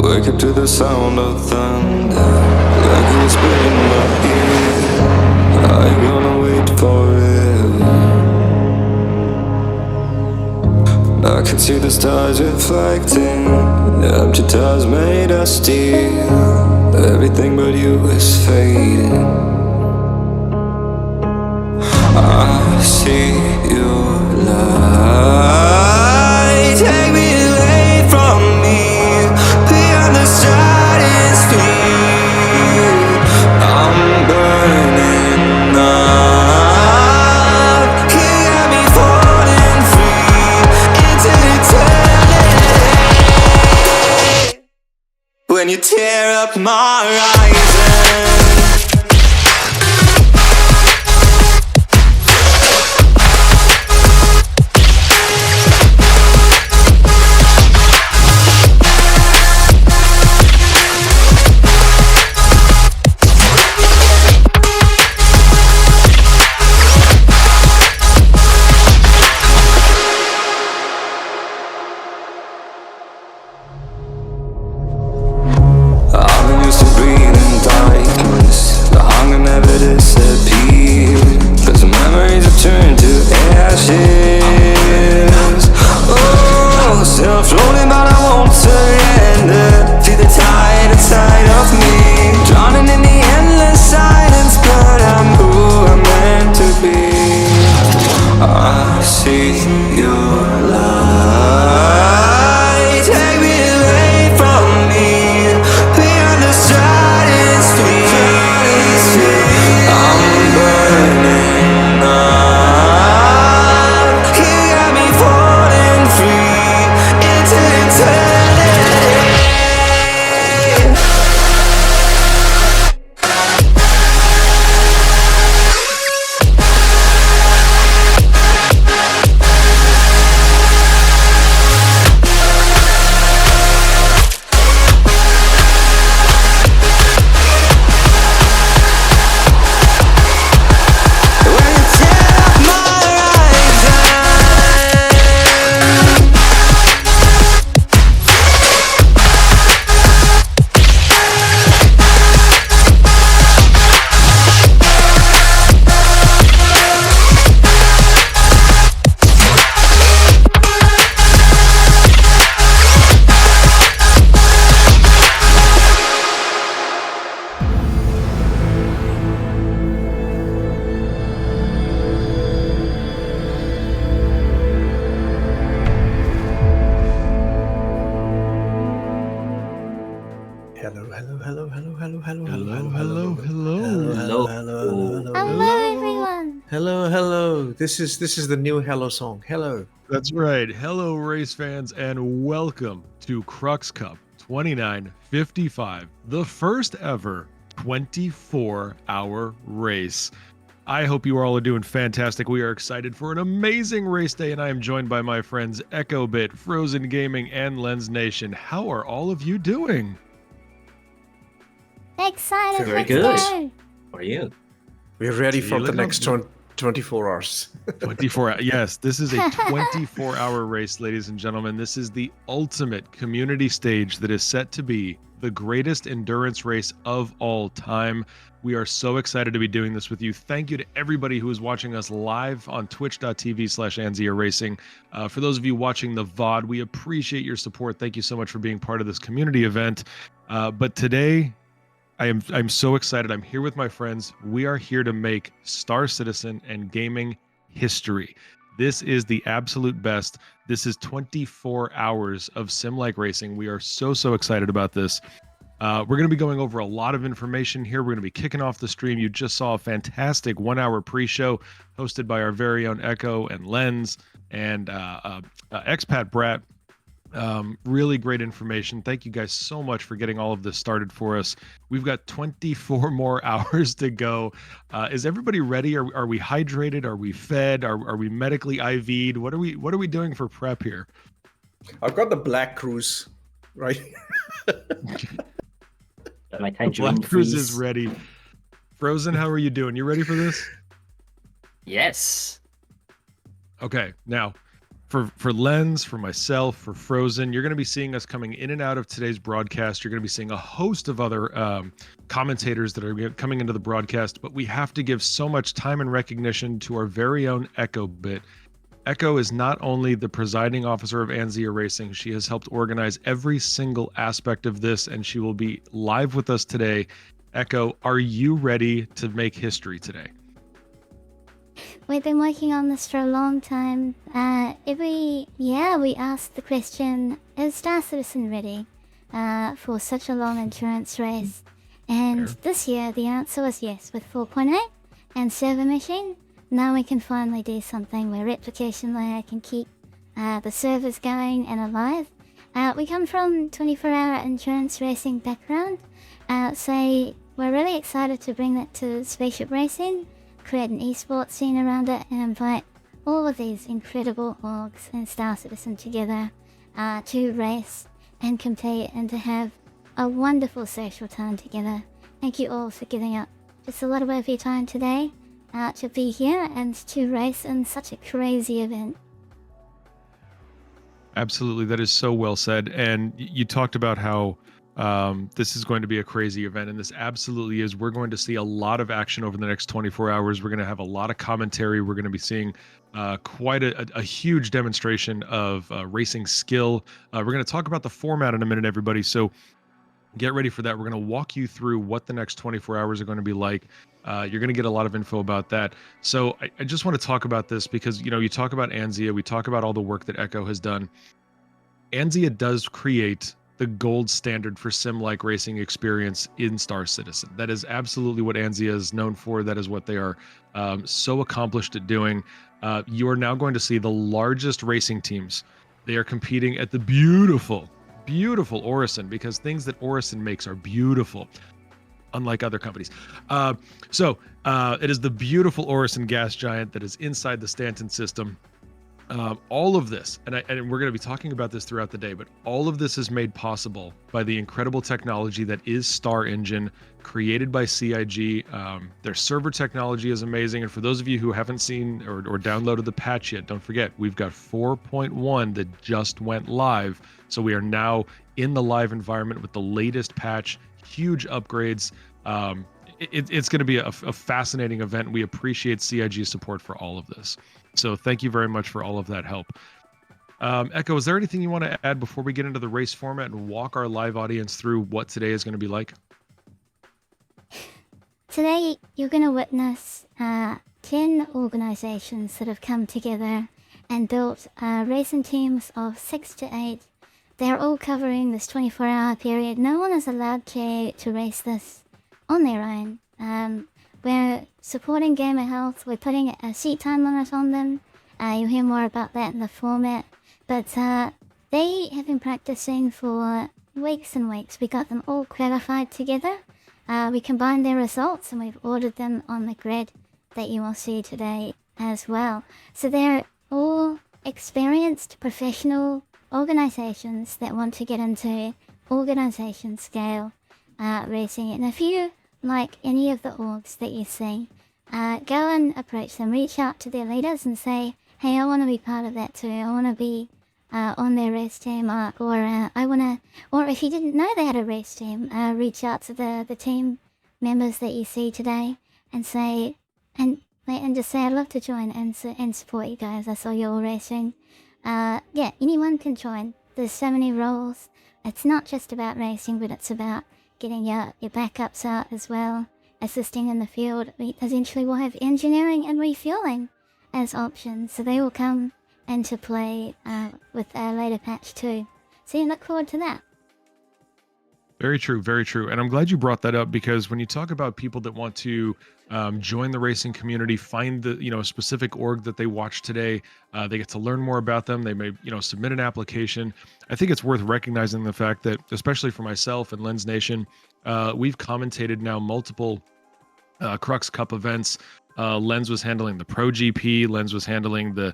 Wake up to the sound of thunder, like it was in my ear. Are you gonna wait forever? I can see the stars reflecting, the empty tires made of steel. Everything but you is fading. I see your light, take me away from me, beyond the stratosphere. I'm burning up, you got me falling free into eternity. When you tear up my horizon. This is the new Hello song. Hello. That's right. Hello, race fans, and welcome to Crux Cup 2955, the first ever 24-hour race. I hope you all are doing fantastic. We are excited for an amazing race day, and I am joined by my friends EchoBit, Frozen Gaming, and Lens Nation. How are all of you doing? Excited. Very good. How are you? We're ready for the next 24 hours. 24 hours. Yes, this is a 24-hour race, ladies and gentlemen. This is the ultimate community stage that is set to be the greatest endurance race of all time. We are so excited to be doing this with you. Thank you to everybody who is watching us live on twitch.tv/Anzia Racing. For those of you watching the VOD, we appreciate your support. Thank you so much for being part of this community event. But today, I'm so excited. I'm here with my friends. We are here to make Star Citizen and gaming history. This is the absolute best. This is 24 hours of sim-like racing. We are so excited about this. We're going to be going over a lot of information here. We're going to be kicking off the stream. You just saw a fantastic 1-hour pre-show hosted by our very own Echo and Lens and Expat Brat. Really great information. Thank you guys so much for getting all of this started for us. We've got 24 more hours to go. Is everybody ready? Are we hydrated? Are we fed? Are we medically IV'd? What are we doing for prep here? I've got the Black Cruise, right? My Black Cruise is ready. Frozen, how are you doing? You ready for this? Yes. Okay, now for Lens, for myself, for Frozen, you're going to be seeing us coming in and out of today's broadcast. You're going to be seeing a host of other commentators that are coming into the broadcast, but we have to give so much time and recognition to our very own Echo Bit. Echo is not only the presiding officer of Anzia Racing, she has helped organize every single aspect of this, and she will be live with us today. Echo, are you ready to make history today? We've been working on this for a long time. Every year we ask the question, is Star Citizen ready for such a long endurance race? And this year the answer was yes. With 4.8 and server machine, now we can finally do something where replication layer can keep the servers going and alive. We come from 24-hour endurance racing background, so we're really excited to bring that to spaceship racing, create an esports scene around it, and invite all of these incredible orgs and Star Citizen together to race and compete and to have a wonderful social time together. Thank you all for giving up just a little bit of your time today to be here and to race in such a crazy event. Absolutely, that is so well said. And you talked about how this is going to be a crazy event, and this absolutely is. We're going to see a lot of action over the next 24 hours. We're going to have a lot of commentary. We're going to be seeing quite a huge demonstration of racing skill. We're going to talk about the format in a minute, everybody. So get ready for that. We're going to walk you through what the next 24 hours are going to be like. You're going to get a lot of info about that. So I just want to talk about this because, you know, you talk about Anzia, we talk about all the work that Echo has done. Anzia does create the gold standard for sim-like racing experience in Star Citizen. That is absolutely what Anzia is known for. That is what they are so accomplished at doing. You are now going to see the largest racing teams. They are competing at the beautiful Orison, because things that Orison makes are beautiful, unlike other companies. It is the beautiful Orison gas giant that is inside the Stanton system. All of this, and we're going to be talking about this throughout the day, but all of this is made possible by the incredible technology that is Star Engine, created by CIG. Their server technology is amazing, and for those of you who haven't seen or downloaded the patch yet, don't forget, we've got 4.1 that just went live, so we are now in the live environment with the latest patch, huge upgrades. It's going to be a fascinating event. We appreciate CIG's support for all of this. So thank you very much for all of that help. Echo, is there anything you want to add before we get into the race format and walk our live audience through what today is going to be like? Today, you're going to witness 10 organizations that have come together and built racing teams of 6 to 8. They're all covering this 24-hour period. No one is allowed to race this on their own. We're supporting gamer health. We're putting a seat time limit on them. You'll hear more about that in the format. But they have been practicing for weeks and weeks. We got them all qualified together. We combined their results and we've ordered them on the grid that you will see today as well. So they're all experienced professional organizations that want to get into organization scale racing. And if you like any of the orgs that you see, go and approach them, reach out to their leaders and say, hey, I want to be part of that too. I want to be on their race team, or I want to, or if you didn't know they had a race team, reach out to the team members that you see today and say, and just say, I'd love to join and support you guys. I saw you all racing. Yeah, anyone can join. There's so many roles. It's not just about racing, but it's about getting your backups out as well, assisting in the field. Eventually we'll have engineering and refueling as options, so they will come into play with a later patch too. So you look forward to that. Very true, very true. And I'm glad you brought that up, because when you talk about people that want to join the racing community, find the a specific org that they watch today, they get to learn more about them. They may submit an application. I think it's worth recognizing the fact that, especially for myself and Lens Nation, we've commentated now multiple Crux Cup events. Lens was handling the Pro GP. Lens was handling the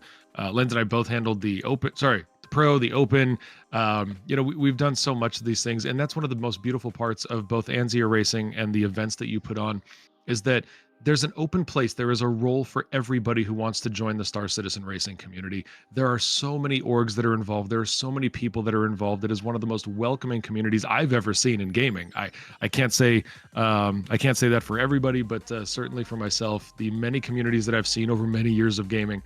Lens and I both handled the Open. Sorry, the Pro, the Open. We've done so much of these things, and that's one of the most beautiful parts of both Anzia Racing and the events that you put on, is that there's an open place. There is a role for everybody who wants to join the Star Citizen racing community. There are so many orgs that are involved. There are so many people that are involved. It is one of the most welcoming communities I've ever seen in gaming. I can't say that for everybody, but certainly for myself, the many communities that I've seen over many years of gaming,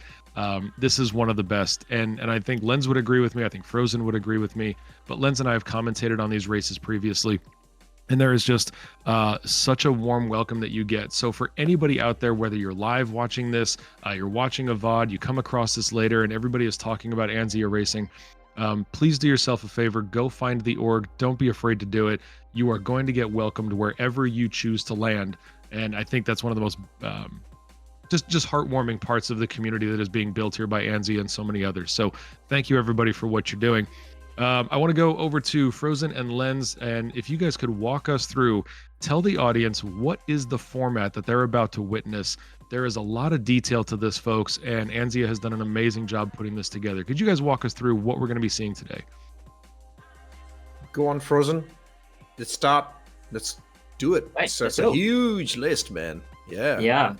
this is one of the best. And I think Lens would agree with me. I think Frozen would agree with me. But Lens and I have commentated on these races previously. And there is just such a warm welcome that you get. So for anybody out there, whether you're live watching this, you're watching a VOD, you come across this later, and everybody is talking about Anzia Racing, please do yourself a favor. Go find the org. Don't be afraid to do it. You are going to get welcomed wherever you choose to land. And I think that's one of the most just heartwarming parts of the community that is being built here by Anzia and so many others. So thank you, everybody, for what you're doing. I want to go over to Frozen and Lens, and if you guys could walk us through, tell the audience what is the format that they're about to witness. There is a lot of detail to this, folks, and Anzia has done an amazing job putting this together. Could you guys walk us through what we're going to be seeing today? Go on, Frozen. Let's start. Let's do it. Right, So it's a huge list, man. Yeah. Yeah.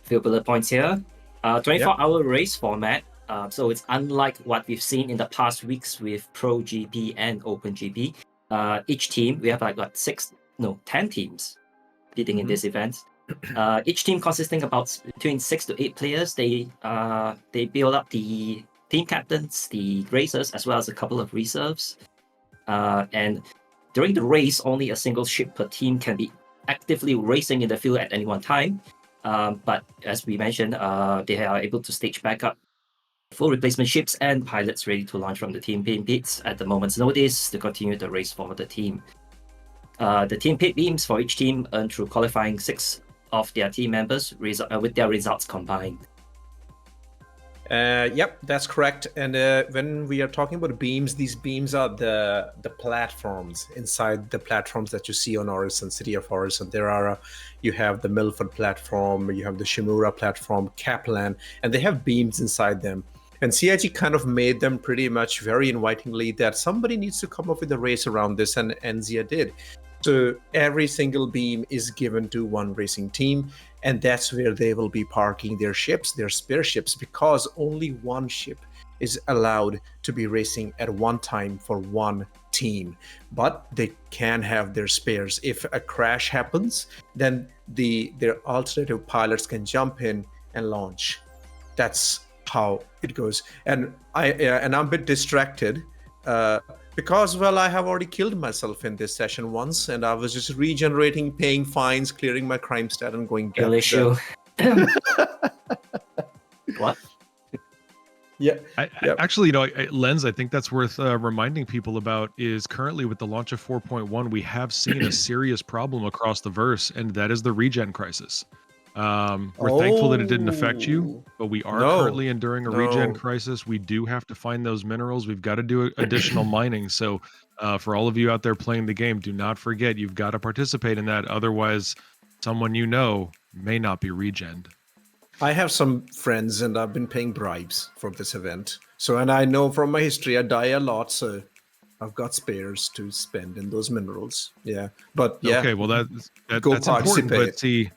Few bullet points here. 24-hour race format. So it's unlike what we've seen in the past weeks with Pro GP and Open GP. Each team, we have like 10 teams competing in this event. Each team consisting about between 6 to 8 players. They build up the team captains, the racers, as well as a couple of reserves. And during the race, only a single ship per team can be actively racing in the field at any one time. But as we mentioned, they are able to stage back up full replacement ships and pilots ready to launch from the team pits at the moment's notice to continue the race for the team. The team pit beams for each team earn through qualifying 6 of their team members with their results combined. Yep, that's correct. And when we are talking about beams, these beams are the platforms inside the platforms that you see on Orison, City of Orison. There are, you have the Milford platform, you have the Shimura platform, Kaplan, and they have beams inside them. And CIG kind of made them pretty much very invitingly that somebody needs to come up with a race around this, and Anzia did. So every single beam is given to one racing team, and that's where they will be parking their ships, their spare ships, because only one ship is allowed to be racing at one time for one team. But they can have their spares. If a crash happens, then their alternative pilots can jump in and launch. That's how it goes. And I'm a bit distracted because, well, I have already killed myself in this session once, and I was just regenerating, paying fines, clearing my crime stat, and going back. Issue. What? Yeah. Actually, Lens, I think that's worth reminding people about is currently with the launch of 4.1, we have seen a serious problem across the verse, and that is the regen crisis. We're thankful that it didn't affect you, but we are currently enduring a regen crisis. We do have to find those minerals. We've got to do additional mining. So for all of you out there playing the game, do not forget you've got to participate in that. Otherwise, someone you know may not be regened. I have some friends, and I've been paying bribes for this event. So, and I know from my history, I die a lot, so I've got spares to spend in those minerals. Yeah, but yeah. Okay, well that's important. But see,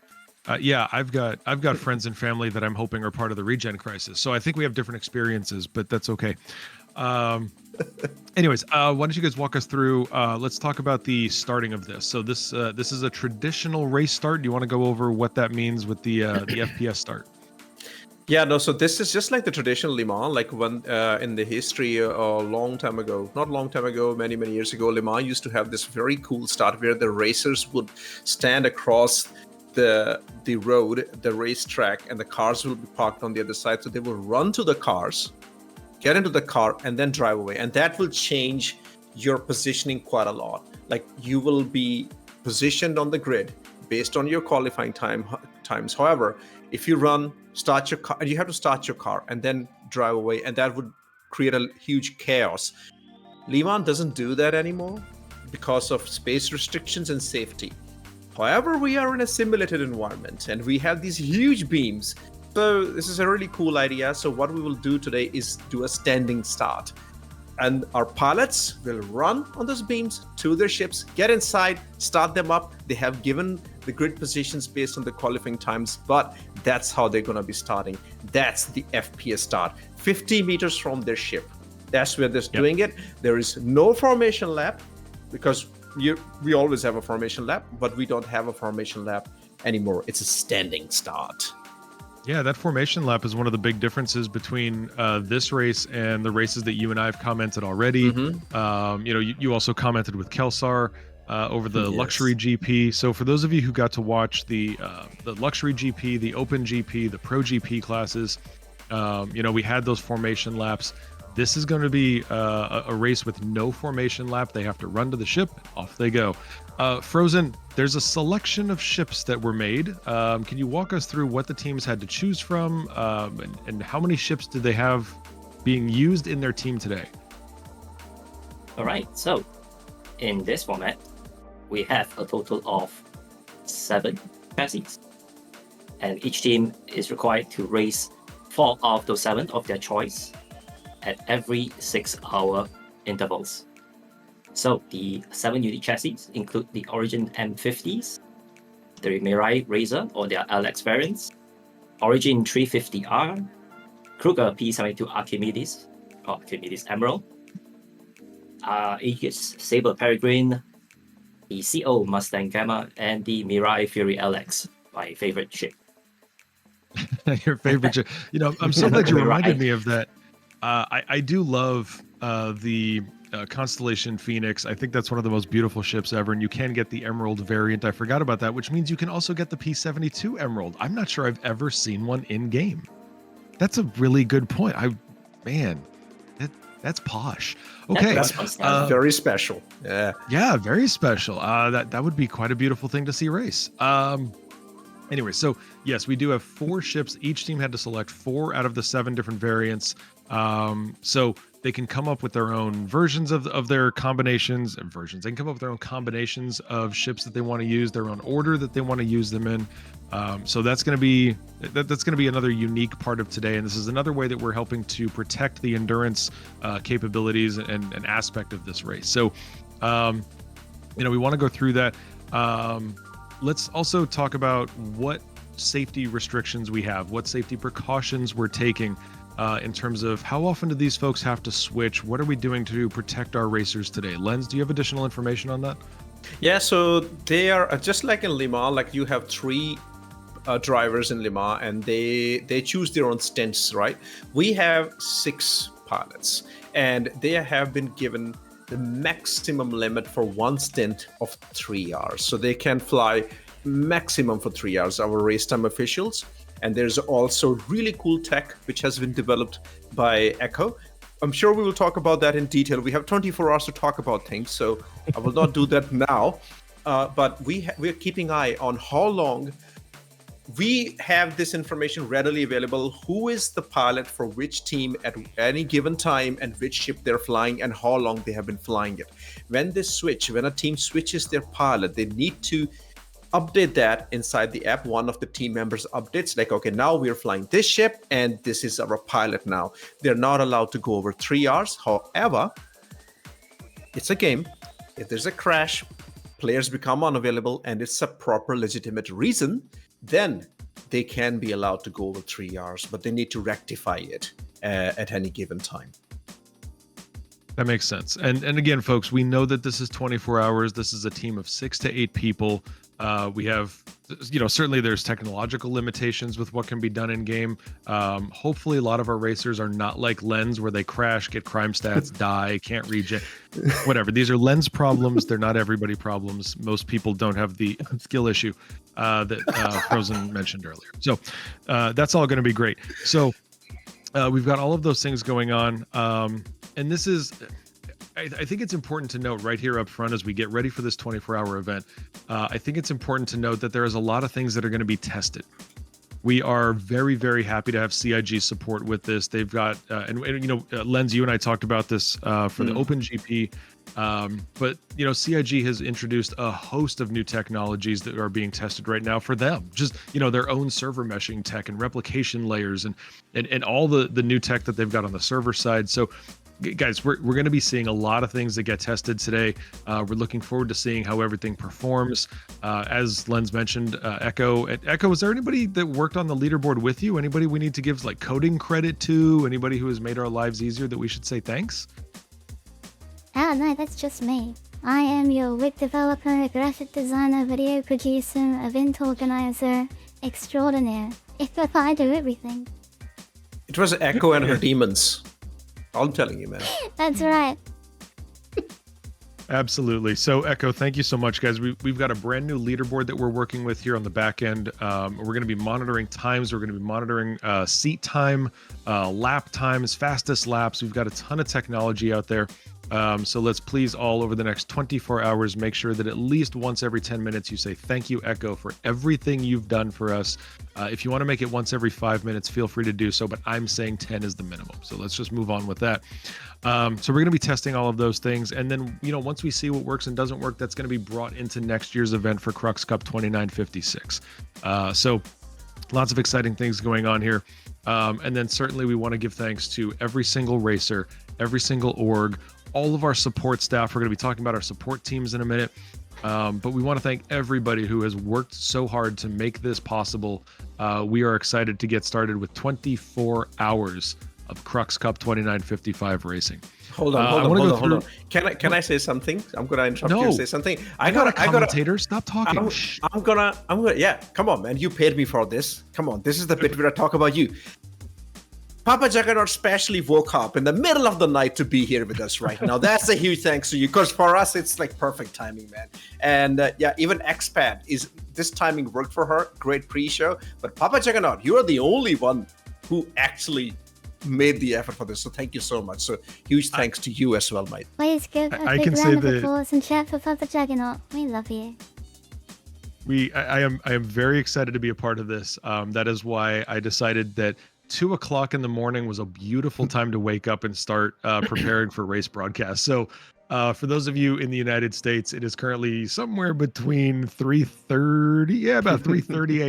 yeah, I've got friends and family that I'm hoping are part of the regen crisis. So I think we have different experiences, but that's okay. Anyways, why don't you guys walk us through? Let's talk about the starting of this. So this is a traditional race start. Do you want to go over what that means with the FPS start? Yeah, no, so this is just like the traditional Le Mans, like when in the history a long time ago, not long time ago, many years ago, Le Mans used to have this very cool start where the racers would stand across the road, the racetrack, and the cars will be parked on the other side. So they will run to the cars, get into the car, and then drive away. And that will change your positioning quite a lot. Like you will be positioned on the grid based on your qualifying times. However, if you run, start your car, and you have to start your car and then drive away, and that would create a huge chaos. Le Mans doesn't do that anymore because of space restrictions and safety. However, we are in a simulated environment and we have these huge beams. So this is a really cool idea. So what we will do today is do a standing start. And our pilots will run on those beams to their ships, get inside, start them up. They have given the grid positions based on the qualifying times, but that's how they're going to be starting. That's the FPS start, 50 meters from their ship. That's where they're doing it. There is no formation lap, because we always have a formation lap, but we don't have a formation lap anymore. It's a standing start. Yeah, that formation lap is one of the big differences between this race and the races that you and I have commented already. You also commented with Kelsar over the luxury GP. So for those of you who got to watch the luxury GP, the open GP, the pro GP classes, we had those formation laps. This is going to be a race with no formation lap. They have to run to the ship. Off they go. Frozen, there's a selection of ships that were made. Can you walk us through what the teams had to choose from and how many ships did they have being used in their team today? All right. So in this format, we have a total of 7 chassis. And each team is required to race 4 of those 7 of their choice at every 6-hour intervals. So the 7 unique chassis include the Origin M50s, the Mirai Razor or their LX variants, Origin 350R, Kruger P72 Archimedes or Archimedes Emerald, Aegis Saber Peregrine, the CO Mustang Gamma, and the Mirai Fury LX, my favorite ship. Your favorite ship. I'm so glad you reminded me of that. I do love the Constellation Phoenix. I think that's one of the most beautiful ships ever, and you can get the Emerald variant. I forgot about that, which means you can also get the P72 Emerald. I'm not sure I've ever seen one in game. That's a really good point. That's posh. Okay, that's very special. Yeah, very special. That would be quite a beautiful thing to see race. Anyway, so yes, we do have 4 ships. Each team had to select 4 out of the 7 different variants. So they can come up with their own versions of their combinations and versions. They can come up with their own combinations of ships that they want to use, their own order that they want to use them in. So that's going to be another unique part of today. And this is another way that we're helping to protect the endurance capabilities and aspect of this race. So, we want to go through that. Let's also talk about what safety restrictions we have, what safety precautions we're taking in terms of how often do these folks have to switch? What are we doing to protect our racers today? Lens, do you have additional information on that? Yeah, so they are just like in Le Mans, like you have 3 drivers in Le Mans, and they choose their own stints, right? We have 6 pilots, and they have been given the maximum limit for one stint of 3 hours. So they can fly maximum for 3 hours, our race time officials. And there's also really cool tech which has been developed by Echo. I'm sure we will talk about that in detail. We have 24 hours to talk about things, so I will not do that now. But we're keeping eye on how long. We have this information readily available. Who is the pilot for which team at any given time, and which ship they're flying, and how long they have been flying it. When a team switches their pilot, they need to update that inside the app. One of the team members updates, like, okay, now we're flying this ship and this is our pilot now. They're not allowed to go over 3 hours. However, it's a game. If there's a crash, players become unavailable, and it's a proper legitimate reason, then they can be allowed to go over 3 hours, but they need to rectify it at any given time. That makes sense. And again, folks, we know that this is 24 hours. This is a team of 6 to 8 people. We have, certainly there's technological limitations with what can be done in game. Hopefully a lot of our racers are not like Lens, where they crash, get crime stats, die, can't regen, whatever. These are Lens problems. They're not everybody problems. Most people don't have the skill issue that Frozen mentioned earlier. So that's all going to be great. So we've got all of those things going on. And this is, I think it's important to note right here up front as we get ready for this 24-hour event. I think it's important to note that there is a lot of things that are going to be tested. We are very, very happy to have CIG support with this. They've got, Lens, you and I talked about this for the Open GP. But CIG has introduced a host of new technologies that are being tested right now for them. Just their own server meshing tech and replication layers and all the new tech that they've got on the server side. So guys, we're going to be seeing a lot of things that get tested today. We're looking forward to seeing how everything performs. As Lenz mentioned, Echo, is there anybody that worked on the leaderboard with you? Anybody we need to give like coding credit to? Anybody who has made our lives easier that we should say thanks? Oh no, that's just me. I am your web developer, graphic designer, video producer, event organizer, extraordinaire. If I do everything. It was Echo and her demons. I'm telling you, man. That's right. Absolutely. So Echo, thank you so much, guys. We've got a brand new leaderboard that we're working with here on the back end. We're going to be monitoring times. We're going to be monitoring seat time, lap times, fastest laps. We've got a ton of technology out there. So let's please all over the next 24 hours, make sure that at least once every 10 minutes you say, thank you, Echo, for everything you've done for us. If you want to make it once every 5 minutes, feel free to do so, but I'm saying 10 is the minimum. So let's just move on with that. So we're going to be testing all of those things. And then, once we see what works and doesn't work, that's going to be brought into next year's event for Crux Cup 2956. So lots of exciting things going on here. And then certainly we want to give thanks to every single racer, every single org, all of our support staff. We're going to be talking about our support teams in a minute. But we want to thank everybody who has worked so hard to make this possible. We are excited to get started with 24 hours of Crux Cup 2955 racing. Hold on. Can I say something? I'm gonna interrupt you and say something. I got a commentator. Stop talking. I'm gonna. Yeah, come on, man. You paid me for this. Come on. This is the bit where I talk about you. Papa Juggernaut specially woke up in the middle of the night to be here with us right now. That's a huge thanks to you, because for us, it's like perfect timing, man. And even Expanse, this timing worked for her. Great pre-show. But Papa Juggernaut, you are the only one who actually made the effort for this. So thank you so much. So huge thanks to you as well, mate. Please give a big round of applause and chat for Papa Juggernaut. We love you. I am very excited to be a part of this. That is why I decided that 2 o'clock in the morning was a beautiful time to wake up and start preparing for race broadcasts. So for those of you in the United States, it is currently somewhere between 3:30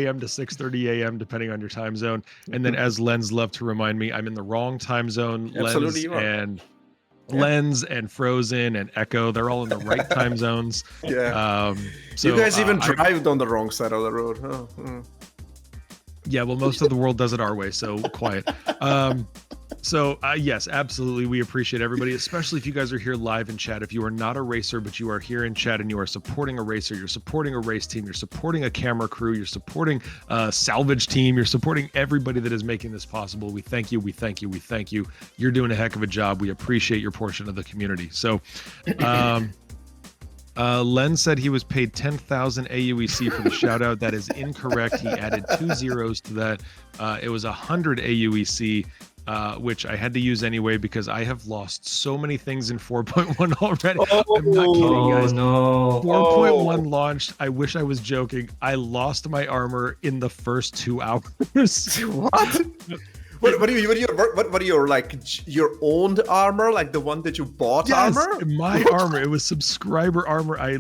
a.m. to 6:30 a.m. depending on your time zone. And then, as Lenz loved to remind me, I'm in the wrong time zone. Absolutely, Lenz and Frozen and Echo, they're all in the right time zones. Yeah. So, you guys even drive on the wrong side of the road. Oh. Yeah, well, most of the world does it our way, so quiet. Yes, absolutely. We appreciate everybody, especially if you guys are here live in chat. If you are not a racer, but you are here in chat and you are supporting a racer, you're supporting a race team, you're supporting a camera crew, you're supporting a salvage team, you're supporting everybody that is making this possible. We thank you. We thank you. We thank you. You're doing a heck of a job. We appreciate your portion of the community. So, Len said he was paid 10,000 AUEC for the shout out. That is incorrect. He added 2 zeros to that. It was 100 AUEC, which I had to use anyway because I have lost so many things in 4.1 already. I'm not kidding, guys. No. 4.1 launched. I wish I was joking. I lost my armor in the first 2 hours. What? What are your like your owned armor, like the one that you bought? Yes, armor? My armor. It was subscriber armor. I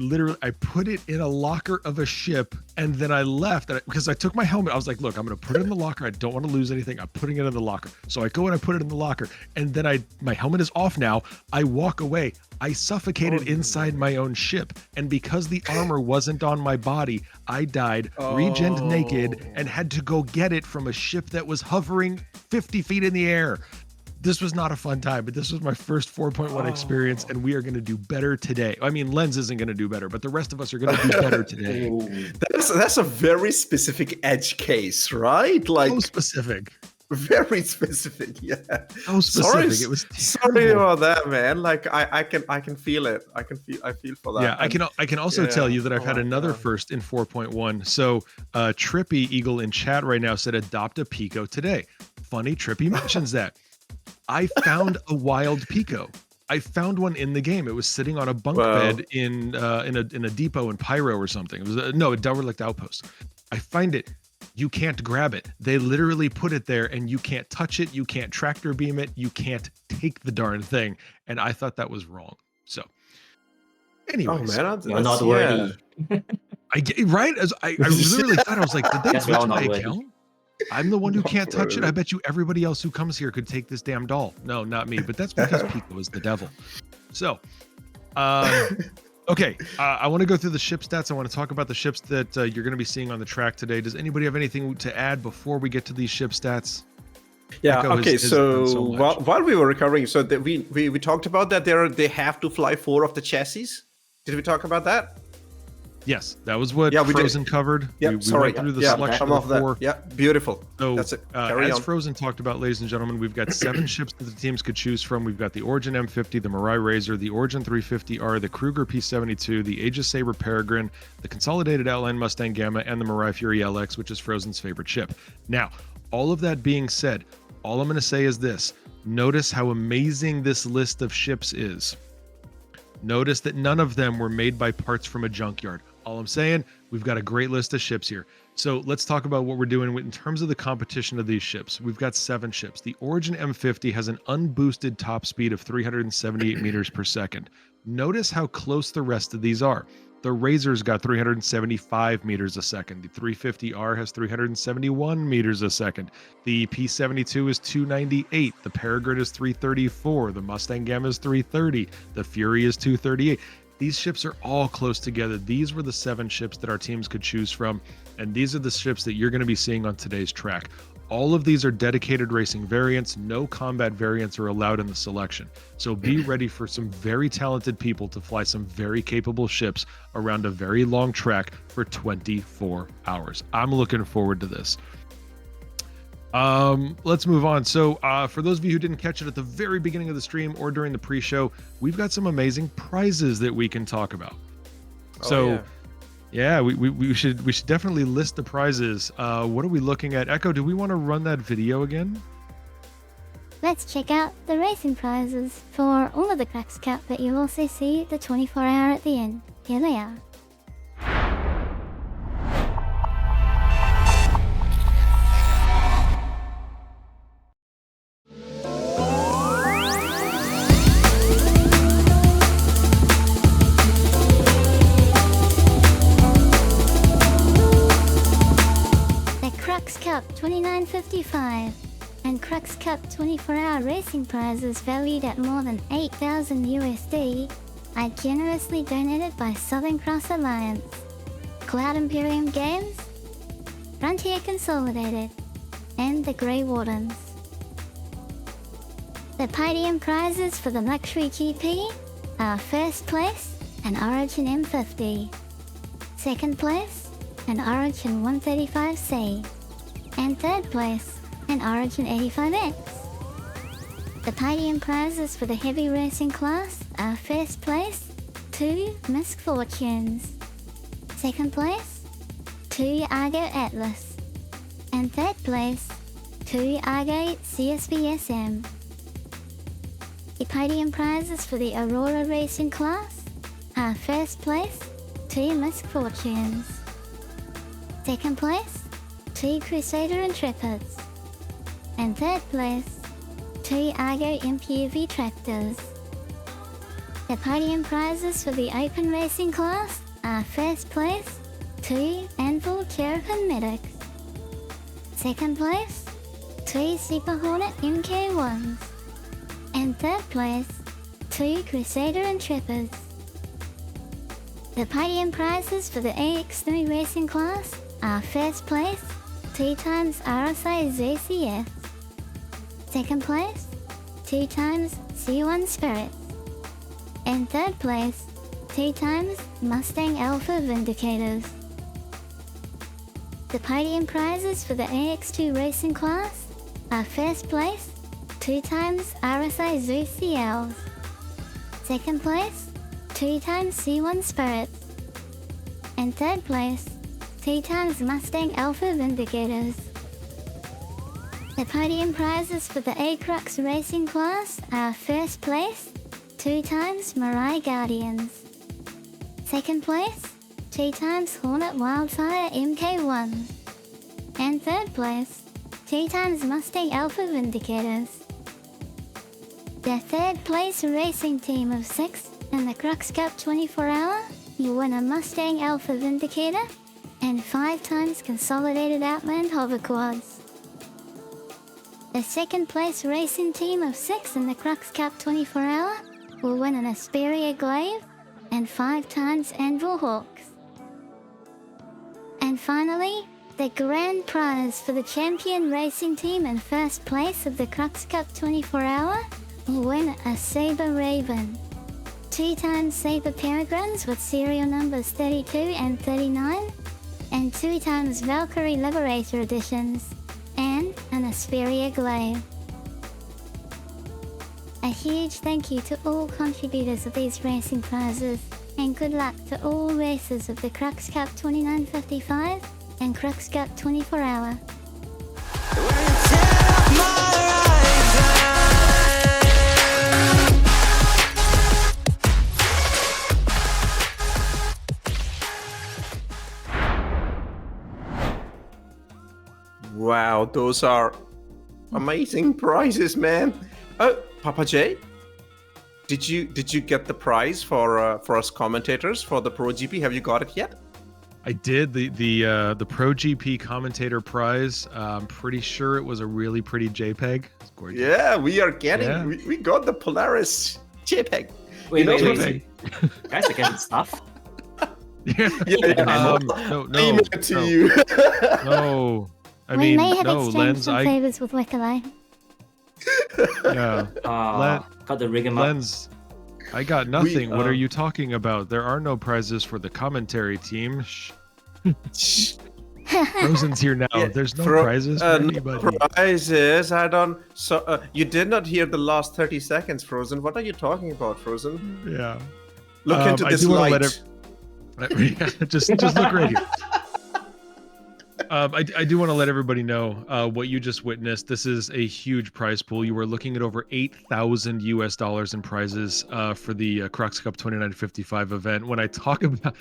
put it in a locker of a ship, and then I left because I took my helmet. I was like, look, I'm gonna put it in the locker. I don't want to lose anything. I'm putting it in the locker. So I go and I put it in the locker, and then my helmet is off now. I walk away. I suffocated inside my own ship, and because the armor wasn't on my body, I died, regened naked, and had to go get it from a ship that was hovering 50 feet in the air. This was not a fun time, but this was my first 4.1 experience, and we are going to do better today. I mean, Lenz isn't going to do better, but the rest of us are going to do better today. That's a very specific edge case, right? Like so specific. Very specific, yeah. So specific. It was sorry about that, man. Like I can feel it. I feel for that. Yeah, I can also tell you that I've had another first in 4.1. So Trippy Eagle in chat right now said adopt a Pico today. Funny, Trippy mentions that. I found a wild Pico. I found one in the game. It was sitting on a bunk bed in a depot in Pyro or something. It was a derelict outpost. I find it. You can't grab it. They literally put it there and you can't touch it. You can't tractor beam it. You can't take the darn thing. And I thought that was wrong. So anyways. You're not worthy. I literally thought, I was like, did they glitch my account? I'm the one who Not can't touch it. really. I bet you everybody else who comes here could take this damn doll. No, not me, but that's because Pico is the devil. So, okay, I want to go through the ship stats. I want to talk about the ships that you're going to be seeing on the track today. Does anybody have anything to add before we get to these ship stats? Yeah. Echo Okay. has done So much. while we were recovering, so that we talked about that they have to fly 4 of the chassis. Did we talk about that? Yes, that was what Yeah, we did. Frozen covered. Yeah. We Sorry. went through the Yeah. selection Some of of the 4. that. Yeah. Beautiful. So, That's it. Carry as on. Frozen talked about, ladies and gentlemen, we've got 7 ships that the teams could choose from. We've got the Origin M50, the Mirai Razor, the Origin 350R, the Kruger P72, the Aegis Saber Peregrine, the Consolidated Outland Mustang Gamma, and the Mirai Fury LX, which is Frozen's favorite ship. Now, all of that being said, all I'm going to say is this. Notice how amazing this list of ships is. Notice that none of them were made by parts from a junkyard. All I'm saying, we've got a great list of ships here. So let's talk about what we're doing in terms of the competition of these ships. We've got 7 ships. The Origin M50 has an unboosted top speed of 378 meters per second. Notice how close the rest of these are. The Razor's got 375 meters a second. The 350R has 371 meters a second. The P72 is 298. The Peregrine is 334. The Mustang Gamma is 330. The Fury is 238. These ships are all close together. These were the 7 ships that our teams could choose from, and these are the ships that you're going to be seeing on today's track. All of these are dedicated racing variants. No combat variants are allowed in the selection. So be ready for some very talented people to fly some very capable ships around a very long track for 24 hours. I'm looking forward to this. Let's move on. So for those of you who didn't catch it at the very beginning of the stream or during the pre-show, we've got some amazing prizes that we can talk about. Yeah, we should definitely list the prizes. What are we looking at? Echo, do we want to run that video again? Let's check out the racing prizes for all of the Crux Cup, but you'll also see the 24-hour at the end. Here they are. Crux Cup 2955 and Crux Cup 24-hour racing prizes valued at more than 8,000 USD are generously donated by Southern Cross Alliance, Cloud Imperium Games, Frontier Consolidated, and the Grey Wardens. The podium prizes for the Luxury GP are first place an Origin M50, second place an Origin 135C, and third place an Origin 85X. The podium prizes for the heavy racing class are first place 2 Misc Fortunes, second place 2 Argo Atlas, and third place 2 Argo CSV-SM. The podium prizes for the Aurora racing class are first place 2 Misc Fortunes, second place 2 Crusader Intrepids, and third place 2 Argo MPV Tractors. The podium prizes for the open racing class are first place 2 Anvil Terrapin Medics, second place 2 Super Hornet MK1s, and third place 2 Crusader Intrepids. The podium prizes for the AX3 racing class are first place 2 times RSI ZCF, second place 2 times C1 Spirits, and third place 2 times Mustang Alpha Vindicators. The podium prizes for the AX2 racing class are first place 2 times RSI ZCLs, second place 2 times C1 Spirits, and third place 2 times Mustang Alpha Vindicators. The podium prizes for the A-Crux racing class are first place 2 times Mirai Guardians, second place 2 times Hornet Wildfire MK1s, and third place 2 times Mustang Alpha Vindicators. The third place racing team of 6 in the Crux Cup 24-hour, you win a Mustang Alpha Vindicator and 5 times Consolidated Outland Hover Quads. The second place racing team of 6 in the Crux Cup 24 Hour will win an Asperia Glaive and 5 times Anvil Hawks. And finally, the grand prize for the champion racing team in first place of the Crux Cup 24 Hour will win a Saber Raven. 2 times Saber Peregrines with serial numbers 32 and 39, and 2 times Valkyrie Liberator editions, and an Asperia Glaive. A huge thank you to all contributors of these racing prizes, and good luck to all racers of the Crux Cup 2955 and Crux Cup 24 Hour. Wow, those are amazing prizes, man. Oh, Papa J, did you get the prize for us commentators for the Pro GP? Have you got it yet? I did the Pro GP commentator prize. I'm pretty sure it was a really pretty JPEG. It's gorgeous. Yeah, we are getting. We got the Polaris JPEG. Wait. JPEG. Guys are getting stuff. Yeah. No. Email it to you. No. I We mean, may have no, exchanged Lens. some favors with Wickelay. Yeah. Got the rig 'em up. Lens. I got nothing. What are you talking about? There are no prizes for the commentary team. Shh. Frozen's here now. Yeah, There's no prizes for anybody. No prizes. I don't. So you did not hear the last 30 seconds, Frozen. What are you talking about, Frozen? Yeah. Look into this light. Just look right here. I do want to let everybody know what you just witnessed. This is a huge prize pool. You were looking at over $8,000 US in prizes for the Crux Cup 2955 event. When I talk about,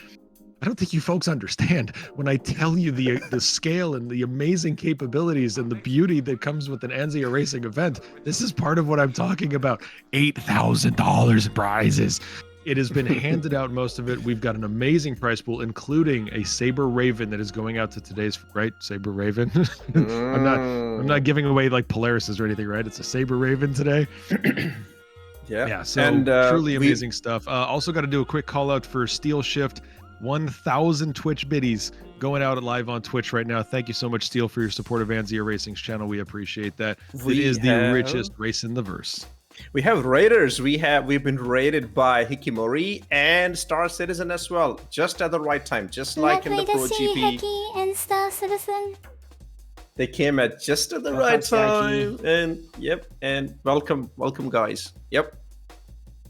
I don't think you folks understand when I tell you the scale and the amazing capabilities and the beauty that comes with an Anzia racing event. This is part of what I'm talking about. $8,000 in prizes. It has been handed out, most of it. We've got an amazing prize pool, including a Saber Raven that is going out to today's, right? Saber Raven. I'm not giving away like Polaris's or anything, right? It's a Saber Raven today. Yeah. So and, truly amazing stuff. Also got to do a quick call out for Steel Shift. 1,000 Twitch biddies going out live on Twitch right now. Thank you so much, Steel, for your support of Anzia Racing's channel. We appreciate that. It is the richest race in the verse. We have raiders. We've been raided by Hikimori and Star Citizen as well, just at the right time, just like in the Pro Lovely to see GP. Hickey and Star Citizen. They came at just at the right time, and welcome guys. Yep.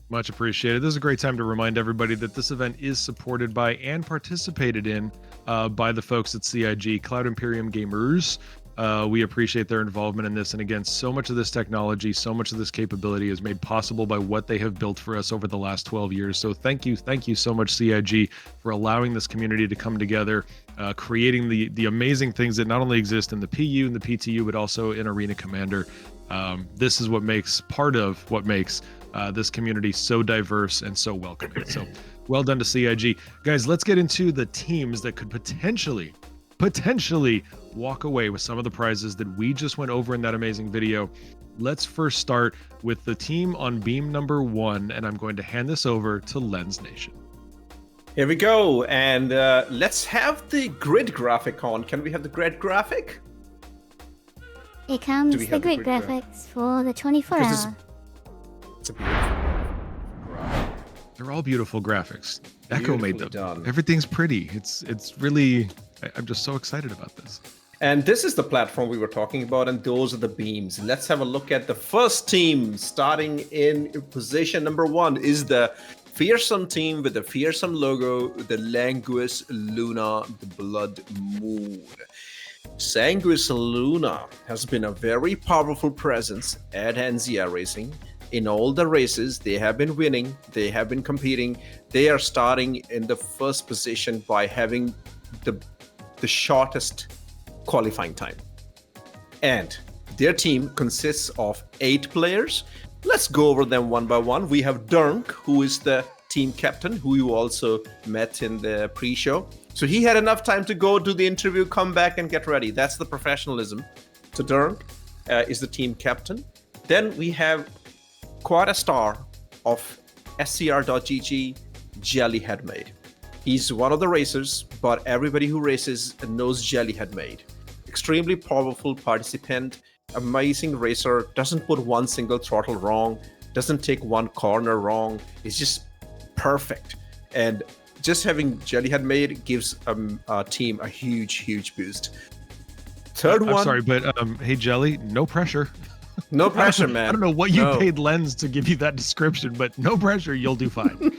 Much appreciated. This is a great time to remind everybody that this event is supported by and participated in by the folks at CIG, Cloud Imperium Gamers. We appreciate their involvement in this. And again, so much of this technology, so much of this capability is made possible by what they have built for us over the last 12 years. So thank you so much, CIG, for allowing this community to come together, creating the amazing things that not only exist in the PU and the PTU, but also in Arena Commander. This is what makes this community so diverse and so welcoming. So well done to CIG. Guys, let's get into the teams that could potentially walk away with some of the prizes that we just went over in that amazing video. Let's first start with the team on beam number 1, and I'm going to hand this over to Lens Nation. Here we go, and let's have the grid graphic on. Can we have the grid graphic? Here comes the grid graphics for the 24 hour. It's a beautiful. They're all beautiful graphics. Echo made them. Done. Everything's pretty. It's really, I'm just so excited about this. And this is the platform we were talking about, and those are the beams. Let's have a look at the first team. Starting in position number 1 is the fearsome team with the fearsome logo, the Sanguis Luna, the Blood Moon. Sanguis Luna has been a very powerful presence at Anzia Racing. In all the races, they have been winning, they have been competing. They are starting in the first position by having the shortest qualifying time. And their team consists of 8 players. Let's go over them one by one. We have Dunk, who is the team captain, who you also met in the pre-show. So he had enough time to go do the interview, come back and get ready. That's the professionalism. So Dunk, is the team captain. Then we have quite a star of SCIRE.GG, Jellyheadmade. He's one of the racers, but everybody who races knows Jellyheadmade. Extremely powerful participant, amazing racer, doesn't put one single throttle wrong, doesn't take one corner wrong. It's just perfect. And just having Jellyheadmade gives a team a huge boost. Third one. I'm sorry, but hey, Jelly, no pressure. No pressure, man. I don't know what you paid Lens to give you that description, but no pressure, you'll do fine.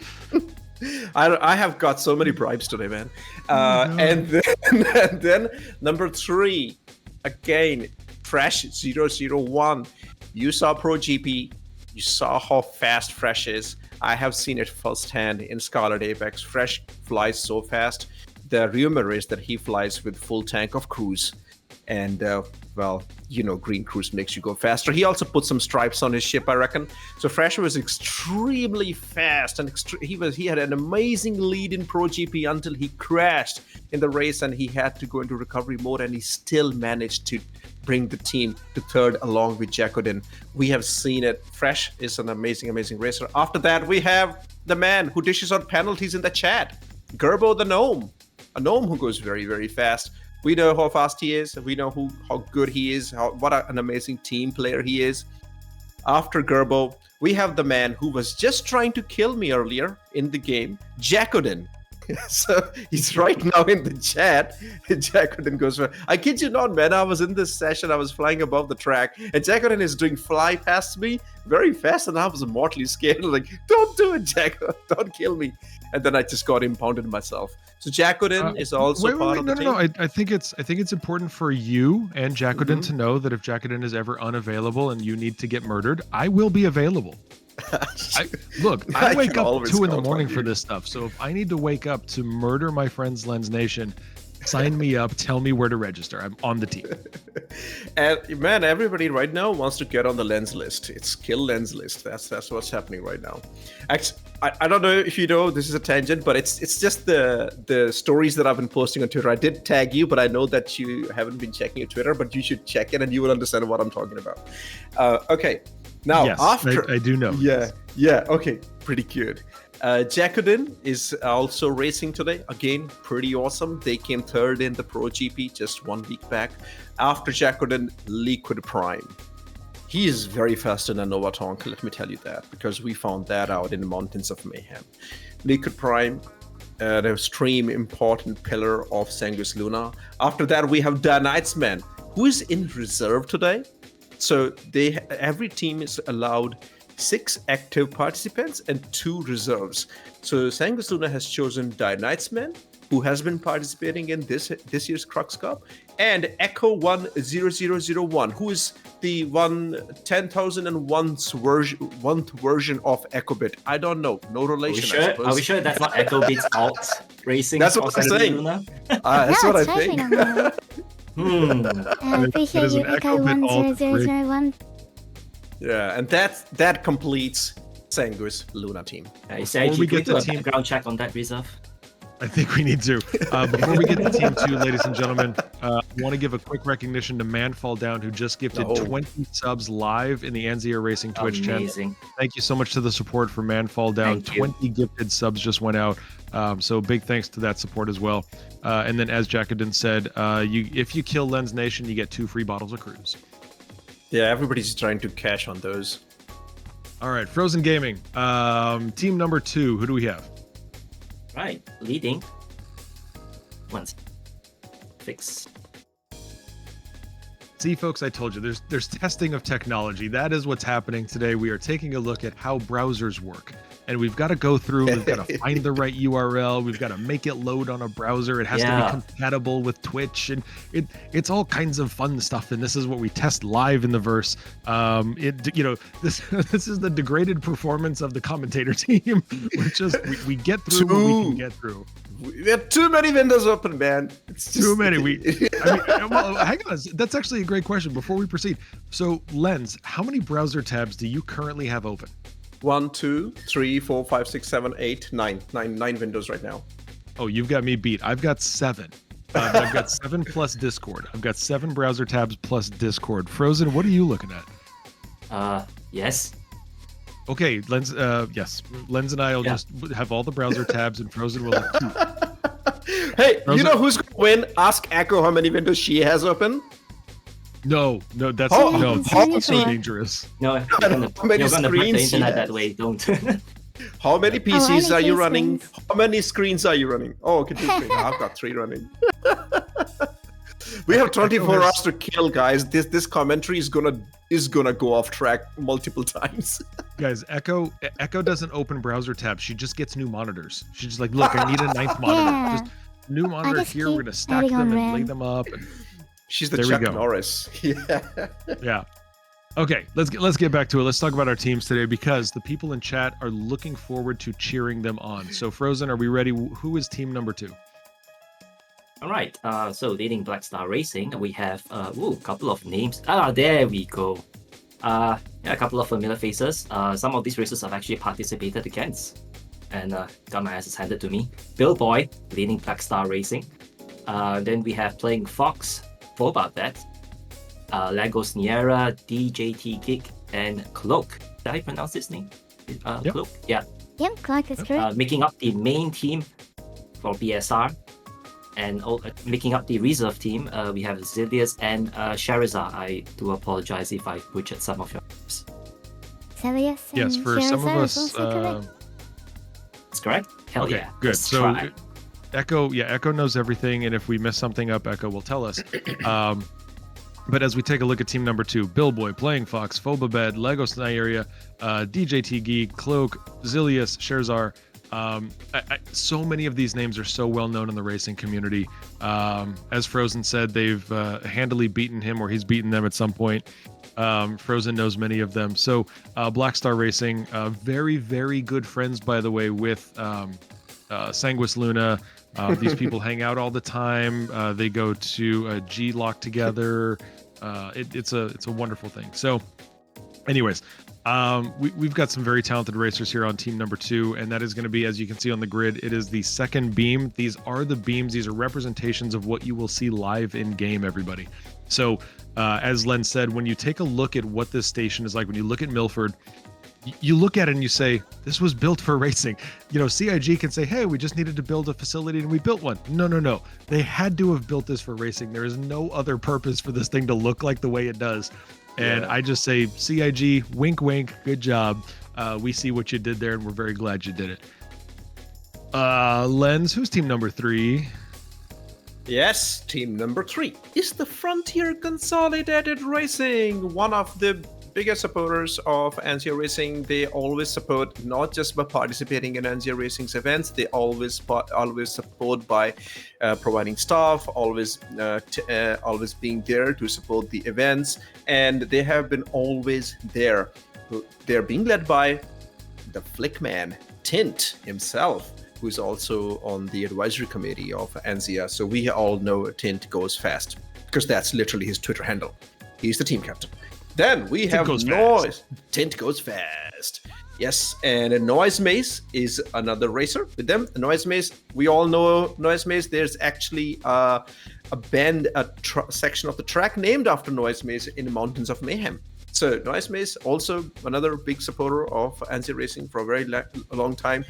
I have got so many bribes today, man. And then number 3, again, Fresh 001. You saw Pro GP. You saw how fast Fresh is. I have seen it firsthand in Scarlet Apex. Fresh flies so fast. The rumor is that he flies with full tank of cruise. And well, you know, green cruise makes you go faster. He also put some stripes on his ship, I reckon. So Fresh was extremely fast, and he had an amazing lead in Pro GP until he crashed in the race, and he had to go into recovery mode, and he still managed to bring the team to third along with Jacodin. We have seen it. Fresh is an amazing racer. After that, we have the man who dishes out penalties in the chat, Gerbo the gnome, a gnome who goes very fast. We know how fast he is. We know how good he is. What an amazing team player he is. After Gerbo, we have the man who was just trying to kill me earlier in the game, Jacodin. So he's right now in the chat. Jacodin goes for. I kid you not, man. I was in this session. I was flying above the track, and Jacodin is doing fly past me very fast, and I was mortally scared. Like, don't do it, Jacodin. Don't kill me. And then I just got impounded myself. So Jacodin is also part of the team. No. I think it's important for you and Jacodin to know that if Jacodin is ever unavailable and you need to get murdered, I will be available. I wake up 2 in the morning for this stuff. So if I need to wake up to murder my friends Lens Nation, sign me up. Tell me where to register. I'm on the team. And man, everybody right now wants to get on the Lens list. It's kill Lens list. That's what's happening right now. Actually, I don't know if you know, this is a tangent, but it's just the stories that I've been posting on Twitter. I did tag you, but I know that you haven't been checking your Twitter, but you should check it and you will understand what I'm talking about. Okay. Now, yes, after I do know. Yeah. Okay. Pretty good. Jacodin is also racing today. Again, pretty awesome. They came third in the Pro GP just 1 week back. After Jacodin, Liquid Prime. He is very fast in a Nova Tonk, let me tell you that, because we found that out in the Mountains of Mayhem. Liquid Prime, the extreme important pillar of Sanguis Luna. After that, we have Dynamite's man, who is in reserve today. So every team is allowed 6 active participants and 2 reserves. So Sanguis Luna has chosen Dynamite's man, who has been participating in this year's Crux Cup, and Echo 10001, who is the 10,001th version of EchoBit. I don't know, no relation. Are we sure that's not EchoBit's alt racing? That's what I'm saying. That's what I think. Appreciate you, Echo 10001. Yeah, and that completes Sanguis Luna team. Before we get the background check on that reserve. I think we need to. Before we get to Team 2, ladies and gentlemen, I want to give a quick recognition to Man Fall Down, who just gifted 20 subs live in the Anzir Racing Twitch channel. Thank you so much to the support for Man Fall Down. 20 gifted subs just went out. So big thanks to that support as well. And then, as Jacodin said, if you kill Lens Nation, you get 2 free bottles of cruise. Yeah, everybody's trying to cash on those. All right, Frozen Gaming. Team number 2, who do we have? Right, leading. Once. Fix. See, folks, I told you, there's testing of technology. That is what's happening today. We are taking a look at how browsers work. And we've got to go through, we've got to find the right URL, we've got to make it load on a browser, it has to be compatible with Twitch, and it's all kinds of fun stuff, and this is what we test live in the verse. This is the degraded performance of the commentator team. we get through what we can get through. We have too many windows open, man. It's just too many. Well, hang on. That's actually a great question. Before we proceed, so Lens, how many browser tabs do you currently have open? 1, 2, 3, 4, 5, 6, 7, 8, 9 windows right now. Oh, you've got me beat. I've got 7. I've got 7 plus Discord. I've got 7 browser tabs plus Discord. Frozen, what are you looking at? Yes. Okay, Lens. Yes, Lens and I will just have all the browser tabs, and Frozen will have 2. Hey, Frozen. you know who's gonna win? Ask Echo how many windows she has open. No, that's Oh, no, oh, that's so oh. dangerous. No, you're gonna How many break the screens? internet that way. Don't. How many PCs only are you 3 running? screens. How many screens are you running? Oh, okay, 2 screens. I've got 3 running. We have 24 hours to kill, guys. This commentary is gonna go off track multiple times. Guys, Echo doesn't open browser tabs. She just gets new monitors. She's just like, look, I need a 9th monitor. Yeah. Just new monitor just here. We're keep gonna stack adding on them and lay RAM. them up. And, She's the There we Chuck go. Norris. Yeah. yeah. Okay, let's get back to it. Let's talk about our teams today because the people in chat are looking forward to cheering them on. So, Frozen, are we ready? Who is team number 2? All right. So leading Black Star Racing, we have a couple of names. There we go. A couple of familiar faces. Some of these races I've actually participated against, and got my asses handed to me. Bill Boy leading Black Star Racing. Then we have playing Fox, Fobavet, Lagos Niera, DJT Gig, and Cloak. Did I pronounce his name? Yep. Cloak. Yeah. Yep, Clark is correct. Making up the main team for BSR. And making up the reserve team, we have Zilius and Sharazar. I do apologize if I butchered some of your names. Celius and Yes, for some of Sherazar is us. also correct. That's correct? Hell Okay, yeah. good. Let's So, try. Echo knows everything, and if we mess something up, Echo will tell us. But as we take a look at team number 2, Billboy, Playing Fox, Phobabed, Legos Nigeria, DJT Geek, Cloak, Zilius, Sherzar. So many of these names are so well known in the racing community. As Frozen said, they've handily beaten him, or he's beaten them at some point. Frozen knows many of them. So Black Star Racing, very, very good friends, by the way, with Sanguis Luna. These people hang out all the time. They go to G-Lock together. It's a wonderful thing. So anyways, we've got some very talented racers here on team number 2, and that is going to be, as you can see on the grid, it is the second beam. These are the beams. These are representations of what you will see live in game, everybody. So as Len said, when you take a look at what this station is like, when you look at Milford, you look at it and you say, this was built for racing. You know, CIG can say, hey, we just needed to build a facility and we built one. No. They had to have built this for racing. There is no other purpose for this thing to look like the way it does. And I just say, CIG, wink, wink, good job. We see what you did there, and we're very glad you did it. Lens, who's team number 3? Yes, team number 3 is the Frontier Consolidated Racing, one of the biggest supporters of NCR Racing. They always support, not just by participating in NCR Racing's events, they always support by providing staff, always being there to support the events, and they have been always there. They're being led by the Flickman, Tint himself, who's also on the advisory committee of NCR. So we all know Tint goes fast, because that's literally his Twitter handle. He's the team captain. Then we have Noise. Tint goes fast. Yes, and Noise Maze is another racer with them. Noise Maze, we all know Noise Maze. There's actually a section of the track named after Noise Maze in the Mountains of Mayhem. So Noise Maze, also another big supporter of NC Racing for a very long time.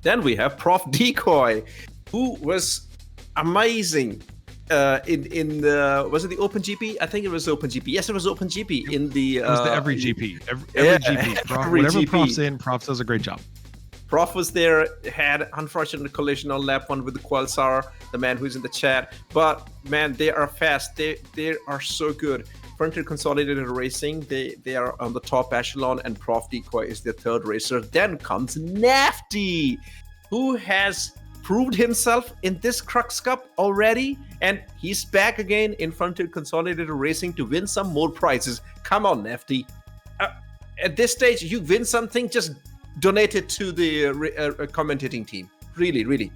Then we have Prof Decoy, who was amazing. In the, was it the Open GP? I think it was Open GP. Yes, it was Open GP in the. It was the every GP. Every GP. Prof, whatever GP. Prof's in, Prof does a great job. Prof was there, had unfortunate collision on lap 1 with the Qualsar, the man who's in the chat. But man, they are fast. They are so good. Frontier Consolidated Racing, they are on the top echelon, and Prof Decoy is their 3rd racer. Then comes Nafty, who has proved himself in this Crux Cup already, and he's back again in Frontier Consolidated Racing to win some more prizes. Come on, Nafty. At this stage, you win something, just donate it to the commentating team. Really.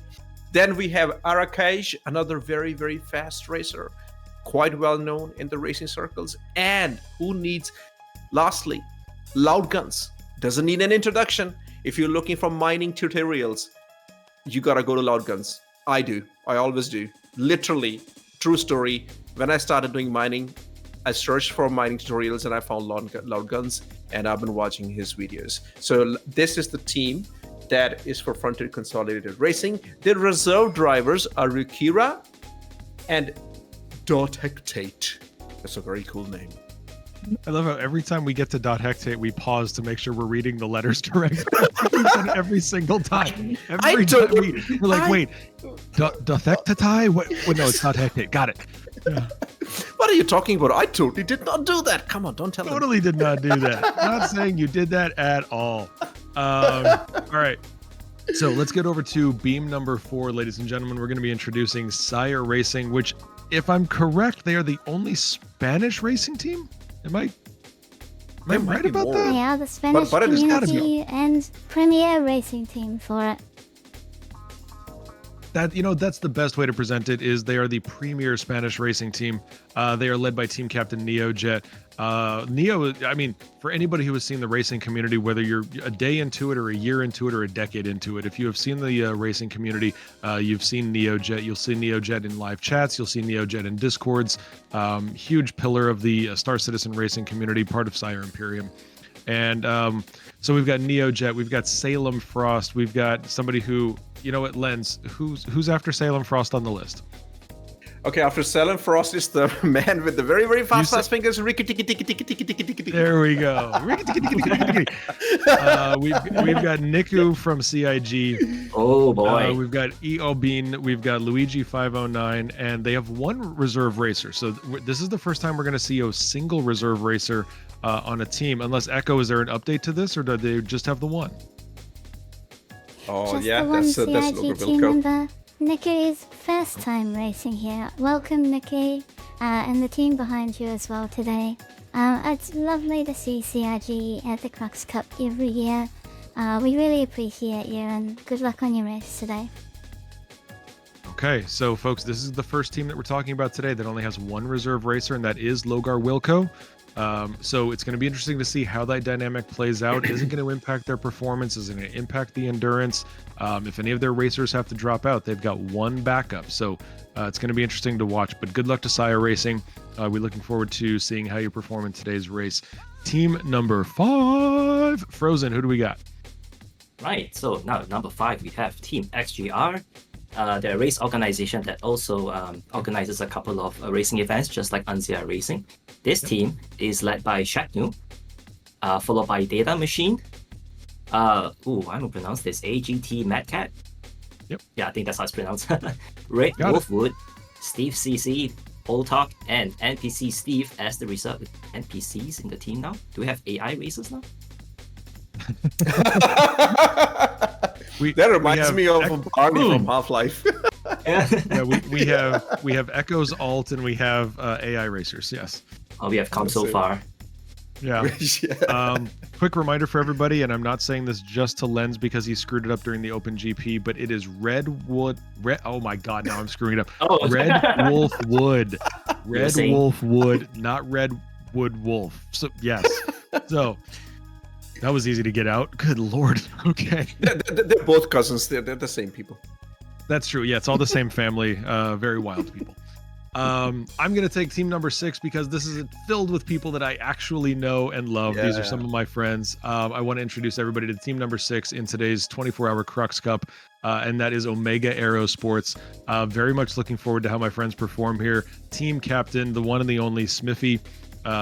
Then we have Arakaj, another very, very fast racer, quite well known in the racing circles, and who needs, lastly, Loud Guns. Doesn't need an introduction. If you're looking for mining tutorials, you gotta go to Loud Guns. I do. I always do. literally, true story. When I started doing mining, I searched for mining tutorials and I found loud guns, and I've been watching his videos. So this is the team that is for Frontier Consolidated Racing. The reserve drivers are Rukira and Dotectate. That's a very cool name. I love how every time we get to .hectate, we pause to make sure we're reading the letters correctly. Every single time. Every time we're like, wait, .hectate? What? No, it's .hectate. Got it. Yeah. What are you talking about? I totally did not do that. Come on, don't tell him. Totally did not do that. Not saying you did that at all. All right. So let's get over to beam number 4, ladies and gentlemen. We're going to be introducing SCIRE Racing, which, if I'm correct, they are the only Spanish racing team? Am I right about more. that? Yeah, the Spanish but it has gotta be. community and premier racing team for it. That, that's the best way to present it, is they are the premier Spanish racing team. They are led by team captain NeoJet. Neo, I mean, for anybody who has seen the racing community, whether you're a day into it or a year into it or a decade into it, if you have seen the racing community, you've seen NeoJet. You'll see NeoJet in live chats. You'll see NeoJet in Discords. Huge pillar of the Star Citizen racing community, part of SCIRE Imperium. And so we've got NeoJet, we've got Salem Frost, we've got somebody who, Lens, who's after Salem Frost on the list? Okay, after Salem Frost is the man with the very, very fast fingers. There we go. We've got Niku from CIG. Oh boy. We've got EO Bean. We've got Luigi 509, and they have one reserve racer. So this is the first time we're going to see a single reserve racer on a team. Unless Echo, is there an update to this, or do they just have the one? Oh Just yeah, the one that's CIG team member. Nikki is first time racing here. Welcome, Nikki, and the team behind you as well today. It's lovely to see CIG at the Crux Cup every year. We really appreciate you, and good luck on your race today. Okay, so folks, this is the first team that we're talking about today that only has one reserve racer, and that is Logar Wilco. So it's going to be interesting to see how that dynamic plays out. Is it going to impact their performance? Is it going to impact the endurance? If any of their racers have to drop out, they've got one backup. So it's going to be interesting to watch. But good luck to SCIRE Racing. We're looking forward to seeing how you perform in today's race. Team number 5, Frozen. Who do we got? Right, so now number 5, we have Team XGR. They're a race organization that also organizes a couple of racing events, just like Anzia Racing. This team is led by Shatnu, followed by Data Machine. I'm gonna pronounce this AGT Mad Cat. Yep. Yeah, I think that's how it's pronounced. Red Got Wolfwood, Steve CC, Old Talk, and NPC Steve as the reserve. NPCs in the team now? Do we have AI racers now? That reminds me of Barney from Half-Life. Yeah, we have Echo's alt and we have AI racers. Yes. Oh, we have come so far. Yeah. Quick reminder for everybody, and I'm not saying this just to Lens because he screwed it up during the Open GP, but it is oh my god, now I'm screwing it up. Red Wolf Wood. Red Wolf Wood, not Redwood Wolf. So yes. So that was easy to get out. Good lord. Okay. They're both cousins. They're the same people. That's true. Yeah, it's all the same family. Very wild people. I'm going to take team number 6 because this is filled with people that I actually know and love. Yeah. These are some of my friends. I want to introduce everybody to team number 6 in today's 24-hour Crux Cup, and that is Omega Aerosports. Very much looking forward to how my friends perform here. Team captain, the one and the only Smithy.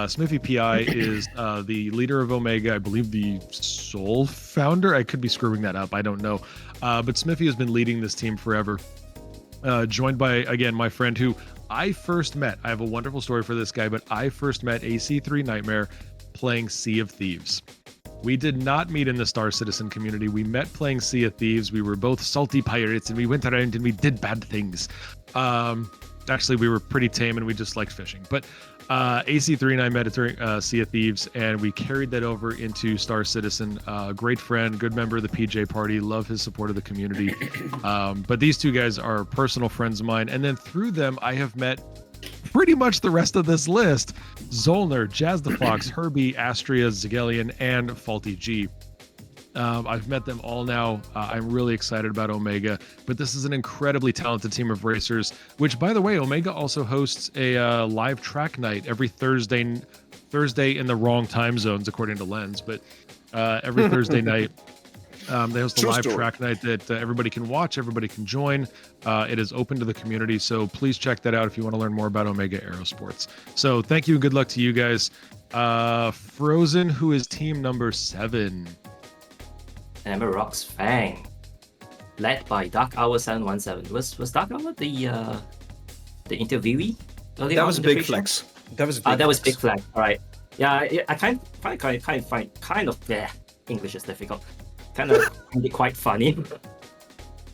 Smithy PI is the leader of Omega, I believe the sole founder. I could be screwing that up. I don't know. But Smithy has been leading this team forever. Joined by, again, my friend who I first met. I have a wonderful story for this guy, but I first met AC3 Nightmare playing Sea of Thieves. We did not meet in the Star Citizen community. We met playing Sea of Thieves. We were both salty pirates and we went around and we did bad things. Actually, we were pretty tame and we just liked fishing. But AC3 and I met during Sea of Thieves, and we carried that over into Star Citizen. Great friend, good member of the PJ party, love his support of the community. But these two guys are personal friends of mine. And then through them, I have met pretty much the rest of this list: Zolner, Jazz the Fox, Herbie, Astria, Zagelian, and Faulty G. I've met them all now. I'm really excited about Omega, but this is an incredibly talented team of racers, which, by the way, Omega also hosts a live track night every Thursday in the wrong time zones, according to Lens, but every Thursday night. They host a live track night that everybody can watch, everybody can join. It is open to the community, so please check that out if you want to learn more about Omega Aerosports. So thank you and good luck to you guys. Frozen, who is team number 7? Amarok's Fang, led by Dark Hour 717. Was Dark Hour the interviewee? That was Big Flex. That was Big Flex. All right. Yeah, I kind of English is difficult. Kind of find it quite funny.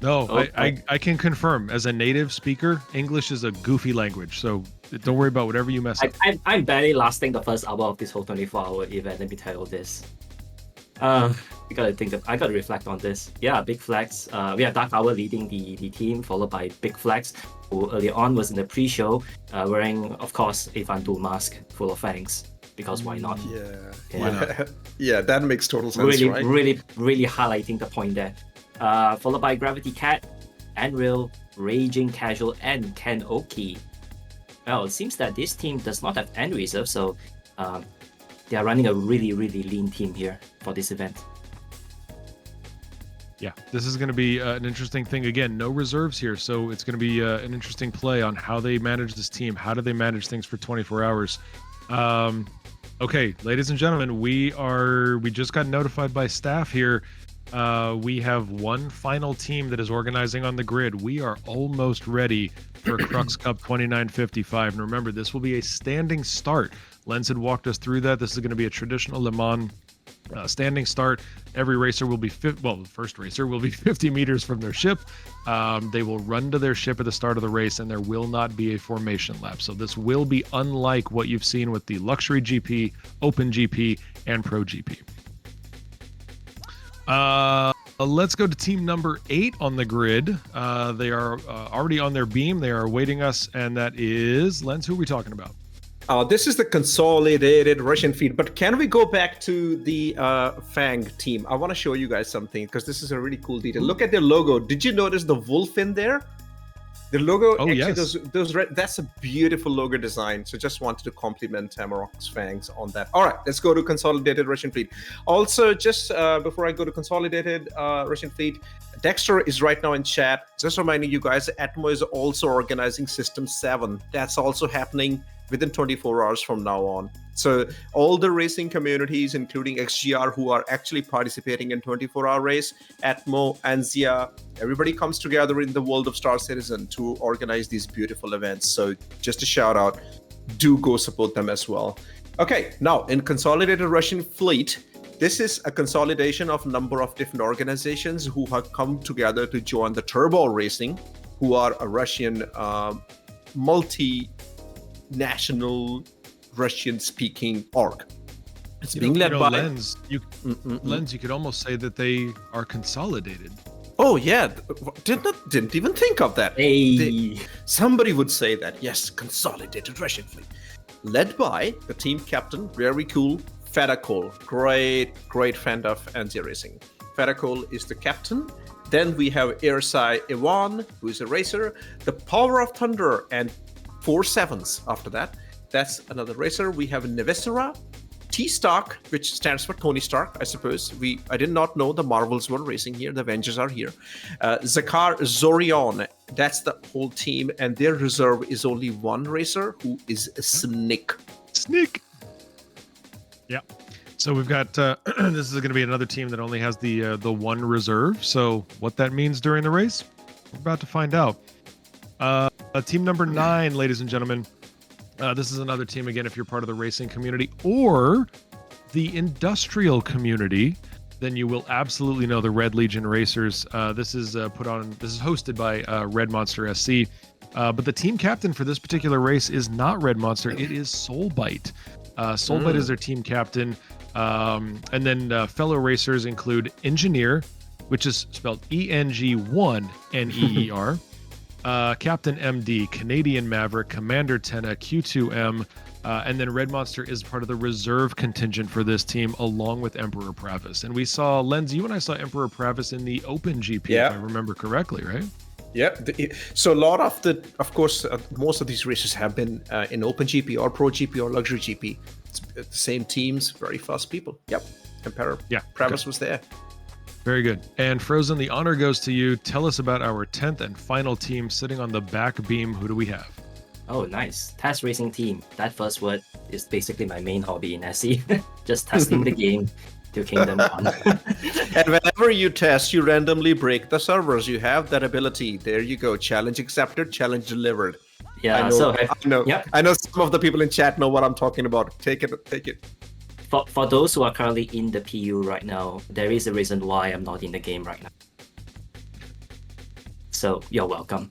No, I can confirm. As a native speaker, English is a goofy language, so don't worry about whatever you mess up. I'm barely lasting the first hour of this whole 24-hour event. Let me tell you this. I gotta reflect on this. Yeah, Big Flex. We have Dark Hour leading the team, followed by Big Flex, who earlier on was in the pre-show, wearing, of course, a Vandu mask full of fangs. Because why not? Why not? Yeah, that makes total sense. Really highlighting the point there. Followed by Gravity Cat, Enreal, Raging Casual, and Ken Oki. Well, it seems that this team does not have end reserve, so they are running a really lean team here for this event. Yeah, this is going to be an interesting thing. Again, no reserves here, so it's going to be an interesting play on how they manage this team. How do they manage things for 24 hours? Okay, ladies and gentlemen, we just got notified by staff here. We have one final team that is organizing on the grid. We are almost ready for Crux Cup 2955. And remember, this will be a standing start. Lens had walked us through that. This is going to be a traditional Le Mans standing start. Every racer will be the first racer will be 50 meters from their ship. They will run to their ship at the start of the race, and there will not be a formation lap. So this will be unlike what you've seen with the Luxury GP, Open GP, and Pro GP. Let's go to team number 8 on the grid. They are already on their beam. They are awaiting us, and that is Lens. Who are we talking about? This is the Consolidated Russian feed, but can we go back to the Fang team? I want to show you guys something because this is a really cool detail. Look at their logo. Did you notice the wolf in there? The logo, yes. That's a beautiful logo design. So just wanted to compliment Amarok's Fangs on that. All right, let's go to Consolidated Russian Fleet. Also, just before I go to Consolidated Russian Fleet, Dexter is right now in chat. Just reminding you guys, Atmo is also organizing System 7. That's also happening within 24 hours from now on. So all the racing communities, including XGR, who are actually participating in 24-hour race, Atmo, Anzia, everybody comes together in the world of Star Citizen to organize these beautiful events. So just a shout out, do go support them as well. Okay, now in Consolidated Russian Fleet, this is a consolidation of a number of different organizations who have come together to join the Turbor Racing, who are a Russian multi-national Russian-speaking org. It's being led by Lens. Lens, you could almost say that they are consolidated. Oh yeah, didn't even think of that. Hey. Somebody would say that. Yes, Consolidated Russian Fleet, led by the team captain, very cool, Fedakol. Great fan of Anzia Racing. Fedakol is the captain. Then we have Airsai Ivan, who is a racer. The Power of Thunder and 4 7s after that. That's another racer. We have Nevesera, T-Stark, which stands for Tony Stark, I suppose. I did not know the Marvels were racing here. The Avengers are here. Zakar Zorion, that's the whole team. And their reserve is only one racer, who is a Snick. Yeah. So we've got, this is going to be another team that only has the one reserve. So what that means during the race, we're about to find out. Team number 9, ladies and gentlemen. This is another team, again, if you're part of the racing community or the industrial community, then you will absolutely know the Red Legion Racers. This is hosted by Red Monster SC. But the team captain for this particular race is not Red Monster, it is Soulbite. Soulbite is their team captain. And then fellow racers include Engineer, which is spelled ENG1NEER. Captain MD, Canadian Maverick, Commander Tenna, Q2M, And then Red Monster is part of the reserve contingent for this team, along with Emperor Pravis. And we saw, Lenz, you and I saw Emperor Pravis in the Open GP, if I remember correctly, right? Yeah. So a lot of of course, most of these races have been in Open GP or Pro GP or Luxury GP. It's the same teams, very fast people. Yep. Emperor Pravis was there. Very good. And Frozen, the honor goes to you. Tell us about our 10th and final team sitting on the back beam. Who do we have? Oh, nice. Test racing team. That first word is basically my main hobby in SE. Just testing the game to Kingdom 1. And whenever you test, you randomly break the servers. You have that ability. There you go. Challenge accepted, challenge delivered. Yeah, I know some of the people in chat know what I'm talking about. Take it. For those who are currently in the PU right now, there is a reason why I'm not in the game right now. So you're welcome.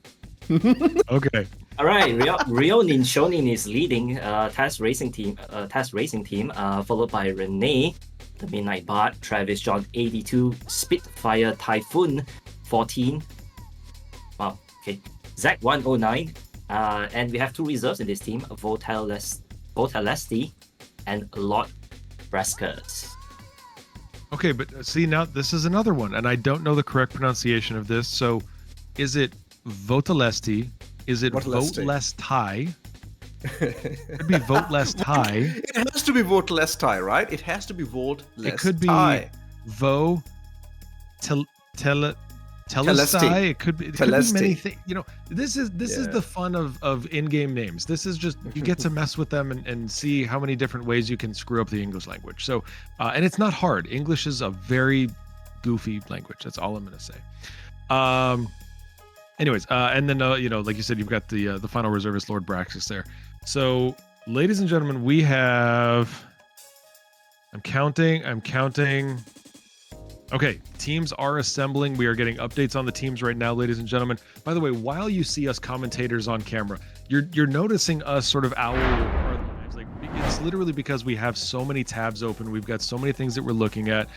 Okay. All right, Rionin Shonin is leading test racing team, followed by Renee, the Midnight Bard, Travis John 82, Spitfire Typhoon 14. Wow, okay. Zach 109, and we have two reserves in this team: Votelesti and Lord Breskers. Okay, but see, now this is another one, and I don't know the correct pronunciation of this. So, is it Votelesti? Is it Vote Less Tie? It could be Vote Less Tie. It has to be Vote Less Tie, right? It has to be Vote Less Tie. It could be Vo Telestai. It could be many things. You know, this is the fun of in-game names. This is just, you get to mess with them and see how many different ways you can screw up the English language. So, and it's not hard. English is a very goofy language. That's all I'm going to say. Anyways, and then you know, like you said, you've got the final reservist Lord Braxis there. So, ladies and gentlemen, we have. I'm counting. Okay, teams are assembling. We are getting updates on the teams right now, ladies and gentlemen. By the way, while you see us commentators on camera, you're noticing us sort of owl our lives. Like, it's literally because we have so many tabs open. We've got so many things that we're looking at.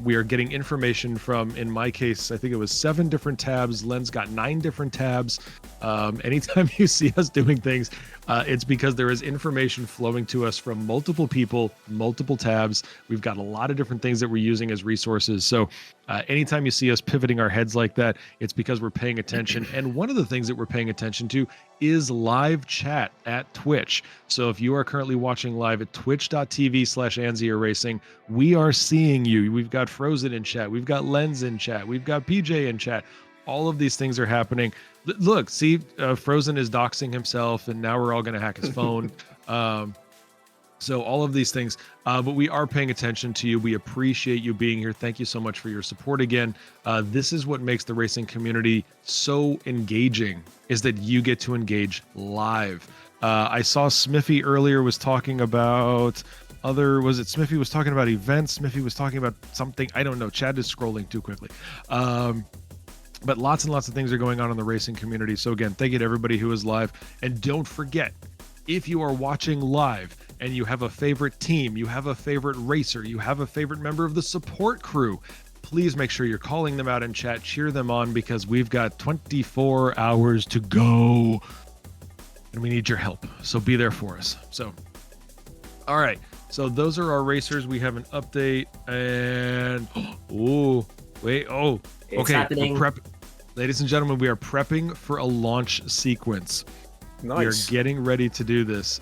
We are getting information from, in my case, I think it was 7 different tabs. Len's got 9 different tabs. Anytime you see us doing things, it's because there is information flowing to us from multiple people, multiple tabs. We've got a lot of different things that we're using as resources. So anytime you see us pivoting our heads like that, it's because we're paying attention. And one of the things that we're paying attention to is live chat at Twitch. So if you are currently watching live at twitch.tv/Anzia Racing, we are seeing you. We've got Frozen in chat. We've got Lens in chat. We've got PJ in chat. All of these things are happening. Look, see, Frozen is doxing himself, and now we're all going to hack his phone. So all of these things, but we are paying attention to you. We appreciate you being here. Thank you so much for your support again. This is what makes the racing community so engaging, is that you get to engage live. I saw Smithy earlier was talking about Smithy was talking about events. Smithy was talking about something. I don't know. Chad is scrolling too quickly. But lots and lots of things are going on in the racing community. So again, thank you to everybody who is live. And don't forget, if you are watching live and you have a favorite team, you have a favorite racer, you have a favorite member of the support crew, please make sure you're calling them out in chat, cheer them on, because we've got 24 hours to go and we need your help. So be there for us. So, all right. So those are our racers. We have an update and, okay. Ladies and gentlemen, we are prepping for a launch sequence. Nice. We are getting ready to do this.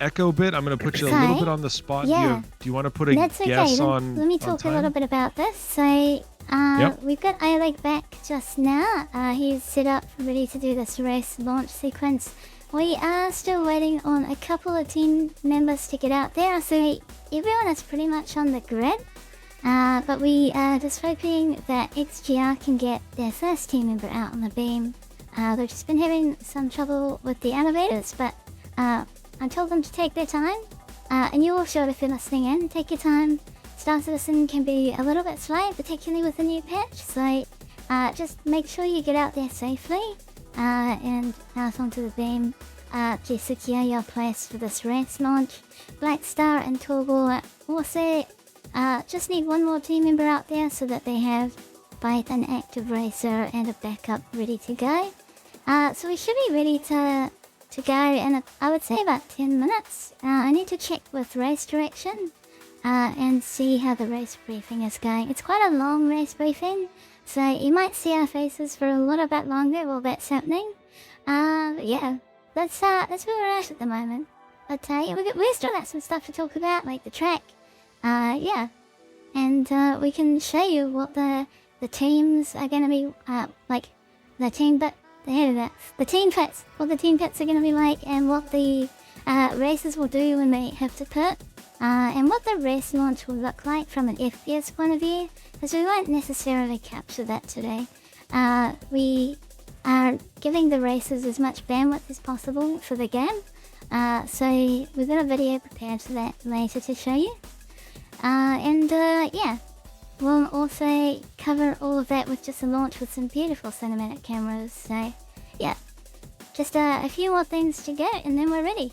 Echo Bit, I'm going to put you a little bit on the spot. Yeah. Do you want to put a That's guess okay. on Let me talk a little bit about this. So, we've got Alec back just now. He's set up, ready to do this race launch sequence. We are still waiting on a couple of team members to get out there. So, everyone is pretty much on the grid. But we are just hoping that XGR can get their first team member out on the beam. They've just been having some trouble with the elevators, but I told them to take their time. And you all should, if you're listening in, take your time. Star Citizen can be a little bit slow, particularly with the new patch, so just make sure you get out there safely and out onto the beam to secure your place for this race launch. Black Star and Turbor also just need one more team member out there so that they have both an active racer and a backup ready to go. So we should be ready to to go in, I would say about 10 minutes. I need to check with race direction and see how the race briefing is going. It's quite a long race briefing, so you might see our faces for a little bit longer while that's happening. Yeah, that's where we're at the moment. But yeah, we still got some stuff to talk about, like the track. Yeah, and we can show you what the teams are gonna be like, the team pits, what the team pits are gonna be like, and what the races will do when they have to pit, and what the race launch will look like from an FPS point of view, because we won't necessarily capture that today. We are giving the races as much bandwidth as possible for the game, so we've got a video prepared for that later to show you. And yeah, we'll also cover all of that with just a launch with some beautiful cinematic cameras. So yeah, just a few more things to go and then we're ready.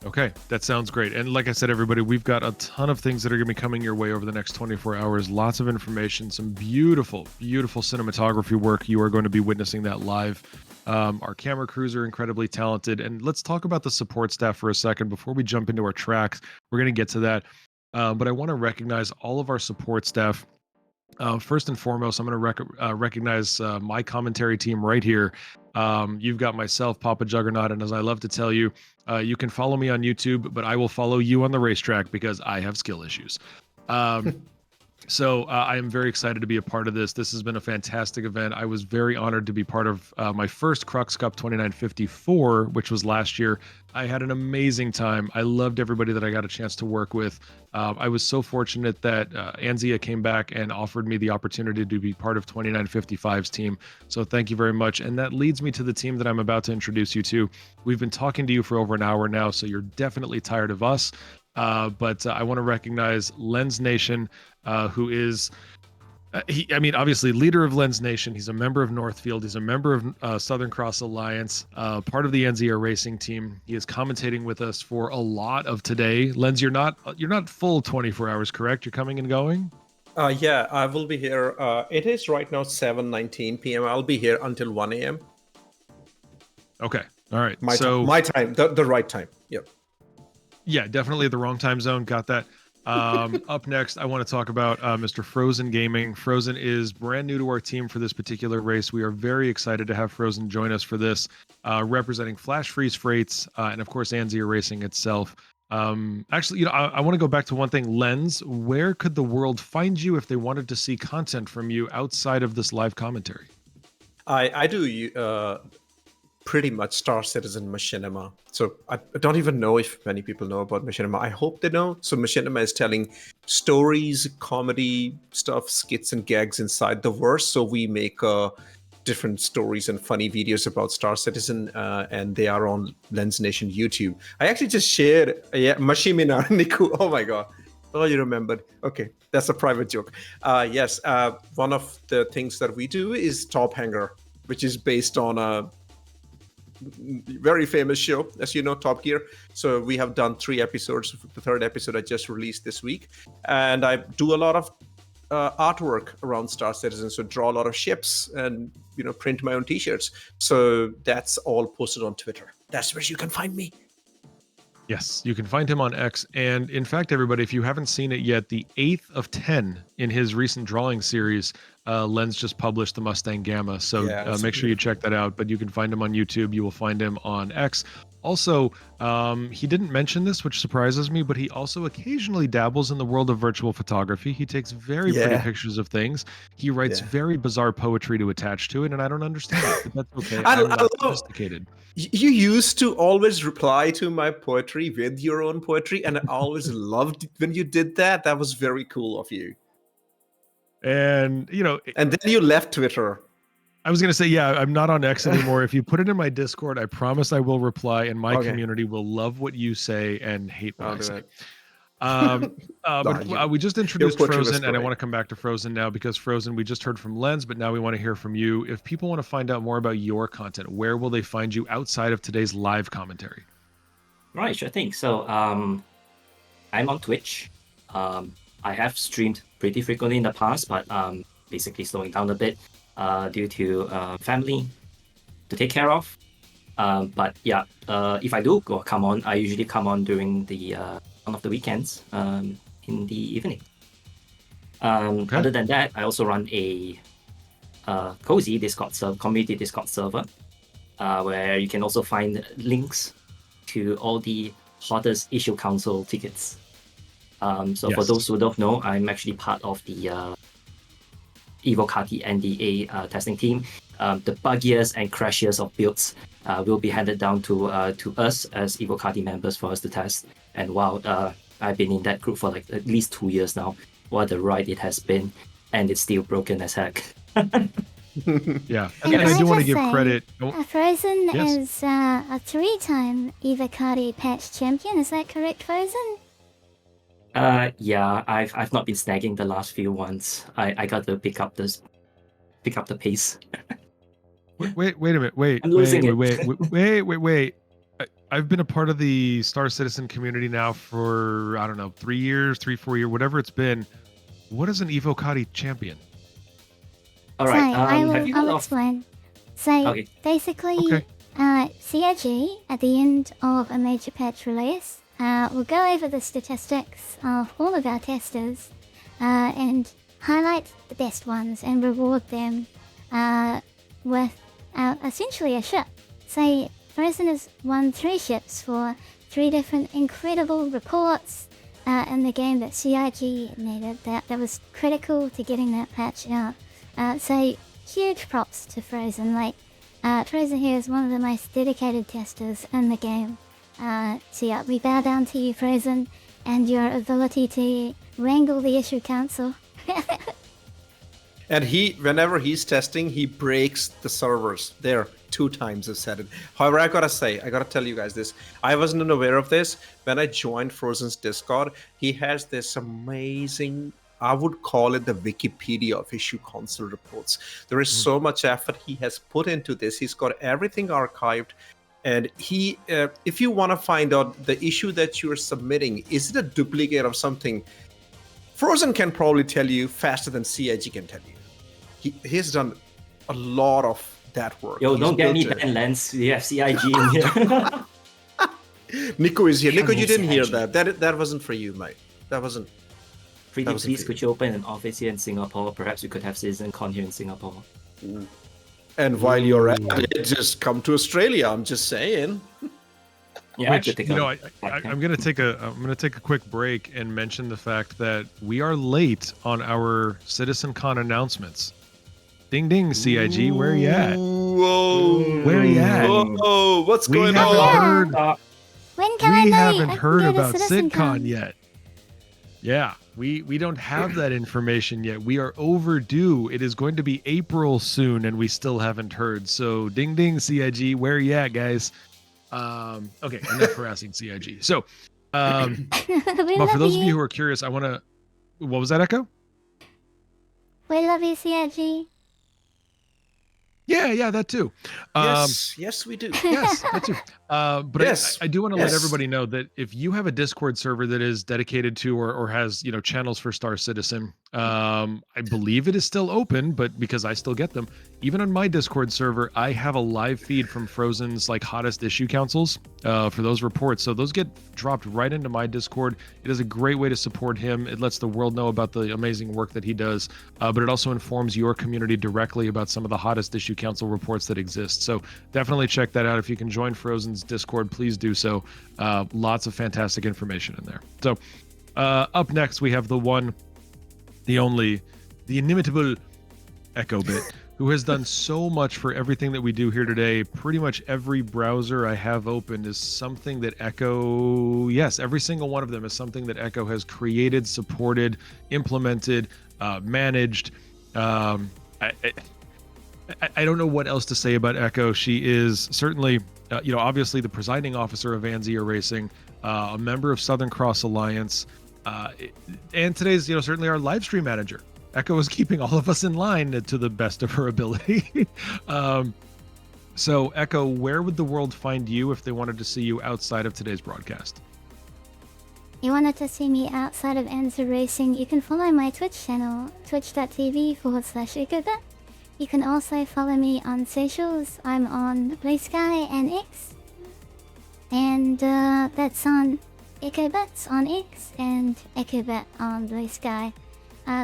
Okay, that sounds great. And like I said, everybody, we've got a ton of things that are going to be coming your way over the next 24 hours. Lots of information, some beautiful, beautiful cinematography work. You are going to be witnessing that live. Our camera crews are incredibly talented. And let's talk about the support staff for a second before we jump into our tracks. We're going to get to that. But I want to recognize all of our support staff. First and foremost, I'm going to recognize my commentary team right here. You've got myself, Papa Juggernaut, and as I love to tell you, you can follow me on YouTube, but I will follow you on the racetrack because I have skill issues. So I am very excited to be a part of this. This has been a fantastic event. I was very honored to be part of my first Crux Cup 2954, which was last year. I had an amazing time. I loved everybody that I got a chance to work with. I was so fortunate that Anzia came back and offered me the opportunity to be part of 2955's team. So thank you very much. And that leads me to the team that I'm about to introduce you to. We've been talking to you for over an hour now, so you're definitely tired of us. But I want to recognize Lens Nation, who is, obviously leader of Lens Nation. He's a member of Northfield. He's a member of Southern Cross Alliance, part of the NZR racing team. He is commentating with us for a lot of today. Lens, you're not full 24 hours, correct? You're coming and going? Yeah, I will be here. It is right now 7:19 p.m. I'll be here until 1 a.m. Okay. All right. My time, the right time. Yep. Yeah, definitely the wrong time zone. Got that. Up next, I want to talk about Mr. Frozen Gaming. Frozen is brand new to our team for this particular race. We are very excited to have Frozen join us for this, representing Flash Freeze Freights and, of course, Anzia Racing itself. Actually, I want to go back to one thing. Lens, where could the world find you if they wanted to see content from you outside of this live commentary? I do pretty much Star Citizen Machinima. So I don't even know if many people know about Machinima. I hope they know. So Machinima is telling stories, comedy stuff, skits and gags inside the verse. So we make different stories and funny videos about Star Citizen, and they are on Lens Nation YouTube. I actually just shared Mashimina Niku. Oh my god. Oh, you remembered. Okay, that's a private joke. Yes, one of the things that we do is Top Hanger, which is based on a very famous show, as you know, Top Gear. So we have done 3 episodes. The 3rd episode I just released this week, and I do a lot of artwork around Star Citizen. So draw a lot of ships and print my own T-shirts. So that's all posted on Twitter. That's where you can find me. Yes, you can find him on X. And in fact, everybody, if you haven't seen it yet, the 8th of 10 in his recent drawing series, Lens just published the Mustang Gamma. So make sure you check that out. But you can find him on YouTube. You will find him on X. Also, he didn't mention this, which surprises me, but he also occasionally dabbles in the world of virtual photography. He takes very pretty pictures of things. He writes very bizarre poetry to attach to it, and I don't understand it, but that's okay. I'm not sophisticated. You used to always reply to my poetry with your own poetry, and I always loved when you did that. That was very cool of you. And, and then you left Twitter. I was going to say, yeah, I'm not on X anymore. If you put it in my Discord, I promise I will reply, and my community will love what you say and hate what I say. But we just introduced Frozen, and I want to come back to Frozen now because Frozen, we just heard from Lens, but now we want to hear from you. If people want to find out more about your content, where will they find you outside of today's live commentary? Right, sure thing. So I'm on Twitch. I have streamed pretty frequently in the past, but basically slowing down a bit due to family to take care of. But yeah, if I do come on, I usually come on during the one of the weekends in the evening. Other than that, I also run a cozy Discord community Discord server, where you can also find links to all the hottest issue council tickets. So for those who don't know, I'm actually part of the Evocati NDA testing team. The buggiest and crashiest of builds will be handed down to us as Evocati members for us to test. And wow, I've been in that group for like at least 2 years now. What a ride it has been, and it's still broken as heck. Yeah, And and I can do want to just give say, credit. Frozen Yes. is a 3-time Evocati patch champion. Is that correct, Frozen? Yeah, I've not been snagging the last few ones. I got to pick up the pace. Wait a minute. I'm losing it. Wait. I've been a part of the Star Citizen community now for, I don't know, 3 years, 4 years, whatever it's been. What is an Evocati champion? All right. So Have you heard I'll of? explain. So Okay. basically, CIG at the end of a major patch release will go over the statistics of all of our testers and highlight the best ones and reward them with essentially a ship. Say Frozen has won 3 ships for 3 different incredible reports in the game that CIG needed. That was critical to getting that patch out. So huge props to Frozen. Like Frozen here is one of the most dedicated testers in the game. So yeah, we bow down to you, Frozen, and your ability to wrangle the issue council. And whenever he's testing, he breaks the servers. There, 2 times I've said it. However, I gotta tell you guys this. I wasn't aware of this. When I joined Frozen's Discord, he has this amazing, I would call it the Wikipedia of issue console reports. There is so much effort he has put into this. He's got everything archived. And he, if you want to find out the issue that you're submitting, is it a duplicate of something? Frozen can probably tell you faster than CIG can tell you. He's done a lot of that work. Yo, He's don't get me built Ben Lens. We have CIG in here. Nico is here. Nico, you didn't hear CIG. that. That wasn't for you, mate. That wasn't. Pretty That was please, okay. could you open an office here in Singapore? Perhaps we could have CitizenCon here in Singapore. And while you're at it, just come to Australia. I'm just saying. Yeah, Which, I could take you a know, podcast. I'm gonna take a quick break and mention the fact that we are late on our CitizenCon announcements. Ding ding, CIG, where you at? Whoa. Where you at? Whoa, what's We going haven't on? heard. When can I We know haven't I can heard go to about CitizenCon? CitCon yet. Yeah, we don't have that information yet. We are overdue. It is going to be April soon, and we still haven't heard. So, ding ding, CIG, where you at, guys? Okay, enough harassing CIG. So, We but for love those of you you. who are curious, I want to. What was that, Echo? We love you, CIG. Yeah, that too. Yes, we do. Yes, that too. But Yes, I do want to let yes. everybody know that if you have a Discord server that is dedicated to or has channels for Star Citizen, I believe it is still open, but because I still get them, even on my Discord server, I have a live feed from Frozen's like hottest issue councils for those reports. So those get dropped right into my Discord. It is a great way to support him. It lets the world know about the amazing work that he does, but it also informs your community directly about some of the hottest issue council reports that exist. So definitely check that out. If you can join Frozen's Discord, please do so. Lots of fantastic information in there. So up next, we have the one, the only, the inimitable Echo Bit, who has done so much for everything that we do here today. Pretty much every browser I have open is something that Echo, yes, every single one of them is something that Echo has created, supported, implemented, managed. I don't know what else to say about Echo. She is certainly, obviously the presiding officer of Vanzia Racing, a member of Southern Cross Alliance, and today's, certainly our live stream manager. Echo is keeping all of us in line to the best of her ability. So, Echo, where would the world find you if they wanted to see you outside of today's broadcast? You wanted to see me outside of Anza Racing? You can follow my Twitch channel, twitch.tv/Ugaba. You can also follow me on socials. I'm on Blue Sky and X. And that's on EchoBits on X and EchoBit on Blue Sky.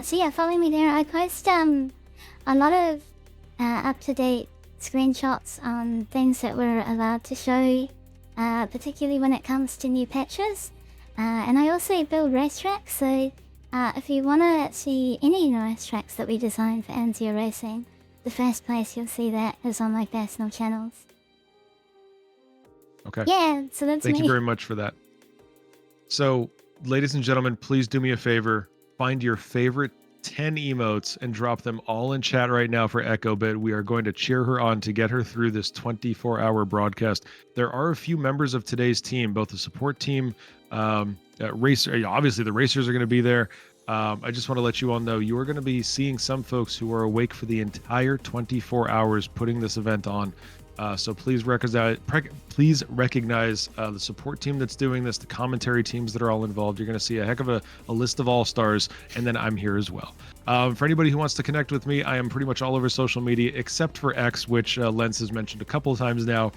So yeah, follow me there. I post a lot of up-to-date screenshots on things that we're allowed to show, particularly when it comes to new patches. And I also build racetracks, so if you want to see any racetracks that we designed for Anzio Racing, the first place you'll see that is on my personal channels. Okay. Yeah, so that's Thank me. you very much for that. So, ladies and gentlemen, please do me a favor. Find your favorite 10 emotes and drop them all in chat right now for EchoBit. We are going to cheer her on to get her through this 24-hour broadcast. There are a few members of today's team, both the support team, racer. Obviously, the racers are going to be there. I just want to let you all know you are going to be seeing some folks who are awake for the entire 24 hours putting this event on. So please recognize the support team that's doing this, the commentary teams that are all involved. You're going to see a heck of a list of all-stars, and then I'm here as well. For anybody who wants to connect with me, I am pretty much all over social media except for X, which Lens has mentioned a couple of times now.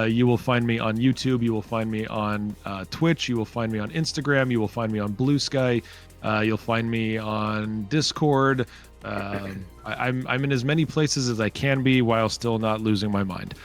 You will find me on YouTube. You will find me on Twitch. You will find me on Instagram. You will find me on Blue Sky. You'll find me on Discord. I'm in as many places as I can be while still not losing my mind.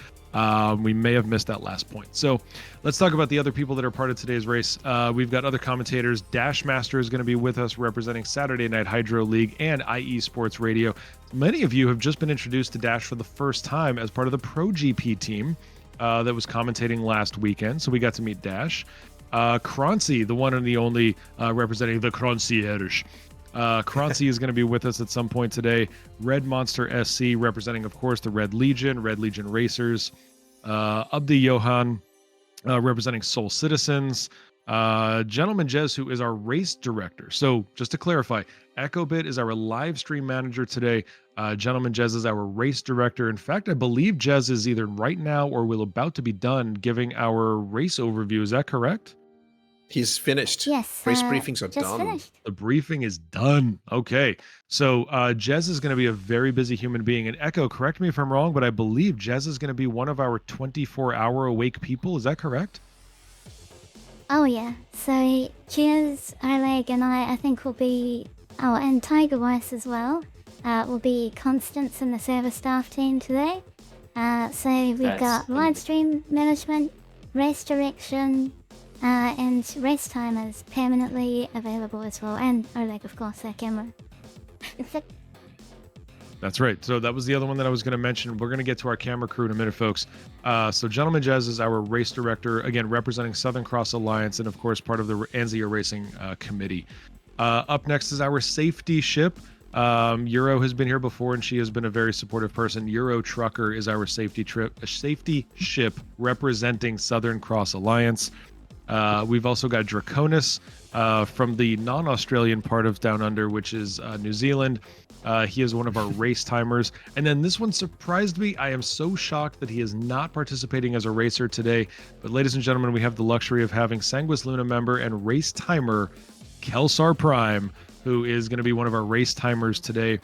We may have missed that last point. So let's talk about the other people that are part of today's race. We've got other commentators. Dashmaster is going to be with us representing Saturday Night Hydro League and IE Sports Radio. Many of you have just been introduced to Dash for the first time as part of the Pro GP team that was commentating last weekend. So we got to meet Dash. Croncy, the one and the only representing the Concierge. Croncy is going to be with us at some point today. Red Monster SC representing, of course, the Red Legion Racers. Abdi Johan representing Soul Citizens. GentlemanJez, who is our race director. So just to clarify, EchoBit is our live stream manager today. GentlemanJez is our race director. In fact, I believe Jez is either right now or will about to be done giving our race overview. Is that correct? He's finished. Yes. Race briefings are just done. Finished. The briefing is done. Okay. So Jez is going to be a very busy human being. And Echo, correct me if I'm wrong, but I believe Jez is going to be one of our 24-hour awake people. Is that correct? Oh yeah. So Cheers, Oleg, and I think will be. Oh, and TigerWICE as well. Will be constants in the server staff team today. So we've got live stream management, race direction, and race timers permanently available as well. And Oleg, of course, our camera. That's right. So that was the other one that I was going to mention. We're going to get to our camera crew in a minute, folks. So GentlemanJez is our race director, again, representing Southern Cross Alliance and, of course, part of the Anzio Racing Committee. Up next is our safety ship. Euro has been here before, and she has been a very supportive person. Eurotrucker is our safety ship representing Southern Cross Alliance. We've also got Draconis from the non-Australian part of Down Under, which is New Zealand. He is one of our race timers. And then this one surprised me. I am so shocked that he is not participating as a racer today. But ladies and gentlemen, we have the luxury of having Sanguis Luna member and race timer Kelsar Prime, who is going to be one of our race timers today.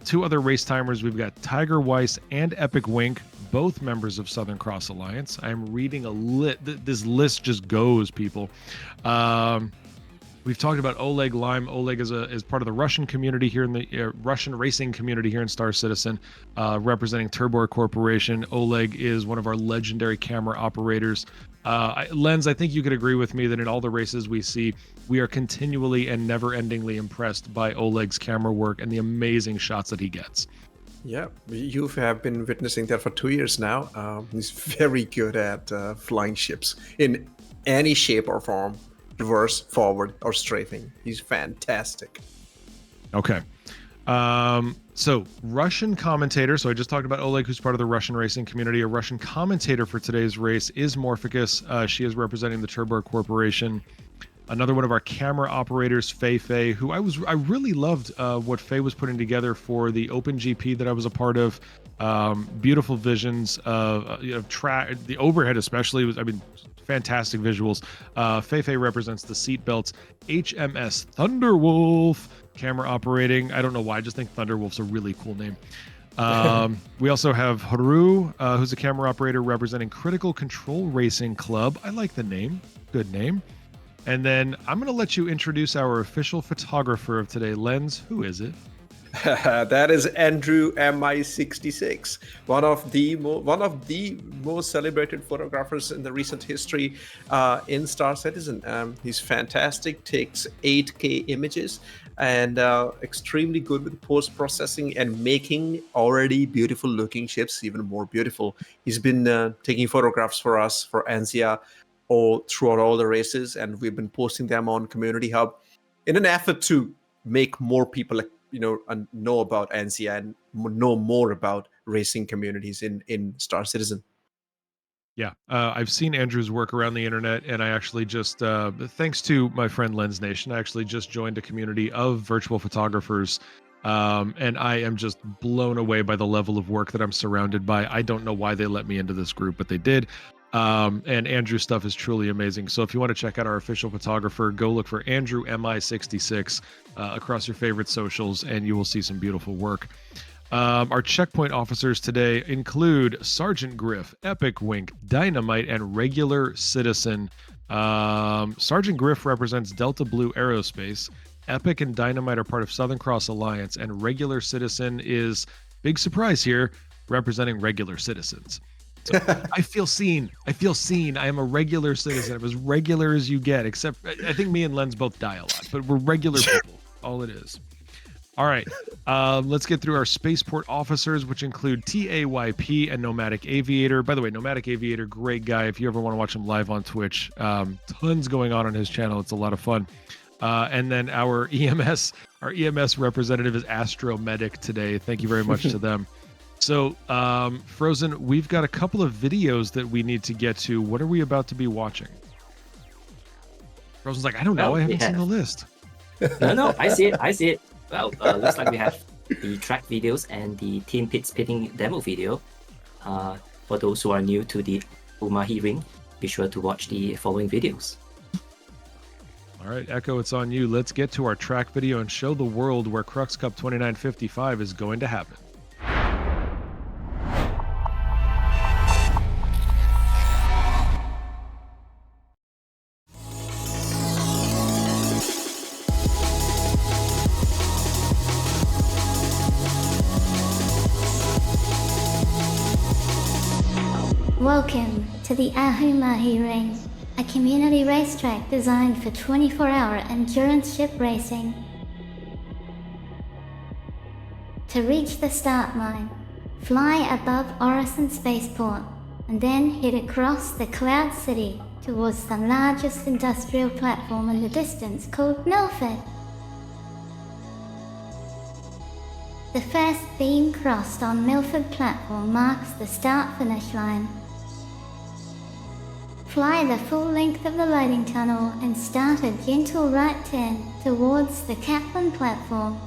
Two other race timers, we've got TigerWICE and Epic Wink, both members of Southern Cross Alliance. I'm reading this list just goes, people. We've talked about Oleg Lime. Oleg is part of the Russian community here in the Russian racing community here in Star Citizen, representing Turbor Corporation. Oleg is one of our legendary camera operators. Lens, I think you could agree with me that in all the races we see, we are continually and never-endingly impressed by Oleg's camera work and the amazing shots that he gets. Yeah, you have been witnessing that for 2 years now. He's very good at flying ships in any shape or form, reverse, forward, or strafing. He's fantastic. Okay. So Russian commentator. So I just talked about Oleg, who's part of the Russian racing community. A Russian commentator for today's race is Morphicus. She is representing the Turbor Corporation. Another one of our camera operators, Fei, who I really loved what Fei was putting together for the Open GP that I was a part of. Beautiful visions of track. The overhead especially was, fantastic visuals. Fei represents the seatbelts. HMS Thunderwolf camera operating. I don't know why, I just think Thunderwolf's a really cool name. We also have Horo, who's a camera operator representing Critical Control Racing Club. I like the name. Good name. And then I'm going to let you introduce our official photographer of today. Lens, who is it? That is Andrew MI66, one of the most celebrated photographers in the recent history in Star Citizen. He's fantastic, takes 8K images, and extremely good with post-processing and making already beautiful looking ships even more beautiful. He's been taking photographs for us for ANSIA throughout all the races, and we've been posting them on Community Hub in an effort to make more people know about ANSIA and know more about racing communities in Star Citizen. Yeah, I've seen Andrew's work around the internet, and I actually just, thanks to my friend Lens Nation, I actually just joined a community of virtual photographers, and I am just blown away by the level of work that I'm surrounded by. I don't know why they let me into this group, but they did. And Andrew's stuff is truly amazing. So if you want to check out our official photographer, go look for Andrew MI66 across your favorite socials, and you will see some beautiful work. Our checkpoint officers today include Sergeant Griff, Epic Wink, Dynamite, and Regular Citizen. Sergeant Griff represents Delta Blue Aerospace. Epic and Dynamite are part of Southern Cross Alliance, and Regular Citizen is, big surprise here, representing regular citizens. So I feel seen. I am a regular citizen. I'm as regular as you get, except I think me and Lens both die a lot, but we're regular people. All it is. All right. Let's get through our spaceport officers, which include TAYP and Nomadic Aviator. By the way, Nomadic Aviator, great guy. If you ever want to watch him live on Twitch, tons going on his channel. It's a lot of fun. And then our EMS representative is Astromedic today. Thank you very much to them. So, Frozen, we've got a couple of videos that we need to get to. What are we about to be watching? Frozen's like, I don't know. I haven't seen the list. No, I see it. Well, looks like we have the track videos and the Team Pits pitting demo video. For those who are new to the Umahi Ring, be sure to watch the following videos. All right, Echo, it's on you. Let's get to our track video and show the world where Crux Cup 2955 is going to happen. Welcome to the Ahumahi Ring, a community racetrack designed for 24-hour endurance ship racing. To reach the start line, fly above Orison Spaceport and then head across the Cloud City towards the largest industrial platform in the distance called Milford. The first beam crossed on Milford platform marks the start-finish line. Fly the full length of the loading tunnel and start a gentle right turn towards the Kaplan platform.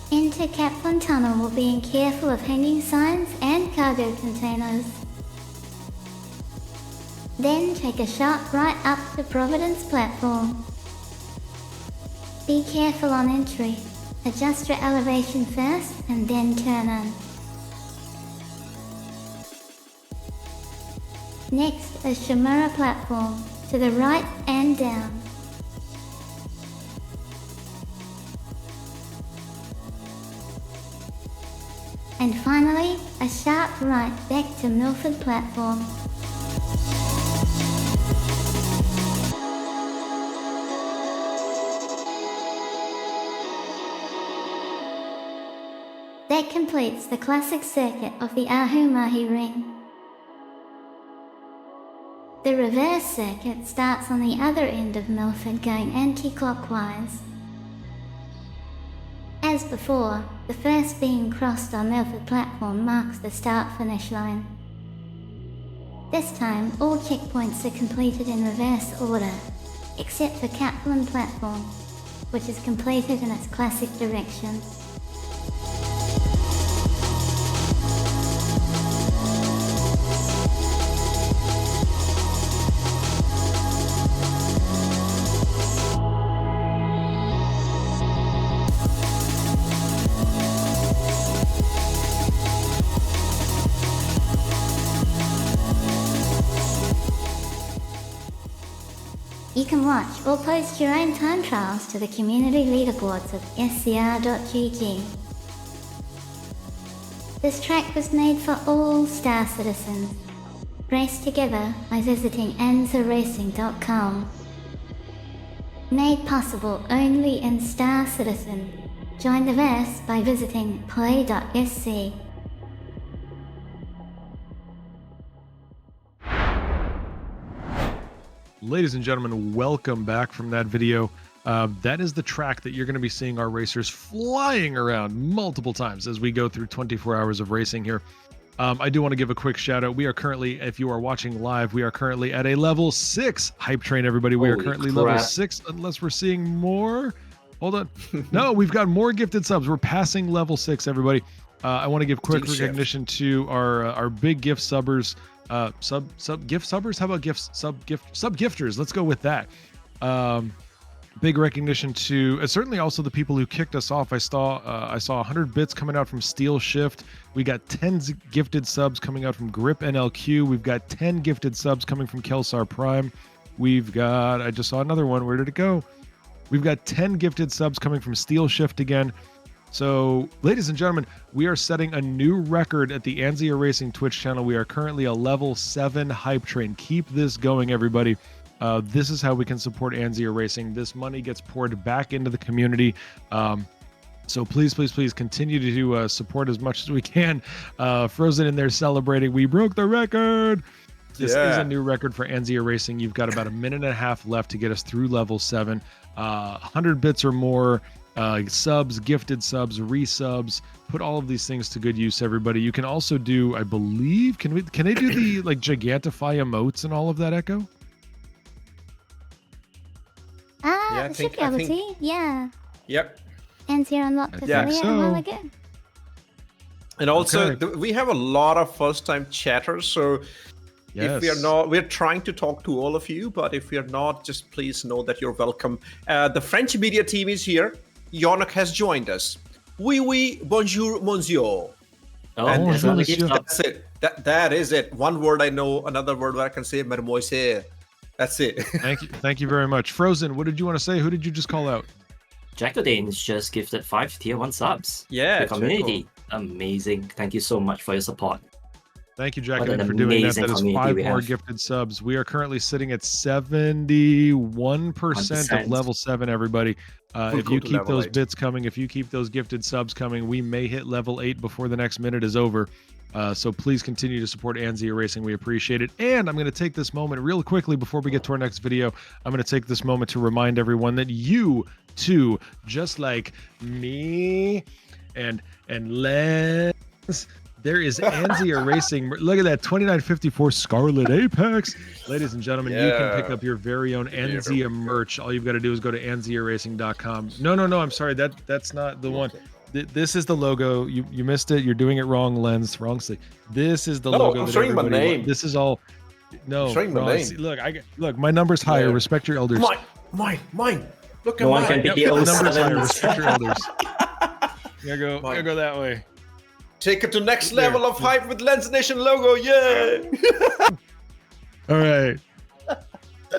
Enter Kaplan Tunnel while being careful of hanging signs and cargo containers. Then take a sharp right up to Providence platform. Be careful on entry. Adjust your elevation first and then turn on. Next is Shimura platform, to the right and down. And finally, a sharp right back to Milford platform. That completes the classic circuit of the Ahumahi Ring. The reverse circuit starts on the other end of Milford going anti-clockwise. As before, the first beam crossed on Milford platform marks the start-finish line. This time, all checkpoints are completed in reverse order, except for Kaplan platform, which is completed in its classic direction. You can watch or post your own time trials to the community leaderboards of SCIRE.gg. This track was made for all Star citizens. Race together by visiting enzaracing.com. Made possible only in Star Citizen. Join the verse by visiting play.sc. Ladies and gentlemen, welcome back from that video. That is the track that you're going to be seeing our racers flying around multiple times as we go through 24 hours of racing here. I do want to give a quick shout out. We are currently, if you are watching live, we are currently at a level 6 hype train, everybody. We are currently level 6, unless we're seeing more. Hold on. No, we've got more gifted subs. We're passing level 6, everybody. I want to give quick recognition to our big gift subbers. Gift subbers? How about sub gifters? Let's go with that. Big recognition to certainly also the people who kicked us off. I saw 100 bits coming out from Steel Shift. We got 10 gifted subs coming out from Grip NLQ. We've got 10 gifted subs coming from Kelsar Prime. We've got, I just saw another one. Where did it go? We've got 10 gifted subs coming from Steel Shift again. So, ladies and gentlemen, we are setting a new record at the Anzia Racing Twitch channel. We are currently a level 7 hype train. Keep this going, everybody. This is how we can support Anzia Racing. This money gets poured back into the community. So please, please, please continue to support as much as we can. Frozen in there celebrating. We broke the record. This is a new record for Anzia Racing. You've got about a minute and a half left to get us through level 7. 100 bits or more. Subs, gifted subs, resubs, put all of these things to good use, everybody. You can also do, I believe, can they do the like gigantify emotes and all of that, Echo? I should be able to. Yeah. Yep. Anzia unlocked this earlier a while ago. And also, we have a lot of first-time chatters, so if we are not, we're trying to talk to all of you, but if we are not, just please know that you're welcome. The French media team is here. Yannick has joined us. Oui, bonjour, monsieur. Oh, and that's it. That is it. One word I know, another word where I can say mademoiselle. That's it. Thank you very much. Frozen, what did you want to say? Who did you just call out? Jackodane's just gifted 5 tier 1 subs. Yeah, the community. Amazing. Thank you so much for your support. Thank you, Jackadane, for doing that. That is 5 more gifted subs. We are currently sitting at 71% of level 7, everybody. If you keep those bits coming, if you keep those gifted subs coming, we may hit level 8 before the next minute is over. So please continue to support Anzia Racing. We appreciate it. And I'm going to take this moment real quickly before we get to our next video. I'm going to take this moment to remind everyone that you too, just like me and Les, there is Anzia Racing. Look at that 2954 Scarlet Apex. Ladies and gentlemen, you can pick up your very own Anzia merch. All you've got to do is go to anziaracing.com. No, I'm sorry. That's not the one. This is the logo. You missed it. You're doing it wrong, Lens. Wrong sleeve. This is the logo. I'm showing my name. This is all. No, I'm showing my name. See, look. My number's higher. Respect your elders. Mine. Look at mine. mine. My number's higher. Respect your elders. Gotta go that way. Take it to next level of hype with Lens Nation logo. Yeah. All right.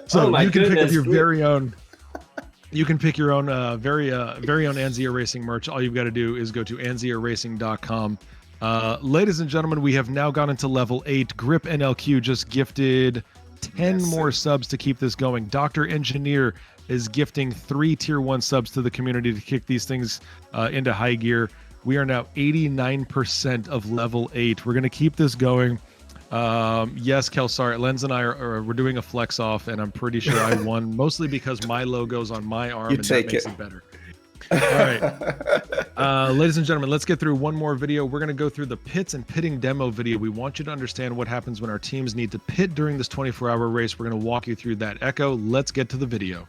So you can pick up your very own. You can pick your own very own Anzia Racing merch. All you've got to do is go to anziaracing.com. Ladies and gentlemen, we have now gone into level 8. Grip NLQ just gifted 10 more subs to keep this going. Dr. Engineer is gifting 3 tier 1 subs to the community to kick these things into high gear. We are now 89% of level 8. We're going to keep this going. Yes, Kelsar, Lens and I we're doing a flex off, and I'm pretty sure I won, mostly because my logo's on my arm, and that makes it better. All right. Ladies and gentlemen, let's get through one more video. We're going to go through the pits and pitting demo video. We want you to understand what happens when our teams need to pit during this 24-hour race. We're going to walk you through that. Echo, let's get to the video.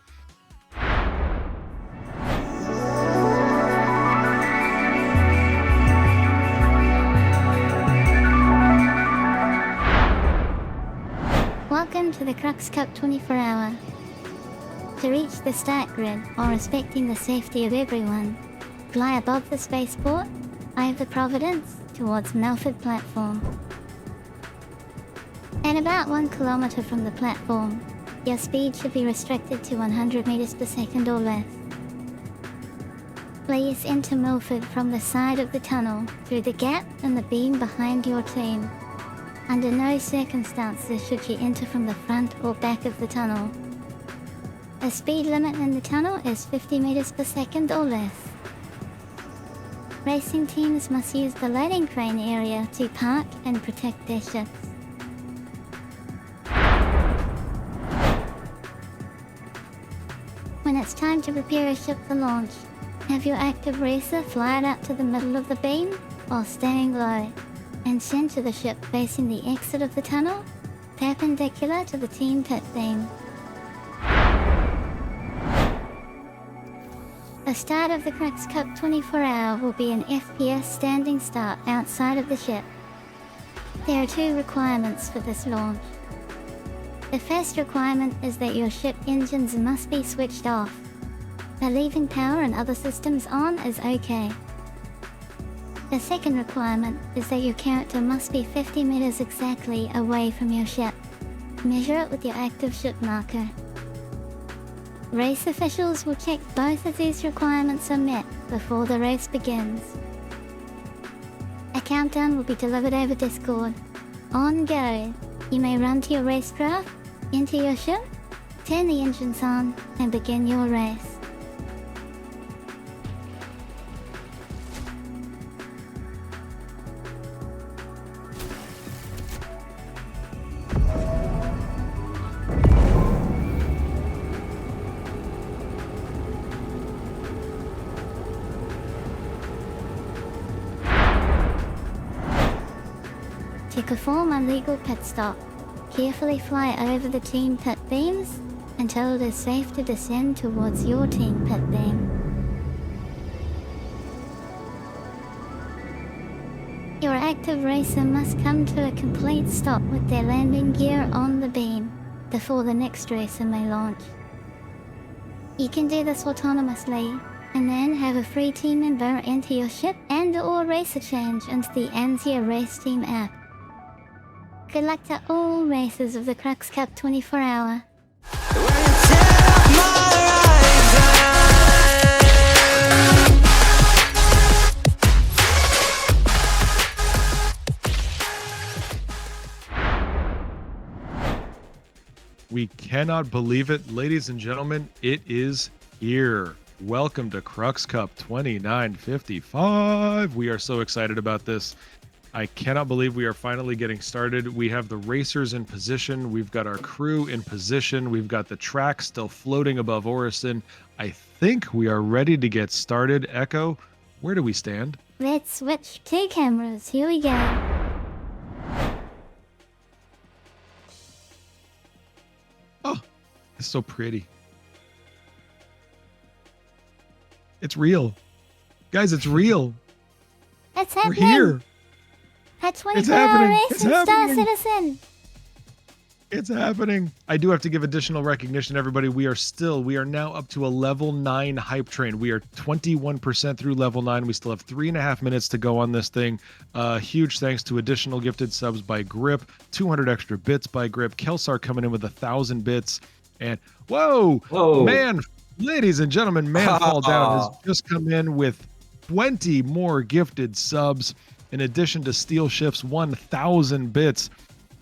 Welcome to the Crux Cup 24-hour. To reach the start grid while respecting the safety of everyone, fly above the spaceport, Eye of the Providence, towards Melford platform. At about 1 kilometer from the platform, Your speed should be restricted to 100 meters per second or less. Please enter Milford from the side of the tunnel through the gap in the beam behind your team. Under no circumstances should you enter from the front or back of the tunnel. The speed limit in the tunnel is 50 meters per second or less. Racing teams must use the loading crane area to park and protect their ships. When it's time to prepare a ship for launch, have your active racer fly it out to the middle of the beam while staying low, and center the ship facing the exit of the tunnel, perpendicular to the team pit beam. The start of the Crux Cup 24-hour will be an FPS standing start outside of the ship. There are 2 requirements for this launch. The first requirement is that your ship engines must be switched off, but leaving power and other systems on is okay. The second requirement is that your character must be 50 meters exactly away from your ship. Measure it with your active ship marker. Race officials will check both of these requirements are met before the race begins. A countdown will be delivered over Discord. On go, you may run to your racecraft, enter your ship, turn the engines on, and begin your race. To perform a legal pit stop, carefully fly over the team pit beams until it is safe to descend towards your team pit beam. Your active racer must come to a complete stop with their landing gear on the beam before the next racer may launch. You can do this autonomously, and then have a free team member enter your ship and/or racer change into the Anzia Race Team app. Good luck to all racers of the Crux Cup 24-hour. We cannot believe it, ladies and gentlemen. It is here. Welcome to Crux Cup 2955. We are so excited about this. I cannot believe we are finally getting started. We have the racers in position. We've got our crew in position. We've got the track still floating above Orison. I think we are ready to get started. Echo, where do we stand? Let's switch 2 cameras. Here we go. Oh, it's so pretty. It's real. Guys, it's real. It's We're happening. here. At It's 24-hour happening. race It's in Star happening. Citizen. It's happening. I do have to give additional recognition, everybody. We are now up to a level 9 hype train. We are 21% through level 9. We still have 3.5 minutes to go on this thing. Huge thanks to additional gifted subs by Grip, 200 extra bits by Grip, Kelsar coming in with 1,000 bits, and whoa, man, ladies and gentlemen, Man Fall Down has just come in with 20 more gifted subs. In addition to Steel Shift's 1,000 bits,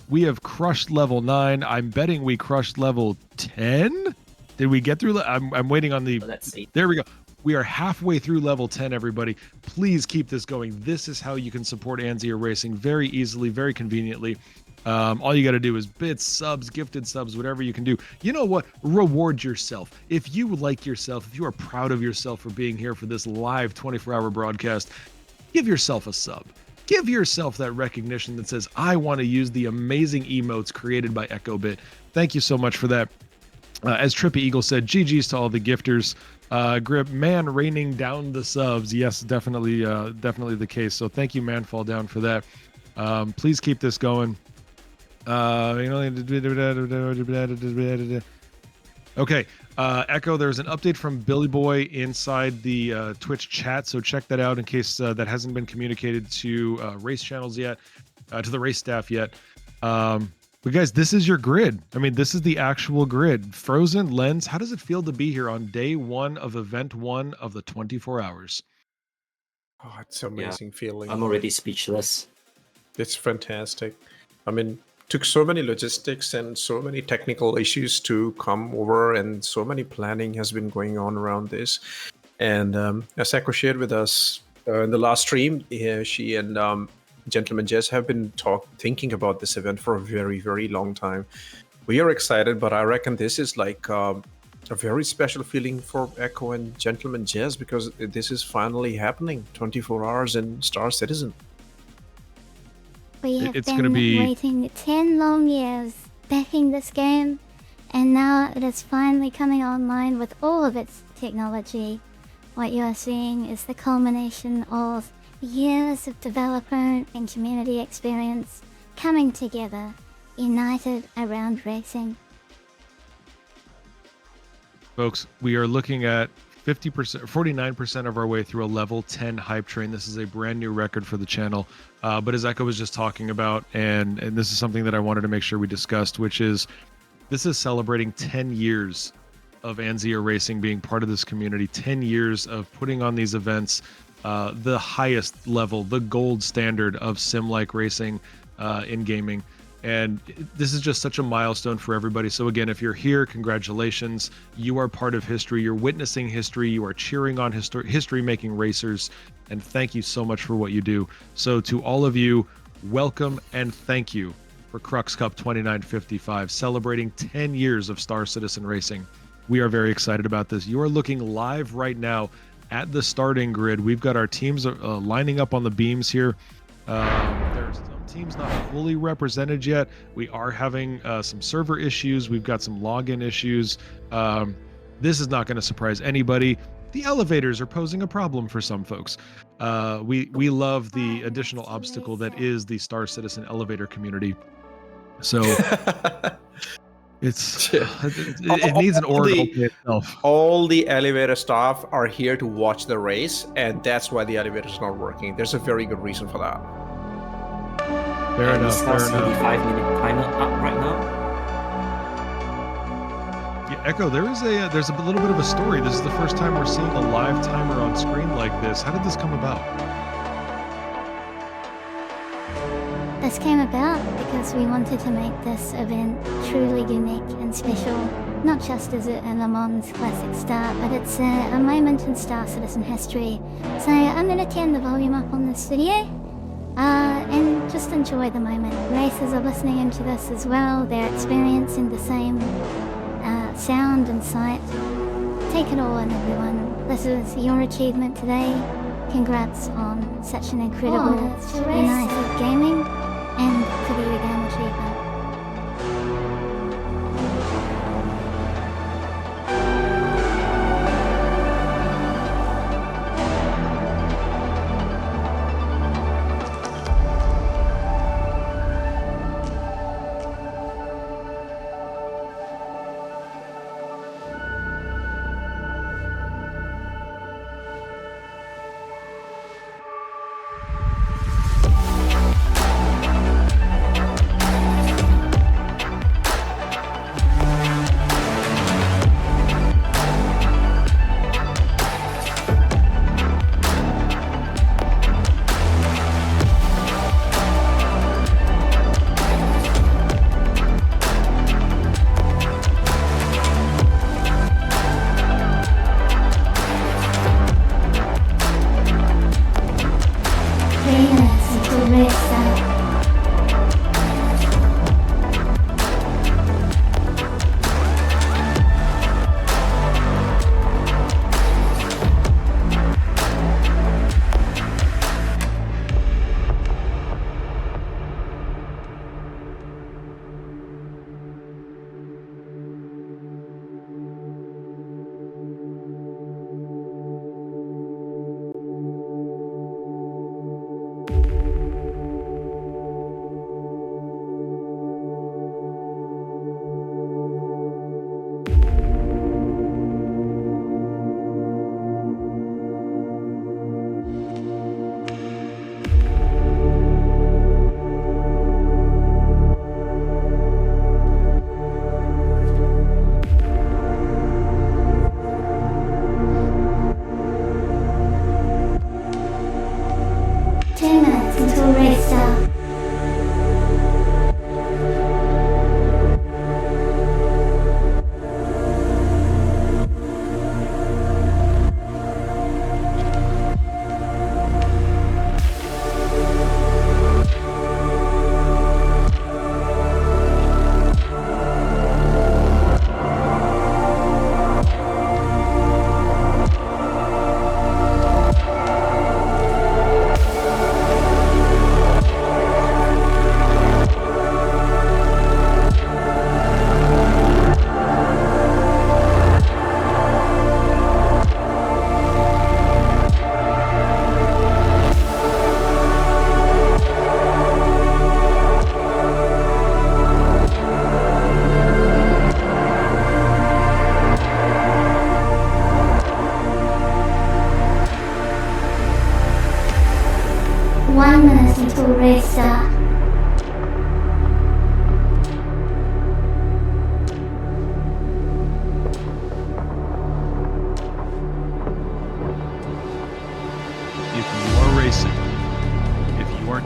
we have crushed level 9. I'm betting we crushed level 10. Did we get through? I'm waiting on the. Let's see. There we go. We are halfway through level 10, everybody. Please keep this going. This is how you can support Anzia Racing very easily, very conveniently. All you got to do is bits, subs, gifted subs, whatever you can do. You know what? Reward yourself. If you like yourself, if you are proud of yourself for being here for this live 24-hour broadcast, give yourself a sub. Give yourself that recognition that says, I want to use the amazing emotes created by EchoBit. Thank you so much for that. As Trippy Eagle said, GG's to all the gifters. Grip, man, raining down the subs. Yes, definitely the case. So thank you, Man Fall Down, for that. Please keep this going. Okay, Echo, there's an update from Billy Boy inside the Twitch chat, so check that out in case that hasn't been communicated to race channels yet, to the race staff yet. But guys, this is your grid. I mean, this is the actual grid. Frozen, Lens, how does it feel to be here on day 1 of event 1 of the 24 hours? Oh, it's an amazing feeling. I'm already speechless. It's fantastic. I mean, took so many logistics and so many technical issues to come over, and so many planning has been going on around this. And as Echo shared with us in the last stream, she and GentlemanJez have been thinking about this event for a very, very long time. We are excited, but I reckon this is like a very special feeling for Echo and GentlemanJez, because this is finally happening. 24 hours in Star Citizen. We have It's been gonna be- waiting 10 long years backing this game, and now it is finally coming online with all of its technology. What you are seeing is the culmination of years of developer and community experience coming together, united around racing. Folks, we are looking at 50%, 49% of our way through a level 10 hype train. This is a brand new record for the channel. But as Echo was just talking about, and this is something that I wanted to make sure we discussed, which is this is celebrating 10 years of Anzia Racing being part of this community, 10 years of putting on these events, the highest level, the gold standard of sim-like racing in gaming. And this is just such a milestone for everybody. So again, if you're here, congratulations. You are part of history. You're witnessing history. You are cheering on history-making racers. And thank you so much for what you do. So to all of you, welcome and thank you for Crux Cup 2955, celebrating 10 years of Star Citizen racing. We are very excited about this. You are looking live right now at the starting grid. We've got our teams lining up on the beams here. There's some teams not fully represented yet. We are having some server issues. We've got some login issues. This is not going to surprise anybody. The elevators are posing a problem for some folks. We love the additional obstacle that is the Star Citizen elevator community. So it needs an oracle to itself. All the elevator staff are here to watch the race, and that's why the elevator is not working. There's a very good reason for that. Fair enough. Fair enough. The 5-minute timer up right now. Yeah, Echo, there's a little bit of a story. This is the first time we're seeing a live timer on screen like this. How did this come about? This came about because we wanted to make this event truly unique and special, not just as a Le Mans classic start, but it's a moment in Star Citizen history. So I'm going to turn the volume up on this video and just enjoy the moment. Racers are listening into this as well. They're experiencing the same sound and sight. Take it all in, everyone. This is your achievement today. Congrats on such an incredible united gaming and video game achievement.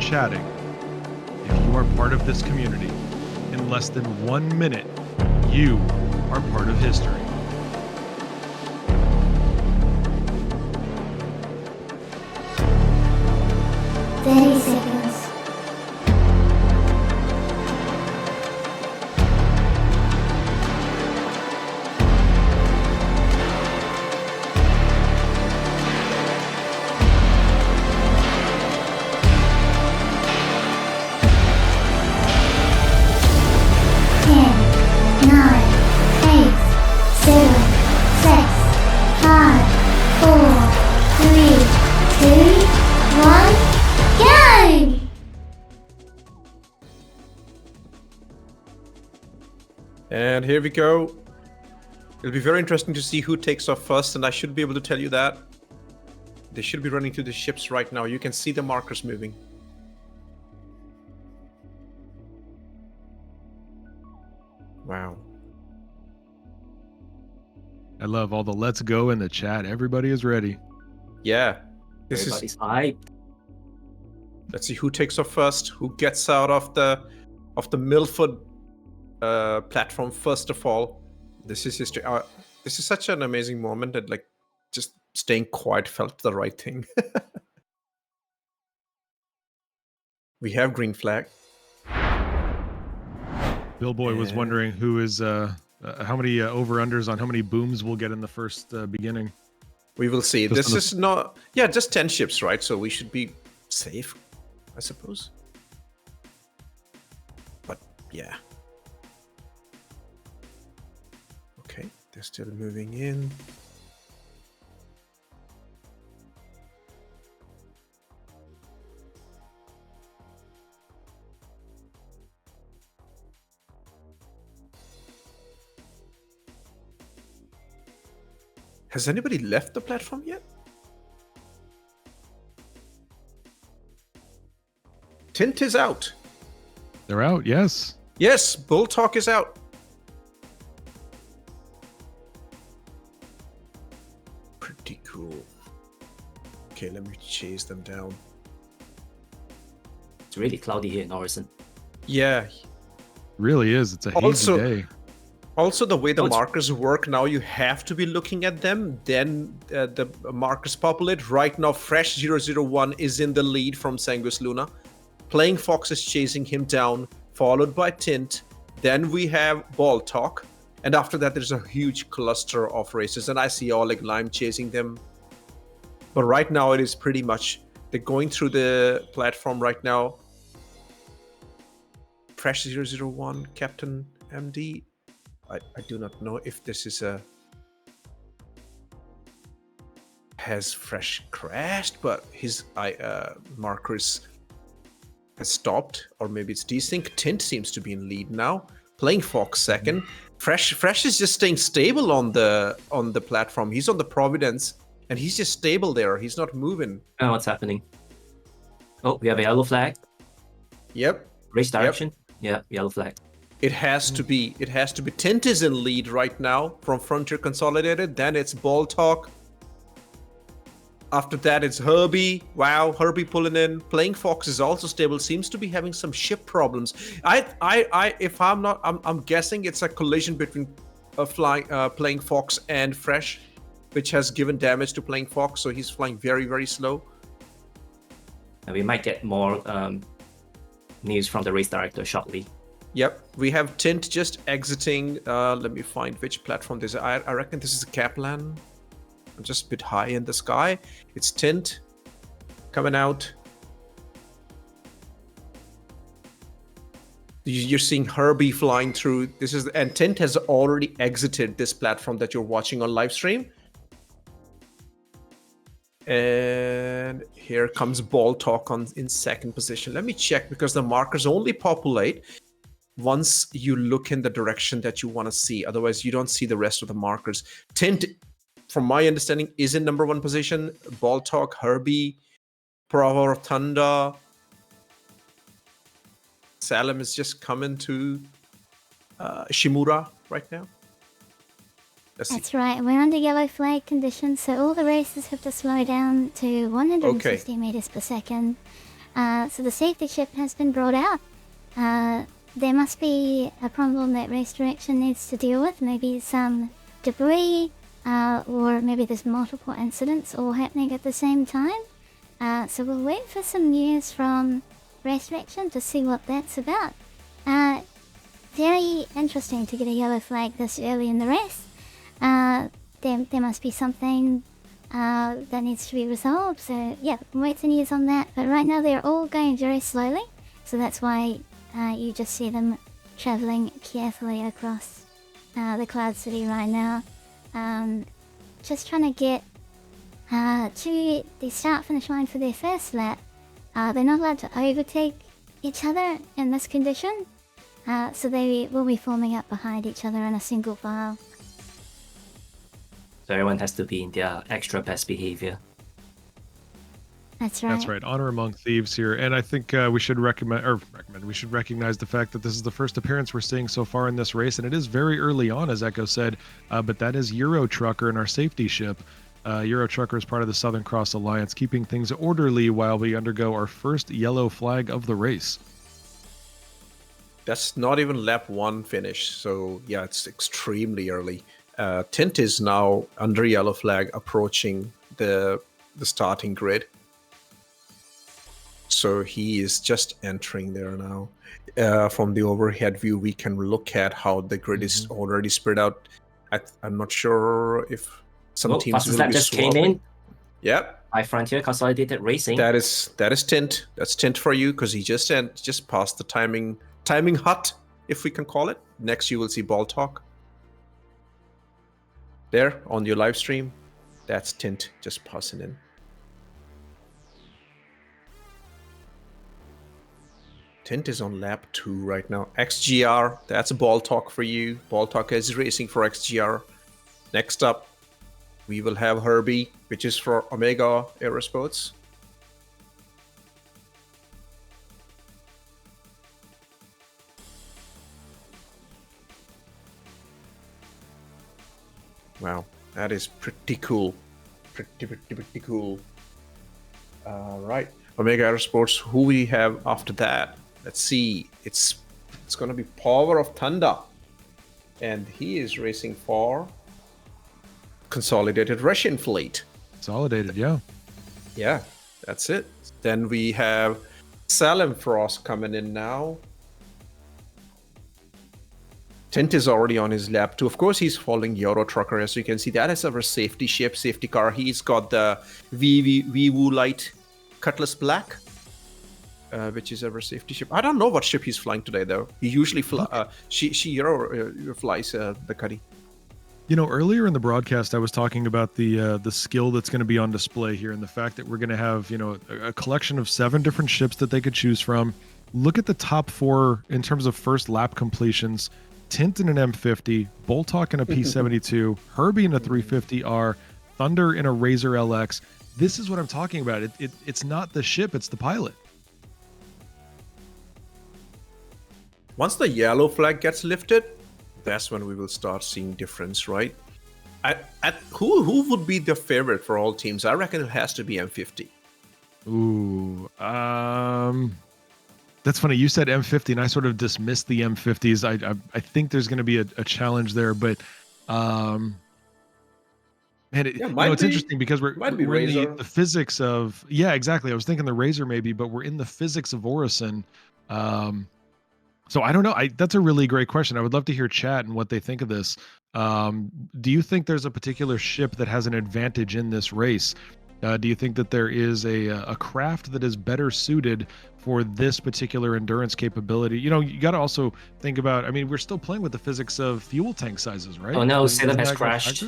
chatting, if you are part of this community, in less than 1 minute, you are part of history. Seconds. 9, 8, 7, 6, 5, 4, 3, 2, 1, go! And here we go. It'll be very interesting to see who takes off first, and I should be able to tell you that. They should be running to the ships right now. You can see the markers moving. Wow. I love all the let's go in the chat. Everybody is ready. Yeah. Everybody's hyped. Let's see who takes off first, who gets out of the Milford platform first of all. This is history. This is such an amazing moment that like just staying quiet felt the right thing. We have green flag. Billboy was wondering who is how many over-unders on how many booms we'll get in the first beginning. We will see. Just This is not... Yeah, just 10 ships, right? So we should be safe, I suppose. But, yeah. Okay, they're still moving in. Has anybody left the platform yet? Tint is out. They're out, yes. Yes, Bull Talk is out. Pretty cool. Okay, let me chase them down. It's really cloudy here in Orison. Yeah. Really is. It's a hazy Also- day. Also, the way the Oh, it's- markers work now, you have to be looking at them. Then the markers populate. Right now, Fresh 001 is in the lead from Sanguis Luna. Playing Fox is chasing him down, followed by Tint. Then we have Ball Talk. And after that, there's a huge cluster of races. And I see Oleg Lime chasing them. But right now, it is pretty much... They're going through the platform right now. Fresh 001, Captain MD. I do not know if this is a... Has Fresh crashed, but his markers has stopped, or maybe it's desync. Tint seems to be in lead now. Playing Fox second. Fresh is just staying stable on the platform. He's on the Providence, and he's just stable there. He's not moving. Oh, what's happening? Oh, we have a yellow flag. Yep. Race direction. Yeah, yellow flag. It has to be. It has to be. Tint is in lead right now from Frontier Consolidated. Then it's Ball Talk. After that, it's Herbie. Wow, Herbie pulling in. Playing Fox is also stable. Seems to be having some ship problems. If I'm not, I'm guessing it's a collision between Playing Fox and Fresh, which has given damage to Playing Fox. So he's flying very, very slow. And we might get more news from the race director shortly. Yep, we have Tint just exiting. Let me find which platform this is. I reckon this is Kaplan. I'm just a bit high in the sky. It's Tint coming out. You're seeing Herbie flying through. And Tint has already exited this platform that you're watching on Livestream. And here comes Ball Talk in second position. Let me check because the markers only populate once you look in the direction that you want to see. Otherwise, you don't see the rest of the markers. Tint, from my understanding, is in number 1 position. Ball Talk, Herbie, Bravo Rotunda. Salem is just coming to Shimura right now. That's right, we're under yellow flag conditions, so all the races have to slow down to 150 meters per second. So the safety ship has been brought out. There must be a problem that race direction needs to deal with. Maybe some debris, or maybe there's multiple incidents all happening at the same time. So we'll wait for some news from race direction to see what that's about. Very interesting to get a yellow flag this early in the race. There must be something that needs to be resolved. So yeah, we'll wait for news on that. But right now they're all going very slowly. So that's why you just see them traveling carefully across the Cloud City right now. Just trying to get to the start-finish line for their first lap. They're not allowed to overtake each other in this condition. So they will be forming up behind each other in a single file. So everyone has to be in their extra best behavior. That's right. That's right. Honor among thieves here, and I think we should we should recognize the fact that this is the first appearance we're seeing so far in this race, and it is very early on, as Echo said. But that is Eurotrucker in our safety ship. Eurotrucker is part of the Southern Cross Alliance, keeping things orderly while we undergo our first yellow flag of the race. That's not even lap 1 finish, so yeah, it's extremely early. Tint is now under yellow flag, approaching the starting grid. So he is just entering there now. From the overhead view, we can look at how the grid is already spread out. I'm not sure if some teams will be just swapping. came in. Yep. By Frontier Consolidated Racing. That is Tint. That's Tint for you, because he just passed the timing hut, if we can call it. Next, you will see Ball Talk. There on your live stream, that's Tint just passing in. Tint is on lap 2 right now. XGR, that's a Ball Talk for you. Ball Talk is racing for XGR. Next up, we will have Herbie, which is for Omega Aerosports. Wow, that is pretty cool. Pretty cool. Right, Omega Aerosports, who we have after that? Let's see. It's going to be Power of Thunder. And he is racing for Consolidated Russian Fleet. Consolidated, yeah. Yeah, that's it. Then we have Salem Frost coming in now. Tint is already on his lap 2. Of course, he's following Eurotrucker, as you can see. That is our safety ship, safety car. He's got the VW Light Cutlass Black, which is our safety ship. I don't know what ship he's flying today, though. He usually flies the Cuddy. You know, earlier in the broadcast, I was talking about the skill that's going to be on display here, and the fact that we're going to have, you know, a collection of 7 different ships that they could choose from. Look at the top 4 in terms of first lap completions. Tint in an M50, Boltok in a P72, Herbie in a 350R, Thunder in a Razor LX. This is what I'm talking about. It's not the ship, it's the pilot. Once the yellow flag gets lifted, that's when we will start seeing difference, right? Who would be the favorite for all teams? I reckon it has to be M50. Ooh, that's funny. You said M50, and I sort of dismissed the M50s. I think there's going to be a challenge there, but man, it's interesting because we're in the physics of exactly. I was thinking the Razor maybe, but we're in the physics of Orison. So I don't know. That's a really great question. I would love to hear chat and what they think of this. Do you think there's a particular ship that has an advantage in this race? Do you think that there is a craft that is better suited for this particular endurance capability? You know, you got to also think about, I mean, we're still playing with the physics of fuel tank sizes, right? Oh no, Salem has crashed.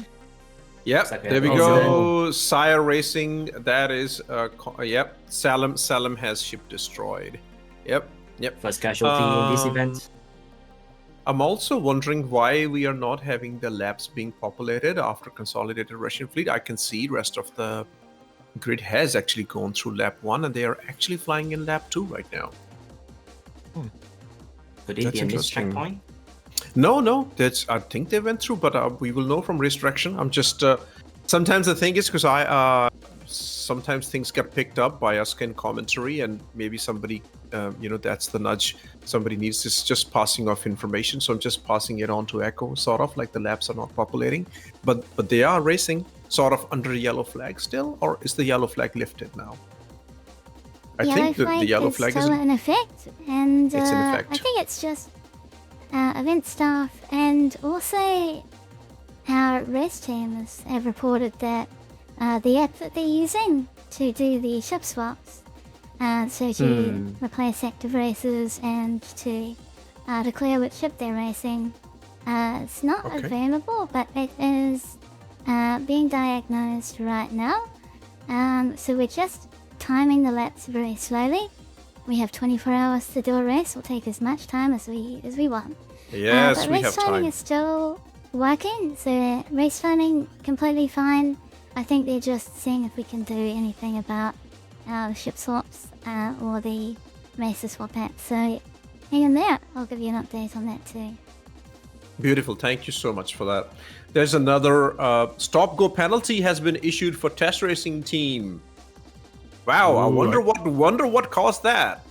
Yep, there we go. SCIRE Racing, that is, yep, Salem has ship destroyed. Yep. First casualty in this event. I'm also wondering why we are not having the laps being populated after Consolidated Russian Fleet. I can see the rest of the grid has actually gone through lap 1, and they are actually flying in lap 2 right now. Could it be a missed checkpoint? No, I think they went through, but we will know from race direction. I'm just sometimes the thing is because sometimes things get picked up by us in commentary, and maybe somebody, that's the nudge. Somebody needs this, just passing off information. So I'm just passing it on to Echo, sort of like the laps are not populating, but they are racing sort of under yellow flag still, or is the yellow flag lifted now? I think the yellow flag is still in effect, and it's in effect. I think it's just event staff, and also our race teams have reported that the app that they're using to do the ship swaps, so to replace active races and to declare which ship they're racing, it's not available, but it is being diagnosed right now. So we're just timing the laps very slowly. We have 24 hours to do a race. We'll take as much time as we want. Yes, but we race have timing time. is still working, so race timing completely fine. I think they're just seeing if we can do anything about the ship swaps or the racer swap app. So hang in there. I'll give you an update on that too. Beautiful. Thank you so much for that. There's another stop-go penalty has been issued for test racing team. Wow, I wonder what caused that.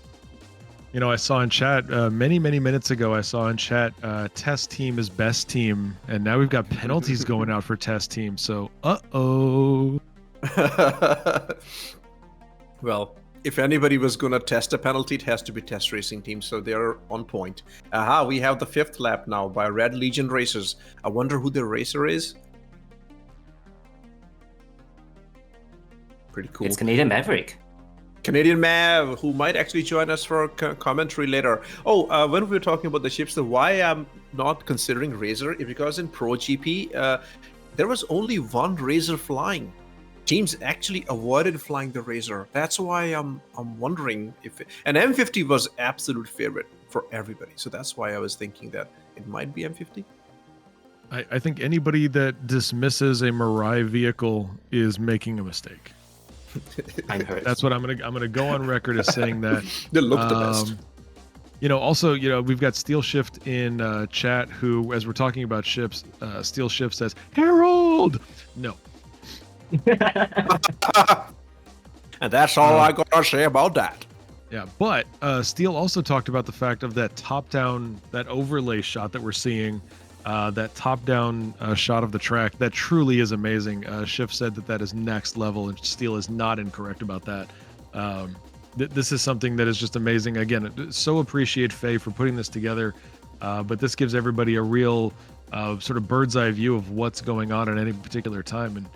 I saw in chat many minutes ago. I saw in chat test team is best team, and now we've got penalties going out for test team. So, Well, if anybody was going to test a penalty, it has to be test racing team, so they're on point. Aha, we have the 5th lap now by Red Legion Racers. I wonder who the racer is. Pretty cool. It's Canadian Maverick. Canadian Mav, who might actually join us for commentary later. Oh, when we were talking about the ships, why I'm not considering Razor is because in Pro GP, there was only one Razor flying. Teams actually avoided flying the Razor. That's why I'm wondering if and M50 was absolute favorite for everybody. So that's why I was thinking that it might be M50. I think anybody that dismisses a Mirai vehicle is making a mistake. I'm hurt. That's what I'm gonna go on record as saying that. They look the best. Also, we've got Steel Shift in chat who, as we're talking about ships, Steel Shift says, Harold! No. And that's all I gotta say about that. Yeah, but Steel also talked about the fact of that top-down, that overlay shot that we're seeing, that top-down shot of the track. That truly is amazing. Schiff said that is next level, and Steel is not incorrect about that. This is something that is just amazing. Again, so appreciate Faye for putting this together, but this gives everybody a real sort of bird's eye view of what's going on at any particular time. And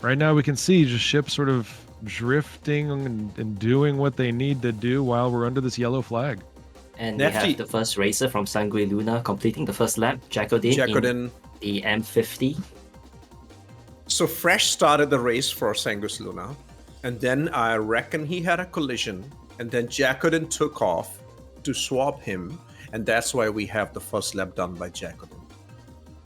right now we can see just ships sort of drifting and doing what they need to do while we're under this yellow flag. And we have the first racer from Sanguis Luna completing the first lap, Jacodin in the M50. So Fresh started the race for Sanguis Luna, and then I reckon he had a collision, and then Jacodin took off to swap him, and that's why we have the first lap done by Jacodin.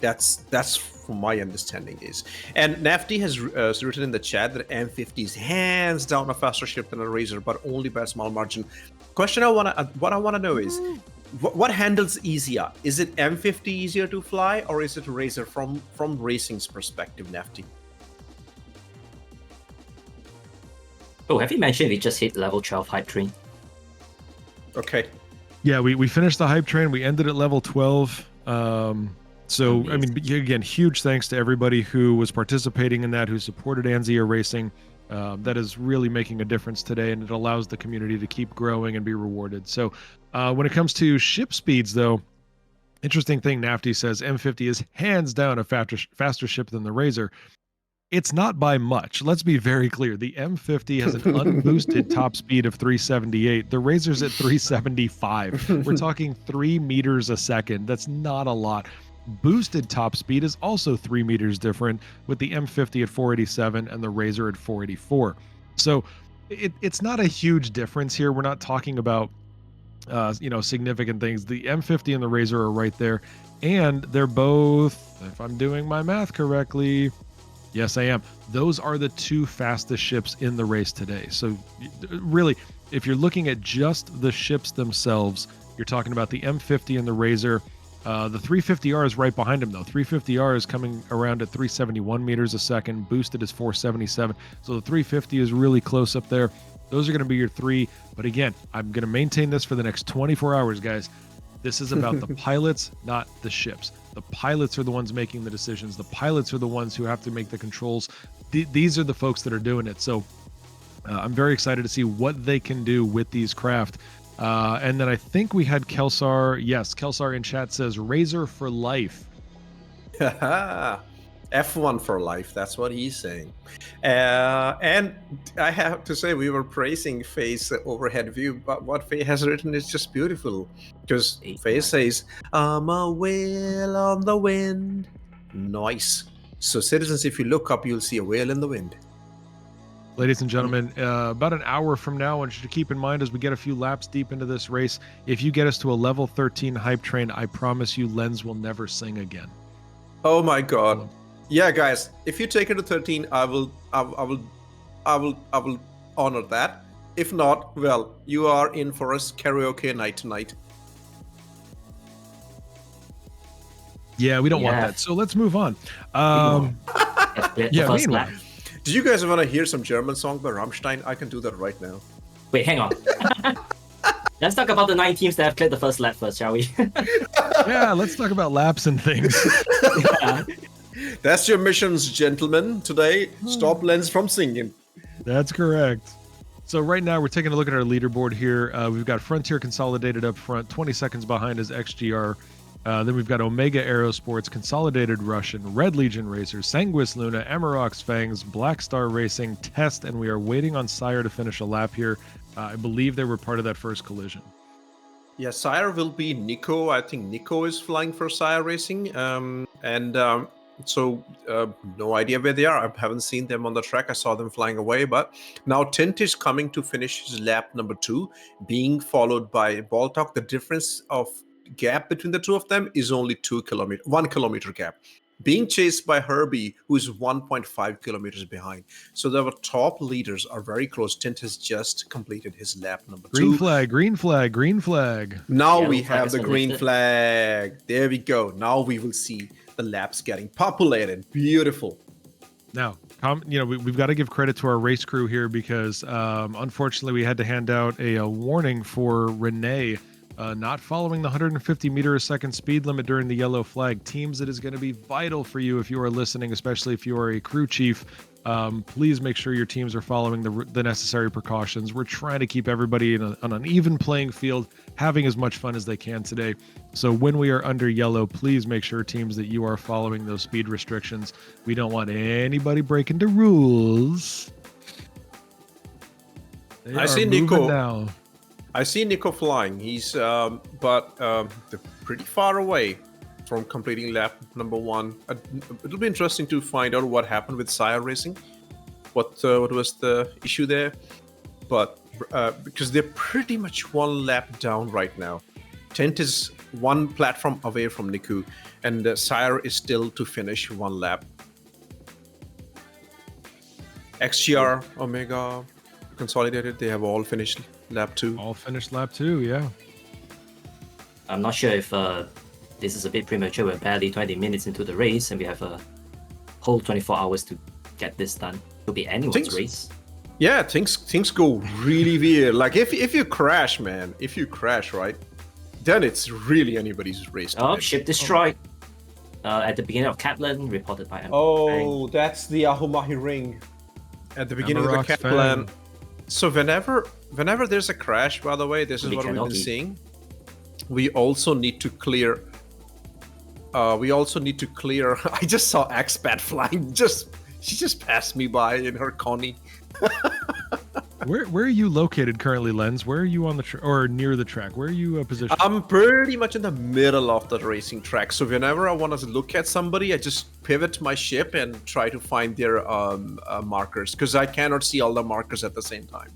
That's from my understanding is. And Nafty has written in the chat that M50 is hands down a faster ship than a Razor, but only by a small margin. What I want to know is, what handles easier? Is it M50 easier to fly, or is it Razor from racing's perspective, Nafty? Oh, have you mentioned we just hit level 12 hype train? Okay. Yeah, we finished the hype train. We ended at level 12. So, amazing. I mean, again, huge thanks to everybody who was participating in that, who supported Anzia Racing. That is really making a difference today, and it allows the community to keep growing and be rewarded. So when it comes to ship speeds, though, interesting thing Nafty says, M50 is hands down a faster ship than the Razor. It's not by much. Let's be very clear. The M50 has an unboosted top speed of 378. The Razor's at 375. We're talking 3 meters a second. That's not a lot. Boosted top speed is also 3 meters different, with the M50 at 487 and the Razor at 484. So it's not a huge difference here. We're not talking about significant things. The M50 and the Razor are right there, and they're both, if I'm doing my math correctly, yes I am, those are the 2 fastest ships in the race today. So really, if you're looking at just the ships themselves, you're talking about the M50 and the Razor. The 350R is right behind him, though. 350R is coming around at 371 meters a second. Boosted is 477. So the 350 is really close up there. Those are going to be your three. But again, I'm going to maintain this for the next 24 hours, guys. This is about the pilots, not the ships. The pilots are the ones making the decisions. The pilots are the ones who have to make the controls. These are the folks that are doing it. So I'm very excited to see what they can do with these craft. And then I think we had Kelsar. Yes, Kelsar in chat says Razor for life. F1 for life. That's what he's saying. And I have to say, we were praising Faye's overhead view, but what Faye has written is just beautiful. Because Faye says, I'm a whale on the wind. Nice. So, citizens, if you look up, you'll see a whale in the wind. Ladies and gentlemen, about an hour from now, I want you to keep in mind as we get a few laps deep into this race, if you get us to a level 13 hype train, I promise you Lens will never sing again. Oh my god. Yeah, guys, if you take it to 13, I will honor that. If not, well, you are in for a karaoke night tonight. Yeah, we don't want that. So let's move on. Yeah, meanwhile. Do you guys want to hear some German song by Rammstein? I can do that right now. Wait, hang on. Let's talk about the 9 teams that have cleared the first lap first, shall we? Yeah, let's talk about laps and things. Yeah. That's your missions, gentlemen. Today, stop Lens from singing. That's correct. So right now we're taking a look at our leaderboard here. We've got Frontier Consolidated up front, 20 seconds behind is XGR. Then we've got Omega Aerosports, Consolidated Russian, Red Legion Racers, Sanguis Luna, Amarok's Fangs, Black Star Racing, Test, and we are waiting on SCIRE to finish a lap here. I believe they were part of that first collision. Yeah, SCIRE will be Nico. I think Nico is flying for SCIRE Racing. So no idea where they are. I haven't seen them on the track. I saw them flying away. But now Tint is coming to finish his lap number 2, being followed by Baltok. The difference of gap between the two of them is only 1 kilometer gap, being chased by Herbie, who is 1.5 kilometers behind. So the top leaders are very close. Tint has just completed his lap number 2. Green flag, green flag, green flag. Now Yellow we flag have is the green lifted. flag. There we go. Now we will see the laps getting populated. Beautiful. Now, we've got to give credit to our race crew here because unfortunately we had to hand out a warning for Renee not following the 150 meter a second speed limit during the yellow flag. Teams, it is going to be vital for you if you are listening, especially if you are a crew chief. Please make sure your teams are following the necessary precautions. We're trying to keep everybody on an even playing field, having as much fun as they can today. So when we are under yellow, please make sure, teams, that you are following those speed restrictions. We don't want anybody breaking the rules. I see Nico now. I see Nico flying. He's they're pretty far away from completing lap number 1. It'll be interesting to find out what happened with SCIRE Racing. What was the issue there? But because they're pretty much 1 lap down right now. Tent is 1 platform away from Niku, and SCIRE is still to finish 1 lap. XGR, Omega, Consolidated, they have all finished lap 2. All finished lap 2, yeah. I'm not sure if this is a bit premature. We're barely 20 minutes into the race, and we have a whole 24 hours to get this done. It'll be anyone's race. Yeah, things go really weird. Like if you crash, man, right, then it's really anybody's race. Oh, ship destroyed. At the beginning of Kaplan, reported by Amarok. Oh, that's the Ahumahi ring. At the beginning Amarok's of the Kaplan. So whenever there's a crash, by the way, this is what we've been seeing. We also need to clear. I just saw Expat flying. She just passed me by in her Connie. Where are you located currently, Lens? Where are you on the or near the track? Where are you positioned? I'm pretty much in the middle of the racing track. So whenever I want to look at somebody, I just pivot my ship and try to find their markers, because I cannot see all the markers at the same time.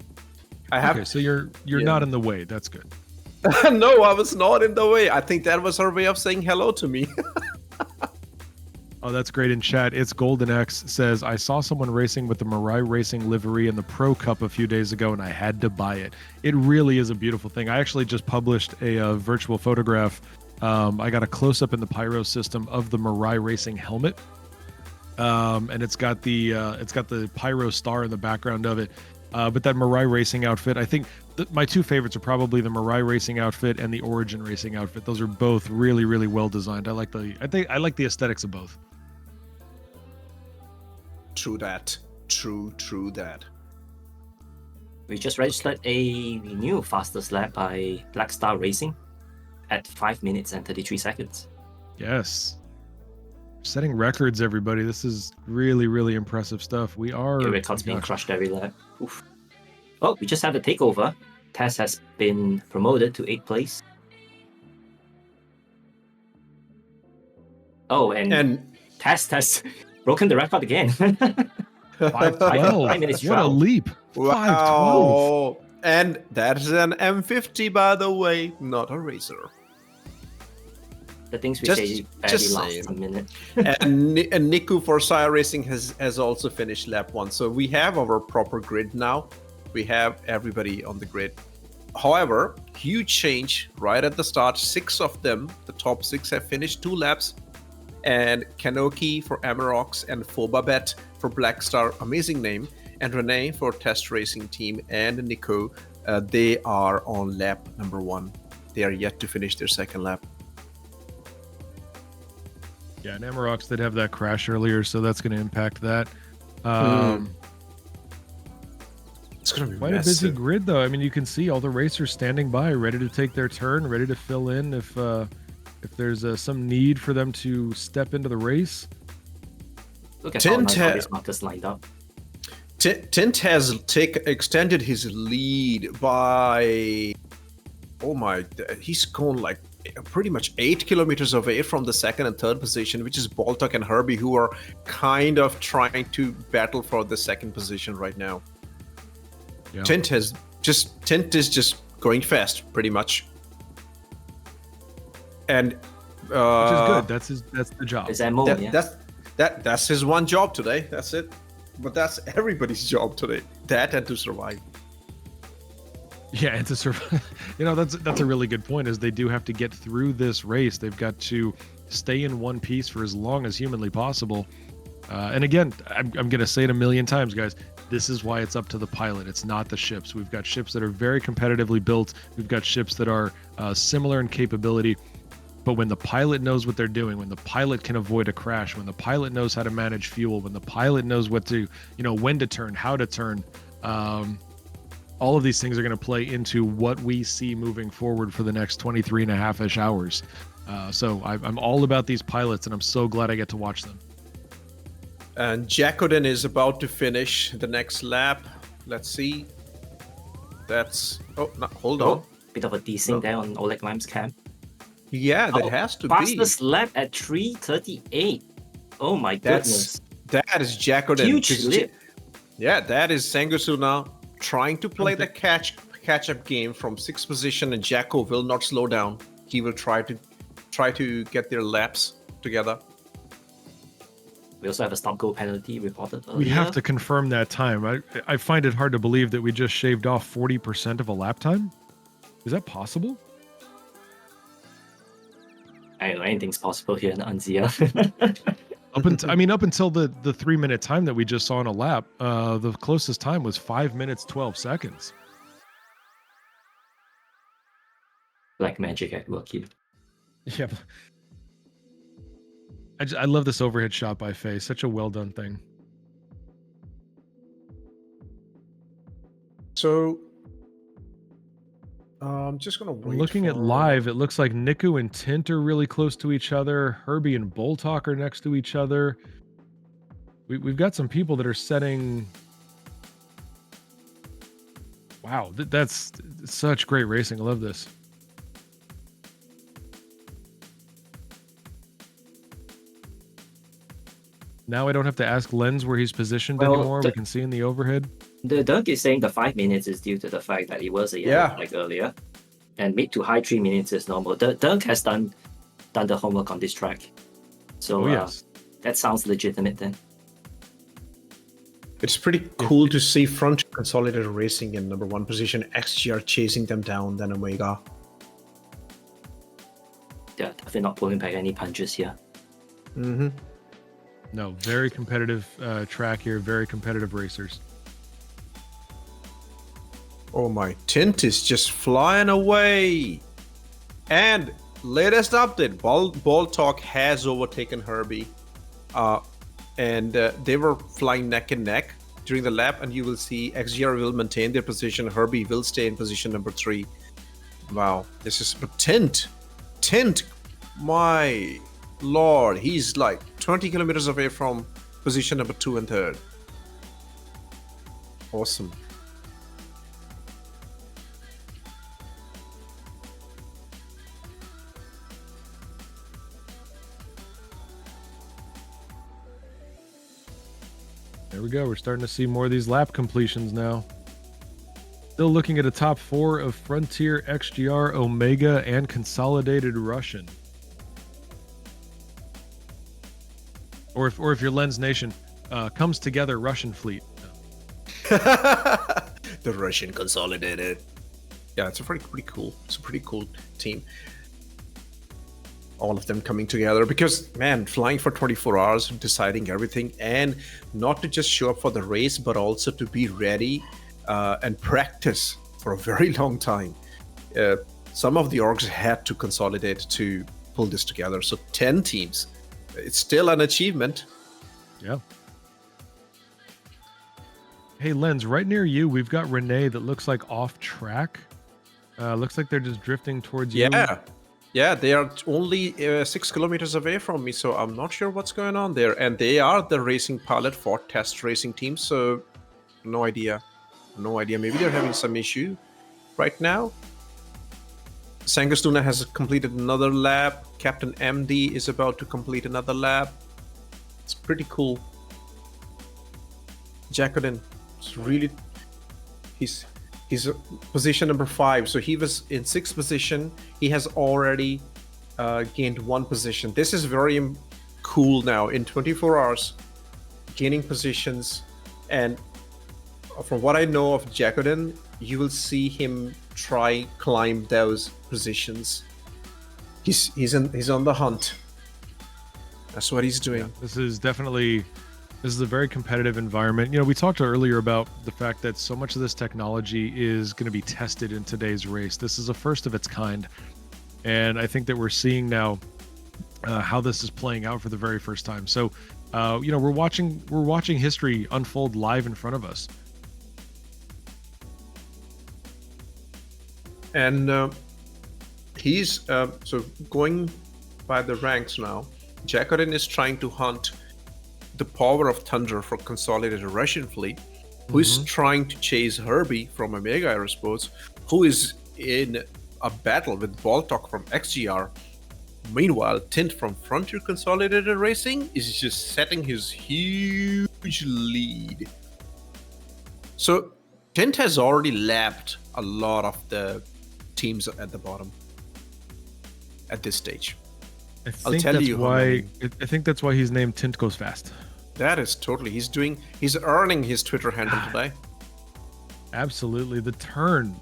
Okay, so you're not in the way. That's good. No, I was not in the way. I think that was her way of saying hello to me. Oh, that's great in chat. It's Golden X says, I saw someone racing with the Mirai Racing livery in the Pro Cup a few days ago, and I had to buy it. It really is a beautiful thing. I actually just published a virtual photograph I got a close up in the pyro system of the Mirai Racing helmet, and it's got the pyro star in the background of it. But that Mirai Racing outfit, I think my two favorites are probably the Mirai Racing outfit and the Origin Racing outfit. Those are both really, really well designed. I like the aesthetics of both. True that. True that. We just registered a new fastest lap by Black Star Racing at 5 minutes and 33 seconds. Yes. Setting records, everybody. This is really, really impressive stuff. We are... Your records being crushed every lap. Oof. Oh, we just had a takeover. Tess has been promoted to 8th place. Oh, and Tess has broken the record again. 5:12. 5 minutes What a leap. 5:12. Wow. And that is an M50, by the way, not a racer. The things we Just- say barely just last saying. a minute. and Niku for SCIRE Racing has also finished lap 1. So we have our proper grid now. We have everybody on the grid. However, huge change right at the start. 6 of them, the top 6, have finished 2 laps. And Kanoki for Amaroks and Phobabet for Black Star, amazing name. And Renee for Test Racing Team and Nico, they are on lap number 1. They are yet to finish their second lap. Yeah, and Amaroks did have that crash earlier, so that's going to impact that. It's going to be Quite a busy massive. grid, though. I mean, you can see all the racers standing by, ready to take their turn, ready to fill in if there's some need for them to step into the race. Look at how nice all Tint- these markers lined up. Tint has extended his lead by, he's gone like pretty much 8 kilometers away from the second and third position, which is Baltic and Herbie, who are kind of trying to battle for the second position right now. Yeah. Tint is just going fast, pretty much. And Which is good. That's the job. Is that more? Yeah. that's his one job today. That's it. But that's everybody's job today. That and to survive. Yeah, and to survive, that's a really good point. Is they do have to get through this race. They've got to stay in one piece for as long as humanly possible. And again, I'm going to say it a million times, guys. This is why it's up to the pilot. It's not the ships. We've got ships that are very competitively built. We've got ships that are similar in capability. But when the pilot knows what they're doing, when the pilot can avoid a crash, when the pilot knows how to manage fuel, when the pilot knows what to, when to turn, how to turn, all of these things are going to play into what we see moving forward for the next 23 and a half-ish hours. So I'm all about these pilots, and I'm so glad I get to watch them. And Jacodin is about to finish the next lap. Let's see. Hold on. Bit of a desync there on Oleg Lime's cam. Yeah, that has to be. Fastest lap at 3:38. Oh my goodness. That is Jacodin. Huge leap. Yeah, that is Sanguis Luna trying to play the catch-up game from 6th position, and Jacko will not slow down. He will try to get their laps together. We also have a stop-go penalty reported earlier. We have to confirm that time. I find it hard to believe that we just shaved off 40% of a lap time. Is that possible? I don't know, anything's possible here in Anzia. Up until the 3-minute time that we just saw in a lap, the closest time was 5 minutes 12 seconds. Black magic at work here. Yeah. I love this overhead shot by Faye. Such a well done thing. So I'm just gonna wait. Looking at live, it looks like Niku and Tint are really close to each other. Herbie and Boltok are next to each other. We've got some people that are setting. Wow, that's such great racing. I love this. Now I don't have to ask Lens where he's positioned anymore. We can see in the overhead. The Dunk is saying the 5 minutes is due to the fact that it was a yellow flag earlier. And mid to high 3 minutes is normal. The Dunk has done the homework on this track. So yes. That sounds legitimate then. It's pretty cool to see front Consolidated Racing in number 1 position, XGR chasing them down, then Omega. Yeah, definitely not pulling back any punches here. Mm-hmm. No, very competitive track here. Very competitive racers. Oh my, Tint is just flying away. And latest update, Ball Talk has overtaken Herbie. And they were flying neck and neck during the lap, and you will see XGR will maintain their position. Herbie will stay in position number 3. Wow, this is, but Tint, my lord, he's like 20 kilometers away from position number 2 and 3rd. Awesome. There we go. We're starting to see more of these lap completions now. Still looking at a top 4 of Frontier, XGR, Omega, and Consolidated Russian. Or if your Lens Nation comes together, Russian fleet. The Russian Consolidated. Yeah, it's a pretty cool. It's a pretty cool team. All of them coming together because, man, flying for 24 hours, deciding everything, and not to just show up for the race, but also to be ready and practice for a very long time. Some of the orgs had to consolidate to pull this together. So 10 teams, it's still an achievement. Yeah. Hey, Lens, right near you, we've got Renee that looks like off track. Looks like they're just drifting towards you. Yeah, they are only 6 kilometers away from me, so I'm not sure what's going on there. And they are the racing pilot for test racing team, so no idea. Maybe they're having some issue right now. Sanguis Luna has completed another lap. Captain MD is about to complete another lap. It's pretty cool. Jacodin, he's position number 5, so he was in 6th position. He has already gained 1 position. This is very cool now in 24 hours, gaining positions. And from what I know of Jacodin, you will see him climb those positions. He's on the hunt. That's what he's doing. Yeah, this is a very competitive environment. You know, we talked earlier about the fact that so much of this technology is going to be tested in today's race. This is a first of its kind. And I think that we're seeing now how this is playing out for the very first time. So, you know, we're watching history unfold live in front of us. And he's so going by the ranks now. Jacodin is trying to hunt the power of Thunder for Consolidated Russian fleet, who is trying to chase Herbie from Omega Aerosports, who is in a battle with Baltok from XGR. Meanwhile, Tint from Frontier Consolidated Racing is just setting his huge lead. So Tint has already lapped a lot of the teams at the bottom at this stage. I think that's why he's named Tint Goes Fast. That is totally, he's earning his Twitter handle today. Absolutely. The turn,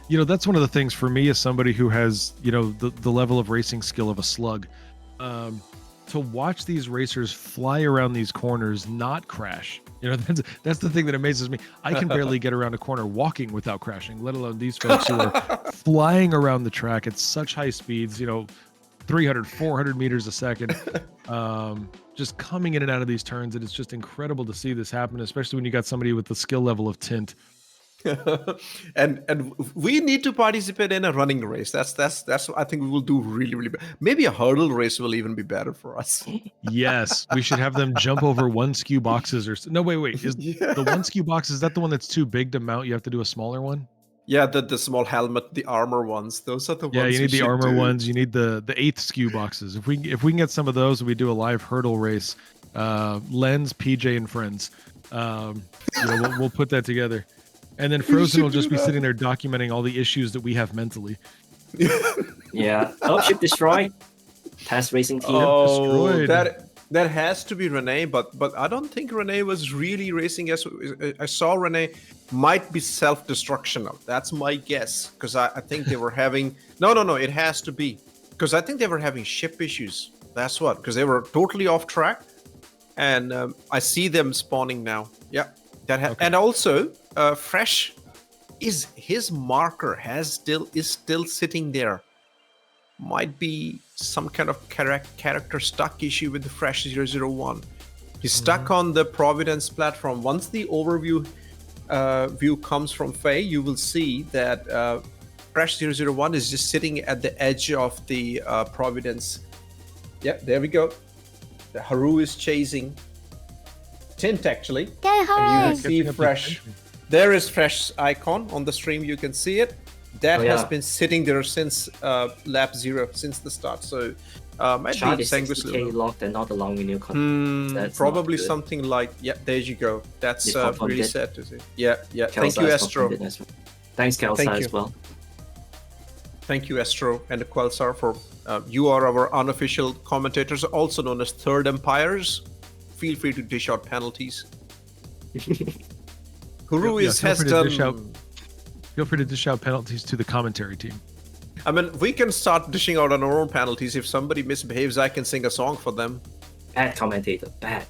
you know, that's one of the things for me as somebody who has, you know, the level of racing skill of a slug, to watch these racers fly around these corners, not crash. You know, that's the thing that amazes me. I can barely get around a corner walking without crashing, let alone these folks who are flying around the track at such high speeds, you know, 300, 400 meters a second, just coming in and out of these turns. And it's just incredible to see this happen, especially when you got somebody with the skill level of Tint. and we need to participate in a running race. That's what I think we will do really bad. Maybe a hurdle race will even be better for us. Yes, we should have them jump over 1 skew boxes or no, wait, is the 1 skew box, is that the one that's too big to mount? You have to do a smaller one? Yeah, the small helmet, the armor ones. Those are the ones. Yeah, you need the armor ones. You need the 8th skew boxes. If we can get some of those, we do a live hurdle race. Lens, PJ, and friends. You know, we'll put that together, and then Frozen will just be sitting there documenting all the issues that we have mentally. Yeah. Oh, ship destroyed. Test racing team. Destroyed. That has to be Renee, but I don't think Renee was really racing. As I saw, Renee might be self-destructional. That's my guess, because I think they were having no. It has to be. because I think they were having ship issues. That's what, because they were totally off track, and I see them spawning now. Yeah, and also Fresh is his marker is still sitting there. Might be some kind of character stuck issue with the Fresh 001. He's stuck on the Providence platform. Once the overview view comes from Faye, you will see that Fresh 001 is just sitting at the edge of the Providence. Yeah, there we go. The Horo is chasing Tint, actually. Go Horo! And you can see Fresh. There is Fresh icon on the stream. You can see it. That has been sitting there since lap 0, since the start. So maybe Sanguis Luna locked and not allowing new content. Probably something like, there you go. That's really sad to see. Yeah. Thank you, Astro. Thanks, Kelsar, as well. Thank you, Astro and Quelsar, for you are our unofficial commentators, also known as Third Empires. Feel free to dish out penalties. Horo has done. Feel free to dish out penalties to the commentary team. I mean, we can start dishing out on our own penalties. If somebody misbehaves, I can sing a song for them. Bad commentator, bad.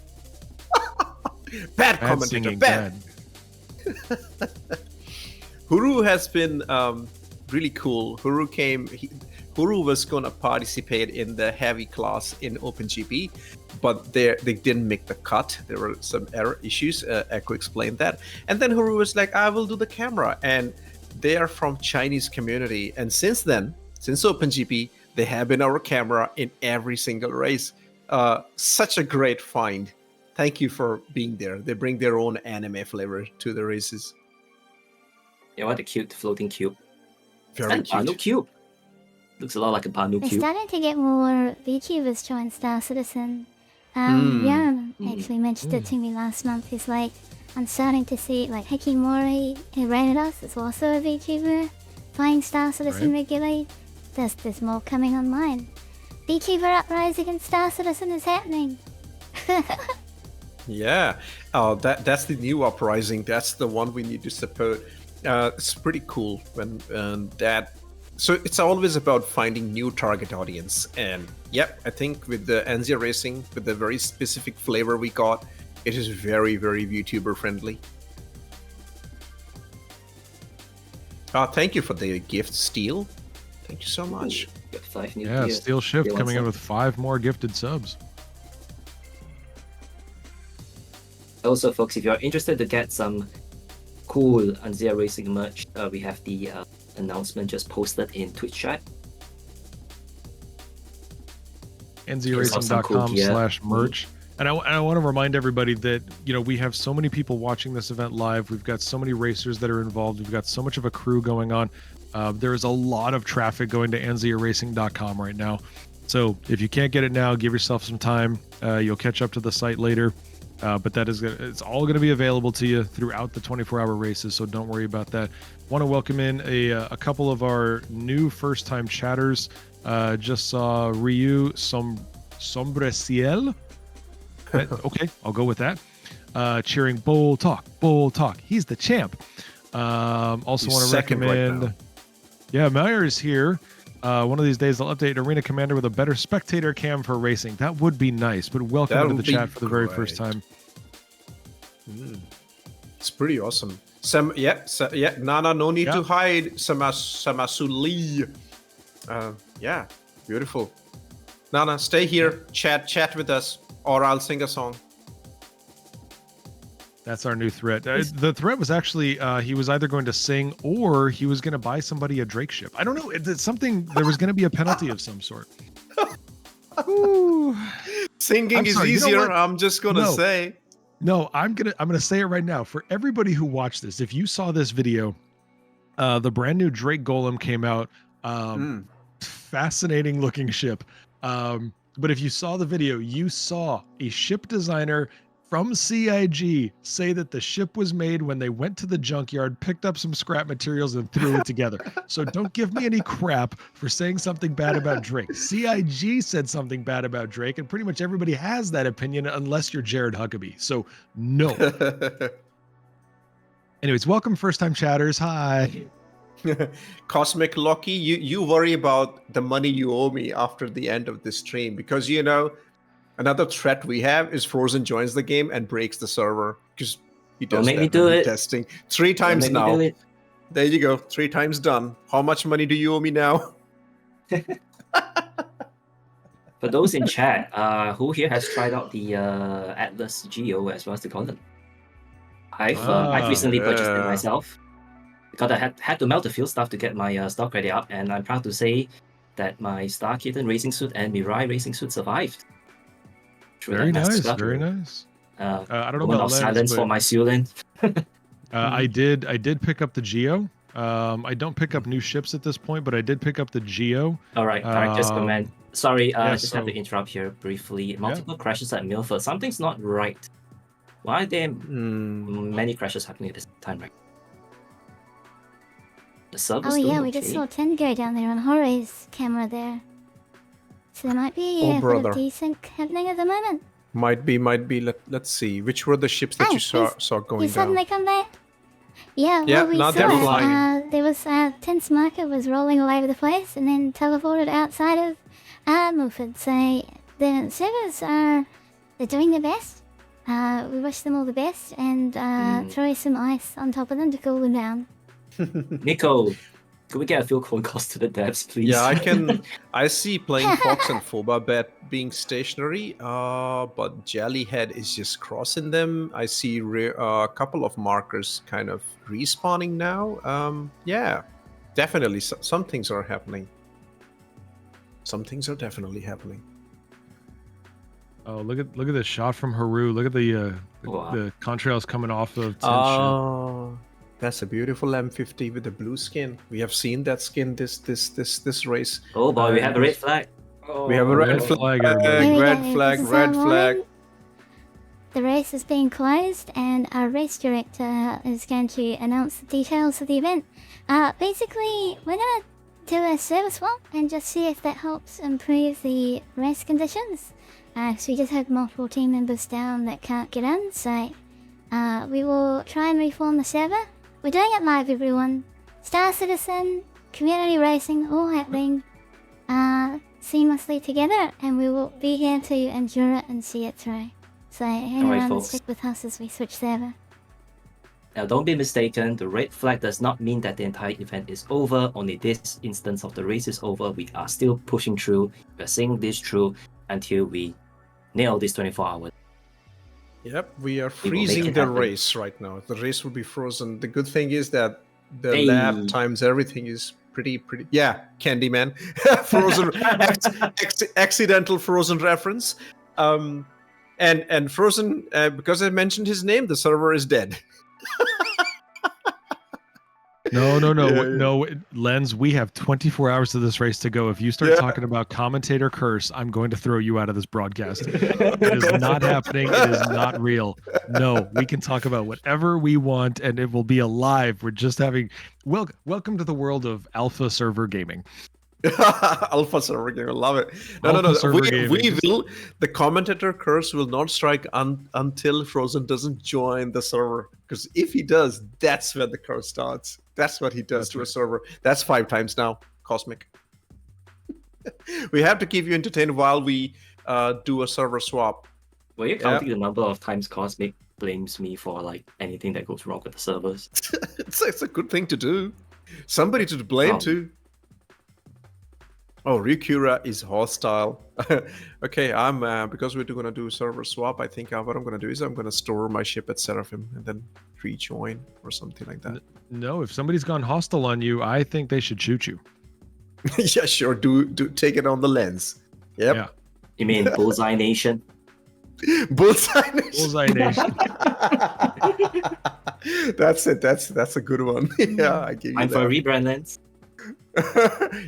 Bad commentator, bad. Horo has been really cool. Horo was going to participate in the heavy class in OpenGP, but they didn't make the cut. There were some error issues. Echo explained that. And then Horo was like, I will do the camera. And they are from Chinese community. And since then, since OpenGP, they have been our camera in every single race. Such a great find. Thank you for being there. They bring their own anime flavor to the races. Yeah, what a cute floating cube. Very cute. Banu cube. Looks a lot like a Banu We're cube. starting to get more VTubers join Star Citizen. Yaron actually mentioned it to me last month. He's like, I'm starting to see like Hikimori Irenidos is also a VTuber playing Star Citizen regularly. There's more coming online. VTuber uprising in Star Citizen is happening. Yeah. Oh, that's the new uprising. That's the one we need to support. It's pretty cool when that. So it's always about finding new target audience. And yep, I think with the Anzia Racing, with the very specific flavor we got, it is very, very VTuber friendly. Thank you for the gift, Steel. Thank you so much. Got 5 new Yeah, gear. Steel Shift Steel coming in sub. with 5 more gifted subs. Also, folks, if you're interested to get some cool Anzia Racing merch, we have the announcement just posted in Twitch chat. NZRacing.com/merch. And I want to remind everybody that, we have so many people watching this event live. We've got so many racers that are involved. We've got so much of a crew going on. There is a lot of traffic going to NZRacing.com right now. So if you can't get it now, give yourself some time. You'll catch up to the site later. But it's all going to be available to you throughout the 24-hour races, so don't worry about that. Want to welcome in a couple of our new first-time chatters. Just saw Ryu Sombreciel. Okay, I'll go with that. Cheering Bull Talk. He's the champ. Also want to recommend. Right, yeah, Meyer is here. One of these days, they'll update Arena Commander with a better spectator cam for racing. That would be nice, but welcome into the chat for the very first time. It's pretty awesome. Nana, no need to hide. Samasuli. Yeah, beautiful. Nana, stay here. Chat with us, or I'll sing a song. That's our new threat. The threat was actually he was either going to sing or he was going to buy somebody a Drake ship. I don't know. It's something. There was going to be a penalty of some sort. Singing is easier. I'm just gonna say. No, I'm gonna say it right now. For everybody who watched this, if you saw this video, the brand new Drake Golem came out. Fascinating looking ship. But if you saw the video, you saw a ship designer from CIG say that the ship was made when they went to the junkyard, picked up some scrap materials, and threw it together. So don't give me any crap for saying something bad about Drake. CIG said something bad about Drake, and pretty much everybody has that opinion unless you're Jared Huckabee. So no. Anyways, welcome first-time chatters. Hi. Cosmic Loki, you worry about the money you owe me after the end of this stream, because you know another threat we have is Frozen joins the game and breaks the server, because he Don't does make that me do when it. testing 3 Don't times make me now. do it. There you go, 3 times done. How much money do you owe me now? For those in chat, who here has tried out the Atlas Geo as well as the Golden? I've recently purchased it Yeah. myself because I had to melt a few stuff to get my stock credit up, and I'm proud to say that my Star Kitten racing suit and Mirai racing suit survived. Through Very that master nice, scrap. very nice. I don't know Moment about of Lens, silence but for my Siulin. I did pick up the Geo. I don't pick up new ships at this point, but I did pick up the Geo. All right, characters command. Sorry, yeah, I just have to so- interrupt here briefly. Multiple crashes at Milford. Something's not right. Why are there many crashes happening at this time, right? The server's Oh yeah, doing we okay. just saw 10 go down there on Horo's camera there. So there might be Oh, a bit brother. of desync happening at the moment. Might be. Let's see. Which were the ships that Hey, you saw going You down? suddenly come back? Yeah, Yeah, well, we now saw they're it. flying. There was Tense Marker was rolling all over the place and then teleported outside of Milford. So the servers they're doing their best. We wish them all the best and throw some ice on top of them to cool them down. Nico, could we get a field call cost to the devs, please? Yeah, I can. I see Playing Fox and Phobabet being stationary, but Jellyhead is just crossing them. I see a couple of markers kind of respawning now. Yeah, definitely some things are happening. Some things are definitely happening. Oh, look at this shot from Haru. Look at the Wow. the contrails coming off of Tent's ship. Oh, that's a beautiful M50 with the blue skin. We have seen that skin this race. Oh boy, we have a red And flag. We have a red Red flag, flag, everybody. Here we red go. flag, This is red our flag. warning. The race is being closed, and our race director is going to announce the details of the event. Basically, we're gonna do a server swap and just see if that helps improve the race conditions. So we just have multiple team members down that can't get in, so we will try and reform the server. We're doing it live, everyone. Star Citizen, community racing, all happening seamlessly together, and we will be here to endure it and see it through. So hang Alright, around and folks. stick with us as we switch server. Now, don't be mistaken, the red flag does not mean that the entire event is over. Only this instance of the race is over. We are still pushing through. We're seeing this through until we nail this 24 hours. Yep, we are We will make freezing it the happen. race right now. The race will be frozen. The good thing is that the Hey. lab times everything is pretty. Yeah, Candyman, frozen, accidental frozen reference. And frozen because I mentioned his name. The server is dead. No, Yeah. Lens, we have 24 hours of this race to go. If you start Yeah. talking about commentator curse, I'm going to throw you out of this broadcast. It is not happening. It is not real. No, we can talk about whatever we want and it will be alive. We're just having welcome to the world of alpha server gaming. Alpha server game, I love it. No. Alpha server gaming, We just- will. The commentator curse will not strike until Frozen doesn't join the server. Because if he does, that's when the curse starts. That's what he does That's to right. a server. That's 5 times now, Cosmic. We have to keep you entertained while we do a server swap. Were you counting the number of times Cosmic blames me for like anything that goes wrong with the servers? It's a good thing to do. Somebody to blame Oh. too. Oh, Ryukura is hostile. Okay, I'm because we're gonna do a server swap. I think what I'm gonna do is I'm gonna store my ship at Seraphim and then rejoin or something like that. No, if somebody's gone hostile on you, I think they should shoot you. Yeah, sure. Do take it on the lens. Yep. Yeah. You mean Bullseye Nation? Bullseye. Nation. Bullseye Nation. That's it. That's a good one. Yeah, I give you I'm that. for rebrand lens.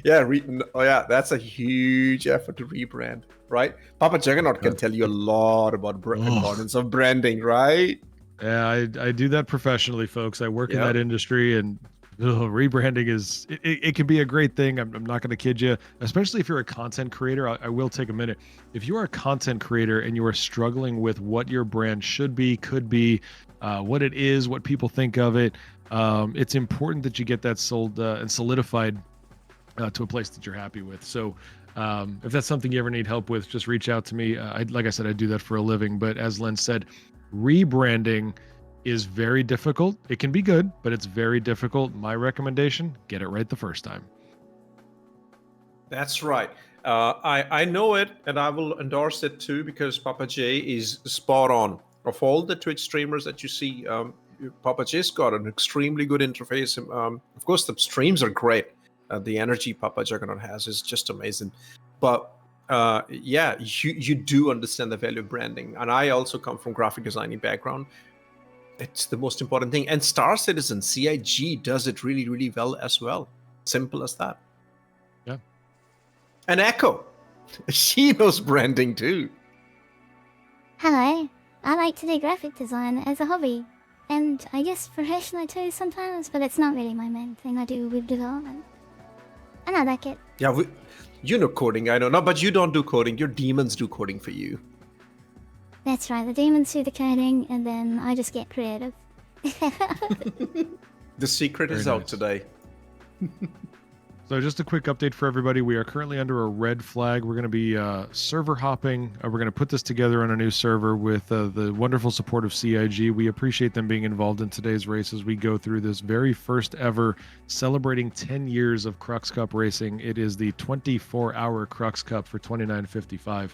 Yeah, that's a huge effort to rebrand, right? Papa Juggernaut can tell you a lot about importance of branding, right? Yeah, I do that professionally, folks. I work in Yep. that industry, and rebranding is it can be a great thing. I'm not going to kid you, especially if you're a content creator. I will take a minute. If you are a content creator and you are struggling with what your brand should be, could be, what it is, what people think of it, it's important that you get that sold and solidified to a place that you're happy with. So if that's something you ever need help with, just reach out to me. Like I said, I do that for a living. But as Len said, rebranding is very difficult. It can be good, but it's very difficult. My recommendation, get it right the first time. That's right. I know it, and I will endorse it too, because Papa J is spot on. Of all the Twitch streamers that you see, Papa J's got an extremely good interface. Of course, the streams are great. The energy Papa Juggernaut has is just amazing. But yeah, you do understand the value of branding. And I also come from graphic designing background. It's the most important thing. And Star Citizen, CIG, does it really, really well as well. Simple as that. Yeah. And Echo, she knows branding too. Hello. I like to do graphic design as a hobby. And I guess professionally too sometimes, but it's not really my main thing. I do web development. And I like it. Yeah, you know coding, I know. No, but you don't do coding. Your demons do coding for you. That's right, the demons do the coding, and then I just get creative. The secret is out today. So just a quick update for everybody. We are currently under a red flag. We're going to be server hopping. We're going to put this together on a new server with the wonderful support of CIG. We appreciate them being involved in today's race as we go through this very first ever celebrating 10 years of Crux Cup racing. It is the 24-hour Crux Cup for 29.55.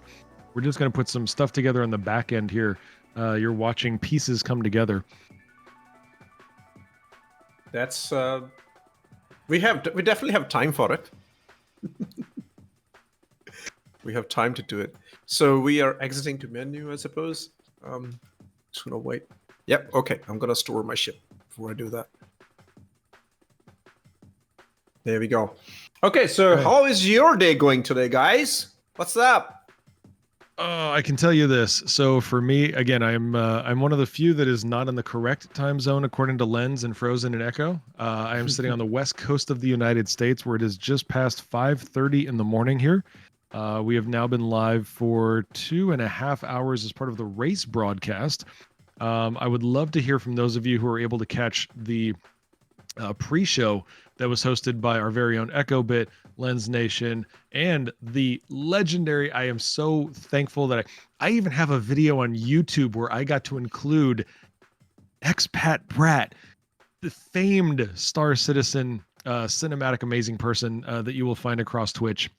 We're just going to put some stuff together on the back end here. You're watching pieces come together. That's... We definitely have time for it. We have time to do it. So we are exiting to menu, I suppose. Just gonna wait. Yep, okay. I'm gonna store my ship before I do that. There we go. Okay, so how is your day going today, guys? What's up? I can tell you this. So for me, again, I'm one of the few that is not in the correct time zone according to Lens and Frozen and Echo. I am sitting on the west coast of the United States, where it is just past 5:30 in the morning here. We have now been live for 2.5 hours as part of the race broadcast. I would love to hear from those of you who are able to catch the pre-show that was hosted by our very own Echo Bit, Lens Nation, and the legendary. I am so thankful that I even have a video on YouTube where I got to include Expat Brat, the famed Star Citizen cinematic amazing person that you will find across Twitch.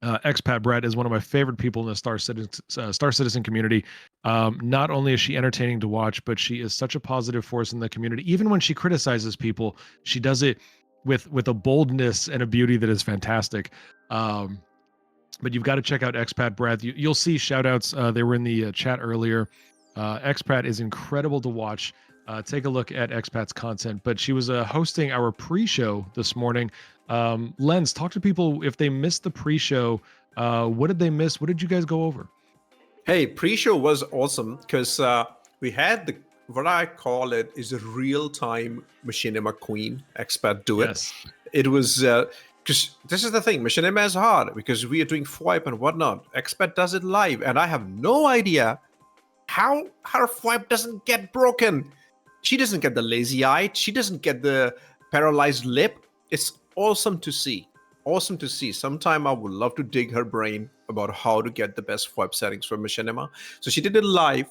Expat Brat is one of my favorite people in the Star Citizen community. Not only is she entertaining to watch, but she is such a positive force in the community. Even when she criticizes people, she does it with a boldness and a beauty that is fantastic. But you've got to check out Expat Brat. You'll see shout outs. They were in the chat earlier. Expat is incredible to watch. Take a look at Expat's content. But she was hosting our pre-show this morning. Lens, talk to people if they missed the pre-show. What did they miss? What did you guys go over? Hey, pre-show was awesome because we had what I call it is a real-time Machinima Queen Expat do it. Yes. It was because this is the thing, Machinima is hard because we are doing FWIPE and whatnot. Expat does it live, and I have no idea how her FWIPE doesn't get broken. She doesn't get the lazy eye. She doesn't get the paralyzed lip. It's awesome to see. Awesome to see. Sometime I would love to dig her brain about how to get the best FWIPE settings for Machinima. So she did it live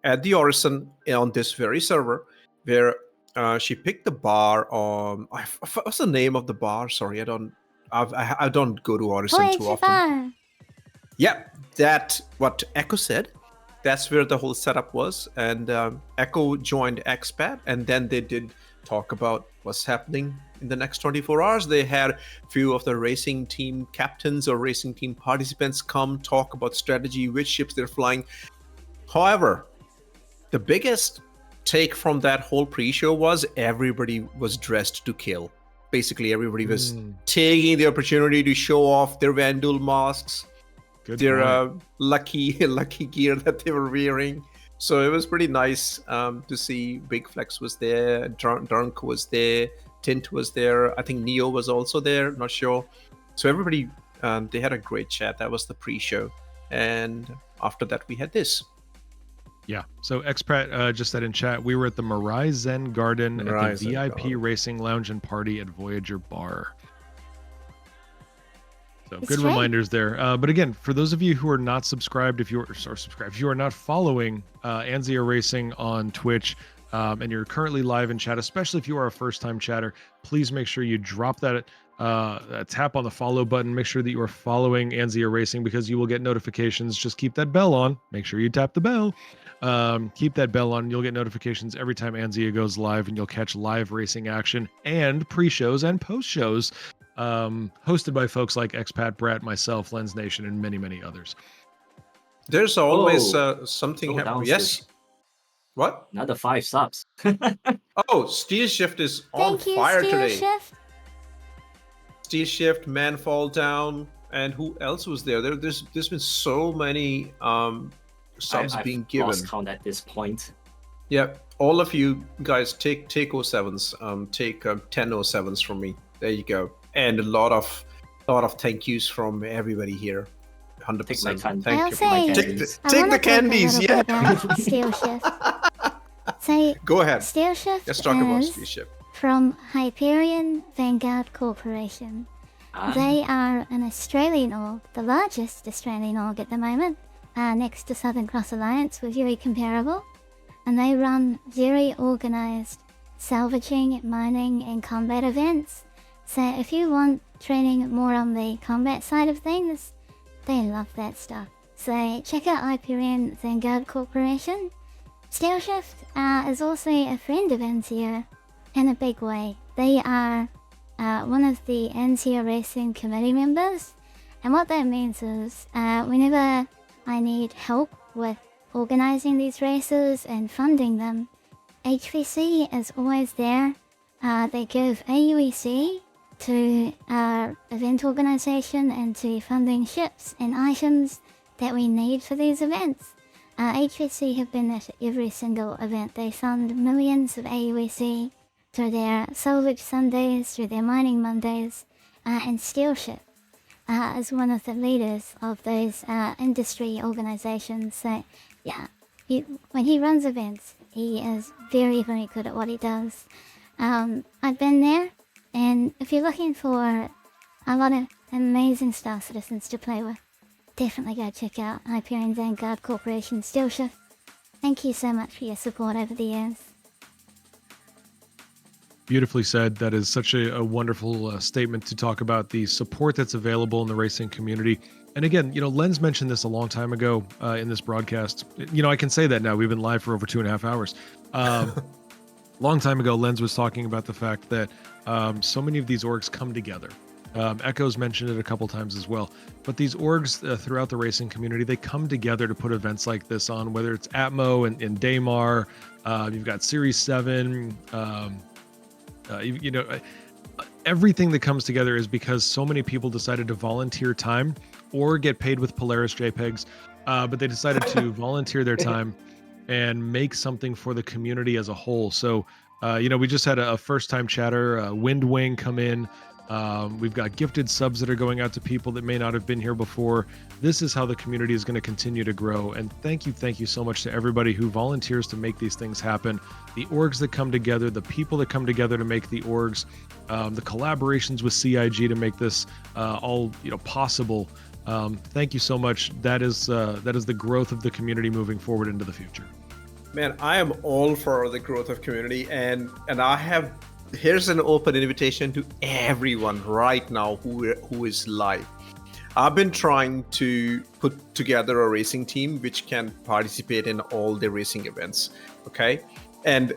at the Orison on this very server, where she picked the bar on. What's the name of the bar? Sorry, I don't go to Orison too often. Yeah, that what Echo said. That's where the whole setup was, and Echo joined Expat, and then they did talk about what's happening in the next 24 hours. They had a few of the racing team captains or racing team participants come talk about strategy, which ships they're flying. However, the biggest take from that whole pre-show was everybody was dressed to kill. Basically, everybody was taking the opportunity to show off their Vandal masks, their lucky gear that they were wearing. So it was pretty nice to see. Big Flex was there, Drunk was there, Tint was there. I think Neo was also there, not sure. So everybody, they had a great chat. That was the pre-show. And after that, we had this. Yeah. So Expat just said in chat, we were at the Mirai Zen Garden at the VIP Racing Lounge and Party at Voyager Bar. So It's good true. reminders there. But again, for those of you who are not subscribed, if you are not following Anzia Racing on Twitch, and you're currently live in chat, especially if you are a first-time chatter, please make sure you drop that tap on the follow button. Make sure that you are following Anzia Racing because you will get notifications. Just keep that bell on. Make sure you tap the bell. Keep that bell on. You'll get notifications every time Anzia goes live, and you'll catch live racing action and pre-shows and post-shows hosted by folks like Expat Brat, myself, Lens Nation, and many, many others. There's always something happening. Yes. What? Another 5 subs. Oh, Steel Shift is on Thank you, fire Steel today. Shift. Steel Shift, Man Fall Down, and who else was there? There's been so many subs being given. Lost count at this point. Yeah, all of you guys take 07s, take 1007s from me. There you go, and a lot of thank yous from everybody here. 100%. Take my candy. Thank I'll you. say, Take the candies, yeah. About Steel Shift. Say, Go ahead. Steel Shift Let's talk about is Steel Shift. from Hyperion Vanguard Corporation. They are an Australian org, the largest Australian org at the moment, next to Southern Cross Alliance, we're very comparable. And they run very organized salvaging, mining, and combat events. So if you want training more on the combat side of things, they love that stuff. So check out Hyperion Vanguard Corporation. Steel Shift is also a friend of Anzia in a big way. They are one of the Anzia Racing committee members, and what that means is whenever I need help with organizing these races and funding them, HVC is always there. They give AUEC to our event organization and to funding ships and items that we need for these events. HVC have been at every single event. They fund millions of AUEC through their Salvage Sundays, through their Mining Mondays, and Steel Ship is one of the leaders of those industry organizations. So yeah, when he runs events, he is very, very good at what he does. I've been there, and if you're looking for a lot of amazing Star Citizens to play with, definitely go check out Hyperion Vanguard Corporation Steel Shift. Thank you so much for your support over the years. Beautifully said. That is such a wonderful statement to talk about the support that's available in the racing community. And again, Lens mentioned this a long time ago in this broadcast. I can say that now. We've been live for over 2.5 hours. Long time ago, Lens was talking about the fact that so many of these orgs come together. Echo's mentioned it a couple times as well. But these orgs throughout the racing community, they come together to put events like this on, whether it's Atmo and Daymar, you've got Series 7, everything that comes together is because so many people decided to volunteer time or get paid with Polaris JPEGs, but they decided to volunteer their time and make something for the community as a whole. So, we just had a first-time chatter, Windwing, come in. We've got gifted subs that are going out to people that may not have been here before. This is how the community is going to continue to grow. And thank you so much to everybody who volunteers to make these things happen. The orgs that come together, the people that come together to make the orgs, the collaborations with CIG to make this all possible. Thank you so much. That is the growth of the community moving forward into the future. Man, I am all for the growth of community, and here's an open invitation to everyone right now who is live. I've been trying to put together a racing team which can participate in all the racing events. Okay, and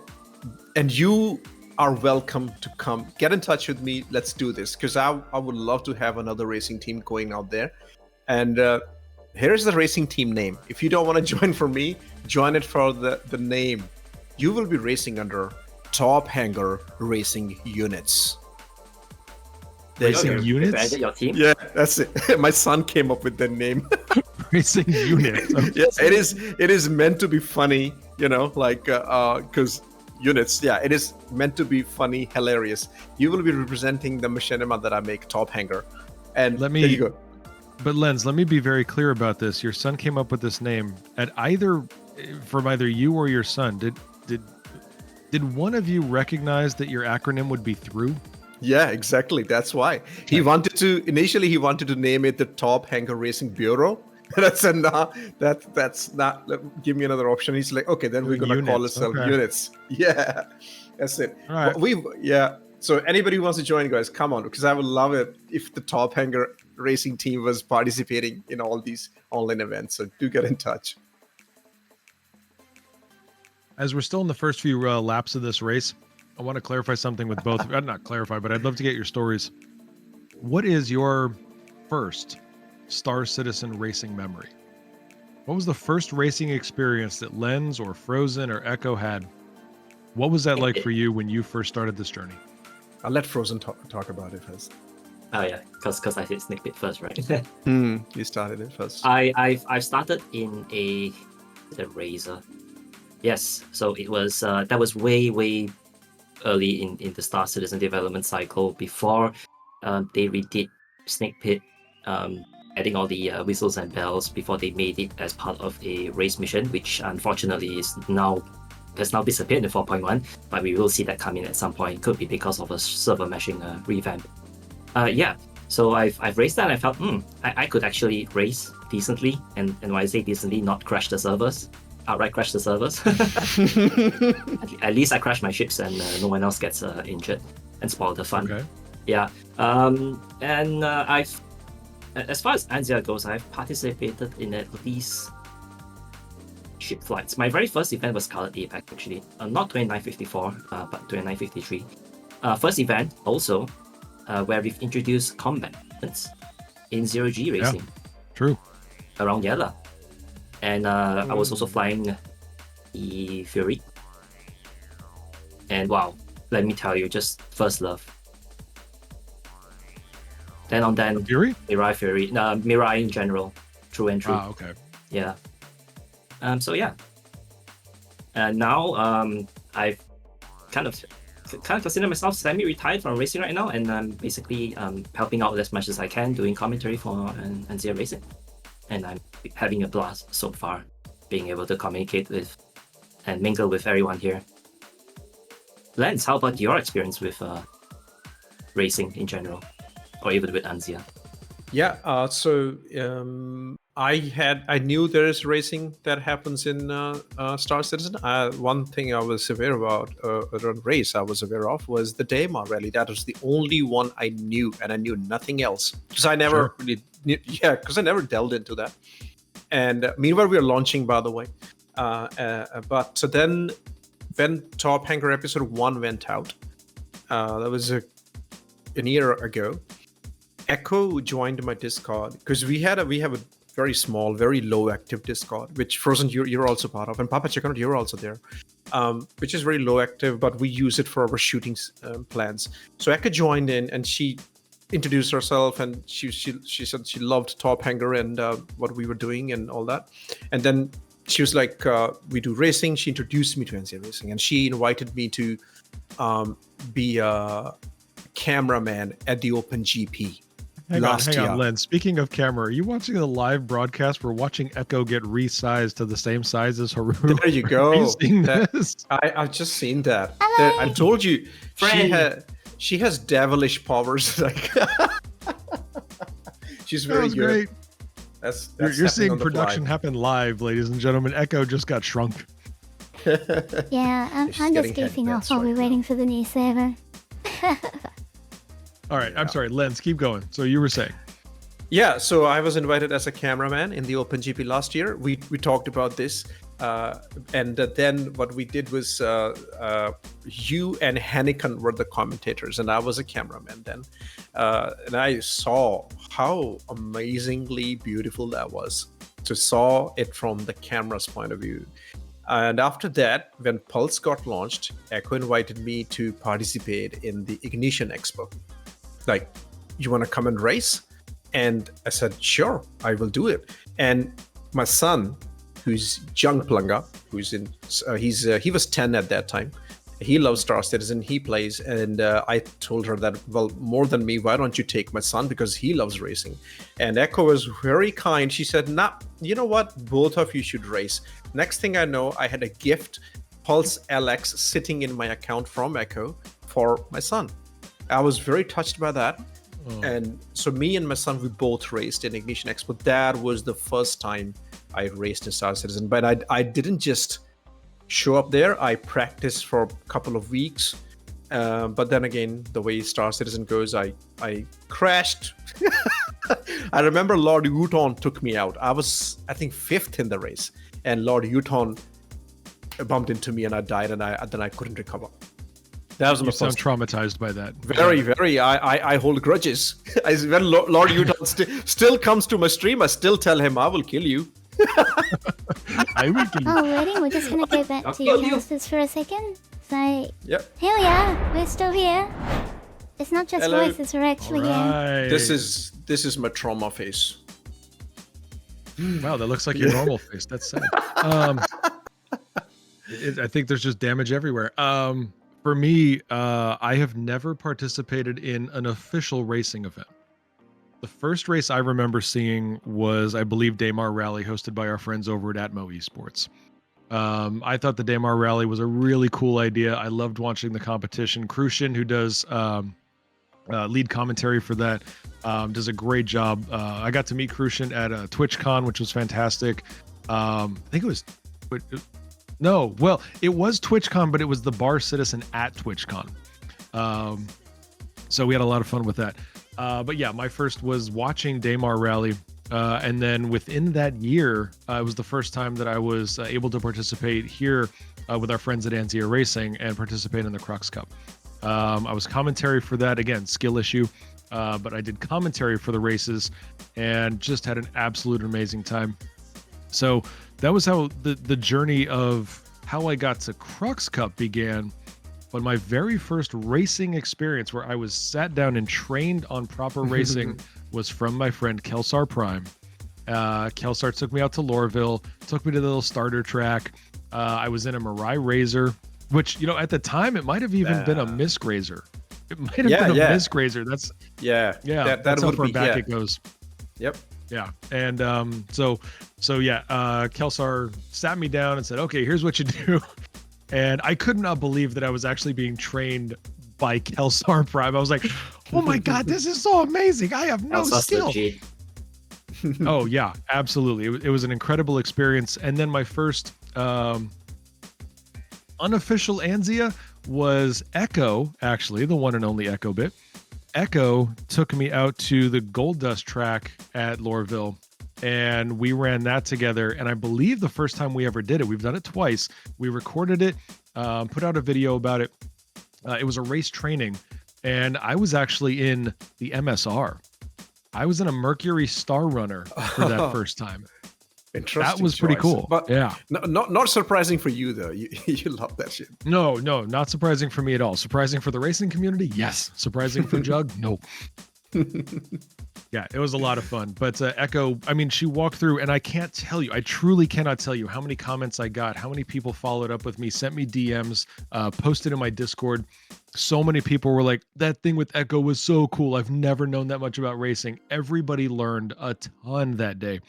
you are welcome to come get in touch with me. Let's do this, because I would love to have another racing team going out there. And here's the racing team name. If you don't want to join for me, join it for the name. You will be racing under Top Hanger Racing Units. Racing Units? Your team? Yeah, that's it. My son came up with the name. Racing Units. Okay. Yeah, it is meant to be funny, because units. Yeah, it is meant to be funny, hilarious. You will be representing the machinima that I make, Top Hanger. And there you go. But Lens, let me be very clear about this. Your son came up with this name. At either from either you or your son, did one of you recognize that your acronym would be through? Yeah, exactly. That's why he wanted to name it the Top Hanger Racing Bureau. And I said, nah, that's not. Give me another option. He's like, okay, then we're gonna call ourselves Units. Yeah, that's it. All right. So anybody who wants to join, guys, come on, because I would love it if the Top Hanger Racing team was participating in all these online events. So do get in touch. As we're still in the first few laps of this race, I want to clarify something with both. Not clarify, but I'd love to get your stories. What is your first Star Citizen racing memory? What was the first racing experience that Lens or Frozen or Echo had? What was that like for you when you first started this journey? I'll let Frozen talk about it first. Oh yeah, because I did sneak pit first, right? You started it first. I started in the Razor. Yes, so it was that was way early in the Star Citizen development cycle before they redid Snake Pit, adding all the whistles and bells before they made it as part of a race mission, which unfortunately has now disappeared in 4.1, but we will see that come in at some point. Could be because of a server meshing revamp. So I've raced that and I felt I could actually race decently, and when I say decently, not crash the servers. Outright crash the servers. At least I crash my ships and no one else gets injured and spoil the fun. Okay. Yeah. I've, as far as Anzia goes, I've participated in at least ship flights. My very first event was Scarlet Apex, actually. Not 2954, but 2953. First event also where we've introduced combat in 0G racing. Yeah, true. Around Yella. And I was also flying the Fury. And wow, let me tell you, just first love. Then Fury? Mirai Fury. Mirai in general. True and true. Ah, okay. Yeah. So yeah. And now I've kind of consider myself semi-retired from racing right now, and I'm basically helping out as much as I can, doing commentary for Anzia Racing. And I'm having a blast so far, being able to communicate with and mingle with everyone here. Lance, how about your experience with racing in general, or even with Anzia? Yeah, so I knew there is racing that happens in Star Citizen. One thing I was aware about around race I was aware of was the Daema rally. That was the only one I knew, and I knew nothing else because I never really because I never delved into that. And meanwhile, we are launching, by the way. But so then, when Top Hanger episode 1 went out, that was a year ago. Echo joined my Discord because we have a very small, very low active Discord, which Frozen you're also part of, and Papa Chicken, you're also there, which is very low active, but we use it for our shooting plans. So Echo joined in, and she introduced herself, and she said she loved Top Hanger and what we were doing and all that. And then she was like, we do racing. She introduced me to NCA Racing, and she invited me to be a cameraman at the Open GP. Hang on, Len. Speaking of camera, are you watching the live broadcast? We're watching Echo get resized to the same size as Horo. There you go. Are you seeing this? I've just seen that. I told you, she has devilish powers. Like she's very good. Great. That's you're seeing production happen live, ladies and gentlemen. Echo just got shrunk. Yeah, I'm just goofing off while we're waiting for the new server. All right, I'm sorry, Lens, keep going. So you were saying? Yeah, so I was invited as a cameraman in the OpenGP last year. We talked about this, and then what we did was you and Hanneken were the commentators, and I was a cameraman then. And I saw how amazingly beautiful that was, to saw it from the camera's point of view. And after that, when Pulse got launched, Echo invited me to participate in the Ignition Expo. Like, you want to come and race? And I said, sure, I will do it. And my son, who's Jung Planga, who's in, he was 10 at that time, He loves Star Citizen. He plays, and I told her that, well, more than me, why don't you take my son, because he loves racing. And Echo was very kind. She said, nah, you know what, both of you should race. Next thing I know, I had a gift, Pulse LX, sitting in my account from Echo for my son. I was very touched by that. And so me and my son, we both raced in Ignition Expo. That was the first time I raced in Star Citizen, but I didn't just show up there. I practiced for a couple of weeks, but then again, the way Star Citizen goes, I crashed. I remember Lord Uton took me out. I was, I think, 5th in the race, and Lord Uton bumped into me and I died, and then I couldn't recover. That was my sound first. traumatized by that. Very. I hold grudges. When Lord Uton still comes to my stream, I still tell him, I will kill you. I will kill you. Alrighty, we're just gonna go back to your casters for a second. So, Yep. here we are. We're still here. It's not just Hello. voices, we're actually here. Right. This is my trauma face. Wow, that looks like your normal face. That's sad. I think there's just damage everywhere. For me, I have never participated in an official racing event. The first race I remember seeing was, I believe, Daymar Rally, hosted by our friends over at Atmo Esports. I thought the Daymar Rally was a really cool idea. I loved watching the competition. Crucian, who does lead commentary for that, does a great job. I got to meet Crucian at TwitchCon, which was fantastic. I think it was... No, well, it was TwitchCon, but it was the Bar Citizen at TwitchCon. So we had a lot of fun with that. But yeah, my first was watching Daymar Rally. And then within that year, it was the first time that I was able to participate here with our friends at Anzia Racing and participate in the Crux Cup. I was commentary for that, again, skill issue, but I did commentary for the races and just had an absolute amazing time. So that was how the journey of how I got to Crux Cup began. But my very first racing experience where I was sat down and trained on proper racing was from my friend Kelsar Prime. Kelsar took me out to Lorville, took me to the little starter track. I was in a Mirai Razor, which, you know, at the time, it might have even been a Misc Razor. It might have been a Misc Razor. That's that's how far back it goes. Yep. Yeah. And so Kelsar sat me down and said, okay, here's what you do. And I could not believe that I was actually being trained by Kelsar Prime. I was like, oh my God, this is so amazing. I have no skill. Oh yeah, absolutely. It was an incredible experience. And then my first unofficial Anzia was Echo, actually, the one and only Echo Bit. Echo took me out to the Gold Dust track at Lorville, and we ran that together. And I believe the first time we ever did it, we've done it twice. We recorded it, put out a video about it. It was a race training, and I was actually in the MSR. I was in a Mercury Star Runner for that first time. Interesting. That was pretty cool. But yeah, not surprising for you though. You love that shit. No, not surprising for me at all. Surprising for the racing community, yes. Surprising for Jug, no. Yeah, it was a lot of fun. But Echo, I mean, she walked through, and I can't tell you, I truly cannot tell you how many comments I got, how many people followed up with me, sent me DMs, posted in my Discord. So many people were like, that thing with Echo was so cool. I've never known that much about racing. Everybody learned a ton that day.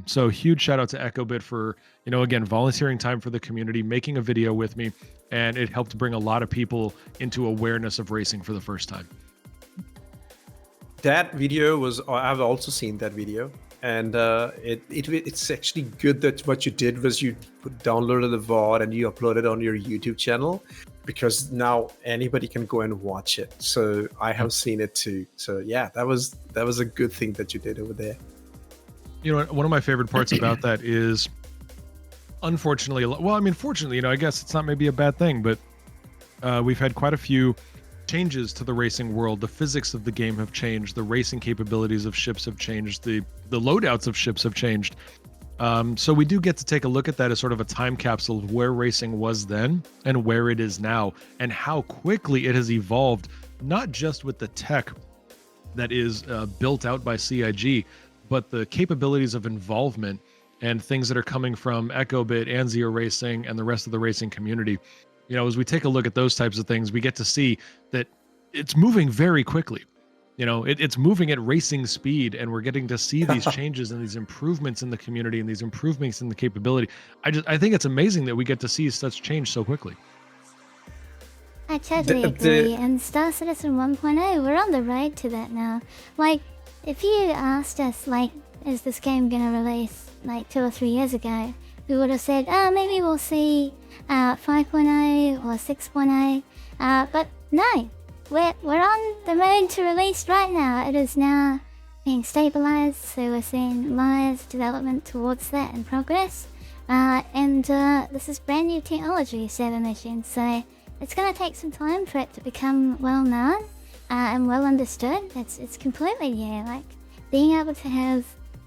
So huge shout out to EchoBit for, you know, again, volunteering time for the community, making a video with me, and it helped bring a lot of people into awareness of racing for the first time. That video was, I've also seen that video, and it's actually good that what you did was you downloaded the VOD and you uploaded on your YouTube channel, because now anybody can go and watch it. So I have seen it too. So yeah, that was a good thing that you did over there. You know, one of my favorite parts about that is, unfortunately, well, I mean, fortunately, you know, I guess it's not maybe a bad thing, but we've had quite a few changes to the racing world. The physics of the game have changed. The racing capabilities of ships have changed. The loadouts of ships have changed. So we do get to take a look at that as sort of a time capsule of where racing was then and where it is now, and how quickly it has evolved, not just with the tech that is built out by CIG, but the capabilities of involvement and things that are coming from EchoBit, Anzia Racing, and the rest of the racing community. You know, as we take a look at those types of things, we get to see that it's moving very quickly. You know, it's moving at racing speed, and we're getting to see these changes and these improvements in the community and these improvements in the capability. I think it's amazing that we get to see such change so quickly. I totally agree. And Star Citizen 1.0, we're on the road to that now. Like, if you asked us, like, is this game gonna release like 2 or 3 years ago, we would have said, maybe we'll see 5.0 or 6.0. But no, we're on the road to release right now. It is now being stabilized, so we're seeing live development towards that in progress. And this is brand new technology, server machines, so it's going to take some time for it to become well known and well understood. It's completely new. Like, being able to have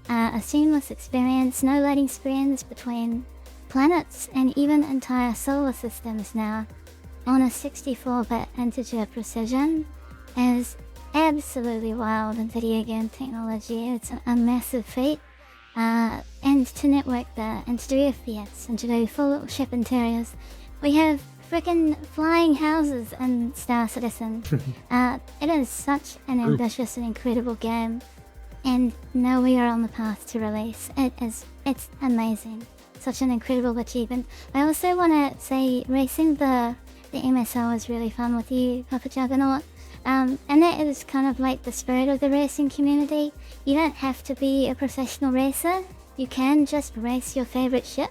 a seamless experience, no loading screens between planets and even entire solar systems now on a 64-bit integer precision is absolutely wild in video game technology. It's a massive feat. And to network that, and to do FPS, and to do full ship interiors. We have freaking flying houses in Star Citizen. It is such an ambitious and incredible game. And now we are on the path to release. It's amazing. Such an incredible achievement. I also want to say racing the MSO was really fun with you, Papa Juggernaut. And that is kind of like the spirit of the racing community. You don't have to be a professional racer. You can just race your favorite ship.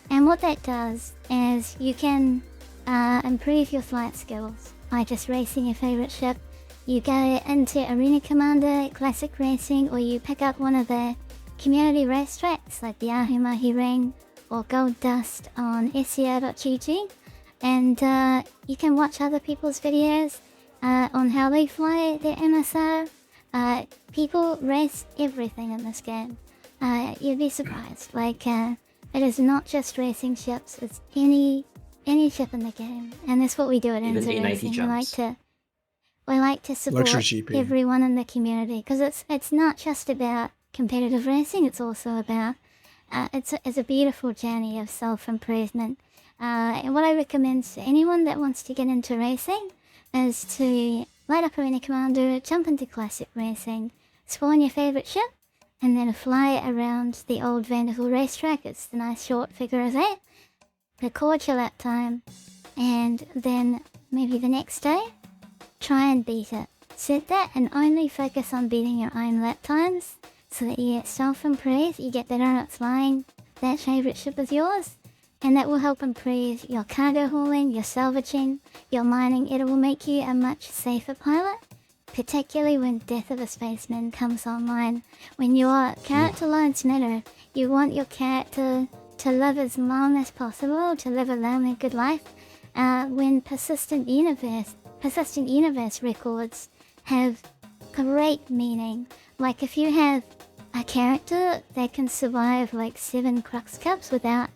And what that does is you can improve your flight skills by just racing your favorite ship. You go into Arena Commander, Classic Racing, or you pick up one of the community racetracks like the Ahumahi Ring or Gold Dust on SCIRE.gg. And you can watch other people's videos on how they fly their MSR. People race everything in this game. You'd be surprised. Like, it is not just racing ships, it's any ship in the game. And that's what we do at Enzo Racing. We like to support everyone in the community, because it's not just about competitive racing, it's also about it's a beautiful journey of self-improvement. And what I recommend to anyone that wants to get into racing is to light up Arena Commander, jump into Classic Racing, spawn your favourite ship, and then fly around the old Vanderbilt racetrack. It's the nice short figure of 8. Record your lap time, and then maybe the next day, try and beat it. Set that and only focus on beating your own lap times so that you get self-improved, you get better at flying that favourite ship of yours. And that will help improve your cargo hauling, your salvaging, your mining. It will make you a much safer pilot, particularly when Death of a Spaceman comes online. When your character lines matter, you want your character to live as long as possible, to live a long and good life. When persistent universe records have great meaning. Like, if you have a character that can survive like 7 Crux Cups without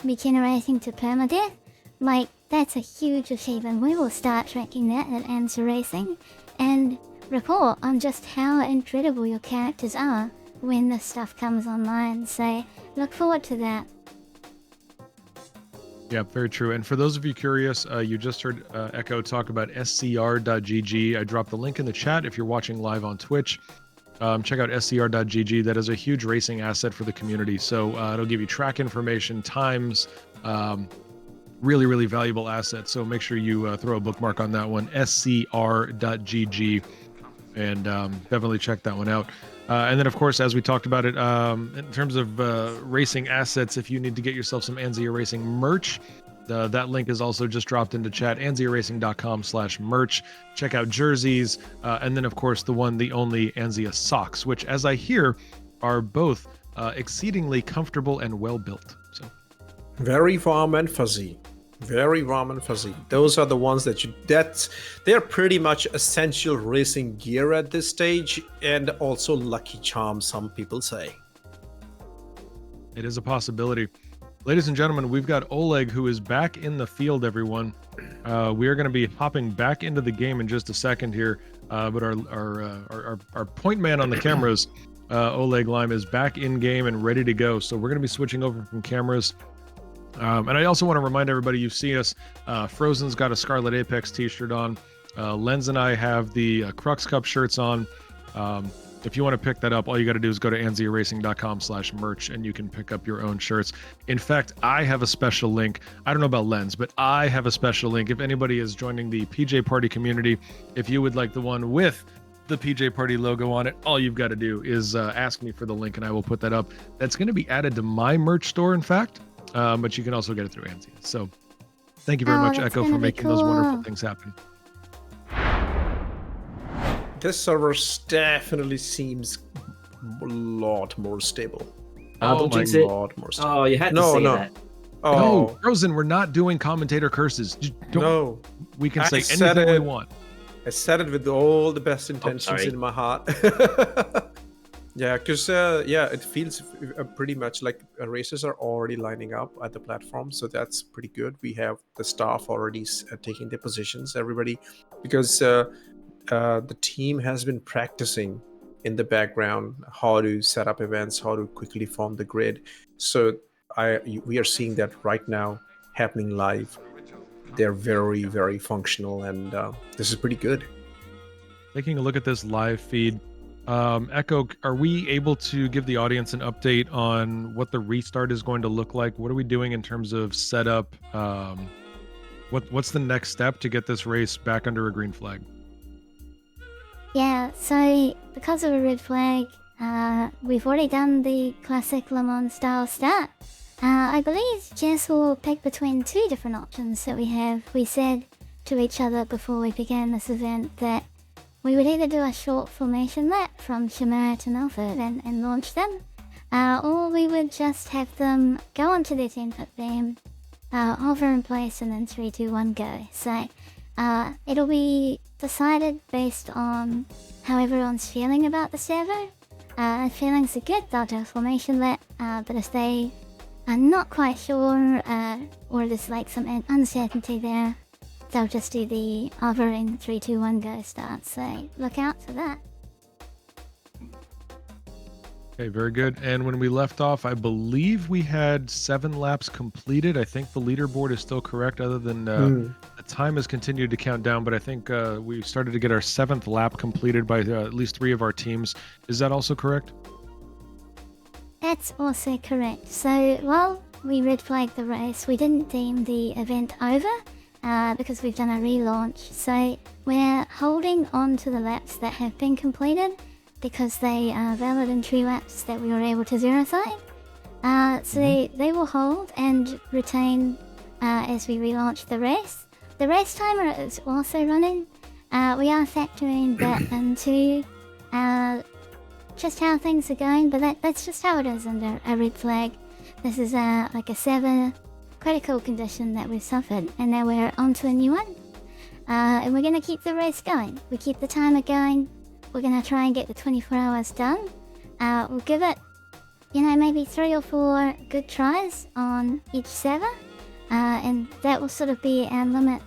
regenerating to permadeath, like, that's a huge achievement. We will start tracking that at Enzo Racing and report on just how incredible your characters are when this stuff comes online. So look forward to that. Yeah, very true. And for those of you curious, you just heard Echo talk about SCIRE.gg. I dropped the link in the chat if you're watching live on Twitch. Check out SCIRE.gg. That is a huge racing asset for the community. So it'll give you track information, times, really, really valuable asset. So make sure you throw a bookmark on that one, SCIRE.gg, and definitely check that one out. And then, of course, as we talked about it, in terms of racing assets, if you need to get yourself some Anzia Racing merch, that link is also just dropped into chat, anziaracing.com/merch. Check out jerseys, and then, of course, the one, the only Anzia socks, which, as I hear, are both exceedingly comfortable and well built. So, very warm and fuzzy. Very warm and fuzzy. Those are the ones they're pretty much essential racing gear at this stage, and also lucky charm, some people say. It is a possibility. Ladies and gentlemen, we've got Oleg, who is back in the field, everyone. We are going to be hopping back into the game in just a second here, but our point man on the cameras, Oleg Lime, is back in game and ready to go. So we're going to be switching over from cameras And I also want to remind everybody, you've seen us. Frozen's got a Scarlet Apex t-shirt on. Lens and I have the Crux Cup shirts on. If you want to pick that up, all you got to do is go to anziaracing.com/merch and you can pick up your own shirts. In fact, I have a special link. I don't know about Lens, but I have a special link. If anybody is joining the PJ Party community, if you would like the one with the PJ Party logo on it, all you've got to do is ask me for the link and I will put that up. That's going to be added to my merch store, in fact, but you can also get it through Anzi. So thank you very much, Echo, for making those wonderful things happen. This server definitely seems a lot more stable. Don't jinx it. Lot more stable. Oh, you had to say that. Oh, No, Frozen, we're not doing commentator curses. no. We can I say said anything we it. want. I said it with all the best intentions sorry. in my heart. Yeah, because it feels pretty much like races are already lining up at the platform, so that's pretty good. We have the staff already taking their positions, everybody, because the team has been practicing in the background how to set up events, how to quickly form the grid. So we are seeing that right now happening live. They're very, very functional, and this is pretty good. Taking a look at this live feed, Echo, are we able to give the audience an update on what the restart is going to look like? What are we doing in terms of setup? What's the next step to get this race back under a green flag? Yeah, so because of a red flag, we've already done the classic Le Mans style start. I believe Jez will pick between two different options that we have. We said to each other before we began this event that we would either do a short formation lap from Chimera to Milford and launch them, or we would just have them go onto their 10-foot beam, hover in place, and then 3, 2, 1, go. So it'll be decided based on how everyone's feeling about the servo. If feelings are good, they'll do a formation lap, but if they are not quite sure, or there's like some uncertainty there, they'll just do the hovering 3, 2, 1, go start. So look out for that. Okay, very good. And when we left off, I believe we had 7 laps completed. I think the leaderboard is still correct, other than the time has continued to count down, but I think we started to get our 7th lap completed by at least 3 of our teams. Is that also correct? That's also correct. So while we red flagged the race, we didn't deem the event over because we've done a relaunch. So we're holding on to the laps that have been completed because they are valid and true laps that we were able to zero side. So they will hold and retain as we relaunch the race. The race timer is also running. We are factoring that into just how things are going, but that's just how it is under a red flag. This is like a 7 critical condition that we've suffered, and now we're on to a new one. And we're going to keep the race going. We keep the timer going. We're going to try and get the 24 hours done. We'll give it, maybe 3 or 4 good tries on each server, and that will sort of be our limit.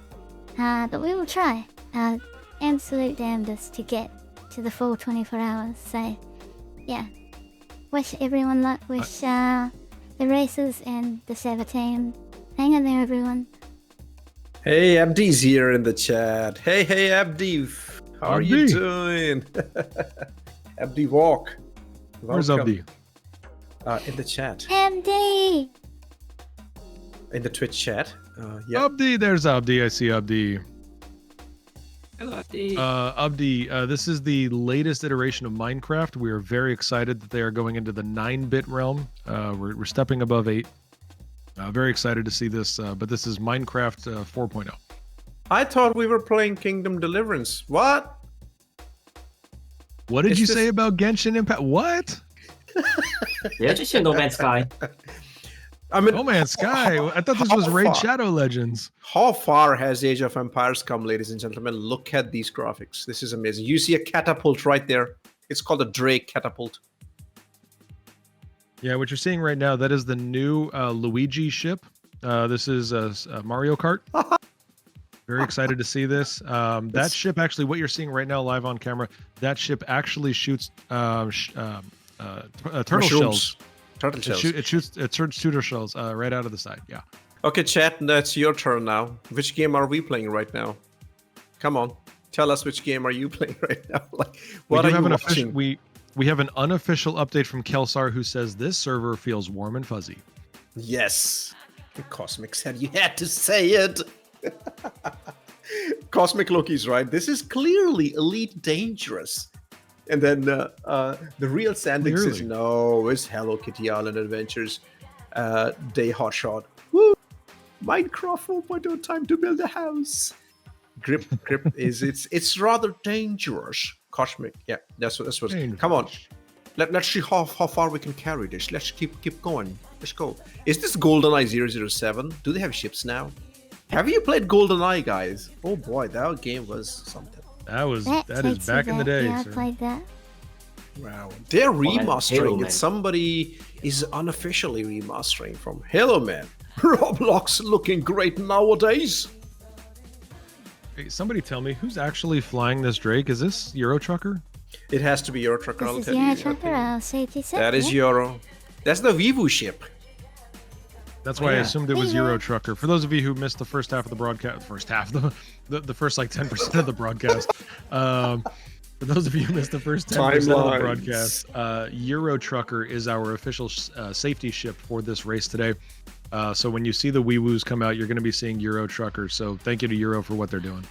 But we will try our absolute damnedest to get to the full 24 hours. So, yeah. Wish everyone luck. Wish the racers and the server team. Hang in there, everyone. Hey, Abdi's here in the chat. Hey, Abdi. How are you doing? Abdi Walk. Where's Abdi? In the chat. Abdi! In the Twitch chat. Yeah. Abdi, there's Abdi. I see Abdi. Hello, Abdi. Abdi, this is the latest iteration of Minecraft. We are very excited that they are going into the 9-bit realm. We're stepping above 8. Very excited to see this, but this is Minecraft 4.0. I thought we were playing Kingdom Deliverance. What? What did you say about Genshin Impact? What? Yeah, just No Man's Sky. I mean, No Man's Sky. I thought this was Raid Shadow Legends. How far has Age of Empires come, ladies and gentlemen? Look at these graphics. This is amazing. You see a catapult right there. It's called a Drake catapult. Yeah, what you're seeing right now, that is the new Luigi ship. This is Mario Kart. Very excited to see this. That ship, actually, what you're seeing right now live on camera, that ship actually shoots turtle shells. Turtle shells. It shoots turtle shells right out of the side. Yeah. Okay, chat, that's your turn now. Which game are we playing right now? Come on, tell us which game are you playing right now? Like, what are you watching? We have an unofficial update from Kelsar who says this server feels warm and fuzzy. Yes, the Cosmic said you had to say it. Cosmic Loki's right. This is clearly Elite Dangerous. And then the real Sandix says, no, it's Hello Kitty Island Adventures Day Hotshot. Woo! Minecraft 4.0 time to build a house. Grip is it's rather dangerous. Cosmic, yeah, that's what. Dangerous. Come on, let's see how far we can carry this. Let's keep going. Let's go. Is this GoldenEye 007? Do they have ships now? Have you played GoldenEye, guys? Oh boy, that game was something. That is back in the day. Yeah, sir. I played that. Wow, they're remastering Halo, it. Somebody is unofficially remastering from Halo, man. Roblox looking great nowadays. Hey, somebody tell me who's actually flying this Drake? Is this Eurotrucker? It has to be Eurotrucker. I'll This tell is you. Eurotrucker, I'll say it. That is Euro. That's the Vivu ship. That's why I assumed it was Yeah. Eurotrucker. For those of you who missed the first half of the broadcast, the first like 10% of the broadcast. For those of you who missed the first 10% of the broadcast, Eurotrucker is our official safety ship for this race today. So when you see the wee woos come out, you're going to be seeing Eurotrucker. So thank you to Euro for what they're doing.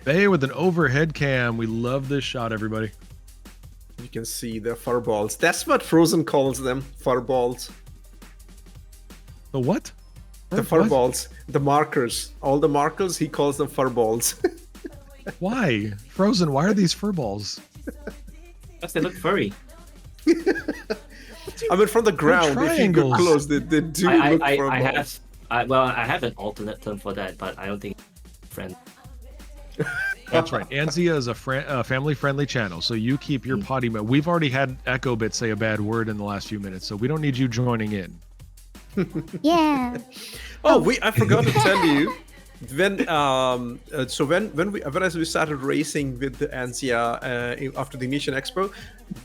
Bay with an overhead cam. We love this shot, everybody. You can see the furballs. That's what Frozen calls them, furballs. The what? The furballs, the markers. All the markers, he calls them furballs. Why? Frozen, why are these furballs? Because they look furry. I mean, from the ground, if you go triangles. close, they do look furballs. I have an alternate term for that, but I don't think friend. That's right. Anzia is a family-friendly channel, so you keep your potty mouth. We've already had Echo Bit say a bad word in the last few minutes, so we don't need you joining in. Yeah. Oh, I forgot to tell you. When as we started racing with the Anzia after the Nation Expo,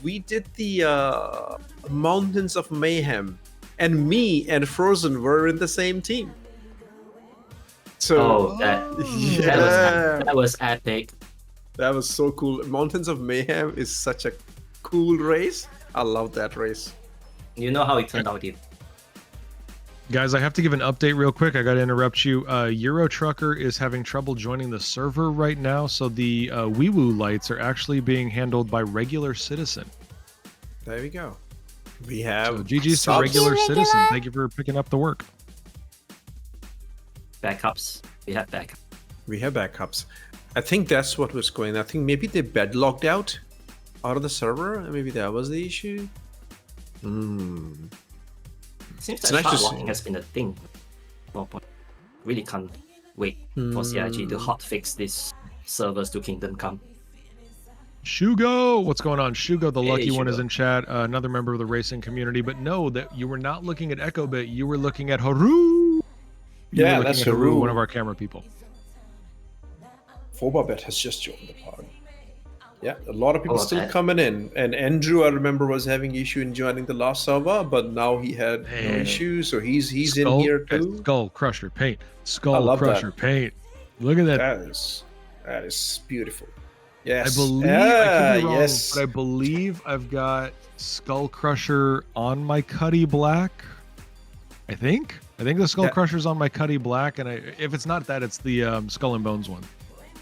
we did the Mountains of Mayhem, and me and Frozen were in the same team. So That was epic. That was so cool. Mountains of Mayhem is such a cool race. I love that race. You know how it turned out, Guys, I have to give an update real quick. I got to interrupt you. Eurotrucker is having trouble joining the server right now, so the wee woo lights are actually being handled by regular citizen. There we go. We have So GG's to regular citizen. Thank you for picking up the work. Backups. We have backups. We have backups. I think that's what was going on. I think maybe they bed logged out of the server. Maybe that was the issue. Seems It's that nice to shard locking see. has been a thing. Really can't wait for CIG to hotfix these servers to Kingdom Come. Shugo, what's going on? Shugo, the lucky one, is Shugo. in chat. Another member of the racing community. But know that you were not looking at Echo Bit. You were looking at Horo. Yeah, that's Horo. One of our camera people. Phobabet has just joined the party. Yeah, a lot of people still Phobabet. coming in. And Andrew, I remember, was having issue in joining the last server, but now he had no Man. issues, so he's in here too. Skull Crusher paint. I Skull love Crusher that. paint. Look at that. That is beautiful. Yes. I believe I could be wrong, yes. but I believe I've got Skull Crusher on my Cuddy Black. I think the Skull That- Crusher's on my Cuddy Black, and if it's not that, it's the Skull and Bones one.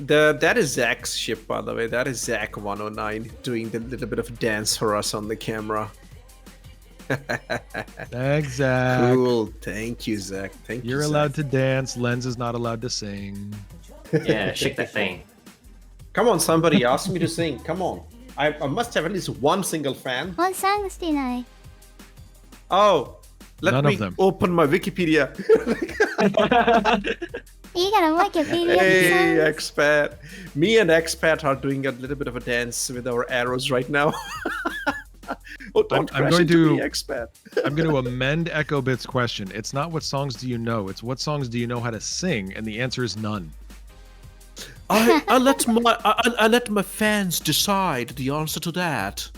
That is Zach's ship, by the way. That is Zach 109 doing the little bit of dance for us on the camera. Thanks, Zach. Cool. Thank you, Zach. Thank you. You're Zach. allowed to dance. Lens is not allowed to sing. Yeah, shake that thing. Come on, somebody ask me to sing. Come on. I must have at least one single fan. What songs do you know? Oh, let None me of them. open my Wikipedia. You got a Wikipedia Hey, songs? Expat. Me and Expat are doing a little bit of a dance with our arrows right now. Oh, don't I'm crash going into me, to- Expat. I'm going to amend Echo Bit's question. It's not what songs do you know, it's what songs do you know how to sing, and the answer is none. I let my fans decide the answer to that.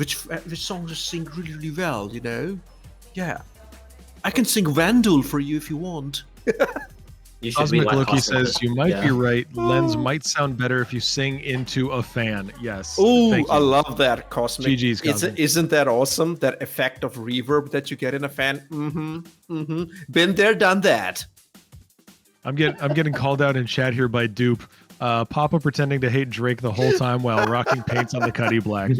which songs sing really, really well, you know? Yeah. I can sing Vandal for you if you want. You should read Cosmic like Loki Cosmic says you might Yeah. be right. Lens might sound better if you sing into a fan. Yes. Oh, thank you. I love that, Cosmic. GG's, Cosmic. Isn't that awesome? That effect of reverb that you get in a fan. Been there, done that. I'm getting called out in chat here by Dupe. Papa pretending to hate Drake the whole time while rocking paints on the Cuddy Black.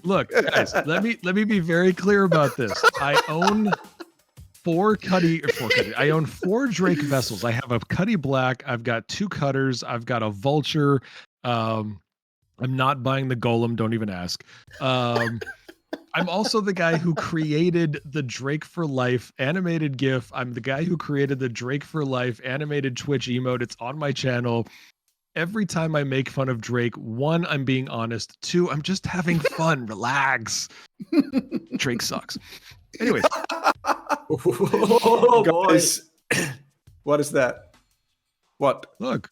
Look, guys, let me be very clear about this. I own four Drake vessels. I have a Cuddy Black. I've got 2 cutters. I've got a Vulture. I'm not buying the Golem. Don't even ask. I'm also the guy who created the Drake for Life animated GIF. I'm the guy who created the Drake for Life animated Twitch emote. It's on my channel. Every time I make fun of Drake, 1, I'm being honest. 2, I'm just having fun. Relax. Drake sucks. Anyways. Oh, boy. Guys, what is that? What? Look.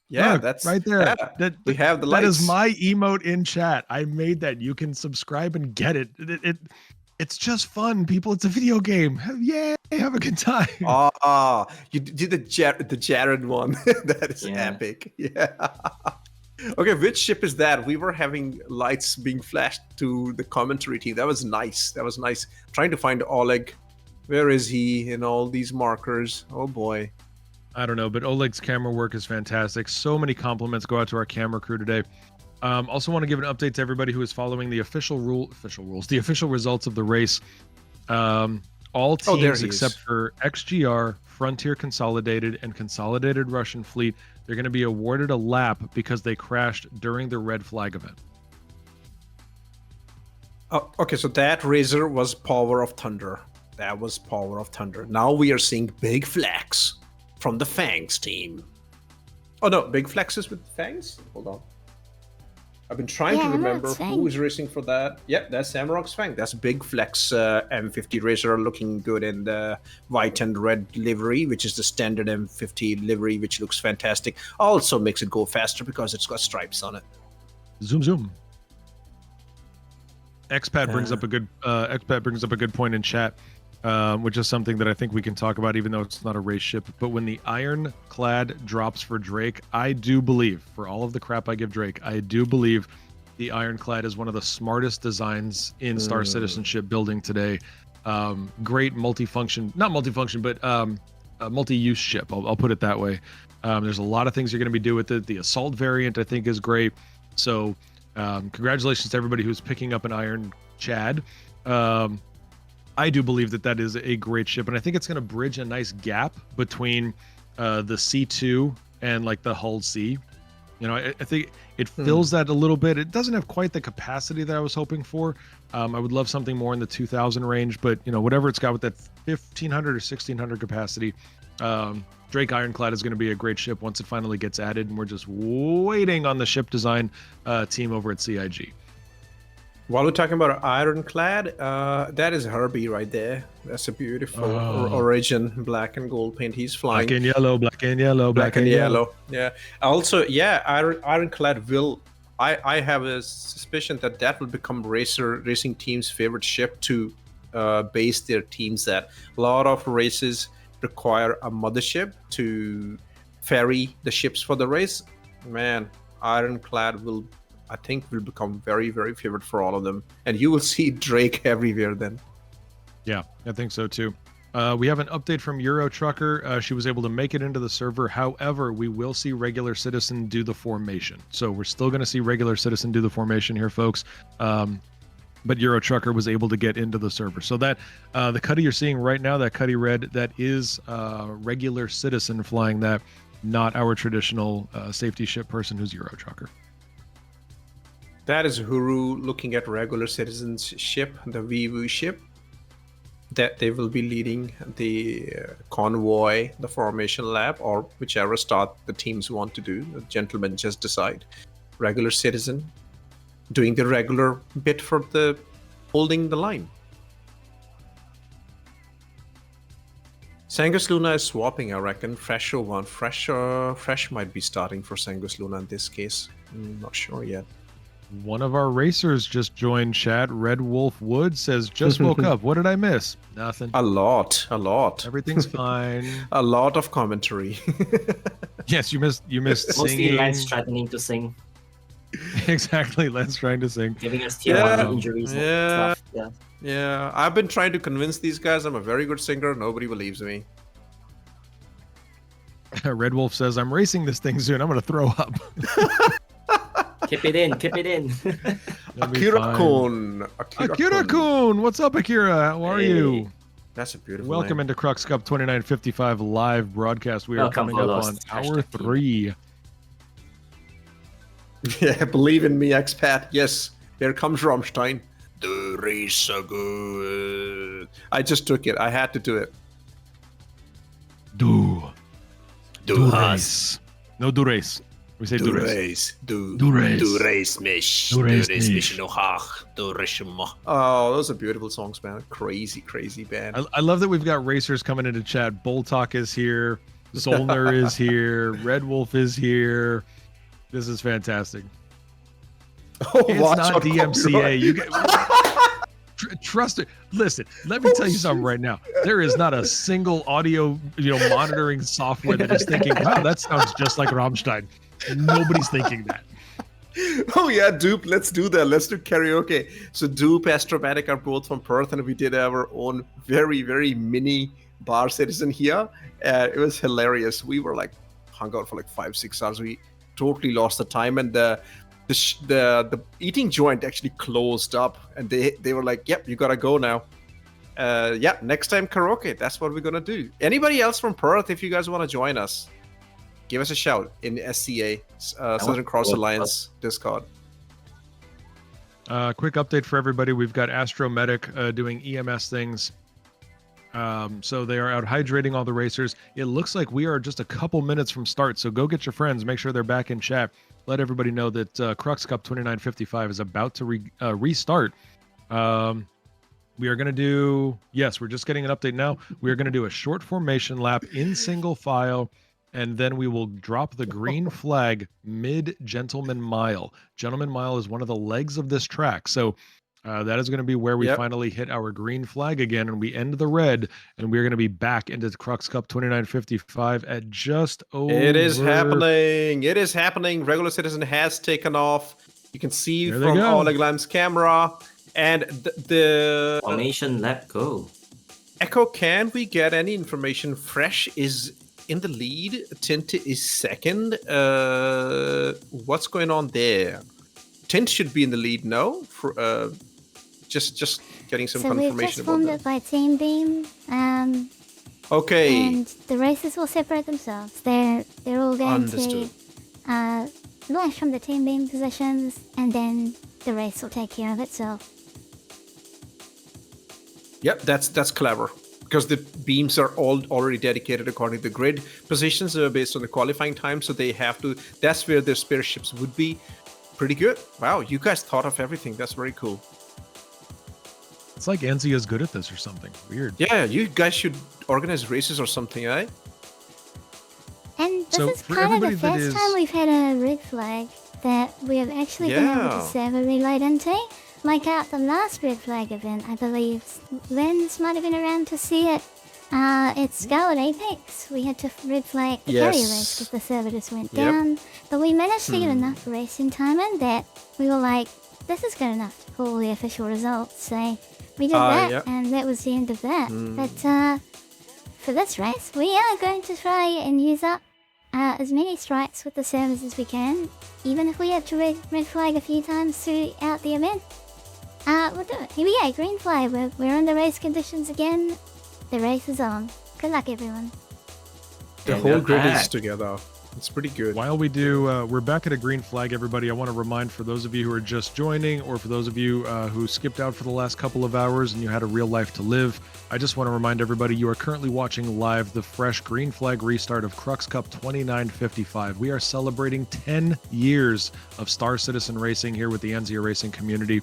Yeah, Look, that's right there. Yeah, we have the lights. That is my emote in chat. I made that. You can subscribe and get it. It's just fun, people. It's a video game. Yay! Have a good time. You did the Jared one. That is epic. Yeah. Okay, which ship is that? We were having lights being flashed to the commentary team. That was nice. That was nice. Trying to find Oleg. Where is he in all these markers? Oh boy. I don't know, but Oleg's camera work is fantastic. So many compliments go out to our camera crew today. Also want to give an update to everybody who is following the official results of the race. All teams except for XGR, Frontier Consolidated, and Consolidated Russian Fleet, they're going to be awarded a lap because they crashed during the red flag event. Oh, okay, so that razor was Power of Thunder. That was Power of Thunder. Now we are seeing big flags from the Fangs team. Oh no, big flexes with Fangs? Hold on. I've been trying to remember who is racing for that. Yep, that's Amarok's Fang. That's big flex M50 racer looking good in the white and red livery, which is the standard M50 livery, which looks fantastic. Also makes it go faster because it's got stripes on it. Zoom zoom. Expat brings up a good point in chat, which is something that I think we can talk about, even though it's not a race ship. But when the ironclad drops for Drake, I do believe, for all of the crap I give Drake, I do believe the ironclad is one of the smartest designs in Star Citizen ship building today. Great multi-use ship. I'll put it that way. There's a lot of things you're going to be doing with it. The assault variant, I think, is great. So congratulations to everybody who's picking up an Iron Chad. I do believe that is a great ship, and I think it's going to bridge a nice gap between the C2 and like the Hull C. You know, I think it fills that a little bit. It doesn't have quite the capacity that I was hoping for. I would love something more in the 2,000 range, but you know, whatever it's got with that 1,500 or 1,600 capacity, Drake Ironclad is going to be a great ship once it finally gets added, and we're just waiting on the ship design team over at CIG. While we're talking about Ironclad, that is Herbie right there. That's a beautiful origin, black and gold paint. He's flying. Black and yellow, black and yellow, black and yellow. Yeah. Also, yeah, Ironclad will. I have a suspicion that will become racing teams' favorite ship to base their teams at. A lot of races require a mothership to ferry the ships for the race. Man, Ironclad will become very, very favorite for all of them. And you will see Drake everywhere then. Yeah, I think so too. We have an update from Eurotrucker. She was able to make it into the server. However, we will see Regular Citizen do the formation. So we're still going to see Regular Citizen do the formation here, folks. But Eurotrucker was able to get into the server. So that the Cuddy you're seeing right now, that Cuddy Red, that is Regular Citizen flying that, not our traditional safety ship person who's Eurotrucker. That is Horo looking at Regular Citizen's ship, the VV ship. That they will be leading the convoy, the formation lap, or whichever start the teams want to do. The gentlemen just decide. Regular Citizen doing the regular bit for the holding the line. Sanguis Luna is swapping, I reckon. Fresh might be starting for Sanguis Luna in this case. I'm not sure yet. One of our racers just joined chat. Red Wolf Wood says, just woke up. What did I miss? Nothing. A lot. Everything's fine. A lot of commentary. Yes, you missed Mostly singing. Lance threatening to sing, Exactly, Lance trying to sing. giving us tier Yeah. 1 injuries Yeah. and stuff. Yeah. Yeah, I've been trying to convince these guys I'm a very good singer. Nobody believes me. Red Wolf says, I'm racing this thing soon. I'm going to throw up. Keep it in, keep it in. That'll be fine. Akira-kun. Akira-kun! What's up, Akira? How are you? That's a beautiful Welcome name. into Crux Cup 2955 live broadcast. We are Welcome, coming up Holos. on Hashtag hour team. 3. Yeah, believe in me, expat. Yes, here comes Rammstein. The race so good. I just took it. I had to do it. Do Do race. No, do race. We say do race. Do race. Do race, mish. Do race, mish. no hach. Do race, Oh, those are beautiful songs, man. Crazy, crazy band. I love that we've got racers coming into chat. Boltok is here. Solner is here. Red Wolf is here. This is fantastic. Oh, It's watch not out, DMCA. copyright. You get trust it. Listen, let me tell you something right now. There is not a single audio, monitoring software that is thinking, "Wow, that sounds just like Rammstein." Nobody's thinking that. Oh yeah, Dupe, let's do that. Let's do karaoke. So Dupe, Astromatic are both from Perth, and we did our own very, very mini bar citizen here. It was hilarious. We were like hung out for like 5-6 hours. We totally lost the time, and the eating joint actually closed up, and they were like, "Yep, you gotta go now." Yeah, next time karaoke. That's what we're gonna do. Anybody else from Perth, if you guys want to join us, give us a shout in SCA, Southern Cross Alliance Discord. Quick update for everybody. We've got Astromedic doing EMS things. So they are out hydrating all the racers. It looks like we are just a couple minutes from start. So go get your friends. Make sure they're back in chat. Let everybody know that Crux Cup 2955 is about to restart. We are going to do, yes, we're just getting an update now. We are going to do a short formation lap in single file, and then we will drop the green flag mid Gentleman Mile. Gentleman Mile is one of the legs of this track. So that is going to be where we finally hit our green flag again, and we end the red, and we're going to be back into the Crux Cup 2955 at just over. It is happening. It is happening. Regular Citizen has taken off. You can see from Oleg Lam's camera. And the Formation lap go. Echo, can we get any information? Fresh is in the lead. Tint is second. What's going on there? Tint should be in the lead, no? For just getting some confirmation we've just about formed that. it by Team Beam. Okay. And the races will separate themselves. They're all going to launch from the Team Beam positions, and then the race will take care of itself. Yep, that's clever, because the beams are all already dedicated according to the grid positions based on the qualifying time, so they have to. That's where their spare ships would be. Pretty good. Wow, you guys thought of everything. That's very cool. It's like Anzi is good at this or something. Weird. Yeah, you guys should organize races or something, eh? And this So is for kind of the everybody that first is- time we've had a red flag that we have actually been able to serve a reload into. Like at the last red flag event, I believe Lens might have been around to see it. At Scarlet Apex, we had to red flag the carrier race because the server just went down. But we managed to get enough racing time in that we were like, this is good enough to pull the official results. So we did that, and that was the end of that. But for this race, we are going to try and use up as many strikes with the servers as we can, even if we have to red flag a few times throughout the event. We'll do it. Here we go, green flag. We're in the race conditions again. The race is on. Good luck, everyone. The And whole we're grid is back. together. It's pretty good. While we do, we're back at a green flag, everybody. I want to remind for those of you who are just joining, or for those of you who skipped out for the last couple of hours and you had a real life to live, I just want to remind everybody you are currently watching live the fresh green flag restart of Crux Cup 2955. We are celebrating 10 years of Star Citizen racing here with the Anzia Racing community.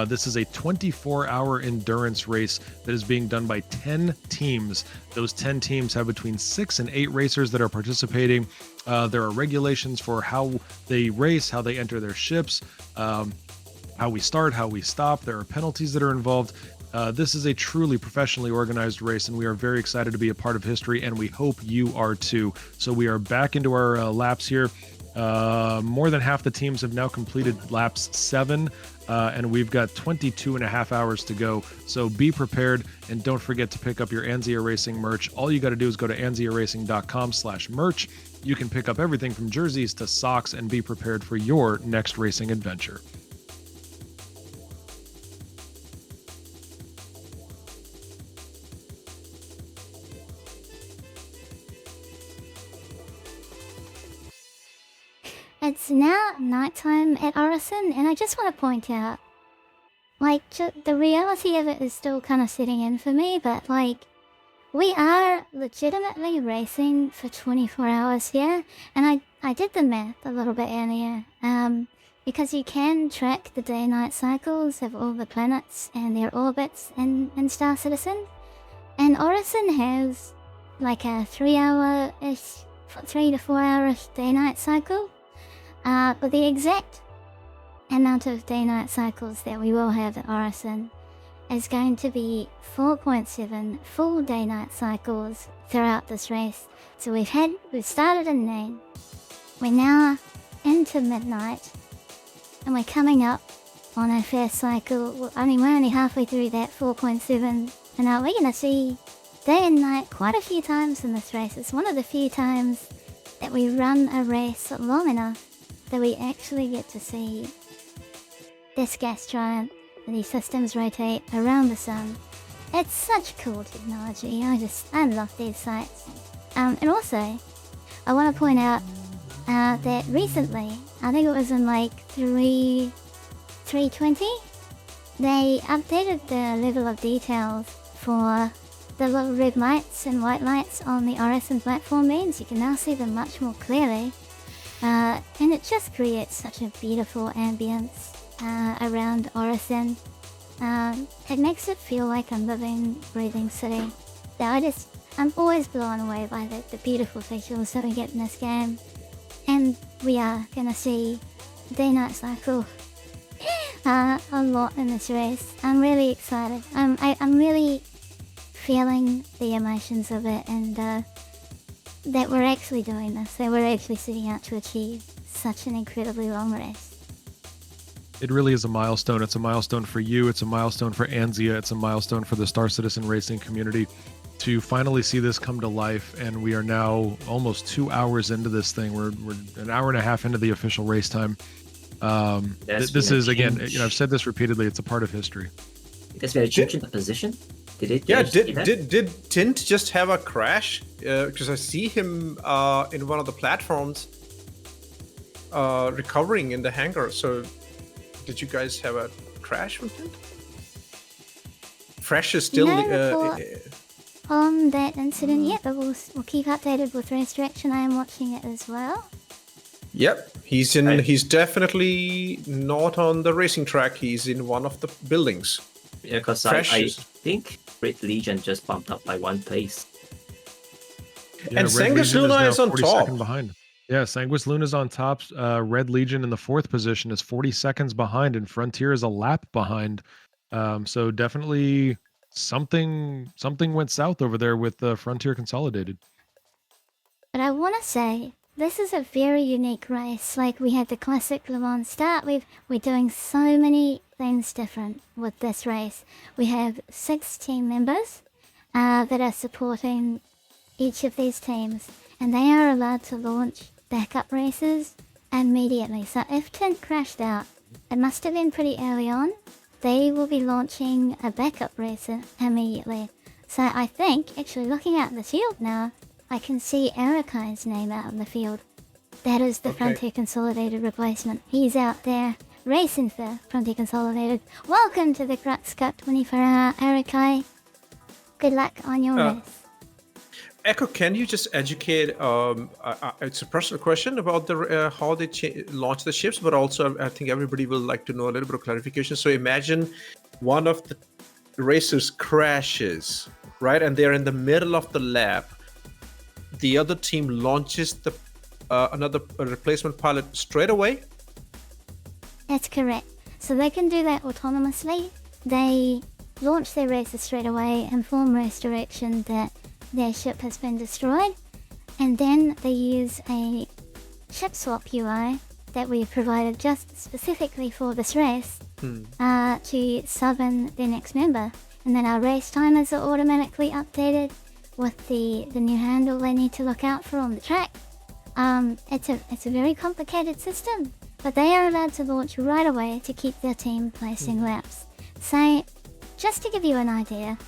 This is a 24-hour endurance race that is being done by 10 teams. Those 10 teams have between 6 and 8 racers that are participating. There are regulations for how they race, how they enter their ships. how we start, how we stop. There are penalties that are involved. This is a truly professionally organized race, and we are very excited to be a part of history, and we hope you are too. So we are back into our laps here. More than half the teams have now completed laps 7, and we've got 22 and a half hours to go. So be prepared, and don't forget to pick up your Anzia Racing merch. All you got to do is go to anziaracing.com/merch. You can pick up everything from jerseys to socks and be prepared for your next racing adventure. It's now nighttime at Orison, and I just want to point out, like, the reality of it is still kind of setting in for me, but, like, we are legitimately racing for 24 hours here, and I did the math a little bit earlier, because you can track the day-night cycles of all the planets and their orbits in Star Citizen, and Orison has, like, a 3 to 4 hour day-night cycle. But the exact amount of day-night cycles that we will have at Orison is going to be 4.7 full day-night cycles throughout this race. So we've started in noon, we're now into midnight, and we're coming up on our first cycle. I mean, we're only halfway through that 4.7, and we're going to see day and night quite a few times in this race. It's one of the few times that we run a race long enough that we actually get to see this gas giant and these systems rotate around the sun. It's such cool technology. I love these sites. And also, I want to point out that recently, I think it was in like 3.20, they updated the level of details for the little red lights and white lights on the Orison platform beams. You can now see them much more clearly. And it just creates such a beautiful ambience around Orison. It makes it feel like a living, breathing city. So I'm always blown away by the beautiful visuals that we get in this game. And we are going to see day-night cycle a lot in this race. I'm really excited. I'm really feeling the emotions of it, and that we're actually doing this, that we're actually setting out to achieve such an incredibly long race. It really is a milestone. It's a milestone for you. It's a milestone for Anzia. It's a milestone for the Star Citizen racing community to finally see this come to life. And we are now almost 2 hours into this thing. We're an hour and a half into the official race time. This is, again, I've said this repeatedly, it's a part of history. There's been a change in the position. Did it? Yeah, did Tint just have a crash? Because I see him in one of the platforms recovering in the hangar. So did you guys have a crash with Tint? Fresh is still... on that incident yet, but we'll keep updated with Race Direction. I am watching it as well. Yep, he's definitely not on the racing track. He's in one of the buildings. Yeah, because I think Red Legion just bumped up by 1 place. Yeah, and Sanguis Luna is on top. Behind. Yeah, Sanguis Luna is on top. Red Legion in the 4th position is 40 seconds behind, and Frontier is a lap behind. So definitely something went south over there with Frontier Consolidated. But I want to say, this is a very unique race. Like, we had the classic Le Mans start. We're doing so many things different with this race. We have 6 team members that are supporting each of these teams, and they are allowed to launch backup races immediately. So if Tint crashed out, it must have been pretty early on, they will be launching a backup race immediately. So I think, actually looking out the field now, I can see Arokai's name out in the field. That is the Frontier Consolidated replacement. He's out there racing for Frontier Consolidated. Welcome to the Crux Cup 24-hour, Arokai. Good luck on your race. Echo, can you just educate? It's a personal question about the how they launch the ships, but also I think everybody will like to know a little bit of clarification. So imagine one of the racers crashes, right, and they're in the middle of the lap. The other team launches another replacement pilot straight away. That's correct. So they can do that autonomously. They launch their racer straight away, inform race direction that their ship has been destroyed, and then they use a ship swap UI that we have provided just specifically for this race to sub in their next member. And then our race timers are automatically updated with the new handle they need to look out for on the track. It's a very complicated system, but they are allowed to launch right away to keep their team placing laps. So, just to give you an idea,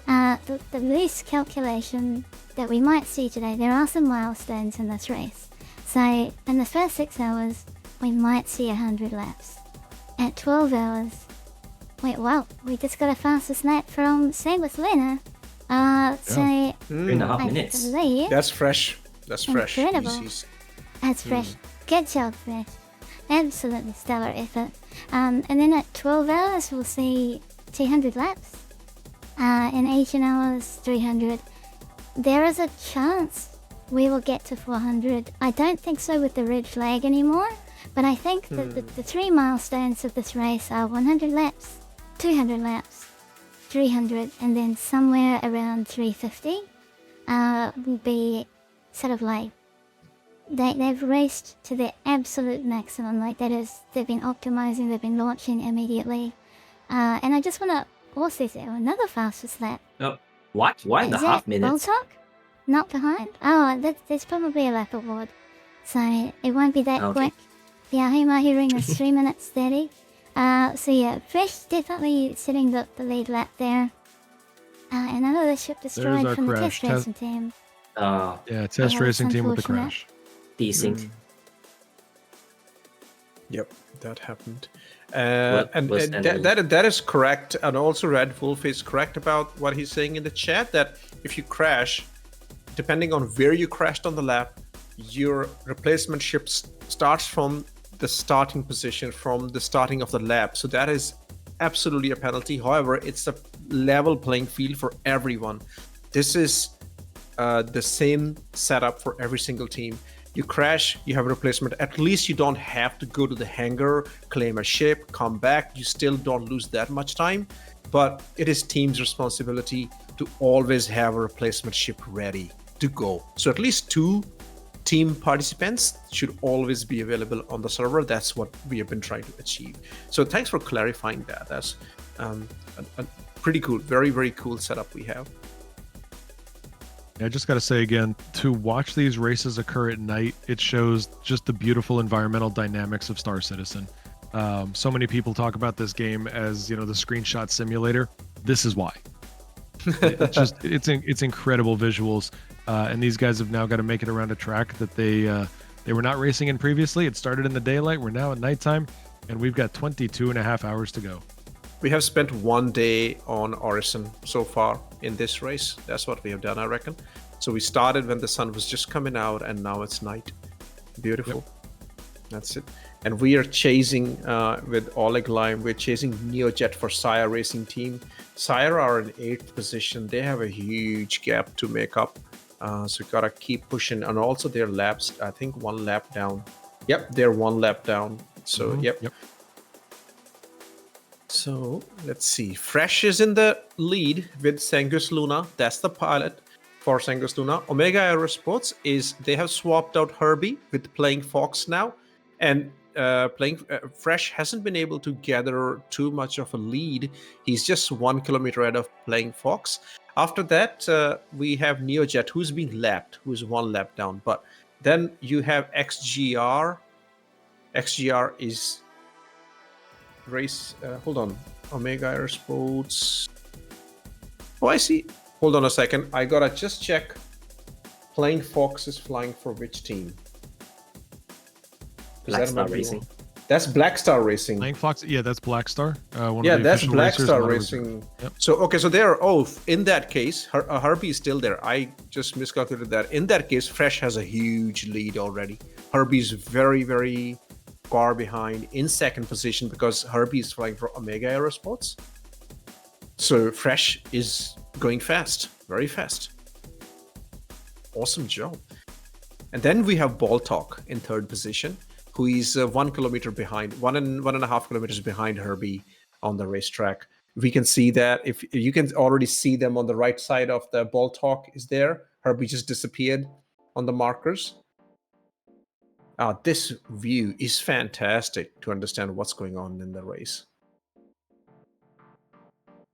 the loose calculation that we might see today, there are some milestones in this race. So, in the first 6 hours, we might see 100 laps. At 12 hours, we just got a fastest lap from Sanguis Luna. So, 3.5 minutes. I believe That's fresh. That's fresh. Incredible. Easy. that's fresh. Good job, Fresh. Absolutely stellar effort. And then at 12 hours, we'll see 200 laps. In 18 hours, 300. There is a chance we will get to 400. I don't think so with the red flag anymore, but I think that the 3 milestones of this race are 100 laps, 200 laps, 300, and then somewhere around 350 will be sort of like they've raced to their absolute maximum. Like that is, they've been optimizing, they've been launching immediately. And I just want to also say another fastest lap. What? 1.5 minutes? Bull Talk? Not behind? Oh, there's probably a lap award. So it won't be that quick. The Ahi Mahi ring is 3 minutes 30. So yeah, Fresh definitely sitting the lead lap there. And another ship destroyed our from the crash. test racing team. Yeah, test that's racing team with the unfortunate. crash. Desync. Yep, that happened. What was That is correct. And also Red Wolf is correct about what he's saying in the chat, that if you crash, depending on where you crashed on the lap, your replacement ship starts from the starting position, from the starting of the lap. So that is absolutely a penalty. However, it's a level playing field for everyone. This is the same setup for every single team. You crash, you have a replacement. At least you don't have to go to the hangar, claim a ship, come back. You still don't lose that much time. But it is team's responsibility to always have a replacement ship ready to go. So at least 2 team participants should always be available on the server. That's what we have been trying to achieve. So thanks for clarifying that. That's a pretty cool, very, very cool setup we have. I just got to say again, to watch these races occur at night, it shows just the beautiful environmental dynamics of Star Citizen. So many people talk about this game as, the screenshot simulator. This is why. It's incredible visuals, and these guys have now got to make it around a track that they were not racing in previously. It started in the daylight. We're now at nighttime, and we've got 22.5 hours to go. We have spent 1 day on Orison so far in this race. That's what we have done, I reckon. So we started when the sun was just coming out, and now it's night. Beautiful. Yep. That's it. And we are chasing with Oleg Lime. We're chasing Neojet for SCIRE Racing Team. SCIRE are in 8th position. They have a huge gap to make up. So we gotta keep pushing. And also their laps, I think 1 lap down. Yep, they're 1 lap down. So yep. So let's see. Fresh is in the lead with Sanguis Luna. That's the pilot for Sanguis Luna. Omega Aerosports they have swapped out Herbie with Playing Fox now, and Fresh hasn't been able to gather too much of a lead. He's just 1 kilometer ahead of Playing Fox. After that, we have Neojet, who's being lapped, who's 1 lap down. But then you have XGR. XGR is race. Hold on. Omega Aerosports. Oh, I see. Hold on a second. I gotta just check. Playing Fox is flying for which team? Black Star Racing. That's Black Star Racing. Playing Fox, yeah, that's Black Star. That's Black Star racers, Racing. Yep. So they are. In that case, Herbie is still there. I just miscalculated that. In that case, Fresh has a huge lead already. Herbie's very, very far behind in 2nd position because Herbie is flying for Omega Aerosports. So Fresh is going fast, very fast. Awesome job. And then we have Ball Talk in 3rd position. who is 1 kilometer behind, 1.5 kilometers behind Herbie on the racetrack. We can see that if you can already see them on the right side of the ball talk is there. Herbie just disappeared on the markers. This view is fantastic to understand what's going on in the race.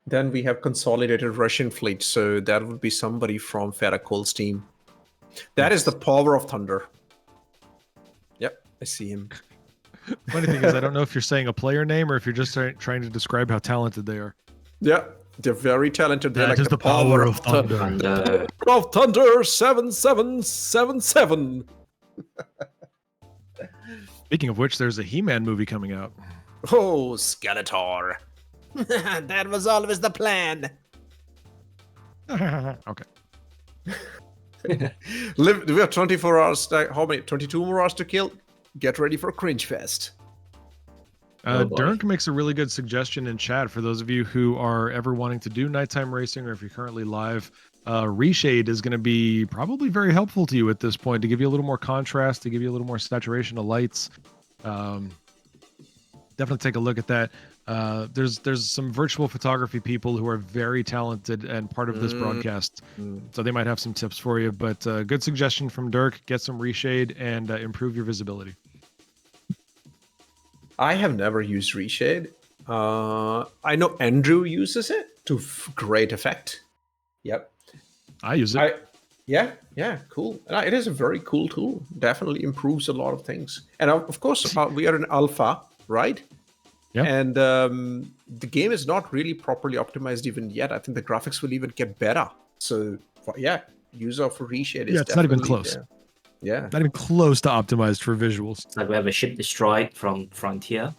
Then we have Consolidated Russian fleet, so that would be somebody from Ferakol's team. That is the power of Thunder. Yep, I see him. Funny thing is, I don't know if you're saying a player name or if you're just trying to describe how talented they are. Yeah, they're very talented. They're That like is the power of Thunder. Of Thunder 7777. Speaking of which, there's a He-Man movie coming out. Oh, Skeletor. That was always the plan. Okay. We have 24 hours. How many? 22 more hours to kill. Get ready for Cringe Fest. Dirk makes a really good suggestion in chat for those of you who are ever wanting to do nighttime racing, or if you're currently live. Reshade is going to be probably very helpful to you at this point to give you a little more contrast, to give you a little more saturation of lights. Definitely take a look at that. There's some virtual photography people who are very talented and part of this broadcast, so they might have some tips for you. But good suggestion from Dirk. Get some reshade and improve your visibility. I have never used reshade. I know Andrew uses it to great effect. Yep. I use it. Yeah, cool. It is a very cool tool. Definitely improves a lot of things. And of course, we are in alpha, right? Yeah. And the game is not really properly optimized even yet. I think the graphics will even get better. So yeah, use of reshade is it's not even close. There. Yeah. Not even close to optimized for visuals. It's like we have a ship destroyed from Frontier.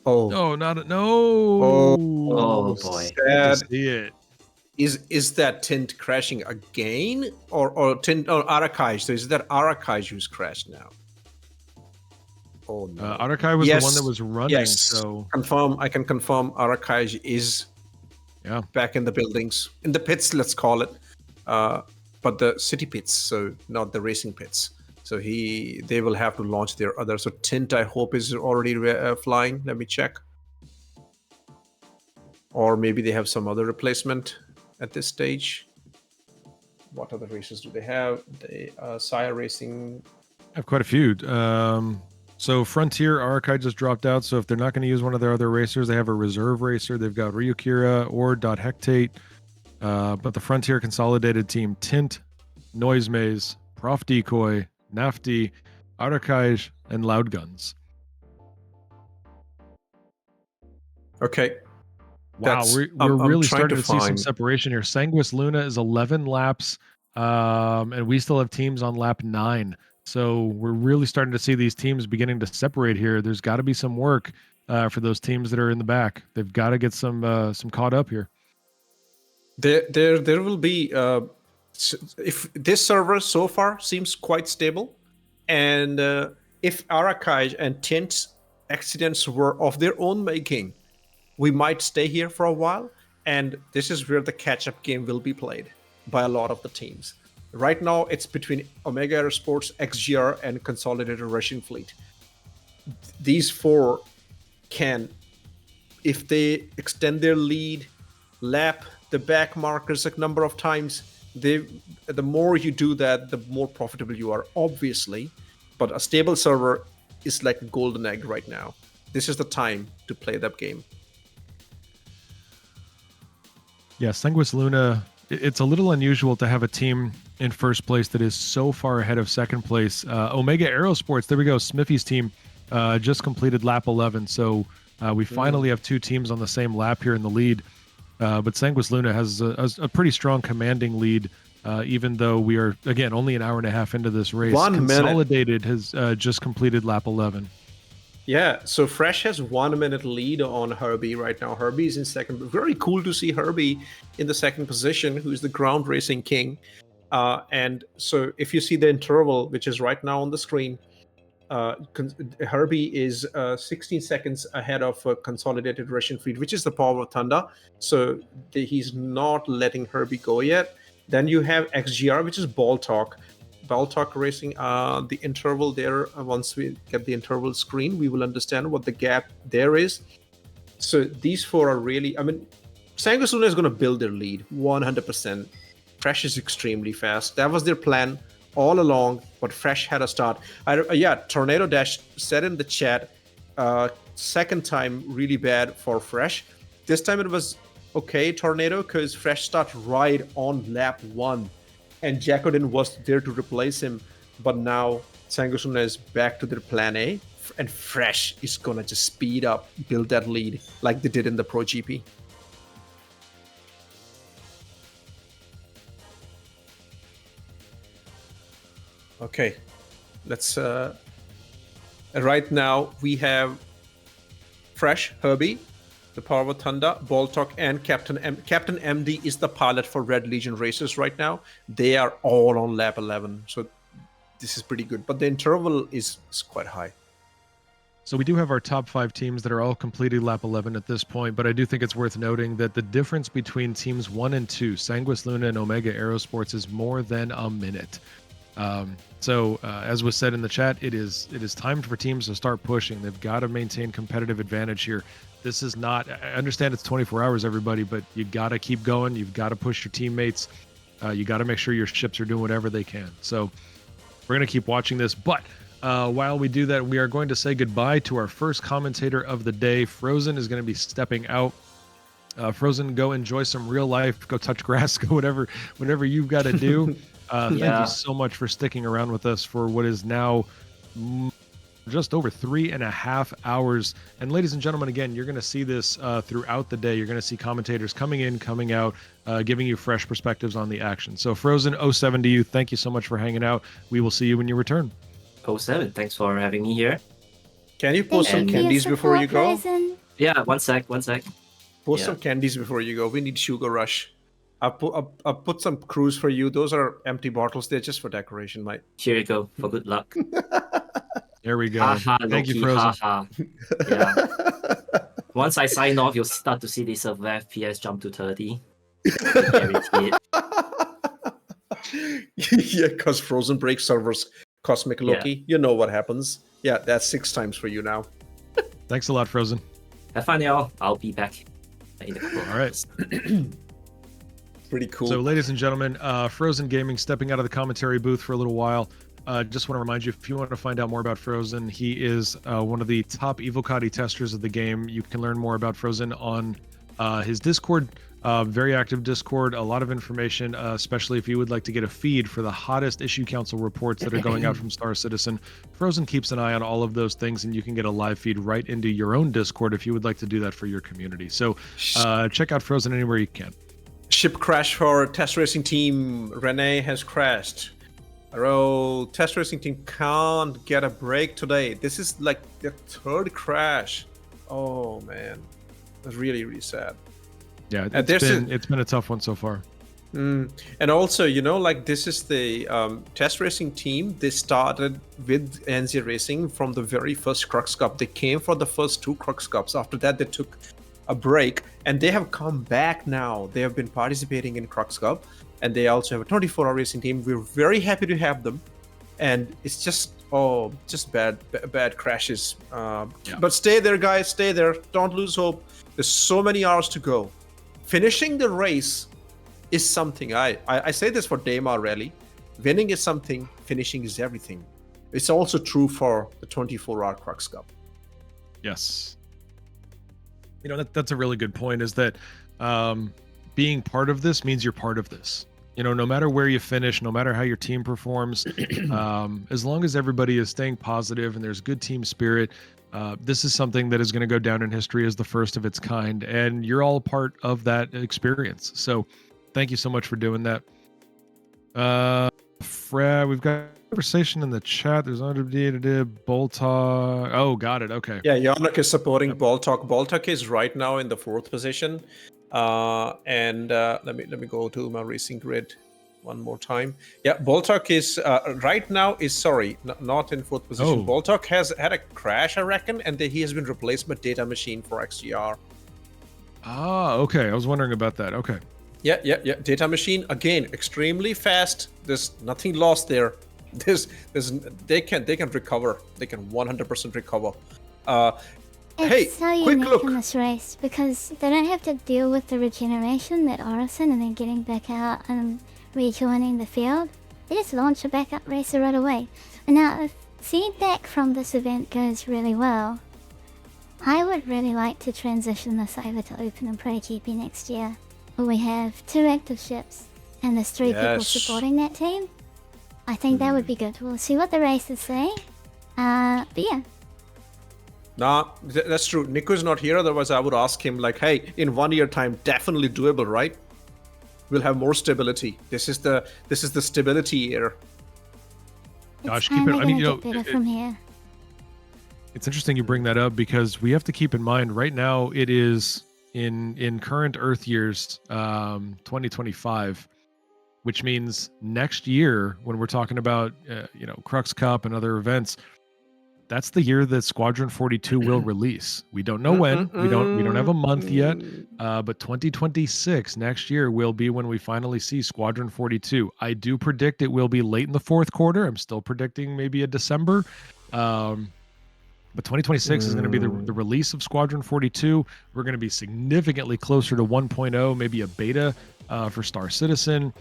Oh. No, no. Oh boy. Sad to see it. Is that Tint crashing again? Or Tint Arakai? So is that Arakai who's crashed now? Oh no. Arakai was the one that was running. Yes. So I can confirm Arakai is back in the buildings. In the pits, let's call it. But the city pits, so not the racing pits. So they will have to launch their other. So Tint, I hope, is already flying. Let me check. Or maybe they have some other replacement at this stage. What other races do they have? They SCIRE Racing. I have quite a few. So Frontier Arakai just dropped out. So if they're not going to use one of their other racers, they have a reserve racer. They've got Ryukira or Hectate. But the Frontier Consolidated team, Tint, Noise Maze, Prof Decoy, Nafti, Arakai, and Loud Guns. Okay. Wow, we're really starting to see some separation here. Sanguis Luna is 11 laps, and we still have teams on lap 9. So we're really starting to see these teams beginning to separate here. There's got to be some work for those teams that are in the back. They've got to get some caught up here. There will be if this server so far seems quite stable, and if Arakai and Tint's accidents were of their own making, we might stay here for a while, and this is where the catch-up game will be played by a lot of the teams. Right now, it's between Omega Aerosports, XGR, and Consolidated Russian Fleet. These four can, if they extend their lead, lap the back markers a number of times, the more you do that, the more profitable you are, obviously. But a stable server is like a golden egg right now. This is the time to play that game. Yeah, Sanguis Luna, it's a little unusual to have a team in first place that is so far ahead of second place. Omega Aerosports, there we go, Smithy's team just completed lap 11. So we finally have two teams on the same lap here in the lead. But Sanguis Luna has a pretty strong commanding lead, even though we are, again, only an hour and a half into this race. Consolidated has just completed lap 11. Yeah, so Fresh has 1 minute lead on Herbie right now. Herbie's in second. Very cool to see Herbie in the second position, who's the ground racing king. And so if you see the interval, which is right now on the screen, Herbie is 16 seconds ahead of Consolidated Russian Fleet, which is the power of Thunder. So he's not letting Herbie go yet. Then you have XGR, which is Ball Talk. Baltok Racing, the interval there, once we get the interval screen, we will understand what the gap there is. So these four are really, I mean, Sanguis Luna is going to build their lead 100%. Fresh is extremely fast. That was their plan all along, but Fresh had a start. Tornado Dash said in the chat, second time really bad for Fresh. This time it was okay, Tornado, because Fresh started right on lap 1, and Jacodin was there to replace him. But now Sanguis Luna is back to their plan A, and Fresh is gonna just speed up, build that lead like they did in the Pro GP. Okay, let's. Right now we have Fresh, Herbie, the Power of Thunder, Baltok, and Captain MD is the pilot for Red Legion racers right now. They are all on lap 11, so this is pretty good. But the interval is quite high. So we do have our top 5 teams that are all completed lap 11 at this point, but I do think it's worth noting that the difference between teams 1 and 2, Sanguis Luna and Omega Aerosports, is more than a minute. As was said in the chat, it is time for teams to start pushing. They've got to maintain competitive advantage here. This is not, I understand it's 24 hours, everybody, but you got to keep going. You've got to push your teammates. You got to make sure your ships are doing whatever they can. So we're going to keep watching this. But while we do that, we are going to say goodbye to our first commentator of the day. Frozen is going to be stepping out. Frozen, go enjoy some real life. Go touch grass. Go whatever you've got to do. Thank you so much for sticking around with us for what is now just over 3.5 hours. And ladies and gentlemen, again, you're going to see this throughout the day. You're going to see commentators coming in, coming out, giving you fresh perspectives on the action. So Frozen 07 to you. Thank you so much for hanging out. We will see you when you return. 07, thanks for having me here. Can you post some candies before you go? Yeah, one sec. Post some candies before you go. We need Sugar Rush. I'll put some crews for you. Those are empty bottles. They're just for decoration, mate. Here you go, for good luck. There we go. Thank you, Frozen. Yeah. Once I sign off, you'll start to see the server FPS jump to 30. Guaranteed. Yeah, because Frozen breaks servers. Cosmic Loki, you know what happens. Yeah, that's 6 times for you now. Thanks a lot, Frozen. Have fun, y'all. I'll be back in the couple. All right. Pretty cool. So, ladies and gentlemen, Frozen Gaming stepping out of the commentary booth for a little while. Just want to remind you, if you want to find out more about Frozen, he is one of the top Evocati testers of the game. You can learn more about Frozen on his Discord. Very active Discord, a lot of information, especially if you would like to get a feed for the hottest issue council reports that are going out from Star Citizen. Frozen keeps an eye on all of those things, and you can get a live feed right into your own Discord if you would like to do that for your community. So check out Frozen anywhere you can. Ship crash for test racing team. Renee has crashed. Test racing team can't get a break today. This is like the 3rd crash. Oh man, that's really, really sad. Yeah, it's been a tough one so far. And also, this is the test racing team. They started with NZ Racing from the very first Crux Cup. They came for the first 2 Crux Cups. After that, they took a break, and they have come back now. They have been participating in Crux Cup, and they also have a 24-hour racing team. We're very happy to have them, and it's just bad crashes. But stay there, guys. Stay there. Don't lose hope. There's so many hours to go. Finishing the race is something. I say this for Daymar Rally. Winning is something. Finishing is everything. It's also true for the 24-hour Crux Cup. Yes. That's a really good point, is that being part of this means you're part of this. No matter where you finish, no matter how your team performs, as long as everybody is staying positive and there's good team spirit, this is something that is going to go down in history as the first of its kind, and you're all part of that experience. So thank you so much for doing that. We've got conversation in the chat. There's Boltok. Oh, got it. Okay. Yeah, Yannick is supporting Boltok. Boltok is right now in the 4th position. And let me go to my racing grid one more time. Yeah, Boltok is right now is not in 4th position. Boltok has had a crash, I reckon, and he has been replaced by Data Machine for XGR. Ah, okay. I was wondering about that. Okay. Yeah. Data Machine, again, extremely fast. There's nothing lost there. They can recover. They can 100% recover. It's Hey, so quick unique look. in this race because they don't have to deal with the regeneration at Orison and then getting back out and rejoining the field. They just launch a backup racer right away. And now, if feedback from this event goes really well, I would really like to transition this over to Open and Pro GP next year, where we have 2 active ships and there's 3 people Yes. supporting that team. I think that would be good. We'll see what the races say. But yeah. Nah, that's true. Nico's not here. Otherwise, I would ask him like, "Hey, in 1 year time, definitely doable, right? We'll have more stability. This is the stability year." Gosh, It's keep it. only I mean, gonna get better from here. It's interesting you bring that up because we have to keep in mind right now it is in current Earth years, 2025, which means next year when we're talking about Crux Cup and other events, that's the year that Squadron 42 will release. We don't know when. We don't have a month yet. But 2026 next year will be when we finally see Squadron 42. I do predict it will be late in the 4th quarter. I'm still predicting maybe a December. But 2026 is going to be the release of Squadron 42. We're going to be significantly closer to 1.0, maybe a beta for Star Citizen.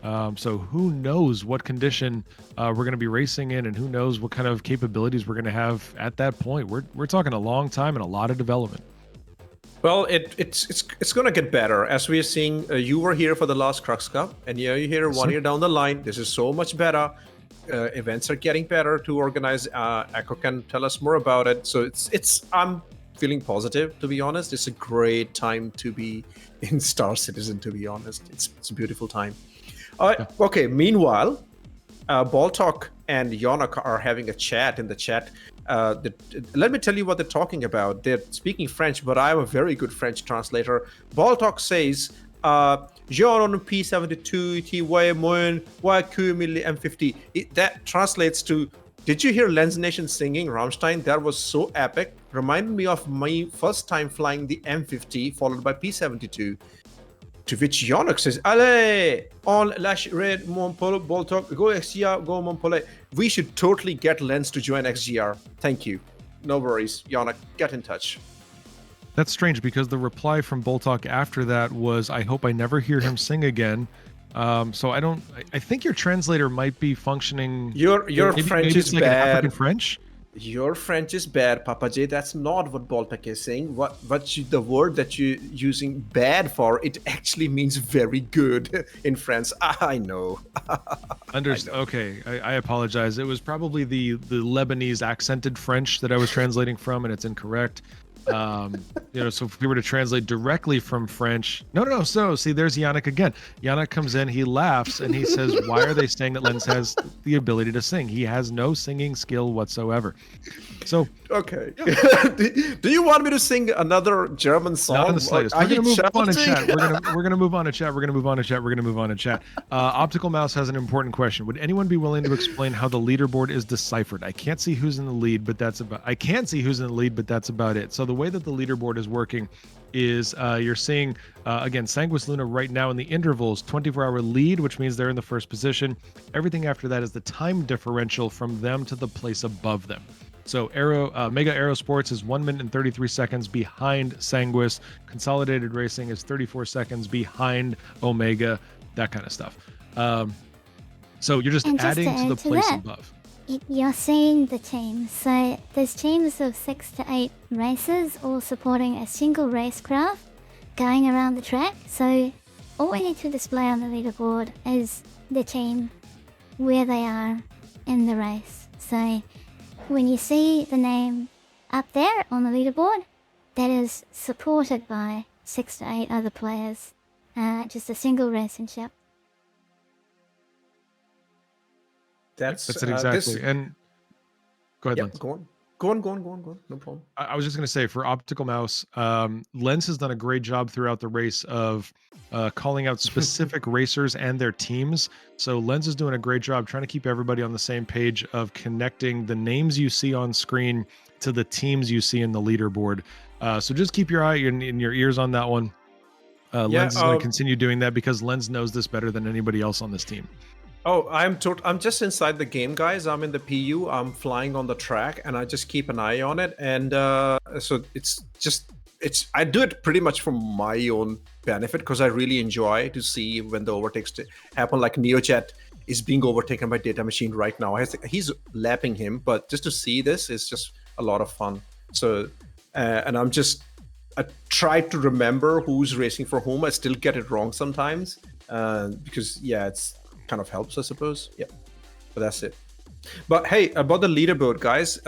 So who knows what condition we're going to be racing in, and who knows what kind of capabilities we're going to have at that point. We're talking a long time and a lot of development. Well, it's gonna get better as we are seeing. You were here for the last Crux Cup, and you're here 1 year down the line. This is so much better. Events are getting better to organize. Echo can tell us more about it. So I'm feeling positive, to be honest. It's a great time to be in Star Citizen, to be honest. It's a beautiful time. Okay, meanwhile, Baltok and Yonak are having a chat in the chat. Let me tell you what they're talking about. They're speaking French, but I'm a very good French translator. Baltok says, Jean P72 TY M50. That translates to, did you hear Lens Nation singing Rammstein? That was so epic. Reminded me of my first time flying the M50 followed by P72. To which Yonak says, Allez, on lâche red mon Baltok, go XGR, go mon pole. We should totally get Lens to join XGR. Thank you. No worries, Yonak, get in touch. That's strange because the reply from Boltok after that was, I hope I never hear him sing again. So I think your translator might be functioning. Your French is like bad. African French? Your French is bad, Papa J. That's not what Baltok is saying. The word that you're using bad for, it actually means very good in France. I know. Understood. Okay, I apologize. It was probably the Lebanese accented French that I was translating from, and it's incorrect. So if we were to translate directly from French, no. So see, there's Yannick again. Yannick comes in, he laughs, and he says, "Why are they saying that Lens has the ability to sing? He has no singing skill whatsoever." So okay. Do you want me to sing another German song? Not in the slightest. We're gonna move on in chat. We're gonna move on to chat. We're gonna move on to chat. We're gonna move on to chat. Optical Mouse has an important question. Would anyone be willing to explain how the leaderboard is deciphered? I can't see who's in the lead, but that's about. I can see who's in the lead, but that's about it. So the way that the leaderboard is working is you're seeing again Sanguis Luna right now in the intervals 24-hour lead, which means they're in the first position. Everything after that is the time differential from them to the place above them. So Mega Aerosports is 1 minute and 33 seconds behind Sanguis. Consolidated Racing is 34 seconds behind Omega, that kind of stuff. So you're just adding to the place above. You're seeing the teams. So there's teams of 6 to 8 racers all supporting a single racecraft going around the track. So all we need to display on the leaderboard is the team, where they are in the race. So when you see the name up there on the leaderboard, that is supported by 6 to 8 other players. Just a single racing ship. That's it exactly. And go ahead, Lens. Go on. No problem. I was just going to say, for Optical Mouse, Lens has done a great job throughout the race of calling out specific racers and their teams. So Lens is doing a great job trying to keep everybody on the same page of connecting the names you see on screen to the teams you see in the leaderboard. So just keep your eye and your ears on that one. Lens is going to continue doing that because Lens knows this better than anybody else on this team. Oh, I'm just inside the game, guys. I'm in the PU. I'm flying on the track, and I just keep an eye on it. And so I do it pretty much for my own benefit because I really enjoy to see when the overtakes happen. Like NeoJet is being overtaken by Data Machine right now. He's lapping him, but just to see this is just a lot of fun. So, and I try to remember who's racing for whom. I still get it wrong sometimes because it's kind of helps, I suppose. Yeah, but that's it. But hey, about the leaderboard, guys,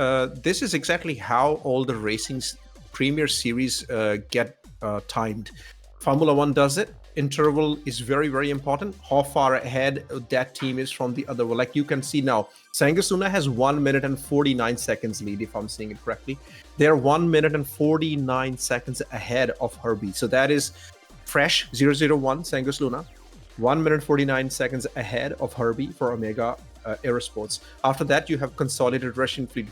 this is exactly how all the racing's Premier Series get timed. Formula One does it. Interval is very, very important. How far ahead that team is from the other one. Like you can see now, Sanguis Luna has 1 minute and 49 seconds lead, if I'm seeing it correctly. They're 1 minute and 49 seconds ahead of Herbie. So that is fresh 001 Sanguis Luna. 1 minute 49 seconds ahead of Herbie for Omega Aerosports. After that, you have Consolidated Russian Fleet,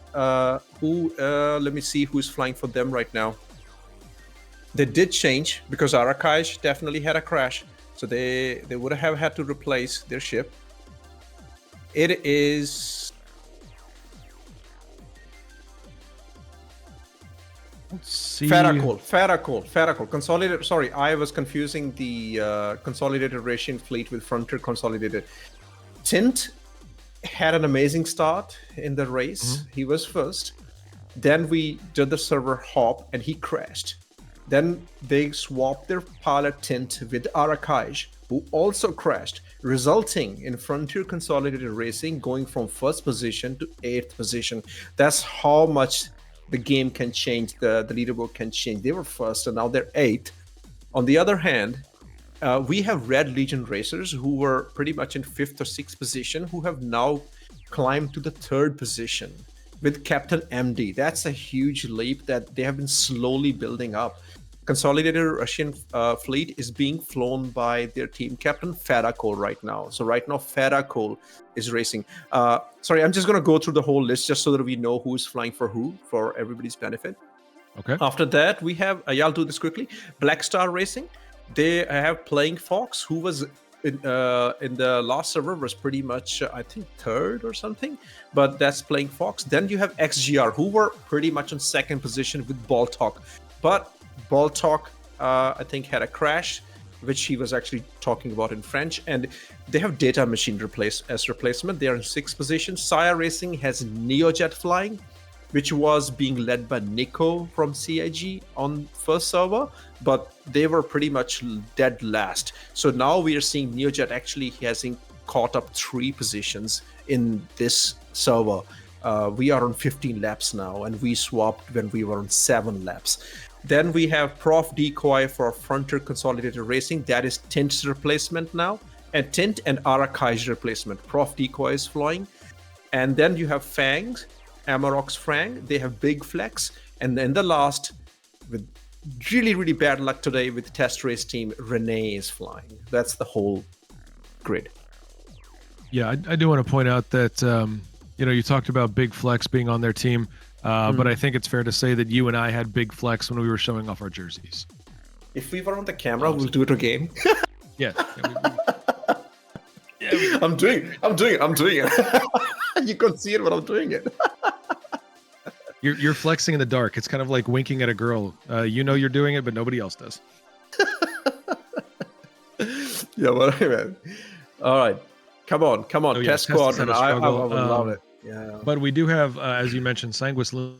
let me see who's flying for them right now. They did change because Arakaj definitely had a crash, so they would have had to replace their ship. It is... Let's see. Farrakul. Consolidated. Sorry, I was confusing the Consolidated Russian Fleet with Frontier Consolidated. Tint had an amazing start in the race. Mm-hmm. He was first. Then we did the server hop and he crashed. Then they swapped their pilot Tint with Arakaj, who also crashed, resulting in Frontier Consolidated Racing going from first position to 8th position. That's how much the game can change, the leaderboard can change. They were first and now they're 8th. On the other hand, we have Red Legion racers who were pretty much in 5th or 6th position who have now climbed to the 3rd position with Captain MD. That's a huge leap that they have been slowly building up. Consolidated Russian fleet is being flown by their team captain Farrakul right now. So right now Farrakul is racing. Sorry, I'm just going to go through the whole list just so that we know who's flying for who for everybody's benefit. Okay. After that, we have, I'll do this quickly, Black Star Racing. They have Playing Fox, who was in the last server was pretty much, I think, 3rd or something. But that's Playing Fox. Then you have XGR, who were pretty much on 2nd position with Ball Talk. But Ball Talk, I think, had a crash, which he was actually talking about in French. And they have Data Machine as replacement. They are in 6th position. SCIRE Racing has NeoJet flying, which was being led by Nico from CIG on first server, but they were pretty much dead last. So now we are seeing NeoJet actually hasn't caught up 3 positions in this server. We are on 15 laps now, and we swapped when we were on 7 laps. Then we have Prof Decoy for Frontier Consolidated Racing. That is Tint's replacement now. And Tint and Arakai's replacement. Prof Decoy is flying. And then you have Fang, Amarok's Fang. They have Big Flex. And then the last, with really, really bad luck today with Test Race Team, Renee is flying. That's the whole grid. Yeah, I do want to point out that, you talked about Big Flex being on their team. But I think it's fair to say that you and I had Big Flex when we were showing off our jerseys. If we were on the camera, we'll do it again. Yeah. I'm doing it. You can't see it, but I'm doing it. You're flexing in the dark. It's kind of like winking at a girl. You're doing it, but nobody else does. Yeah, but man. All right. Come on. Oh, Test Squadron. I would love it. Yeah. But we do have, as you mentioned, Sanguis Luna.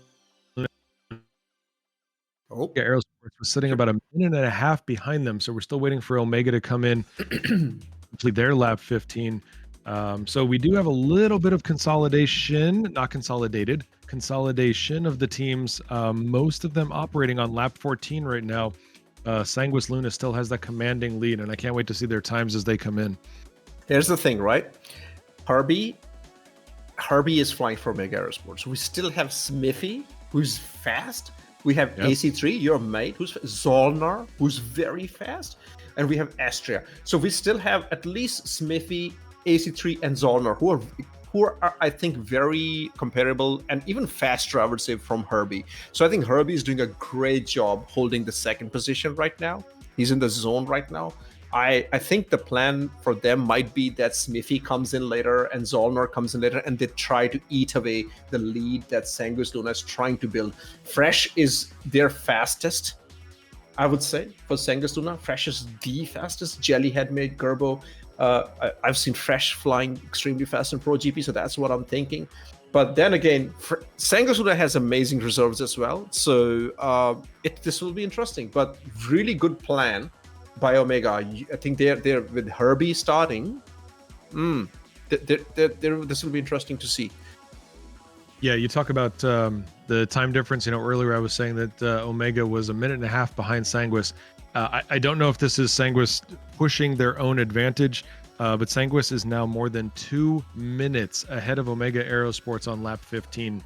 Oh. Yeah, Aerosports was sitting about a minute and a half behind them, so we're still waiting for Omega to come in, complete their lap 15. So we do have a little bit of consolidation of the teams. Most of them operating on lap 14 right now. Sanguis Luna still has that commanding lead, and I can't wait to see their times as they come in. Here's the thing, right? Herbie is flying for Omega Aerosports. We still have Smithy, who's fast. We have AC3, your mate, who's Zollner, who's very fast. And we have Astria. So we still have at least Smithy, AC3, and Zollner, who are, I think, very comparable and even faster, I would say, from Herbie. So I think Herbie is doing a great job holding the 2nd position right now. He's in the zone right now. I think the plan for them might be that Smithy comes in later and Zollner comes in later, and they try to eat away the lead that Sanguis Luna is trying to build. Fresh is their fastest, I would say, for Sanguis Luna. Fresh is the fastest. Jellyhead made Gerbo. I've seen Fresh flying extremely fast in Pro GP, so that's what I'm thinking. But then again, Sanguis Luna has amazing reserves as well, so this will be interesting. But really good plan by Omega. I think they're with Herbie starting. This will be interesting to see. Yeah, you talk about the time difference. Earlier I was saying that Omega was a minute and a half behind Sanguis. I don't know if this is Sanguis pushing their own advantage, but Sanguis is now more than 2 minutes ahead of Omega Aerosports on lap 15.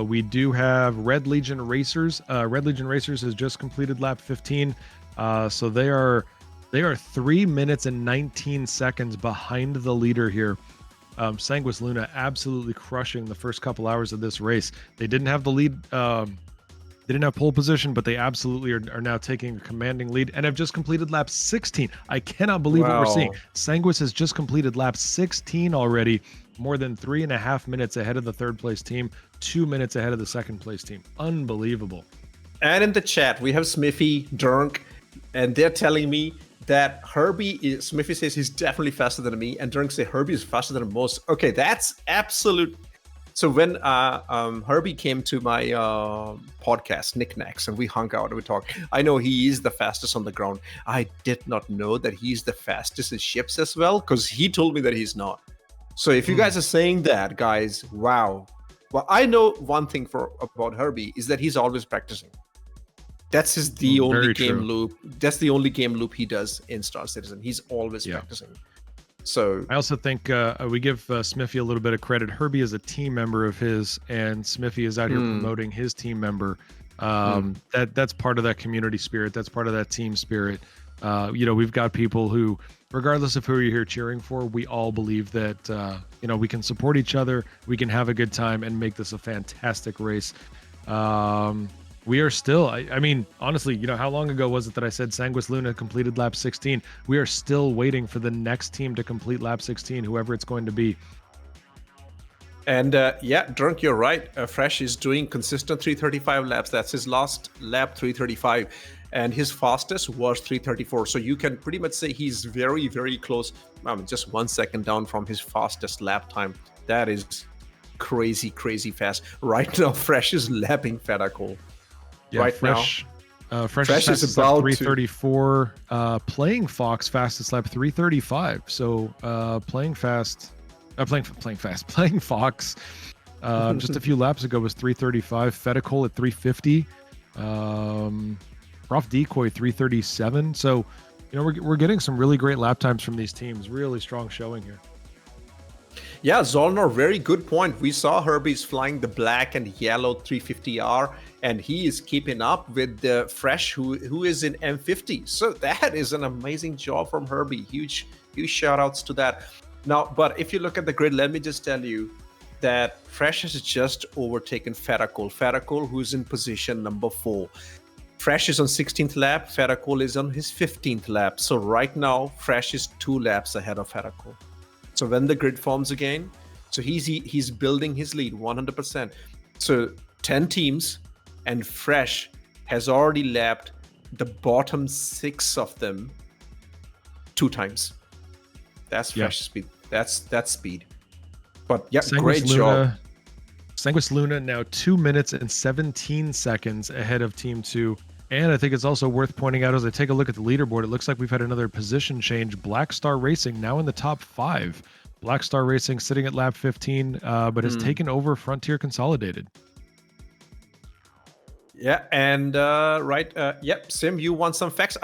We do have Red Legion Racers. Red Legion Racers has just completed lap 15, so they are 3 minutes and 19 seconds behind the leader here. Sanguis Luna absolutely crushing the first couple hours of this race. They didn't have the lead. They didn't have pole position, but they absolutely are now taking a commanding lead and have just completed lap 16. I cannot believe what we're seeing. Sanguis has just completed lap 16 already, more than 3.5 minutes ahead of the third place team, 2 minutes ahead of the second place team. Unbelievable. And in the chat, we have Smithy, Dunk, and they're telling me that Smithy says he's definitely faster than me, and Dunk say Herbie is faster than most. Okay, that's absolute. So when Herbie came to my podcast, Knickknacks, and we hung out and we talked, I know he is the fastest on the ground. I did not know that he's the fastest in ships as well, because he told me that he's not. So if you guys are saying that, guys, wow. Well, I know one thing about Herbie is that he's always practicing. That's the only game loop. That's the only game loop he does in Star Citizen. He's always practicing. So I also think we give Smithy a little bit of credit. Herbie is a team member of his, and Smithy is out here promoting his team member. That's part of that community spirit. That's part of that team spirit. We've got people who, regardless of who you're here cheering for, we all believe that we can support each other, we can have a good time, and make this a fantastic race. We are still, I mean, honestly, how long ago was it that I said Sanguis Luna completed lap 16? We are still waiting for the next team to complete lap 16, whoever it's going to be. And Drunk, you're right. Fresh is doing consistent 335 laps. That's his last lap, 335. And his fastest was 334. So you can pretty much say he's very, very close. Just 1 second down from his fastest lap time. That is crazy, crazy fast. Right now, Fresh is lapping Fedacol. Yeah, right Fresh, now. Fresh is about 334. Playing Fox fastest lap 335. So playing Fox just a few laps ago was 335. Fedacol at 350. Prof Decoy 337. So we're getting some really great lap times from these teams. Really strong showing here. Yeah, Zollner, very good point. We saw Herbie's flying the black and yellow 350R, and he is keeping up with the Fresh, who is in M50. So that is an amazing job from Herbie. Huge shout outs to that. Now, but if you look at the grid, let me just tell you that Fresh has just overtaken Fedacol. Fedacol, who's in position number 4. Fresh is on 16th lap. Fedacol is on his 15th lap. So right now, Fresh is 2 laps ahead of Fedacol. So when the grid forms again, so he's building his lead 100%. So 10 teams, and Fresh has already lapped the bottom 6 of them 2 times. That's Fresh speed. That's speed. But yeah, great job. Sanguis Luna now 2 minutes and 17 seconds ahead of Team 2. And I think it's also worth pointing out, as I take a look at the leaderboard, it looks like we've had another position change. Black Star Racing now in the top 5. Black Star Racing sitting at lap 15, but has taken over Frontier Consolidated. Yeah, and Sim, you want some facts?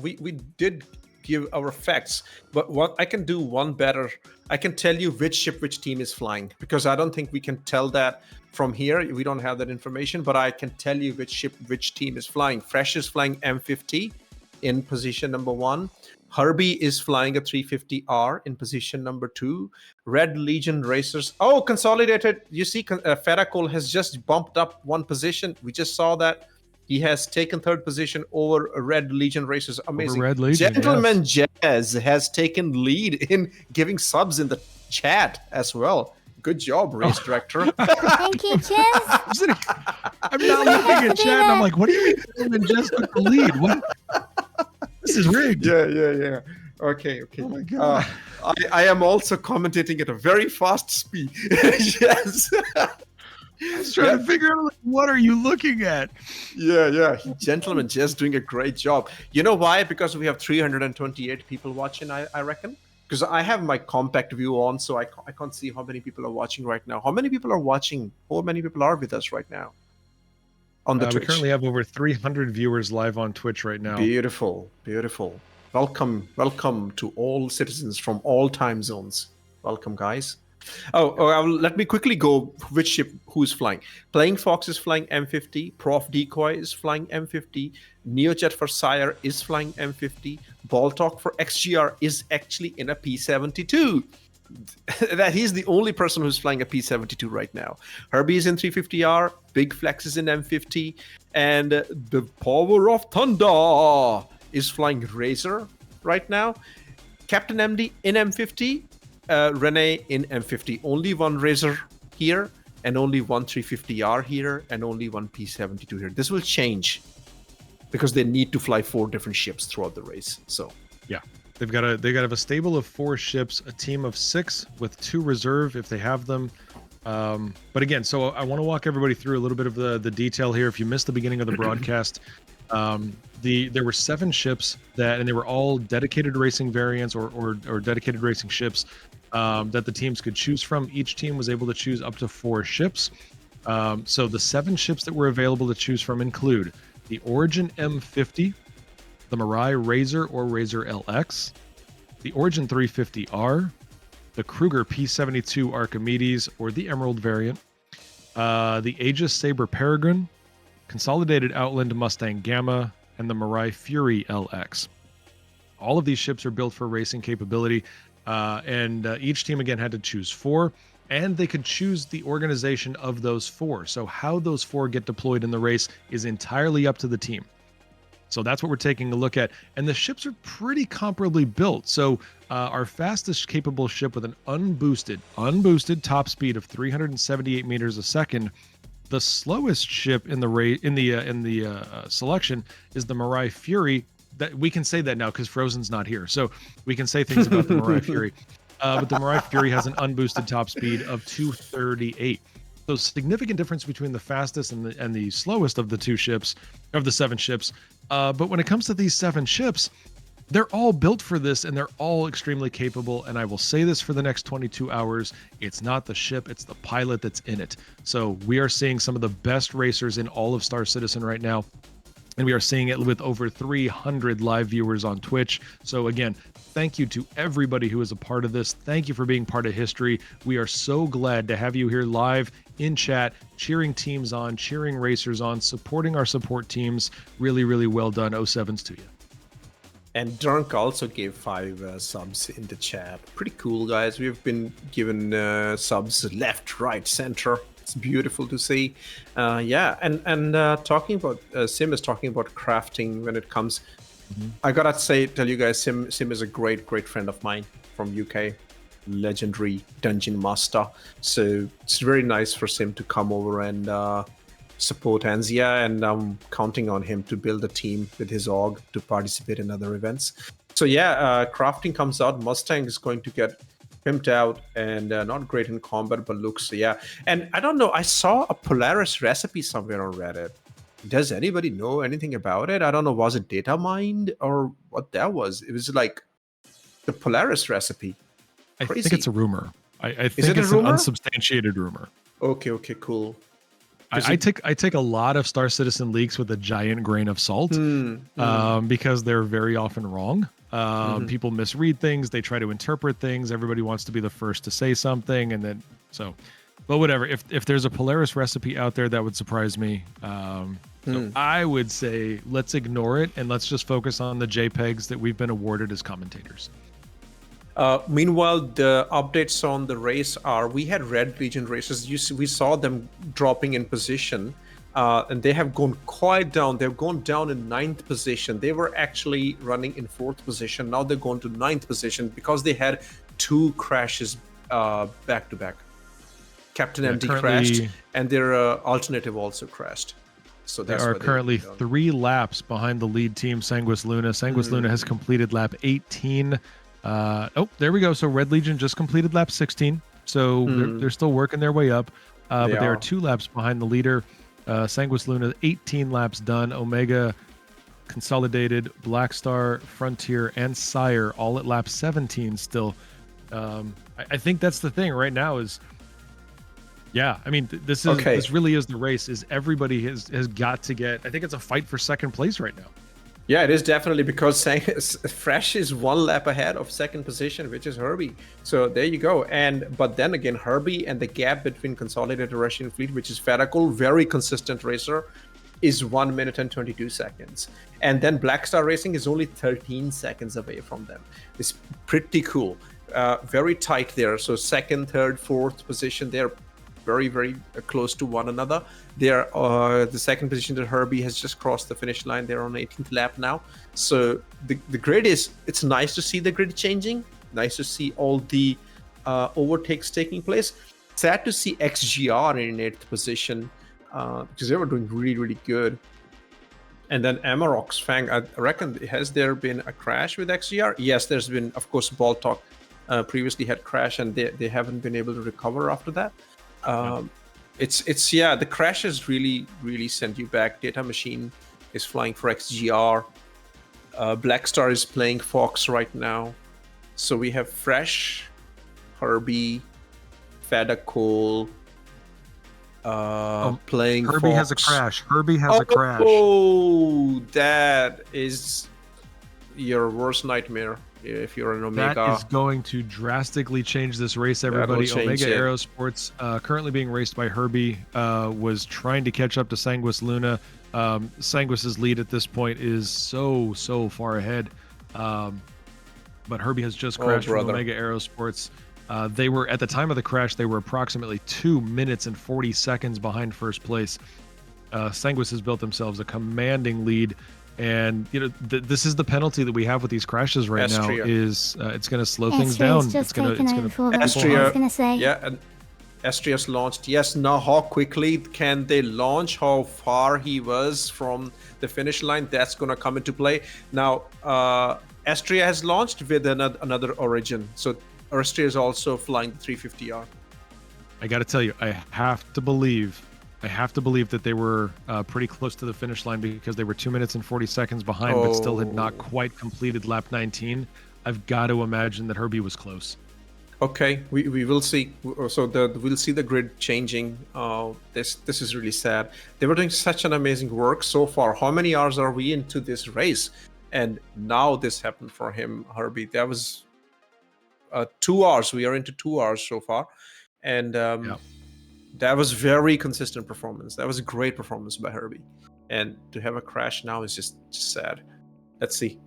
We did give our facts, but what I can do one better. I can tell you which ship which team is flying, because I don't think we can tell that from here. We don't have that information, but I can tell you which ship which team is flying. Fresh is flying M50 in position number 1. Herbie is flying a 350R in position number 2. Red Legion Racers. Oh, Consolidated. You see, Fedacol has just bumped up 1 position. We just saw that. He has taken third position over Red Legion racers. Amazing. Red Legion, GentlemanJez has taken lead in giving subs in the chat as well. Good job, race director. Thank you, Jez. I'm not looking at chat and I'm like, what do you mean GentlemanJez took the lead? What? This is rigged. Yeah. Okay. Oh my God. I am also commentating at a very fast speed. Yes. I was trying to figure out, like, what are you looking at? Yeah. GentlemanJez doing a great job. You know why? Because we have 328 people watching, I reckon. Because I have my compact view on, so I can't see how many people are watching right now. How many people are watching? How many people are with us right now on the Twitch? We currently have over 300 viewers live on Twitch right now. Beautiful. Welcome to all citizens from all time zones. Welcome, guys. Let me quickly go which ship who's flying. Playing Fox is flying M50. Prof Decoy is flying M50. Neojet for SCIRE is flying M50. Baltalk for XGR is actually in a P72. That he's the only person who's flying a P72 right now. Herbie is in 350R. Big Flex is in M50. And the Power of Thunder is flying Razor right now. Captain MD in M50. Renee in M50. Only one Razor here, and only one 350R here, and only one P72 here. This will change because they need to fly 4 different ships throughout the race. So yeah, they got to have a stable of 4 ships, a team of 6 with 2 reserve if they have them. But again, so I want to walk everybody through a little bit of the detail here. If you missed the beginning of the broadcast, there were 7 ships and they were all dedicated racing variants or dedicated racing ships that the teams could choose from. Each team was able to choose up to 4 ships. So the 7 ships that were available to choose from include the Origin M50, the Mirai Razor or Razor LX, the Origin 350R, the Kruger P72 Archimedes or the Emerald variant, the Aegis Sabre Peregrine, Consolidated Outland Mustang Gamma, and the Mirai Fury LX. All of these ships are built for racing capability, and each team again had to choose 4, and they could choose the organization of those 4. So how those 4 get deployed in the race is entirely up to the team. So that's what we're taking a look at, and the ships are pretty comparably built. So our fastest capable ship with an unboosted top speed of 378 meters a second. The slowest ship in the selection is the Mirai Fury. That we can say that now because Frozen's not here, so we can say things about the Mirai Fury. But the Mirai Fury has an unboosted top speed of 238. So significant difference between the fastest and the slowest of the 2 ships, of the 7 ships. But when it comes to these 7 ships, they're all built for this and they're all extremely capable. And I will say this for the next 22 hours, it's not the ship, it's the pilot that's in it. So we are seeing some of the best racers in all of Star Citizen right now. And we are seeing it with over 300 live viewers on Twitch. So again, thank you to everybody who is a part of this. Thank you for being part of history. We are so glad to have you here live in chat, cheering teams on, cheering racers on, supporting our support teams. Really, really well done. 07s to you. And Drunk also gave 5 subs in the chat. Pretty cool, guys. We've been given subs left, right, center. It's beautiful to see. Yeah, and talking about Sim is talking about crafting when it comes. I gotta tell you guys, Sim is a great friend of mine from UK, legendary dungeon master. So it's very nice for Sim to come over and support Anzia, and I'm counting on him to build a team with his org to participate in other events. So yeah, crafting comes out. Mustang is going to get pimped out and not great in combat, but looks, yeah. And I don't know, I saw a Polaris recipe somewhere on Reddit. Does anybody know anything about it? I don't know, was it data mined or what that was? It was like the Polaris recipe. Crazy. I think it's a rumor. I think it a it's rumor? an unsubstantiated rumor. Okay, cool. I take a lot of Star Citizen leaks with a giant grain of salt because they're very often wrong. People misread things. They try to interpret things. Everybody wants to be the first to say something. And then, but whatever, if there's a Polaris recipe out there, that would surprise me. So I would say, let's ignore it. And let's just focus on the JPEGs that we've been awarded as commentators. Meanwhile, the updates on the race are, we had Red Legion races. We saw them dropping in position. and they have gone quite down. They've gone down in 9th position. They were actually running in 4th position. Now they're going to 9th position because they had 2 crashes back to back. Captain MD crashed, and their alternative also crased. So they are currently 3 laps behind the lead team, Sanguis Luna. Sanguis Luna has completed lap 18. Oh, there we go. So Red Legion just completed lap 16. So they're still working their way up. But they are 2 laps behind the leader. Sanguis Luna, 18 laps done. Omega, Consolidated, Black Star, Frontier, and SCIRE all at lap 17 still. I think that's the thing right now is, yeah, I mean, this really is the race. Is everybody has got to get, I think it's a fight for 2nd place right now. Yeah, it is definitely, because Fresh is 1 lap ahead of 2nd position, which is Herbie. So there you go. But then again, Herbie and the gap between Consolidated Russian Fleet, which is Farakul, very consistent racer, is 1 minute and 22 seconds. And then Black Star Racing is only 13 seconds away from them. It's pretty cool. Very tight there. So 2nd, 3rd, 4th position, they're very, very close to one another. They're the 2nd position that Herbie has just crossed the finish line. They're on 18th lap now. So the grid is, it's nice to see the grid changing. Nice to see all the overtakes taking place. Sad to see XGR in 8th position because they were doing really, really good. And then Amarok's Fang, I reckon, has there been a crash with XGR? Yes, there's been, of course, Baltok previously had crash, and they haven't been able to recover after that. It's the crashes really send you back. Data Machine is flying for XGR. Black Star is playing Fox right now. So we have Fresh, Herbie, Fada Cole playing Herbie Fox. has a crash. Herbie has a crash. Oh, that is your worst nightmare. If you're an Omega, that is going to drastically change this race, everybody. Omega Aerosports, currently being raced by Herbie, was trying to catch up to Sanguis Luna. Sanguis's lead at this point is so far ahead, but Herbie has just crashed from Omega Aerosports. They were, at the time of the crash, they were approximately 2 minutes and 40 seconds behind first place. Sanguis has built themselves a commanding lead. And you know, this is the penalty that we have with these crashes right now. Is it's going to slow things down. It's going to Astria, I was going to say. Yeah, and Astria's launched. Yes, now how quickly can they launch? How far he was from the finish line? That's going to come into play. Now, Astria has launched with another Origin. So Astria is also flying the 350R. I got to tell you, I have to believe that they were pretty close to the finish line because they were 2 minutes and 40 seconds behind, but still had not quite completed lap 19. I've got to imagine that Herbie was close. Okay, we will see. So we'll see the grid changing. This is really sad. They were doing such an amazing work so far. How many hours are we into this race? And now this happened for him, Herbie. That was 2 hours. We are into 2 hours so far, and that was very consistent performance. That was a great performance by Herbie. And to have a crash now is just sad. Let's see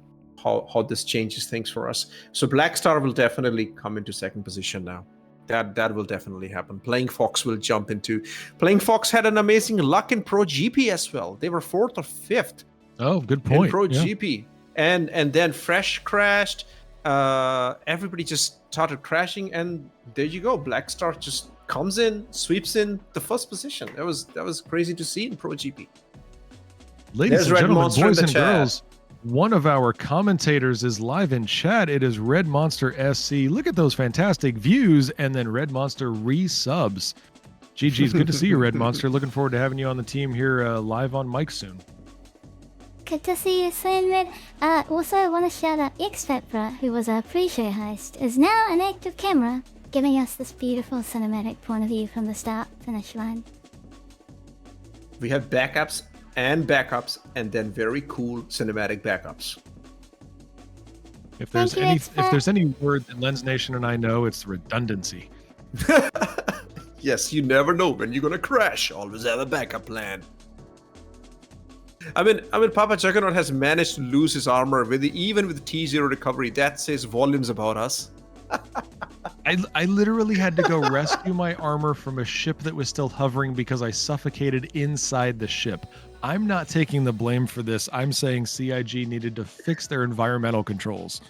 how this changes things for us. So Black Star will definitely come into 2nd position now. That will definitely happen. Playing Fox will jump into. Playing Fox had an amazing luck in Pro GP as well. They were 4th or 5th. Oh, good point. In Pro GP. And then Fresh crashed. Everybody just started crashing, and there you go. Black Star just comes in, sweeps in the 1st position. That was crazy to see in Pro GP. Ladies and gentlemen, boys and girls, one of our commentators is live in chat. It is Red Monster SC. Look at those fantastic views, and then Red Monster resubs. GG's, good to see you, Red Monster. Looking forward to having you on the team here live on mic soon. Good to see you soon, Red. Also, I want to shout out X-Pepper, who was our pre-show host, is now an active camera, giving us this beautiful cinematic point of view from the start-finish line. We have backups, and then very cool cinematic backups. If there's any word that Lens Nation and I know, it's redundancy. Yes, you never know when you're gonna crash. Always have a backup plan. I mean, Papa Juggernaut has managed to lose his armor even with T0 recovery. That says volumes about us. I literally had to go rescue my armor from a ship that was still hovering because I suffocated inside the ship. I'm not taking the blame for this. I'm saying CIG needed to fix their environmental controls.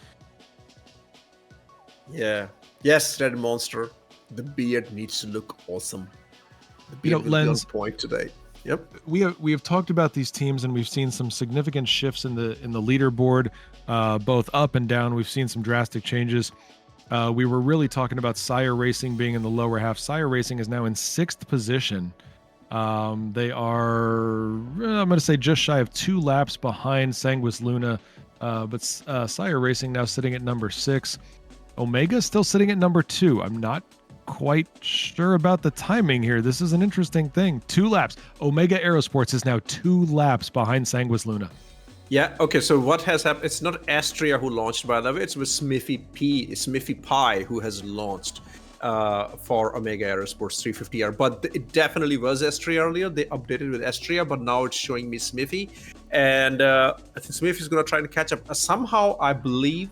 Yeah. Yes, Red Monster. The beard needs to look awesome. The beard will Lens, be on point today. Yep. We have talked about these teams, and we've seen some significant shifts in the leaderboard, both up and down. We've seen some drastic changes. We were really talking about SCIRE Racing being in the lower half. SCIRE Racing is now in 6th position. They are, I'm going to say, just shy of 2 laps behind Sanguis Luna, but SCIRE Racing now sitting at number 6. Omega still sitting at number 2. I'm not quite sure about the timing here. This is an interesting thing. 2 laps. Omega Aerosports is now 2 laps behind Sanguis Luna. Yeah, okay, so what has happened? It's not Astria who launched, by the way. It's with Smithy Pie who has launched for Omega Aerosports 350R. But it definitely was Astria earlier. They updated with Astria, but now it's showing me Smithy. And I think Smithy is going to try to catch up. Somehow, I believe,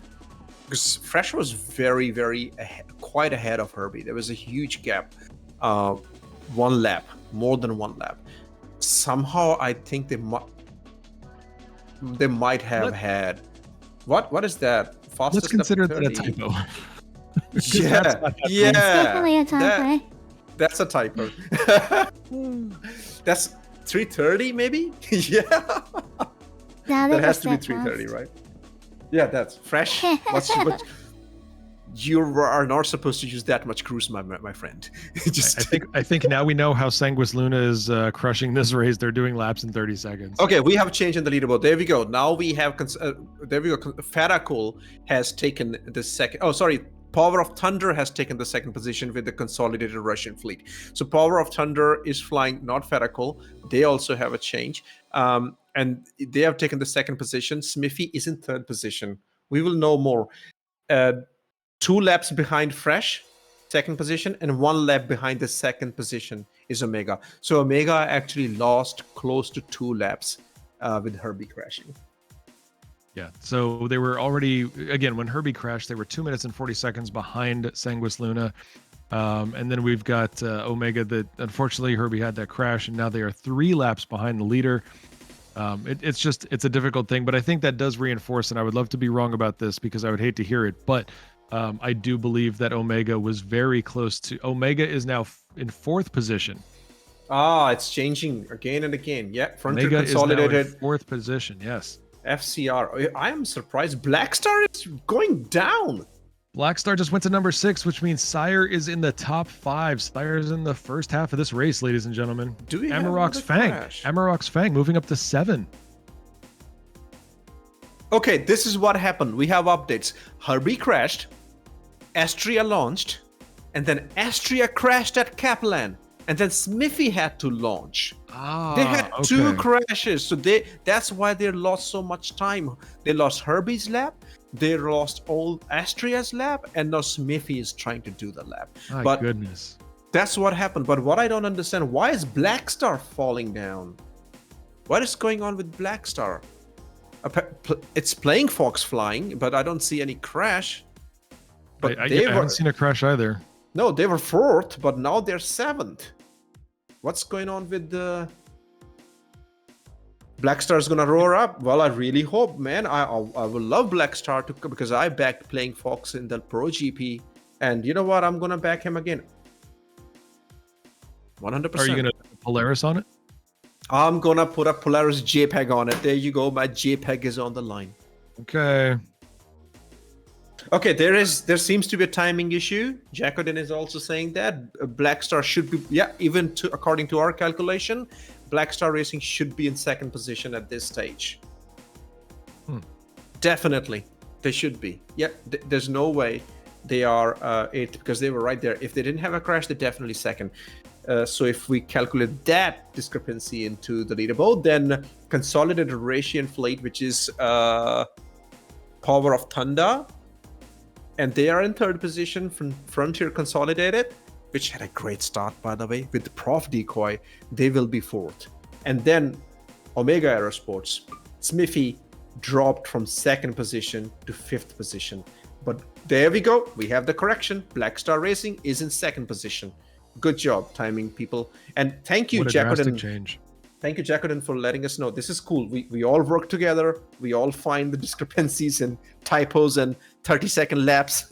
because Fresh was very, very quite ahead of Herbie. There was a huge gap. 1 lap, more than 1 lap. Somehow, I think they might have had what is that? Fastest Let's consider that a 30. typo. Yeah, yeah. It's definitely a typo. That's a typo. That's 330 maybe. Yeah, No, that has to be that 330, fast. right? Yeah, that's fresh. You are not supposed to use that much cruise, my friend. Just I think now we know how Sanguis Luna is crushing this race. They're doing laps in 30 seconds. Okay, we have a change in the leaderboard. There we go. Now we have there we go. Farakul has taken the second. Oh, sorry. Power of Thunder has taken the 2nd position with the Consolidated Russian fleet. So Power of Thunder is flying, not Farakul. They also have a change, and they have taken the 2nd position. Smithy is in 3rd position. We will know more. 2 laps behind Fresh, 2nd position, and 1 lap behind the 2nd position is Omega. So Omega actually lost close to 2 laps with Herbie crashing. Yeah, so they were already, again, when Herbie crashed, they were 2 minutes and 40 seconds behind Sanguis Luna. And then we've got Omega that, unfortunately, Herbie had that crash, and now they are 3 laps behind the leader. It's a difficult thing, but I think that does reinforce, and I would love to be wrong about this because I would hate to hear it, but I do believe that Omega was very close to, Omega is now in 4th position. It's changing again and again. Yeah, Frontier Omega Consolidated. is now in 4th position, yes. FCR. I am surprised. Blackstar is going down. Blackstar just went to number 6, which means SCIRE is in the top 5. SCIRE is in the first half of this race, ladies and gentlemen. Do we have Amarok's another Fang. crash? Amarok's Fang moving up to 7. Okay, this is what happened. We have updates. Herbie crashed, Astria launched, and then Astria crashed at Kaplan, and then Smithy had to launch. They had 2 crashes, so that's why they lost so much time. They lost Herbie's lap, they lost all Astria's lap, and now Smithy is trying to do the lap. My goodness. That's what happened. But what I don't understand, why is Blackstar falling down? What is going on with Blackstar? It's playing Fox flying, but I don't see any crash. But I haven't seen a crash either. No, they were 4th, but now they're 7th. What's going on with the Blackstar's gonna roar up? Well, I really hope, man. I would love Blackstar to, because I backed playing Fox in the Pro GP, and you know what? I'm gonna back him again. 100%. Are you gonna put Polaris on it? I'm gonna put a Polaris JPEG on it. There you go. My JPEG is on the line. Okay. Okay, there seems to be a timing issue. Jacodin is also saying that Blackstar should be, even according to our calculation, Blackstar Racing should be in 2nd position at this stage. Definitely, they should be. Yeah, there's no way they are 8th because they were right there. If they didn't have a crash, they're definitely 2nd. So if we calculate that discrepancy into the leaderboard, then Consolidated Russian fleet, which is Power of Thunder, and they are in 3rd position from Frontier Consolidated, which had a great start, by the way, with the Prof Decoy. They will be 4th. And then Omega Aerosports, Smithy dropped from 2nd position to 5th position. But there we go. We have the correction. Black Star Racing is in second position. Good job timing, people. And thank you, What a drastic Jacodin. change. Thank you, Jacodin, for letting us know. This is cool. We all work together. We all find the discrepancies and typos and 30-second laps.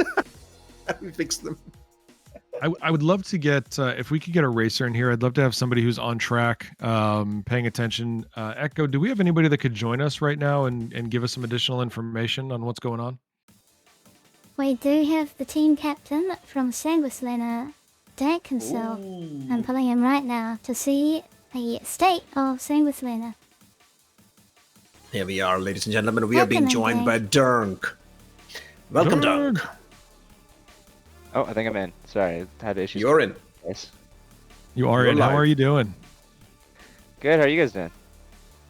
We fix them. I would love to get, if we could get a racer in here, I'd love to have somebody who's on track, paying attention. Echo, do we have anybody that could join us right now and give us some additional information on what's going on? We do have the team captain from Sanguis Luna, Dak himself. I'm pulling him right now to see the state of Sanguis Luna. Here we are, ladies and gentlemen. We are being Welcome, joined Dave. by Dunk. Welcome, Dunk. Oh, I think I'm in. Sorry, I had issues. You're in. Yes. You are You're in. How live. are you doing? Good. How are you guys doing?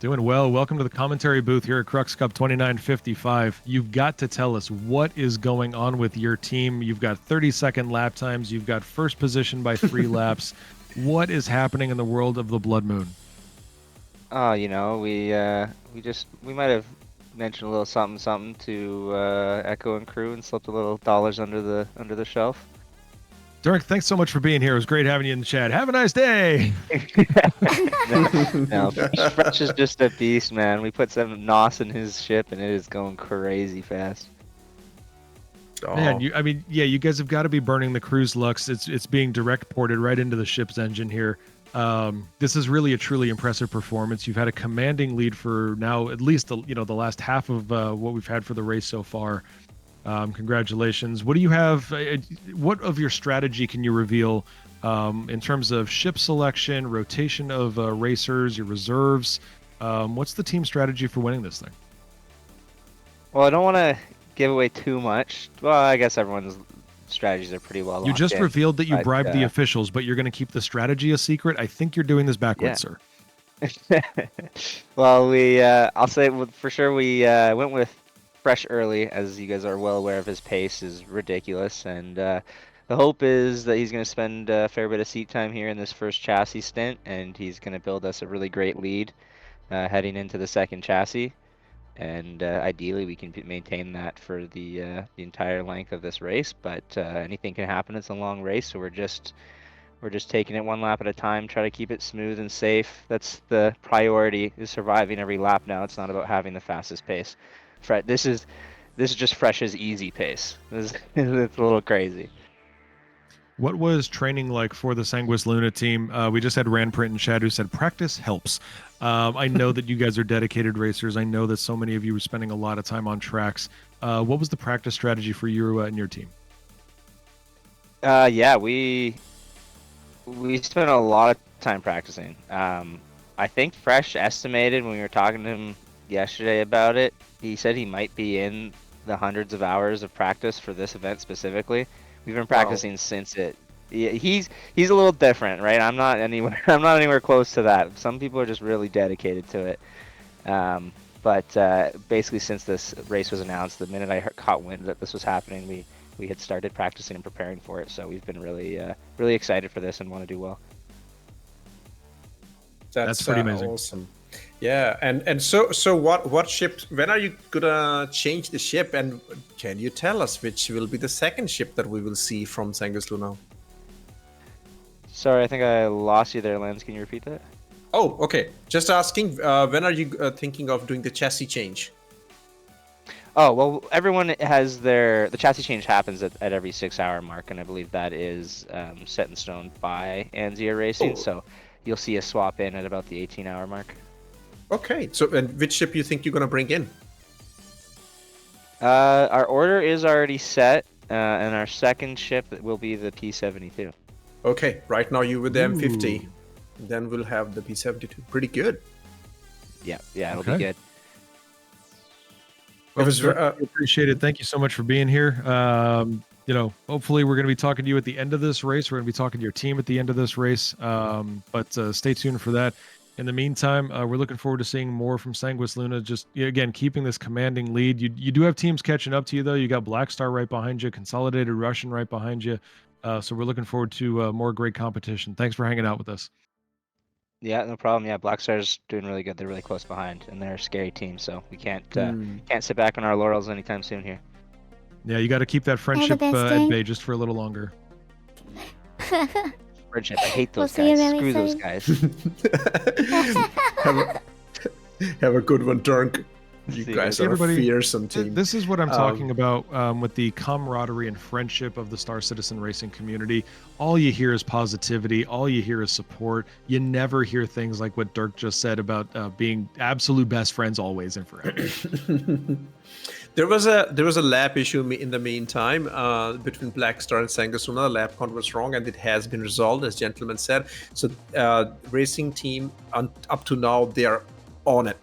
Doing well. Welcome to the commentary booth here at Crux Cup 2955. You've got to tell us what is going on with your team. You've got 30-second lap times. You've got first position by 3 laps. What is happening in the world of the Blood Moon? Oh, you know, we might have mentioned a little something to Echo and crew and slipped a little dollars under the shelf. Dirk, thanks so much for being here. It was great having you in the chat. Have a nice day. No, Fresh is just a beast, man. We put some NOS in his ship and it is going crazy fast. Man, you guys have got to be burning the cruise lux. It's being direct ported right into the ship's engine here. This is really a truly impressive performance. You've had a commanding lead for now at least the last half of what we've had for the race so far. Congratulations. What do you have? What of your strategy can you reveal in terms of ship selection, rotation of racers, your reserves? What's the team strategy for winning this thing? Well, I don't want to give away too much. Well, I guess everyone's strategies are pretty well You locked just in, revealed that you but, bribed the officials, but you're going to keep the strategy a secret. I think you're doing this backwards, sir. Well, I'll say for sure we went with Fresh early, as you guys are well aware of. His pace is ridiculous, and the hope is that he's going to spend a fair bit of seat time here in this first chassis stint, and he's going to build us a really great lead heading into the second chassis, and ideally we can maintain that for the entire length of this race, but anything can happen. It's a long race, so we're just taking it one lap at a time, try to keep it smooth and safe. That's the priority, is surviving every lap now. It's not about having the fastest pace. This is just Fresh's easy pace. It's a little crazy. What was training like for the Sanguis Luna team? We just had Ranprint in chat who said practice helps. I know that you guys are dedicated racers. I know that so many of you were spending a lot of time on tracks. What was the practice strategy for you and your team? Yeah, we spent a lot of time practicing. I think Fresh estimated when we were talking to him yesterday about it, he said he might be in the hundreds of hours of practice for this event specifically. We've been practicing since it. Yeah, he's a little different, right? I'm not anywhere close to that. Some people are just really dedicated to it. But basically, since this race was announced, the minute I caught wind that this was happening, we had started practicing and preparing for it. So we've been really excited for this and want to do well. That's pretty amazing. Awesome. Yeah, and so what ship? When are you gonna change the ship? And can you tell us which will be the second ship that we will see from Sanguis Luna? Sorry, I think I lost you there, Lance. Can you repeat that? Oh, okay. Just asking. When are you thinking of doing the chassis change? Oh, well, everyone has the chassis change happens at every 6-hour mark, and I believe that is set in stone by Anzia Racing. Oh. So you'll see a swap in at about the 18-hour mark. Okay. So, and which ship you think you're gonna bring in? Our order is already set, and our second ship will be the P-72. Okay. Right now you with the M50. Then we'll have the P-72. Pretty good. Yeah, it'll Okay. be good. It was, Appreciate it. Thank you so much for being here. Hopefully we're going to be talking to you at the end of this race. We're going to be talking to your team at the end of this race. But stay tuned for that. In the meantime, we're looking forward to seeing more from Sanguis Luna. Just, again, keeping this commanding lead. You do have teams catching up to you, though. You got Black Star right behind you, Consolidated Russian right behind you. So we're looking forward to more great competition. Thanks for hanging out with us. Yeah, no problem. Yeah, Black Star's doing really good. They're really close behind, and they're a scary team. So we can't sit back on our laurels anytime soon here. Yeah, you got to keep that friendship best at day. bay just for a little longer. Friendship. I hate those We'll see you guys. really Screw those soon. guys. Have a good one, Dirk. You See you guys guys. are Everybody- a fearsome team. This is what I'm talking about with the camaraderie and friendship of the Star Citizen racing community. All you hear is positivity. All you hear is support. You never hear things like what Dirk just said about being absolute best friends always and forever. There was a lap issue in the meantime between Blackstar and Sanguis Luna. The lap count was wrong, and it has been resolved, as Gentleman said. So, racing team up to now, they are on it.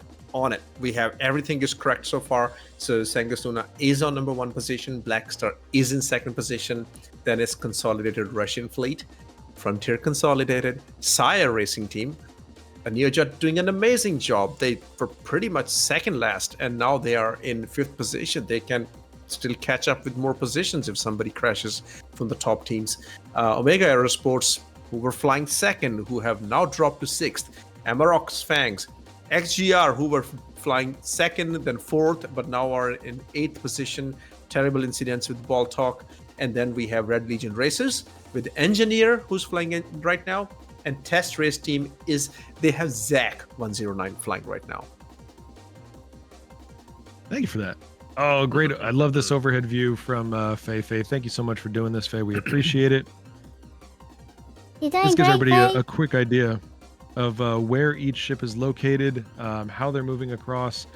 We have everything is correct so far. So Sanguis Luna is on number 1 position. Blackstar is in 2nd position. Then it's Consolidated Russian Fleet, Frontier Consolidated, SCIRE Racing Team, a Neojet doing an amazing job. They were pretty much second last, and now they are in 5th position. They can still catch up with more positions if somebody crashes from the top teams. Omega Aerosports, who were flying 2nd, who have now dropped to 6th. Amarok's Fangs, XGR, who were flying 2nd, then 4th, but now are in 8th position. Terrible incidents with ball talk. And then we have Red Legion Racers with Engineer, who's flying in right now. And Test Race Team they have Zach 109 flying right now. Thank you for that. Oh, great. I love this overhead view from Faye. Thank you so much for doing this, Faye. We appreciate it. You're doing This gives great, everybody Faye. a quick idea of where each ship is located, how they're moving across.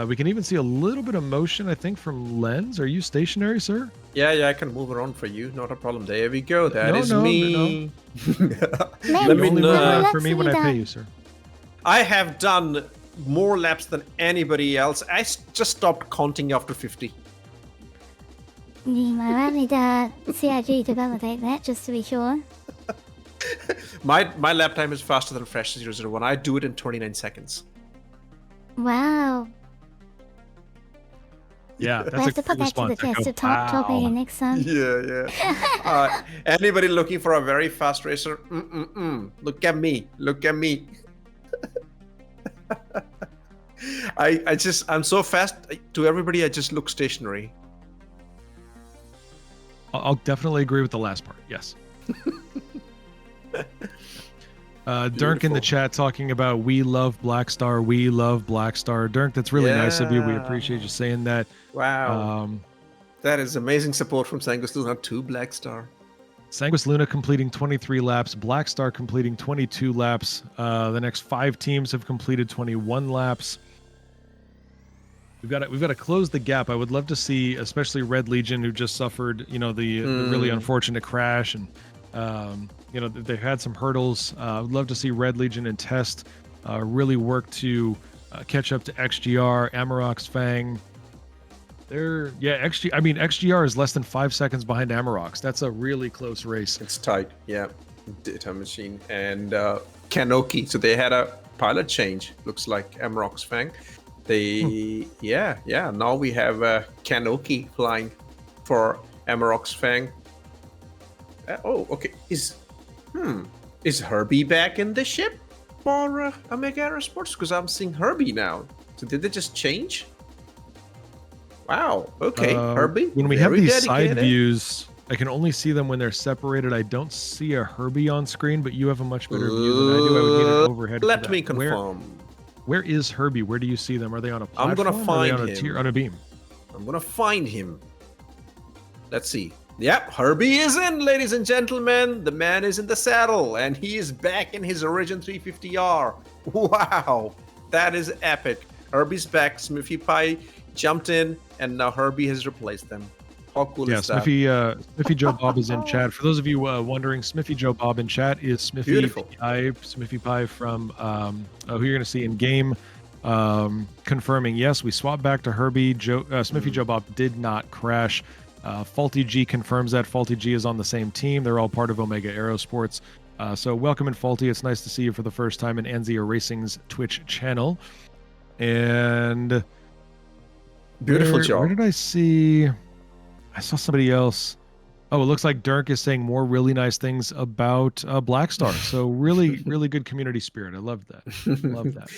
We can even see a little bit of motion, I think, from Lens. Are you stationary, sir? Yeah, I can move around for you. Not a problem. There we go. That is No, me. Let You me only know. work for me when I pay Relax, you, sir. I have done more laps than anybody else. I just stopped counting after 50. You might need CIG to validate that, just to be sure. My lap time is faster than Fresh 001. I do it in 29 seconds. Wow. Yeah, We'll that's have a to good put that to response. the test to top Wow. next time. Yeah. Anybody looking for a very fast racer? Look at me. I'm so fast. To everybody, I just look stationary. I'll definitely agree with the last part. Yes. Dirk in the Beautiful. chat talking about we love Blackstar. We love Blackstar. Dirk, that's really nice of you. We Yeah. appreciate you saying that. Wow. That is amazing support from Sanguis Luna to Blackstar. Sanguis Luna completing 23 laps, Blackstar completing 22 laps. The next 5 teams have completed 21 laps. We've got to close the gap. I would love to see, especially Red Legion, who just suffered, the really unfortunate crash, and they had some hurdles. I would love to see Red Legion and Test really work to catch up to XGR, Amarok's Fang. XGR is less than 5 seconds behind Amarok's. That's a really close race. It's tight, yeah. Data Machine and Kanoki. So they had a pilot change. Looks like Amarok's Fang. Now we have Kanoki flying for Amarok's Fang. Okay. Is Herbie back in the ship for Omega Aerosports? Because I'm seeing Herbie now. So did they just change? Wow. Okay, Herbie. When we have very these side dedicated. views, I can only see them when they're separated. I don't see a Herbie on screen, but you have a much better view than I do. I would need an overhead. for Let that. me confirm. Where is Herbie? Where do you see them? Are they on a I'm platform? gonna Are they find on a him. on a beam? I'm gonna find him. Let's see. Yep, Herbie is in, ladies and gentlemen. The man is in the saddle, and he is back in his Origin 350R. Wow, that is epic. Herbie's back. Smithy Pie jumped in, and now Herbie has replaced them. How cool Yeah, is that? Smithy Joe Bob is in chat. For those of you wondering, Smithy Joe Bob in chat is Smithy Beautiful. Pie from who you're going to see in game. Confirming, yes, we swapped back to Herbie. Smithy Joe Bob did not crash. Faulty G confirms that. Faulty G is on the same team. They're all part of Omega Aerosports. So welcome in, Faulty. It's nice to see you for the first time in Anzia Racing's Twitch channel. And Beautiful job. Where did I see? I saw somebody else. Oh, it looks like Dirk is saying more really nice things about Blackstar. So really, really good community spirit. I love that. Love that.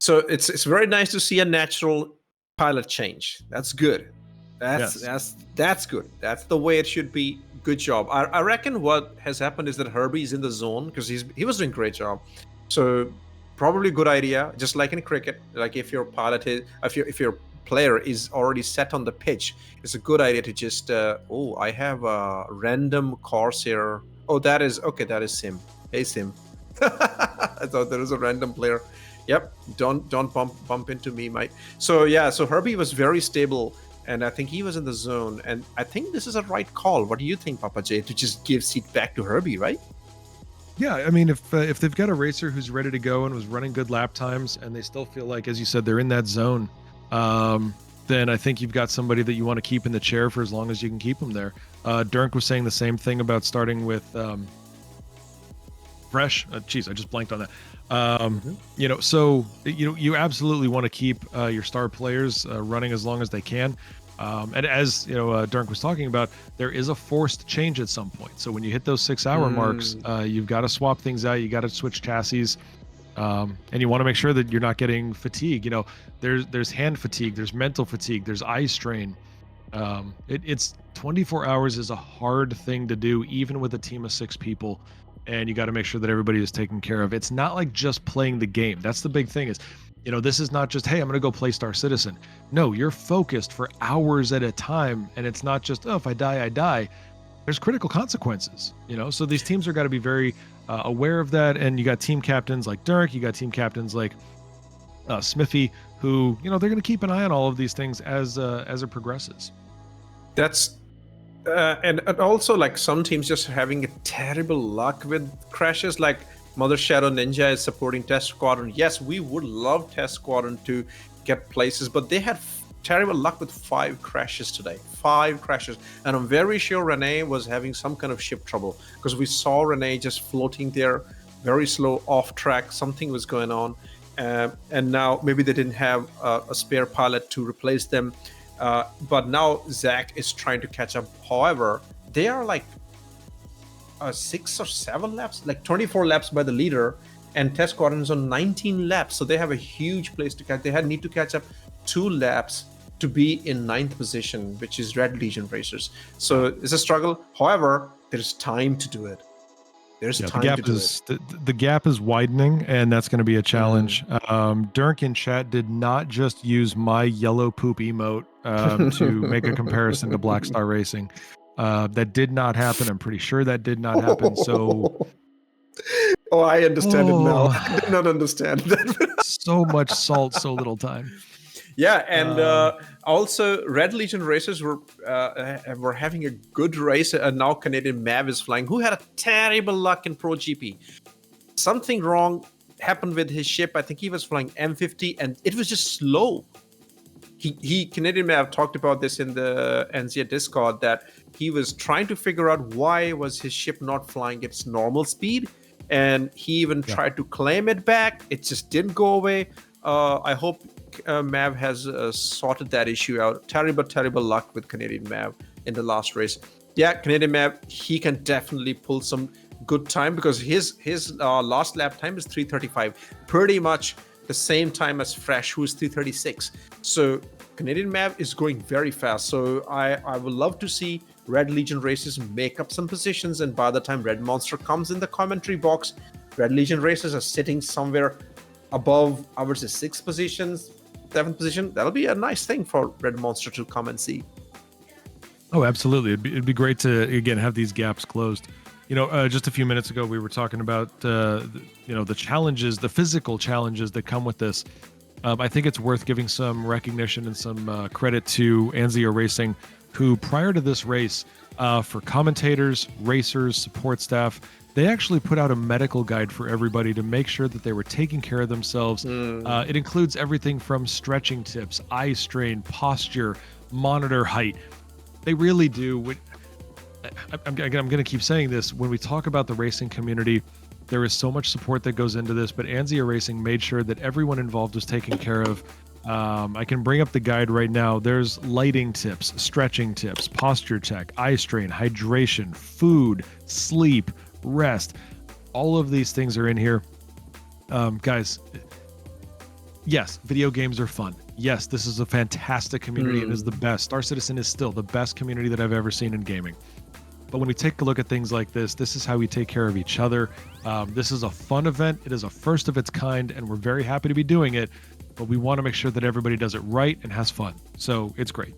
So it's very nice to see a natural pilot change. That's good. That's good. That's the way it should be. Good job. I reckon what has happened is that Herbie's in the zone because he was doing a great job. So probably good idea. Just like in cricket, like if your pilot is, if your player is already set on the pitch, it's a good idea to just I have a random Corsair. Oh, that is okay. That is Sim. Hey Sim. I thought there was a random player. Yep. Don't bump into me, mate. So yeah. So Herbie was very stable. And I think he was in the zone. And I think this is a right call. What do you think, Papa J, to just give seat back to Herbie, right? Yeah, I mean, if they've got a racer who's ready to go and was running good lap times, and they still feel like, as you said, they're in that zone, then I think you've got somebody that you want to keep in the chair for as long as you can keep them there. Dirk was saying the same thing about starting with Fresh. I just blanked on that. You know, so you absolutely want to keep your star players running as long as they can. And as you know, Dirk was talking about, there is a forced change at some point. So when you hit those 6 hour marks, you've got to swap things out. You got to switch chassis, and you want to make sure that you're not getting fatigue. You know, there's hand fatigue, there's mental fatigue, there's eye strain. It's 24 hours is a hard thing to do, even with a team of 6 people. And you got to make sure that everybody is taken care of. It's not like just playing the game. That's the big thing is, you know, this is not just, hey, I'm going to go play Star Citizen. No, you're focused for hours at a time. And it's not just, oh, if I die, I die. There's critical consequences, you know? So these teams are got to be very aware of that. And you got team captains like Dirk, you got team captains like Smithy, who, you know, they're going to keep an eye on all of these things as it progresses. That's and also like some teams just having a terrible luck with crashes. Like Mother Shadow Ninja is supporting Test Squadron. Yes, we would love Test Squadron to get places, but they had terrible luck with 5 crashes today. 5 crashes. And I'm very sure Renee was having some kind of ship trouble because we saw Renee just floating there, very slow, off track. Something was going on. And now maybe they didn't have a spare pilot to replace them. But now Zach is trying to catch up. However, they are like 6 or 7 laps, like 24 laps by the leader, and Test Squadron is on 19 laps. So they have a huge place to catch. They need to catch up 2 laps to be in 9th position, which is Red Legion racers. So it's a struggle. However, there's time to do it. There's time to do it. The gap is widening, and that's going to be a challenge. Dirk in chat did not just use my yellow poop emote to make a comparison to Black Star Racing. That did not happen. I'm pretty sure that did not happen. So, I understand it now. I did not understand that. So much salt, so little time. Yeah, and also Red Legion racers were having a good race, and now Canadian Mav is flying, who had a terrible luck in Pro GP. Something wrong happened with his ship. I think he was flying M50, and it was just slow. Canadian Mav talked about this in the NZA Discord, that he was trying to figure out why was his ship not flying its normal speed, and he even tried to claim it back. It just didn't go away. I hope Mav has sorted that issue out. Terrible luck with Canadian Mav in the last race. Yeah, Canadian Mav, he can definitely pull some good time because his last lap time is 3:35, pretty much the same time as Fresh, who is 3:36. So Canadian Mav is going very fast. So I would love to see Red Legion races make up some positions, and by the time Red Monster comes in the commentary box, Red Legion races are sitting somewhere above ours is 6th positions, 7th position. That'll be a nice thing for Red Monster to come and see. Oh, absolutely. It'd be great to, again, have these gaps closed. You know, just a few minutes ago, we were talking about, the challenges, the physical challenges that come with this. I think it's worth giving some recognition and some credit to Anzio Racing, who prior to this race, for commentators, racers, support staff, they actually put out a medical guide for everybody to make sure that they were taking care of themselves. It includes everything from stretching tips, eye strain, posture, monitor height. They really do. I'm going to keep saying this. When we talk about the racing community, there is so much support that goes into this, but Anzio Racing made sure that everyone involved was taken care of. I can bring up the guide right now. There's lighting tips, stretching tips, posture check, eye strain, hydration, food, sleep, rest. All of these things are in here. Guys, yes, video games are fun. yes, this is a fantastic community. It is the best. Star Citizen is still the best community that I've ever seen in gaming. But when we take a look at things like this is how we take care of each other. This is a fun event. It is a first of its kind, and we're very happy to be doing it. But we want to make sure that everybody does it right and has fun. So it's great.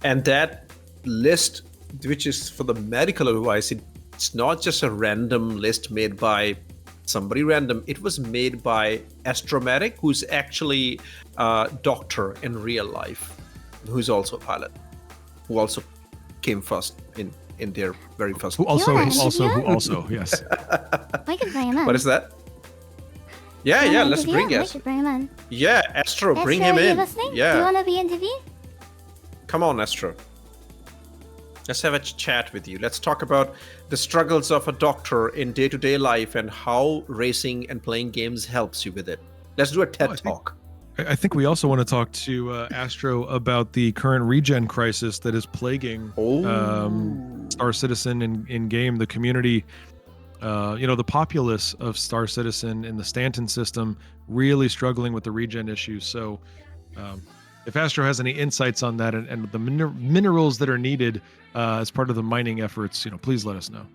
And that list, which is for the medical advice, it's not just a random list made by somebody random. It was made by Astromatic, who's actually a doctor in real life, who's also a pilot, who also came first in their very first. Who also, yes. I could bring him in. What is that? Yeah, let's bring I Astro. could bring him in. Yeah, Astro, bring Astro, him you in. listening? Do you Yeah, want to be interviewed? come on, Astro. Let's have a chat with you. Let's talk about the struggles of a doctor in day-to-day life and how racing and playing games helps you with it. Let's do a TED Talk. I think we also want to talk to Astro about the current regen crisis that is plaguing Star Citizen in game, the community. The populace of Star Citizen in the Stanton system really struggling with the regen issues. So if Astro has any insights on that and the minerals that are needed as part of the mining efforts, please let us know.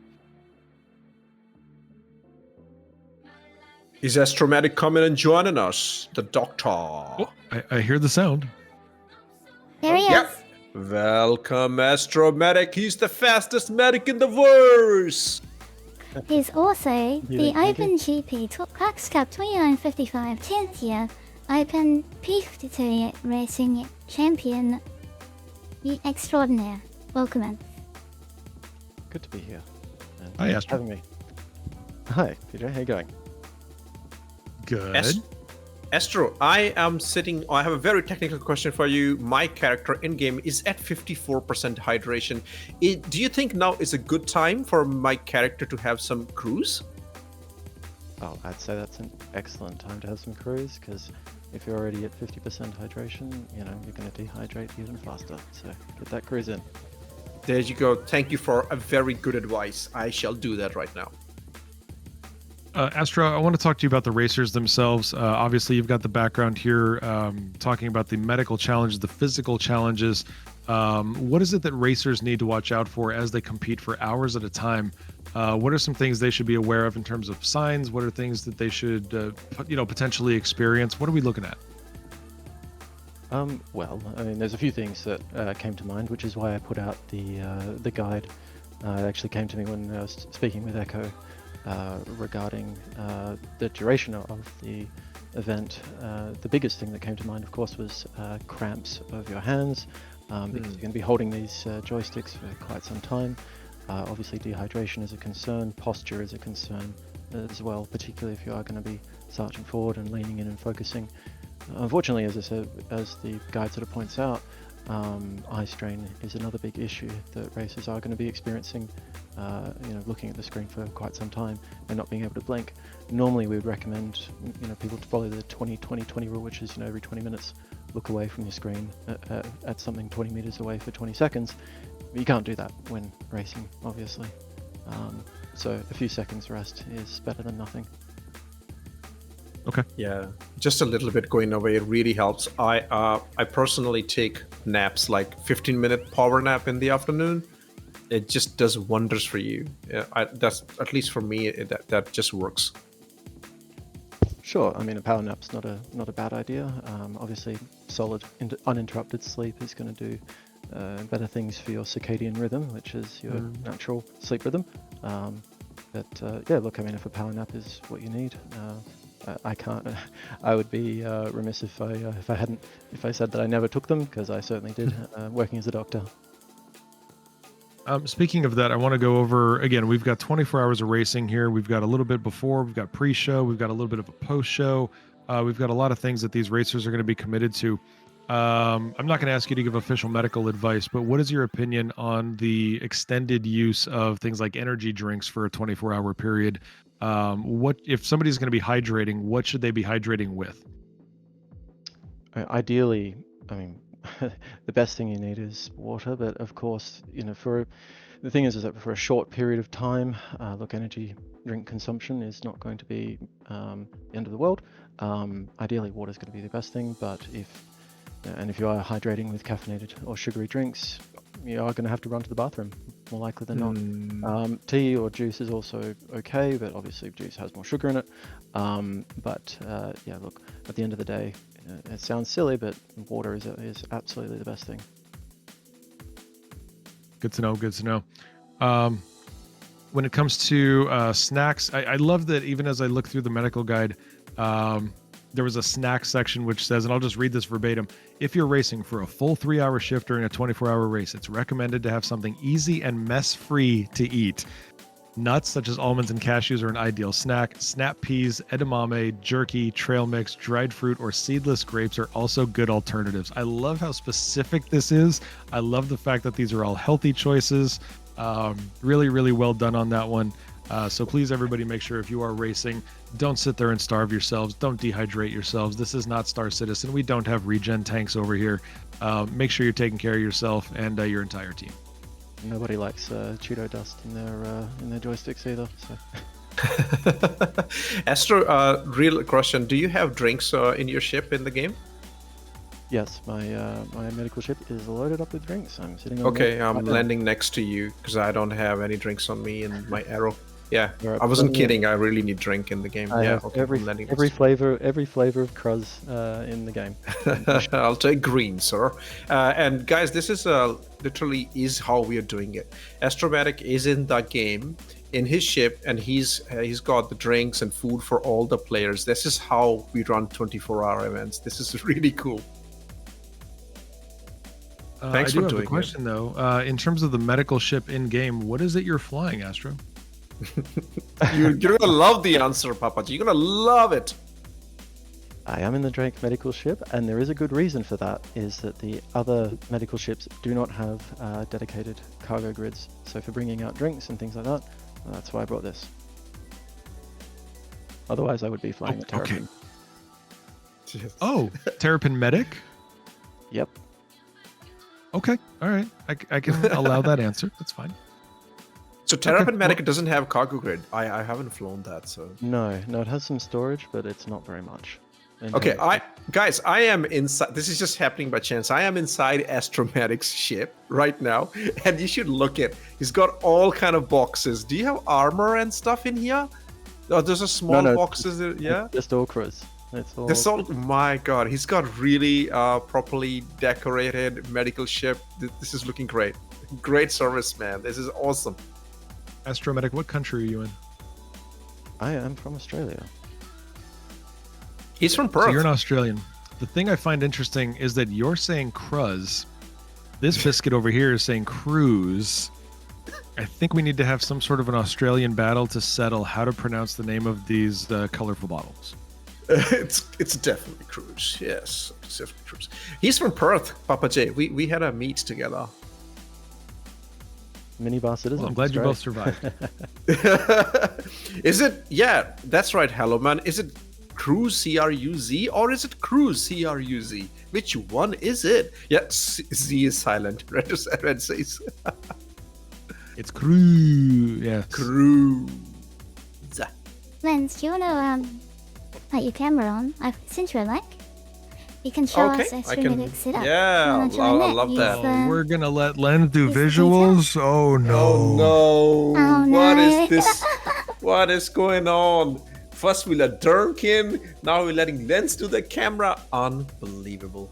Is Astromatic coming and joining us? The doctor. Oh, I hear the sound. There he is. Yep. Welcome, Astromatic. He's the fastest medic in the verse. He's also the thank you. Open GP Crux Cup 2955 10th year Open P52 Racing Champion Extraordinaire. Welcome in. Good to be here. And Hi, thanks for Astro. having me. Hi, Peter. How you going? Good. Astro, I have a very technical question for you. My character in-game is at 54% hydration. Do you think now is a good time for my character to have some cruise? Oh, I'd say that's an excellent time to have some cruise, because if you're already at 50% hydration, you're going to dehydrate even faster. So get that cruise in. There you go. Thank you for a very good advice. I shall do that right now. Astro, I want to talk to you about the racers themselves. Obviously, you've got the background here talking about the medical challenges, the physical challenges. What is it that racers need to watch out for as they compete for hours at a time? What are some things they should be aware of in terms of signs? What are things that they should, potentially experience? What are we looking at? Well, I mean, there's a few things that came to mind, which is why I put out the guide. It actually came to me when I was speaking with Echo regarding the duration of the event. The biggest thing that came to mind, of course, was cramps of your hands, because you're going to be holding these joysticks for quite some time. Obviously, dehydration is a concern, posture is a concern as well, particularly if you are going to be slouching forward and leaning in and focusing. Unfortunately, as I said, as the guide sort of points out, eye strain is another big issue that racers are going to be experiencing. Looking at the screen for quite some time and not being able to blink. Normally, we would recommend people to follow the 20-20-20 rule, which is every 20 minutes look away from your screen at something 20 meters away for 20 seconds. But you can't do that when racing, obviously. So a few seconds rest is better than nothing. Okay. Yeah, just a little bit going away. It really helps. I personally take naps, like 15-minute power nap in the afternoon. It just does wonders for you. That's, at least for me, that just works. Sure. I mean, a power nap's not a bad idea. Obviously, solid uninterrupted sleep is going to do better things for your circadian rhythm, which is your natural sleep rhythm. Yeah, look, I mean, if a power nap is what you need, I can't. I would be remiss if I said that I never took them, because I certainly did, working as a doctor. Speaking of that, I want to go over, again, we've got 24 hours of racing here. We've got a little bit before, we've got pre-show, we've got a little bit of a post-show. We've got a lot of things that these racers are going to be committed to. I'm not going to ask you to give official medical advice, but what is your opinion on the extended use of things like energy drinks for a 24-hour period? What if somebody's going to be hydrating, what should they be hydrating with? Ideally, I mean, the best thing you need is water, but of course, for the thing is that for a short period of time, look, energy drink consumption is not going to be the end of the world. Ideally, water is going to be the best thing, but if you are hydrating with caffeinated or sugary drinks, you are going to have to run to the bathroom, more likely than not. Tea or juice is also okay, but obviously juice has more sugar in it. Yeah, look, at the end of the day, it sounds silly, but water is absolutely the best thing. Good to know. Good to know. When it comes to snacks, I love that even as I look through the medical guide, there was a snack section which says, and I'll just read this verbatim, if you're racing for a full 3-hour shift during a 24-hour race, it's recommended to have something easy and mess-free to eat. Nuts such as almonds and cashews are an ideal snack. Snap peas, edamame, jerky, trail mix, dried fruit, or seedless grapes are also good alternatives. I love how specific this is. I love the fact that these are all healthy choices. Really, really well done on that one. So please, everybody, make sure if you are racing, don't sit there and starve yourselves. Don't dehydrate yourselves. This is not Star Citizen. We don't have regen tanks over here. Make sure you're taking care of yourself and your entire team. Nobody likes Cheeto dust in their joysticks either. So. Astro, real question: do you have drinks in your ship in the game? Yes, my medical ship is loaded up with drinks. I'm sitting on. Okay, I'm landing next to you because I don't have any drinks on me in my Aero. Yeah, I wasn't kidding. I really need drink in the game. Okay, every flavor of Cruz in the game. I'll take green, sir. And guys, this is literally is how we are doing it. Astromatic is in the game in his ship, and he's got the drinks and food for all the players. This is how we run 24-hour events. This is really cool. Thanks for doing it. Question though, in terms of the medical ship in game, what is it you're flying, Astro? You're gonna love the answer, Papaji. You're gonna love it. I am in the Drake medical ship, and there is a good reason for that, is that the other medical ships do not have dedicated cargo grids. So for bringing out drinks and things like that, that's why I brought this. Otherwise, I would be flying the Terrapin. Okay. Oh, Terrapin Medic? Yep. Okay, all right. I can allow that answer. That's fine. So Terrapin Medic doesn't have cargo grid. I haven't flown that, so... No, it has some storage, but it's not very much. Okay, guys, I am inside. This is just happening by chance. I am inside Astromatic's ship right now, and you should look at. He's got all kind of boxes. Do you have armor and stuff in here? Oh, there's a small boxes. Yeah, just all Cruz. That's all. My God, he's got really properly decorated medical ship. This is looking great. Great service, man. This is awesome. Astromedic, what country are you in? I am from Australia. He's from Perth. So you're an Australian. The thing I find interesting is that you're saying Cruz. This biscuit over here is saying cruise. I think we need to have some sort of an Australian battle to settle how to pronounce the name of these colorful bottles. It's definitely Cruz. Yes, it's definitely Cruz. He's from Perth, Papa J. We had a meet together. Minibar citizen. Well, I'm glad you both survived. Is it? Yeah, that's right. Hello, man. Is it Cruz CRUZ or is it Cruz CRUZ? Which one is it? Yeah, Z is silent. Red says. It's Cruz. Yes. Cruz. Lens, do you want to put your camera on? I've sent you a link. You can show us Astromatic setup. Yeah, I love that. We're gonna let Len do visuals. Oh no! Oh no! Oh, no. What is this? What is going on? First we let Durkin, now we're letting Lens do the camera. Unbelievable.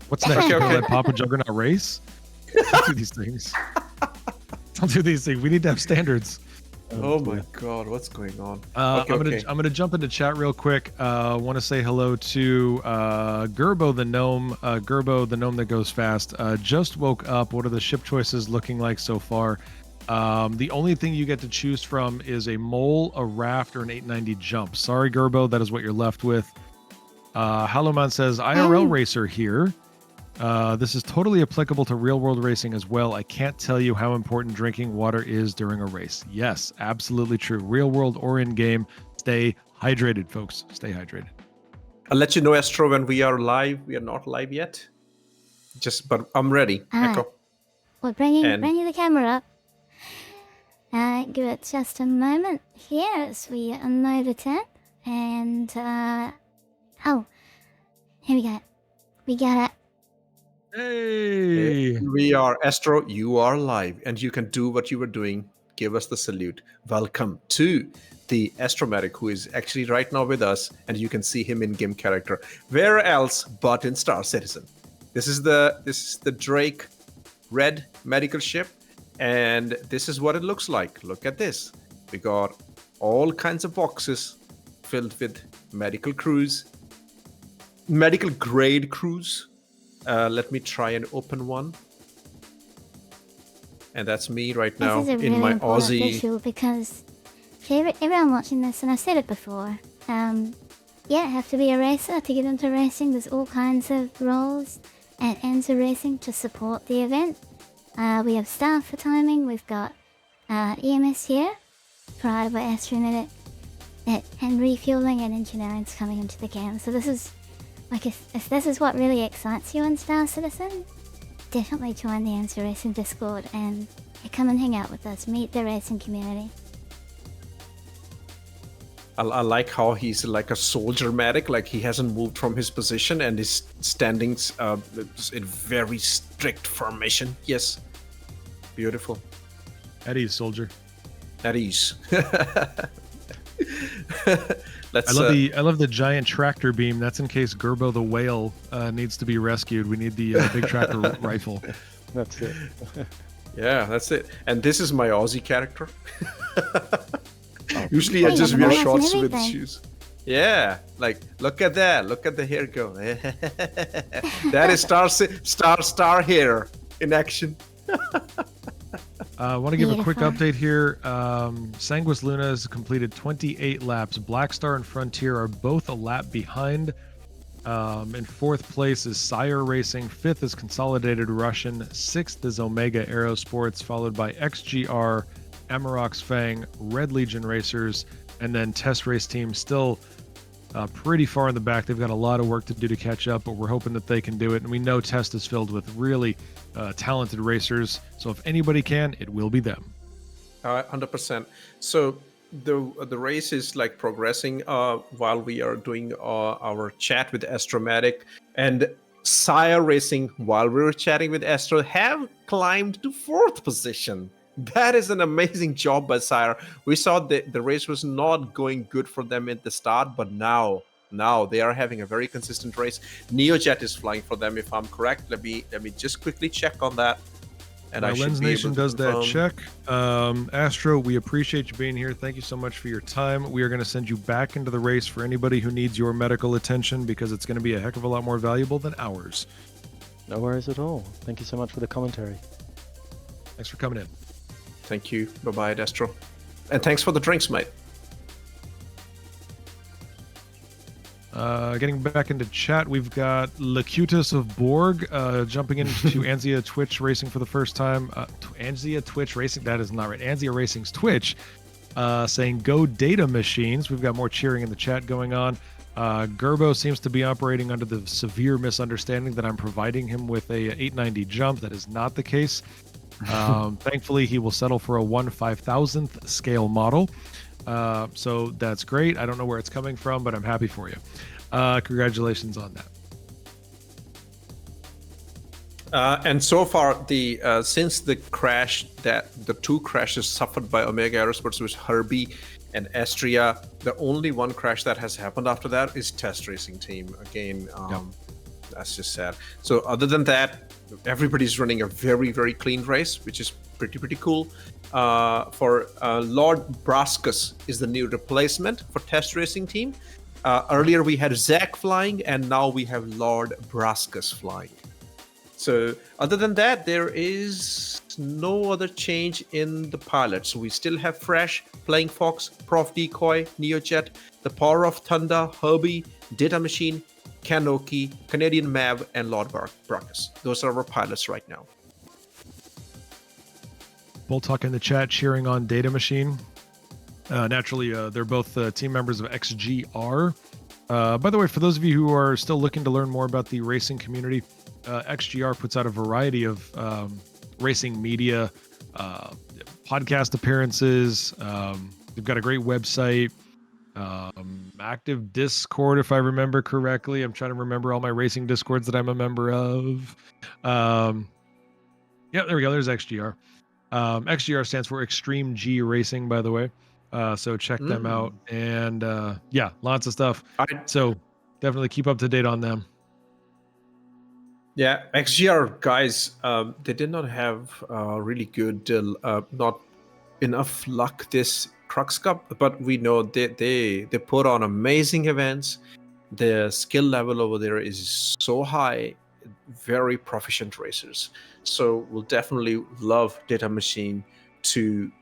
What's next? Okay. Let Papa Juggernaut race? Don't do these things. Don't do these things. We need to have standards. Oh my God, what's going on? I'm gonna jump into chat real quick. Want to say hello to Gerbo the gnome. Gerbo the gnome that goes fast. Just woke up. What are the ship choices looking like so far? The only thing you get to choose from is a mole, a raft, or an 890 jump. Sorry, Gerbo, that is what you're left with. Haloman says IRL racer here. This is totally applicable to real-world racing as well. I can't tell you how important drinking water is during a race. Yes, absolutely true. Real-world or in-game, stay hydrated, folks. Stay hydrated. I'll let you know, Astro, when we are live. We are not live yet. But I'm ready. Echo. We're bringing the camera up. give it just a moment here as we unload the tent. And, oh, here we go. We got it. Hey! We are Astro. You are live, and you can do what you were doing. Give us the salute. Welcome to the Astromatic, who is actually right now with us, and you can see him in game character. Where else but in Star Citizen? This is the Drake red medical ship, and this is what it looks like. Look at this. We got all kinds of boxes filled with medical crews, medical grade crews. Let me try and open one. And that's me right now This is a really in my important Aussie. visual because for everyone watching this, and I've said it before, yeah, have to be a racer to get into racing. There's all kinds of roles and ends of racing to support the event. We have staff for timing. We've got EMS here, provided by Astromedic, and refueling and engineering's coming into the game. So this is, like, if this is what really excites you in Star Citizen, definitely join the Answer Racing Discord and come and hang out with us, meet the racing community. I like how he's like a soldier medic, like he hasn't moved from his position and is standing in very strict formation. Yes, beautiful. At ease, soldier. At ease. I love the giant tractor beam. That's in case Gerbo the whale needs to be rescued. We need the big tractor rifle. That's it. Yeah, that's it. And this is my Aussie character. Usually I Hey, just you wear have a mask and shorts with everything. shoes. Yeah, like look at that. Look at the hair go. That is star hair in action. I want to give a quick Beautiful. update here. Sanguis Luna has completed 28 laps. Black Star and Frontier are both a lap behind. In fourth place is SCIRE Racing. Fifth is Consolidated Russian. Sixth is Omega Aerosports, followed by XGR, Amarok's Fang, Red Legion Racers, and then Test Race Team still pretty far in the back. They've got a lot of work to do to catch up, but we're hoping that they can do it. And we know Test is filled with really talented racers. So if anybody can, it will be them. 100%. So the race is like progressing while we are doing our chat with Astromatic, and SCIRE Racing, while we were chatting with Astro, have climbed to 4th position. That is an amazing job by SCIRE. We saw the race was not going good for them at the start, but now they are having a very consistent race. NeoJet is flying for them, if I'm correct. Let me just quickly check on that. And I should Lens be able Nation to does that confirm. check. Astro, we appreciate you being here. Thank you so much for your time. We are going to send you back into the race for anybody who needs your medical attention, because it's going to be a heck of a lot more valuable than ours. No worries at all. Thank you so much for the commentary. Thanks for coming in. Thank you. Bye-bye, Destro. And thanks for the drinks, mate. Getting back into chat, we've got Lacutus of Borg jumping into Anzia Twitch Racing for the first time. Anzia Twitch Racing, that is not right. Anzia Racing's Twitch saying go data machines. We've got more cheering in the chat going on. Gerbo seems to be operating under the severe misunderstanding that I'm providing him with a 890 jump. That is not the case. Thankfully, he will settle for a 1/5000th scale model. So that's great. I don't know where it's coming from, but I'm happy for you. Congratulations on that. And so far, since the crash, the 2 crashes suffered by Omega Aerosports, was Herbie and Estria, the only one crash that has happened after that is Test Racing Team. Again, that's just sad. So other than that, everybody's running a very, very clean race, which is pretty cool. For Lord Braskus is the new replacement for Test Racing Team. Earlier we had Zach flying, and now we have Lord Braskus flying. So other than that, there is no other change in the pilot. So we still have Fresh, Playing Fox, Prof Decoy, NeoJet, The Power of Thunder, Herbie, Data Machine, Kanoki, Canadian Mav, and Lord Braskus. Those are our pilots right now. Bulltalk in the chat cheering on Data Machine. Naturally, they're both team members of XGR. By the way, for those of you who are still looking to learn more about the racing community, XGR puts out a variety of racing media, podcast appearances. They've got a great website, active Discord, if I remember correctly. I'm trying to remember all my racing Discords that I'm a member of. Yeah, there we go. There's XGR. XGR stands for Extreme G Racing, by the way. So check them out. And yeah, lots of stuff. So definitely keep up to date on them. Yeah, XGR guys, they did not have really good, not enough luck this Crux Cup, but we know they put on amazing events. The skill level over there is so high, very proficient racers. So we'll definitely love Data Machine to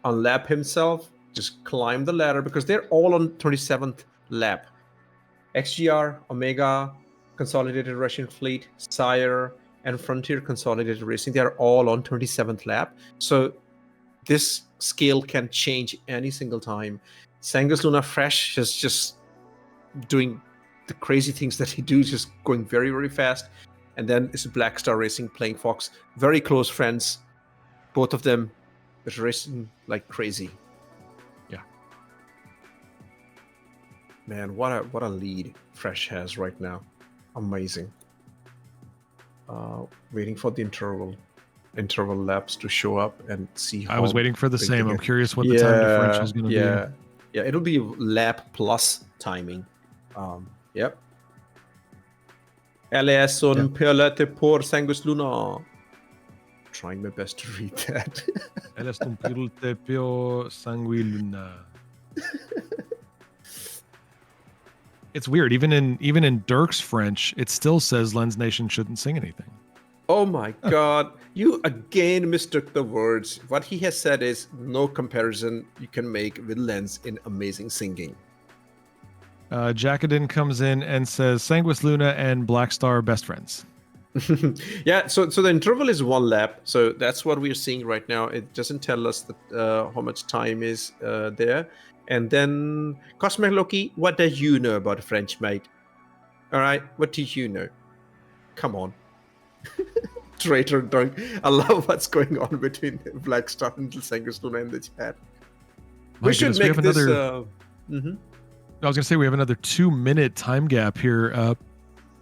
unlap himself, just climb the ladder, because they're all on 27th lap. XGR, Omega, Consolidated Russian Fleet, SCIRE, and Frontier Consolidated Racing, they are all on 27th lap. So this scale can change any single time. Sanguis Luna Fresh is just doing the crazy things that he does, just going very, very fast. And then it's Black Star Racing, playing Fox, very close friends. Both of them racing like crazy. Yeah. Man, what a lead Fresh has right now. Amazing. Waiting for the interval laps to show up and see how I was waiting for the big same. they I'm get. curious what the time differential is going to be. Yeah, it'll be lap plus timing. Yep. LS son pelete por Sanguis Luna. Trying my best to read that. LS son pelete por Sanguis Luna. It's weird. Even in Dirk's French, it still says Lens Nation shouldn't sing anything. Oh my God. You again mistook the words. What he has said is no comparison you can make with Lens in amazing singing. Jacadin comes in and says Sanguis Luna and Black Star are best friends. Yeah, so the interval is 1 lap. So that's what we're seeing right now. It doesn't tell us that, how much time is there. And then, Cosmic Loki, what do you know about French, mate? All right, what do you know? Come on. Traitor Dunk. I love what's going on between Black Star and Sanguis Luna in the chat. We should make this... I was going to say we have another 2-minute time gap here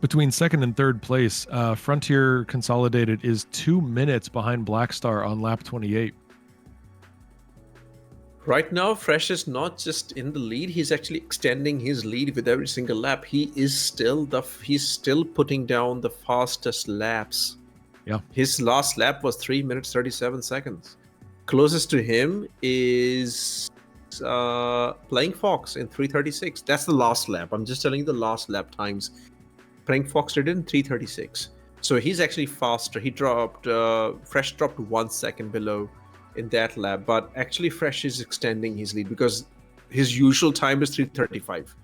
between second and third place. Frontier Consolidated is 2 minutes behind Black Star on lap 28. Right now, Fresh is not just in the lead; he's actually extending his lead with every single lap. He's still putting down the fastest laps. Yeah, his last lap was 3 minutes 37 seconds. Closest to him is Playing Fox in 3:36. That's the last lap. I'm just telling you the last lap times. Playing Fox did it in 3:36. So he's actually faster. He dropped Fresh dropped 1 second below in that lap, but actually Fresh is extending his lead because his usual time is 3:35.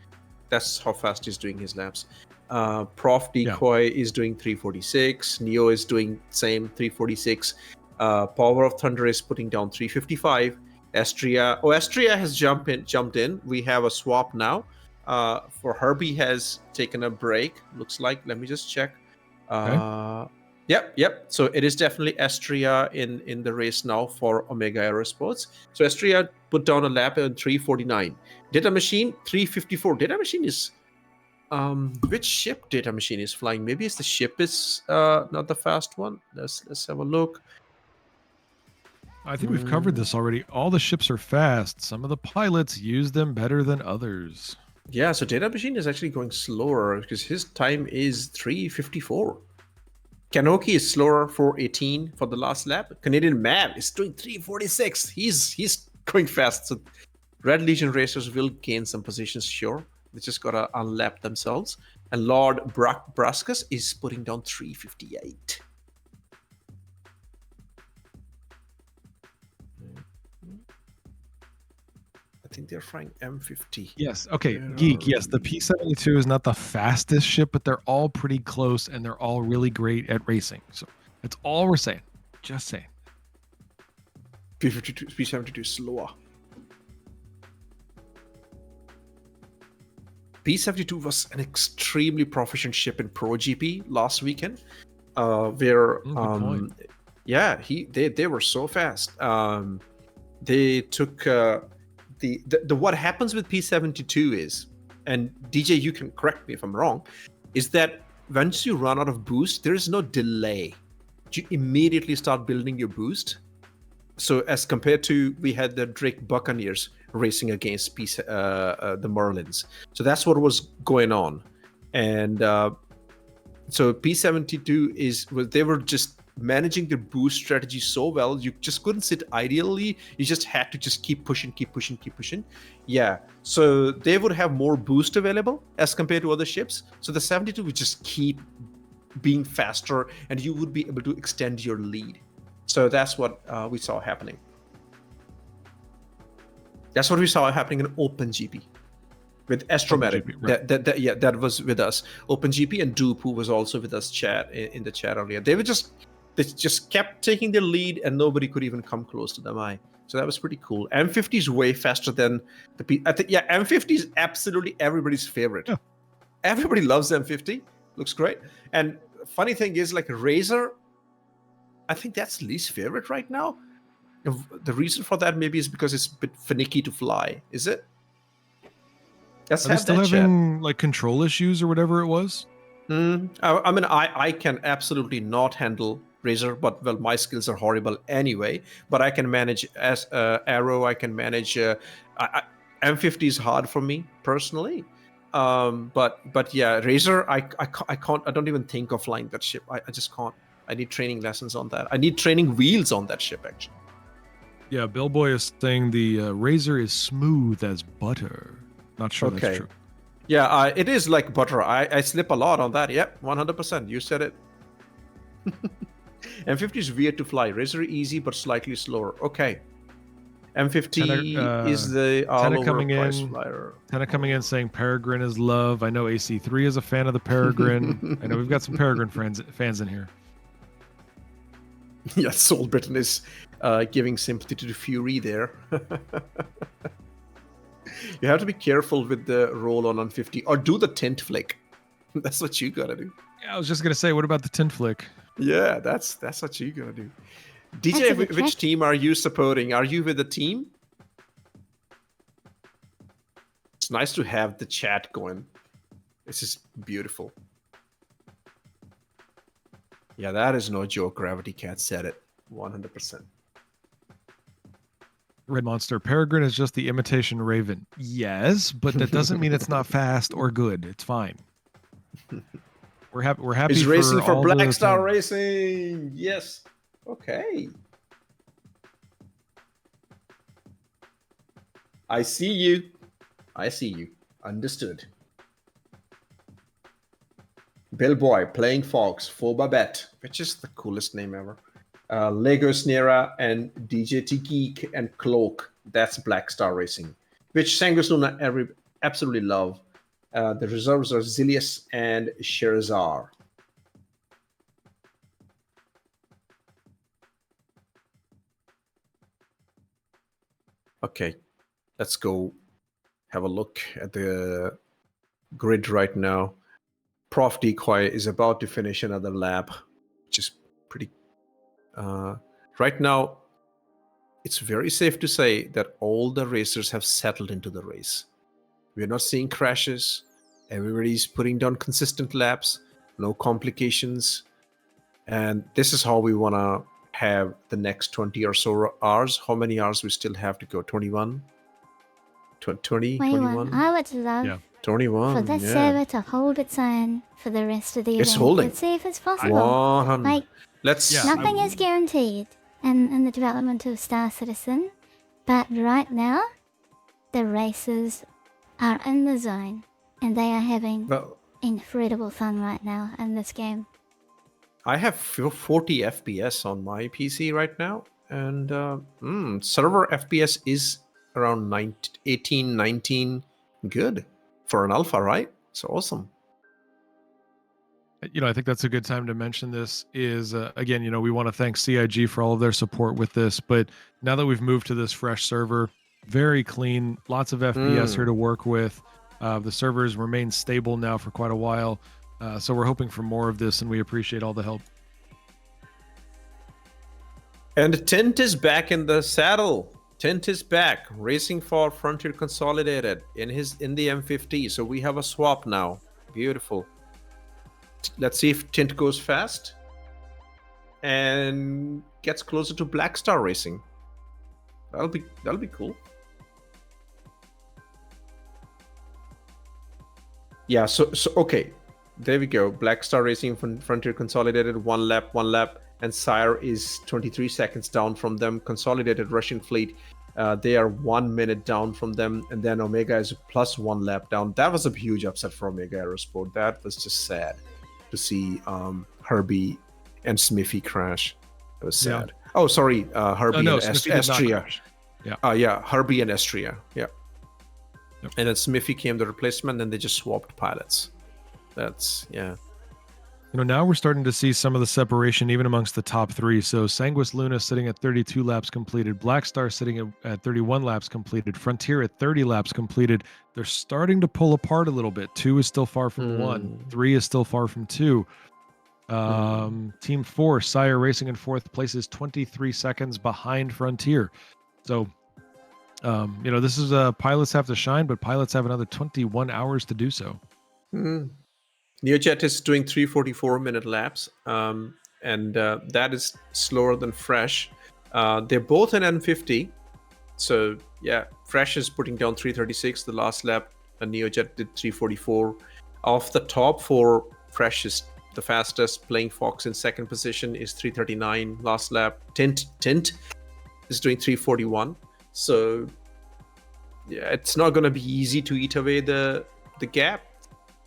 That's how fast he's doing his laps. Prof Decoy is doing 3:46. Neo is doing same 3:46. Power of Thunder is putting down 3:55. Estria has jumped in. We have a swap now. For Herbie has taken a break. Looks like. Let me just check. Okay. Yep. So it is definitely Estria in the race now for Omega Aerosports. So Estria put down a lap in 3:49. Data Machine 3:54. Data Machine is which ship Data Machine is flying? Maybe it's the ship is not the fast one. Let's have a look. I think we've covered this already. All the ships are fast. Some of the pilots use them better than others. Yeah, so Data Machine is actually going slower because his time is 3:54. Kanoki is slower, 4:18 for the last lap. Canadian Mab is doing 3:46. He's going fast. So Red Legion racers will gain some positions, sure. They just gotta unlap themselves. And Lord Braskus is putting down 3:58. I think they're flying M50. Yes. Okay. Geek. Yes. The P-72 is not the fastest ship, but they're all pretty close and they're all really great at racing. So that's all we're saying. Just saying. P-72 is slower. P-72 was an extremely proficient ship in Pro GP last weekend, where Yeah, they were so fast. They took the what happens with P72 is, and DJ, you can correct me if I'm wrong, is that once you run out of boost, there is no delay. You immediately start building your boost. So as compared to, we had the Drake Buccaneers racing against the Merlins. So that's what was going on. And so P72 they were just managing their boost strategy so well. You just couldn't sit ideally. You just had to just keep pushing. Yeah. So they would have more boost available as compared to other ships. So the 72 would just keep being faster, and you would be able to extend your lead. So that's what we saw happening. That's what we saw happening in OpenGP with Astromatic. Right. That was with us. OpenGP and Dupe, who was also with us in the chat earlier. They just kept taking their lead, and nobody could even come close to them. So that was pretty cool. M50 is way faster than I think. Yeah, M50 is absolutely everybody's favorite. Yeah. Everybody loves M50. Looks great. And funny thing is, like Razor, I think that's least favorite right now. The reason for that maybe is because it's a bit finicky to fly. Is it? Let's Are they have still that chat. having like control issues or whatever it was? I mean, I can absolutely not handle Razor, but well, my skills are horrible anyway. But I can manage as Arrow. I can manage. M50 is hard for me personally. But yeah, Razor, I can't. I don't even think of flying that ship. I just can't. I need training lessons on that. I need training wheels on that ship actually. Yeah, Billboy is saying the Razor is smooth as butter. Not sure that's true. Yeah, it is like butter. I slip a lot on that. Yep, 100%. You said it. M50 is weird to fly. Razor easy, but slightly slower. Okay. M50 is the all-over price flyer. Tenna coming in saying Peregrine is love. I know AC3 is a fan of the Peregrine. I know we've got some Peregrine fans in here. Yeah, Soul Britain is giving sympathy to the Fury there. You have to be careful with the roll on 50 or do the tint flick. That's what you gotta do. Yeah, I was just gonna say, what about the tint flick? Yeah, that's what you gotta do. DJ, which team are you supporting? Are you with the team? It's nice to have the chat going. This is beautiful. Yeah, that is no joke. Gravity Cat said it. 100%. Red Monster, Peregrine is just the imitation Raven. Yes, but that doesn't mean it's not fast or good. It's fine. We're happy. It's racing for all Black the Star things. Racing. Yes. Okay. I see you. Understood. Bellboy playing Fox for Babette, which is the coolest name ever. Lego Snera and DJT Geek and Cloak. That's Black Star Racing, which Sanguis Luna absolutely love. The reserves are Zilius and Sherazar. Okay, let's go have a look at the grid right now. Prof Decoy is about to finish another lap, which is pretty... right now, it's very safe to say that all the racers have settled into the race. We're not seeing crashes. Everybody's putting down consistent laps, no complications. And this is how we want to have the next 20 or so hours. How many hours we still have to go? 21? 20? 21? I would love 21, for this server to hold its own for the rest of the It's event. holding. Let's see if it's possible. 100. Like, Let's... nothing is guaranteed in the development of Star Citizen, but right now, the racers are in the zone, and they are having incredible fun right now in this game. I have 40 FPS on my PC right now, and server FPS is around 18, 19. Good for an alpha, right? It's awesome. I think that's a good time to mention this is, again, we want to thank CIG for all of their support with this, but now that we've moved to this fresh server, very clean, lots of FPS here to work with. The servers remain stable now for quite a while, so we're hoping for more of this, and we appreciate all the help. And Tint is back in the saddle. Tint is back, racing for Frontier Consolidated in the M50. So we have a swap now. Beautiful. Let's see if Tint goes fast and gets closer to Black Star Racing. That'll be cool. Yeah, so okay. There we go. Black Star Racing from Frontier Consolidated, one lap, and SCIRE is 23 seconds down from them. Consolidated Russian Fleet, they are 1 minute down from them, and then Omega is plus 1 lap down. That was a huge upset for Omega Aerosport. That was just sad to see Herbie and Smithy crash. It was sad. Yeah. Oh, sorry, Herbie and Estria. Yeah, Herbie and Estria. Yeah. Yep. And then Smithy came the replacement, and they just swapped pilots. That's, yeah. Now we're starting to see some of the separation even amongst the top three. So Sanguis Luna sitting at 32 laps completed, Black Star sitting at 31 laps completed, Frontier at 30 laps completed. They're starting to pull apart a little bit. 2 is still far from 1. 3 is still far from 2. Team 4, SCIRE Racing in 4th place, is 23 seconds behind Frontier. So, this is pilots have to shine, but pilots have another 21 hours to do so. NeoJet is doing 3:44-minute laps, and that is slower than Fresh. They're both in N50, so yeah, Fresh is putting down 3:36 the last lap, and NeoJet did 3:44. Off the top 4, Fresh is the fastest. Playing Fox in second position is 3:39 last lap. Tint is doing 3:41. So yeah, it's not going to be easy to eat away the gap.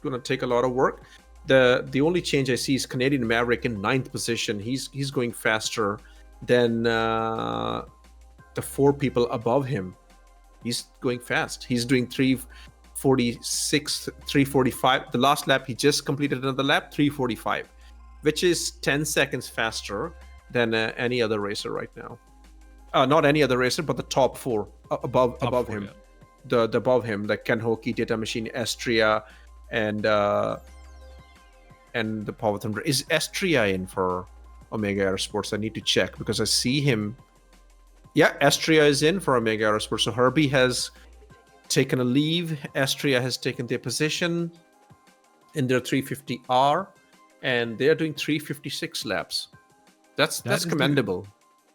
Going to take a lot of work. The only change I see is Canadian Maverick in 9th position. He's going faster than the 4 people above him. He's going fast. He's doing 3:46, 3:45. The last lap he just completed another lap, 3:45, which is 10 seconds faster than any other racer right now. Not any other racer, but the top 4 above him. Yeah. The above him, like Ken Hockey, Data Machine, Estria, and the Power Thunder. Is Estria in for Omega Aerosports? I need to check because I see him. Yeah, Estria is in for Omega Aerosports. So Herbie has taken a leave. Estria has taken their position in their 350R, and they're doing 3:56 laps. That's commendable.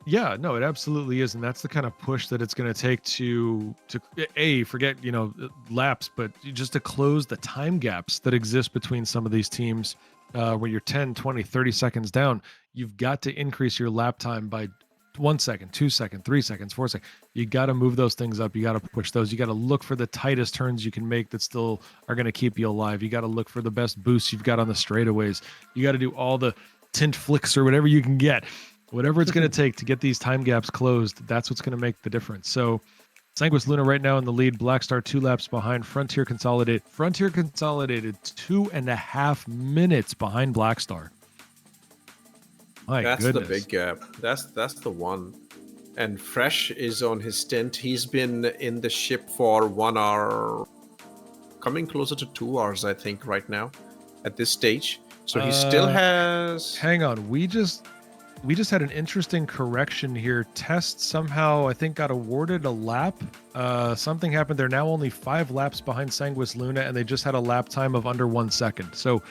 Yeah, no, it absolutely is, and that's the kind of push that it's going to take to forget laps, but just to close the time gaps that exist between some of these teams, where you're 10, 20, 30 seconds down. You've got to increase your lap time by 1 second, 2 seconds, 3 seconds, 4 seconds. You got to move those things up. You got to push those. You got to look for the tightest turns you can make that still are going to keep you alive. You got to look for the best boosts you've got on the straightaways. You got to do all the tint flicks or whatever you can get. Whatever it's going to take to get these time gaps closed, that's what's going to make the difference. So Sanguis Luna right now in the lead. Black Star 2 laps behind. Frontier Consolidated 2.5 minutes behind Black Star. That's the big gap. That's the one. And Fresh is on his stint. He's been in the ship for 1 hour, coming closer to 2 hours, I think, right now at this stage. So he still has... Hang on. We just had an interesting correction here. Test somehow, I think, got awarded a lap. Something happened. They're now only 5 laps behind Sanguis Luna, and they just had a lap time of under 1 second. So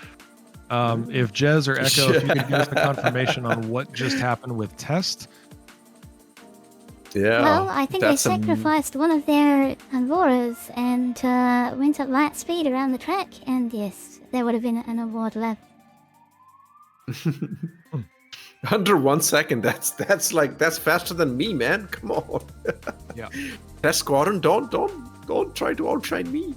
if Jez or Echo, if you could give us the confirmation on what just happened with Test. Yeah. Well, I think they sacrificed one of their Anvoras and went at light speed around the track, and yes, there would have been an award lap. Under 1 second, that's faster than me, man. Come on. Yeah. That Squadron, don't try to outshine me.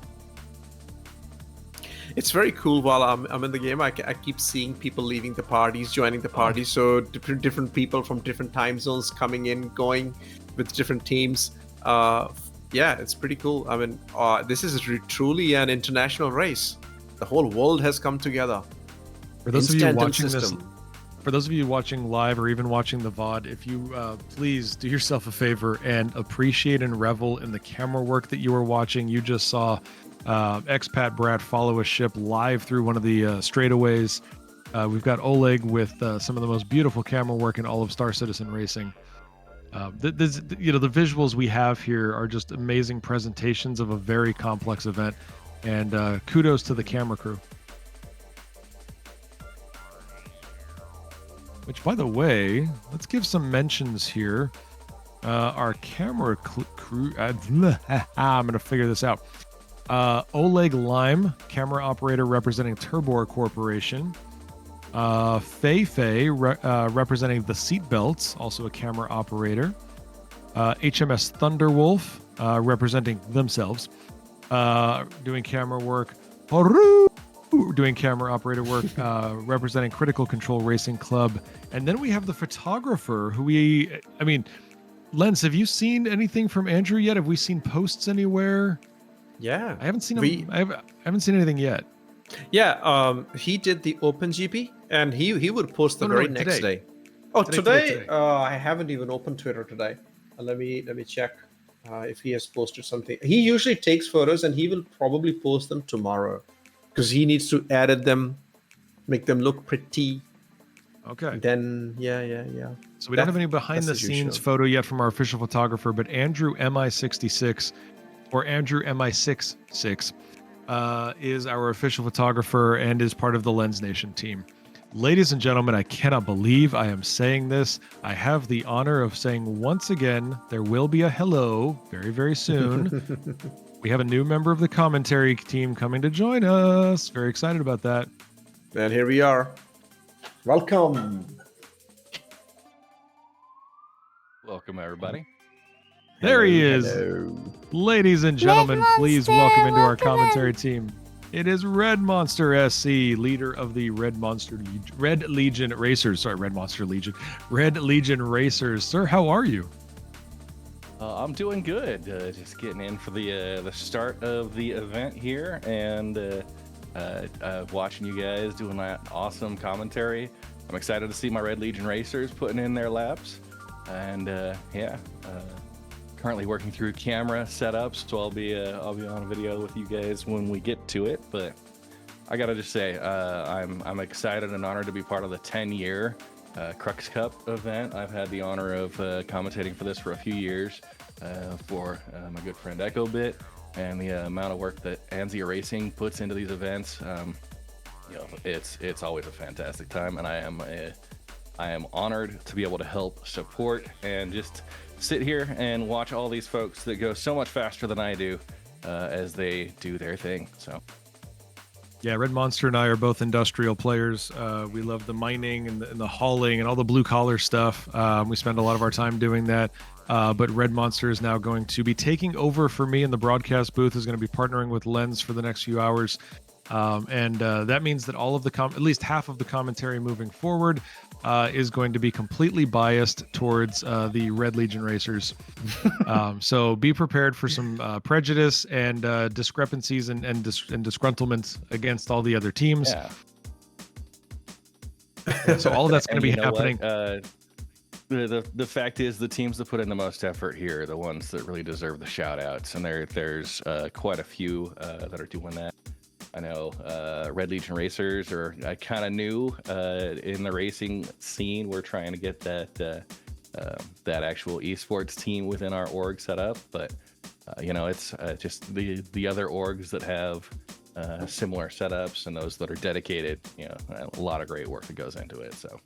It's very cool while I'm in the game. I keep seeing people leaving the parties, joining the parties. So different people from different time zones coming in, going with different teams. Yeah, it's pretty cool. I mean, this is truly an international race. The whole world has come together. For those of you watching this. For those of you watching live or even watching the VOD, if you please do yourself a favor and appreciate and revel in the camera work that you were watching. You just saw expat Brad follow a ship live through one of the straightaways. We've got Oleg with some of the most beautiful camera work in all of Star Citizen Racing. The visuals we have here are just amazing presentations of a very complex event, and kudos to the camera crew. Which, by the way, let's give some mentions here. Our camera crew, I'm going to figure this out. Oleg Lime, camera operator representing Turbor Corporation. Fei representing the Seatbelts, also a camera operator. HMS Thunderwolf, representing themselves, doing camera work. Horo, doing camera operator work, representing Critical Control Racing Club. And then we have the photographer who Lens, have you seen anything from Andrew yet? Have we seen posts anywhere? Yeah. I haven't seen him. I haven't seen anything yet. Yeah, he did the Open GP, and he would post the very next day. Oh, today? I haven't even opened Twitter today. Let me check if he has posted something. He usually takes photos, and he will probably post them tomorrow, because he needs to edit them, make them look pretty. Okay. Then yeah. So we don't have any behind the scenes photo yet from our official photographer, but Andrew MI66 or Andrew MI66 is our official photographer and is part of the Lens Nation team. Ladies and gentlemen, I cannot believe I am saying this. I have the honor of saying once again, there will be a hello very, very soon. We have a new member of the commentary team coming to join us. Very excited about that. And here we are. Welcome. Welcome, everybody. There he is. Hello. Ladies and gentlemen, Red please Monster, welcome into our welcome commentary in. team. It is Red Monster SC, leader of the Red Legion Racers. Sorry, Red Monster Legion. Red Legion Racers. Sir, how are you? I'm doing good. Just getting in for the start of the event here, and watching you guys doing that awesome commentary. I'm excited to see my Red Legion Racers putting in their laps, and currently working through camera setups, so I'll be on video with you guys when we get to it. But I gotta just say, I'm excited and honored to be part of the 10-year Crux Cup event. I've had the honor of commentating for this for a few years for my good friend Echo Bit, and the amount of work that Anzia Racing puts into these events, it's always a fantastic time, and I am honored to be able to help support and just sit here and watch all these folks that go so much faster than I do as they do their thing. So yeah, Red Monster and I are both industrial players. We love the mining and the hauling and all the blue collar stuff. We spend a lot of our time doing that. But Red Monster is now going to be taking over for me in the broadcast booth, is going to be partnering with Lens for the next few hours. And that means that all of at least half of the commentary moving forward is going to be completely biased towards the Red Legion Racers. So be prepared for some prejudice and discrepancies and disgruntlement against all the other teams. yeah. So all of that's going to be And you know happening. what? The fact is, the teams that put in the most effort here are the ones that really deserve the shout outs, and there's quite a few that are doing that. I know Red Legion Racers are kind of new in the racing scene. We're trying to get that actual esports team within our org set up, but it's just the other orgs that have similar setups and those that are dedicated. A lot of great work that goes into it. So.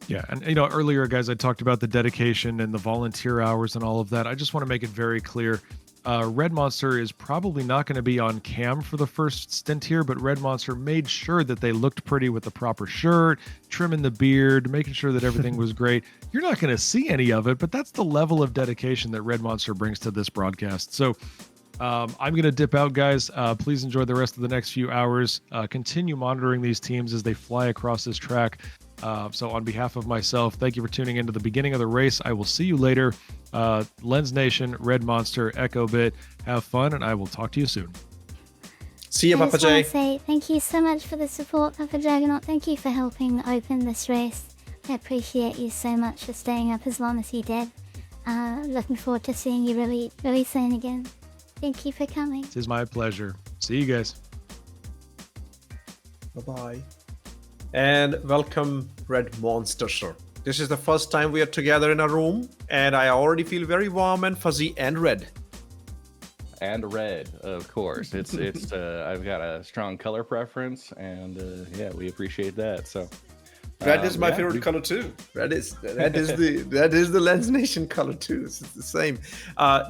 Yeah, and earlier, guys, I talked about the dedication and the volunteer hours and all of that. I just want to make it very clear. Red Monster is probably not going to be on cam for the first stint here, but Red Monster made sure that they looked pretty with the proper shirt, trimming the beard, making sure that everything was great. You're not going to see any of it, but that's the level of dedication that Red Monster brings to this broadcast. So I'm going to dip out, guys. Please enjoy the rest of the next few hours. Continue monitoring these teams as they fly across this track. So on behalf of myself, thank you for tuning into the beginning of the race. I will see you later. Lens Nation, Red Monster, Echo Bit, have fun, and I will talk to you soon. See you, I Papa just want J. to say thank you so much for the support, Papa Juggernaut. Thank you for helping open this race. I appreciate you so much for staying up as long as you did. Looking forward to seeing you really, really soon again. Thank you for coming. It is my pleasure. See you guys. Bye-bye. And welcome, Red Monster, sir. This is the first time we are together in a room, and I already feel very warm and fuzzy and red. And red, of course. It's I've got a strong color preference, and yeah, we appreciate that. So Red is my yeah, favorite color too. That is the Lens Nation color too. It's the same.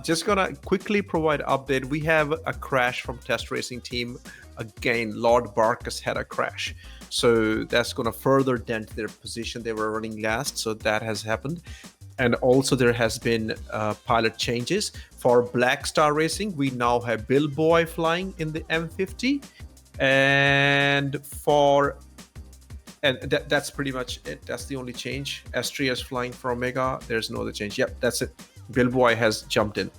Just gonna quickly provide update. We have a crash from test racing team. Again, Lord Barkus had a crash, so that's gonna further dent their position. They were running last, so that has happened. And also there has been pilot changes for Black Star Racing. We now have Bill Boy flying in the M50, and that's pretty much it. That's the only change. Estria is flying for Omega. There's no other change. Yep, that's it. Bill Boy has jumped in.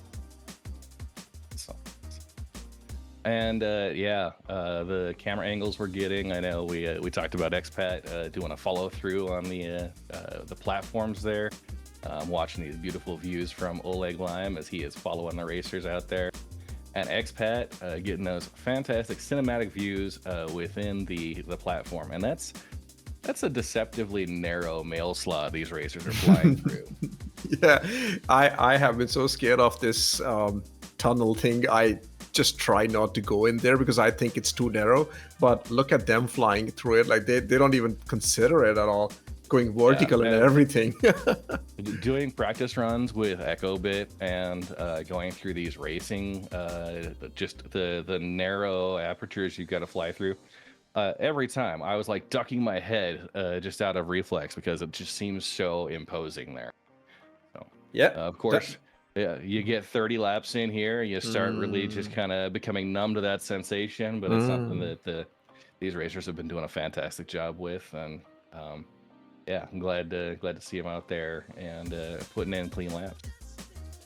And yeah, the camera angles we're getting. I know we talked about Expat doing a follow through on the platforms there. I'm watching these beautiful views from Oleg Lime as he is following the racers out there. And Expat getting those fantastic cinematic views within the platform. And that's a deceptively narrow mail slot these racers are flying through. Yeah, I have been so scared of this tunnel thing. I just try not to go in there because I think it's too narrow. But look at them flying through it. Like they don't even consider it at all. Going vertical and everything. Doing practice runs with EchoBit and going through these racing, just the narrow apertures you've got to fly through. Every time I was like ducking my head just out of reflex because it just seems so imposing there. So, yeah, of course. Yeah, you get 30 laps in here, you start really just kind of becoming numb to that sensation, but it's something that these racers have been doing a fantastic job with, and yeah, I'm glad to see him out there and putting in clean laps.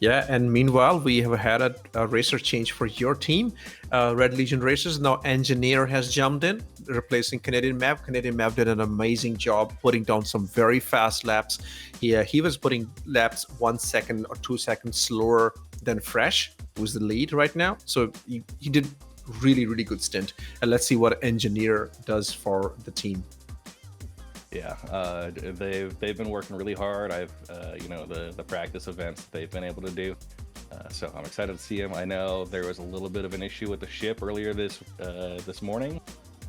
Yeah, and meanwhile, we have had a racer change for your team, Red Legion Racers. Now, Engineer has jumped in, replacing Canadian Mav. Canadian Mav did an amazing job putting down some very fast laps. He was putting laps 1 second or 2 seconds slower than Fresh, who's the lead right now. So he did really, really good stint. And let's see what Engineer does for the team. Yeah, they've been working really hard. I've the practice events they've been able to do. So I'm excited to see them. I know there was a little bit of an issue with the ship earlier this morning,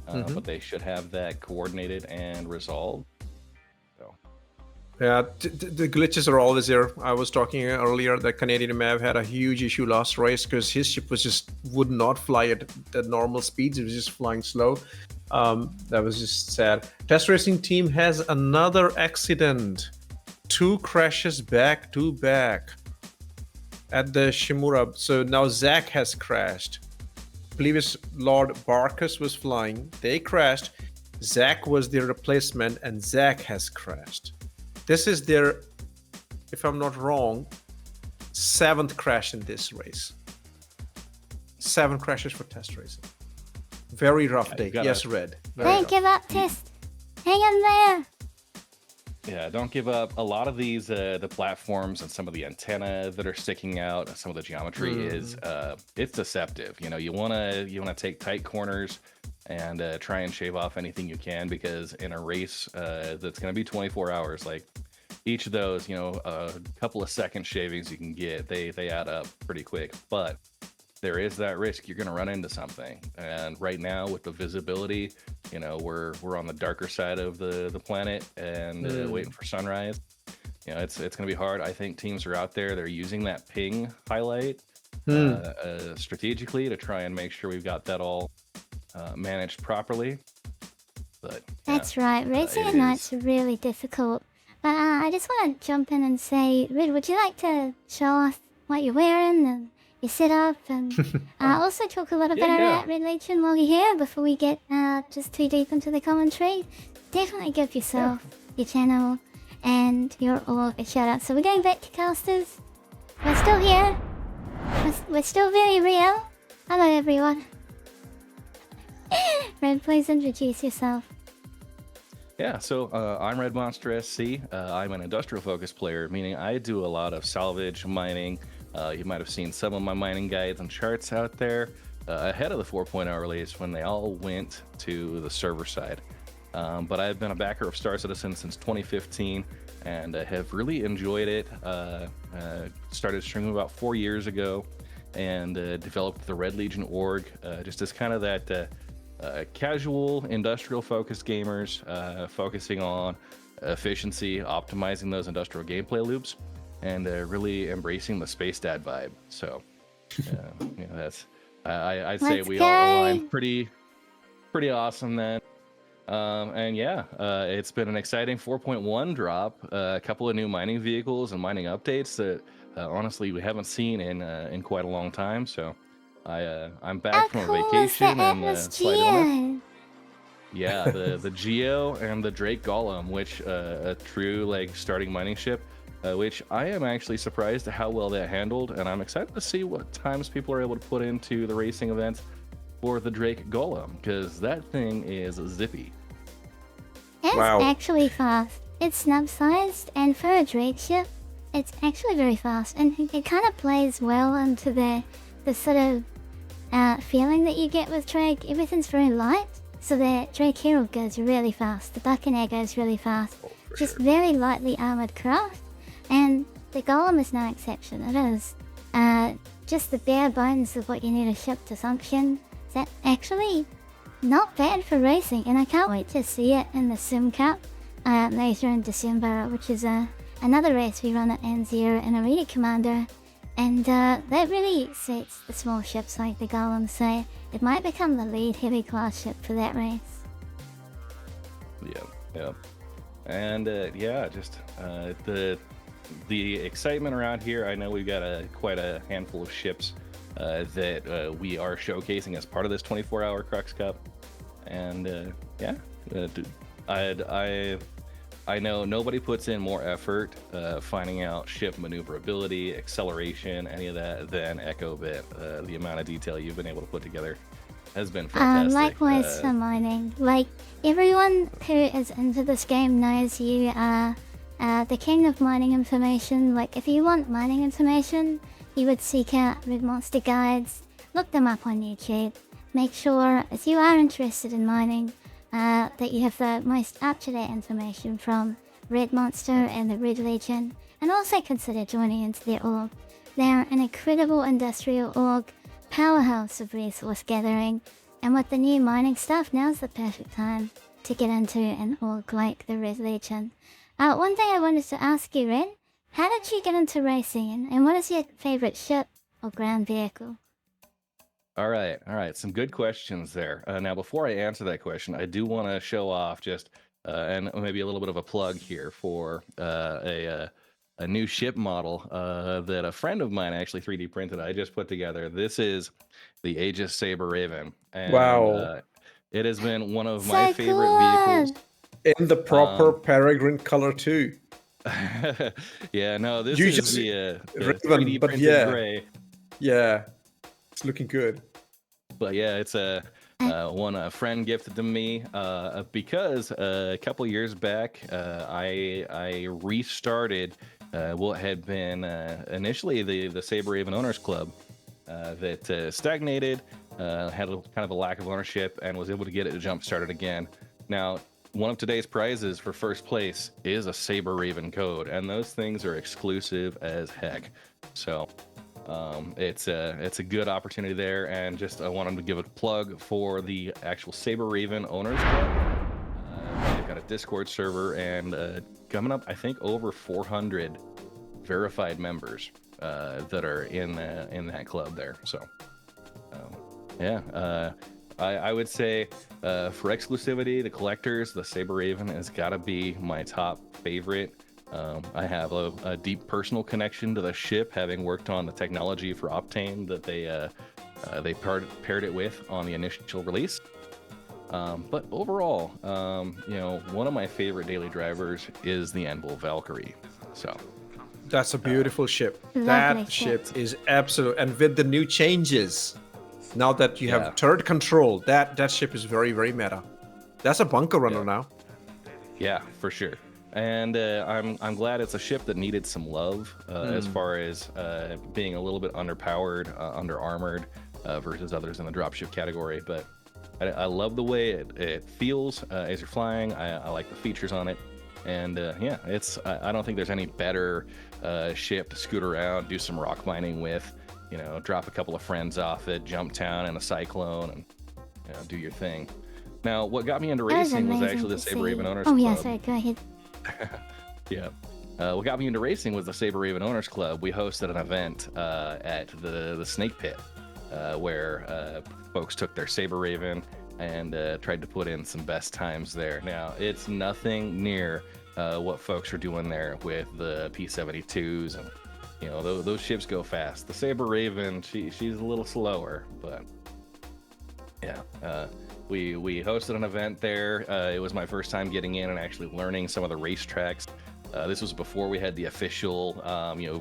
but they should have that coordinated and resolved. So. Yeah, the glitches are always there. I was talking earlier that Canadian Mav had a huge issue last race because his ship would not fly at the normal speeds. It was just flying slow. That was just sad. Test racing team has another accident. 2 crashes back to back at the Shimura. So now Zach has crashed. Previous Lord Barkus was flying. They crashed. Zach was their replacement, and Zach has crashed. This is their, if I'm not wrong, 7th crash in this race. 7 crashes for test racing. Very rough day. Yes, Red. Don't give up, Test. Hang in there. Yeah, don't give up. A lot of these, the platforms and some of the antenna that are sticking out, some of the geometry is, it's deceptive. You know, you wanna take tight corners and try and shave off anything you can, because in a race that's gonna be 24 hours, like each of those, a couple of second shavings you can get, they add up pretty quick. But there is that risk you're going to run into something. And right now with the visibility, we're on the darker side of the planet and waiting for sunrise. It's going to be hard. I think teams are out there, they're using that ping highlight strategically to try and make sure we've got that all managed properly. But that's right. Racing at night's really difficult. But I just want to jump in and say, Red, would you like to show us what you're wearing and your setup, and also talk a little bit about Red Legion while you're here before we get just too deep into the commentary? Definitely give yourself, your channel, and your org a shout out. So we're going back to casters. We're still here. We're still very real. Hello, everyone. Red, please introduce yourself. Yeah, so I'm Red Monster SC. I'm an industrial focused player, meaning I do a lot of salvage mining. You might have seen some of my mining guides and charts out there ahead of the 4.0 release when they all went to the server side. But I've been a backer of Star Citizen since 2015 and have really enjoyed it. Started streaming about 4 years ago and developed the Red Legion org just as kind of that casual, industrial-focused gamers focusing on efficiency, optimizing those industrial gameplay loops, and really embracing the space dad vibe. So, that's I'd say we all align pretty awesome then. And yeah, it's been an exciting 4.1 drop, a couple of new mining vehicles and mining updates that honestly we haven't seen in quite a long time. So I'm back from a vacation and yeah, the Geo and the Drake Golem, which a true like starting mining ship, which I am actually surprised at how well that handled, and I'm excited to see what times people are able to put into the racing events for the Drake Golem, because that thing is zippy. It's actually fast. It's snub-sized, and for a Drake ship, it's actually very fast, and it kind of plays well into the sort of feeling that you get with Drake. Everything's very light, so the Drake Hero goes really fast. The Buccaneer goes really fast. Just very lightly armored craft, and the Golem is no exception. It is just the bare bones of what you need a ship to function. That's actually not bad for racing, and I can't wait to see it in the Sim Cup later in December, which is another race we run at N0 in Arena Commander, and that really suits the small ships like the Golem, so it might become the lead heavy class ship for that race. Yeah, and yeah, just the excitement around here. I know we've got quite a handful of ships that we are showcasing as part of this 24-hour Crux Cup, and yeah, I know nobody puts in more effort finding out ship maneuverability, acceleration, any of that than Echo Bit. The amount of detail you've been able to put together has been fantastic. Likewise for mining. Like, everyone who is into this game knows you are the king of mining information. Like, if you want mining information, you would seek out Red Monster guides, look them up on YouTube. Make sure, if you are interested in mining, that you have the most up-to-date information from Red Monster and the Red Legion, and also consider joining into their org. They're an incredible industrial org, powerhouse of resource gathering, and with the new mining stuff, now's the perfect time to get into an org like the Red Legion. One thing I wanted to ask you, Ren, how did you get into racing, and what is your favorite ship or ground vehicle? All right. Some good questions there. Now, before I answer that question, I do want to show off just and maybe a little bit of a plug here for a new ship model that a friend of mine actually 3D printed. I just put together. This is the Aegis Saber Raven. And, wow! It has been one of my favorite vehicles. In the proper peregrine color too. Yeah, no, this you is just the Raven, 3D but printed gray. Yeah, it's looking good. But yeah, it's one a friend gifted to me because a couple years back I restarted what had been initially the Saber Raven Owners Club that stagnated, had kind of a lack of ownership, and was able to get it to jump started again. Now, one of today's prizes for first place is a Saber Raven code, and those things are exclusive as heck. So it's a good opportunity there, and just I wanted to give a plug for the actual Saber Raven Owners Club. They've got a Discord server, and coming up, I think over 400 verified members that are in that club there. So yeah, I would say for exclusivity, the collectors, the Saber Raven has got to be my top favorite. I have a deep personal connection to the ship, having worked on the technology for Optane that they paired it with on the initial release. But overall, one of my favorite daily drivers is the Anvil Valkyrie. So that's a beautiful ship. Lovely That ship is absolute, and with the new changes, now that you have Yeah. turret control, that ship is very, very meta. That's a bunker runner now. Yeah, for sure. And I'm glad it's a ship that needed some love as far as being a little bit underpowered, under armored versus others in the dropship category. But I love the way it feels as you're flying. I like the features on it. And yeah, I don't think there's any better ship to scoot around, do some rock mining with, drop a couple of friends off at Jumptown and a Cyclone and do your thing. Now, what got me into racing was actually the Saber Raven Owners Club. Oh, yeah, sorry, go ahead. Yeah. What got me into racing was the Saber Raven Owners Club. We hosted an event at the Snake Pit where folks took their Saber Raven and tried to put in some best times there. Now, it's nothing near what folks are doing there with the P-72s, and those ships go fast. The Saber Raven, she's a little slower, but yeah. We hosted an event there. It was my first time getting in and actually learning some of the racetracks. This was before we had the official,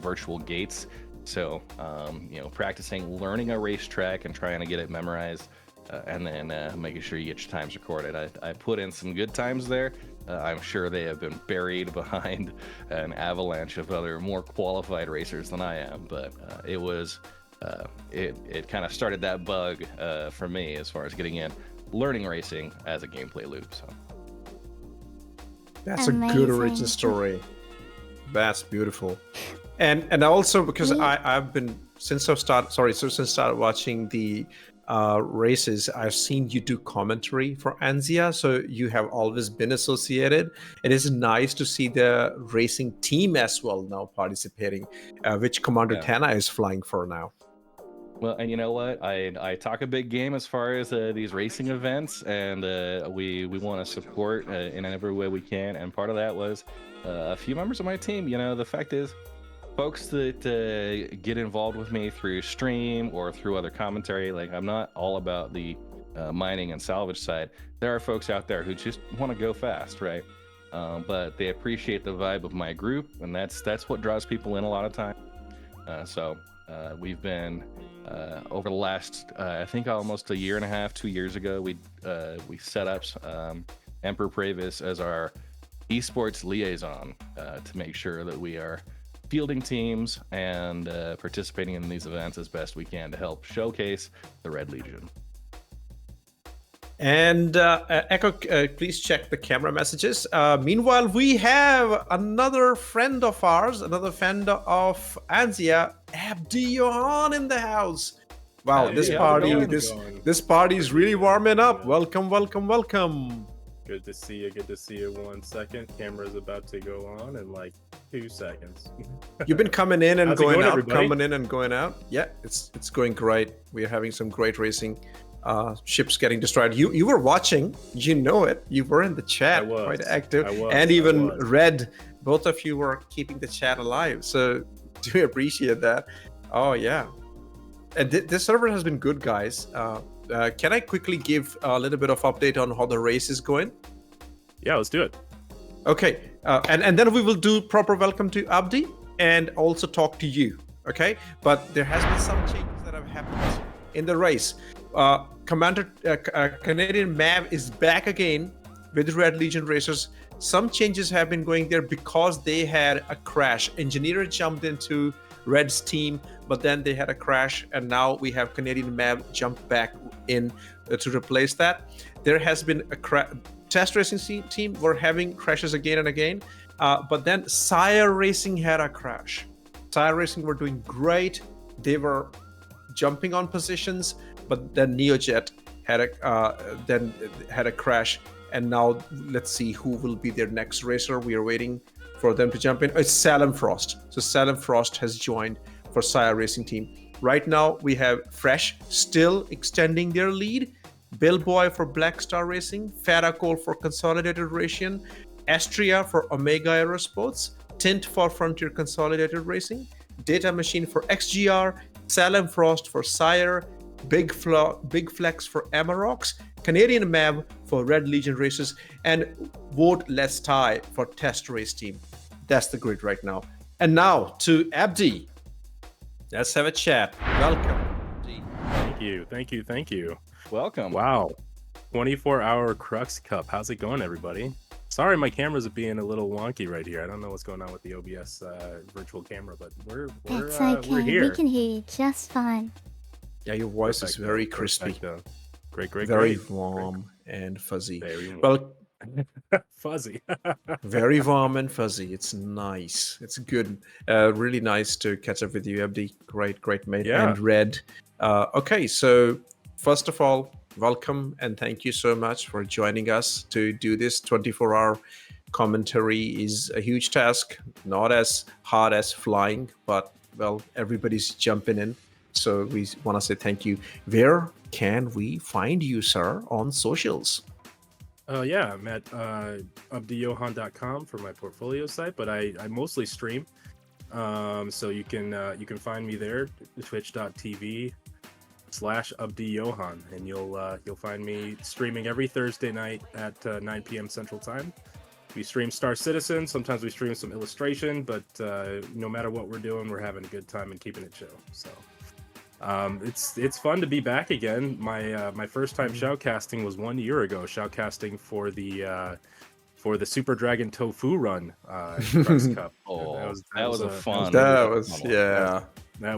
virtual gates. So, practicing learning a racetrack and trying to get it memorized, and then making sure you get your times recorded. I put in some good times there. I'm sure they have been buried behind an avalanche of other more qualified racers than I am, but it was it kind of started that bug for me as far as getting in, learning racing as a gameplay loop. So that's amazing. A good origin story. That's beautiful. And also because I've been since I started watching the races, I've seen you do commentary for Anzia, so you have always been associated. It is nice to see the racing team as well now participating, which Commander Tana is flying for now. Well, and you know what? I talk a big game as far as these racing events, and we want to support in every way we can. And part of that was a few members of my team. The fact is, folks that get involved with me through stream or through other commentary, like I'm not all about the mining and salvage side. There are folks out there who just want to go fast, right? But they appreciate the vibe of my group, and that's what draws people in a lot of time. So we've been over the last I think almost a year and a half, 2 years ago, we set up Emperor Pravis as our esports liaison to make sure that we are fielding teams and participating in these events as best we can to help showcase the Red Legion. And Echo, please check the camera messages. Meanwhile, we have another friend of ours, another fan of Anzia, Abdi Johan in the house. Wow, hey, this party is really warming up. Welcome. Good to see you. 1 second. Camera's about to go on in like 2 seconds. You've been coming in and going out, coming in and going out. Yeah, it's going great. We're having some great racing. Ships getting destroyed. You were watching, it. You were in the chat, quite active, and even Red. Both of you were keeping the chat alive. So do appreciate that. Oh yeah, and this server has been good, guys. Can I quickly give a little bit of update on how the race is going? Yeah, let's do it. Okay, and then we will do proper welcome to Abdi and also talk to you. Okay, but there has been some changes that have happened in the race. Commander Canadian Mav is back again with Red Legion racers. Some changes have been going there because they had a crash. Engineer jumped into Red's team, but then they had a crash, and now we have Canadian Mav jump back in to replace that. There has been a test racing team were having crashes again and again, but then SCIRE Racing had a crash. SCIRE Racing were doing great. They were jumping on positions, but then NeoJet had a crash, and now let's see who will be their next racer. We are waiting for them to jump in. It's Salem Frost. So Salem Frost has joined for SCIRE Racing team. Right now we have Fresh still extending their lead, Bill Boy for Black Star Racing, Farrakol for Consolidated Racing, Astria for Omega Aerosports, Tint for Frontier Consolidated Racing, Data Machine for XGR, Salem Frost for SCIRE, Big Flex for Amaroks, Canadian Mav for Red Legion races, and Vote Let's Tie for Test Race Team. That's the grid right now. And now to Abdi. Let's have a chat. Welcome, Abdi. Thank you. Welcome. Wow. 24-hour Crux Cup. How's it going, everybody? Sorry, my cameras are being a little wonky right here. I don't know what's going on with the OBS virtual camera, but we're okay. We're here. We can hear you just fine. Yeah, your voice is very crispy. Very warm and fuzzy. Very warm. Well, Fuzzy. very warm and fuzzy. It's nice. It's good. Really nice to catch up with you, Abdi. Great, mate. Yeah. And Red. Okay, so first of all, welcome and thank you so much for joining us to do this 24-hour commentary. Is a huge task, not as hard as flying, but well, everybody's jumping in. So we want to say thank you. Where can we find you, sir, on socials? Yeah, I'm at abdiyohan.com for my portfolio site, but I mostly stream. So you can find me there, twitch.tv/abdiyohan, and you'll find me streaming every Thursday night at 9 p.m. Central Time. We stream Star Citizen. Sometimes we stream some illustration, but no matter what we're doing, we're having a good time and keeping it chill. So it's fun to be back again. My first time shoutcasting was 1 year ago. Shoutcasting for the Super Dragon Tofu run Crux Cup. Oh, that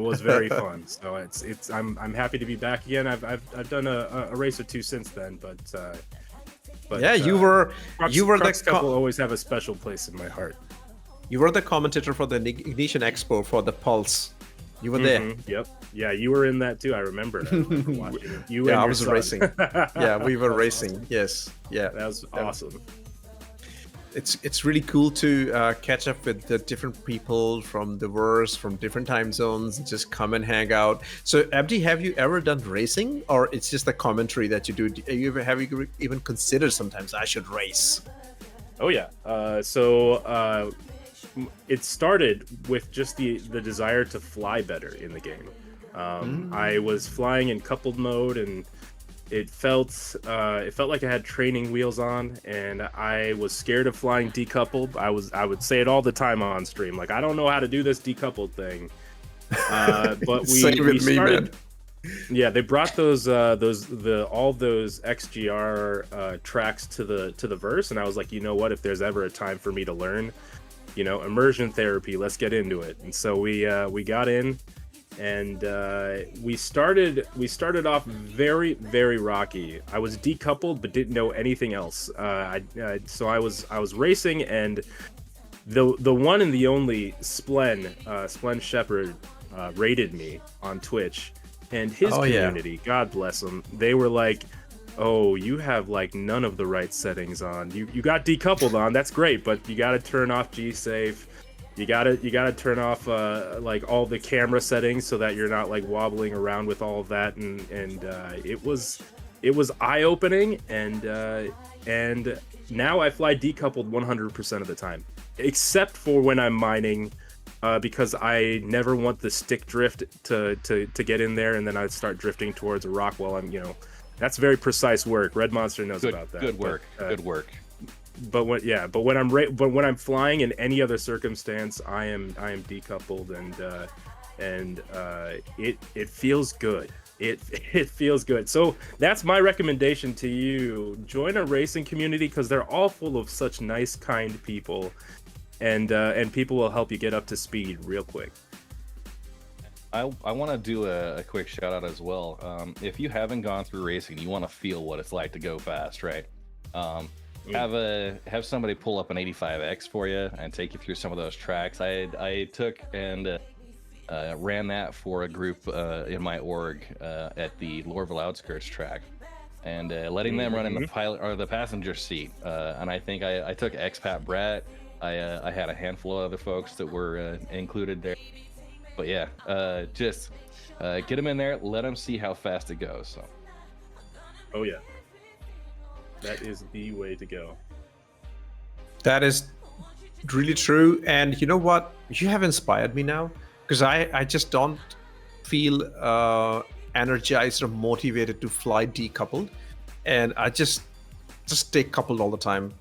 was very fun. So I'm happy to be back again. I've done a race or two since then, but yeah, you were Crux the Cup will always have a special place in my heart. You were the commentator for the Ignition Expo for the Pulse. You were there. Yep. Yeah, you were in that too. I remember watching it. You yeah, and I your was son. racing. Yeah, we were racing. Awesome. Yes. Yeah. That was awesome. It's really cool to catch up with the different people from the verse, from different time zones, just come and hang out. So, Abdi, have you ever done racing, or it's just the commentary that you do? Have you even considered sometimes I should race? Oh yeah. So it started with just the desire to fly better in the game. I was flying in coupled mode, and it felt like I had training wheels on, and I was scared of flying decoupled. I would say it all the time on stream, like, I don't know how to do this decoupled thing. But we started. Yeah, they brought all those XGR tracks to the verse, and I was like, you know what? If there's ever a time for me to learn, immersion therapy, let's get into it. And so we got in. And we started off very, very rocky. I was decoupled but didn't know anything else. So I was racing, and the one and the only Splen Shepherd rated me on Twitch, and his community, God bless them, they were like, oh, you have like none of the right settings on. You got decoupled on, that's great, but you got to turn off G-Safe. You gotta turn off like all the camera settings so that you're not like wobbling around with all of that, and it was eye-opening, and now I fly decoupled 100% of the time, except for when I'm mining, because I never want the stick drift to get in there, and then I start drifting towards a rock while I'm that's very precise work. Red Monster knows about that. Good work. Good work. But when I'm flying in any other circumstance, I am decoupled, and it feels good. It feels good. So that's my recommendation to you: join a racing community, because they're all full of such nice, kind people, and people will help you get up to speed real quick. I want to do a quick shout out as well. If you haven't gone through racing, you want to feel what it's like to go fast, right? Have somebody pull up an 85X for you and take you through some of those tracks. I took and ran that for a group in my org at the Lorville Outskirts track, and letting them run in the pilot or the passenger seat. And I think I took Expat Brat. I had a handful of other folks that were included there. But yeah, just get them in there, let them see how fast it goes. So. Oh yeah. That is the way to go. That is really true. And you know what? You have inspired me now, because I just don't feel energized or motivated to fly decoupled, and I just stay coupled all the time.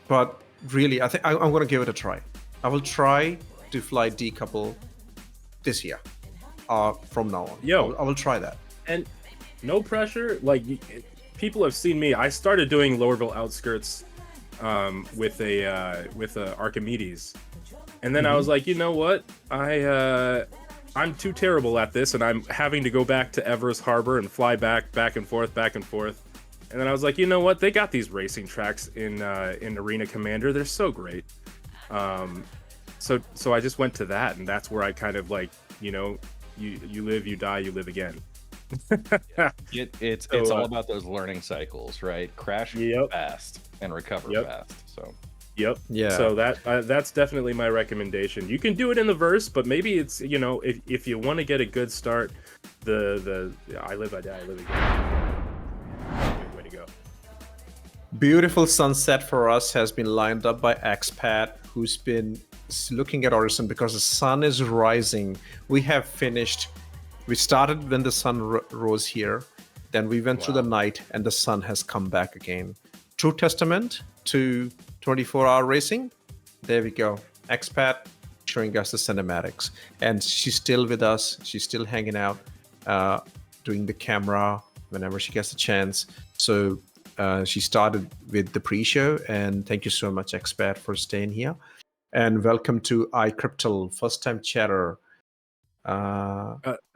But really, I think I'm going to give it a try. I will try to fly decoupled this year from now on. I will try that. And no pressure. Like, people have seen me. I started doing Lorville Outskirts with a Archimedes, and then I was like, you know what? I'm too terrible at this, and I'm having to go back to Evers Harbor and fly back and forth. And then I was like, you know what? They got these racing tracks in Arena Commander. They're so great. So I just went to that, and that's where I kind of like, you know, you live, you die, you live again. It's all about those learning cycles, right? Crash fast and recover fast. So. Yep. Yeah. So that's definitely my recommendation. You can do it in the verse, but maybe it's, you know, if you want to get a good start, the I live, I die, I live again. Good way to go. Beautiful sunset for us has been lined up by Expat, who's been looking at Orison because the sun is rising. We have finished. We started when the sun rose here, then we went through the night, and the sun has come back again. True testament to 24-hour racing. There we go. Expat showing us the cinematics, and she's still with us. She's still hanging out, doing the camera whenever she gets a chance. So she started with the pre-show, and thank you so much, Expat, for staying here. And welcome to iCryptal, first-time chatter.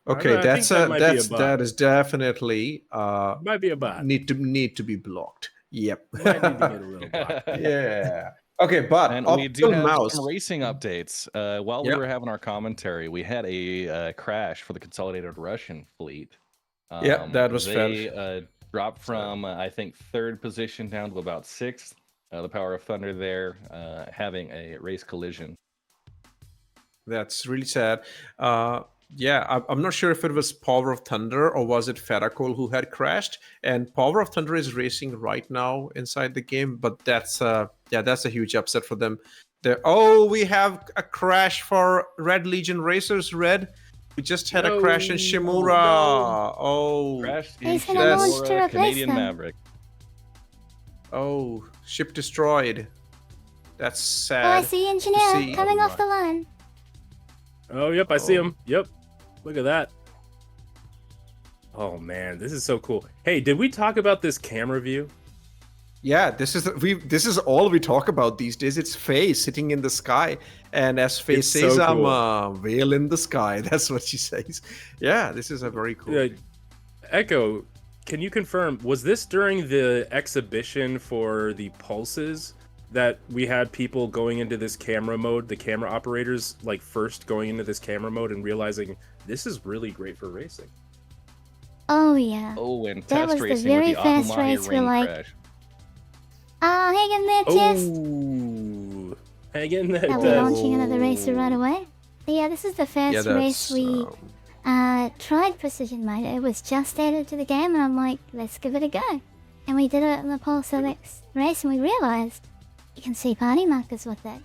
Okay, that is definitely might be a bot. Need to be blocked. Yep. Might need to get a little bot. Yeah. Okay, but and we do have some racing updates. While we were having our commentary, we had a crash for the Consolidated Russian fleet. Yeah, that was they dropped from I think 3rd position down to about 6th. The Power of Thunder there having a race collision. That's really sad. Yeah, I'm not sure if it was Power of Thunder or was it Ferracol who had crashed. And Power of Thunder is racing right now inside the game, but that's a huge upset for them. We have a crash for Red Legion Racers. Red, we just had a crash in Shimura. Crashed in He's gonna launch to replace Canadian them. Maverick. Oh, ship destroyed. That's sad. Oh, I see engineer coming off the line. Oh, yep, I see him. Yep. Look at that. Oh man, this is so cool. Hey, did we talk about this camera view? Yeah, this is all we talk about these days. It's Faye sitting in the sky, and as Faye says, so I'm cool. a whale in the sky. That's what she says. Yeah, this is a very cool. Echo, can you confirm, was this during the exhibition for the pulses that we had people going into this camera mode, the camera operators like first going into this camera mode and realizing this is really great for racing? Oh yeah. Oh, and That test was the racing very with the fast Ahumahi race. We're ring like, crash. hang in there, Tess. Ooh. Hang in there, Are we launching another racer right away? Yeah, this is the first race we tried Precision Mode. It was just added to the game, and I'm like, let's give it a go. And we did it in the Pulse LX race, and we realized you can see party markers with it.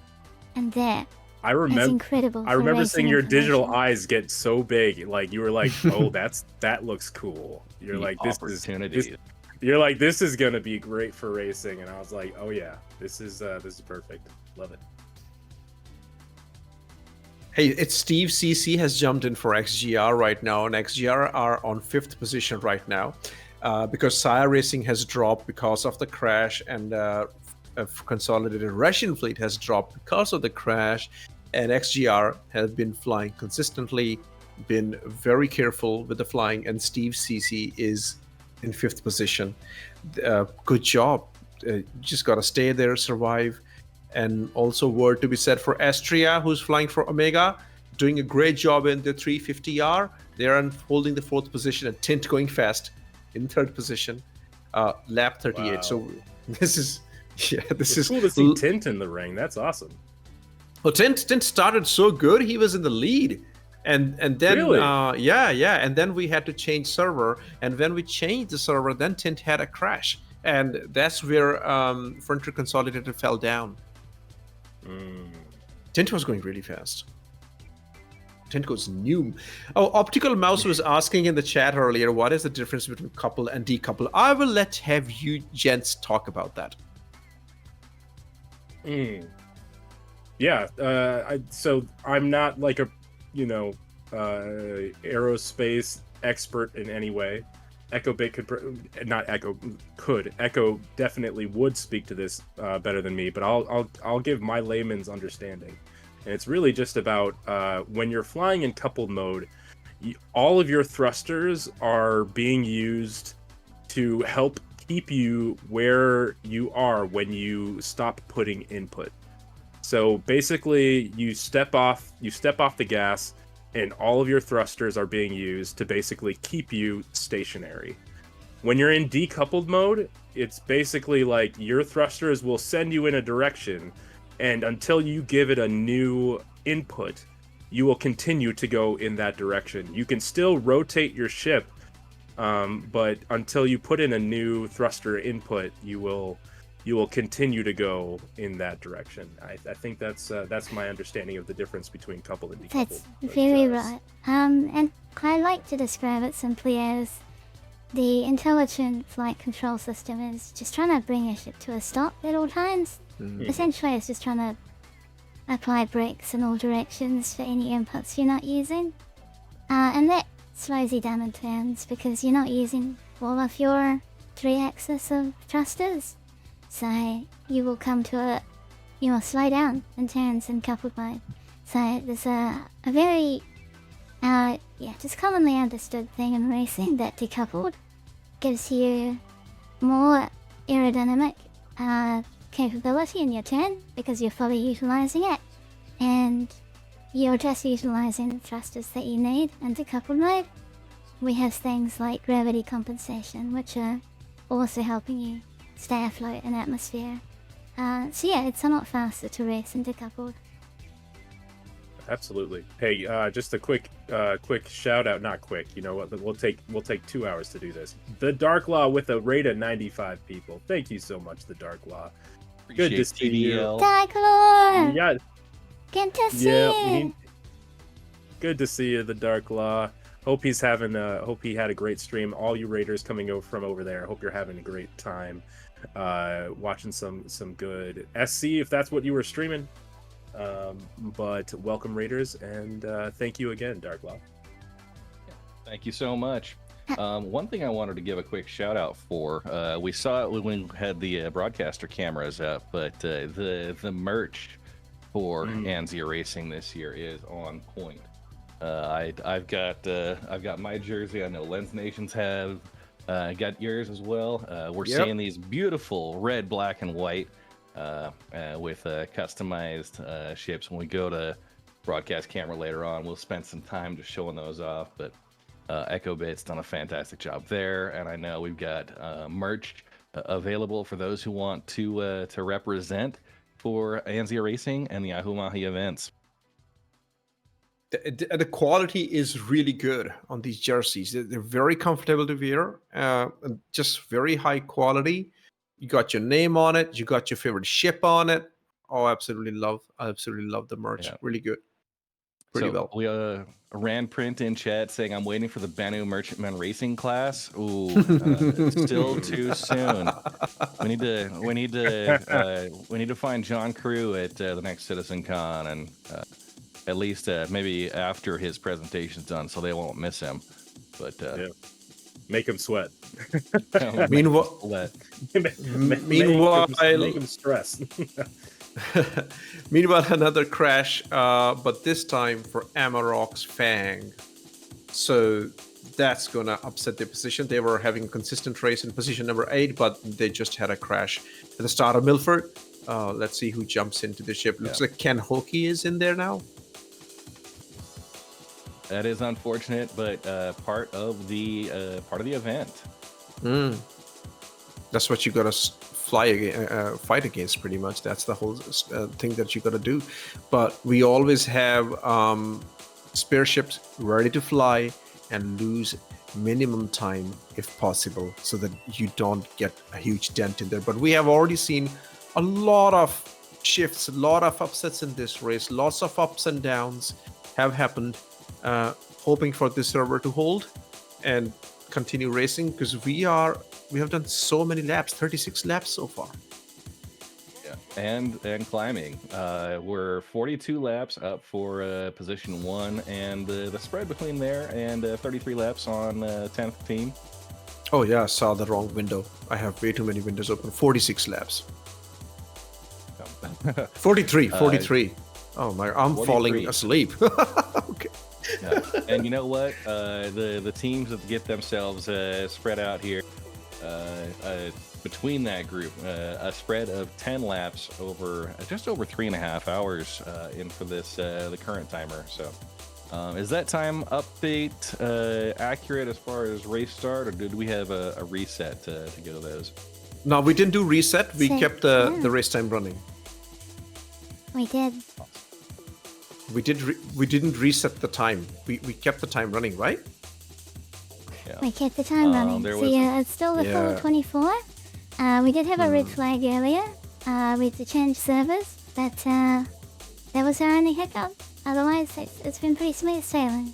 And that is incredible. I remember racing seeing your digital information. eyes get so big, like you were like, "Oh, that looks cool." You're like, You're like, this is gonna be great for racing, and I was like, "Oh yeah, this is perfect. Love it." Hey, it's Steve CC has jumped in for XGR right now, and XGR are on 5th position right now because SCIRE Racing has dropped because of the crash, and Consolidated Russian fleet has dropped because of the crash, and XGR has been flying consistently, been very careful with the flying, and Steve CC is in 5th position. Good job. You just got to stay there, survive. And also word to be said for Astria, who's flying for Omega, doing a great job in the 350R. They're holding the 4th position, and Tint going fast in 3rd position, lap 38. Wow. So this is It's cool to see Tint in the ring. That's awesome. Well, Tint started so good. He was in the lead. And then Really? and then we had to change server, and when we changed the server, then Tint had a crash, and that's where Frontier Consolidated fell down. Tint was going really fast. Tint goes new. Oh, Optical Mouse was asking in the chat earlier, what is the difference between couple and decouple? I will have you gents talk about that. Yeah, so I'm not like a, aerospace expert in any way. Echo definitely would speak to this better than me, but I'll give my layman's understanding. And it's really just about when you're flying in coupled mode, all of your thrusters are being used to help keep you where you are when you stop putting input. So basically, you step off the gas, and all of your thrusters are being used to basically keep you stationary. When you're in decoupled mode, it's basically like your thrusters will send you in a direction, and until you give it a new input, you will continue to go in that direction. You can still rotate your ship, but until you put in a new thruster input, you will continue to go in that direction. I think that's my understanding of the difference between coupled and decoupled. That's very right. And I like to describe it simply as the intelligent flight control system is just trying to bring your ship to a stop at all times. Essentially, it's just trying to apply brakes in all directions for any inputs you're not using. And that slows you down in turns because you're not using all of your 3-axis of thrusters. So you will come to you will slow down in turns in coupled mode. So there's a very, just commonly understood thing in racing that decoupled gives you more aerodynamic capability in your turn because you're fully utilizing it, and you're just utilizing the thrusters that you need in decoupled mode. We have things like gravity compensation, which are also helping you stay afloat in atmosphere. So yeah, it's a lot faster to race in decoupled. Absolutely. Hey, just a quick shout out. Not quick. You know what? We'll take 2 hours to do this. The Dark Law with a rate of 95 people. Thank you so much, the Dark Law. Good to see you. Dark Law. Yeah. Good to see you. Good to see you, the Dark Law. Hope he had a great stream. All you raiders coming over from over there. Hope you're having a great time. Watching some good SC if that's what you were streaming. But welcome raiders, and thank you again, Dark Law. Thank you so much. One thing I wanted to give a quick shout out for, we saw it when we had the broadcaster cameras up, but the merch for Anzia Racing this year is on point. I've got my jersey. I know Lens Nations have got yours as well. We're seeing these beautiful red, black, and white with customized ships. When we go to broadcast camera later on, we'll spend some time just showing those off. But Echo Bit's done a fantastic job there, and I know we've got merch available for those who want to represent for Anzia Racing and the Ahumahi events. The quality is really good on these jerseys. They're very comfortable to wear, just very high quality. You got your name on it. You got your favorite ship on it. Oh, I absolutely love the merch. Yeah. Really good. Pretty well. We ran print in chat saying I'm waiting for the Banu Merchantman Racing class. Ooh, still too soon. We need to find John Crew at the next Citizen Con, and at least maybe after his presentation's done, so they won't miss him. But make him sweat. Meanwhile, make him stress. Meanwhile, another crash, but this time for Amarok's Fang. So that's gonna upset their position. They were having a consistent race in position number 8, but they just had a crash at the start of Milford. Let's see who jumps into the ship. Looks like Ken Hokie is in there now. That is unfortunate, but part of the event. That's what you gotta fight against, pretty much. That's the whole thing that you gotta do. But we always have spare ships ready to fly and lose minimum time if possible, so that you don't get a huge dent in there. But we have already seen a lot of shifts, a lot of upsets in this race. Lots of ups and downs have happened. Hoping for this server to hold and continue racing, because we have done so many laps, 36 laps so far. Yeah, and climbing. We're 42 laps up for position 1, and the spread between there and 33 laps on 10th team. Oh yeah, I saw the wrong window. I have way too many windows open. 46 laps. 43. Oh my, I'm 43. Falling asleep. Okay. Yeah. And you know what? The teams that get themselves spread out here, between that group, a spread of 10 laps over just over 3.5 hours in for this the current timer. So, is that time update accurate as far as race start, or did we have a reset to go to those? No, we didn't do reset. We Same, kept yeah. the race time running. We did. We didn't reset the time. We kept the time running, right? Yeah. We kept the time running. there So was- yeah, it's still the full Yeah. 24. We did have a red flag earlier. We had to change servers, but that was our only hiccup. Otherwise, it's been pretty smooth sailing.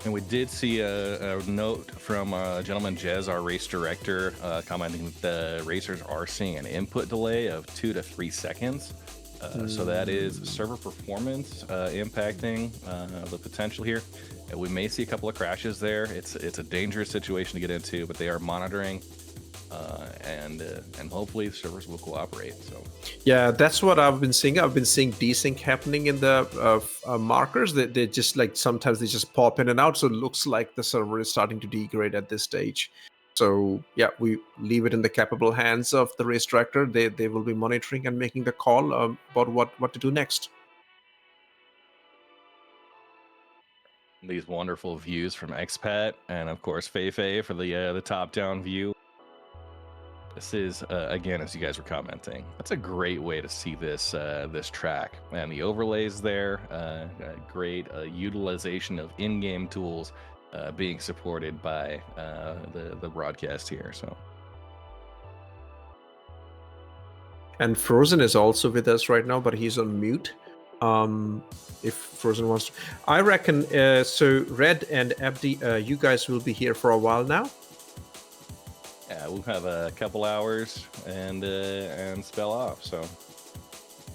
And we did see a note from GentlemanJez, our race director, commenting that the racers are seeing an input delay of 2 to 3 seconds. So that is server performance impacting the potential here. We may see a couple of crashes there. It's a dangerous situation to get into, but they are monitoring, and hopefully the servers will cooperate. So Yeah, that's what I've been seeing. I've been seeing desync happening in the markers. They just like sometimes they just pop in and out. So it looks like the server is starting to degrade at this stage. So yeah, we leave it in the capable hands of the race director. They will be monitoring and making the call about what to do next. these wonderful views from Expat, and of course Feifei for the top-down view. This is again, as you guys were commenting, that's a great way to see this this track, and the overlays there. Great utilization of in-game tools being supported by the broadcast here. So. And Frozen is also with us right now, but he's on mute. If Frozen wants to, I reckon. So Red and Abdi, you guys will be here for a while now. Yeah, we'll have a couple hours and spell off. So,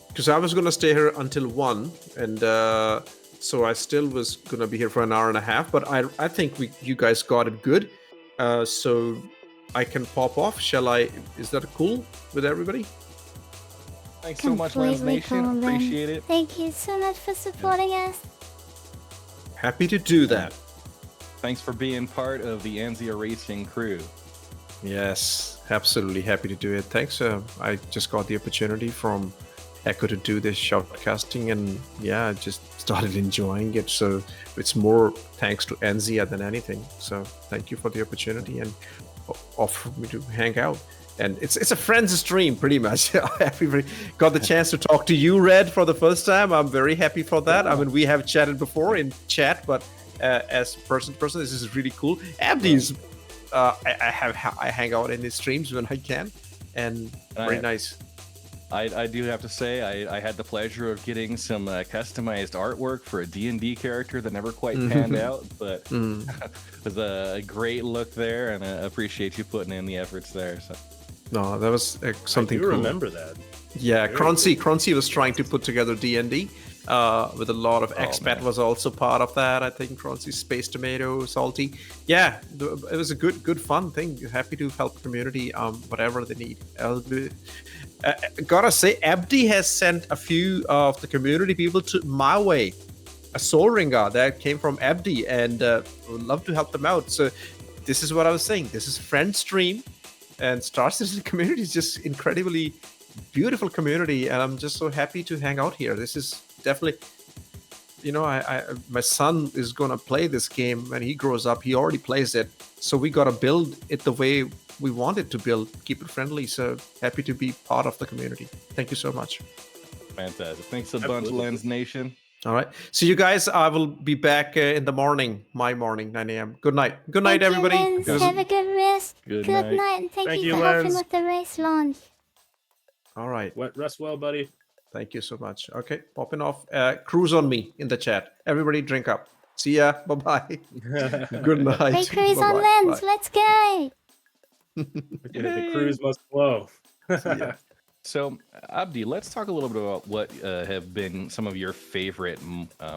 Because I was gonna stay here until 1, and so I still was gonna be here for an hour and a half. But I think you guys got it good. So I can pop off. Shall I? Is that cool with everybody? thanks so much, Lens Completely Nation. cool, then. Appreciate it. Thank you so much for supporting us. Happy to do that. Thanks for being part of the Anzia Racing crew. Yes, absolutely happy to do it. Thanks. I just got the opportunity from Echo to do this shoutcasting, and yeah, I just started enjoying it. So it's more thanks to Enzia than anything. So thank you for the opportunity and offer me to hang out. And it's a friends stream, pretty much. Everybody got the chance to talk to you, Red, for the first time. I'm very happy for that. I mean, we have chatted before in chat, but as person to person, this is really cool. Abdi is, I hang out in his streams when I can, and very nice. I do have to say, I had the pleasure of getting some customized artwork for a D&D character that never quite panned out, but it was a great look there, and I appreciate you putting in the efforts there. So. No, that was something I do cool. remember that. Yeah, Very Croncy was trying to put together D&D with a lot of Expat man. was also part of that. I think Croncy's Space Tomato, Salty. Yeah, it was a good fun thing. Happy to help community whatever they need. Gotta say, Abdi has sent a few of the community people to my way. A Soul Ringer that came from Abdi, and would love to help them out. So this is what I was saying. This is friend stream, and Star Citizen community is just incredibly beautiful community, and I'm just so happy to hang out here. This is definitely, my son is gonna play this game when he grows up. He already plays it, so we gotta build it the way we want it to build, keep it friendly. So happy to be part of the community. Thank you so much. Fantastic. Thanks a bunch, Absolutely. Lens Nation. All right, see you guys. I will be back in the morning, my morning, 9 a.m. Good night. Good night, Thank everybody. You, Lens. It was- Have a good rest. Good night. night. And thank Thank you you, for helping Lens. with the race launch. All right. Rest well, buddy. Thank you so much. Okay, popping off. Cruise on me in the chat. Everybody drink up. See ya. Bye-bye. Good night. Hey, cruise on Bye-bye. Lens. Bye. Let's go. The cruise must flow. Yeah. So, Abdi, let's talk a little bit about what have been some of your favorite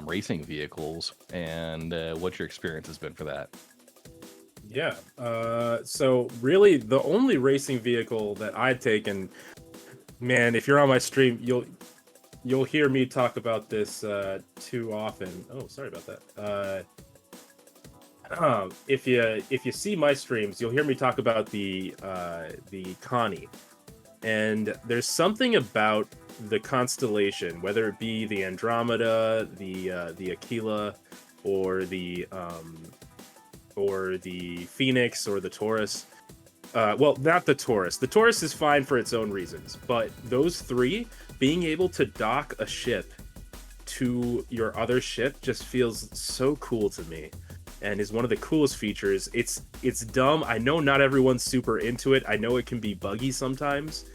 racing vehicles and what your experience has been for that. Yeah. So really, the only racing vehicle that I've taken, man, if you're on my stream, you'll hear me talk about this too often. Oh, sorry about that. If you see my streams, you'll hear me talk about the Connie, and there's something about the constellation, whether it be the Andromeda, the Aquila, or the Phoenix, or the Taurus. Well, not the Taurus. The Taurus is fine for its own reasons, but those three, being able to dock a ship to your other ship just feels so cool to me, and is one of the coolest features. It's dumb. I know not everyone's super into it. I know it can be buggy sometimes,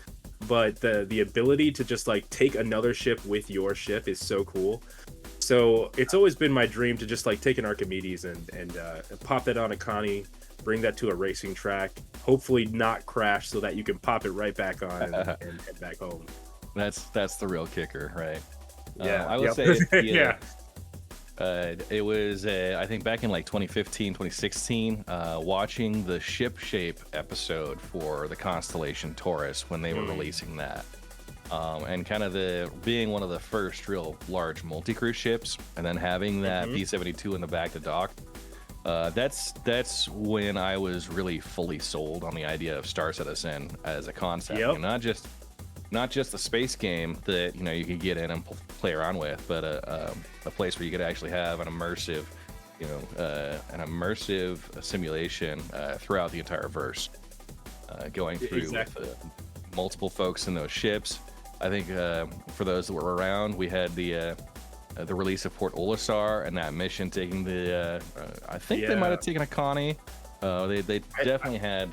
but the ability to just like take another ship with your ship is so cool. So it's always been my dream to just like take an Archimedes and pop that on a Connie, bring that to a racing track, hopefully not crash, so that you can pop it right back on and head back home. That's the real kicker, right? Yeah, I would say yeah. It was I think back in like 2015, 2016, watching the ship shape episode for the Constellation Taurus when they were releasing that, and kind of being one of the first real large multi-crew ships, and then having that P-72 in the back to dock. That's when I was really fully sold on the idea of Star Citizen as a concept, and not just a space game that you could get in and play around with, but a place where you could actually have an immersive simulation throughout the entire verse, going through with, multiple folks in those ships. I think for those that were around, we had the release of Port Olisar and that mission taking the I think they might have taken a Connie. They definitely had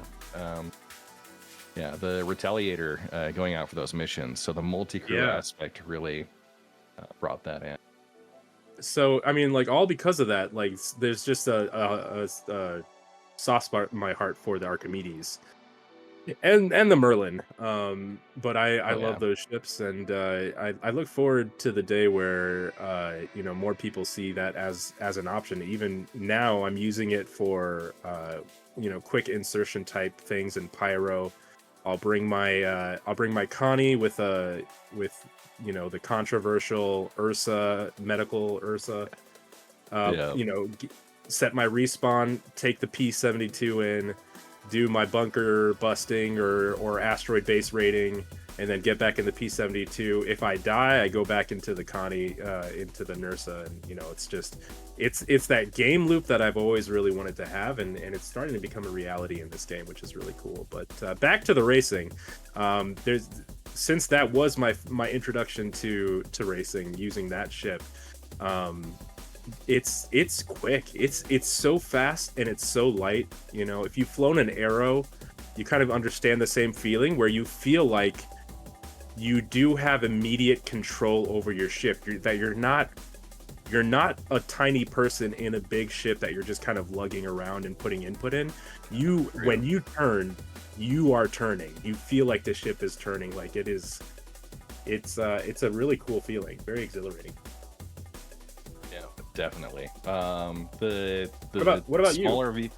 the Retaliator going out for those missions. So the multi-crew aspect really brought that in. So I mean, like, all because of that, like, there's just a soft spot in my heart for the Archimedes and the Merlin. But I love those ships, and I look forward to the day where more people see that as an option. Even now, I'm using it for quick insertion type things in Pyro. I'll bring my Connie with the controversial Ursa, medical Ursa. Set my respawn, take the P-72 in, do my bunker busting or asteroid base raiding, and then get back in the P-72. If I die, I go back into the Connie, into the Nursa, and it's that game loop that I've always really wanted to have, and it's starting to become a reality in this game, which is really cool. But back to the racing, since that was my introduction to racing using that ship, it's quick, it's so fast and it's so light. If you've flown an Aero, you kind of understand the same feeling where you feel like you do have immediate control over your ship, that you're not a tiny person in a big ship that you're just kind of lugging around and putting input in. When you turn, you are turning. You feel like the ship is turning, like it is. It's a really cool feeling, very exhilarating. Yeah, definitely. What about smaller you?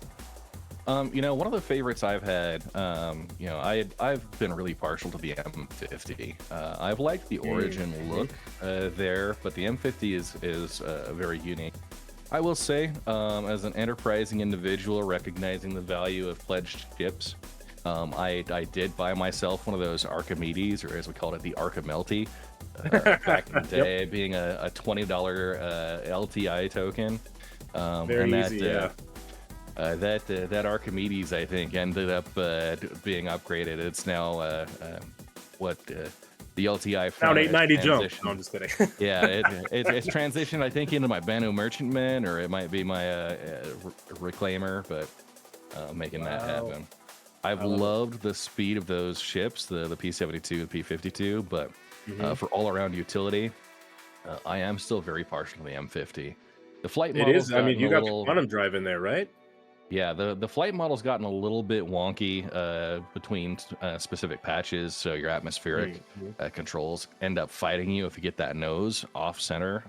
One of the favorites I've had, I've been really partial to the M50. I've liked the Origin look there, but the M50 is very unique. I will say, as an enterprising individual recognizing the value of pledged ships, I did buy myself one of those Archimedes, or as we called it, the Archimelty, back in the day, being a $20 LTI token. Very easy, yeah. That Archimedes, I think, ended up being upgraded. It's now the LTI down 890 jump. No, I'm just kidding. Yeah, it's transitioned, I think, into my Banu Merchantman, or it might be my Reclaimer, but making that happen. I've loved the speed of those ships, the P-72, the P-52, but for all-around utility, I am still very partial to the M50. The flight model is. I mean, you got the quantum drive in there, right? Yeah, the flight model's gotten a little bit wonky between specific patches, so your atmospheric controls end up fighting you if you get that nose off center.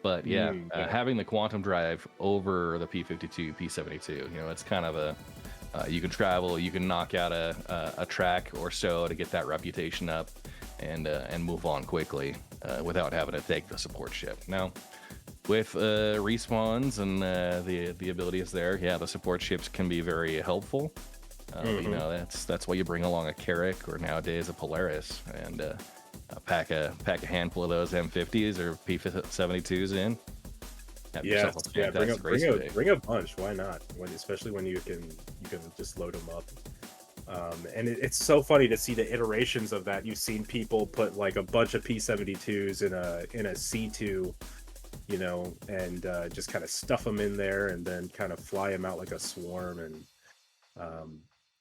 But yeah, having the quantum drive over the P-52, P-72, it's kind of you can travel, you can knock out a track or so to get that reputation up, and move on quickly without having to take the support ship. Now, with respawns and the abilities there, yeah, the support ships can be very helpful. You know, that's why you bring along a Carrack or nowadays a Polaris and pack a handful of those M50s or P72s in. Yeah, bring a bunch. Why not? Especially when you can just load them up. And it's so funny to see the iterations of that. You've seen people put like a bunch of P72s in a C2, you know, and just kind of stuff them in there and then kind of fly them out like a swarm. And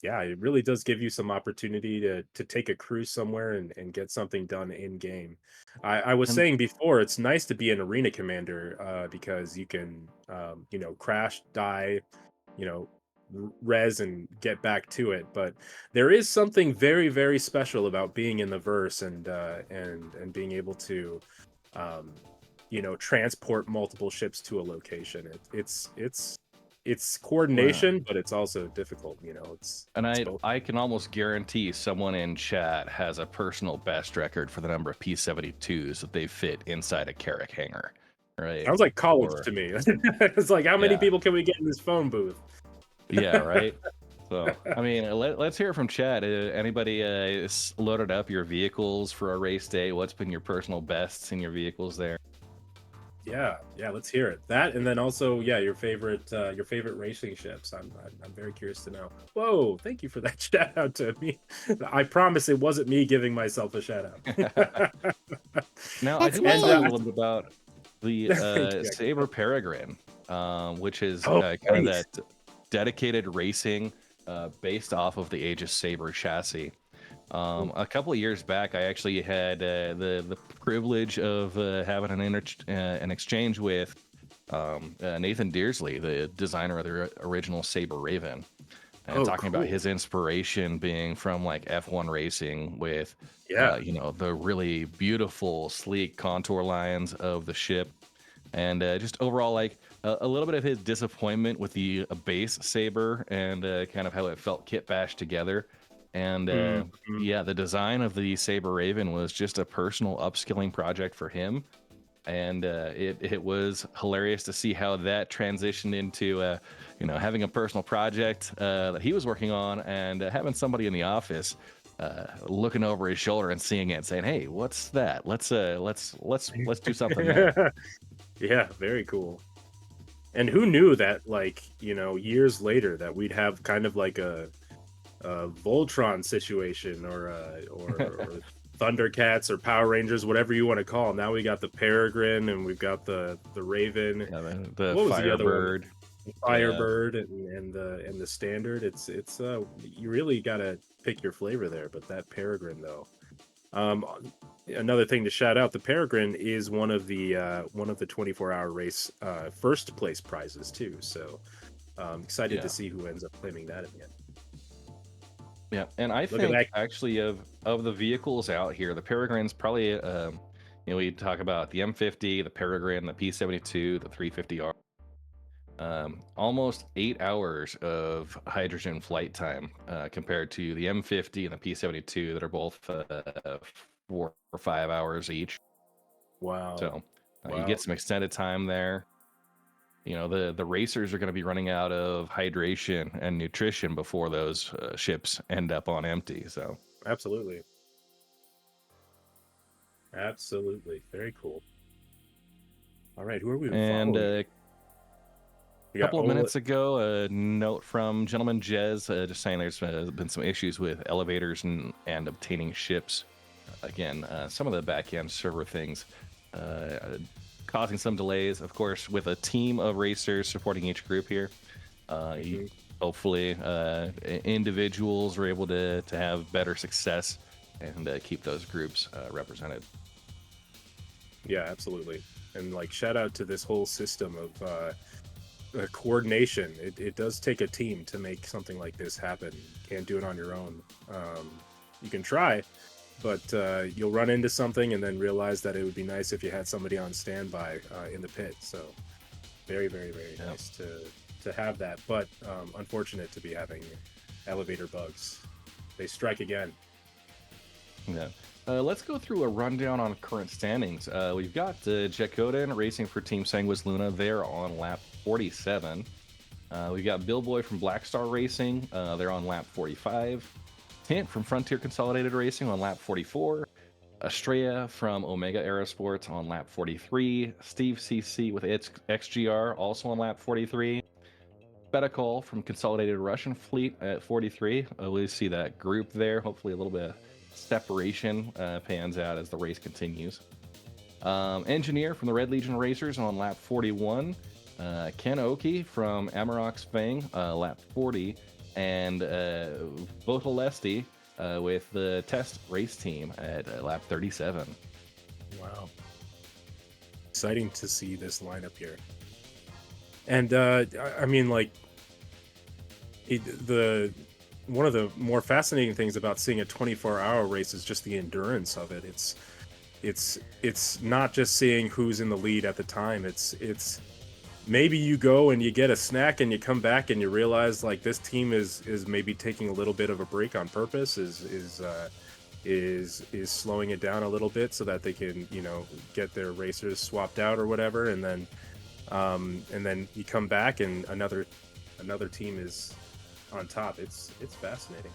yeah, it really does give you some opportunity to take a cruise somewhere and get something done in game. I was saying before, it's nice to be an arena commander because you can, you know, crash, die, you know, res and get back to it. But there is something very, very special about being in the verse and being able to, you know, transport multiple ships to a location. It's coordination, but it's also difficult, you know. I can almost guarantee someone in chat has a personal best record for the number of P72s that they fit inside a Carrack hangar. Right? Sounds like college to me. It's like, how many people can we get in this phone booth? Yeah, right. So, I mean, let's hear it from chat. Anybody loaded up your vehicles for a race day? What's been your personal bests in your vehicles there? Yeah, let's hear it. That, and then also, yeah, your favorite racing ships. I'm very curious to know. Whoa, thank you for that shout out to me. I promise it wasn't me giving myself a shout out. Now, I do want to talk a little bit about the Saber Peregrine, which is kind of that dedicated racing based off of the Aegis Saber chassis. A couple of years back, I actually had the privilege of having an exchange with Nathan Dearsley, the designer of the original Saber Raven, and talking about his inspiration being from like F1 racing with, you know, the really beautiful, sleek contour lines of the ship, and just overall like a little bit of his disappointment with the base Saber and kind of how it felt kit bashed together. And yeah, the design of the Saber Raven was just a personal upskilling project for him, and it was hilarious to see how that transitioned into you know, having a personal project that he was working on, and having somebody in the office looking over his shoulder and seeing it and saying, "Hey, what's that? Let's do something there." Yeah, very cool. And who knew that, like, you know, years later that we'd have kind of like a Voltron situation or Thundercats or Power Rangers, whatever you want to call them. Now we got the Peregrine and we've got the Raven, the Firebird, Firebird, and the Standard. It's you really got to pick your flavor there. But that Peregrine though, another thing to shout out, the Peregrine is one of the 24-hour race first place prizes too. So excited to see who ends up claiming that in the end. Yeah, and I think actually of the vehicles out here, the Peregrine's probably, you know, we talk about the M50, the Peregrine, the P72, the 350R. Almost 8 hours of hydrogen flight time compared to the M50 and the P72 that are both 4 or 5 hours each. Wow. So you get some extended time there. You know, the racers are going to be running out of hydration and nutrition before those ships end up on empty. So absolutely, very cool. All right, who are we? And a couple of minutes ago, a note from GentlemanJez just saying there's been some issues with elevators and obtaining ships. Again, some of the back-end server things causing some delays, of course, with a team of racers supporting each group here. Hopefully, individuals are able to have better success and keep those groups represented. Yeah, absolutely. And like, shout out to this whole system of coordination. It does take a team to make something like this happen. You can't do it on your own. You can try, but you'll run into something and then realize that it would be nice if you had somebody on standby in the pit. So very, very, very nice to have that, but unfortunate to be having elevator bugs. They strike again. Yeah. Let's go through a rundown on current standings. We've got Jacoden racing for Team Sanguis Luna. They're on lap 47. We've got Billboy from Black Star Racing. They're on lap 45. Tint from Frontier Consolidated Racing on lap 44. Estrella from Omega Aerosports on lap 43. Steve CC with XGR also on lap 43. Betakol from Consolidated Russian Fleet at 43. We see that group there. Hopefully a little bit of separation pans out as the race continues. Engineer from the Red Legion Racers on lap 41. Ken Oki from Amarok's Fang, lap 40. And Votelesti with the test race team at lap 37. Wow. Exciting to see this lineup here. And I mean, like, one of the more fascinating things about seeing a 24-hour race is just the endurance of it. It's not just seeing who's in the lead at the time. It's maybe you go and you get a snack and you come back and you realize like this team is maybe taking a little bit of a break on purpose, is slowing it down a little bit so that they can, you know, get their racers swapped out or whatever, and then you come back and another team is on top. It's fascinating.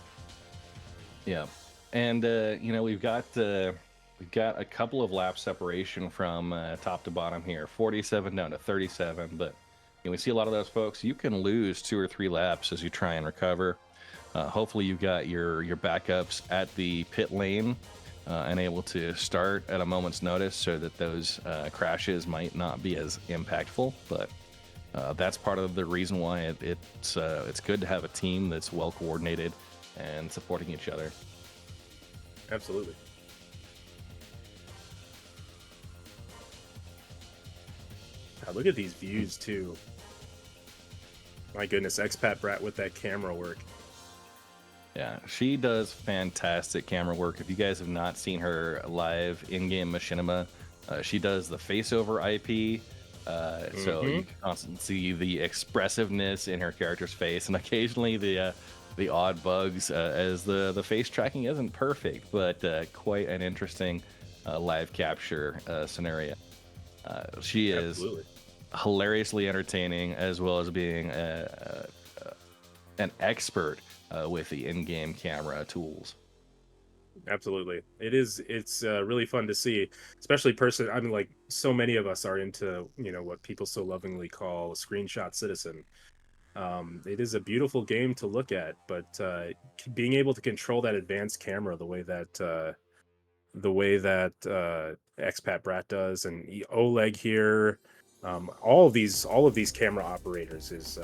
Yeah, and you know, we've got a couple of lap separation from top to bottom here, 47 down to 37. But you know, we see a lot of those folks. You can lose 2 or 3 laps as you try and recover. Hopefully, you've got your backups at the pit lane and able to start at a moment's notice, so that those crashes might not be as impactful. But that's part of the reason why it's good to have a team that's well coordinated and supporting each other. Absolutely. God, look at these views too. My goodness, Expat Brat with that camera work. Yeah, she does fantastic camera work. If you guys have not seen her live in-game machinima, she does the face-over IP. So you can constantly see the expressiveness in her character's face, and occasionally the odd bugs, as the face tracking isn't perfect, but quite an interesting live capture scenario. She is Absolutely. hilariously entertaining, as well as being an expert with the in-game camera tools. Absolutely. It's really fun to see, especially I mean, like, so many of us are into, you know, what people so lovingly call a screenshot citizen. It is a beautiful game to look at, but being able to control that advanced camera the way that Expat Brat does, and Oleg here, all of these camera operators is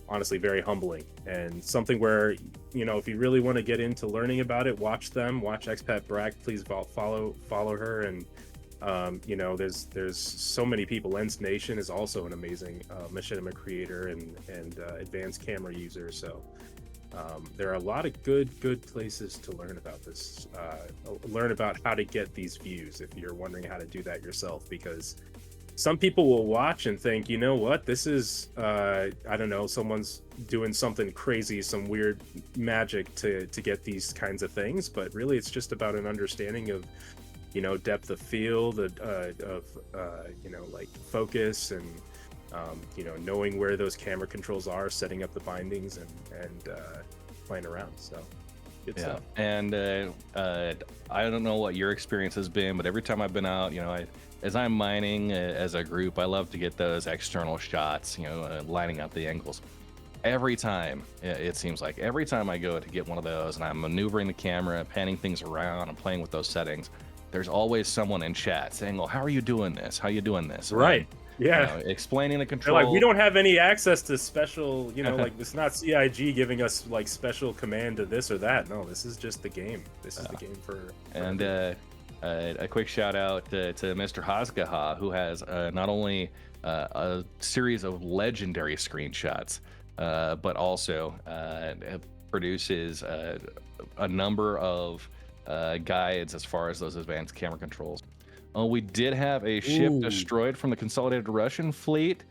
honestly very humbling, and something where, you know, if you really want to get into learning about it, watch Expat Brat. Please follow her, and you know, there's so many people. Lens Nation is also an amazing machinima creator and advanced camera user. So there are a lot of good places to learn about this, learn about how to get these views if you're wondering how to do that yourself, because some people will watch and think, you know what, this is I don't know, someone's doing something crazy, some weird magic to get these kinds of things, but really it's just about an understanding of, you know, depth of field, of you know, like focus, and you know, knowing where those camera controls are, setting up the bindings, and playing around. So good stuff. And I don't know what your experience has been, but every time I've been out, you know, as I'm mining as a group, I love to get those external shots, you know, lining up the angles. Every time, it seems like every time I go to get one of those and I'm maneuvering the camera, panning things around, and playing with those settings, there's always someone in chat saying, well, how are you doing this? How are you doing this? Right. Yeah. You know, explaining the control. They're like, we don't have any access to special, you know, like, it's not CIG giving us like special command to this or that. No, this is just the game. This is the game for and a quick shout out to Mr. Hazgaha, who has not only a series of legendary screenshots, but also produces a number of guides as far as those advanced camera controls. We did have a ship destroyed from the Consolidated Russian fleet,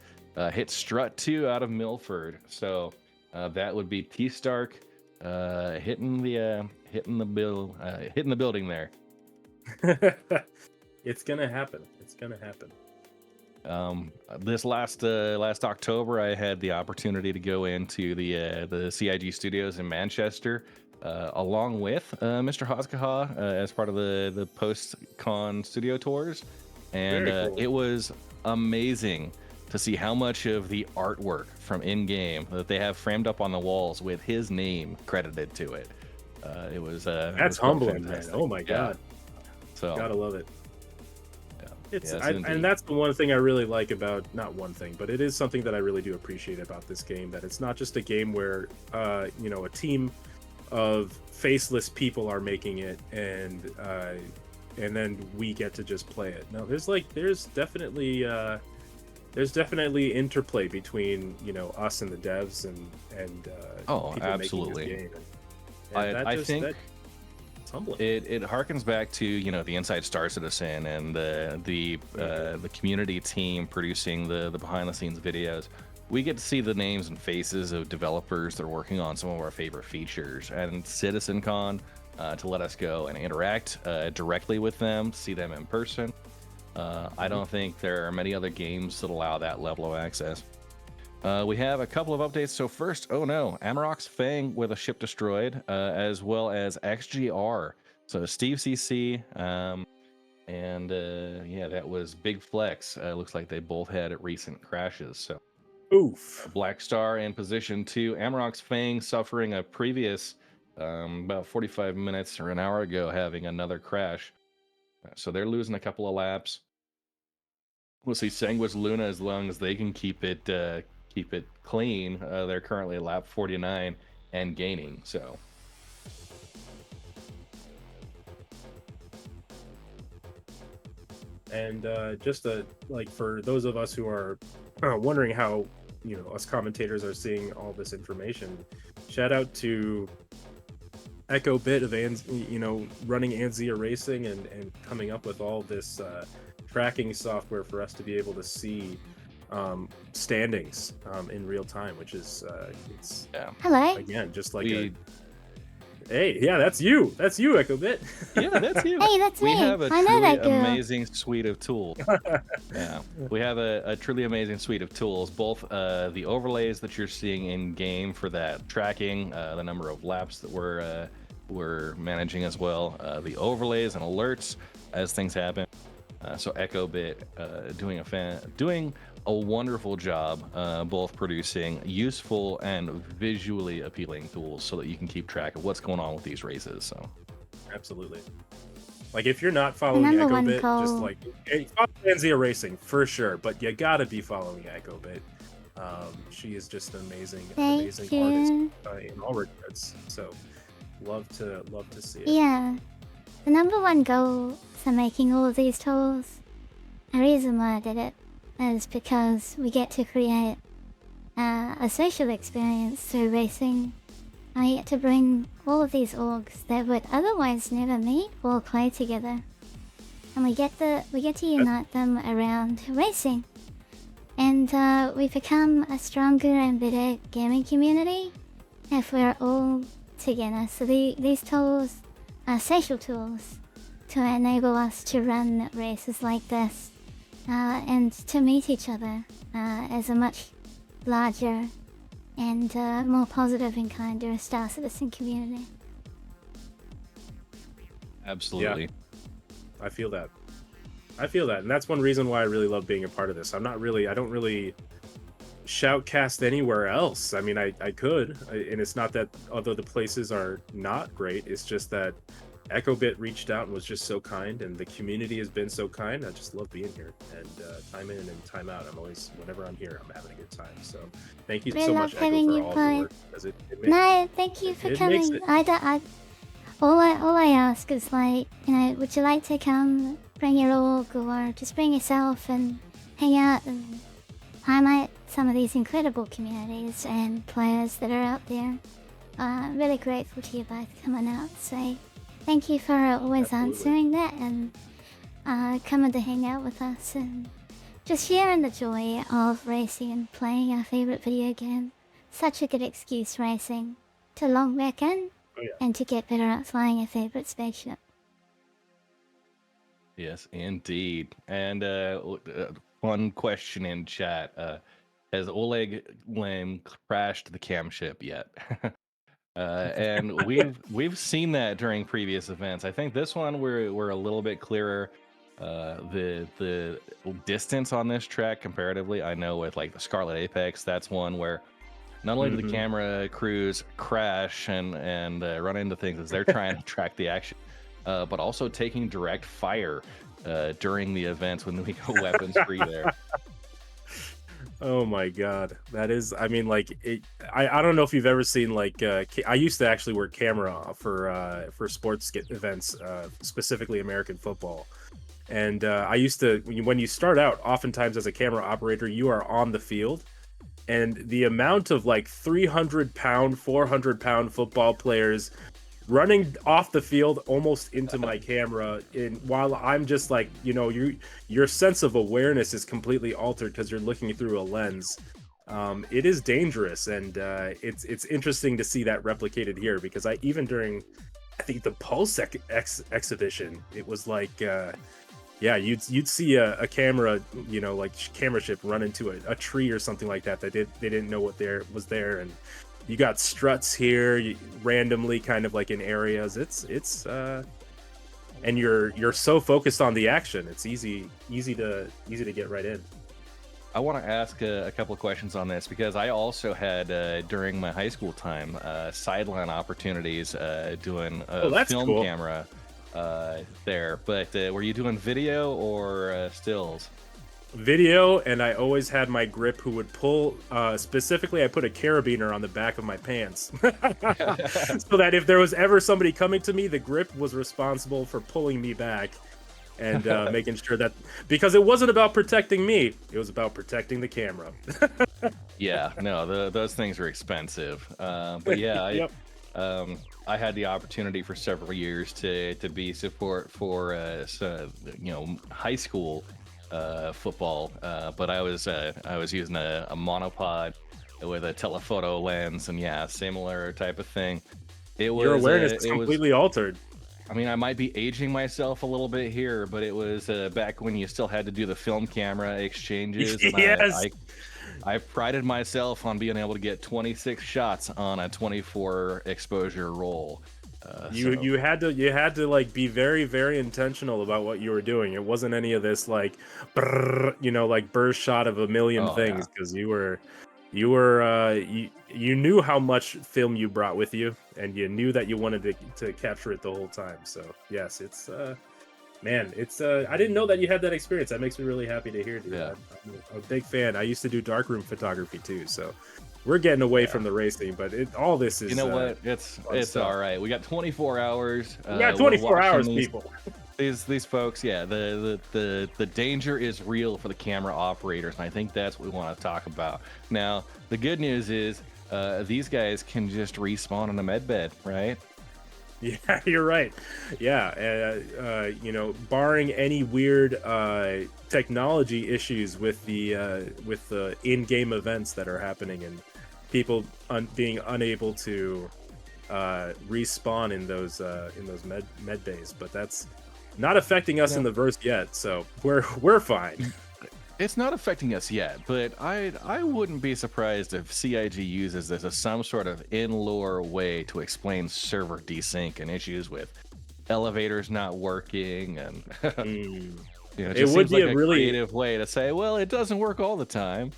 hit Strut 2 out of Milford. So that would be T-Stark, hitting the building there. It's gonna happen. It's gonna happen. This last October, I had the opportunity to go into the CIG studios in Manchester, along with Mr. Hoskaha as part of the post-con studio tours, and Very cool. it was amazing to see how much of the artwork from in-game that they have framed up on the walls with his name credited to it. It was That's humbling, man. Oh my god. So Gotta love it. It's Yes, and that's the one thing I really like about, not one thing, but it is something that I really do appreciate about this game, that it's not just a game where you know, a team of faceless people are making it and then we get to just play it. No, there's definitely interplay between, you know, us and the devs and Oh, people absolutely. making this game. And I think it's humbling. it harkens back to, you know, the Inside Star Citizen and the community team producing the behind the scenes videos. We get to see the names and faces of developers that are working on some of our favorite features, and CitizenCon to let us go and interact directly with them, see them in person. I don't think there are many other games that allow that level of access. We have a couple of updates. So first, oh no, Amarok's Fang with a ship destroyed, as well as XGR. So Steve CC, and yeah, that was Big Flex. Looks like they both had recent crashes. So Oof. Black Star in position 2. Amarok's Fang suffering a previous, about 45 minutes or an hour ago, having another crash. So they're losing a couple of laps. We'll see Sanguis Luna, as long as they can keep it clean. They're currently at lap 49 and gaining. So And just like for those of us who are wondering how, you know, us commentators are seeing all this information, shout out to Echo Bit of running Anzia Racing and coming up with all this tracking software for us to be able to see standings in real time, which is it's Hello. again just like hey, yeah, that's you, Echo Bit. yeah, that's you. Hey, that's We me. have a I know that truly girl. amazing suite of tools. Yeah, we have a truly amazing suite of tools. Both the overlays that you're seeing in game for that tracking, the number of laps that we're managing as well, the overlays and alerts as things happen. So Echo Bit doing a wonderful job, both producing useful and visually appealing tools so that you can keep track of what's going on with these races. So Absolutely. Like, if you're not following number Echo one Bit, goal. just like follow Anzia Racing for sure, but you gotta be following Echo Bit. She is just an amazing Thank artist you. In all regards. So love to see it. Yeah. The number one goal for making all of these tools, the reason why I did it is because we get to create a social experience through racing. I get to bring all of these orgs that would otherwise never meet or play together, and we get to unite them around racing, and we become a stronger and better gaming community if we're all together. So these tools are social tools to enable us to run races like this and to meet each other as a much larger and more positive and kinder Star Citizen community. absolutely. Yeah. I feel that, and that's one reason why I really love being a part of this. I don't really shoutcast anywhere else. I mean, I could, and it's not that although the places are not great, it's just that Echo Bit reached out and was just so kind, and the community has been so kind. I just love being here, and time in and time out, whenever I'm here, I'm having a good time. So thank you We so love much, Echo, having for you all play. the work. 'Cause it makes- No, thank you for it makes coming. it- All I ask is, like, you know, would you like to come, bring your org, or just bring yourself and hang out and highlight some of these incredible communities and players that are out there. I'm really grateful to you both coming out. So thank you for always Absolutely. answering that and coming to hang out with us and just sharing the joy of racing and playing our favorite video game. Such a good excuse, racing, to long weekend Oh, yeah. and to get better at flying your favorite spaceship. Yes, indeed. And one question in chat: has Oleg Lim crashed the cam ship yet? And we've seen that during previous events. I think this one we're a little bit clearer. The distance on this track comparatively, I know with like the Scarlet Apex, that's one where not only do the camera crews crash and run into things as they're trying to track the action, but also taking direct fire during the events when we go weapons free there. Oh my god, that is. I mean, like, I don't know if you've ever seen like. I used to actually work camera for sports events, specifically American football, and I used to. When you start out, oftentimes as a camera operator, you are on the field, and the amount of like 300-pound, 400-pound football players running off the field almost into my camera, while I'm just like, you know, your sense of awareness is completely altered because you're looking through a lens. It is dangerous, and it's interesting to see that replicated here, because even during, I think, the Pulse exhibition, it was like, yeah, you'd see a camera, you know, like camera ship run into a tree or something like that they didn't know what was there, and you got struts here randomly, kind of like in areas. It's and you're so focused on the action. It's easy to get right in. I want to ask a couple of questions on this, because I also had during my high school time sideline opportunities doing film cool. camera there. But were you doing video or stills? Video, and I always had my grip who would pull. Specifically, I put a carabiner on the back of my pants, so that if there was ever somebody coming to me, the grip was responsible for pulling me back and making sure that, because it wasn't about protecting me, it was about protecting the camera. Yeah, no, those things are expensive. But yeah, Yep. I had the opportunity for several years to be support for high school football, but I was using a monopod with a telephoto lens, and yeah, similar type of thing. Your awareness is completely altered. I mean, I might be aging myself a little bit here, but it was back when you still had to do the film camera exchanges. And Yes. I prided myself on being able to get 26 shots on a 24 exposure roll. You had to like be very, very intentional about what you were doing. It wasn't any of this like, brrr, you know, like burst shot of a million things, because you knew how much film you brought with you, and you knew that you wanted to capture it the whole time. So yes, it's man, it's I didn't know that you had that experience. That makes me really happy to hear. Dude. Yeah. I'm a big fan. I used to do darkroom photography too, so we're getting away from the racing, but all this is. You know what? It's all right. We got 24 hours. We got 24 hours, people. These folks, yeah. The danger is real for the camera operators, and I think that's what we want to talk about. Now, the good news is these guys can just respawn in a med bed, right? Yeah, you're right. Yeah, you know, barring any weird technology issues with the in-game events that are happening, and people being unable to respawn in those med bays, but that's not affecting us in the verse yet, so we're fine. It's not affecting us yet, but I wouldn't be surprised if CIG uses this as some sort of in-lore way to explain server desync and issues with elevators not working, and it just would seems be like a really creative way to say, well, it doesn't work all the time.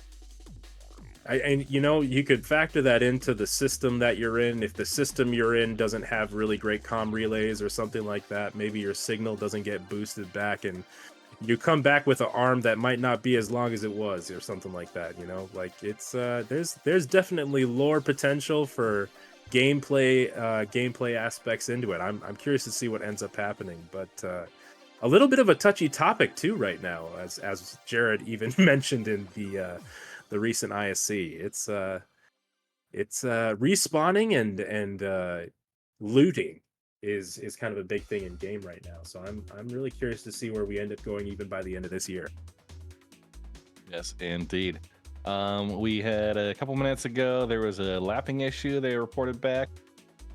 And you know, you could factor that into the system that you're in. If the system you're in doesn't have really great comm relays or something like that, maybe your signal doesn't get boosted back, and you come back with an arm that might not be as long as it was, or something like that. You know, like it's there's definitely lore potential for gameplay aspects into it. I'm curious to see what ends up happening, but a little bit of a touchy topic too right now, as Jared even mentioned in the recent ISC. It's respawning and looting is kind of a big thing in game right now. So I'm really curious to see where we end up going even by the end of this year. Yes, indeed. We had a couple minutes ago, there was a lapping issue they reported back.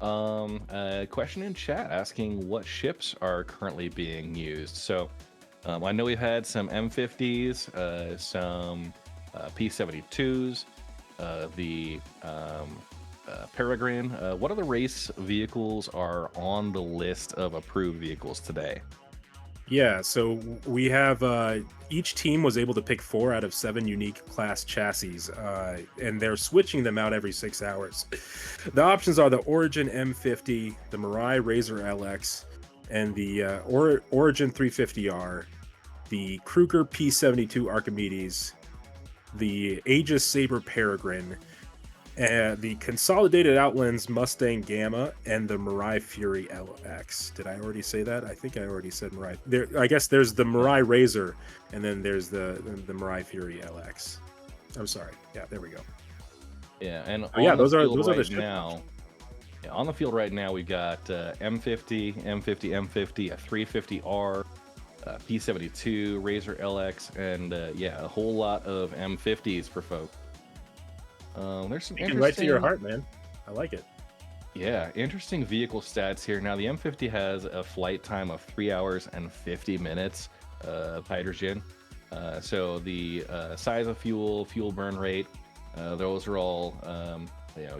A question in chat asking what ships are currently being used. So, I know we've had some M50s, some P72s, the Peregrine. What other race vehicles are on the list of approved vehicles today? Yeah, so we have each team was able to pick 4 out of 7 unique class chassis, and they're switching them out every 6 hours. The options are the Origin M50, the Mirai Razor LX, and the Origin 350R, the Kruger P72 Archimedes, the Aegis Saber Peregrine, the Consolidated Outlands Mustang Gamma, and the Mirai Fury LX. Did I already say that? I think I already said Mirai. There, I guess there's the Mirai Razor, and then there's the Mirai Fury LX. I'm sorry. Yeah, there we go. Yeah, and those are the right ships. now. Yeah, on the field right now, we've got M50, M50, a 350R, P72, Razor LX, and a whole lot of M50s for folks. There's some Speaking right to your heart, man. I like it. Yeah, interesting vehicle stats here. Now, the M50 has a flight time of 3 hours and 50 minutes of hydrogen. So the size of fuel burn rate, those are all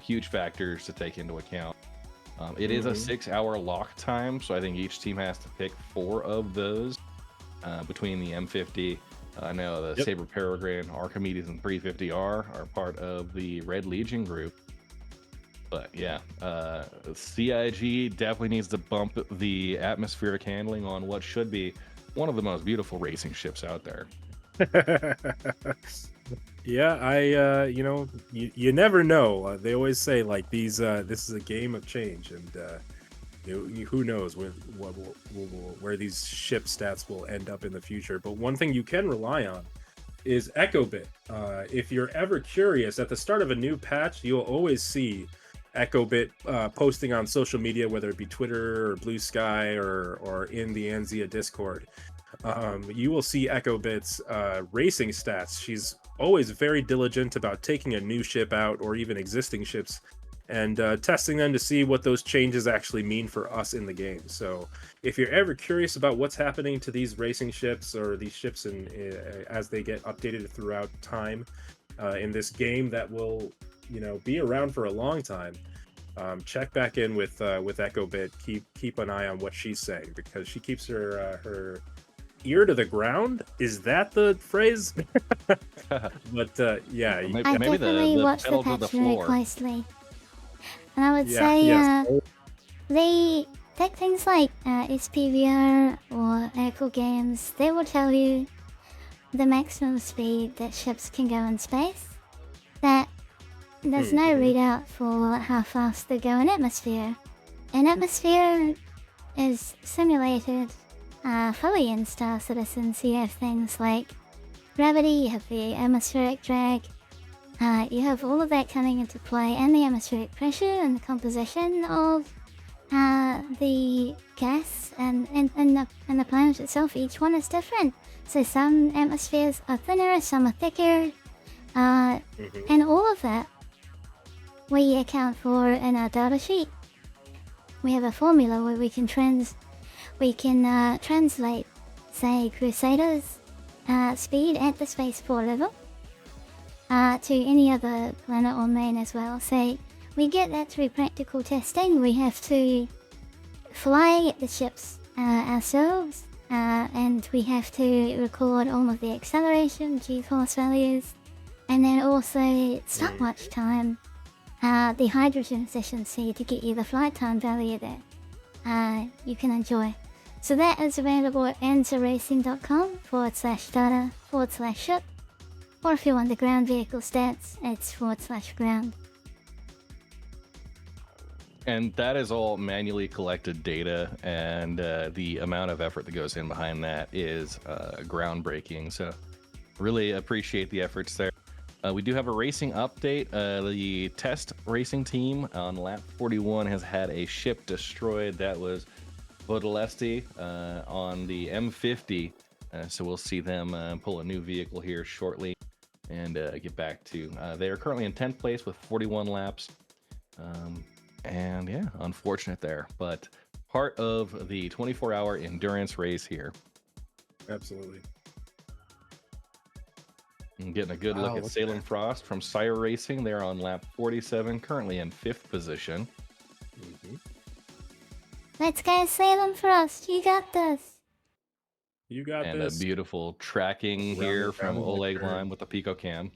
huge factors to take into account. It is a 6-hour lock time, so I think each team has to pick 4 of those between the M50. I know the Saber Peregrine, Archimedes, and 350R are part of the Red Legion group. But yeah, CIG definitely needs to bump the atmospheric handling on what should be one of the most beautiful racing ships out there. Yeah, you never know. They always say like these. This is a game of change, and who knows where these ship stats will end up in the future. But one thing you can rely on is EchoBit. If you're ever curious, at the start of a new patch, you'll always see EchoBit posting on social media, whether it be Twitter or Blue Sky or in the Anzia Discord. You will see EchoBit's racing stats. She's always very diligent about taking a new ship out or even existing ships and testing them to see what those changes actually mean for us in the game. So if you're ever curious about what's happening to these racing ships or these ships as they get updated throughout time in this game that will be around for a long time, check back in with EchoBit. Keep an eye on what she's saying, because she keeps her ear to the ground. Is that the phrase? But yeah, Maybe I definitely the watch the pedal to patch the very floor. closely. And I would say yes. they take things like SPVR or Echo Games. They will tell you the maximum speed that ships can go in space. That there's no readout for how fast they go in atmosphere. And atmosphere is simulated fully in Star Citizen. So you have things like gravity, you have the atmospheric drag, you have all of that coming into play, and the atmospheric pressure and the composition of the gas and the planet itself. Each one is different. So some atmospheres are thinner, some are thicker, and all of that we account for in our data sheet. We have a formula where we can translate, say, Crusader's speed at the spaceport level to any other planet or main as well. So we get that through practical testing. We have to fly the ships ourselves, and we have to record all of the acceleration, G-force values, and then also stopwatch time, the hydrogen efficiency to get you the flight time value that you can enjoy. So that is available at anzaracing.com/data/ship, or if you want the ground vehicle stats, it's /ground. And that is all manually collected data, and the amount of effort that goes in behind that is groundbreaking. So really appreciate the efforts there. We do have a racing update. The test racing team on lap 41 has had a ship destroyed. That was Vodalesti on the M50. So we'll see them pull a new vehicle here shortly and get back to. They are currently in 10th place with 41 laps. And yeah, unfortunate there, but part of the 24-hour endurance race here. Absolutely. And getting a good look at Salem Frost from SCIRE Racing. They're on lap 47, currently in 5th position. Let's go, Salem Frost. You got this. You got and this. And a beautiful tracking here from Oleg Line with the Pico Cam.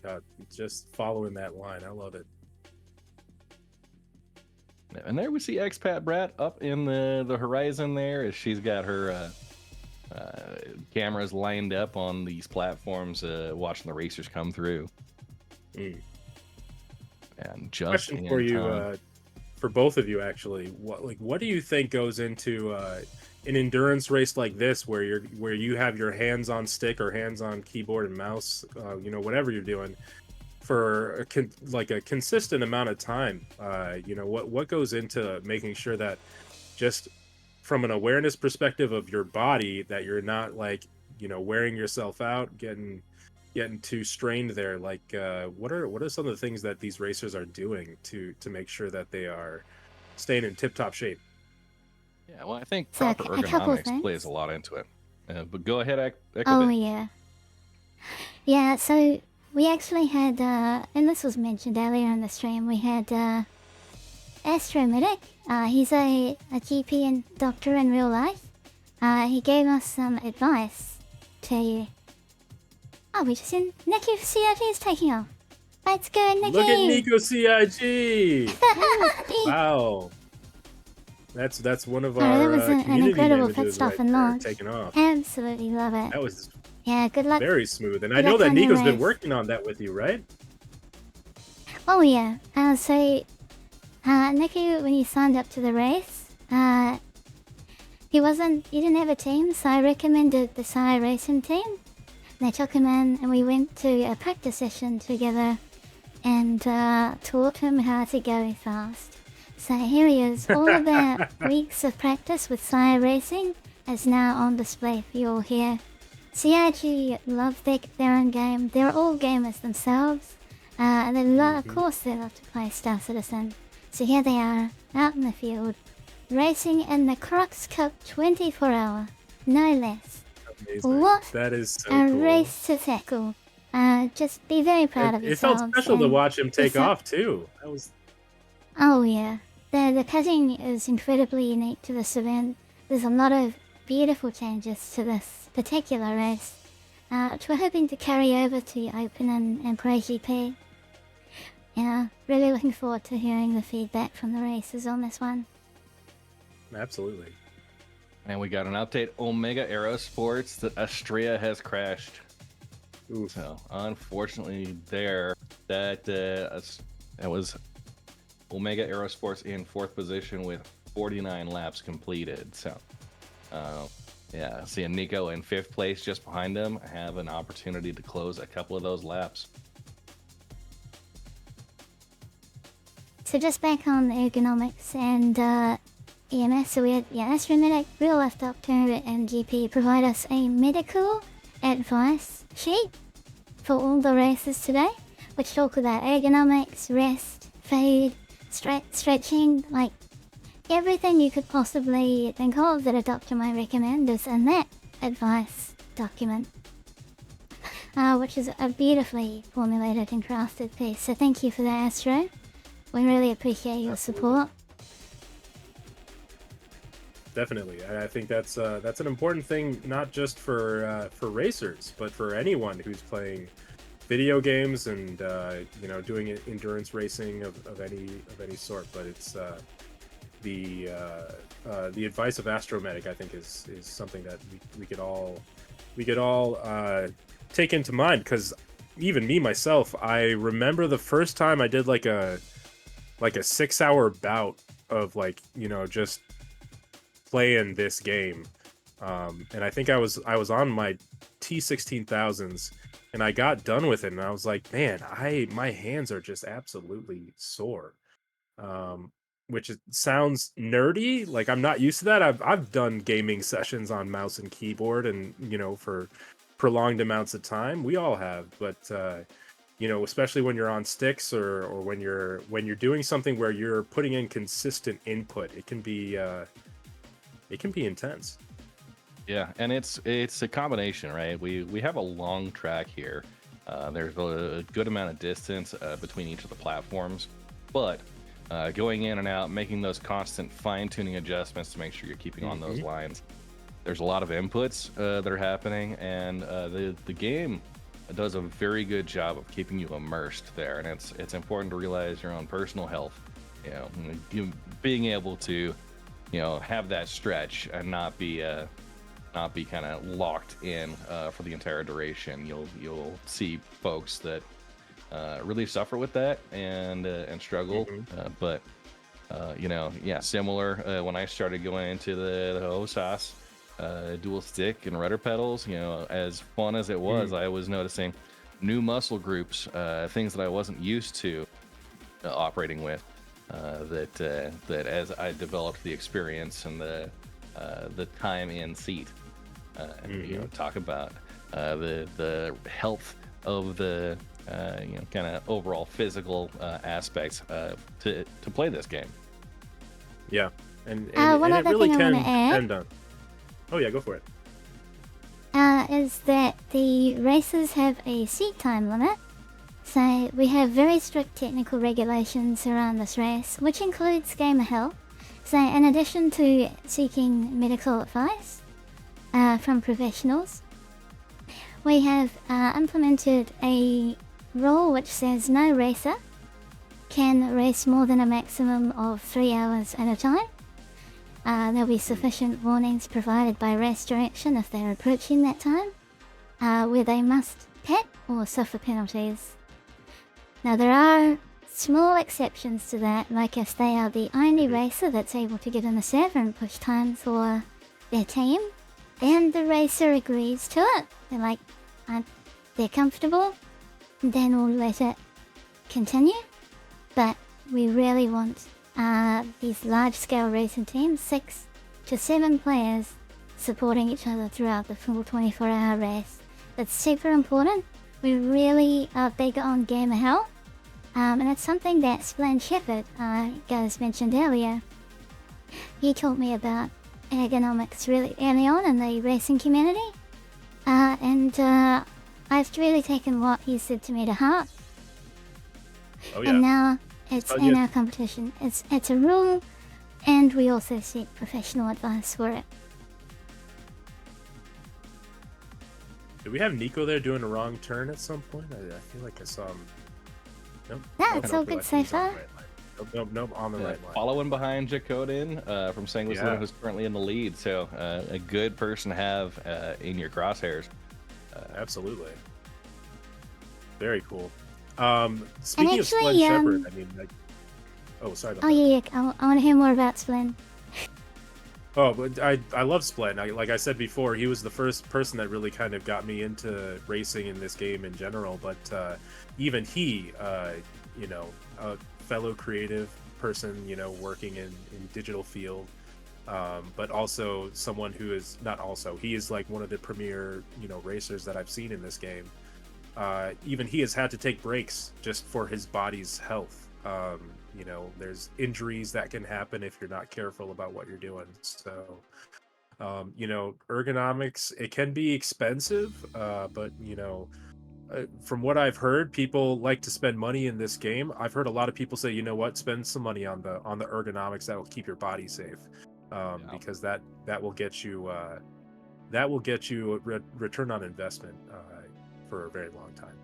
God, just following that line. I love it. And there we see Expat Brat up in the horizon there as she's got her cameras lined up on these platforms, watching the racers come through. And just question for you, for both of you, actually, what do you think goes into an endurance race like this, where you have your hands on stick or hands on keyboard and mouse, whatever you're doing, for a consistent amount of time? What goes into making sure that, just from an awareness perspective of your body, that you're not wearing yourself out, getting too strained there? What are some of the things that these racers are doing to make sure that they are staying in tip-top shape? Yeah, well, I think proper ergonomics plays a lot into it. But go ahead, Echo. Yeah, so we actually had, and this was mentioned earlier in the stream, we had Astromedic. He's a GP and doctor in real life. He gave us some advice to... Oh, we just seen Nico CIG is taking off. Let's go, Nico! Look at Nico CIG! Wow. That's one of our that was an incredible pit stop and launch. Taking off. Absolutely love it. That was good luck. Very smooth. And I know that Nico's been working on that with you, right? Oh yeah. So Nico, when he signed up to the race, he didn't have a team, so I recommended the SCIRE Racing team. They took him in and we went to a practice session together and taught him how to go fast. So here he is. All of their weeks of practice with SCIRE Racing is now on display for you all here. CIG love their own game. They're all gamers themselves. And of course they love to play Star Citizen. So here they are, out in the field, racing in the Crux Cup 24-hour, no less. Amazing. What that is so a cool. race to tackle. Just be very proud of yourselves. It felt special to watch him take off too. That was... Oh yeah. The pitting is incredibly unique to this event. There's a lot of beautiful changes to this particular race, which we're hoping to carry over to Open and Pro GP. Really looking forward to hearing the feedback from the racers on this one. Absolutely. And we got an update, Omega Aerosports, that Astrea has crashed. Oof. So, unfortunately that was Omega Aerosports in 4th position with 49 laps completed. So, seeing Nico in 5th place just behind him, have an opportunity to close a couple of those laps. So just back on the ergonomics and EMS, so we had Astromedic, Real Life Doctor, and GP provide us a medical advice sheet for all the races today, which talk about ergonomics, rest, fade, stretching, everything you could possibly think of that a doctor might recommend is in that advice document, which is a beautifully formulated and crafted piece. So thank you for that, Astro. We really appreciate your support. Definitely, I think that's an important thing, not just for racers, but for anyone who's playing video games and doing endurance racing of any sort. But it's the advice of Astromedic, I think, is something that we could all take into mind, because even me myself, I remember the first time I did like a 6-hour bout of just playing this game, and I think I was on my T16000s, and I got done with it, and I was like, man, my hands are just absolutely sore, which sounds nerdy. Like, I'm not used to that. I've done gaming sessions on mouse and keyboard, and for prolonged amounts of time. We all have, but you know, especially when you're on sticks or when you're doing something where you're putting in consistent input, it can be intense. Yeah, and it's a combination, right? We have a long track here. There's a good amount of distance between each of the platforms, but going in and out, making those constant fine-tuning adjustments to make sure you're keeping on those lines. There's a lot of inputs that are happening, and the game does a very good job of keeping you immersed there. And it's important to realize your own personal health. You know, being able to, you know, have that stretch and not be kind of locked in for the entire duration. You'll see folks that really suffer with that and struggle. But you know, yeah, similar. When I started going into the OSAS dual stick and rudder pedals, you know, as fun as it was, I was noticing new muscle groups, things that I wasn't used to operating with. That as I developed the experience and the time in seat, and you know, talk about the health of the you know, kind of overall physical aspects to play this game. Yeah, and one it other really thing I can wanna add- depend on. Oh yeah, go for it. Is that the races have a seat time limit. So we have very strict technical regulations around this race, which includes gamer health. So in addition to seeking medical advice from professionals, we have implemented a rule which says no racer can race more than a maximum of 3 hours at a time. There'll be sufficient warnings provided by race direction if they're approaching that time, where they must pit or suffer penalties. Now there are small exceptions to that, like if they are the only racer that's able to get in the server and push time for their team, and the racer agrees to it. They're like, they're comfortable, then we'll let it continue. But we really want these large-scale racing teams, 6 to 7 players, supporting each other throughout the full 24-hour race. That's super important. We really are big on gamer health, and it's something that Splend Shepherd, guys mentioned earlier. He taught me about ergonomics really early on in the racing community, and I've really taken what he said to me to heart. Oh yeah. And now it's Oh, in yeah. our competition. It's a rule, and we also seek professional advice for it. Did we have Nico there doing a wrong turn at some point? I feel like I saw him. Nope. No, nope, it's all nope, good I so think he's on the far. right line. Nope, on the right line. Following behind Jacodin from Sanguis Yeah. Luna, who's currently in the lead. So a good person to have in your crosshairs. Absolutely. Very cool. Speaking of actually, Splend Shepherd, I mean, like, oh, sorry about Oh that. yeah, I want to hear more about Splend. Oh, but I love Splend. Like I said before, he was the first person that really kind of got me into racing in this game in general. But even he, you know, a fellow creative person, you know, working in digital field, but also someone who is not also. He is like one of the premier, you know, racers that I've seen in this game. Even he has had to take breaks just for his body's health. You know, there's injuries that can happen if you're not careful about what you're doing. So, you know, ergonomics, it can be expensive, but, you know, from what I've heard, people like to spend money in this game. I've heard a lot of people say, you know what, spend some money on the ergonomics that will keep your body safe, because that will get you a return on investment for a very long time.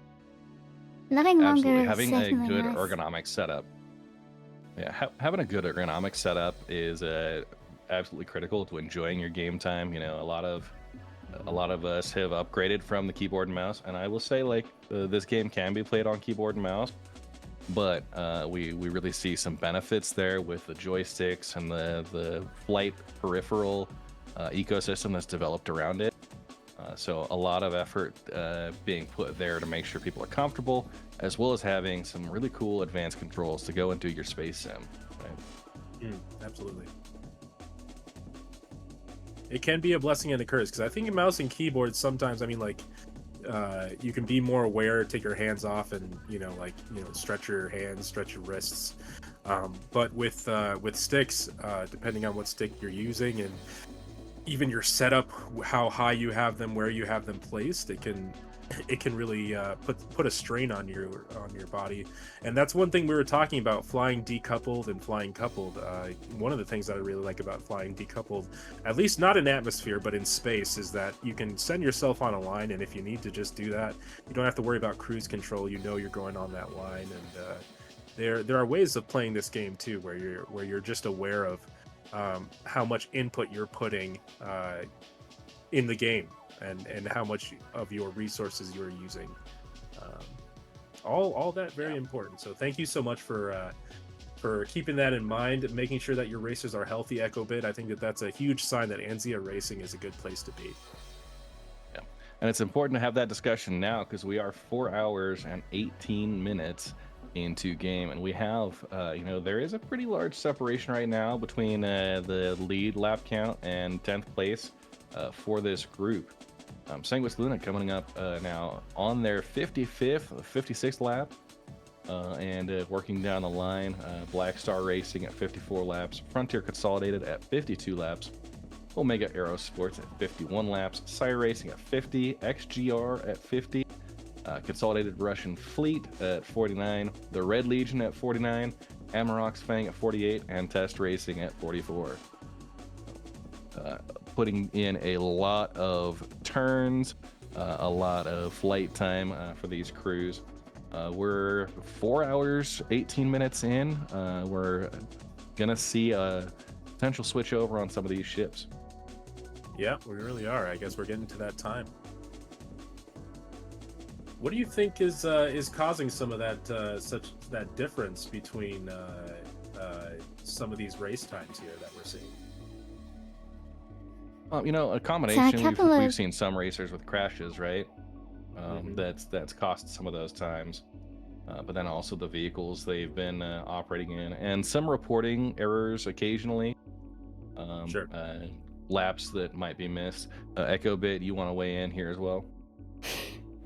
Living longer Absolutely, is having a certainly good nice. ergonomic setup. Yeah, having a good ergonomic setup is absolutely critical to enjoying your game time. You know, a lot of us have upgraded from the keyboard and mouse, and I will say, like, this game can be played on keyboard and mouse, but we really see some benefits there with the joysticks and the flight peripheral ecosystem that's developed around it. So a lot of effort being put there to make sure people are comfortable, as well as having some really cool advanced controls to go and do your space sim. Right? Absolutely. It can be a blessing and a curse, because I think in mouse and keyboard sometimes, I mean, like, you can be more aware, take your hands off, and stretch your hands, stretch your wrists. But with sticks, depending on what stick you're using and even your setup, how high you have them, where you have them placed, it can really put a strain on your body. And that's one thing we were talking about, flying decoupled and flying coupled. One of the things that I really like about flying decoupled, at least not in atmosphere but in space, is that you can send yourself on a line, and if you need to just do that, you don't have to worry about cruise control. You're going on that line. And there are ways of playing this game too where you're just aware of how much input you're putting in the game, and how much of your resources you're using. All that very important. So thank you so much for keeping that in mind, making sure that your racers are healthy, EchoBit. I think that's a huge sign that Anzia Racing is a good place to be. Yeah, and it's important to have that discussion now because we are 4 hours and 18 minutes into game, and we have there is a pretty large separation right now between the lead lap count and 10th place for this group. Sanguis Luna coming up now on their 56th lap, and working down the line. Black Star Racing at 54 laps, Frontier Consolidated at 52 laps, Omega Aerosports at 51 laps, SCIRE Racing at 50, XGR at 50, Consolidated Russian Fleet at 49, the Red Legion at 49, Amarok's Fang at 48, and Test Racing at 44. Putting in a lot of turns, a lot of flight time for these crews. We're 4 hours, 18 minutes in. We're gonna see a potential switch over on some of these ships. Yeah, we really are. I guess we're getting to that time. What do you think is causing some of that difference between some of these race times here that we're seeing? A combination. We've seen some racers with crashes, right? That's cost some of those times. But then also the vehicles they've been operating in, and some reporting errors occasionally. Sure. Laps that might be missed. EchoBit, you want to weigh in here as well?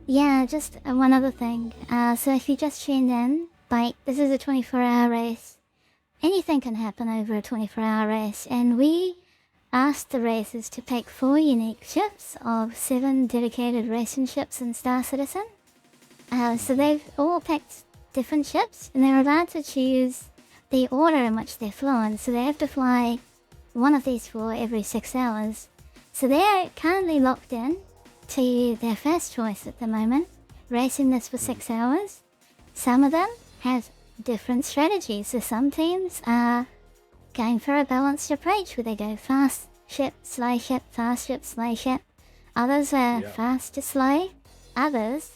Yeah, just one other thing. So if you just tuned in, this is a 24-hour race. Anything can happen over a 24-hour race, and we asked the racers to pick 4 unique ships of 7 dedicated racing ships in Star Citizen. So they've all picked different ships, and they're allowed to choose the order in which they're flown. So they have to fly one of these 4 every 6 hours. So they're currently locked in to their first choice at the moment, racing this for 6 hours. Some of them have different strategies. So some teams are going for a balanced approach where they go fast ship, slow ship, fast ship, slow ship. Others are fast to slow. Others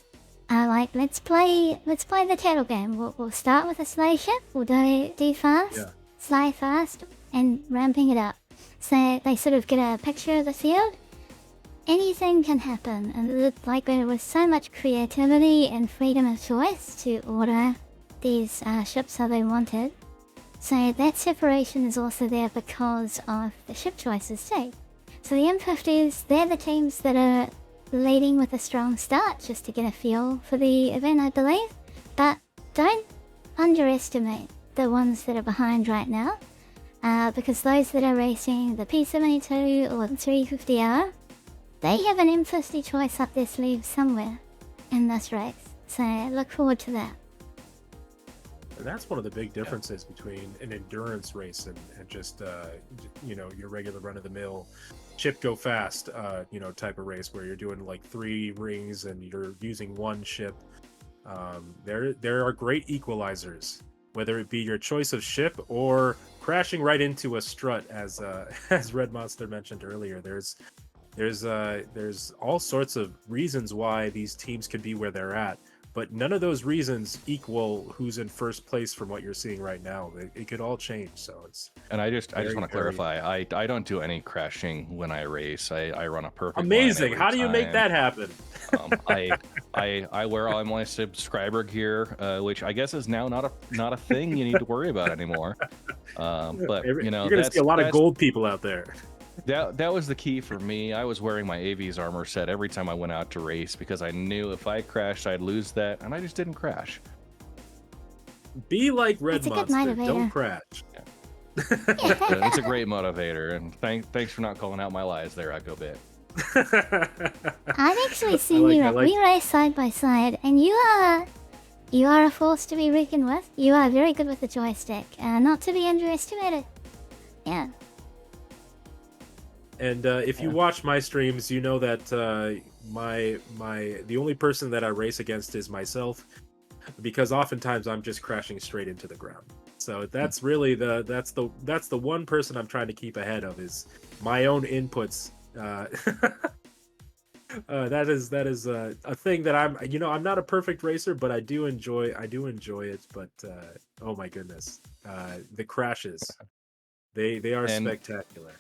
are like, let's play the turtle game. We'll start with a slow ship, we'll do fast, slow fast, and ramping it up. So they sort of get a picture of the field. Anything can happen, and like there was so much creativity and freedom of choice to order these ships how they wanted. So that separation is also there because of the ship choices too. So the M50s, they're the teams that are leading with a strong start just to get a feel for the event, I believe. But don't underestimate the ones that are behind right now, because those that are racing the P72 or the 350R, they have an M50 choice up their sleeve somewhere in this race. So look forward to that. And that's one of the big differences between an endurance race and just your regular run-of-the-mill chip go fast type of race where you're doing like 3 rings and you're using one ship. There are great equalizers, whether it be your choice of ship or crashing right into a strut, as Red Monster mentioned earlier. There's all sorts of reasons why these teams could be where they're at. But none of those reasons equal who's in first place from what you're seeing right now. It could all change. So it's. And I just want to clarify. I don't do any crashing when I race. I run a perfect. Amazing! How do you make that happen? I wear all my subscriber gear, which I guess is now not a thing you need to worry about anymore. But you're gonna see a lot of gold people out there. That was the key for me. I was wearing my AV's armor set every time I went out to race because I knew if I crashed, I'd lose that, and I just didn't crash. Be like Red It's a good Monster. motivator. Don't crash. It's a great motivator, and thanks for not calling out my lies there, Echo Bit. I've actually seen you. We race side by side, and you are a force to be reckoned with. You are very good with the joystick, not to be underestimated. Yeah. And if you watch my streams, you know that the only person that I race against is myself, because oftentimes I'm just crashing straight into the ground. So that's really that's the one person I'm trying to keep ahead of is my own inputs. That is a thing that I'm not a perfect racer, but I do enjoy it. But oh my goodness, the crashes, they are spectacular.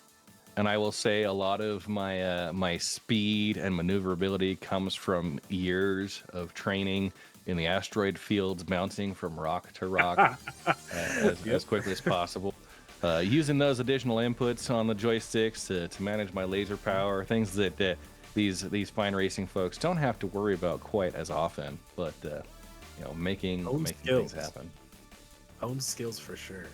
And I will say a lot of my my speed and maneuverability comes from years of training in the asteroid fields, bouncing from rock to rock as quickly as possible. Using those additional inputs on the joysticks to manage my laser power, things that these fine racing folks don't have to worry about quite as often, but making things happen. Own skills for sure.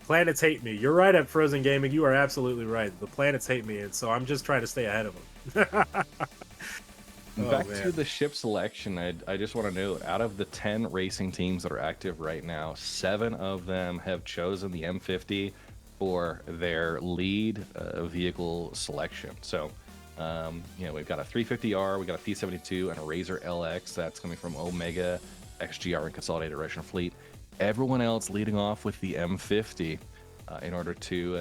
Planets hate me. You're right at Frozen Gaming. You are absolutely right. The planets hate me, and so I'm just trying to stay ahead of them. Back to the ship selection, I just want to note, out of the 10 racing teams that are active right now, 7 of them have chosen the M50 for their lead vehicle selection. So, we've got a 350R, we've got a P72, and a Razor LX. That's coming from Omega, XGR, and Consolidated Russian Fleet. Everyone else leading off with the M50 in order to,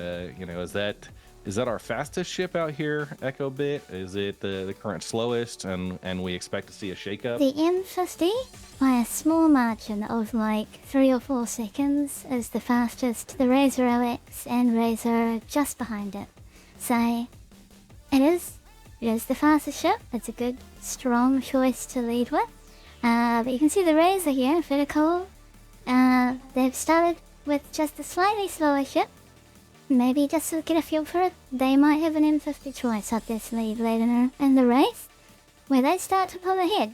is that our fastest ship out here, Echo Bit? Is it the current slowest, and we expect to see a shakeup? The M50, by a small margin of like 3 or 4 seconds, is the fastest. The Razor LX and Razor just behind it. So, it is the fastest ship. It's a good, strong choice to lead with. But you can see the Razor here, vertical. They've started with just a slightly slower ship. Maybe just to get a feel for it, they might have an M50 choice up their sleeve later in the race, where they start to pull ahead.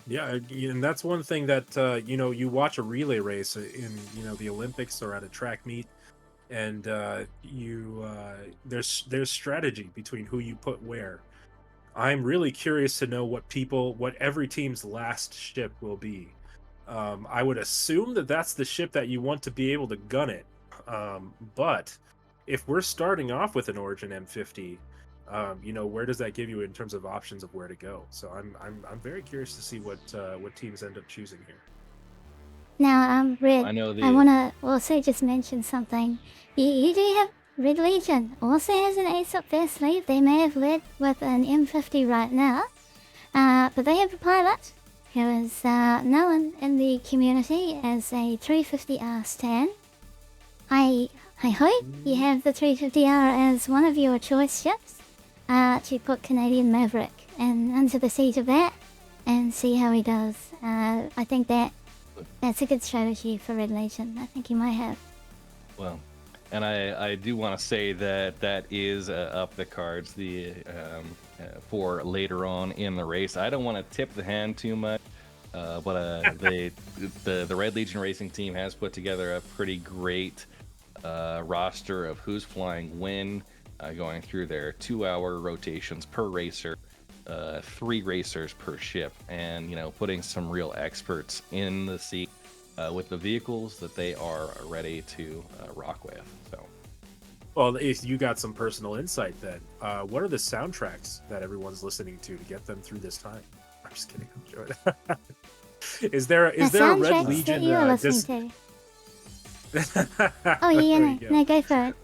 Yeah, and that's one thing that you watch a relay race in the Olympics or at a track meet, and there's strategy between who you put where. I'm really curious to know what every team's last ship will be. I would assume that that's the ship that you want to be able to gun it. But if we're starting off with an Origin M50, where does that give you in terms of options of where to go? So I'm very curious to see what teams end up choosing here. Now, Red, I want to also just mention something. You do have Red Legion also has an ace up their sleeve. They may have led with an M50 right now, but they have a pilot who is known in the community as a 350R stan. I hope you have the 350R as one of your choice ships to put Canadian Maverick into the seat of that and see how he does. I think that's a good strategy for Red Legion. I think he might have. Well, and I do want to say that is up the cards for later on in the race. I don't want to tip the hand too much, but the Red Legion racing team has put together a pretty great roster of who's flying when, going through their 2-hour rotations per racer, 3 racers per ship, and putting some real experts in the seat with the vehicles that they are ready to rock with. So, well, if you got some personal insight, then what are the soundtracks that everyone's listening to get them through this time? I'm just kidding. I'm joking. Is there a Red Legion? Oh yeah, no, go for it.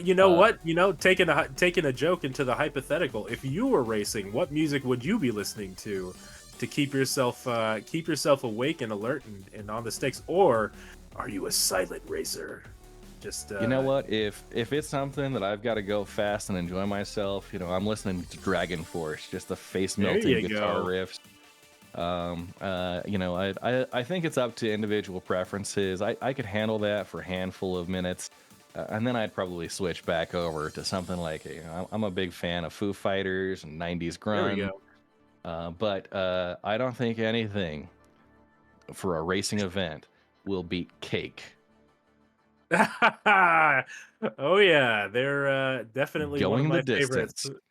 You know what? Taking a joke into the hypothetical. If you were racing, what music would you be listening to keep yourself awake and alert and on the sticks? Or are you a silent racer? Just you know what? If it's something that I've got to go fast and enjoy myself, I'm listening to Dragon Force, just the face melting guitar riffs. I think it's up to individual preferences. I could handle that for a handful of minutes, and then I'd probably switch back over to something like, I'm a big fan of Foo Fighters and 90s There we grunge. go. But I don't think anything for a racing event will beat Cake. Oh yeah, they're definitely one of Going my the favorites. distance.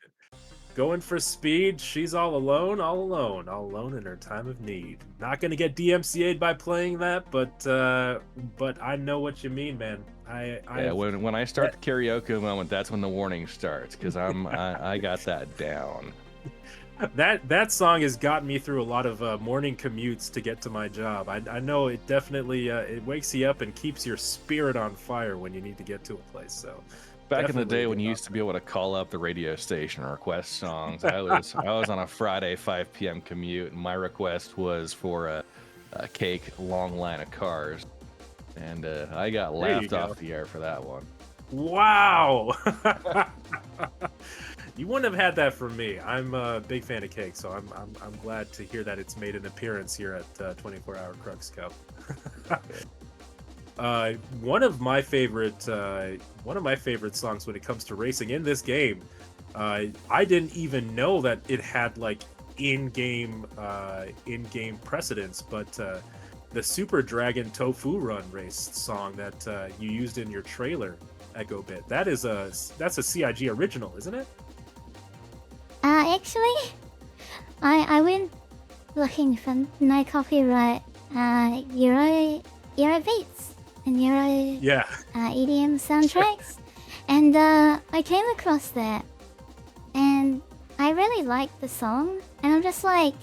Going for speed, she's all alone, all alone, all alone in her time of need. Not gonna get DMCA'd by playing that, but I know what you mean, man. Yeah, when I start the karaoke moment, that's when the warning starts, because I got that down. That song has gotten me through a lot of morning commutes to get to my job. I know it definitely it wakes you up and keeps your spirit on fire when you need to get to a place. So Back in the definitely day when good you used to be able to call up the radio station and request songs, I was on a Friday 5 p.m. commute, and my request was for a Cake Long Line of Cars, and I got laughed off the air for that one. Wow. You wouldn't have had that from me. I'm a big fan of Cake, so I'm glad to hear that it's made an appearance here at 24-hour Crux Cup. One of my favorite songs when it comes to racing in this game. I didn't even know that it had like in-game precedence, but the Super Dragon Tofu Run race song that you used in your trailer, Echo Bit. That's a CIG original, isn't it? Actually, I went looking for no copyright Euro beats and Euro EDM soundtracks, and I came across that, and I really liked the song, and I'm just like,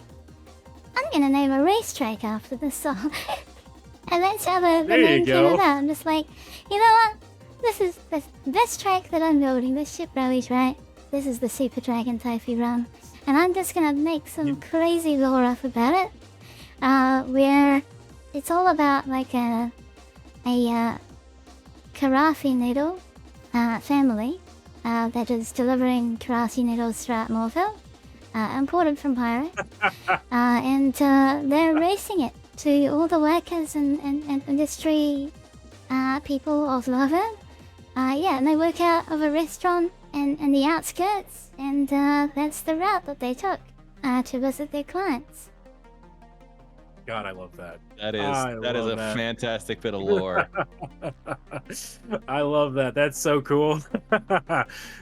I'm gonna name a racetrack after this song, and that's how the name came about. I'm just like, you know what? This is the best track that I'm building. This ship rally track. This is the Super Dragon Tofu Run, and I'm just gonna make some crazy lore up about it, where it's all about like a karate needle family that is delivering karate needles throughout Morville, imported from Pirate, and they're racing it to all the workers and industry people of London. And they work out of a restaurant and the outskirts, and that's the route that they took to visit their clients. God, I love that. That is a fantastic bit of lore. I love that. That's so cool.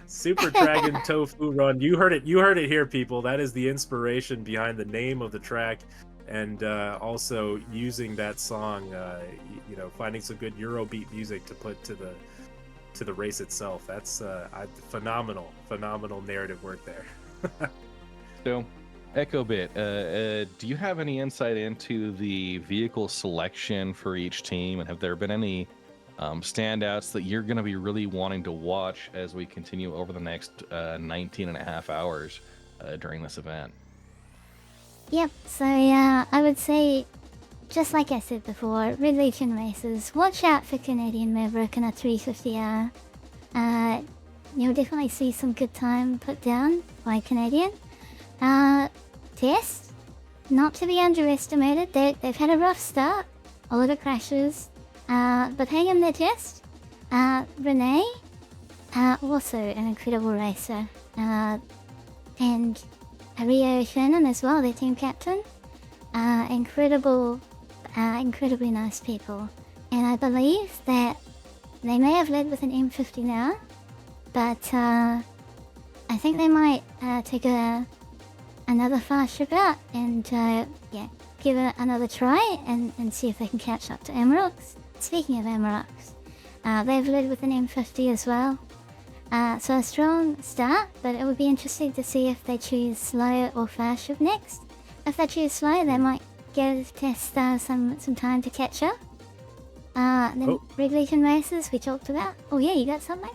Super Dragon Tofu Run. You heard it here, people. That is the inspiration behind the name of the track, and also using that song. Finding some good Eurobeat music to put to the race itself. That's phenomenal narrative work there. So, Echo Bit, do you have any insight into the vehicle selection for each team, and have there been any standouts that you're going to be really wanting to watch as we continue over the next 19 and a half hours during this event? Yep, so I would say, just like I said before, Red Legion races, watch out for Canadian Maverick and a 350R. You'll definitely see some good time put down by Canadian. Test, not to be underestimated. They've had a rough start, a lot of crashes, but hang in there, Test. Renee, also an incredible racer, and Rio Shannon as well, their team captain. Incredibly nice people, and I believe that they may have led with an M50 now, but I think they might take another fast trip out and give it another try and see if they can catch up to Amaroks. Speaking of Amaroks, they've led with an M50 as well, so a strong start, but it would be interesting to see if they choose slow or fast trip next. If they choose slow, they might give Test some time to catch up. Then Red Legion races we talked about. Oh yeah, you got something?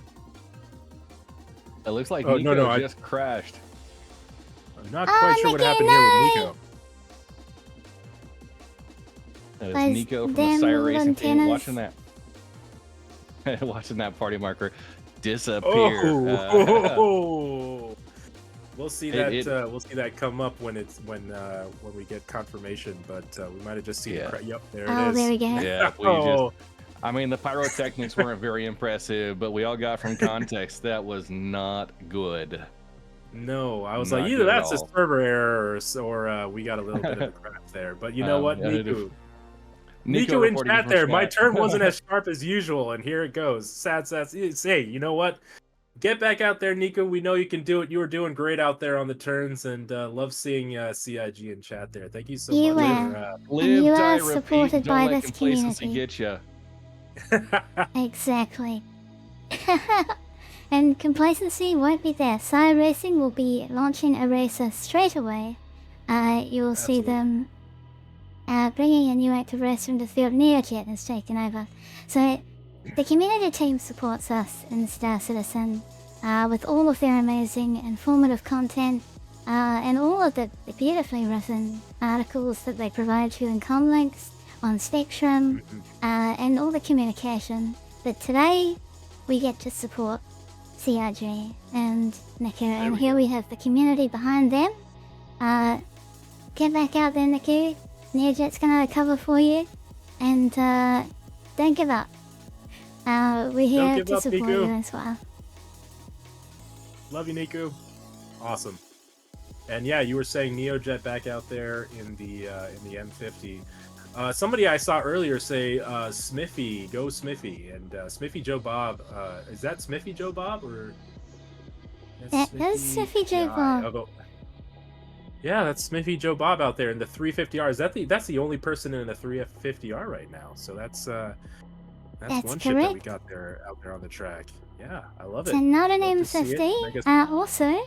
It looks like Nico just crashed. I'm not quite sure what happened here with Nico. That is Nico from the SCIRE Racing team watching that party marker disappear. We'll see It- that. We'll see that come up when we get confirmation. But we might have just seen. Yeah. Yep, there Oh, it is. there we go. Yeah, we Oh, just. I mean, the pyrotechnics weren't very impressive, but we all got from context that was not good. no, I was Not like, either good at that's a all. server error or we got a little bit of a crack there. But you know what, Yeah, Niku? Nico in reporting chat from there. My chat. turn wasn't as sharp as usual, and here it goes. Sad. Hey, you know what? Get back out there, Nico. We know you can do it. You were doing great out there on the turns, and love seeing CIG in chat there. Thank you so You much. were. Live, you die, are repeat, supported don't by let this complacency community. get you. Exactly. And complacency won't be there. SCIRE Racing will be launching a racer straight away. You'll see them bringing a new active racer into the field. NeoJet has taken over. So the community team supports us in Star Citizen with all of their amazing informative content and all of the beautifully written articles that they provide you in comlinks on Spectrum and all the communication. But today we get to support CRG and Niku, and here we have the community behind them. Get back out there, Niku. NeoJet's gonna cover for you, and don't give up. We're here give to up, support Niku. you as well. Love you, Niku. Awesome. And yeah, you were saying NeoJet back out there in the M50. Somebody I saw earlier say Smithy, go Smithy, and Smithy Joe Bob. Is that Smithy Joe Bob or? That is Smithy Joe Bob. Yeah, that's Smithy Joe Bob out there in the 350R. That's the only person in the 350R right now. So that's one ship that we got out there on the track. Yeah, I love it. So not an Love to see it. I M50. guess- Also,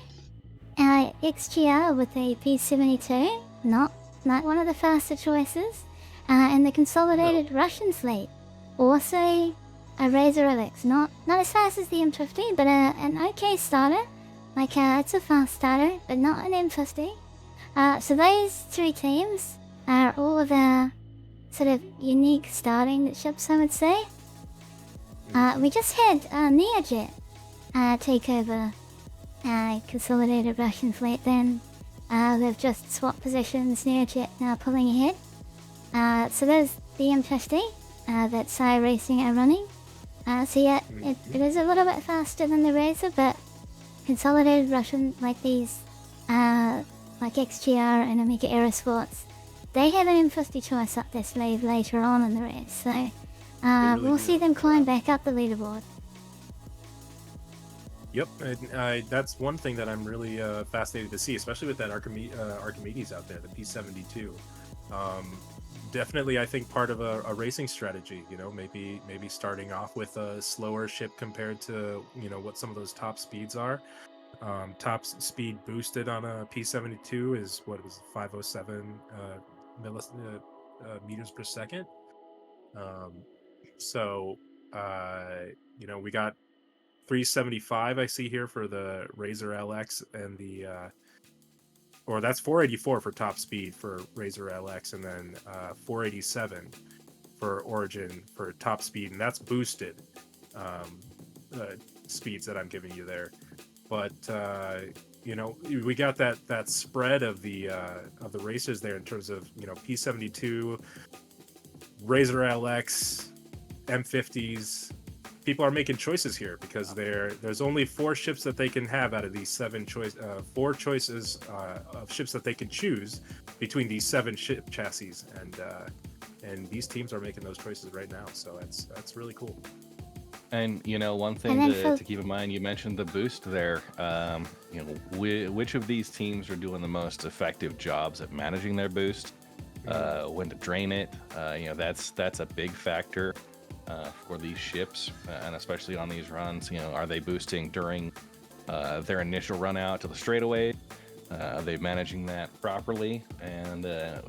XGR with a P72. Not one of the faster choices. And the Consolidated Russian fleet. Also, a Razor LX. Not as fast as the M50, but an okay starter. Like, it's a fast starter, but not an M50. So those three teams are all of our sort of unique starting ships, I would say. We just had NeoJet take over Consolidated Russian fleet then. They've just swapped positions, NeoJet now pulling ahead. So there's the M50 that SCIRE Racing are running. So yeah, it is a little bit faster than the Razor, but Consolidated Russian, like these, like XGR and Amiga Aerosports, they have an M50 choice up their sleeve later on in the race. So we'll see them climb back up the leaderboard. Yep, and that's one thing that I'm really fascinated to see, especially with that Archimedes out there, the P72. Definitely, I think part of a racing strategy. You know, maybe starting off with a slower ship compared to what some of those top speeds are. Top speed boosted on a P72 is what was 507 meters per second. So we got 375 I see here for the Razor LX and the or that's 484 for top speed for Razor LX, and then 487 for Origin for top speed, and that's boosted speeds that I'm giving you there. But we got that spread of the racers there in terms of P72, Razor LX, M50s. People are making choices here because there's only 4 ships that they can have out of these 4 choices of ships that they can choose between these 7 ship chassis, and these teams are making those choices right now. So that's really cool. And one thing to keep in mind, you mentioned the boost there. Which of these teams are doing the most effective jobs at managing their boost? When to drain it? That's a big factor for these ships, and especially on these runs. Are they boosting during their initial run out to the straightaway? Are they managing that properly? And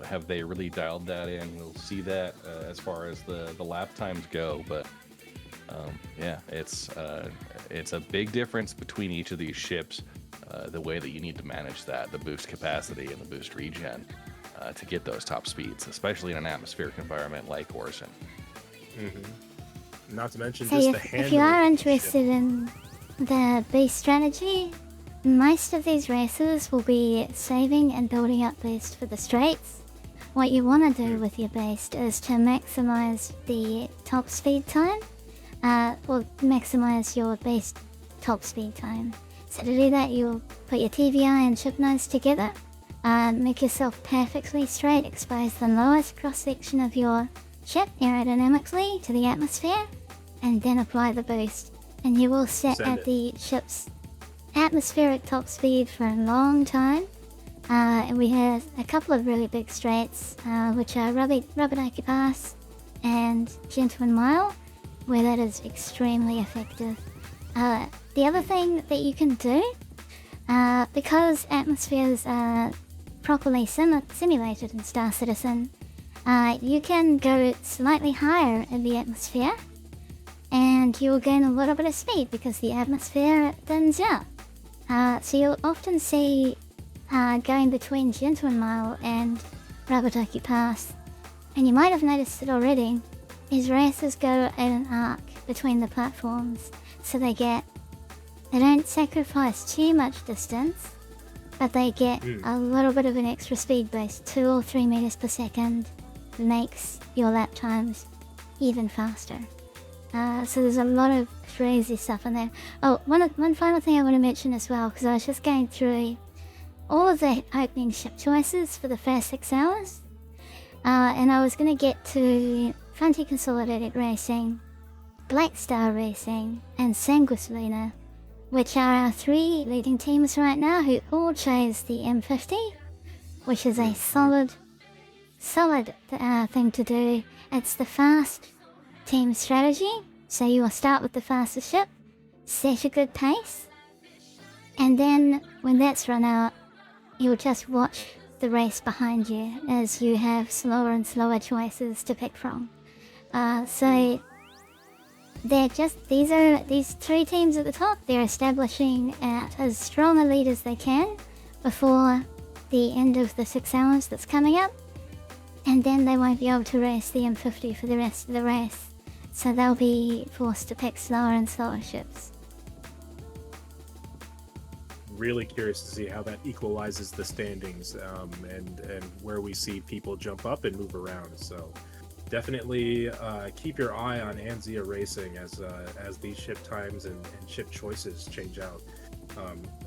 have they really dialed that in? We'll see that as far as the lap times go, but. It's a big difference between each of these ships, the way that you need to manage that, the boost capacity and the boost regen to get those top speeds, especially in an atmospheric environment like Origin. Not to mention So just if you are interested in the base strategy, most of these races will be saving and building up boost for the straights. What you want to do with your boost is to maximize the top speed time, or maximize your boost top speed time. So to do that, you'll put your TVI and chip nodes together, make yourself perfectly straight, expose the lowest cross section of your ship aerodynamically to the atmosphere, and then apply the boost. And you will sit at the ship's atmospheric top speed for a long time. And we have a couple of really big straights, which are Rubber Pass and Gentleman Mile, where that is extremely effective. The other thing that you can do, because atmospheres are properly simulated in Star Citizen, you can go slightly higher in the atmosphere, and you'll gain a little bit of speed because the atmosphere thins out. So you'll often see going between Gentleman Mile and Rubber Pass, and you might have noticed it already, is races go in an arc between the platforms, so they don't sacrifice too much distance, but they get a little bit of an extra speed boost. 2 or 3 meters per second makes your lap times even faster. So there's a lot of crazy stuff in there. Oh, one final thing I want to mention as well, because I was just going through all of the opening ship choices for the first 6 hours, and I was going to get to Frontier Consolidated Racing, Black Star Racing, and Sanguis Luna, which are our 3 leading teams right now, who all chose the M50, which is a solid thing to do. It's the fast team strategy, so you will start with the fastest ship, set a good pace, and then when that's run out, you'll just watch the race behind you as you have slower and slower choices to pick from. So they're just, these 3 teams at the top, they're establishing at as strong a lead as they can before the end of the 6 hours that's coming up, and then they won't be able to race the M50 for the rest of the race, so they'll be forced to pick slower and slower ships. Really curious to see how that equalizes the standings, and where we see people jump up and move around. So definitely keep your eye on Anzia Racing as these ship times and ship choices change out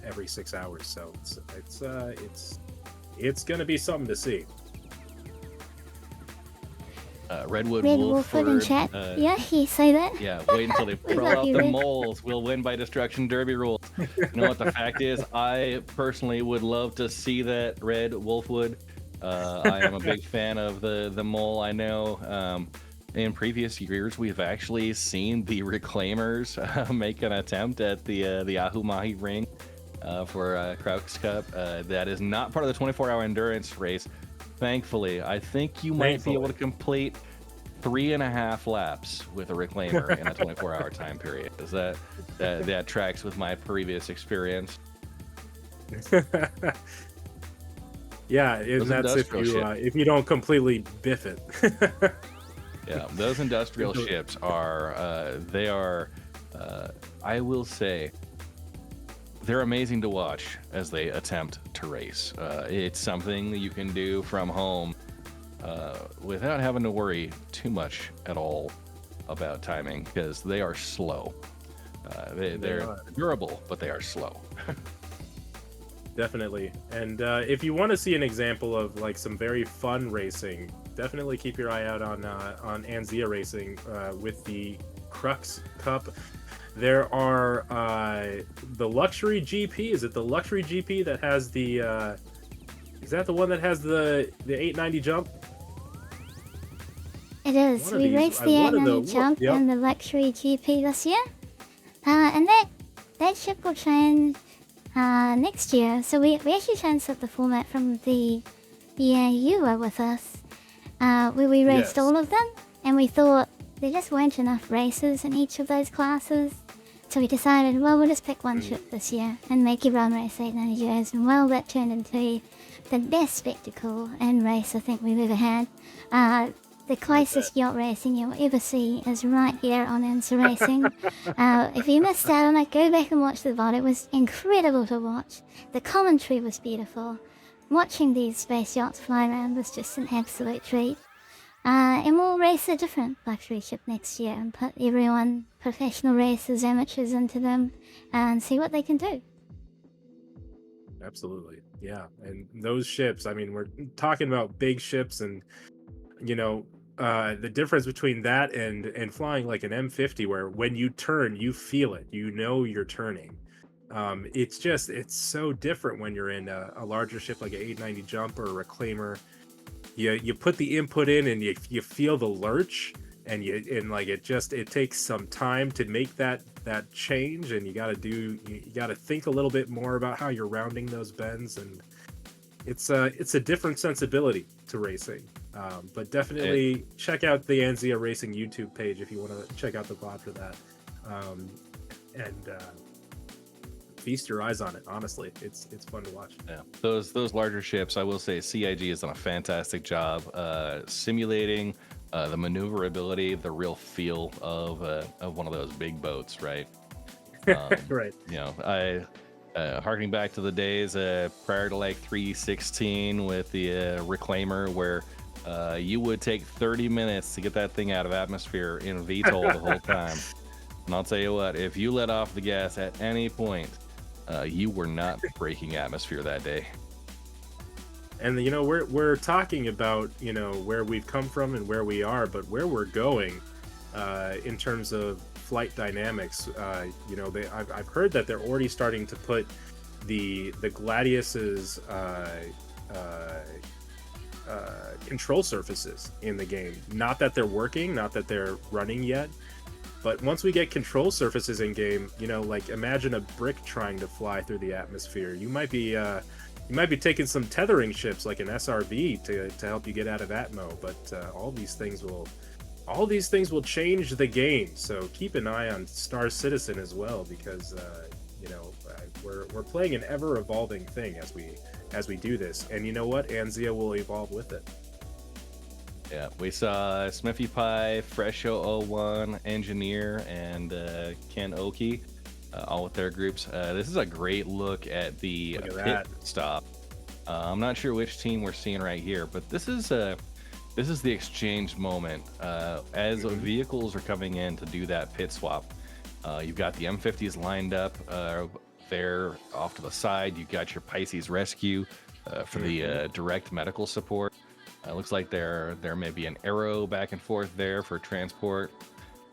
every 6 hours. So it's gonna be something to see. Redwood Wolfwood in chat. Yeah, he say that. Yeah, wait until they throw out the moles. We'll win by destruction derby rules. You know what the fact is? I personally would love to see that, Red Wolfwood. I am a big fan of the mole. I know in previous years we've actually seen the Reclaimers make an attempt at the Ahu Mahi ring for Crux Cup. That is not part of the 24-hour endurance race. Thankfully, I think you might be able to complete 3.5 laps with a Reclaimer in a 24-hour time period. Is that tracks with my previous experience? Yeah, and that's if you don't completely biff it. Yeah, those industrial ships are I will say, they're amazing to watch as they attempt to race. It's something that you can do from home without having to worry too much at all about timing, because they are slow. They're durable, but they are slow. Definitely. And if you want to see an example of like some very fun racing, definitely keep your eye out on Anzia Racing with the Crux Cup. There are the Luxury GP. Is it the Luxury GP that has the? Is that the one that has the 890 jump? It is. We raced the 890 jump in the Luxury GP this year, and that ship will change next year. So we actually changed up the format from the year you were with us, where we raced all of them, and we thought there just weren't enough races in each of those classes. So we decided, well, we'll just pick one ship this year and make everyone race 890 J's. And well, that turned into the best spectacle and race I think we've ever had. The closest yacht racing you'll ever see is right here on Insa Racing. If you missed out on it, go back and watch the VOD. It was incredible to watch. The commentary was beautiful. Watching these space yachts fly around was just an absolute treat. And we'll race a different luxury ship next year and put everyone, professional racers, amateurs, into them and see what they can do. Absolutely. Yeah. And those ships, I mean, we're talking about big ships, and, you know, the difference between that and flying like an M50, where when you turn, you feel it, you know you're turning. It's so different when you're in a larger ship like an 890 Jump or a Reclaimer. You put the input in and you feel the lurch, and it takes some time to make that change, and you got to think a little bit more about how you're rounding those bends, and it's a different sensibility to racing. But definitely check out the Anzia Racing YouTube page if you want to check out the VOD for that, and feast your eyes on it. Honestly, it's fun to watch. Yeah, those larger ships, I will say CIG has done a fantastic job simulating the maneuverability, the real feel of one of those big boats, right? Right. You know, I harkening back to the days prior to like 316 with the Reclaimer, where you would take 30 minutes to get that thing out of atmosphere in VTOL the whole time. And I'll tell you what, if you let off the gas at any point, you were not breaking atmosphere that day. And you know, we're talking about, you know, where we've come from and where we are, but where we're going in terms of flight dynamics. You know, I've heard that they're already starting to put the Gladius's control surfaces in the game. Not that they're working, not that they're running yet, but once we get control surfaces in game, you know, like imagine a brick trying to fly through the atmosphere. You might be taking some tethering ships like an SRV to help you get out of Atmo, but all these things will change the game. So keep an eye on Star Citizen as well, because you know, we're playing an ever evolving thing as we do this, and you know what, Anzia will evolve with it. Yeah, we saw Smithy Pie, Fresho01, Engineer, and Ken Oki, all with their groups. This is a great look at the pit stop. I'm not sure which team we're seeing right here, but this is the exchange moment. As vehicles are coming in to do that pit swap, you've got the M50s lined up there off to the side. You've got your Pisces Rescue for the direct medical support. Looks like there may be an Aero back and forth there for transport.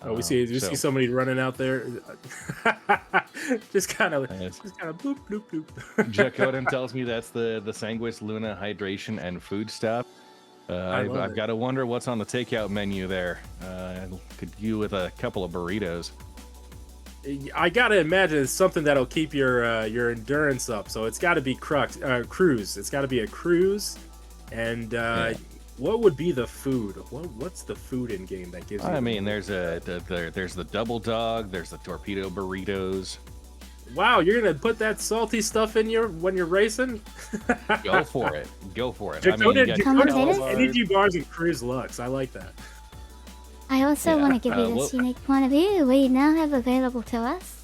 Oh, we see somebody running out there, just kind of bloop bloop bloop. Jacoden tells me that's the Sanguis Luna hydration and food stop. I've got to wonder what's on the takeout menu there. Could you with a couple of burritos? I gotta imagine it's something that'll keep your endurance up. So it's got to be cruise. It's got to be a cruise. And what would be the food? What's the food in game that gives you? I mean, there's the double dog. There's the torpedo burritos. Wow, you're gonna put that salty stuff in when you're racing? Go for it. Go for it. Energy bars and Cruise Lux. I like that. I also want to give you this unique point of view. We now have available to us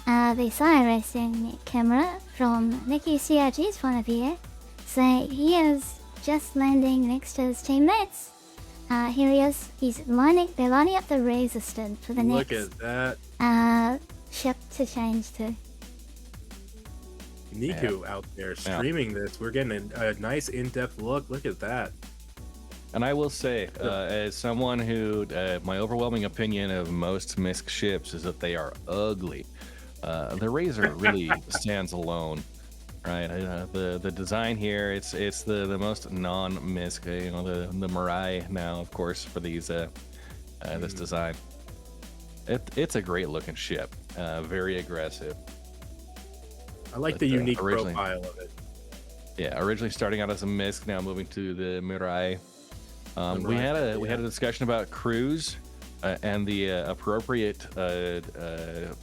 the SCIRE Racing camera from Nicky CRG's point of view. So he is just landing next to his teammates. Here he is. They're lining up the Resistant for the next. Look at that. Ship to change to. Niku out there streaming this. We're getting a nice in-depth look. Look at that. And I will say, as someone who, my overwhelming opinion of most MISC ships is that they are ugly. The Razor really stands alone. Right, the design here, it's the most non-MISC, you know, the Mirai now, of course, for these this design. It's a great looking ship, very aggressive. I like the unique profile of it. Yeah, originally starting out as a MISC, now moving to the Mirai. We had a discussion about cruise and the appropriate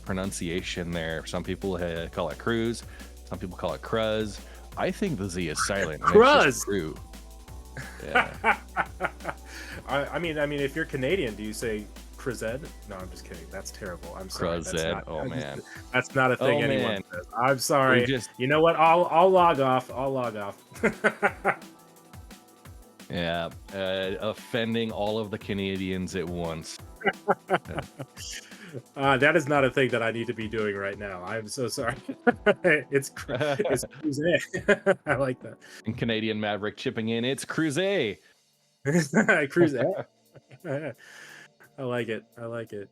pronunciation there. Some people call it cruise. Some people call it Cruz. I think the Z is silent. Cruz. Yeah. I mean, if you're Canadian, do you say Cruzed? No, I'm just kidding. That's terrible. I'm sorry. Cruzed. Oh man, that's not a thing anyone man. says. I'm sorry. Just... You know what? I'll log off. I'll log off. Yeah, offending all of the Canadians at once. That is not a thing that I need to be doing right now. I'm so sorry. it's Cruz. I like that. And Canadian Maverick chipping in. It's Cruze. Cruz. I like it. I like it.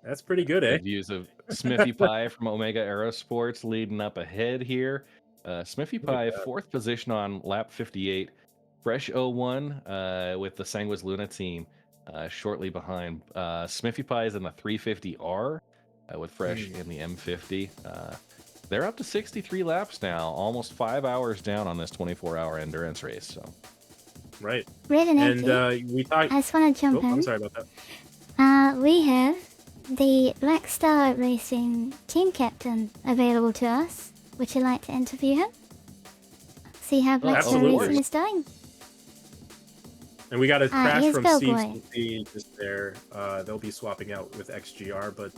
That's pretty good, eh? Views of Smithy Pie from Omega Aerosports leading up ahead here. Smithy Pie, 4th position on lap 58. Fresh 01 with the Sanguis Luna team shortly behind. Smithy Pie is in the 350R with Fresh in the M50. They're up to 63 laps now, almost 5 hours down on this 24-hour endurance race. So, right. And we thought. I just want to jump in. I'm sorry about that. We have the Black Star Racing team captain available to us. Would you like to interview him? See how Black Star Racing is doing? And we got a crash from Bellboy. Steve just there. They'll be swapping out with XGR, but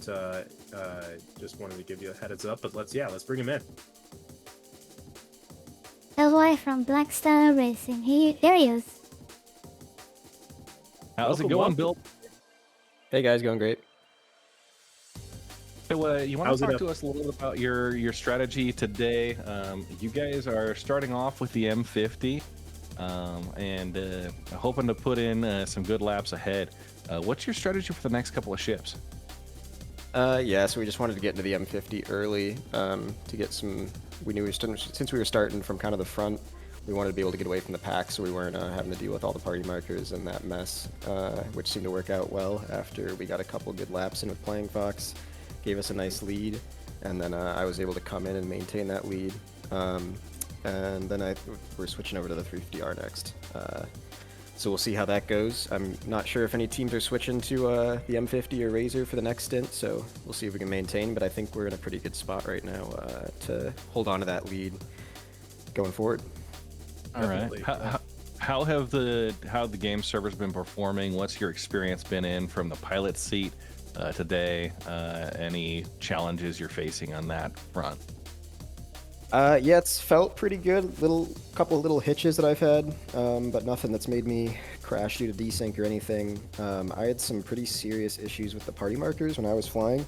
just wanted to give you a heads up. But let's bring him in. Bellboy from Black Star Racing. There he is. How's it going, Bill? Hey guys, going great. So you want to talk to us a little bit about your strategy today? You guys are starting off with the M50 and hoping to put in some good laps ahead. What's your strategy for the next couple of ships? Yeah, so we just wanted to get into the M50 early to get some. We knew since we were starting from kind of the front, we wanted to be able to get away from the pack, so we weren't having to deal with all the party markers and that mess, which seemed to work out well after we got a couple good laps in with Playing Fox. Gave us a nice lead, and then I was able to come in and maintain that lead. And then we're switching over to the 350R next. So we'll see how that goes. I'm not sure if any teams are switching to the M50 or Razor for the next stint, so we'll see if we can maintain, but I think we're in a pretty good spot right now to hold on to that lead going forward. All right. How have the game servers been performing? What's your experience been in from the pilot seat today? Any challenges you're facing on that front? Yeah, it's felt pretty good. Couple of little hitches that I've had, but nothing that's made me crash due to desync or anything. I had some pretty serious issues with the party markers when I was flying,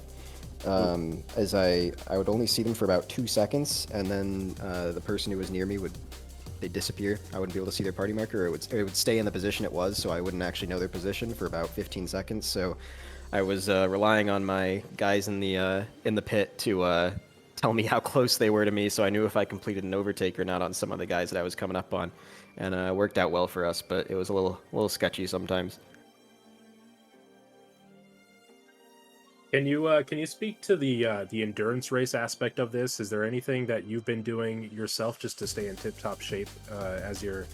as I would only see them for about 2 seconds, and then the person who was near me they'd disappear. I wouldn't be able to see their party marker, or it would stay in the position it was, so I wouldn't actually know their position for about 15 seconds. So I was relying on my guys in the pit to tell me how close they were to me, so I knew if I completed an overtake or not on some of the guys that I was coming up on, and it worked out well for us. But it was a little sketchy sometimes. Can you speak to the endurance race aspect of this? Is there anything that you've been doing yourself just to stay in tip-top shape as you're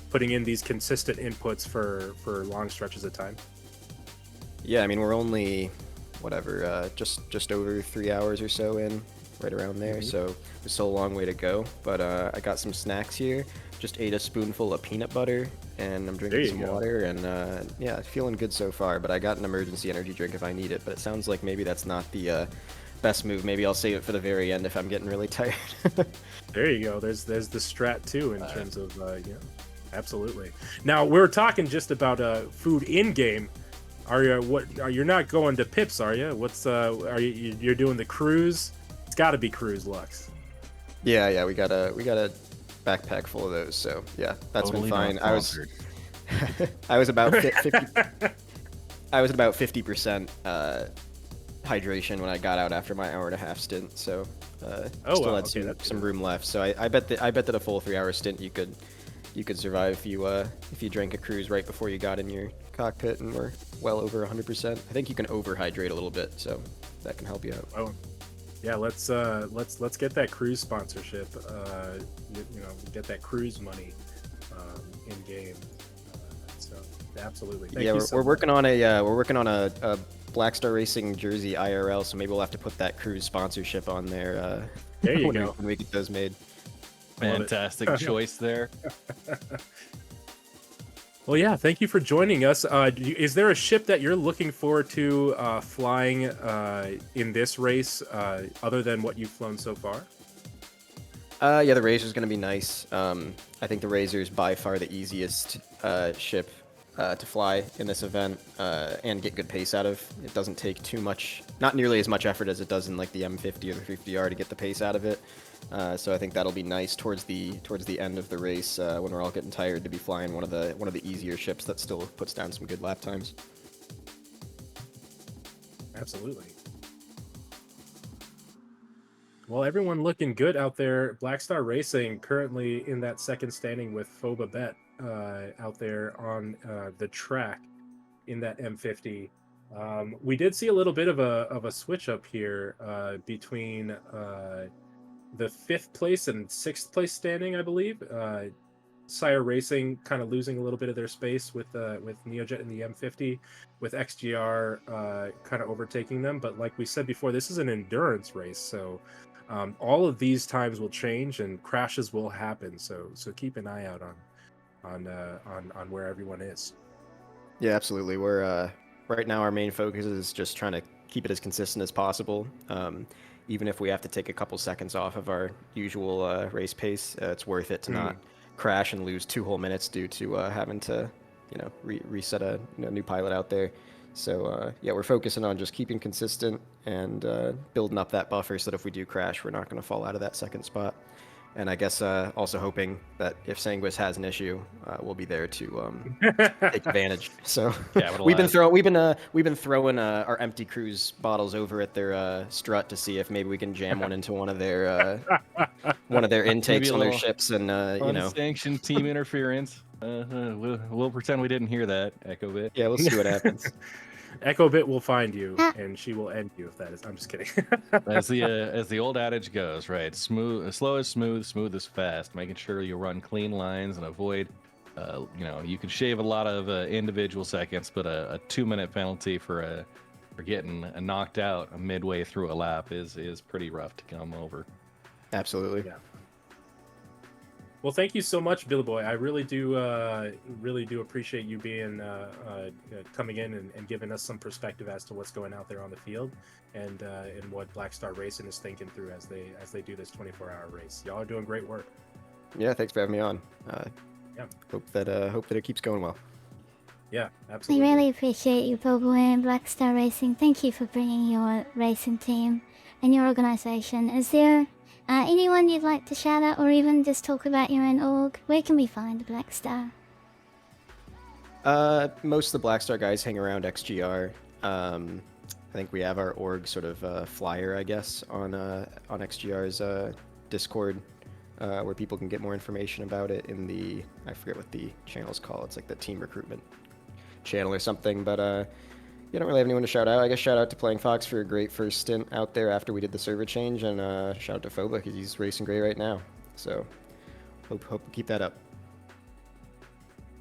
putting in these consistent inputs for long stretches of time? Yeah, I mean, we're only just over 3 hours or so in, right around there. So there's still a long way to go. But I got some snacks here. Just ate a spoonful of peanut butter, and I'm drinking some water, and yeah, feeling good so far. But I got an emergency energy drink if I need it. But it sounds like maybe that's not the best move. Maybe I'll save it for the very end if I'm getting really tired. There you go. There's the strat too in terms of yeah, absolutely. Now we're talking just about food in game. You're not going to Pips, are you? You're doing the cruise? It's got to be cruise Lux. Yeah, we got a backpack full of those, so yeah, that's totally been fine. I was about 50 I was at about 50% hydration when I got out after my 1.5-hour stint, so still had some room left. So I bet that a full 3-hour stint you could survive if you drank a cruise right before you got in your cockpit and were well over 100%. I think you can overhydrate a little bit, so that can help you out. Oh. Yeah, let's get that cruise sponsorship. Get that cruise money in game. So absolutely. Thank you we're working on a Black Star Racing jersey IRL. So maybe we'll have to put that cruise sponsorship on there. There you go. When we get those made. Fantastic choice there. Well, yeah, thank you for joining us. Is there a ship that you're looking forward to flying in this race other than what you've flown so far? Yeah, the Razor's going to be nice. I think the Razor is by far the easiest ship to fly in this event and get good pace out of. It doesn't take too much, not nearly as much effort as it does in like the M50 or the 350R to get the pace out of it. So I think that'll be nice towards the end of the race when we're all getting tired to be flying one of the easier ships that still puts down some good lap times. Absolutely. Well, everyone looking good out there. Black Star Racing currently in that second standing with Phoba Bet out there on the track in that M50. We did see a little bit of a switch up here between the 5th place and 6th place standing, I believe. SCIRE Racing kind of losing a little bit of their space with Neojet in the M50, with XGR kind of overtaking them. But like we said before, this is an endurance race, so all of these times will change and crashes will happen. So keep an eye out on where everyone is. Yeah, absolutely. We're right now our main focus is just trying to keep it as consistent as possible. Even if we have to take a couple seconds off of our usual race pace, it's worth it to not crash and lose 2 whole minutes due to having to, reset a new pilot out there. So yeah, we're focusing on just keeping consistent and building up that buffer so that if we do crash, we're not going to fall out of that second spot. And I guess also hoping that if Sanguis has an issue, we'll be there to take advantage. So Yeah, we've been throwing our empty cruise bottles over at their strut to see if maybe we can jam one into one of their intakes on their ships, and unsanctioned team interference. We'll pretend we didn't hear that, Echo Bit. Yeah, we'll see what happens. Echo Bit will find you, and she will end you if that is. I'm just kidding. As the old adage goes, right? Slow is smooth, smooth is fast. Making sure you run clean lines and avoid, you can shave a lot of individual seconds, but a 2-minute penalty for getting knocked out midway through a lap is pretty rough to come over. Absolutely. Yeah. Well, thank you so much, Billy Boy. I really do appreciate you being coming in and giving us some perspective as to what's going out there on the field, and what Black Star Racing is thinking through as they do this 24-hour race. Y'all are doing great work. Yeah, thanks for having me on. Yeah. Hope that it keeps going well. Yeah, We absolutely. really appreciate you, Bobo and Black Star Racing. Thank you for bringing your racing team and your organization. Is there anyone you'd like to shout out, or even just talk about your own org? Where can we find the Black Star? Most of the Black Star guys hang around XGR. I think we have our org sort of flyer, I guess, on XGR's Discord, where people can get more information about it in the, I forget what the channel's called. It's like the team recruitment channel or something. But you don't really have anyone to shout out. I guess shout out to Playing Fox for a great first stint out there after we did the server change, and shout out to Phoba because he's racing great right now. So hope we keep that up.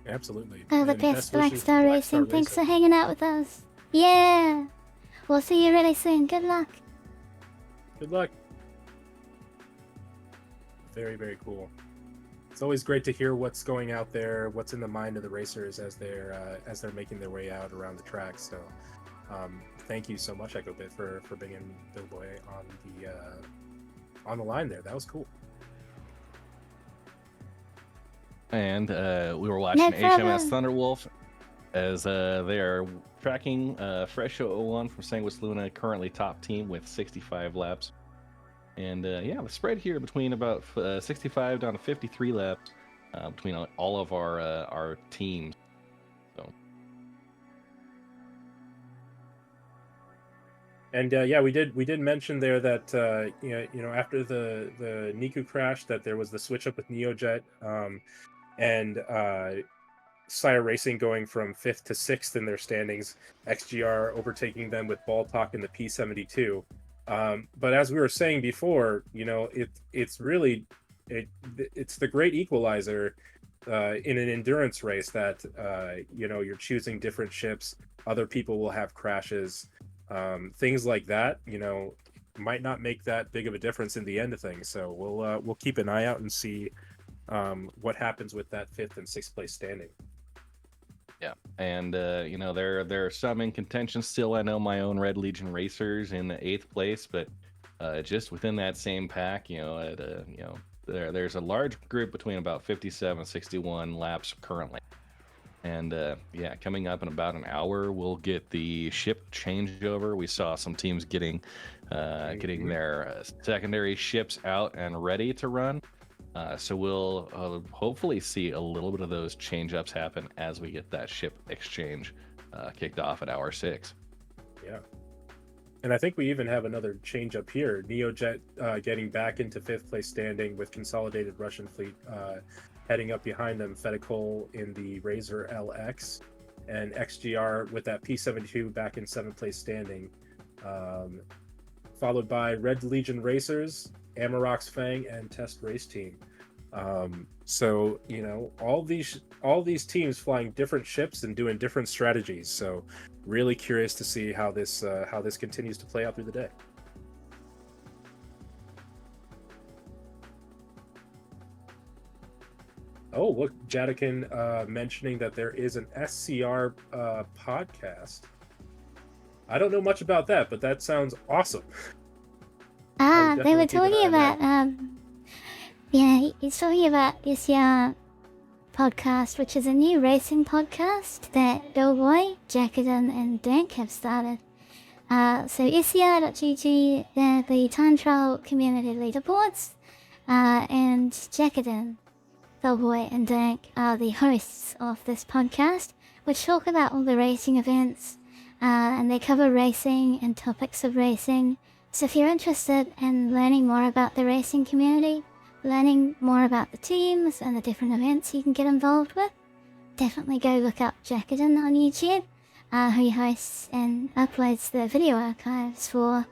Absolutely. Oh, the And best, best Black wishes, Star Black Star Racing. Thanks for Racing. hanging out with us. Yeah. We'll see you really soon. Good luck. Good luck. Very, very cool. It's always great to hear what's going out there, what's in the mind of the racers as they're making their way out around the track. So, thank you so much, Echo Bit, for bringing Bill Boy on the line there. That was cool. And we were watching No problem. HMS Thunderwolf as they are tracking Fresh 001 from Sanguis Luna, currently top team with 65 laps. And yeah, the spread here between about 65 down to 53 laps between all of our teams. So. And yeah, we did mention there that after the Niku crash that there was the switch up with Neojet, and SCIRE Racing going from 5th to 6th in their standings, XGR overtaking them with Ball Talk in the P72. But as we were saying before, it's really the great equalizer in an endurance race that you're choosing different ships. Other people will have crashes, things like that. Might not make that big of a difference in the end of things. So we'll keep an eye out and see what happens with that 5th and 6th place standing. Yeah, and you know, there are some in contention still. I know my own Red Legion racers in the 8th place, but just within that same pack, you know, at you know, there's a large group between about 57, 61 laps currently. And yeah, coming up in about an hour, we'll get the ship changeover. We saw some teams getting their secondary ships out and ready to run. So we'll hopefully see a little bit of those change-ups happen as we get that ship exchange kicked off at hour 6. Yeah. And I think we even have another change up here. Neojet getting back into 5th place standing with Consolidated Russian fleet heading up behind them. Fedicol in the Razor LX, and XGR with that P72 back in 7th place standing. Followed by Red Legion Racers, Amarok's Fang, and Test Race Team. So you know, all these teams flying different ships and doing different strategies. So really curious to see how this continues to play out through the day. Oh, look, Jadikin mentioning that there is an SCR podcast. I don't know much about that, but that sounds awesome. They were talking about yeah, he's talking about SCR podcast, which is a new racing podcast that Doughboy, Jackadan, and Dank have started. So SCR.gg, they're the time trial community leaderboards, and Jackadan, Doughboy, and Dank are the hosts of this podcast, which talk about all the racing events, and they cover racing and topics of racing. So if you're interested in learning more about the racing community, learning more about the teams and the different events you can get involved with, definitely go look up Jackadan on YouTube, who hosts and uploads the video archives for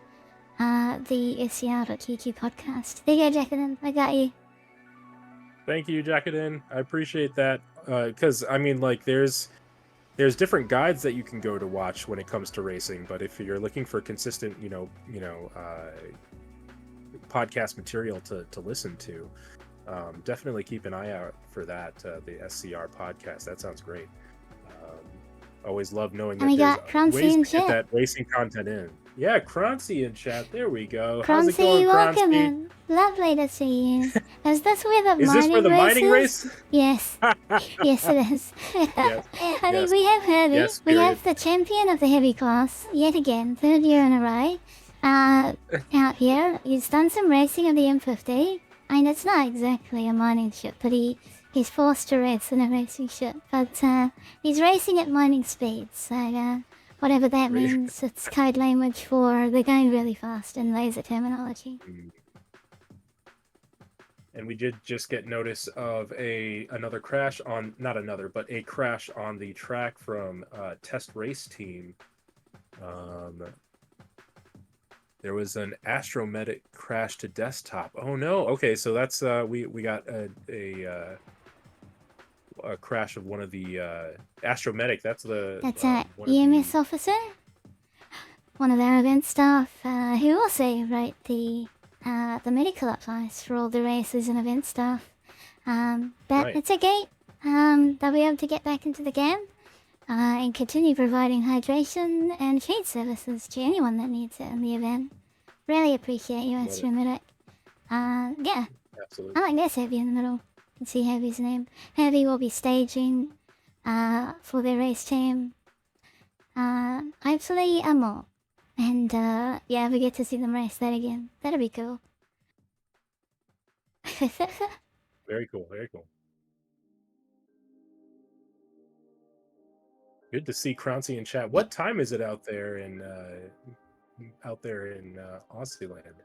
the SCR.gg podcast. There you go, Jackadan, I got you. Thank you, Jackadan. I appreciate that. Because I mean, like, there's different guides that you can go to watch when it comes to racing. But if you're looking for consistent, podcast material to listen to, definitely keep an eye out for that. The SCR podcast. That sounds great. Always love knowing And we got that there's ways Crunchy in to get chat. that racing content in. Yeah, Crunchy in chat. There we go. How's Crunchy, it going, welcome Crunchy? in. Lovely to see you. Is this where the Is mining this for the race mining is? race? Yes. Yes, it is. Yes. I mean, Yes. we have Herbie. Yes, we period. have the champion of the heavy class, yet again, 3rd year in a row. Out here, he's done some racing of the M50. I mean, it's not exactly a mining ship, but he's forced to race in a racing ship. But he's racing at mining speeds, so whatever that means, it's code language for they're going really fast in laser terminology. And we did just get notice of another crash on, not another, but a crash on the track from Test Race Team. There was an Astromedic crash to desktop. Oh no! Okay, so that's we got a crash of one of the Astromedic. That's the That's one of EMS officer, one of our event staff, who also wrote the medical advice for all the races and event staff. But Right. it's okay. They'll be able to get back into the game and continue providing hydration and feed services to anyone that needs it in the event. Really appreciate you, Love it. Astromedic. Yeah, Absolutely. I like this Heavy in the middle. You can see Heavy's name. Heavy will be staging for their race team. Hopefully more. And yeah, we get to see them race that again. That'll be cool. Very cool. Very cool. Good to see Croncy in chat. What time is it out there in Aussie land?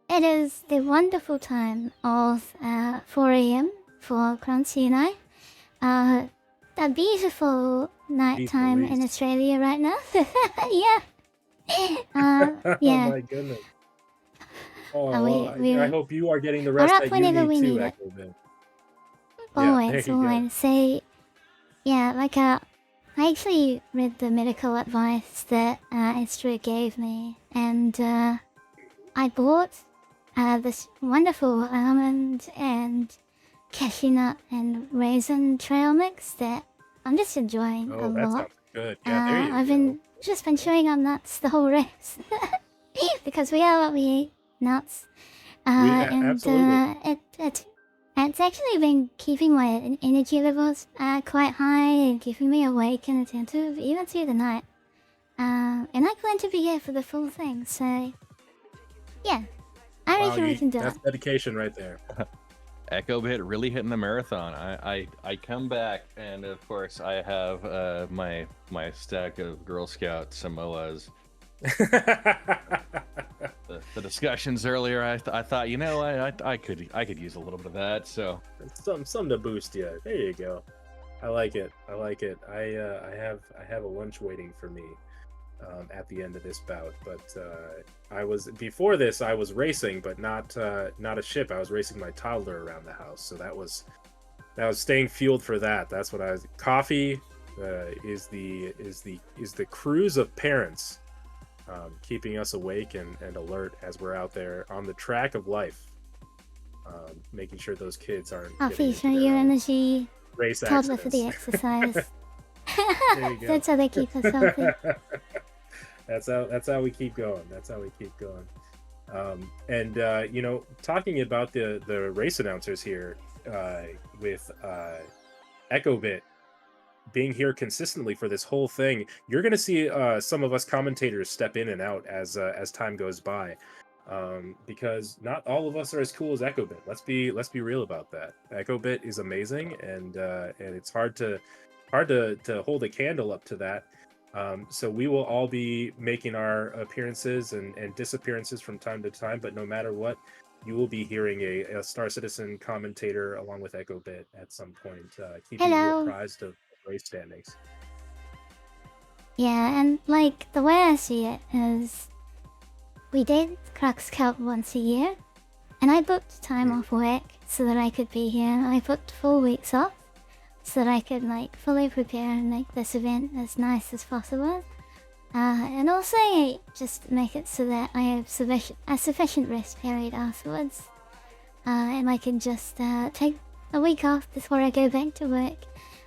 It is the wonderful time of 4 a.m. for Crunchy and I. A beautiful nighttime in Beast. Australia right now. Yeah. Oh Yeah. my goodness. Oh, we- I hope you are getting the We're rest up that you whenever we need too, need it. Echo Ben. Yeah, there Always, you go. always. So, yeah, like I actually read the medical advice that Esther gave me, and I bought this wonderful almond and cashew nut and raisin trail mix that I'm just enjoying a Oh, that lot. sounds good. Yeah, there you I've go. just been chewing on nuts the whole race because we are what we eat, nuts. Absolutely. It's actually been keeping my energy levels quite high and keeping me awake and attentive even through the night. And I plan to be here for the full thing, so yeah, I Wow, reckon we can do that's it. dedication right there. Echo Bit really hitting the marathon. I come back and of course I have my stack of Girl Scout Samoas. The discussions earlier, I thought, you know, I could use a little bit of that. So something to boost you. There you go. I like it. I like it. I have a lunch waiting for me at the end of this bout. But before this I was racing, but not a ship. I was racing my toddler around the house. So that was staying fueled for that. That's what I was. Coffee is the cruise of parents. Keeping us awake and alert as we're out there on the track of life, making sure those kids aren't Coffee for your energy, race toddler for the accidents. exercise. There you go. That's how they keep us healthy. That's how we keep going. That's how we keep going. You know, talking about the race announcers here, with Echo Bit being here consistently for this whole thing, you're going to see some of us commentators step in and out as time goes by, because not all of us are as cool as Echo Bit. Let's be real about that. Echo Bit is amazing, and it's hard to hold a candle up to that. So we will all be making our appearances and disappearances from time to time, but no matter what, you will be hearing a Star Citizen commentator along with Echo Bit at some point, keeping you apprised of race standings. Yeah, and like the way I see it is, we did Crux Cup once a year, and I booked time off work so that I could be here. I booked full weeks off so that I could like fully prepare and make this event as nice as possible, and also just make it so that I have a sufficient rest period afterwards, and I can just take a week off before I go back to work.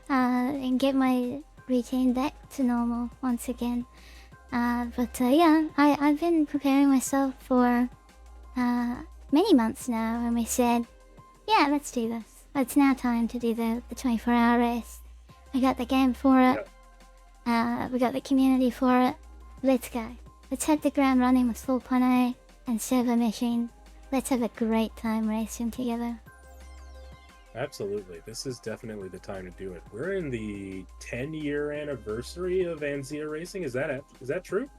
And get my routine back to normal once again. Yeah, I've been preparing myself for many months now, and we said, yeah, let's do this. It's now time to do the 24-hour race. We got the game for it. We got the community for it. Let's go. Let's hit the ground running with full pano and servo machine. Let's have a great time racing together. Absolutely. This is definitely the time to do it. We're in the 10-year anniversary of Anzia Racing. Is that true?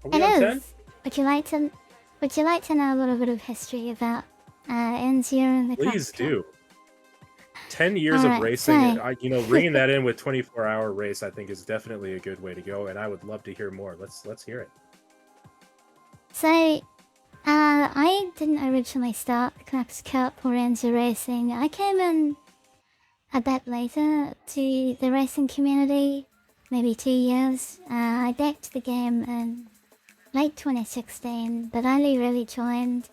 Are we on 10? Would you like to know a little bit of history about Anzia and the Crux Please Cup? do. 10 years of racing, bringing that in with 24-hour race, I think is definitely a good way to go, and I would love to hear more. Let's hear it. So, I didn't originally start the Crux Cup or Anzia Racing. I came in a bit later to the racing community, maybe 2 years. I backed the game in late 2016, but only really joined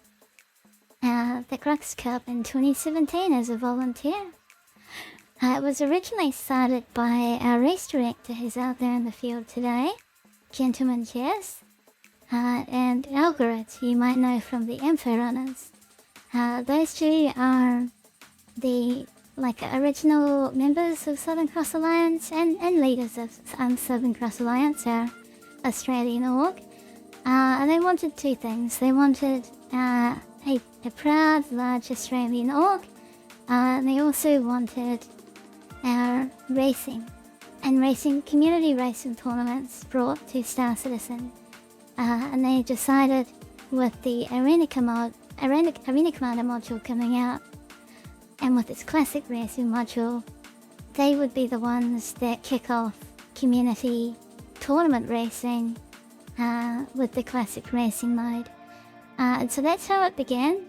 the Crux Cup in 2017 as a volunteer. It was originally started by our race director who's out there in the field today, GentlemanJez, and Algorithm, you might know from the Info Runners. Those two are the original members of Southern Cross Alliance and leaders of Southern Cross Alliance, our Australian org. And they wanted two things. They wanted a proud, large Australian org, and they also wanted our racing community racing tournaments brought to Star Citizen. And they decided with the Arena Commander module coming out, and with its classic racing module, they would be the ones that kick off community tournament racing with the classic racing mode. And so that's how it began.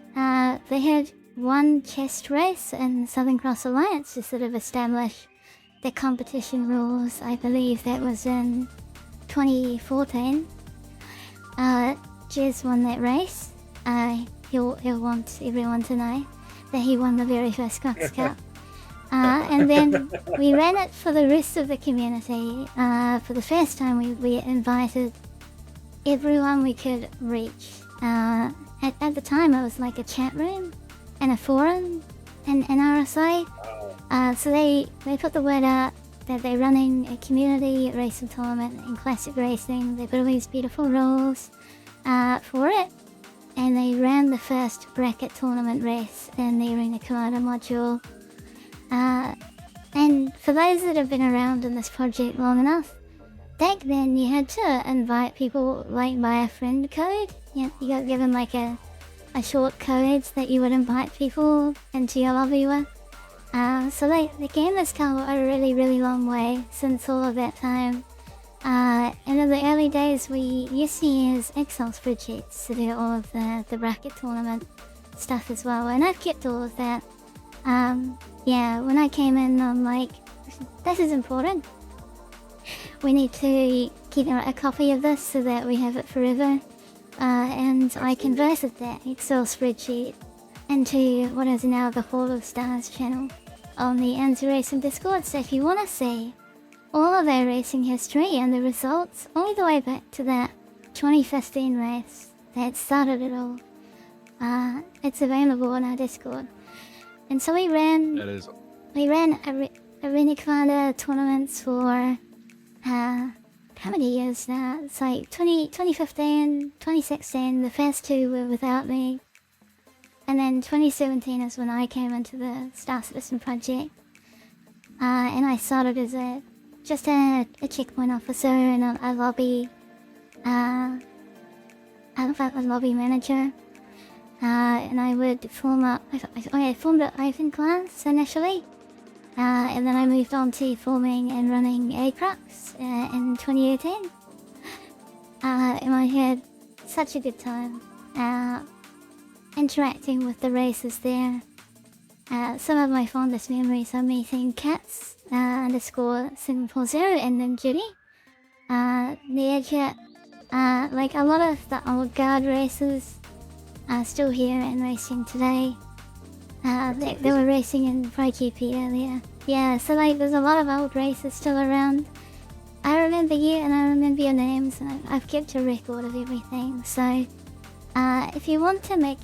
They had one test race in Southern Cross Alliance to sort of establish the competition rules. I believe that was in 2014. Jez won that race. He'll want everyone to know that he won the very first Crux Cup. And then we ran it for the rest of the community. For the first time, we invited everyone we could reach. At the time, it was like a chat room and a forum in RSI. So they put the word out that they're running a community racing tournament in classic racing. They put all these beautiful rules for it. And they ran the first bracket tournament race in the Arena Commander module. And for those that have been around in this project long enough, back then you had to invite people like by a friend code. You got given like a short code that you would invite people into your lobby with. So the game has come a really, really long way since all of that time. And in the early days, we used to use Excel spreadsheets to do all of the bracket tournament stuff as well, and I've kept all of that. Yeah, when I came in, I'm like, this is important. We need to keep a copy of this so that we have it forever. And I converted that Excel spreadsheet into what is now the Hall of Stars channel on the Anzu Racing Discord. So if you want to see all of our racing history and the results all the way back to that 2015 race that started it all, it's available on our Discord. And so we ran Arena Commander tournaments for how many years now? It's like 2015, 2016, the first two were without me. And then 2017 is when I came into the Star Citizen project. And I started as just a checkpoint officer and a lobby, a lobby manager. And I would form up, I formed an Open class initially. And then I moved on to forming and running Crux in 2018. And I had such a good time interacting with the races there. Some of my fondest memories are meeting Cats _740 and then Judy. Like a lot of the old guard races are still here and racing today. They were racing in Pro GP earlier. Yeah, so like there's a lot of old races still around. I remember you and I remember your names, and I've kept a record of everything. So if you want to make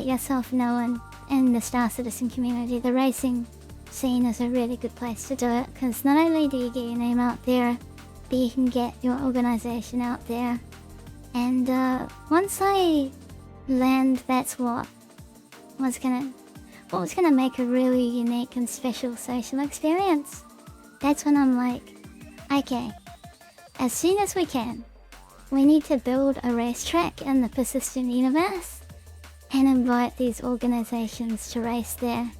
yourself known in the Star Citizen community, the racing scene is a really good place to do it, because not only do you get your name out there, but you can get your organization out there. And once I learned that's what was gonna make a really unique and special social experience, that's when I'm like, okay, as soon as we can, we need to build a racetrack in the persistent universe and invite these organizations to race there.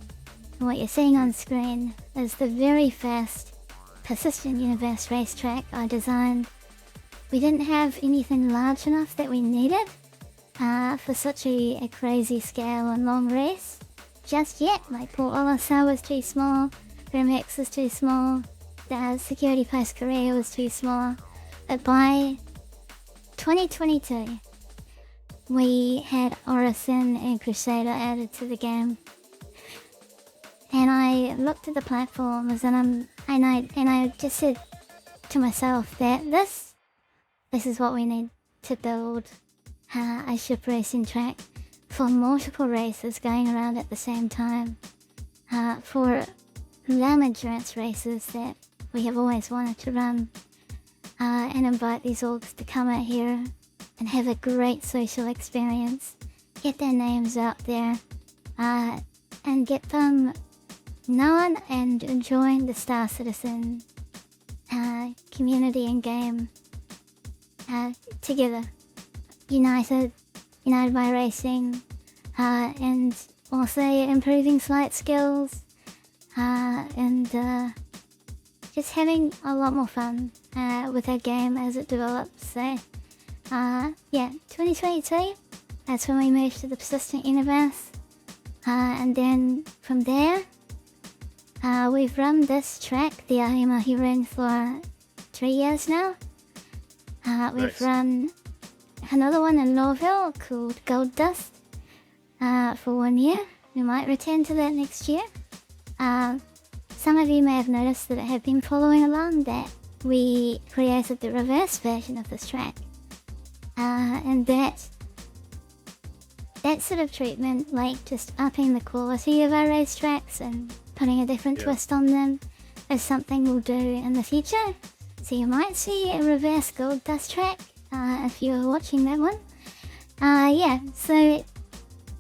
And what you're seeing on screen is the very first persistent universe racetrack I designed. We didn't have anything large enough that we needed for such a crazy scale and long race just yet. Like Port Olisar was too small, Grimhex was too small, the Security Post Korea was too small. But by 2022, we had Orison and Crusader added to the game. And I looked at the platforms and I just said to myself that this is what we need to build, a ship racing track for multiple races going around at the same time, for land endurance races that we have always wanted to run, and invite these orgs to come out here and have a great social experience, get their names out there, and get them known and enjoying the Star Citizen community and game together, united by racing, and also improving flight skills, and just having a lot more fun with our game as it develops. So yeah, 2022, that's when we moved to the persistent universe, and then from there we've run this track, the Ahimahi Ring, for 3 years now. We've run another one in Lowville called Gold Dust for 1 year. We might return to that next year. Some of you may have noticed that have been following along that we created the reverse version of this track. And that sort of treatment, like just upping the quality of our racetracks and putting a different twist on them, is something we'll do in the future. So you might see a reverse gold dust track if you're watching that one. So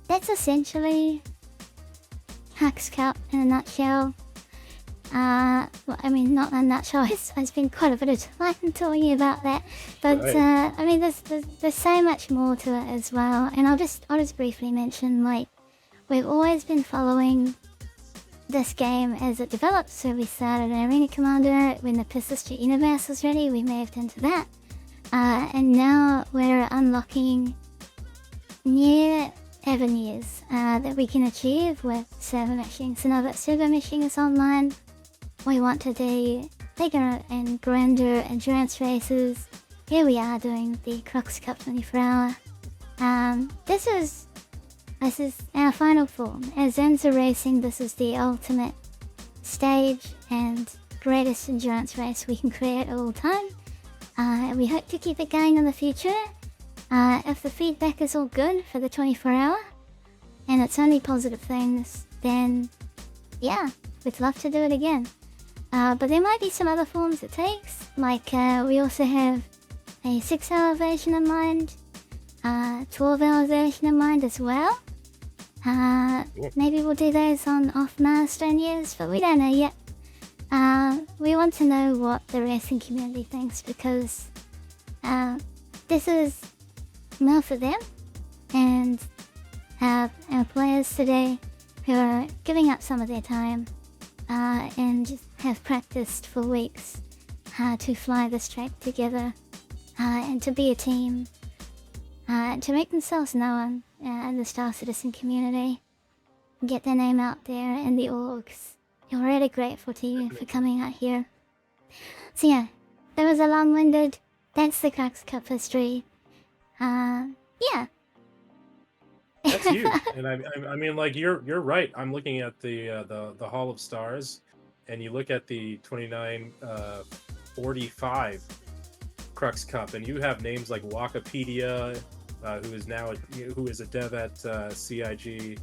that's essentially Crux Cup in a nutshell. Well, I mean, not in a nutshell. It's been quite a bit of time talking about that, but I mean, there's so much more to it as well. And I'll just briefly mention, like, we've always been following this game as it developed. So we started an Arena Commander when the Persistent Universe was ready. We moved into that, and now we're unlocking new avenues that we can achieve with server meshing. So now that server meshing is online, we want to do bigger and grander endurance races. Here we are doing the Crux Cup 24 hour. This is our final form. As Zenza Racing, this is the ultimate stage and greatest endurance race we can create at all time. And we hope to keep it going in the future. If the feedback is all good for the 24 hour, and it's only positive things, then yeah, we'd love to do it again. But there might be some other forms it takes, like we also have a 6-hour version in mind, 12-hour version in mind as well. Maybe we'll do those on off milestone years, but we don't know yet. We want to know what the racing community thinks, because this is more for them and our players today who are giving up some of their time and just have practiced for weeks to fly this track together and to be a team, to make themselves known in the Star Citizen community, get their name out there in the orgs. We're really grateful to you for coming out here. So yeah, that was a long-winded, that's the Crux Cup history. Yeah. That's huge. And I mean, like, you're right. I'm looking at the Hall of Stars, and you look at the 2945 Crux Cup, and you have names like Wikipedia, who is a dev at CIG,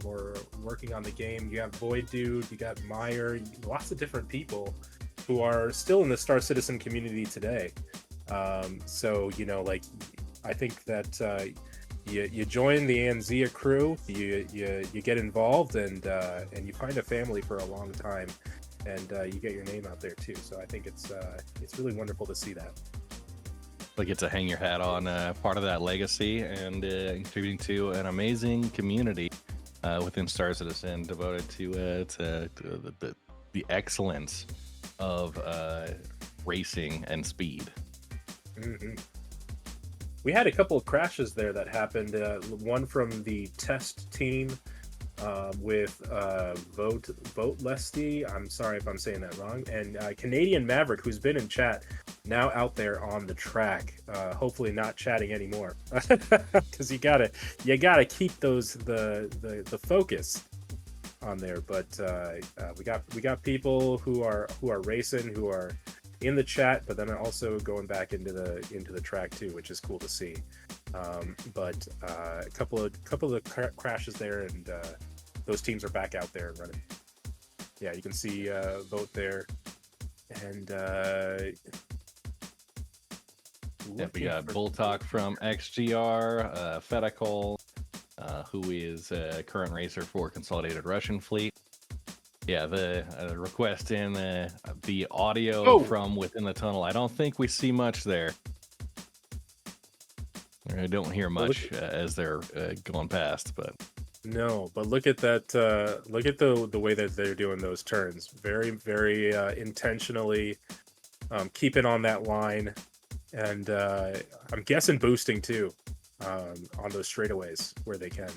or working on the game. You have Void Dude, you got Meyer, lots of different people who are still in the Star Citizen community today. So, you know, like, I think that you join the Anzia crew, you get involved, and you find a family for a long time, and you get your name out there too. So I think it's really wonderful to see that. Like, get to hang your hat on part of that legacy and contributing to an amazing community within Star Citizen devoted to the excellence of racing and speed. Mm-hmm. We had a couple of crashes there that happened. One from the test team with Vote Lesty. I'm sorry if I'm saying that wrong. And Canadian Maverick, who's been in chat, now out there on the track. Hopefully not chatting anymore, because you gotta keep the focus on there. But we got people who are racing, who are in the chat, but then also going back into the track too, which is cool to see. But a couple of crashes there, and those teams are back out there and running. Yeah, you can see Vote there, and we got Bull Talk from XGR, Fedical, who is a current racer for Consolidated Russian Fleet. Yeah, the request in the audio from within the tunnel. I don't think we see much there. I don't hear much as they're going past, but no. But look at that! Look at the way that they're doing those turns. Very, very intentionally keeping on that line, and I'm guessing boosting too on those straightaways where they can.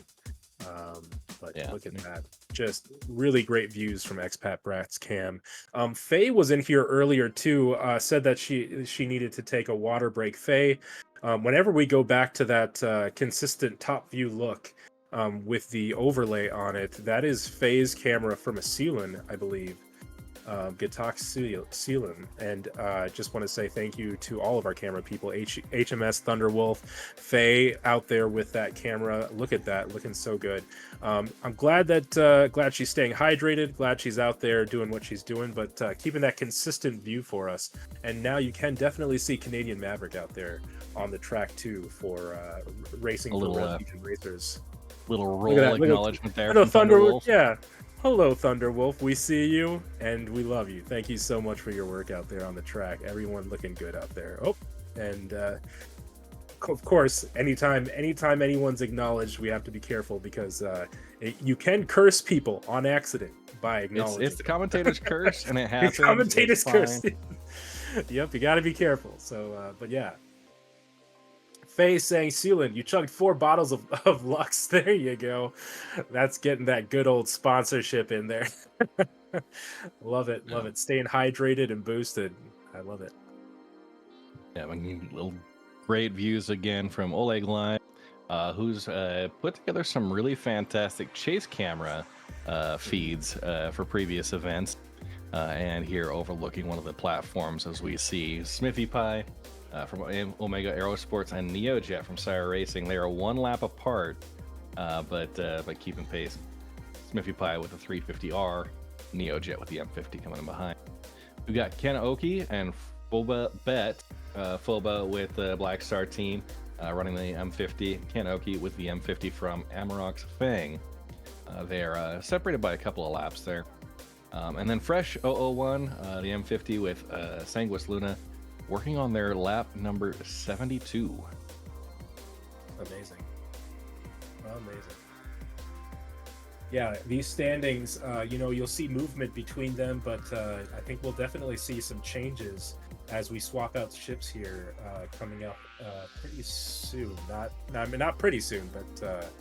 But yeah, look at that. Just really great views from Expat Brat's cam. Faye was in here earlier too, said that she needed to take a water break. Faye, whenever we go back to that consistent top view look, with the overlay on it. That is Faye's camera from a Sealan, I believe. Gatak Sealan. And just want to say thank you to all of our camera people. HMS Thunderwolf, Faye out there with that camera. Look at that, looking so good. I'm glad that glad she's staying hydrated, glad she's out there doing what she's doing, but keeping that consistent view for us. And now you can definitely see Canadian Maverick out there on the track too for racing for Red Legion racers. Little roll acknowledgement there. Hello, Thunderwolf. Yeah. Hello, Thunderwolf. We see you and we love you. Thank you so much for your work out there on the track. Everyone looking good out there. Oh, and of course, anytime anyone's acknowledged, we have to be careful because you can curse people on accident by acknowledging. It's the commentator's curse, and it happens. The commentator's curse. Yep, you got to be careful. So, but yeah. Faye saying, Sealan, you chugged 4 bottles of Lux. There you go. That's getting that good old sponsorship in there. Love it. Love it. Staying hydrated and boosted. I love it. Yeah, little great views again from Oleg Line, who's put together some really fantastic chase camera feeds for previous events. And here overlooking one of the platforms as we see Smithy Pie from Omega Aerosports and NeoJet from SCIRE Racing. They are 1 lap apart, but keeping pace. Smithy Pie with the 350R, NeoJet with the M50 coming in behind. We got Ken Oki and Foba Bet, Foba with the Black Star team running the M50. Ken Oki with the M50 from Amarok's Fang. They're separated by a couple of laps there. And then Fresh 001, the M50 with Sanguis Luna, working on their lap number 72. Amazing. Yeah, these standings, you'll see movement between them, but I think we'll definitely see some changes as we swap out ships here coming up pretty soon. Not pretty soon, but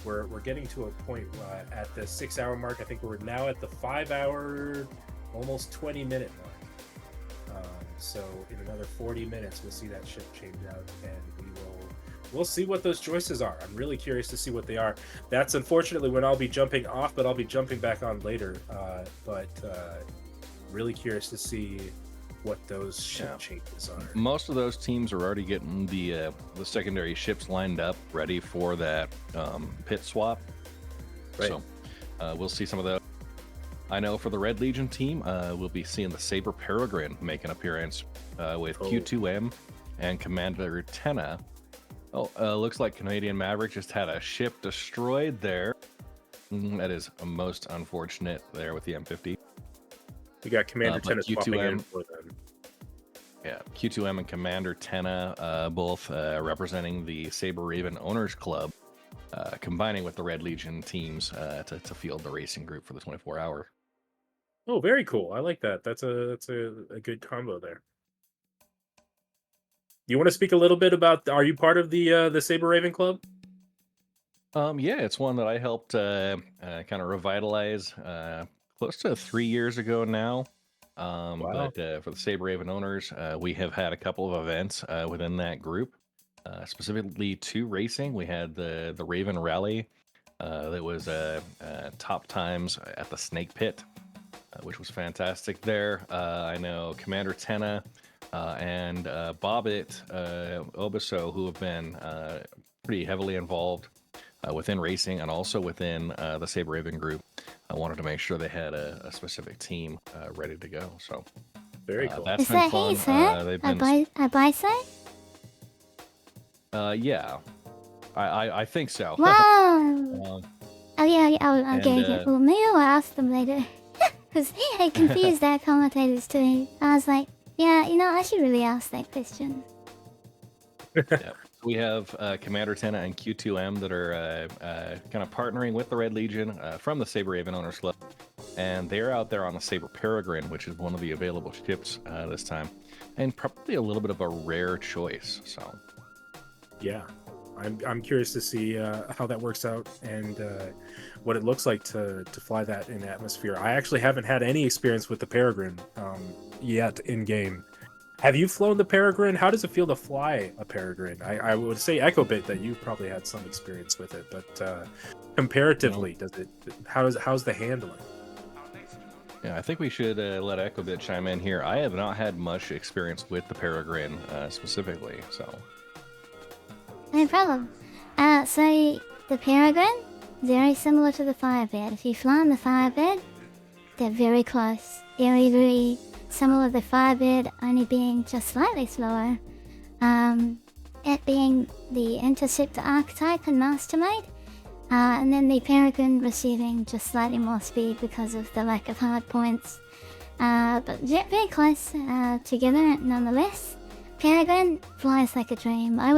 we're getting to a point at the 6-hour mark. I think we're now at the 5-hour, almost 20-minute mark. So in another 40 minutes, we'll see that ship change out, and we'll see what those choices are. I'm really curious to see what they are. That's unfortunately when I'll be jumping off, but I'll be jumping back on later. But really curious to see what those ship changes are. Most of those teams are already getting the secondary ships lined up, ready for that pit swap. Right. So we'll see some of those. I know for the Red Legion team, we'll be seeing the Saber Peregrine make an appearance with Q2M and Commander Tenna. Looks like Canadian Maverick just had a ship destroyed there. That is most unfortunate there with the M50. We got Commander Tenna swapping in for them. Yeah, Q2M and Commander Tenna both representing the Saber Raven Owners Club, combining with the Red Legion teams to field the racing group for the 24-hour. Oh, very cool. I like that. That's a good combo there. You want to speak a little bit about? Are you part of the Saber Raven Club? Yeah, it's one that I helped kind of revitalize close to 3 years ago now. Wow. But for the Saber Raven owners, we have had a couple of events within that group, specifically 2 racing. We had the Raven Rally that was top times at the Snake Pit, which was fantastic there. I know Commander Tenna and Bobbit Obiso, who have been pretty heavily involved within racing and also within the Saber Raven group. I wanted to make sure they had a specific team ready to go. So very cool. That's Is been that fun. he, sir? A bicep? Yeah, I think so. Wow. Oh yeah, I'll get it. Well, maybe I'll ask them later. Because I confused that commentators too. I was like, yeah, I should really ask that question. Yeah. We have Commander Tenna and Q2M that are kind of partnering with the Red Legion from the Saber Raven Owners Club. And they're out there on the Saber Peregrine, which is one of the available ships this time. And probably a little bit of a rare choice. So, yeah, I'm curious to see how that works out and what it looks like to fly that in atmosphere. I actually haven't had any experience with the Peregrine yet in game. Have you flown the Peregrine? How does it feel to fly a Peregrine? I would say EchoBit that you probably had some experience with it, but comparatively, how's the handling? Yeah, I think we should let EchoBit chime in here. I have not had much experience with the Peregrine specifically, so. No problem. So the Peregrine, very similar to the Firebird. If you fly on the Firebird, they're very close. Very, very similar to the Firebird, only being just slightly slower. It being the Interceptor archetype and Mastermind, and then the Peregrine receiving just slightly more speed because of the lack of hard points. But very close together nonetheless. Peregrine flies like a dream. I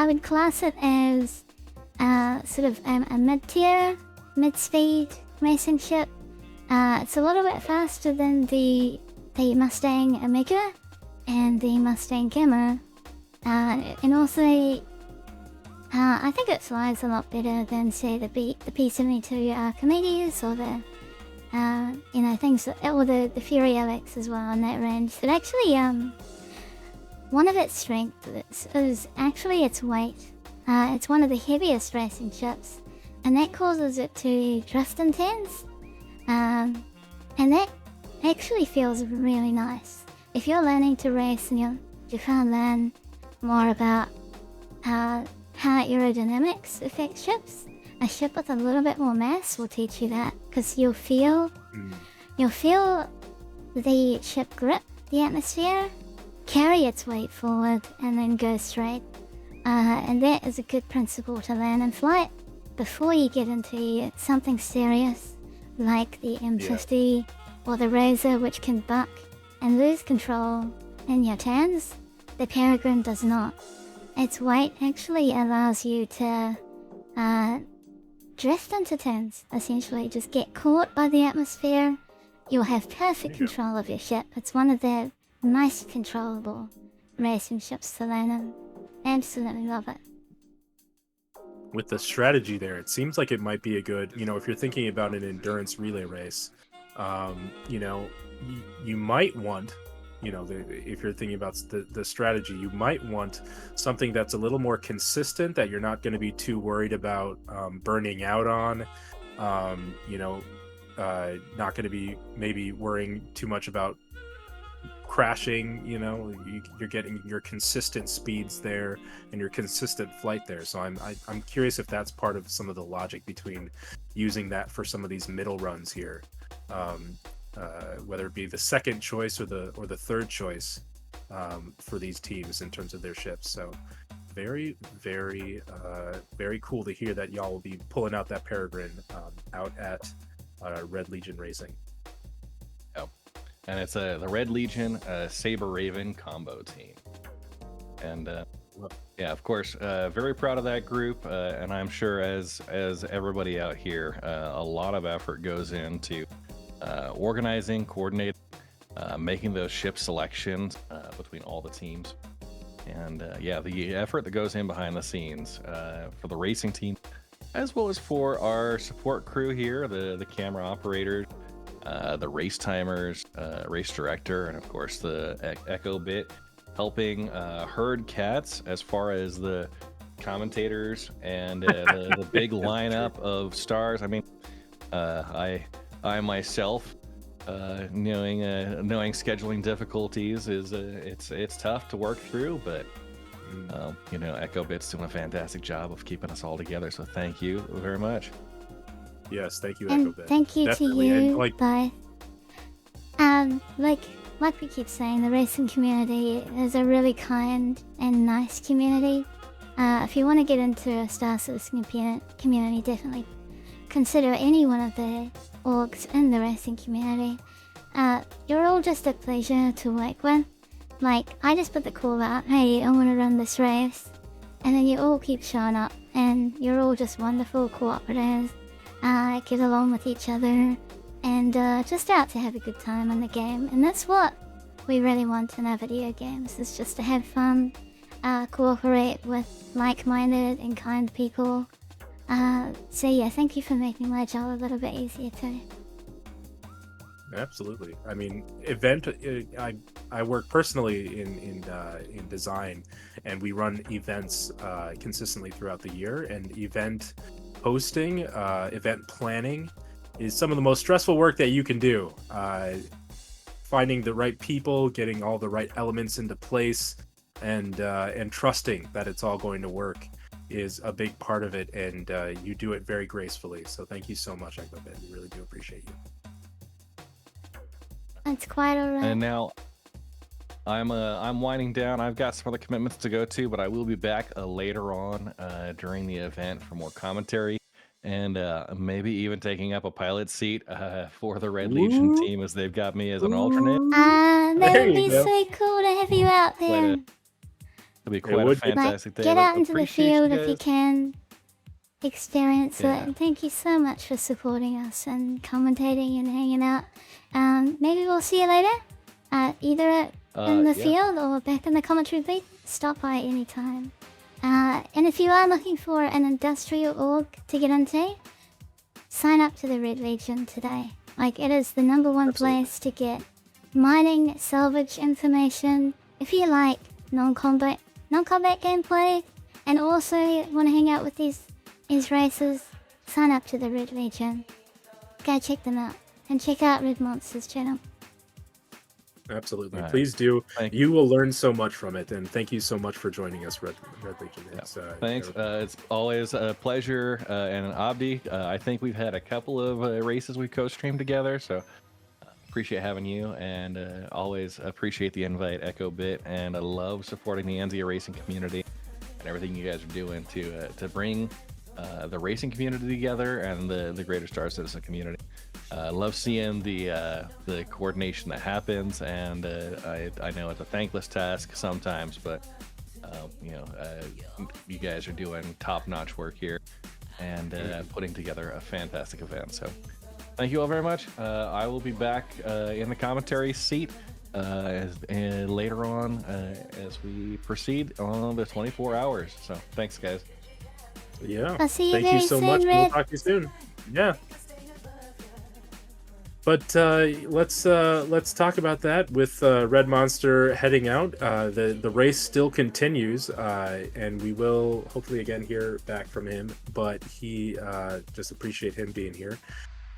would class it as sort of a mid-tier, mid-speed racing ship. It's a little bit faster than the Mustang Omega and the Mustang Gamma, and also I think it flies a lot better than say the P-72 Archimedes or the things or the Fury LX as well on that range. But actually one of its strengths is actually its weight. It's one of the heaviest racing ships, and that causes it to drift intense, and that actually feels really nice. If you're learning to race and you can't learn more about how aerodynamics affect ships, a ship with a little bit more mass will teach you that, because you'll feel the ship grip the atmosphere, carry its weight forward, and then go straight. And that is a good principle to learn in flight before you get into something serious like the M50 or the Razor, which can buck and lose control in your turns. The Peregrine does not. Its weight actually allows you to drift into turns, essentially. Just get caught by the atmosphere. You'll have perfect control of your ship. It's one of the most controllable racing ships to learn in. Absolutely love it. With the strategy there, it seems like it might be a good, if you're thinking about an endurance relay race, you might want, if you're thinking about the strategy, you might want something that's a little more consistent, that you're not going to be too worried about burning out on, not going to be maybe worrying too much about crashing. You're getting your consistent speeds there and your consistent flight there. So I'm curious if that's part of some of the logic between using that for some of these middle runs here, whether it be the second choice or the third choice for these teams in terms of their ships. So very, very, very cool to hear that y'all will be pulling out that Peregrine out at Red Legion Racing. And it's the Red Legion Saber Raven combo team. And yeah, of course, very proud of that group. And I'm sure as everybody out here, a lot of effort goes into organizing, coordinating, making those ship selections between all the teams. And yeah, the effort that goes in behind the scenes for the racing team, as well as for our support crew here, the camera operators, the race timers, race director, and of course the EchoBit, helping herd cats as far as the commentators and the big lineup of stars. I mean, I myself, knowing scheduling difficulties is it's tough to work through, but EchoBit's doing a fantastic job of keeping us all together. So thank you very much. Yes, thank you, And EchoBit. thank you Definitely. to And, you, bye. Like we keep saying, the racing community is a really kind and nice community. If you want to get into a Star Citizen community, definitely consider any one of the orgs in the racing community. You're all just a pleasure to work with. Like, I just put the call out, hey, I want to run this race, and then you all keep showing up, and you're all just wonderful cooperatives. Get along with each other, and just out to have a good time in the game. And that's what we really want in our video games, is just to have fun, cooperate with like-minded and kind people. So yeah, thank you for making my job a little bit easier too. Absolutely. I mean, I work personally in design, and we run events consistently throughout the year. And event hosting, event planning, is some of the most stressful work that you can do. Finding the right people, getting all the right elements into place, and trusting that it's all going to work is a big part of it, and you do it very gracefully. So thank you so much, EchoBit. We really do appreciate you. It's quite alright. And now I'm winding down. I've got some other commitments to go to, but I will be back later on during the event for more commentary, and maybe even taking up a pilot seat for the Red Legion team, as they've got me as an alternate. That There would you be go. so cool to have you out there. It'll be quite a would be. fantastic day. Get I out into the appreciate field if you guys. can. Experience Yeah. it. And thank you so much for supporting us and commentating and hanging out. Maybe we'll see you later. Either in the Yeah. field or back in the commentary booth. Stop by anytime. And if you are looking for an industrial org to get into, sign up to the Red Legion today. Like, it is the #1 place to get mining, salvage information. If you like non-combat gameplay and also want to hang out with these racers, sign up to the Red Legion. Go check them out and check out Red Monster's channel. Absolutely. All right. Please do. Thank You will learn so much from it, and thank you so much for joining us, Red Legion. It's, Thanks. It's always a pleasure. And an Abdi, I think we've had a couple of races we co-streamed together, so appreciate having you, and always appreciate the invite, EchoBit, and I love supporting the NZ racing community and everything you guys are doing to bring the racing community together and the greater Star Citizen community. Love seeing the coordination that happens, and I know it's a thankless task sometimes, but you guys are doing top-notch work here and putting together a fantastic event. So thank you all very much. I will be back in the commentary seat later on as we proceed on the 24 hours. So thanks, guys. Yeah. I'll see you Thank very you so soon, much. We'll Red. talk to you soon. Yeah. But let's talk about that with Red Monster heading out. The race still continues, and we will hopefully again hear back from him. But he just appreciate him being here.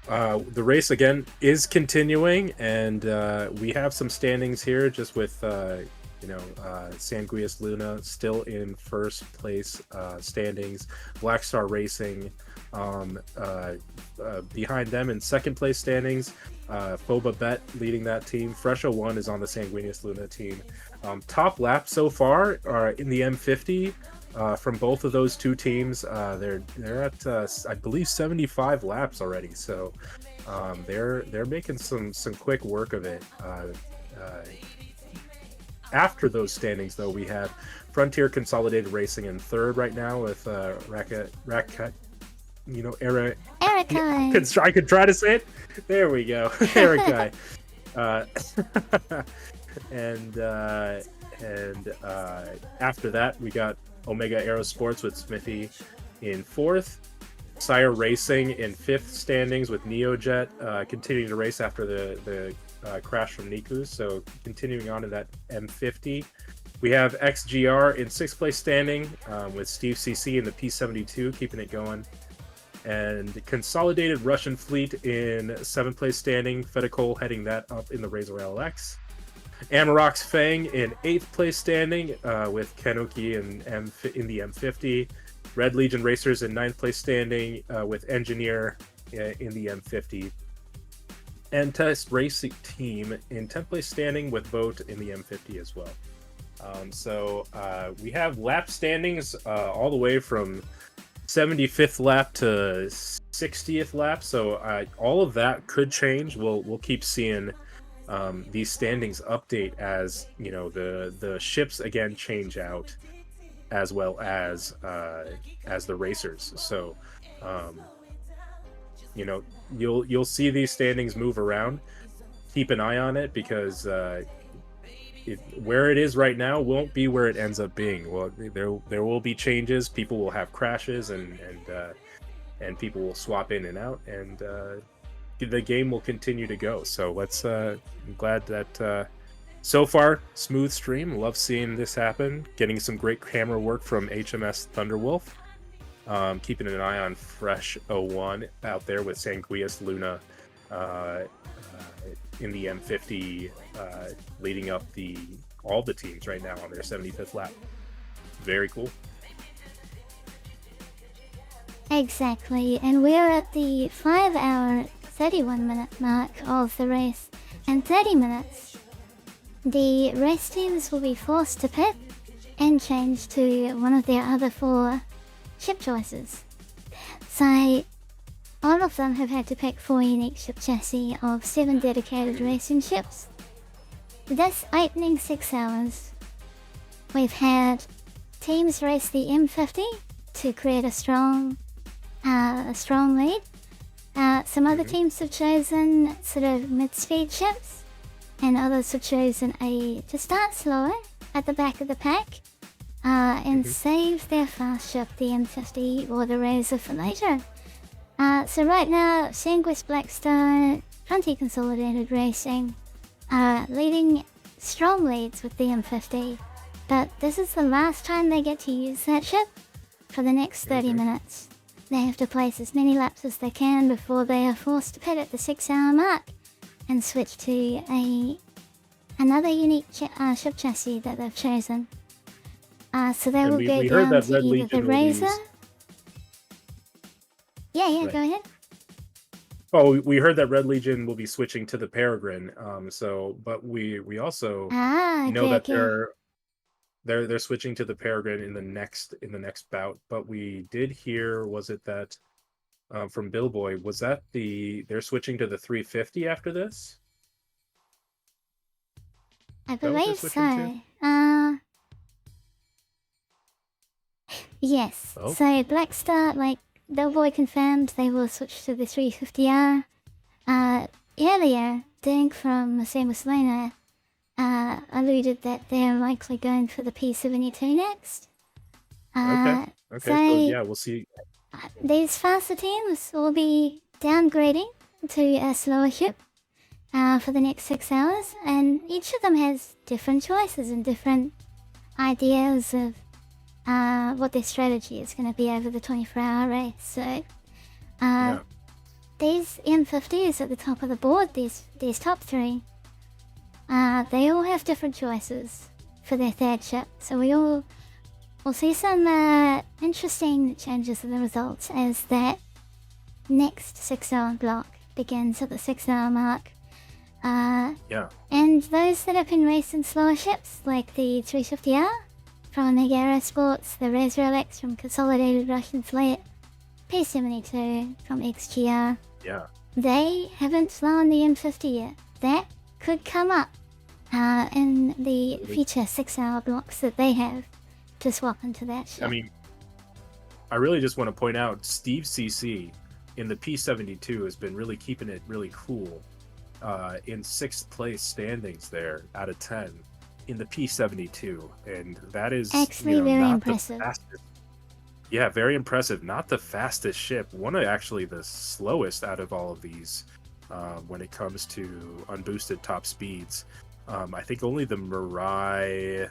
The race again is continuing, and we have some standings here, just with Sanguis Luna still in first place standings. Black Star Racing behind them in second place standings. Foba Bet leading that team. Fresho 1 is on the Sanguinius Luna team. Top lap so far are in the M50 from both of those two teams. They're at I believe 75 laps already, so they're making some quick work of it. After those standings, though, we have Frontier Consolidated Racing in third right now with Racket, Erica. I could try to say it. There we go, Erica. And after that, we got Omega Aerosports with Smithy in fourth. SCIRE Racing in fifth standings with Neojet continuing to race after the crash from Niku, so continuing on in that M50. We have XGR in sixth place standing with Steve CC in the P72 keeping it going, and Consolidated Russian Fleet in seventh place standing, Fedicol heading that up in the Razor LX. Amarok's Fang in eighth place standing with Kanuki in the M50. Red Legion Racers in ninth place standing with Engineer in the M50. And Test Racing Team in 10th place standing with Vote in the M50 as well. So we have lap standings all the way from 75th lap to 60th lap. So all of that could change. We'll keep seeing these standings update as the ships again change out, as well as the racers. So you'll see these standings move around. Keep an eye on it, because where it is right now won't be where it ends up being. Well, there will be changes. People will have crashes, and people will swap in and out, and the game will continue to go. So I'm glad that So far, smooth stream. Love seeing this happen. Getting some great camera work from HMS Thunderwolf. Keeping an eye on Fresh 01 out there with Sanguis Luna in the M50, leading up all the teams right now on their 75th lap. Very cool. Exactly, and we're at the 5 hour 31 minute mark of the race. In 30 minutes, the race teams will be forced to pit and change to one of their other 4 ship choices. So, all of them have had to pick 4 unique ship chassis of 7 dedicated racing ships. This opening 6 hours, we've had teams race the M50 to create a strong lead. Some other teams have chosen sort of mid-speed ships, and others have chosen to start slower at the back of the pack and save their fast ship, the M50 or the Razor, for later. So right now, Sanguis Blackstar, Consolidated Racing, leading strong leads with the M50, but this is the last time they get to use that ship for the next 30 minutes. They have to place as many laps as they can before they are forced to pit at the 6 hour mark and switch to another unique ship chassis that they've chosen. So they will go down to either the Razor. Yeah, go ahead. Oh, we heard that Red Legion will be switching to the Peregrine. But we also know that they're switching to the Peregrine in the next bout. But we did hear, was it that from Billboy, was that they're switching to the 350 after this? I believe so. Yes. Oh. So Blackstar, like Billboy confirmed, they will switch to the 350R. Earlier, Dink from Sanguis Luna alluded that they're likely going for the P72 next. Okay. So yeah, we'll see. These faster teams will be downgrading to a slower ship for the next 6 hours, and each of them has different choices and different ideas of what their strategy is going to be over the 24-hour race. So these M50s at the top of the board, these top 3, they all have different choices for their third ship. So we'll see some interesting changes in the results as that next 6 hour block begins at the 6 hour mark. And those that have been racing slower ships, like the 350R from Omega Aerosports, the Razor LX from Consolidated Russian Fleet, P72 from XGR, they haven't flown the M50 yet. That could come up in the future 6 hour blocks that they have to swap into that ship. I mean, I really just want to point out Steve CC in the P72 has been really keeping it really cool in 6th place standings there out of 10 in the P72, and that is actually very impressive. Yeah, very impressive. Not the fastest ship, one of actually the slowest out of all of these when it comes to unboosted top speeds. I think only the Mirai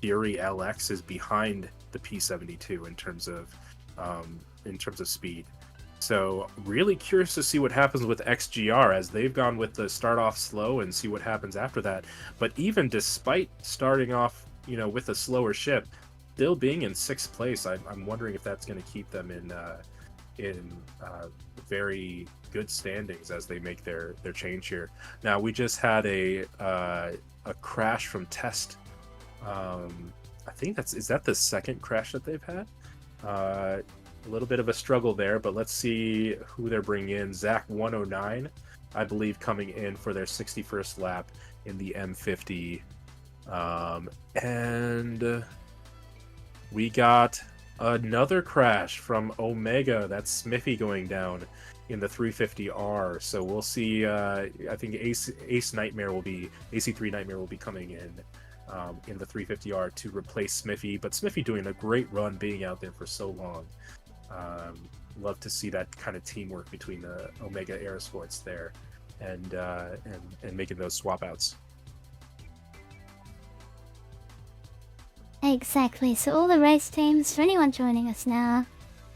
Fury LX is behind the P72 in terms of speed. So really curious to see what happens with XGR as they've gone with the start off slow and see what happens after that. But even despite starting off, with a slower ship, still being in 6th place, I'm wondering if that's going to keep them in very good standings as they make their change here. Now we just had a crash from Test. I think is that the second crash that they've had? A little bit of a struggle there, but let's see who they're bringing in. Zach 109, I believe, coming in for their 61st lap in the M50. And we got another crash from Omega. That's Smithy going down in the 350R. So we'll see. I think AC3 Nightmare will be coming in the 350R to replace Smithy. But Smithy doing a great run, being out there for so long. Love to see that kind of teamwork between the Omega Aerosports there, and making those swap outs. Exactly. So all the race teams, for anyone joining us now,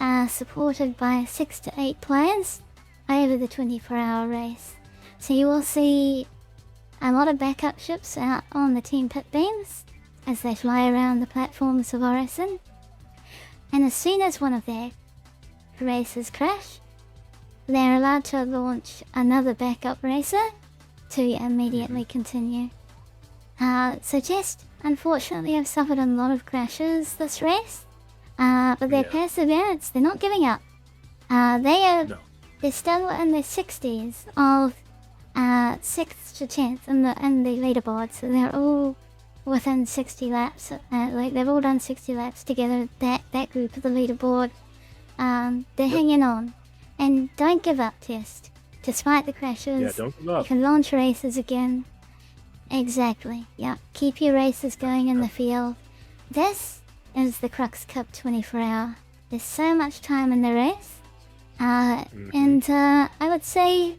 are supported by 6 to 8 players over the 24-hour race. So you will see a lot of backup ships out on the team pit beams as they fly around the platforms of Orison. And as soon as one of their racers crash, they're allowed to launch another backup racer to immediately continue. So just, unfortunately, have suffered a lot of crashes this race, but their perseverance, they're not giving up. They're still in their 60s of 6th to 10th in the leaderboard, so they're all within 60 laps. Like they've all done 60 laps together. That group of the leaderboard, they're hanging on, and don't give up, Test. Despite the crashes, Yeah, don't give up. you can launch races again. Exactly. Yeah, keep your races going in the field. This is the Crux Cup 24-hour. There's so much time in the race, and I would say,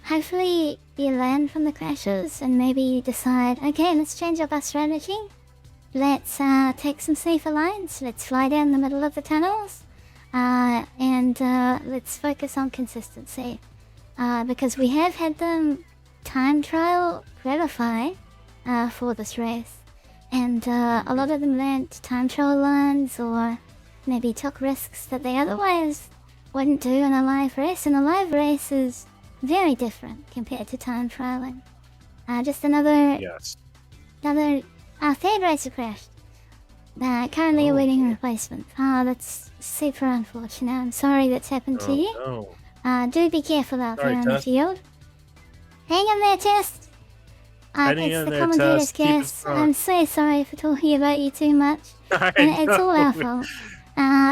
hopefully you learn from the crashes and maybe decide, okay, let's change up our strategy. Let's take some safer lines. Let's fly down the middle of the tunnels, and let's focus on consistency, because we have had them time trial qualify for this race, and a lot of them learnt time trial lines or maybe took risks that they otherwise wouldn't do in a live race, and a live race is very different compared to time trialing. Just another third racer crashed. Currently awaiting a replacement. That's super unfortunate. I'm sorry that's happened to you. Do be careful out there in the field. Hang in there, Test. It's the commentator's guest. I'm so sorry for talking about you too much. It's all our fault.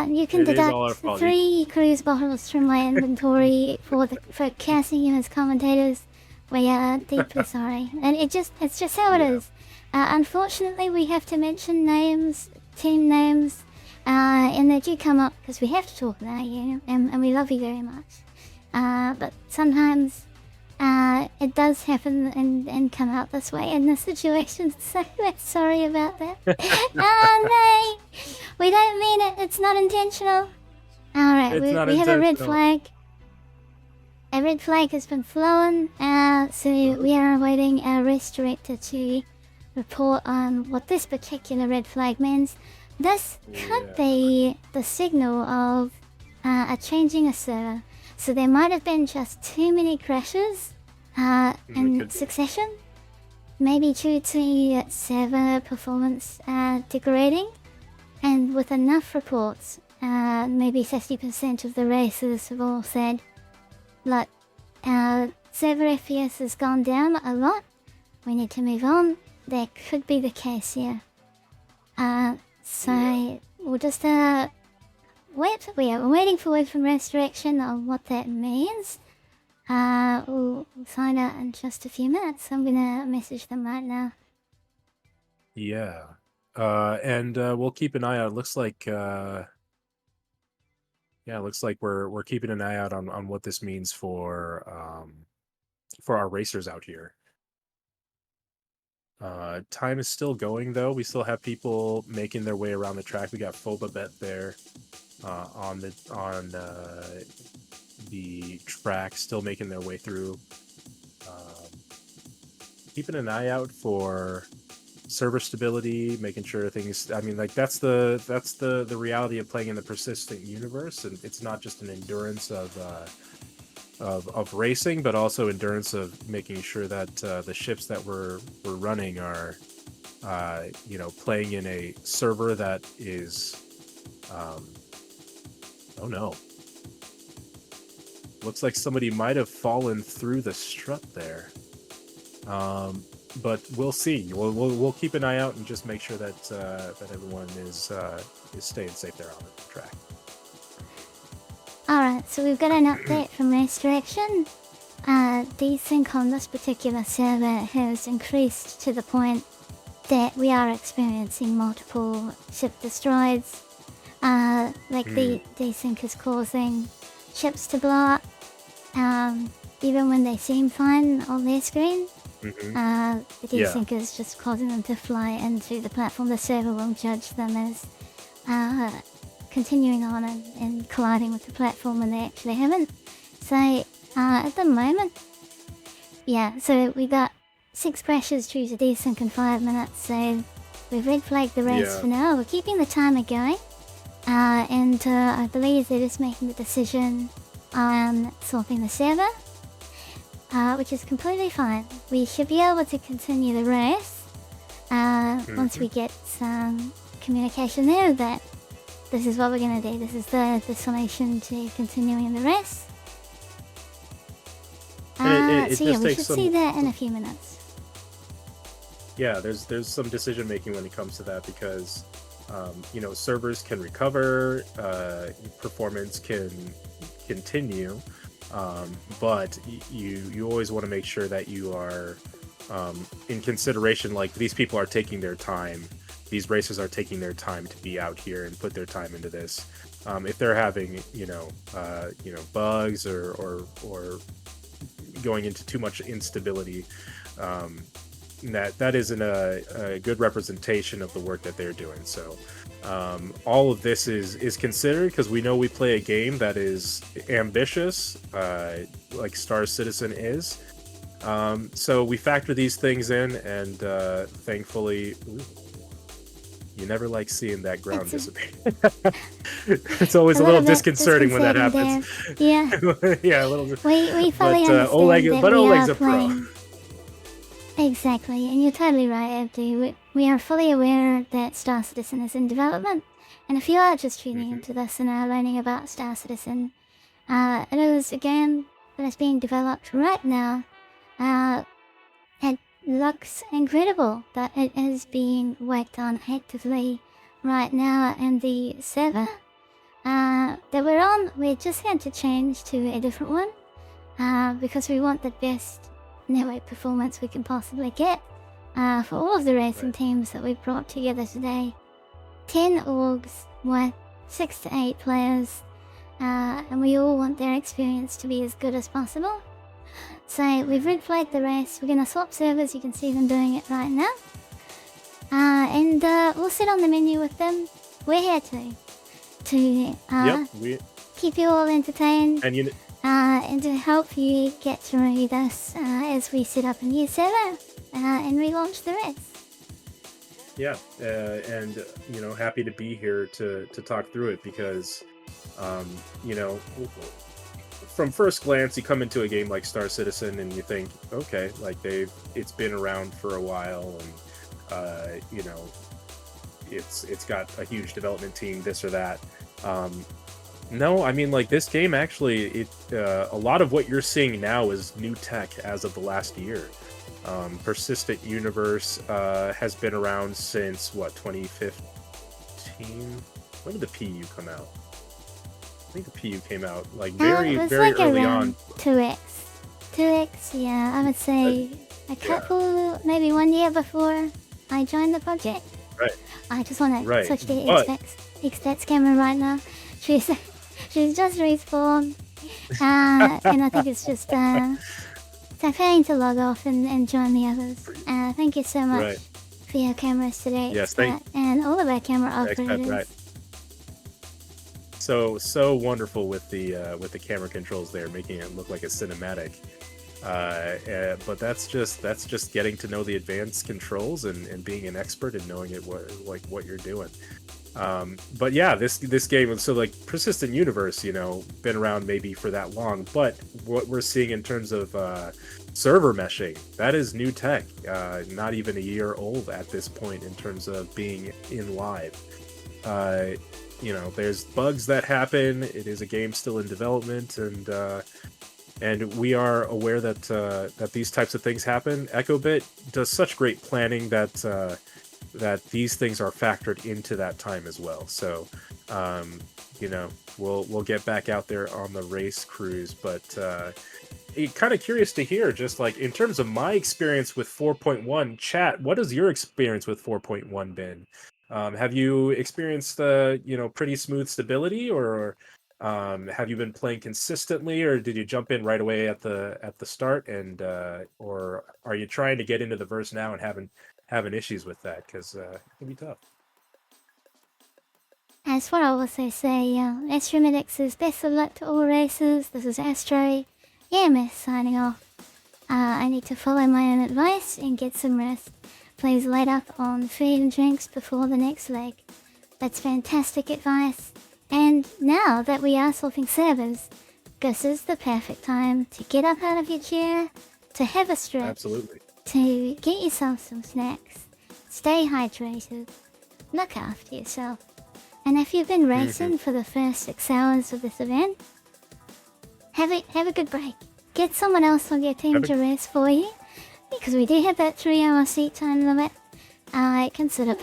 You can deduct 3 cruise bottles from my inventory for casting you as commentators. We are deeply sorry, and it's just how it is. Unfortunately, we have to mention names, team names, and they do come up because we have to talk about you, and we love you very much. But sometimes it does happen and come out this way in this situation, so we're sorry about that. Oh no, we don't mean it, it's not intentional. Alright, we have a red flag. A red flag has been flown, so we are awaiting our race director to report on what this particular red flag means. This could be the signal of a changing a server. So there might have been just too many crashes in succession, maybe due to server performance degrading, and with enough reports, maybe 50% of the racers have all said, look, server FPS has gone down a lot, we need to move on. That could be the case here. So we'll just we're waiting for word from race direction on what that means. We'll find out in just a few minutes. I'm gonna message them right now. Yeah. And we'll keep an eye out. It looks like we're keeping an eye out on what this means for our racers out here. Time is still going though. We still have people making their way around the track. We got Phobabet there on the track, still making their way through. Keeping an eye out for server stability, making sure things. I mean, like that's the reality of playing in the persistent universe, and it's not just an endurance of racing, but also endurance of making sure that the ships that we're running are, playing in a server that is. Oh no! Looks like somebody might have fallen through the strut there. But we'll see. We'll keep an eye out and just make sure that that everyone is staying safe there on the track. Alright, so we've got an update from race direction. Desync on this particular server has increased to the point that we are experiencing multiple ship destroys. The desync is causing ships to blow up, even when they seem fine on their screen. The desync is just causing them to fly into the platform. The server will judge them as continuing on and colliding with the platform when they actually haven't. So at the moment, yeah, so we got 6 crashes due to desync in 5 minutes, so we've red flagged the race for now. We're keeping the timer going, and I believe they're just making the decision on swapping the server, which is completely fine. We should be able to continue the race once we get some communication there that this is what we're going to do. This is the solution to continuing the race. So yeah, we should see that in a few minutes. Yeah, there's some decision making when it comes to that because servers can recover, performance can continue, but you always want to make sure that you are in consideration. Like, these people are taking their time, these racers are taking their time to be out here and put their time into this. If they're having bugs or going into too much instability, that isn't a good representation of the work that they're doing. So all of this is considered because we know we play a game that is ambitious, like Star Citizen is. So we factor these things in, and thankfully, you never like seeing that ground dissipate. It's always a little disconcerting when that happens. Yeah. Yeah, a little. We fully understand that Oleg's we a are pro. playing. Exactly, and you're totally right, Abdi. We are fully aware that Star Citizen is in development, and if you are just tuning into this and are learning about Star Citizen, it is a game that is being developed right now. It looks incredible that it is being worked on actively right now, and the server that we're on, we just had to change to a different one because we want the best network performance we can possibly get for all of the racing teams that we've brought together today. 10 orgs with 6 to 8 players, and we all want their experience to be as good as possible. So we've red flagged the race. We're going to swap servers. You can see them doing it right now, and we'll sit on the menu with them. We're here to keep you all entertained and to help you get through this as we set up a new server and relaunch the race. Yeah, and happy to be here to talk through it because, from first glance, you come into a game like Star Citizen and you think, okay, like it's been around for a while, and it's got a huge development team, this or that. No, I mean, like, this game actually, a lot of what you're seeing now is new tech as of the last year. Persistent Universe has been around since, 2015? When did the PU come out? I think the PU came out, very early on. 2x, yeah, I would say a couple, maybe 1 year before I joined the project. Right. I just want to switch to X-Stats camera right now. She's just respawned, and I think it's just preparing to log off and join the others. Thank you so much for your cameras today. Yes, and all of our camera operators. Right. So wonderful with the camera controls there, making it look like a cinematic. But that's just getting to know the advanced controls and being an expert and knowing what you're doing. But yeah, this game, so like Persistent Universe, been around maybe for that long, but what we're seeing in terms of server meshing, that is new tech, not even a year old at this point in terms of being in live. There's bugs that happen. It is a game still in development, and we are aware that these types of things happen. EchoBit does such great planning that these things are factored into that time as well. So, we'll get back out there on the race cruise, but kind of curious to hear, just like in terms of my experience with 4.1, chat, what has your experience with 4.1 been? Have you experienced pretty smooth stability, or Have you been playing consistently, or did you jump in right away at the start, and or are you trying to get into the verse now and having issues with that? Because it can be tough. As for all I say, Astromedic says best of luck to all races. This is Astro. EMS signing off. I need to follow my own advice and get some rest. Please load up on food and drinks before the next leg. That's fantastic advice. And now that we are swapping servers, this is the perfect time to get up out of your chair, to have a stretch, Absolutely. to get yourself some snacks, stay hydrated, look after yourself. And if you've been racing for the first 6 hours of this event, have a good break. Get someone else on your team to race for you, because we do have that 3-hour seat time limit. Consider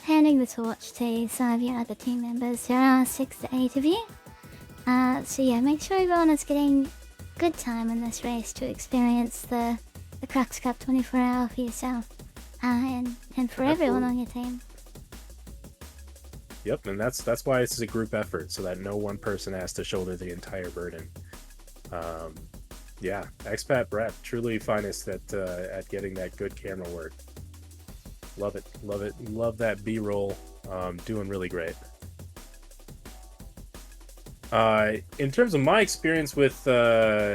handing the torch to some of your other team members. There are 6 to 8 of you. So yeah, make sure everyone is getting good time in this race to experience the Crux Cup 24-hour for yourself. And for everyone on your team. Yep, and that's why this is a group effort, so that no one person has to shoulder the entire burden. Yeah, Expat Brett, truly finest at getting that good camera work. Love it, love that B-roll. Doing really great. In terms of my experience with my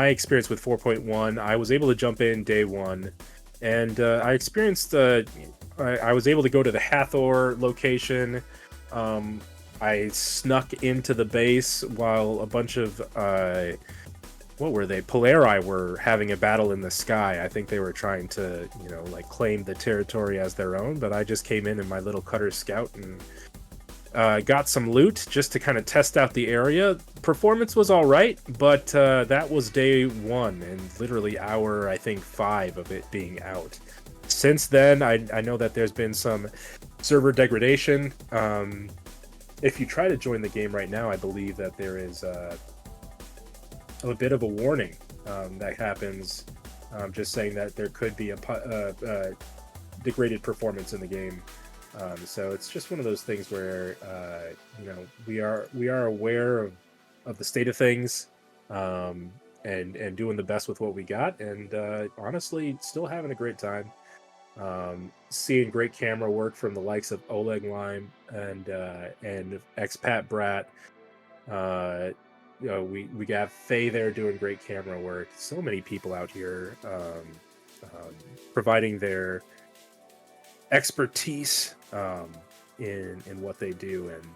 experience with 4.1, I was able to jump in day one, and I experienced. I was able to go to the Hathor location. I snuck into the base while a bunch of what were they? Polari were having a battle in the sky. I think they were trying to, like claim the territory as their own. But I just came in my little cutter scout and got some loot just to kind of test out the area. Performance was all right, but that was day one and literally hour, I think, 5 of it being out. Since then, I know that there's been some server degradation. If you try to join the game right now, I believe that there is a bit of a warning that happens, just saying that there could be a degraded performance in the game. So it's just one of those things where we are aware of the state of things, and doing the best with what we got, and honestly, still having a great time. Seeing great camera work from the likes of Oleg Lime and Expat Brat. We got Faye there doing great camera work. So many people out here providing their expertise in what they do, and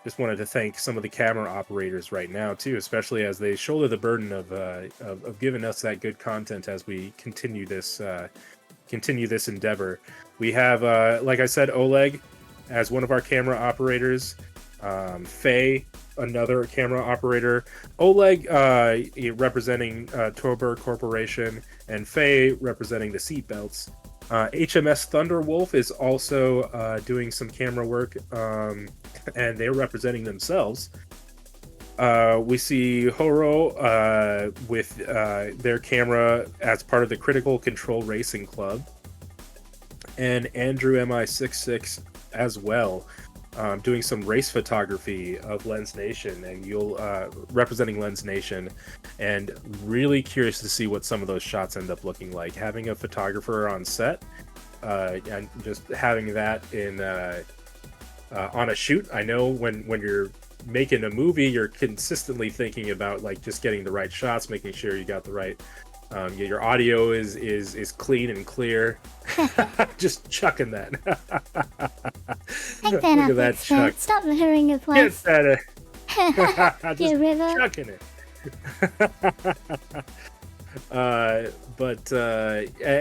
just wanted to thank some of the camera operators right now too, especially as they shoulder the burden of giving us that good content as we continue this endeavor. We have, like I said, Oleg as one of our camera operators, Faye, another camera operator, Oleg representing Turbor Corporation, and Faye representing the seatbelts. HMS Thunderwolf is also doing some camera work, and they're representing themselves. We see Horo with their camera as part of the Critical Control Racing Club, and Andrew MI66 as well, doing some race photography of Lens Nation, and you'll representing Lens Nation, and really curious to see what some of those shots end up looking like. Having a photographer on set, and just having that in on a shoot. I know when you're making a movie, you're consistently thinking about like just getting the right shots, making sure you got the right your audio is clean and clear. Just chucking that. Take that up, that chuck. Stop littering your place. Get that. You river. Chucking it. But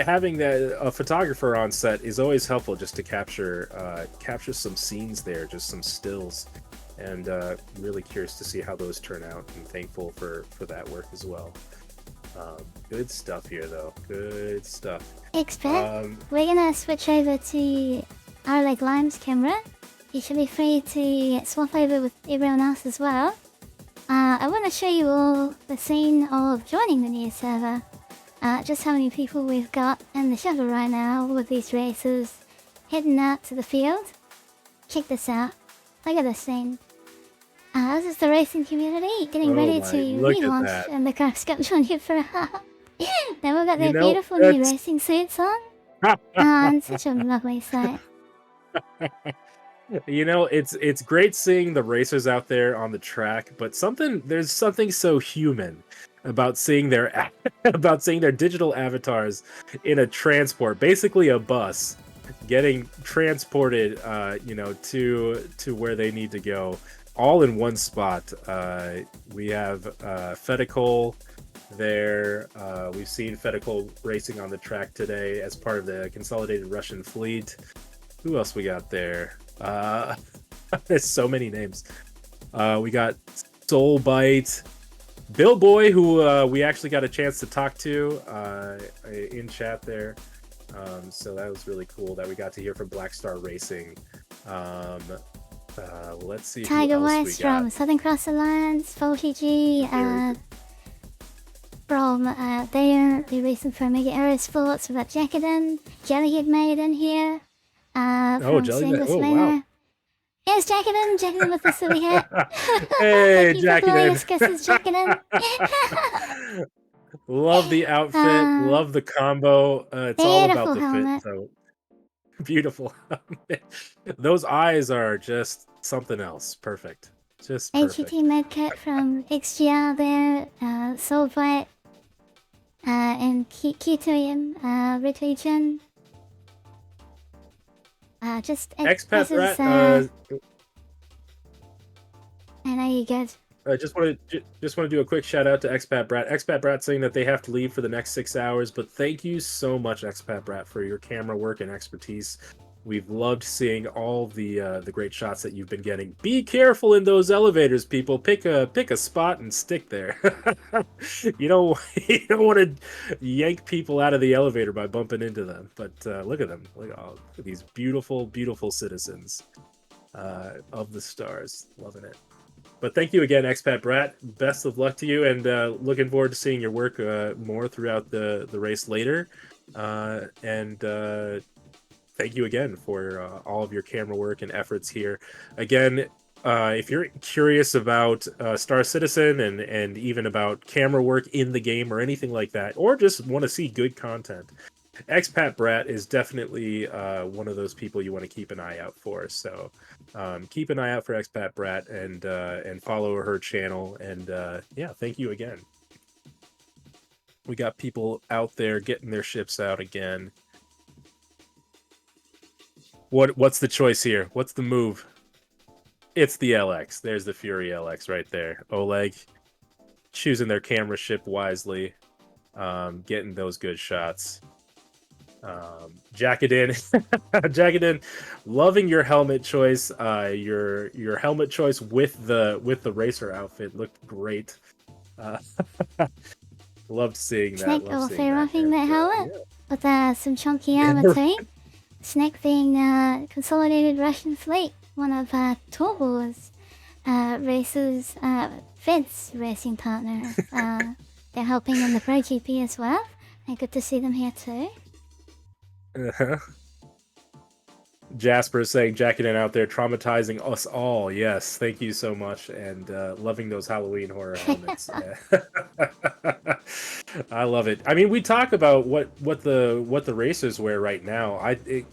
having a photographer on set is always helpful, just to capture some scenes there, just some stills. And really curious to see how those turn out, and thankful for that work as well. Good stuff here, though. Good stuff. Expert, we're gonna switch over to our Lime's camera. You should be free to swap over with everyone else as well. I want to show you all the scene of joining the new server. Just how many people we've got in the server right now with these races, heading out to the field. Check this out. Look at this scene. This is the racing community getting ready to look at relaunch that. in the Crux Cup 24 hour. They've all got their You know, beautiful new that's- racing suits on. And such a lovely sight. You know, it's great seeing the racers out there on the track, but there's something so human about seeing their digital avatars in a transport, basically a bus, getting transported, to where they need to go, all in one spot. We have Fedical there. We've seen Fedical racing on the track today as part of the Consolidated Russian fleet. Who else we got there? There's so many names. We got Soulbite, Bill Boy, who we actually got a chance to talk to in chat there. So that was really cool that we got to hear from Black Star Racing. Let's see. TigerWICE from Southern Cross Alliance, 40G, from they're racing for Mega Aerosports. We've got Jackadan, Jellyhead Maiden here. From Jellyhead. Sanguis Oh, Luna. wow. Yes, Jackadan with the silly hat. Hey, Thank you for glorious Jackadan. kisses, Jackadan. Love the outfit. Love the combo. It's all about the helmet. fit. So beautiful. Those eyes are just something else. Perfect. Just perfect. HET Medkit from XGR there. Soulbite. And Kitoyim, Red Legion. Expat Rat. I know you good. I just want to do a quick shout out to Expat Brat. Expat Brat saying that they have to leave for the next 6 hours, but thank you so much, Expat Brat, for your camera work and expertise. We've loved seeing all the great shots that you've been getting. Be careful in those elevators, people. Pick a spot and stick there. you don't want to yank people out of the elevator by bumping into them. But look at them. Look at these beautiful, beautiful citizens of the stars. Loving it. But thank you again, Expat Brat. Best of luck to you, and looking forward to seeing your work more throughout the race later. Thank you again for all of your camera work and efforts here. Again, if you're curious about Star Citizen and even about camera work in the game or anything like that, or just want to see good content, Expat Brat is definitely one of those people you want to keep an eye out for. So keep an eye out for Expat Brat and follow her channel. And yeah, thank you again. We got people out there getting their ships out again. What's the choice here? What's the move? It's the LX. There's the Fury LX right there. Oleg choosing their camera ship wisely, getting those good shots. Jackadan, Jackadan, loving your helmet choice. Your helmet choice with the racer outfit looked great. Loved seeing that. Snake also rocking that helmet with some chunky armor too. Snake being Consolidated Russian Fleet, one of Turbor's racers, Fed's racing partner. They're helping in the Pro GP as well. And good to see them here too. Jasper is saying Jackadan out there traumatizing us all. Yes, thank you so much, and loving those Halloween horror elements. I love it. I mean, we talk about what the racers wear right now.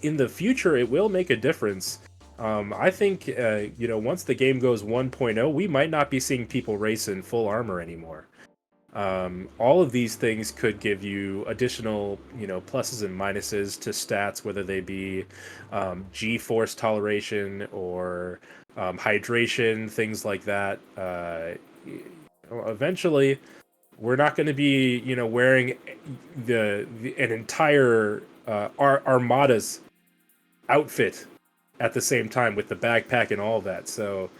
In the future, it will make a difference. I think once the game goes 1.0, we might not be seeing people race in full armor anymore. All of these things could give you additional, pluses and minuses to stats, whether they be G-force toleration or hydration, things like that. Eventually, we're not going to be, wearing an entire Armada's outfit at the same time with the backpack and all of that. So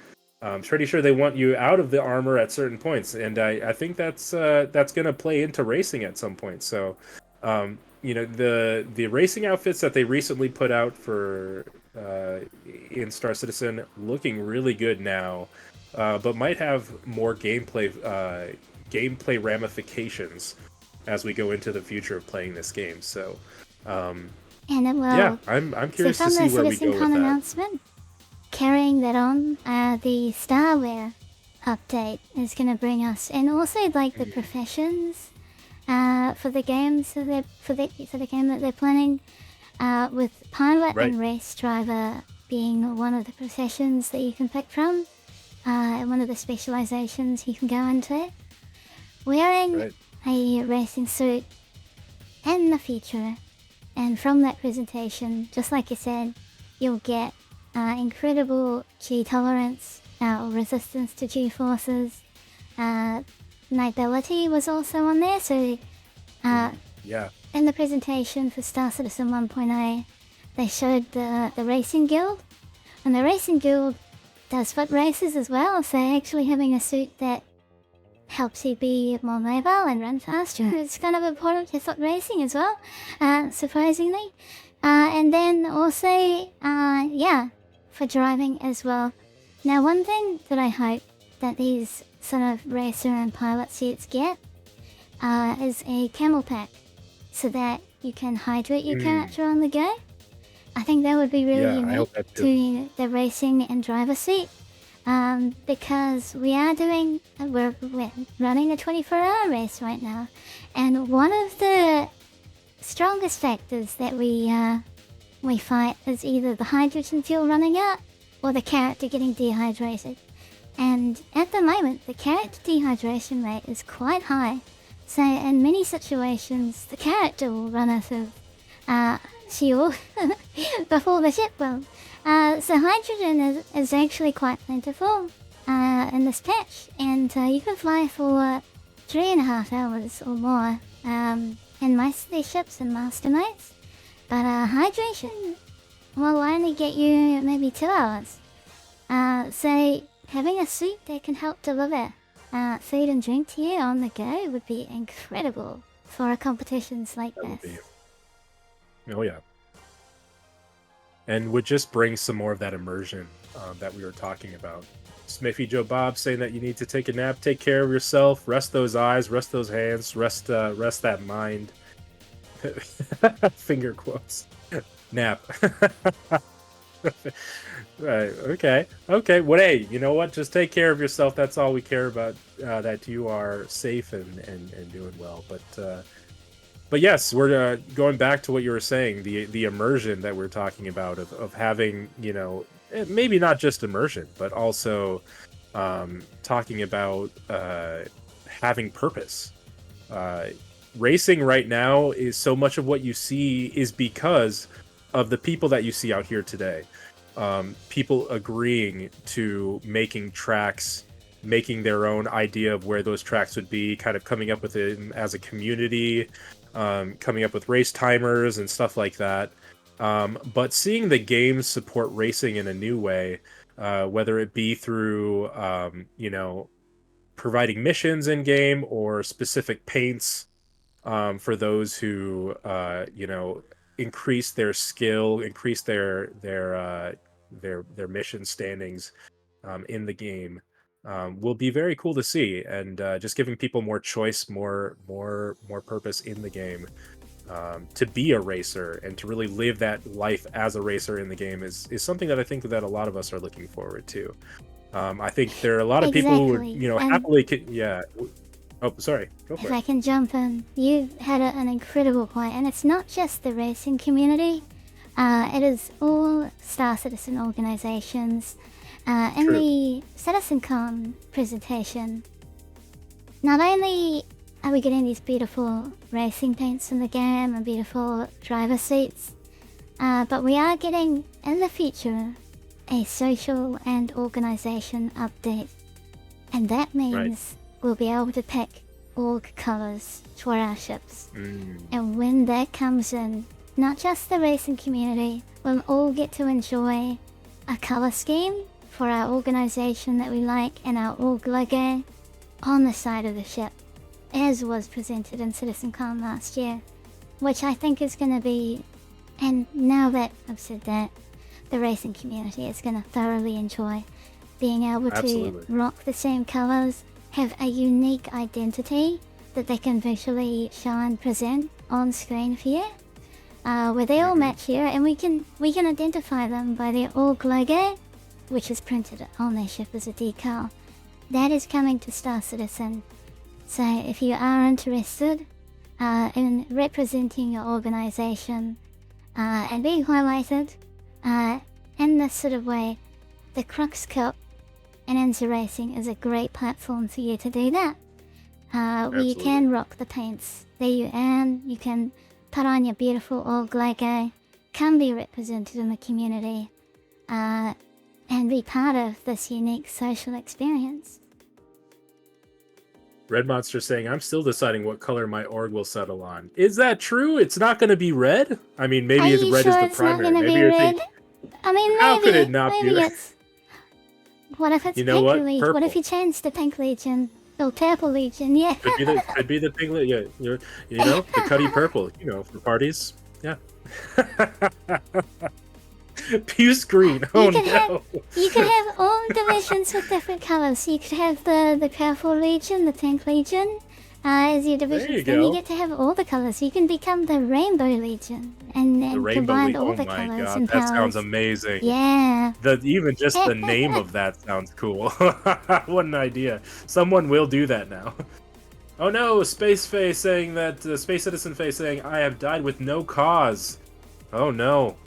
I'm pretty sure they want you out of the armor at certain points, and I think that's going to play into racing at some point. So, the racing outfits that they recently put out for in Star Citizen looking really good now, but might have more gameplay ramifications as we go into the future of playing this game. So, And it will. Yeah, I'm So curious to from see the where we go with CitizenCon that. announcement, carrying that on, the Starware update is going to bring us, and also like the professions for the games for the game that they're planning, with pilot Right. and race driver being one of the professions that you can pick from, and one of the specializations you can go into. Wearing Right. a racing suit in the future, and from that presentation, just like you said, you'll get incredible G tolerance or resistance to G forces. Knightability was also on there, so Yeah. in the presentation for Star Citizen 1.0, they showed the racing guild, and the racing guild does foot races as well, so actually having a suit that helps you be more mobile and run faster. It's kind of important to foot racing as well, surprisingly. And then also, for driving as well. Now, one thing that I hope that these sort of racer and pilot suits get is a camel pack, so that you can hydrate your character on the go. I think that would be really Yeah, I unique hope that too. to the racing and driver suit. Because we're running a 24-hour race right now, and one of the strongest factors that we fight is either the hydrogen fuel running out or the character getting dehydrated. And at the moment, the character dehydration rate is quite high, so in many situations, the character will run out of fuel before the ship will. So hydrogen is actually quite plentiful in this patch, and you can fly for 3.5 hours or more in most of these ships and masterminds. But hydration will only get you maybe 2 hours. So having a suit that can help deliver food and drink to you on the go would be incredible for competitions like That would this. be. Oh yeah. And would just bring some more of that immersion that we were talking about. Smithy Joe Bob saying that you need to take a nap, take care of yourself, rest those eyes, rest those hands, rest that mind. Finger quotes. Nap. Right. Okay. Well, hey, you know what? Just take care of yourself. That's all we care about. That you are safe and doing well. But yes, we're going back to what you were saying, the immersion that we're talking about of having, maybe not just immersion, but also talking about having purpose. Racing right now is so much of what you see is because of the people that you see out here today. People agreeing to making tracks, making their own idea of where those tracks would be, kind of coming up with it as a community. Coming up with race timers and stuff like that. But seeing the game support racing in a new way, whether it be through, providing missions in game or specific paints for those who, increase their skill, increase their mission standings in the game. Will be very cool to see, and just giving people more choice, more purpose in the game, to be a racer and to really live that life as a racer in the game is something that I think that a lot of us are looking forward to. I think there are a lot of people who would, happily, yeah. Oh, sorry. Go for If it. I can jump in, you had an incredible point, and it's not just the racing community. It is all Star Citizen organizations. In True. the CitizenCon presentation, not only are we getting these beautiful racing paints in the game and beautiful driver seats, but we are getting, in the future, a social and organization update. And that means we'll be able to pick org colors for our ships. And when that comes in, not just the racing community, we'll all get to enjoy a color scheme for our organization that we like and our org logo on the side of the ship, as was presented in CitizenCon last year, which I think is going to be, and now that I've said that, the racing community is going to thoroughly enjoy being able Absolutely. to rock the same colors, have a unique identity that they can visually show and present on screen for you. where they all match here, and we can identify them by their org logo, which is printed on their ship as a decal. That is coming to Star Citizen. So if you are interested in representing your organization and being highlighted in this sort of way, the Crux Cup and Enza Racing is a great platform for you to do that. Where you can rock the paints. There you can put on your beautiful org logo, can be represented in the community, and be part of this unique social experience. Red Monster saying, I'm still deciding what color my org will settle on. Is that true? It's not going to be red? I mean, maybe Are you red sure is the it's primary. not going to Maybe be you're red? thinking, I mean, maybe, how could it not be maybe red? it's... What if it's You know Pink what? Legion? Purple. What if you change to Pink Legion? Or Purple Legion, yeah. Could be the pink. Yeah, you know, the Cuddy purple. You know, for parties. Yeah. Puce green. Oh no. You could have all divisions with different colors. You could have the Purple Legion, the Pink Legion, as your divisions. you Then go. you get to have all the colors. You can become the Rainbow Legion and The Rainbow combine League. all Oh the my colors god, and that powers. sounds amazing. Yeah. Even just the name of that sounds cool. What an idea. Someone will do that now. Oh no, Space Face saying that, Space Citizen Face saying, I have died with no cause. Oh no.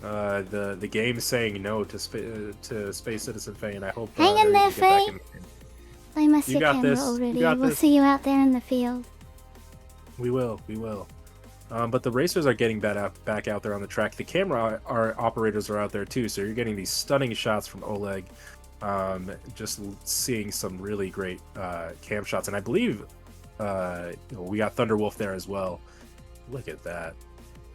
The game is saying no to Space Citizen Faye, and I hope Hang in there, Faye. I missed You your got camera this. already. You got We'll this. see you out there in the field. We will. But the racers are getting back out there on the track. The camera operators are out there too, so you're getting these stunning shots from Oleg. Just seeing some really great cam shots, and I believe we got Thunderwolf there as well. Look at that!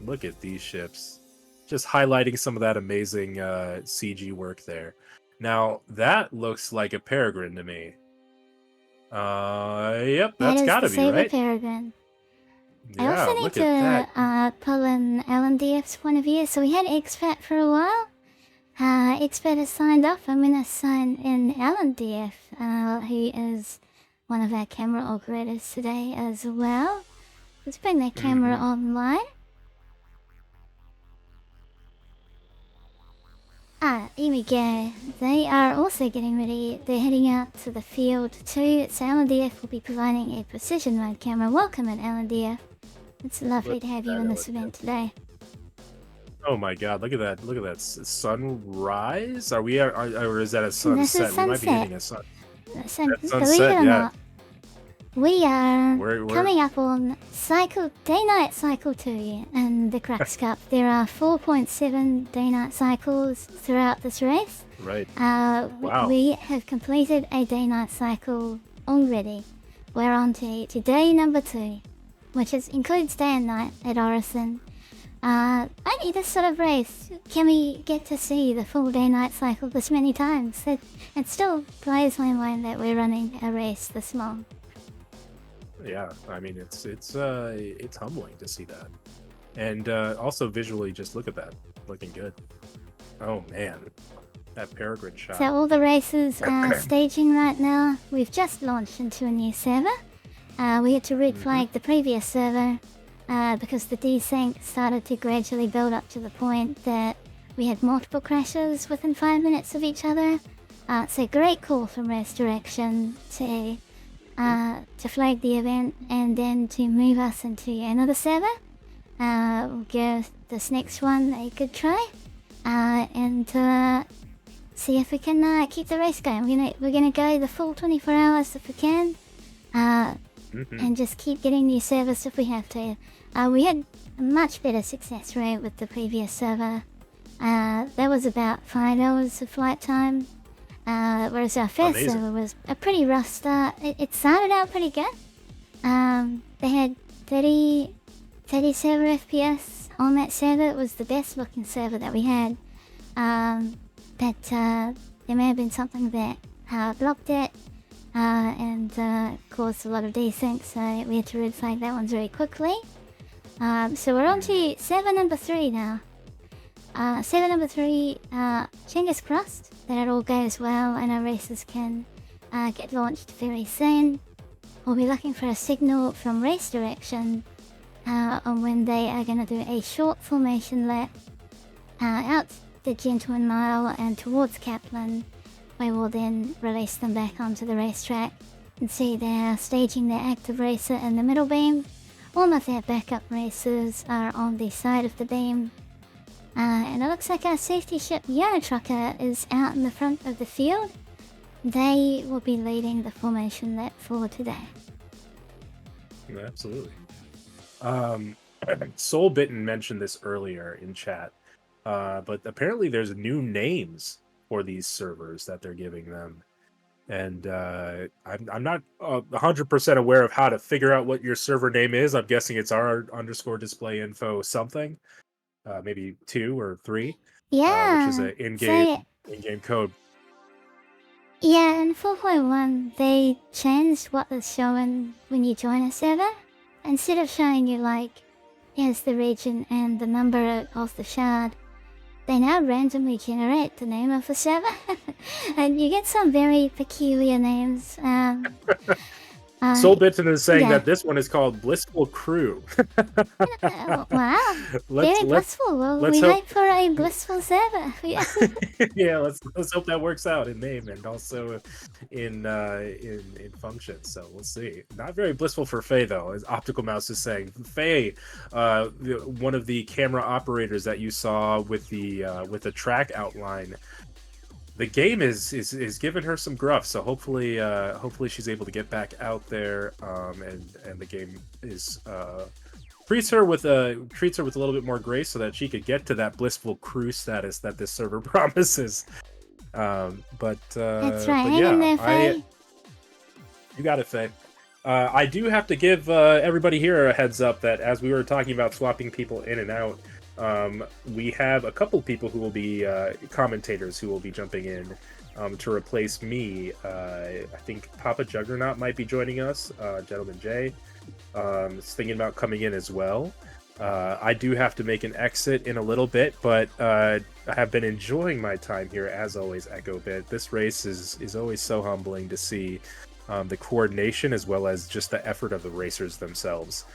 Look at these ships, just highlighting some of that amazing CG work there. Now that looks like a Peregrine to me. Yep, that's That gotta is the be Saber right. Peregrine. I Yeah, also need look at that. to pull in LNDF's point of view. So we had Expat for a while. Expat has signed off. I'm going to sign in LNDF, who is one of our camera operators today as well. Let's bring that camera online. Here we go. They are also getting ready. They're heading out to the field too. So LNDF will be providing a precision mode camera. Welcome in LNDF. It's lovely to have you in this event today. Oh my god, look at that. Look at that sunrise. Are we or is that a sunset? This is We might be sunset. hitting a sun. So, That believe sunset, it or yeah. not, we are We're- coming up on day-night cycle 2 in the Crux Cup. There are 4.7 day-night cycles throughout this race. Right. Wow. We have completed a day-night cycle already. We're on to day number 2, which includes day and night at Orison. Only this sort of race can we get to see the full day-night cycle this many times. It still blows my mind that we're running a race this long. Yeah, I mean it's humbling to see that, and also visually, just look at that, looking good. Oh man, that Peregrine shot. So all the races are staging right now. We've just launched into a new server. We had to reflag the previous server because the desync started to gradually build up to the point that we had multiple crashes within 5 minutes of each other. So great call from Race Direction to flag the event and then to move us into another server. We'll give this next one a good try and see if we can keep the race going. We're gonna go the full 24 hours if we can, and just keep getting new servers if we have to. We had a much better success rate with the previous server. That was about 5 hours of flight time. Whereas our first Amazing. server was a pretty rough start. It started out pretty good. They had 30 server FPS on that server. It was the best looking server that we had. But there may have been something that blocked it and caused a lot of desync, so we had to red flag that one very quickly. So we're on to server number 3 now. Server number 3, fingers crossed that it all goes well and our races can get launched very soon. We'll be looking for a signal from Race Direction on when they are going to do a short formation lap out the Gentleman Mile and towards Kaplan. We will then release them back onto the racetrack and see they're staging their active racer in the middle beam. All of their backup racers are on the side of the beam. And it looks like our safety ship Eurotrucker is out in the front of the field. They will be leading the formation lap for today. Yeah, absolutely. Soul Bitten mentioned this earlier in chat, but apparently there's new names for these servers that they're giving them. And I'm not 100% aware of how to figure out what your server name is. I'm guessing it's r_display_info something. Maybe 2 or 3. Yeah. Which is an in-game code. Yeah, in 4.1 they changed what is showing when you join a server. Instead of showing you like, here's the region and the number of the shard, they now randomly generate the name of the server. And you get some very peculiar names. Soul Bitten is saying that this one is called Blissful Crew. Wow, very blissful. We hope for a blissful server. Yeah, yeah. Let's hope that works out in name and also in function. So we'll see. Not very blissful for Faye though, as Optical Mouse is saying. Faye, one of the camera operators that you saw with the track outline. The game is giving her some gruff, so hopefully she's able to get back out there, and the game is treats her with a little bit more grace, so that she could get to that blissful crew status that this server promises. That's right. But Hang in there, Faye. You got it, Faye. I do have to give everybody here a heads up that as we were talking about swapping people in and out. We have a couple people who will be commentators who will be jumping in to replace me. I think Papa Juggernaut might be joining us. GentlemanJez is thinking about coming in as well. I do have to make an exit in a little bit, but I have been enjoying my time here as always, Echo Bit. This race is always so humbling to see the coordination as well as just the effort of the racers themselves.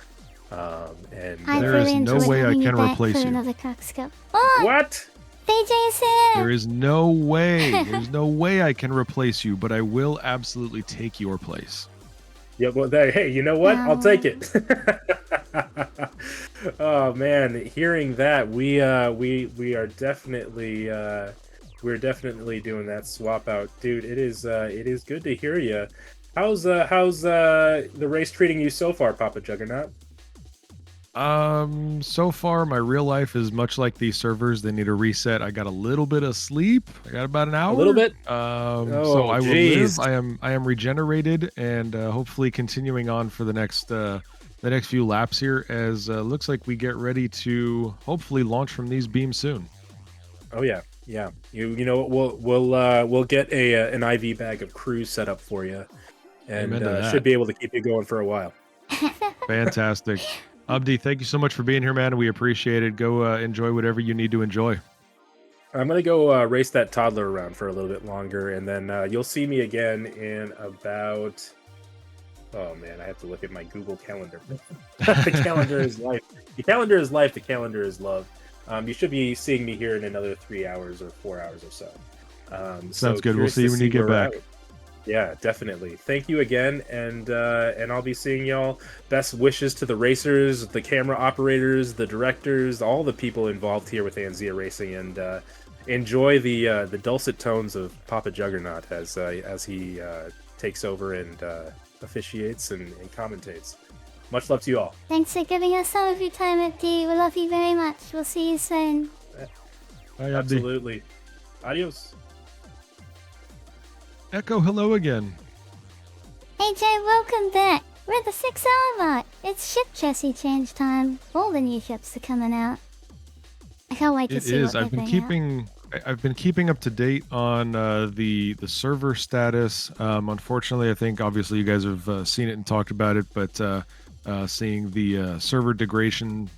And there is no way I can replace you. Another Crux Cup. Oh, what? DJ said. There is no way. There's no way I can replace you, but I will absolutely take your place. Yeah, well, hey, you know what? I'll take it. Oh man, hearing that, we are definitely we're definitely doing that swap out, dude. It is good to hear you. How's the race treating you so far, Papa Juggernaut? So far my real life is much like these servers. They need a reset. I got a little bit of sleep. I got about an hour. A little bit. So I will live. I am regenerated and hopefully continuing on for the next few laps here. As looks like we get ready to hopefully launch from these beams soon. Oh yeah. You know we'll get an IV bag of crews set up for you, and should be able to keep you going for a while. Fantastic. Abdi, thank you so much for being here, man. We appreciate it. Go enjoy whatever you need to enjoy. I'm going to go race that toddler around for a little bit longer, and then you'll see me again in about... Oh, man, I have to look at my Google Calendar. The calendar is life. The calendar is life. The calendar is love. You should be seeing me here in another 3 hours or 4 hours or so. Sounds good. We'll see you when you get back. Yeah, definitely. Thank you again, and I'll be seeing y'all. Best wishes to the racers, the camera operators, the directors, all the people involved here with Anzia Racing, and enjoy the dulcet tones of Papa Juggernaut as he takes over and officiates and commentates. Much love to you all. Thanks for giving us some of your time, Abdi. We love you very much. We'll see you soon. Bye, Abdi. Absolutely. Adios. Echo, hello again. AJ, welcome back. We're at the 6-hour mark. It's ship chassis change time. All the new ships are coming out. I can't wait to see what I've been keeping up to date on the server status. Unfortunately, I think obviously you guys have seen it and talked about it, but seeing the server degradation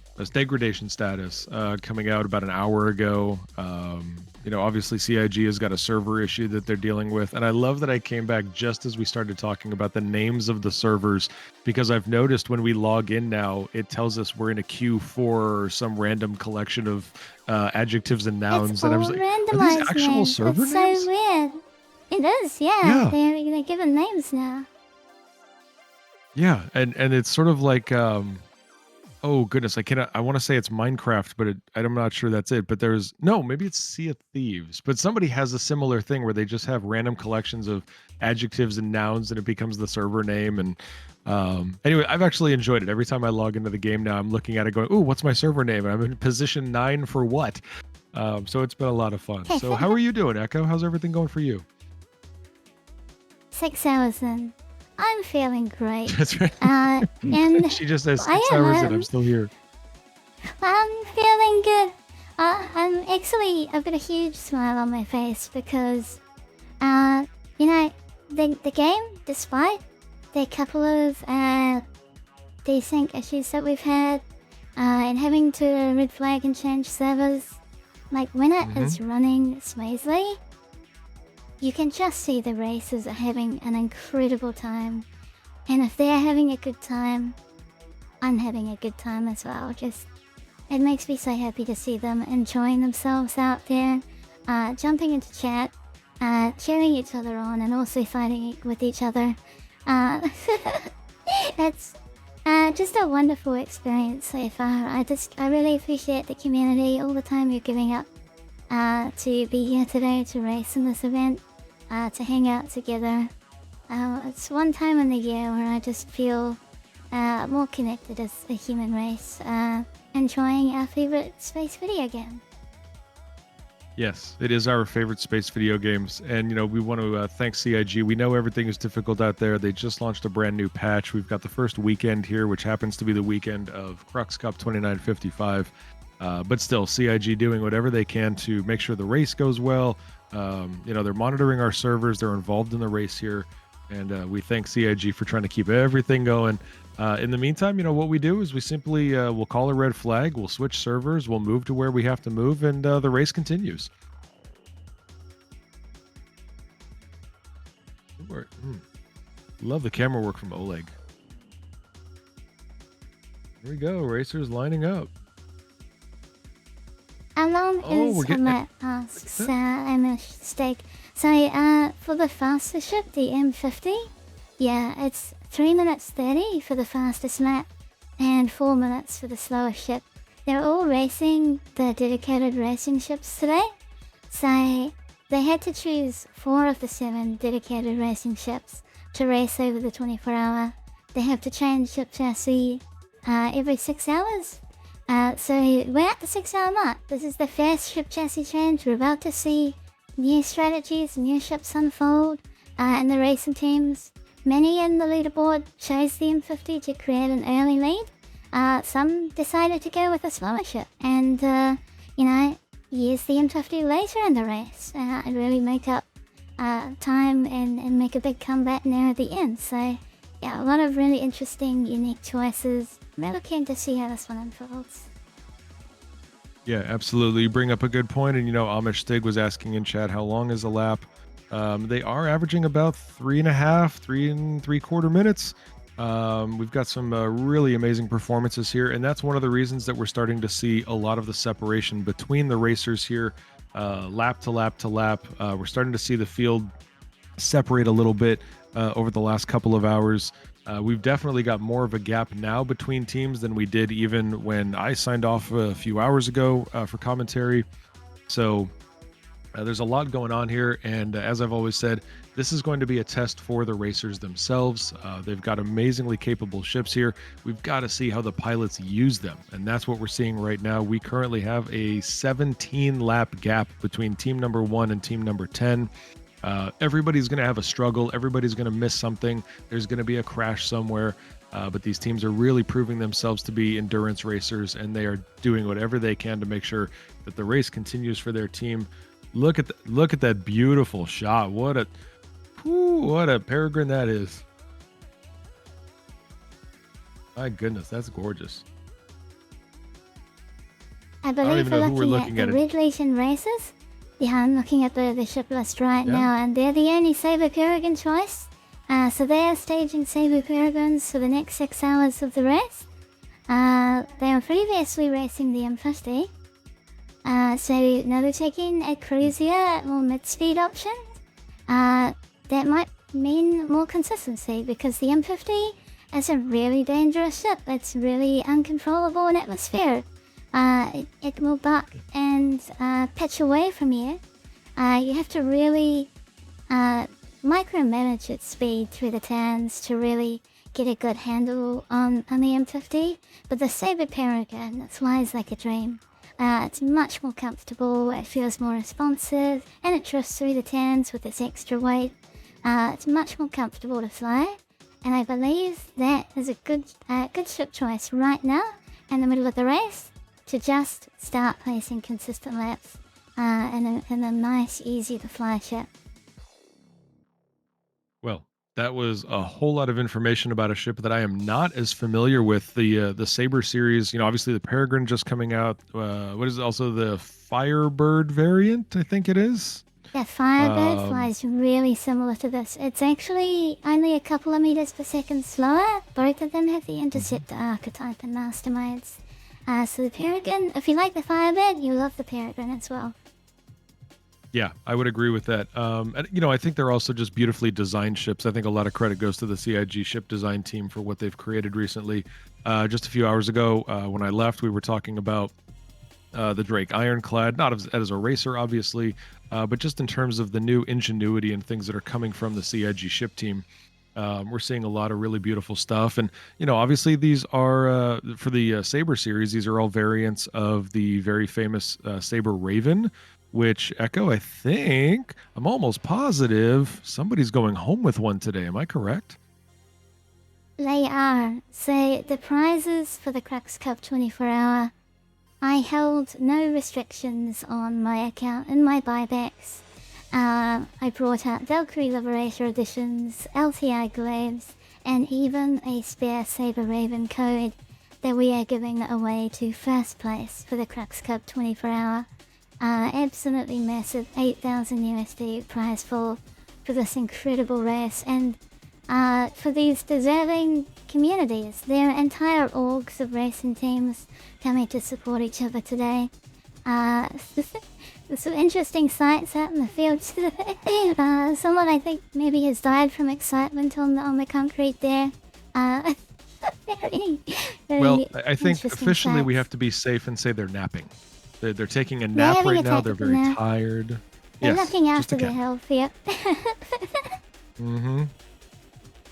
status coming out about an hour ago. obviously CIG has got a server issue that they're dealing with. And I love that I came back just as we started talking about the names of the servers, because I've noticed when we log in now, it tells us we're in a queue for some random collection of adjectives and nouns. It's And I all was like, are randomized, these actual man. server It's names? so weird. It is, yeah. Yeah. They're given names now. Yeah, and it's sort of like, oh goodness, I want to say it's Minecraft, but I'm not sure that's it. But maybe it's Sea of Thieves. But somebody has a similar thing where they just have random collections of adjectives and nouns, and it becomes the server name. And anyway, I've actually enjoyed it. Every time I log into the game now, I'm looking at it going, "Ooh, what's my server name?" And I'm in position 9 for what? So it's been a lot of fun. So how are you doing, Echo? How's everything going for you? 6 hours in. I'm feeling great. That's right. And She just says 6 I am, hours and I'm still here. I'm feeling good. I've got a huge smile on my face because, the game, despite the couple of desync issues that we've had, and having to red flag and change servers, like when it is running smoothly, you can just see the racers are having an incredible time. And if they're having a good time, I'm having a good time as well. It makes me so happy to see them enjoying themselves out there, jumping into chat, cheering each other on, and also fighting with each other. It's just a wonderful experience so far. I really appreciate the community, all the time you're giving up to be here today, to race in this event, to hang out together. It's one time in the year where I just feel more connected as a human race, enjoying our favorite space video game. Yes, it is our favorite space video games. And, we want to thank CIG. We know everything is difficult out there. They just launched a brand new patch. We've got the first weekend here, which happens to be the weekend of Crux Cup 2955. But still, CIG doing whatever they can to make sure the race goes well. They're monitoring our servers. They're involved in the race here. And we thank CIG for trying to keep everything going. In the meantime, what we do is we simply we'll call a red flag, we'll switch servers, we'll move to where we have to move, and the race continues. Love the camera work from Oleg. Here we go, racers lining up. How long is Matt asks a mistake? So, for the faster ship, the M50, yeah, it's 3 minutes 30 for the fastest map, and 4 minutes for the slowest ship. They're all racing the dedicated racing ships today, so they had to choose 4 of the 7 dedicated racing ships to race over the 24-hour. They have to change ship chassis every 6 hours. So we're at the 6-hour mark. This is the first ship chassis change. We're about to see new strategies, new ships unfold in the racing teams. Many in the leaderboard chose the M50 to create an early lead. Some decided to go with a slower ship and, use the M50 later in the race and really make up time and make a big comeback near the end. So, yeah, a lot of really interesting, unique choices. I'm looking to see how this one unfolds. Yeah, absolutely. You bring up a good point. And, Amish Stig was asking in chat, how long is a lap? They are averaging about 3.5, 3.75 minutes. We've got some really amazing performances here. And that's one of the reasons that we're starting to see a lot of the separation between the racers here, lap to lap to lap. We're starting to see the field separate a little bit over the last couple of hours. We've definitely got more of a gap now between teams than we did even when I signed off a few hours ago for commentary. So there's a lot going on here. And as I've always said, this is going to be a test for the racers themselves. They've got amazingly capable ships here. We've got to see how the pilots use them. And that's what we're seeing right now. We currently have a 17 lap gap between team number 1 and team number 10. Everybody's going to have a struggle. Everybody's going to miss something. There's going to be a crash somewhere. But these teams are really proving themselves to be endurance racers, and they are doing whatever they can to make sure that the race continues for their team. Look at that beautiful shot. What a peregrine that is. My goodness, that's gorgeous. I believe we're looking at the Red Legion races. Yeah, I'm looking at the ship list right now, and they're the only Saber Peregrine choice. So they are staging Saber Peregrines for the next 6 hours of the race. They were previously racing the M50. So now they're taking a cruisier or mid-speed option. That might mean more consistency because the M50 is a really dangerous ship. It's really uncontrollable in atmosphere. It will buck and pitch away from you. You have to really micromanage its speed through the turns to really get a good handle on the M50. But the Saber Peregrine, it flies like a dream. It's much more comfortable, it feels more responsive, and it drifts through the turns with its extra weight. It's much more comfortable to fly, and I believe that is a good ship choice right now in the middle of the race to just start placing consistent laps in a nice, easy to fly ship. Well, that was a whole lot of information about a ship that I am not as familiar with. The Saber series, obviously the Peregrine just coming out. What is it? Also the Firebird variant, I think it is. Yeah, Firebird flies really similar to this. It's actually only a couple of meters per second slower. Both of them have the Interceptor archetype and Masterminds. So the Peregrine, if you like the Firebird, you love the Peregrine as well. Yeah, I would agree with that. And, I think they're also just beautifully designed ships. I think a lot of credit goes to the CIG ship design team for what they've created recently. Just a few hours ago, when I left, we were talking about the Drake Ironclad, not as a racer, obviously, but just in terms of the new ingenuity and things that are coming from the CIG ship team. We're seeing a lot of really beautiful stuff. And, obviously these are, for the Saber series, these are all variants of the very famous Saber Raven, which, Echo, I think, I'm almost positive somebody's going home with one today. Am I correct? They are. So the prizes for the Crux Cup 24-hour, I held no restrictions on my account and my buybacks. I brought out Valkyrie Liberator editions, LTI glaives, and even a spare Saber Raven code that we are giving away to first place for the Crux Cup 24-hour. Absolutely massive 8,000 USD prize pool for this incredible race, and for these deserving communities. There are entire orgs of racing teams coming to support each other today. There's some interesting sights out in the field today. Someone I think maybe has died from excitement on the concrete there. Very Well, I think interesting officially we sights. have to be safe and say they're napping. They're taking a nap having right a now. They're tactical very nap. tired. They're Yes, looking just after a their cat. health, yep. Mm-hmm.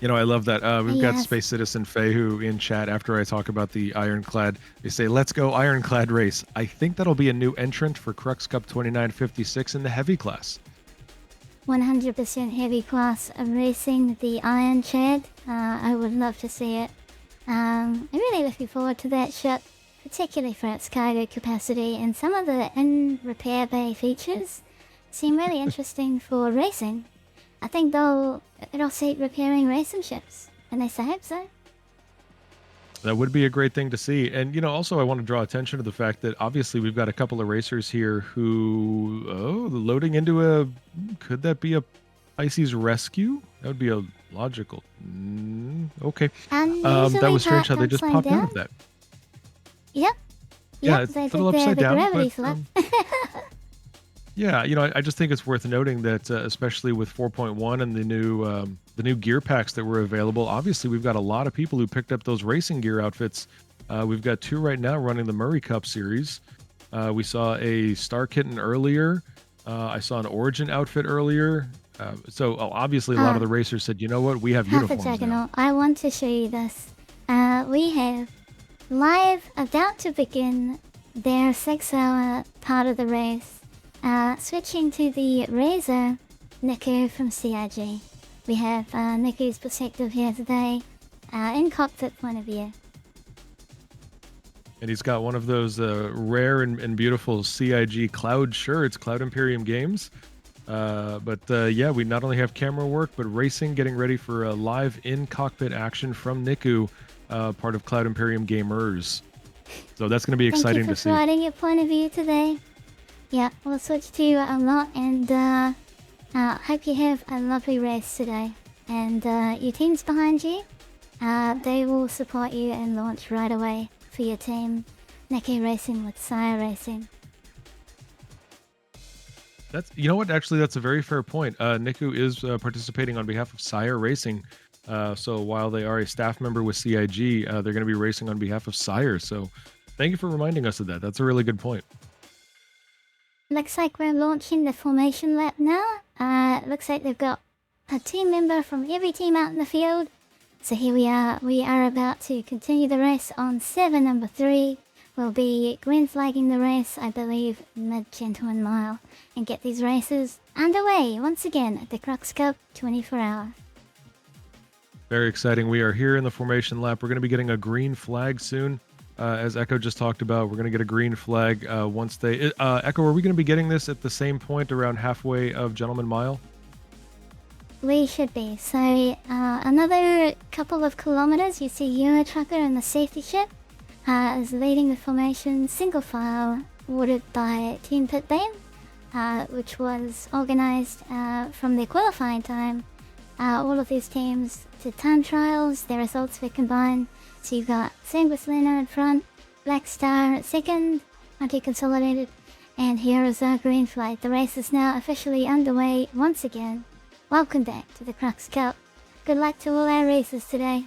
I love that. We've got Yes. Space Citizen Fehu in chat after I talk about the Ironclad. They say, let's go Ironclad race. I think that'll be a new entrant for Crux Cup 2956 in the heavy class. 100% heavy class of racing the Iron Chad. I would love to see it. I'm really looking forward to that ship, particularly for its cargo capacity, and some of the in-repair bay features seem really interesting for racing. I think it'll suit repairing racing ships, at least I hope so. That would be a great thing to see. And, also I want to draw attention to the fact that obviously we've got a couple of racers here who, loading into could that be a Pisces rescue? That would be a logical. Okay. That was strange how they just popped out of that. Yep. Yeah, Yep, it's they a did little the upside down, gravity but, flip. Yeah, I just think it's worth noting that, especially with 4.1 and the new gear packs that were available, obviously we've got a lot of people who picked up those racing gear outfits. We've got 2 right now running the Murray Cup series. We saw a Star Kitten earlier. I saw an Origin outfit earlier. So obviously a lot of the racers said, you know what, we have Half a uniforms now. juggernaut. I want to show you this. We have live about to begin their 6-hour part of the race. Switching to the Razor, Niku from CIG. We have Niku's perspective here today, in cockpit point of view. And he's got one of those rare and beautiful CIG Cloud shirts, Cloud Imperium Games. Yeah, we not only have camera work, but racing, getting ready for a live in-cockpit action from Niku, part of Cloud Imperium Gamers. So that's going to be exciting Thank you to for see. providing your point of view today. Yeah, we'll switch to you a lot, and hope you have a lovely race today. And your team's behind you. They will support you and launch right away for your team. Niku Racing with SCIRE Racing. You know what? Actually, that's a very fair point. Niku is participating on behalf of SCIRE Racing. So while they are a staff member with CIG, they're going to be racing on behalf of SCIRE. So thank you for reminding us of that. That's a really good point. Looks like we're launching the formation lap now. Looks like they've got a team member from every team out in the field. So here we are. We are about to continue the race on 7 number 3. We'll be green flagging the race, I believe, mid-Gentleman Mile, and get these races underway once again at the Crux Cup 24-hour. Very exciting. We are here in the formation lap. We're going to be getting a green flag soon. As Echo just talked about, we're going to get a green flag once they... Echo, are we going to be getting this at the same point around halfway of Gentleman Mile? We should be. So, another couple of kilometers, you see Eurotrucker and the safety ship is leading the formation single file, ordered by Team Pitbane, which was organized from their qualifying time. All of these teams did time trials, their results were combined. So you've got Sanguis Luna in front, Black Star at second, Consolidated, and here is our green flag. The race is now officially underway once again. Welcome back to the Crux Cup. Good luck to all our races today.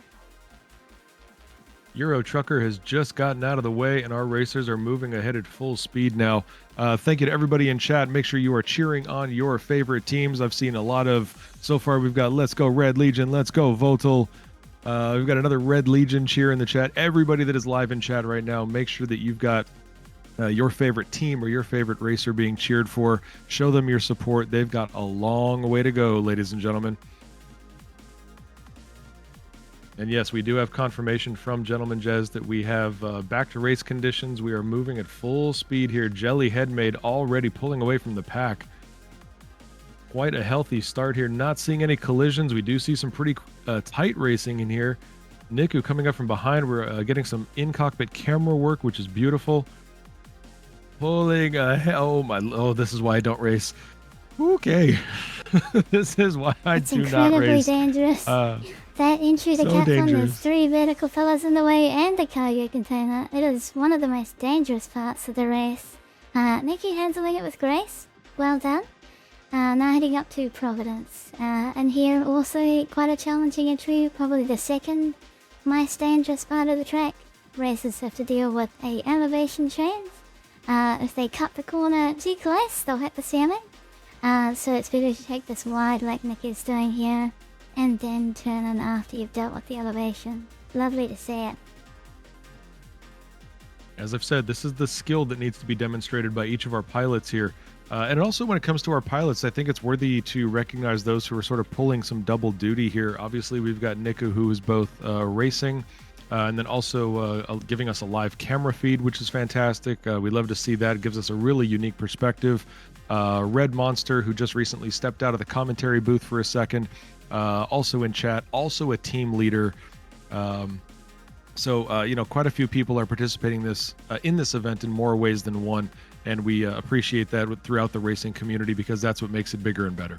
Eurotrucker has just gotten out of the way, and our racers are moving ahead at full speed now. Thank you to everybody in chat. Make sure you are cheering on your favorite teams. I've seen a lot of... So far, we've got Let's Go Red Legion, Let's Go Votel. We've got another Red Legion cheer in the chat. Everybody that is live in chat right now, make sure that you've got your favorite team or your favorite racer being cheered for. Show them your support. They've got a long way to go, ladies and gentlemen. And yes, we do have confirmation from GentlemanJez that we have back to race conditions. We are moving at full speed here. Jelly Headmaid already pulling away from the pack. Quite a healthy start here. Not seeing any collisions. We do see some pretty tight racing in here. Niku coming up from behind. We're getting some in-cockpit camera work, which is beautiful. Pulling this is why I don't race. Okay. This is why I do not race. It's incredibly dangerous. That entry to so Capcom, dangerous. there's 3 vertical pillars in the way and the cargo container. It is one of the most dangerous parts of the race. Niku handling it with grace. Well done. Now heading up to Providence. And here also quite a challenging entry, probably the second most dangerous part of the track. Racers have to deal with a elevation change. If they cut the corner too close, they'll hit the ceiling. So it's better to take this wide like Niku's doing here, and then turn in after you've dealt with the elevation. Lovely to see it. As I've said, this is the skill that needs to be demonstrated by each of our pilots here. And also when it comes to our pilots, I think it's worthy to recognize those who are sort of pulling some double duty here. Obviously, we've got Niku, who is both racing and then also giving us a live camera feed, which is fantastic. We love to see that. It gives us a really unique perspective. Red Monster, who just recently stepped out of the commentary booth for a second, also in chat, also a team leader. So quite a few people are participating in this event in more ways than one, and we appreciate that throughout the racing community because that's what makes it bigger and better.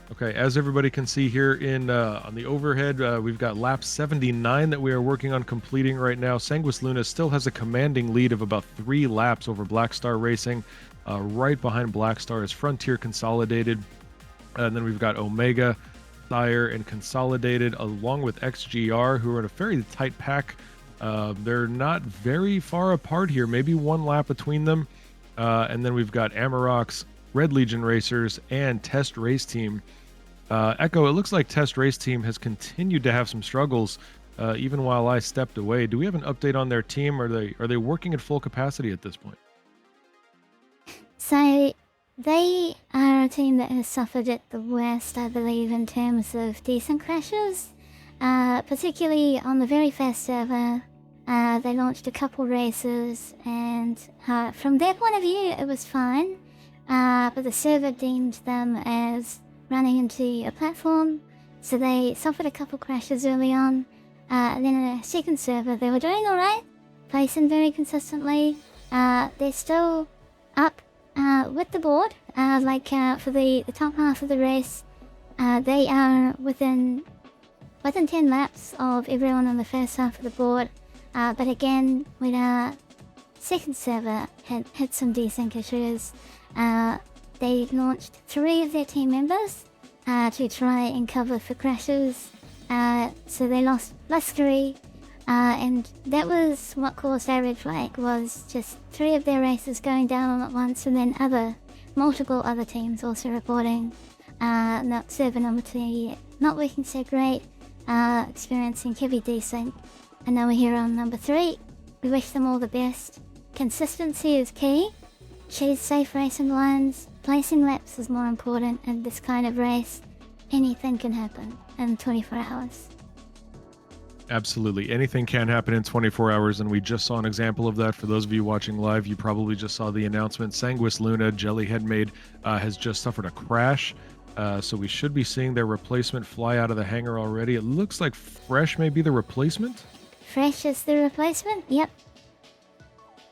Okay, as everybody can see here on the overhead, we've got lap 79 that we are working on completing right now. Sanguis Luna still has a commanding lead of about 3 laps over Black Star Racing. Right behind Black Star is Frontier Consolidated. And then we've got Omega, SCIRE, and Consolidated, along with XGR, who are in a very tight pack. They're not very far apart here, maybe 1 lap between them. And then we've got Amarok's Red Legion Racers and Test Race Team. Echo, it looks like Test Race Team has continued to have some struggles even while I stepped away. Do we have an update on their team? Are they working at full capacity at this point? So they are a team that has suffered it the worst, I believe, in terms of decent crashes. Particularly on the very first server, they launched a couple races, and from their point of view, it was fine. But the server deemed them as running into a platform, so they suffered a couple crashes early on. And then a second server, they were doing alright, placing very consistently. They're still up with the board. For the top half of the race, they are within 10 laps of everyone on the first half of the board. But again, when our second server had hit some desync issues, they launched 3 of their team members to try and cover for crashes. So they lost +3, and that was what caused our red flag, was just 3 of their races going down at once, and then multiple other teams also reporting not server number 2 not working so great, experiencing heavy desync. And now we're here on number 3. We wish them all the best. Consistency is key. Choose safe racing lines. Placing laps is more important in this kind of race. Anything can happen in 24 hours. Absolutely. Anything can happen in 24 hours, and we just saw an example of that. For those of you watching live, you probably just saw the announcement. Sanguis Luna, Jellyhead Maid, has just suffered a crash. So we should be seeing their replacement fly out of the hangar already. It looks like Fresh may be the replacement. Fresh is the replacement? Yep.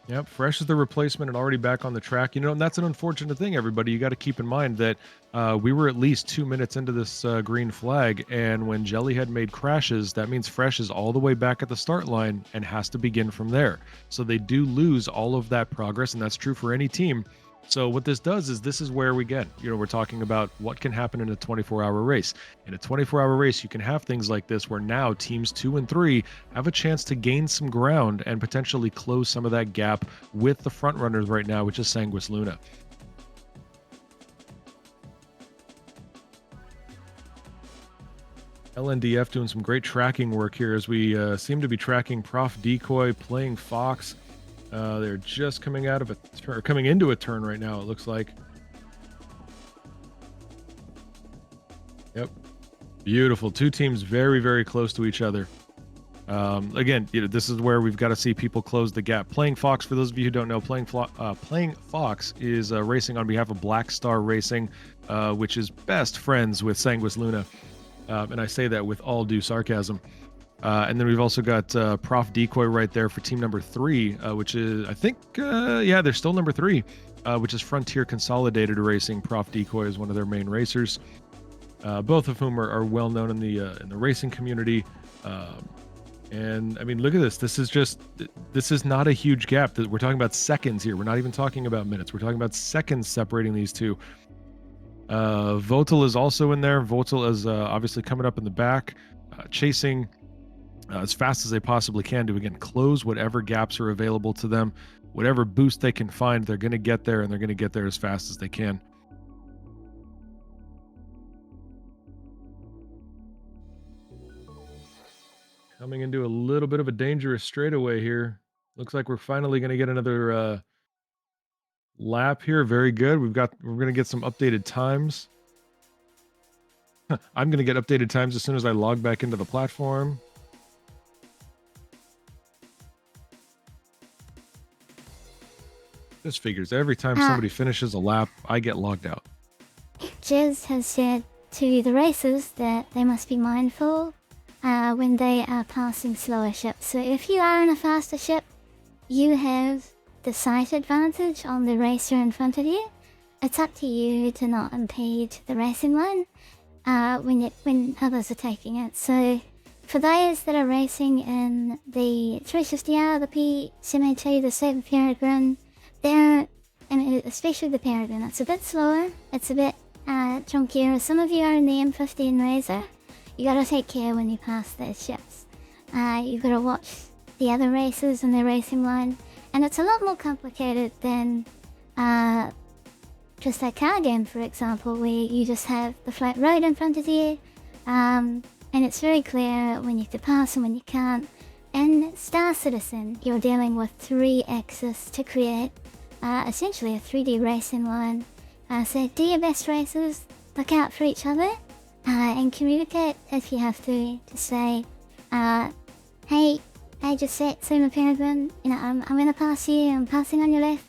Yep, Fresh is the replacement and already back on the track. You know, and that's an unfortunate thing, everybody. You got to keep in mind that we were at least 2 minutes into this green flag, and when Jellyhead Maid crashes, that means Fresh is all the way back at the start line and has to begin from there. So they do lose all of that progress, and that's true for any team. So what this does is, this is where we get, we're talking about what can happen in a 24-hour race. In a 24-hour race, you can have things like this where now teams 2 and 3 have a chance to gain some ground and potentially close some of that gap with the front runners right now, which is Sanguis Luna. LNDF doing some great tracking work here as we seem to be tracking Prof Decoy, playing Fox. They're just coming out of a turn, coming into a turn right now, it looks like. Yep. Beautiful. 2 teams very, very close to each other. Again, this is where we've got to see people close the gap. Playing Fox, for those of you who don't know, Playing Fox is racing on behalf of Black Star Racing, which is best friends with Sanguis Luna. And I say that with all due sarcasm. And then we've also got Prof Decoy right there for team number 3, which is, I think, they're still number 3, which is Frontier Consolidated Racing. Prof Decoy is one of their main racers, both of whom are well known in the racing community. And I mean, look at this. This is not a huge gap. We're talking about seconds here. We're not even talking about minutes. We're talking about seconds separating these two. Votel is also in there. Votel is obviously coming up in the back, chasing as fast as they possibly can to, again, close whatever gaps are available to them. Whatever boost they can find, they're going to get there, and they're going to get there as fast as they can. Coming into a little bit of a dangerous straightaway here. Looks like we're finally going to get another lap here. Very good. We're going to get some updated times. I'm going to get updated times as soon as I log back into the platform. This figures. Every time somebody finishes a lap, I get logged out. Jez has said to the racers that they must be mindful when they are passing slower ships. So if you are in a faster ship, you have the sight advantage on the racer in front of you. It's up to you to not impede the racing line when others are taking it. So for those that are racing in the 350R, the P782, the Super Peregrine, and especially the Peregrine, it's a bit slower, it's a bit chunkier. Some of you are in the M15 Razor. You gotta take care when you pass those ships. You gotta watch the other racers in their racing line, and it's a lot more complicated than just a car game, for example, where you just have the flat road in front of you, and it's very clear when you have to pass and when you can't. In Star Citizen, you're dealing with 3 axes to create essentially a 3D racing line. So do your best, racers, look out for each other, and communicate if you have to say, hey, just set Super Peregrine, I'm gonna pass you, I'm passing on your left.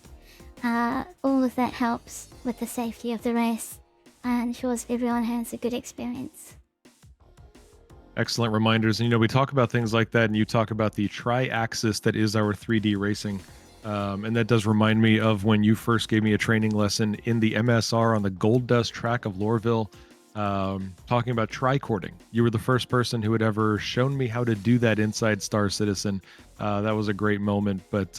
All of that helps with the safety of the race and ensures everyone has a good experience. Excellent reminders. And, we talk about things like that, and you talk about the tri-axis that is our 3D racing. And that does remind me of when you first gave me a training lesson in the MSR on the Gold Dust track of Loreville, talking about tricording. You were the first person who had ever shown me how to do that inside Star Citizen. That was a great moment. But,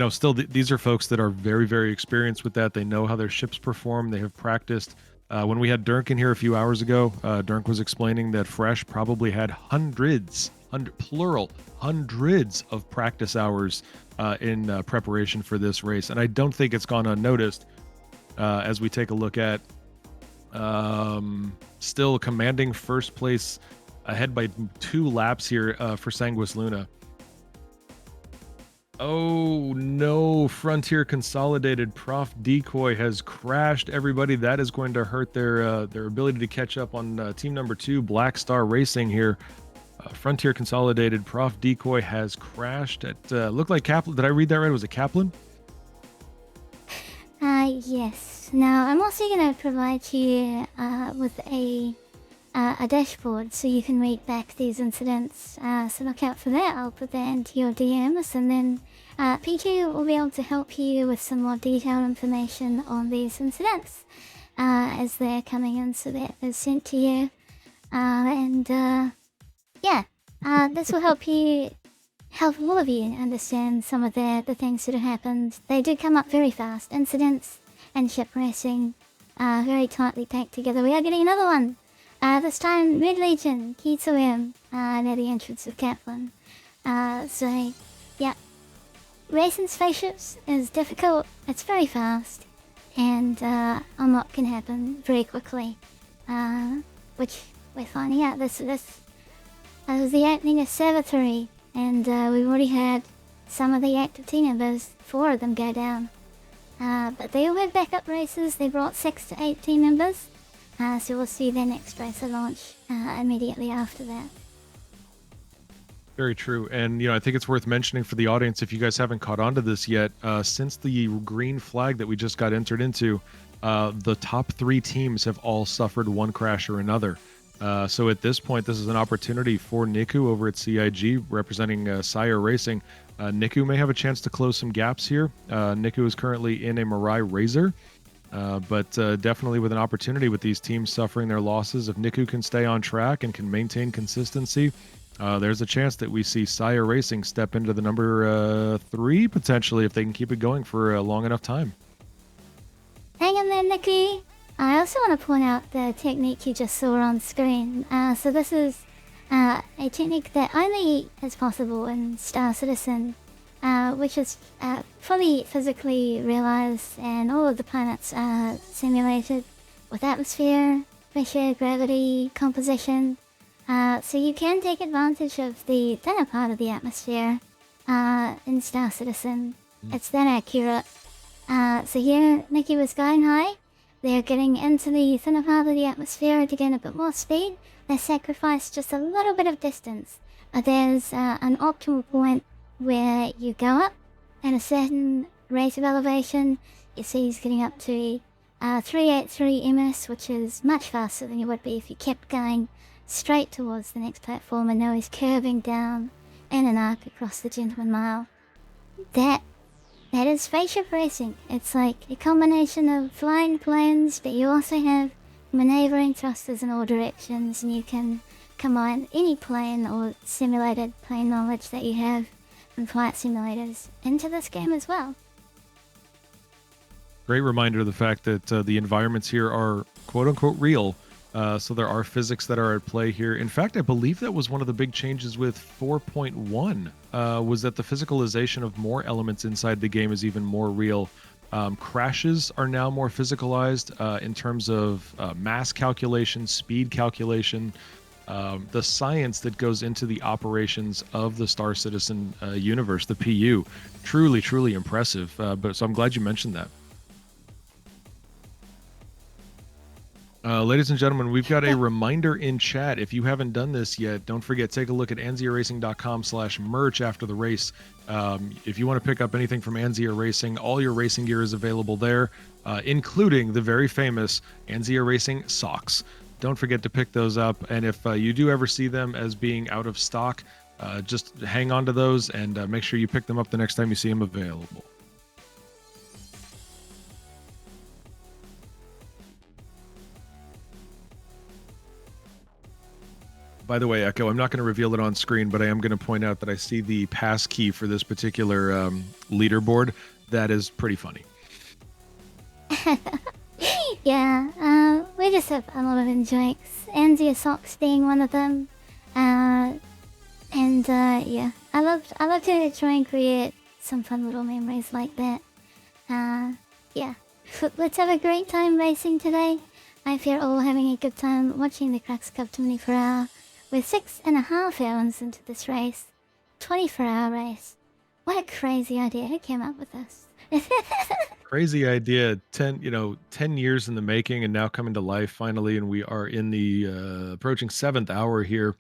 still, these are folks that are very, very experienced with that. They know how their ships perform. They have practiced. When we had Dirk in here a few hours ago, Dirk was explaining that Fresh probably had hundreds of practice hours in preparation for this race. And I don't think it's gone unnoticed as we take a look at still commanding first place ahead by 2 laps here for Sanguis Luna. Oh no, Frontier Consolidated Prof Decoy has crashed, everybody. That is going to hurt their ability to catch up on team number 2, Black Star Racing here. Frontier Consolidated Prof Decoy has crashed at looked like Kaplan. Did I read that right? Was it Kaplan? Yes. Now I'm also going to provide you with a dashboard so you can read back these incidents. So look out for that. I'll put that into your DMs, and then PG will be able to help you with some more detailed information on these incidents as they're coming in. So that is sent to you, this will help all of you understand some of the things that have happened. They do come up very fast. Incidents and ship racing very tightly packed together. We are getting another one. This time, Red Legion, key to him, near the entrance of Kaplan. Racing spaceships is difficult, it's very fast, and unlock can happen very quickly, which we're finding out. This was the opening of Savatory, and we've already had some of the active team members, 4 of them go down. But they all had backup races. They brought 6 to 8 team members. So we'll see their next race launch immediately after that. Very true. And, I think it's worth mentioning for the audience, if you guys haven't caught on to this yet, since the green flag that we just got entered into, the top 3 teams have all suffered one crash or another. So at this point, this is an opportunity for Niku over at CIG representing SCIRE Racing. Niku may have a chance to close some gaps here. Niku is currently in a Mirai Razor. But definitely with an opportunity with these teams suffering their losses, if Niku can stay on track and can maintain consistency, there's a chance that we see SCIRE Racing step into the number 3 potentially if they can keep it going for a long enough time. Hang in there, Niku. I also want to point out the technique you just saw on screen. So this is a technique that only is possible in Star Citizen, which is fully physically realized, and all of the planets are simulated with atmosphere, pressure, gravity, composition. So you can take advantage of the thinner part of the atmosphere in Star Citizen. It's that accurate. So here, Nikki was going high. They're getting into the thinner part of the atmosphere to gain a bit more speed. They sacrifice just a little bit of distance. There's an optimal point where you go up at a certain rate of elevation. You see he's getting up to 383 ms, which is much faster than you would be if you kept going straight towards the next platform, and now he's curving down in an arc across the Gentleman Mile. That is spaceship racing. It's like a combination of flying planes, but you also have maneuvering thrusters in all directions, and you can combine any plane or simulated plane knowledge that you have from flight simulators into this game as well. Great reminder of the fact that the environments here are quote-unquote real. So there are physics that are at play here. In fact, I believe that was one of the big changes with 4.1, was that the physicalization of more elements inside the game is even more real. Crashes are now more physicalized in terms of mass calculation, speed calculation, the science that goes into the operations of the Star Citizen universe, the PU. Truly, truly impressive. So I'm glad you mentioned that. Ladies and gentlemen, we've got a reminder in chat. If you haven't done this yet, don't forget, take a look at anziaracing.com/merch after the race. If you want to pick up anything from Anzia Racing, all your racing gear is available there, including the very famous Anzia Racing socks. don't forget to pick those up. And if you do ever see them as being out of stock, just hang on to those and make sure you pick them up the next time you see them available. By the way, Echo, I'm not going to reveal it on screen, but I am going to point out that I see the pass key for this particular leaderboard. That is pretty funny. Yeah, we just have a lot of enjoys. Anzia Socks being one of them. Yeah, I love to try and create some fun little memories like that. Yeah, let's have a great time racing today. I hope you're all having a good time watching the Crux Cup 24-hour. We're 6.5 hours into this race. 24-hour race. What a crazy idea. Who came up with this? Crazy idea. 10 years in the making and now coming to life finally. And we are in the approaching 7th hour here.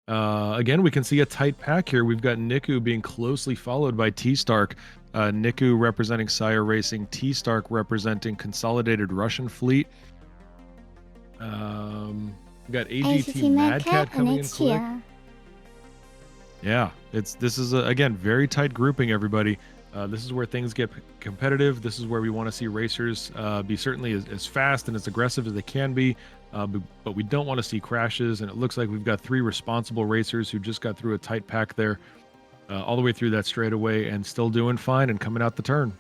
Again, we can see a tight pack here. We've got Niku being closely followed by T-Stark. Niku representing SCIRE Racing, T-Stark representing Consolidated Russian Fleet. We got AGT Mad Cat coming in quick. Yeah, this is again very tight grouping, everybody. This is where things get competitive. This is where we want to see racers be certainly as fast and as aggressive as they can be, but we don't want to see crashes. And it looks like we've got 3 responsible racers who just got through a tight pack there, all the way through that straightaway and still doing fine and coming out the turn.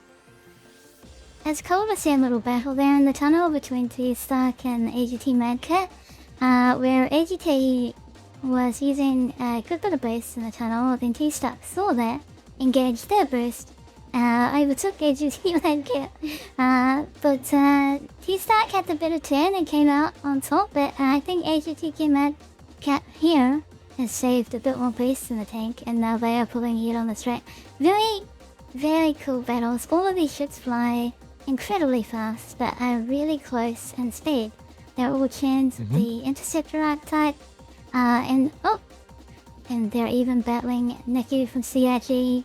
It's cool to see a little battle there in the tunnel between T-Stark and AGT Mad Cat, where AGT was using a good bit of boost in the tunnel. Then T-Stark saw that, engaged their boost, overtook AGT Mad Cat, but T-Stark had the better turn and came out on top, but I think AGT Mad Cat here has saved a bit more boost in the tank, and now they are pulling it on the straight. Very, very cool battles. All of these ships fly incredibly fast, but are really close in speed. They're all tuned the Interceptor archetype, and they're even battling Niku from CIG,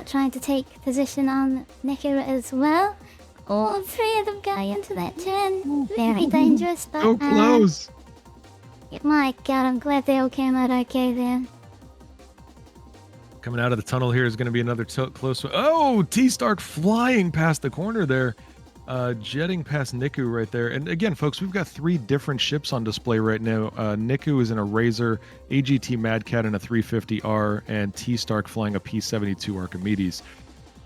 trying to take position on Niku as well. All 3 of them going into that turn. Very dangerous, but so close. My God, I'm glad they all came out okay there. Coming out of the tunnel here is going to be another close one. Oh, T-Stark flying past the corner there. Jetting past Niku right there. And again, folks, we've got 3 different ships on display right now. Niku is in a Razor, AGT Mad Cat in a 350R, and T-Stark flying a P-72 Archimedes.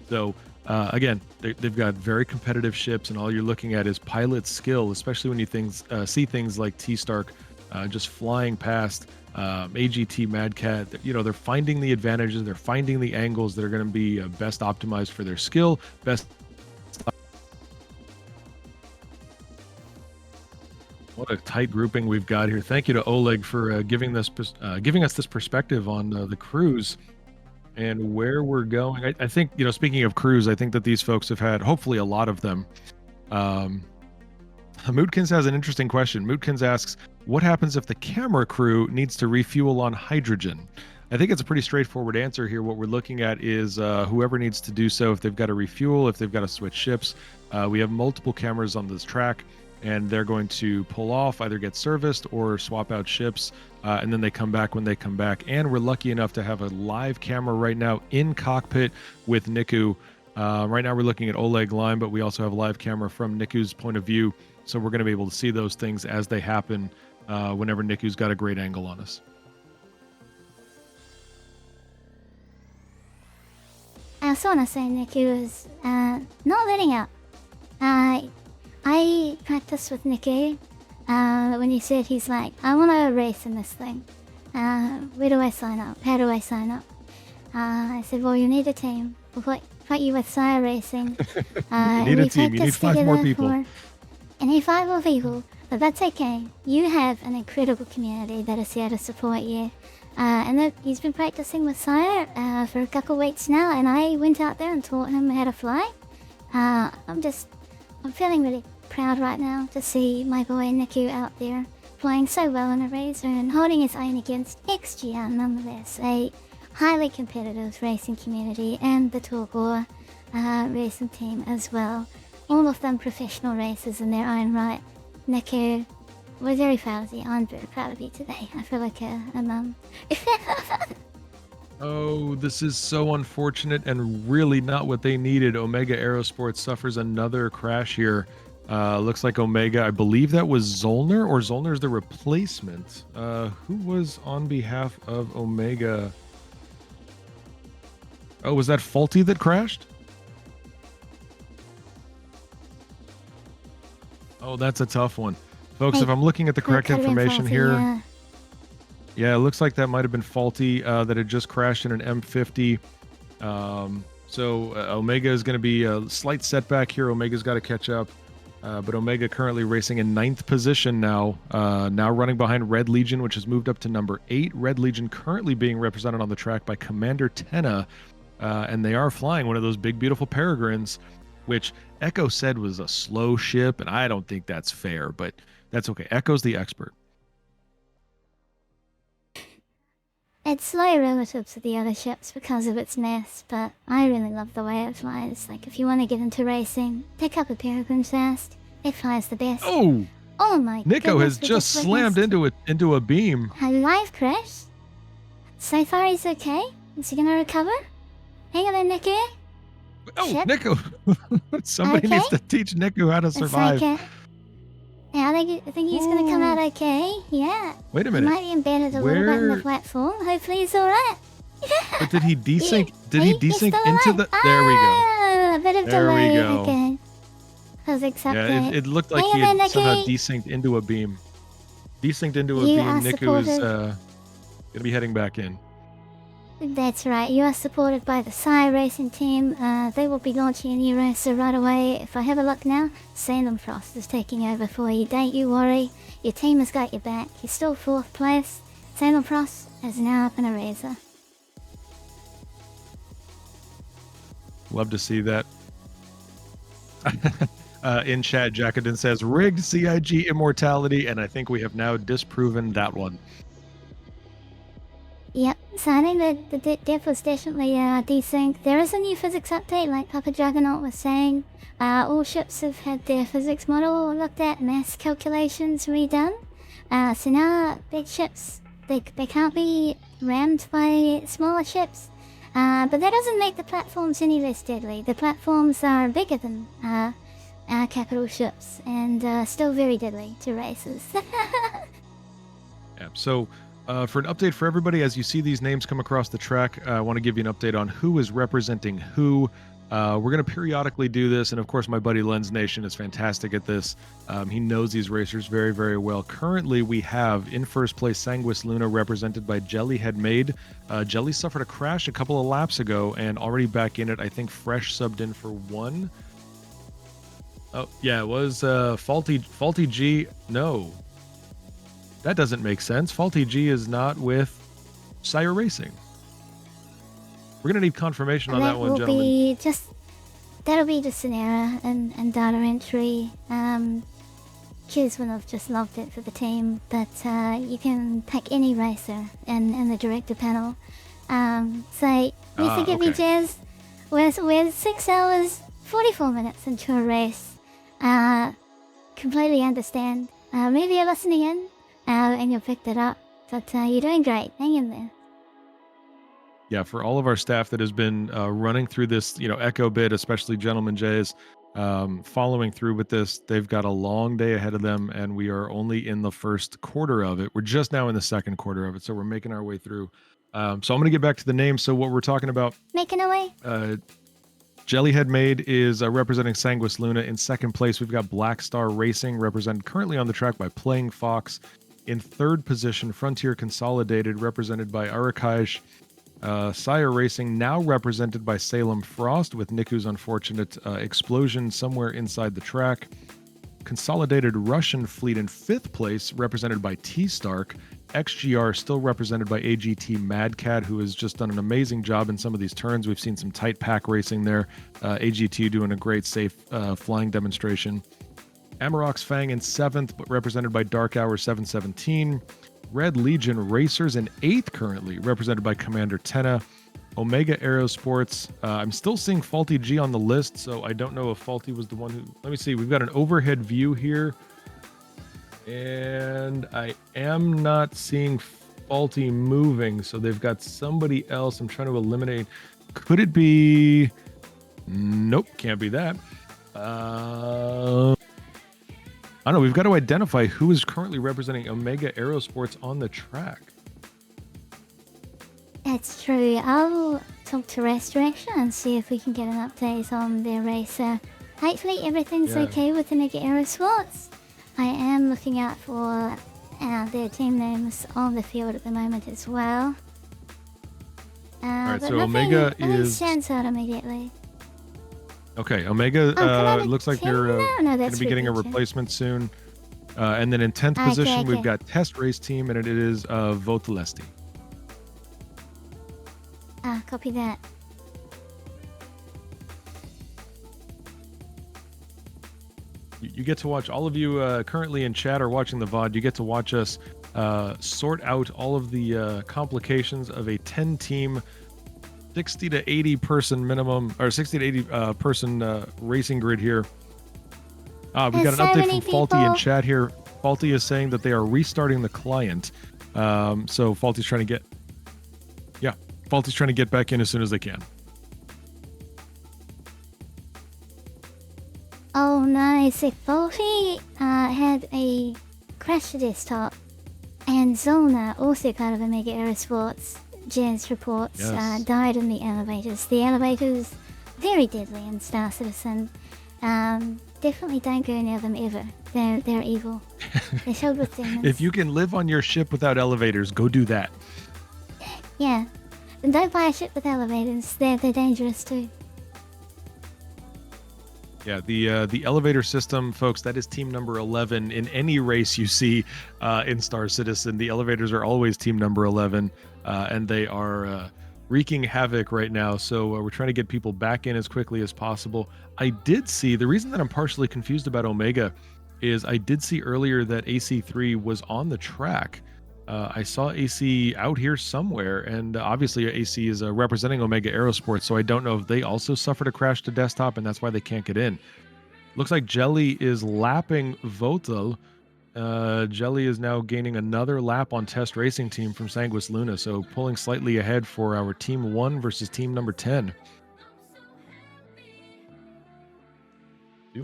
So, again, they've got very competitive ships, and all you're looking at is pilot skill, especially when you see things like T-Stark just flying past AGT Mad Cat. They're finding the advantages, they're finding the angles that are going to be best optimized for their skill, best. What a tight grouping we've got here. Thank you to Oleg for giving us this perspective on the cruise and where we're going. I think, speaking of cruise, I think that these folks have had, hopefully, a lot of them. Mootkins has an interesting question. Mootkins asks, what happens if the camera crew needs to refuel on hydrogen? I think it's a pretty straightforward answer here. What we're looking at is whoever needs to do so, if they've got to refuel, if they've got to switch ships. We have multiple cameras on this track, and they're going to pull off, either get serviced or swap out ships, and then they come back when they come back. And we're lucky enough to have a live camera right now in cockpit with Niku. Right now we're looking at Oleg line, but we also have a live camera from Niku's point of view, so we're going to be able to see those things as they happen whenever Niku's got a great angle on us. I also want to say Niku is not letting up. I practiced with Niku when he said he's like, I want to race in this thing. Where do I sign up? How do I sign up? I said, well, you need a team. We'll put you with SCIRE Racing. You need a team. You need 5 more people. I need 5 more people, but that's okay. You have an incredible community that is here to support you. And he's been practicing with SCIRE for a couple of weeks now, and I went out there and taught him how to fly. I'm feeling really proud right now to see my boy Niku out there flying so well in a Razor and holding his own against XGR nonetheless, a highly competitive racing community, and the Turbor racing team as well. All of them professional racers in their own right. Niku, we're very proud of you. I'm very proud of you today. I feel like a mum. Oh, this is so unfortunate and really not what they needed. Omega Aerosports suffers another crash here. Looks like Omega, I believe that was Zollner, or Zollner's the replacement. Who was on behalf of Omega? Oh, was that Faulty that crashed? Oh, that's a tough one. Folks, if I'm looking at the correct information here, yeah, it looks like that might have been Faulty that had just crashed in an M50. So Omega is going to be a slight setback here. Omega's got to catch up. But Omega currently racing in 9th position now. Now running behind Red Legion, which has moved up to number 8. Red Legion currently being represented on the track by Commander Tenna. And they are flying one of those big, beautiful Peregrines, which Echo said was a slow ship. And I don't think that's fair, but that's okay. Echo's the expert. It's slow relative to the other ships because of its mass, but I really love the way it flies. Like, if you want to get into racing, pick up a Peregrine fast. It flies the best. Oh! Oh my Nico goodness, has just slammed into a beam. A live crash? So far he's okay? Is he gonna recover? Hang on there, Nico. Oh, Ship? Nico! Somebody needs to teach Nico how to survive. It's okay. Yeah, I think he's gonna come out okay. Yeah. Wait a minute. He might be embedded a little bit in the platform. Hopefully he's alright. But did he desync? Did he desync still into alive. the? There we go. A bit of There we delay. go. Okay. Physics update. Yeah, it looked like he had somehow desynced into a beam. Desynced into a You beam. are Nico is supported. gonna be heading back in. That's right. You are supported by the SCIRE racing team. They will be launching a new racer right away. If I have a look now, Salem Frost is taking over for you. Don't you worry. Your team has got your back. You're still 4th place. Salem Frost is now up in a razor. Love to see that. In chat, Jackaden says rigged CIG immortality, and I think we have now disproven that one. Yep, so I think the diff was definitely desynced. There is a new physics update, like Papa Juggernaut was saying. All ships have had their physics model looked at, mass calculations redone. So now big ships, they can't be rammed by smaller ships. But that doesn't make the platforms any less deadly. The platforms are bigger than our capital ships, and still very deadly to racers. Yeah, so for an update for everybody, as you see these names come across the track, I want to give you an update on who is representing who. We're going to periodically do this, and of course my buddy Lens Nation is fantastic at this. He knows these racers very, very well. Currently, we have in first place Sanguis Luna, represented by Jelly Had Made. Jelly suffered a crash a couple of laps ago, and already back in it. I think Fresh subbed in for 1. Oh, yeah, it was Faulty G. No. That doesn't make sense. Faulty G is not with SCIRE Racing. We're going to need confirmation on that one, gentlemen. That'll be just an error and data entry. Kids would have just logged it for the team, but you can pick any racer in the director panel. So, we forgive you, Jez. We're 6 hours, 44 minutes into a race. Completely understand. Maybe you're listening in, and you'll pick that up. But you're doing great. Hang in there. Yeah, for all of our staff that has been running through this, Echo bit, especially GentlemanJez, following through with this, they've got a long day ahead of them, and we are only in the first quarter of it. We're just now in the second quarter of it, so we're making our way through. So I'm going to get back to the names. So what we're talking about... Making our way? Jellyhead Made is representing Sanguis Luna. In second place, we've got Black Star Racing, represented currently on the track by Playing Fox. In third position, Frontier Consolidated, represented by Arakaj. SCIRE Racing, now represented by Salem Frost, with Niku's unfortunate explosion somewhere inside the track. Consolidated Russian Fleet in fifth place, represented by T-Stark. XGR still represented by AGT Madcat, who has just done an amazing job in some of these turns. We've seen some tight pack racing there. AGT doing a great safe flying demonstration. Amarok's Fang in seventh, but represented by Dark Hour 717. Red Legion Racers in eighth currently, represented by Commander Tenna. Omega Aerosports. I'm still seeing Faulty G on the list, so I don't know if Faulty was the one who... Let me see. We've got an overhead view here. And I am not seeing Faulty moving, so they've got somebody else. I'm trying to eliminate. Could it be? Nope, can't be that. I don't know. We've got to identify who is currently representing Omega Aerosports on the track. That's true. I'll talk to Restoration and see if we can get an update on their racer. Hopefully everything's okay with Omega Aerosports. I am looking out for their team names on the field at the moment as well. Alright, but so nothing, Omega nothing is... stands out immediately. Okay, Omega looks like they're going to be getting a replacement soon. And then in 10th position, we've got Test Race Team, and it is Votelesti. Copy that. You get to watch, all of you currently in chat or watching the VOD, you get to watch us sort out all of the complications of a 10-team, 60 to 80 person minimum, or 60 to 80 person racing grid here. We got an update from Faulty in chat here. Faulty is saying that they are restarting the client. So Faulty's trying to get back in as soon as they can. Oh, nice. If Faulty had a crash desktop, and Zolna, also part of Omega Aerosports, Jez reports, died in the elevators. The elevators, very deadly in Star Citizen. Definitely don't go near them ever. They're evil. They're filled with demons. If you can live on your ship without elevators, go do that. Yeah. And don't buy a ship with elevators. They're dangerous too. Yeah, the elevator system, folks, that is team number 11. In any race you see in Star Citizen, the elevators are always team number 11, and they are wreaking havoc right now. So we're trying to get people back in as quickly as possible. I did see, the reason that I'm partially confused about Omega is I did see earlier that AC3 was on the track. I saw AC out here somewhere, and obviously AC is representing Omega Aerosports, so I don't know if they also suffered a crash to desktop, and that's why they can't get in. Looks like Jelly is lapping Votel. Jelly is now gaining another lap on Test Racing Team from Sanguis Luna, so pulling slightly ahead for our Team 1 versus Team number 10.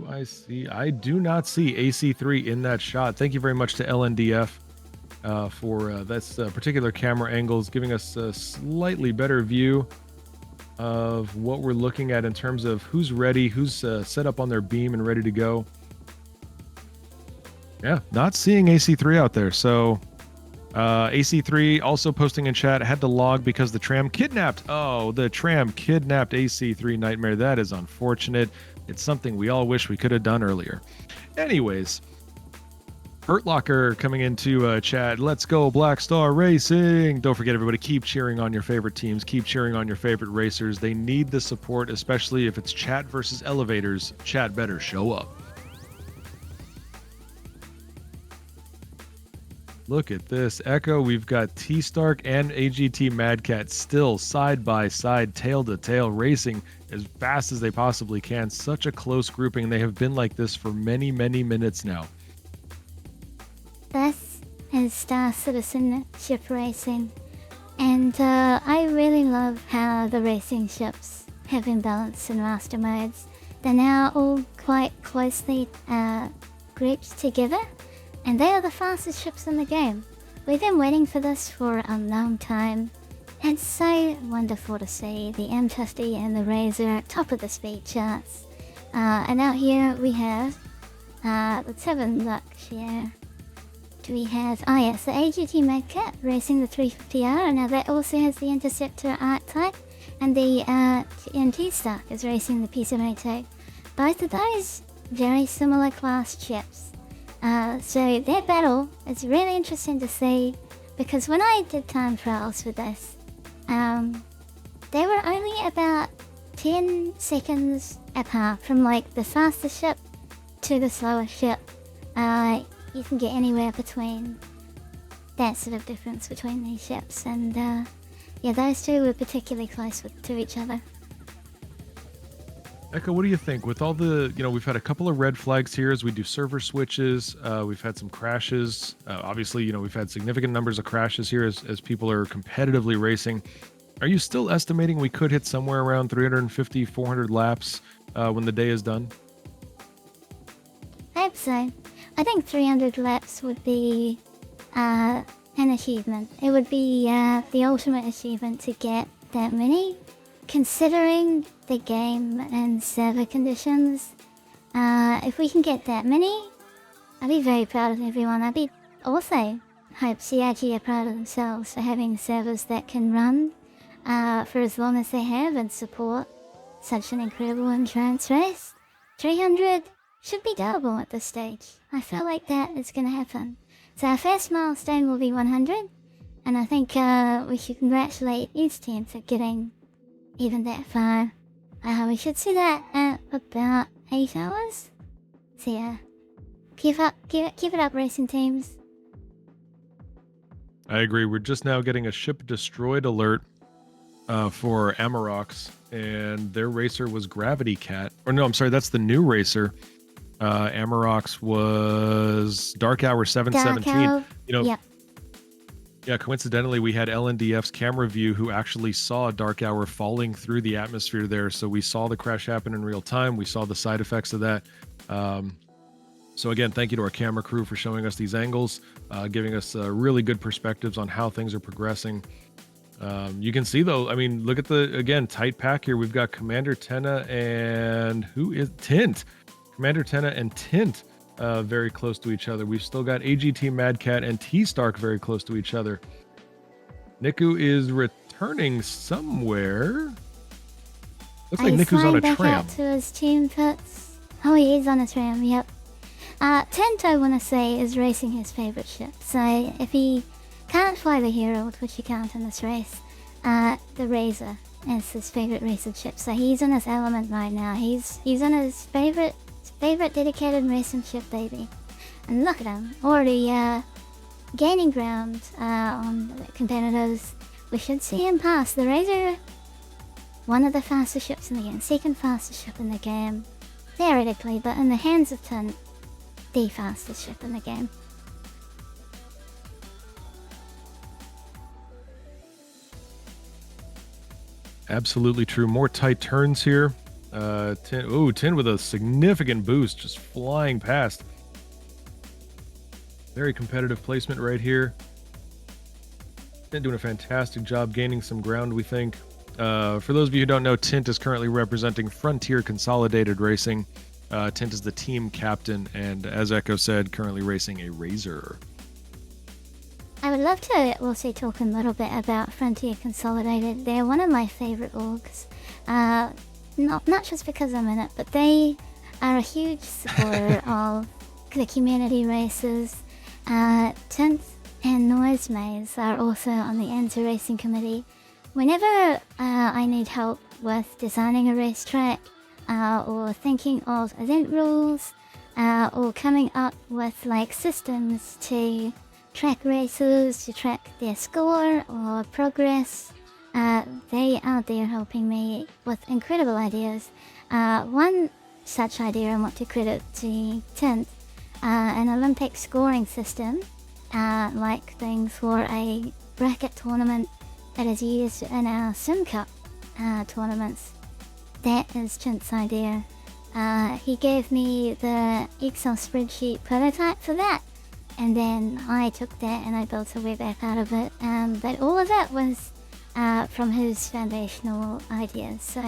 I do not see AC3 in that shot. Thank you very much to LNDF. For this particular camera angles, giving us a slightly better view of what we're looking at in terms of who's ready, who's set up on their beam and ready to go. Yeah, not seeing AC3 out there. So AC3 also posting in chat, had to log because the tram kidnapped. Oh, the tram kidnapped AC3 Nightmare. That is unfortunate. It's something we all wish we could have done earlier. Anyways, Hurtlocker coming into chat. Let's go Black Star Racing. Don't forget, everybody, keep cheering on your favorite teams. Keep cheering on your favorite racers. They need the support, especially if it's chat versus elevators. Chat better show up. Look at this. Echo, we've got T-Stark and AGT Madcat still side by side, tail to tail, racing as fast as they possibly can. Such a close grouping. They have been like this for many, many minutes now. This is Star Citizen ship racing, and I really love how the racing ships have been balanced in master modes. They're now all quite closely grouped together, and they are the fastest ships in the game. We've been waiting for this for a long time. It's so wonderful to see the M50 and the Razor top of the speed charts. And out here we have, let's have a look here. Do we have, oh yes, the AGT Madcat racing the 350R. Now that also has the Interceptor archetype, and the TNT Stark is racing the P782. Both of those very similar class ships. So their battle is really interesting to see, because when I did time trials with this, they were only about 10 seconds apart from like the fastest ship to the slowest ship. You can get anywhere between that sort of difference between these ships, and yeah, those two were particularly close to each other. Echo, what do you think? With all the, we've had a couple of red flags here as we do server switches. We've had some crashes. Obviously, we've had significant numbers of crashes here as people are competitively racing. Are you still estimating we could hit somewhere around 350, 400 laps when the day is done? I hope so. I think 300 laps would be an achievement. It would be the ultimate achievement to get that many. Considering the game and server conditions, if we can get that many, I'd be very proud of everyone. I'd be also hope CIG are proud of themselves for having servers that can run for as long as they have and support such an incredible endurance race. 300 should be doable at this stage. I feel like that is going to happen. So our first milestone will be 100, and I think we should congratulate each team for getting even that far. We should see that at about 8 hours. So yeah, keep it up, racing teams. I agree. We're just now getting a ship destroyed alert for Amarok's, and their racer was Gravity Cat. Or no, I'm sorry, that's the new racer. Amarok's was Dark Hour 717. Yep. Yeah, coincidentally, we had LNDF's camera view who actually saw Dark Hour falling through the atmosphere there. So we saw the crash happen in real time. We saw the side effects of that. So again, thank you to our camera crew for showing us these angles, giving us really good perspectives on how things are progressing. You can see, though, I mean, look at the, again, tight pack here. We've got Commander Tenna and who is Tint? Commander Tenna and Tint. Very close to each other. We've still got AGT Mad Cat and T Stark very close to each other. Niku is returning somewhere. Looks like Niku's on a back tram. Out to his team puts. Oh, he is on a tram. Yep. Tent, I want to say, is racing his favorite ship. So if he can't fly the Hero, which he can't in this race, the Razor is his favorite racing ship. So he's in his element right now. He's on his favorite dedicated racing ship, baby. And look at him, already gaining ground on the competitors. We should see him pass the Razor, one of the fastest ships in the game, second fastest ship in the game, theoretically, but in the hands of Tint, the fastest ship in the game. Absolutely true. More tight turns here. Tin with a significant boost, just flying past. Very competitive placement right here. Tin doing a fantastic job gaining some ground, we think. For those of you who don't know, Tint is currently representing Frontier Consolidated Racing. Tint is the team captain, and as Echo said, currently racing a Razor. I would love to also talk a little bit about Frontier Consolidated. They're one of my favorite orgs. Not just because I'm in it, but they are a huge supporter of the community races. Tint and Noise Maze are also on the Enter Racing Committee. Whenever I need help with designing a racetrack, or thinking of event rules, or coming up with like systems to track racers, to track their score or progress, they are there helping me with incredible ideas. One such idea I want to credit to Tint, an Olympic scoring system, like things for a bracket tournament that is used in our Sim Cup tournaments. That is Tint's idea. He gave me the Excel spreadsheet prototype for that, and then I took that and I built a web app out of it. But all of that was from his foundational ideas. So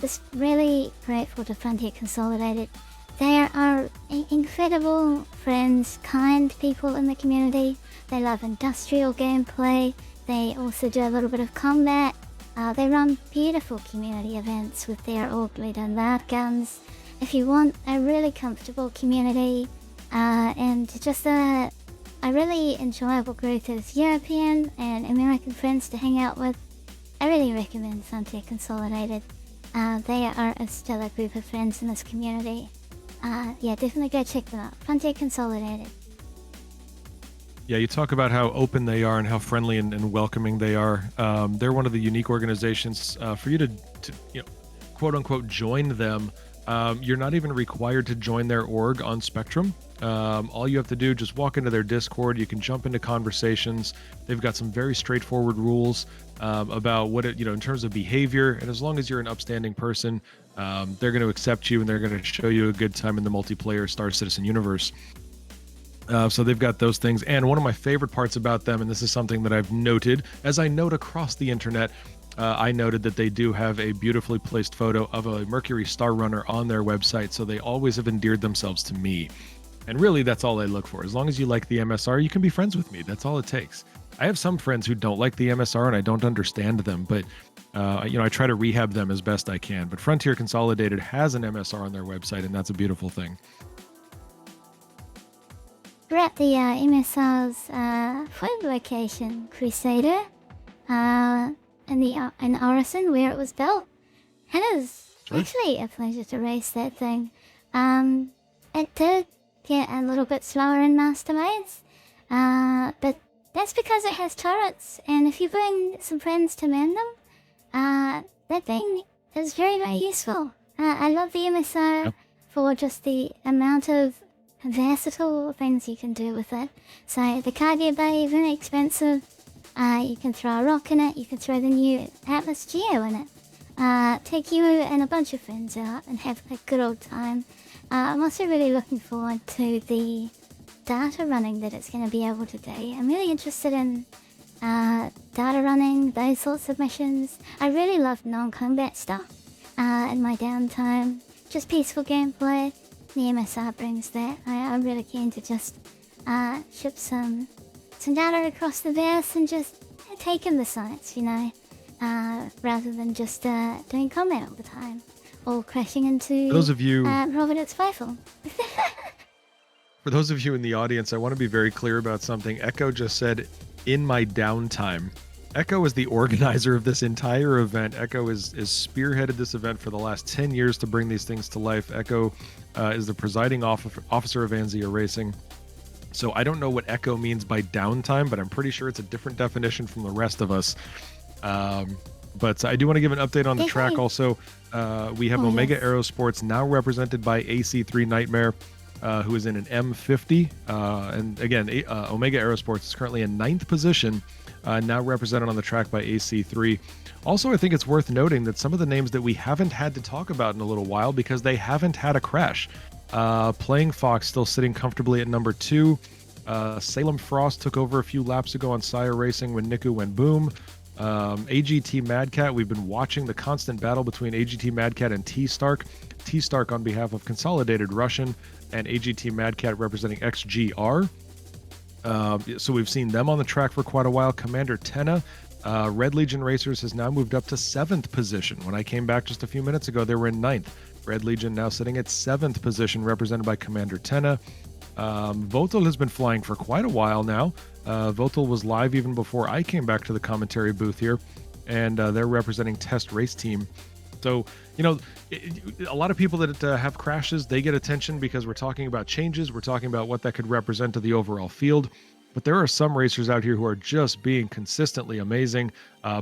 just really grateful to Frontier Consolidated. They are incredible friends, kind people in the community. They love industrial gameplay. They also do a little bit of combat. They run beautiful community events with their org leader Loud Guns. If you want a really comfortable community and just a really enjoyable group of European and American friends to hang out with, I really recommend Frontier Consolidated. They are a stellar group of friends in this community. Yeah, definitely go check them out. Frontier Consolidated. Yeah, you talk about how open they are and how friendly and welcoming they are. They're one of the unique organizations for you to quote unquote join them, you're not even required to join their org on Spectrum. All you have to do, just walk into their Discord. You can jump into conversations. They've got some very straightforward rules about what it, in terms of behavior. And as long as you're an upstanding person, they're going to accept you and they're going to show you a good time in the multiplayer Star Citizen universe. So they've got those things. And one of my favorite parts about them, and this is something that I've noted, as I note across the internet, I noted that they do have a beautifully placed photo of a Mercury Star Runner on their website. So they always have endeared themselves to me. And really, that's all I look for. As long as you like the MSR, you can be friends with me. That's all it takes. I have some friends who don't like the MSR and I don't understand them, but I try to rehab them as best I can. But Frontier Consolidated has an MSR on their website, and that's a beautiful thing. We're at the MSR's home location, Crusader, in Orison, where it was built. And it was actually a pleasure to race that thing. It did get a little bit slower in Masterminds, but that's because it has turrets, and if you bring some friends to man them, that thing is very, very useful. I love the MSR for just the amount of versatile things you can do with it. So the cargo bay, very expensive. You can throw a rock in it, you can throw the new Atlas Geo in it. Take you and a bunch of friends out and have a good old time. I'm also really looking forward to the data running that it's going to be able to do. I'm really interested in data running, those sorts of missions. I really love non-combat stuff in my downtime. Just peaceful gameplay. The MSR brings that. I'm really keen to just ship some data across the verse and just take in the sights, rather than just doing combat all the time. Or crashing into those of you, Robert at Spyful. For those of you in the audience, I want to be very clear about something. Echo just said, in my downtime. Echo is the organizer of this entire event. Echo is spearheaded this event for the last 10 years to bring these things to life. Echo is the presiding officer of Anzia Racing. So I don't know what Echo means by downtime, but I'm pretty sure it's a different definition from the rest of us. But I do want to give an update on the track also. We have Omega Aerosports now represented by AC3 Nightmare, who is in an M50. And again, Omega Aerosports is currently in 9th position, now represented on the track by AC3. Also, I think it's worth noting that some of the names that we haven't had to talk about in a little while because they haven't had a crash. Playing Fox still sitting comfortably at number 2. Salem Frost took over a few laps ago on SCIRE Racing when Niku went boom. AGT Madcat, we've been watching the constant battle between AGT Madcat and T-Stark. T-Stark on behalf of Consolidated Russian and AGT Madcat representing XGR. So we've seen them on the track for quite a while. Commander Tenna, Red Legion Racers has now moved up to 7th position. When I came back just a few minutes ago, they were in 9th. Red Legion now sitting at 7th position, represented by Commander Tenna. Votel has been flying for quite a while now. Votel was live even before I came back to the commentary booth here, and they're representing Test Race Team. So, a lot of people that have crashes, they get attention because we're talking about changes. We're talking about what that could represent to the overall field. But there are some racers out here who are just being consistently amazing,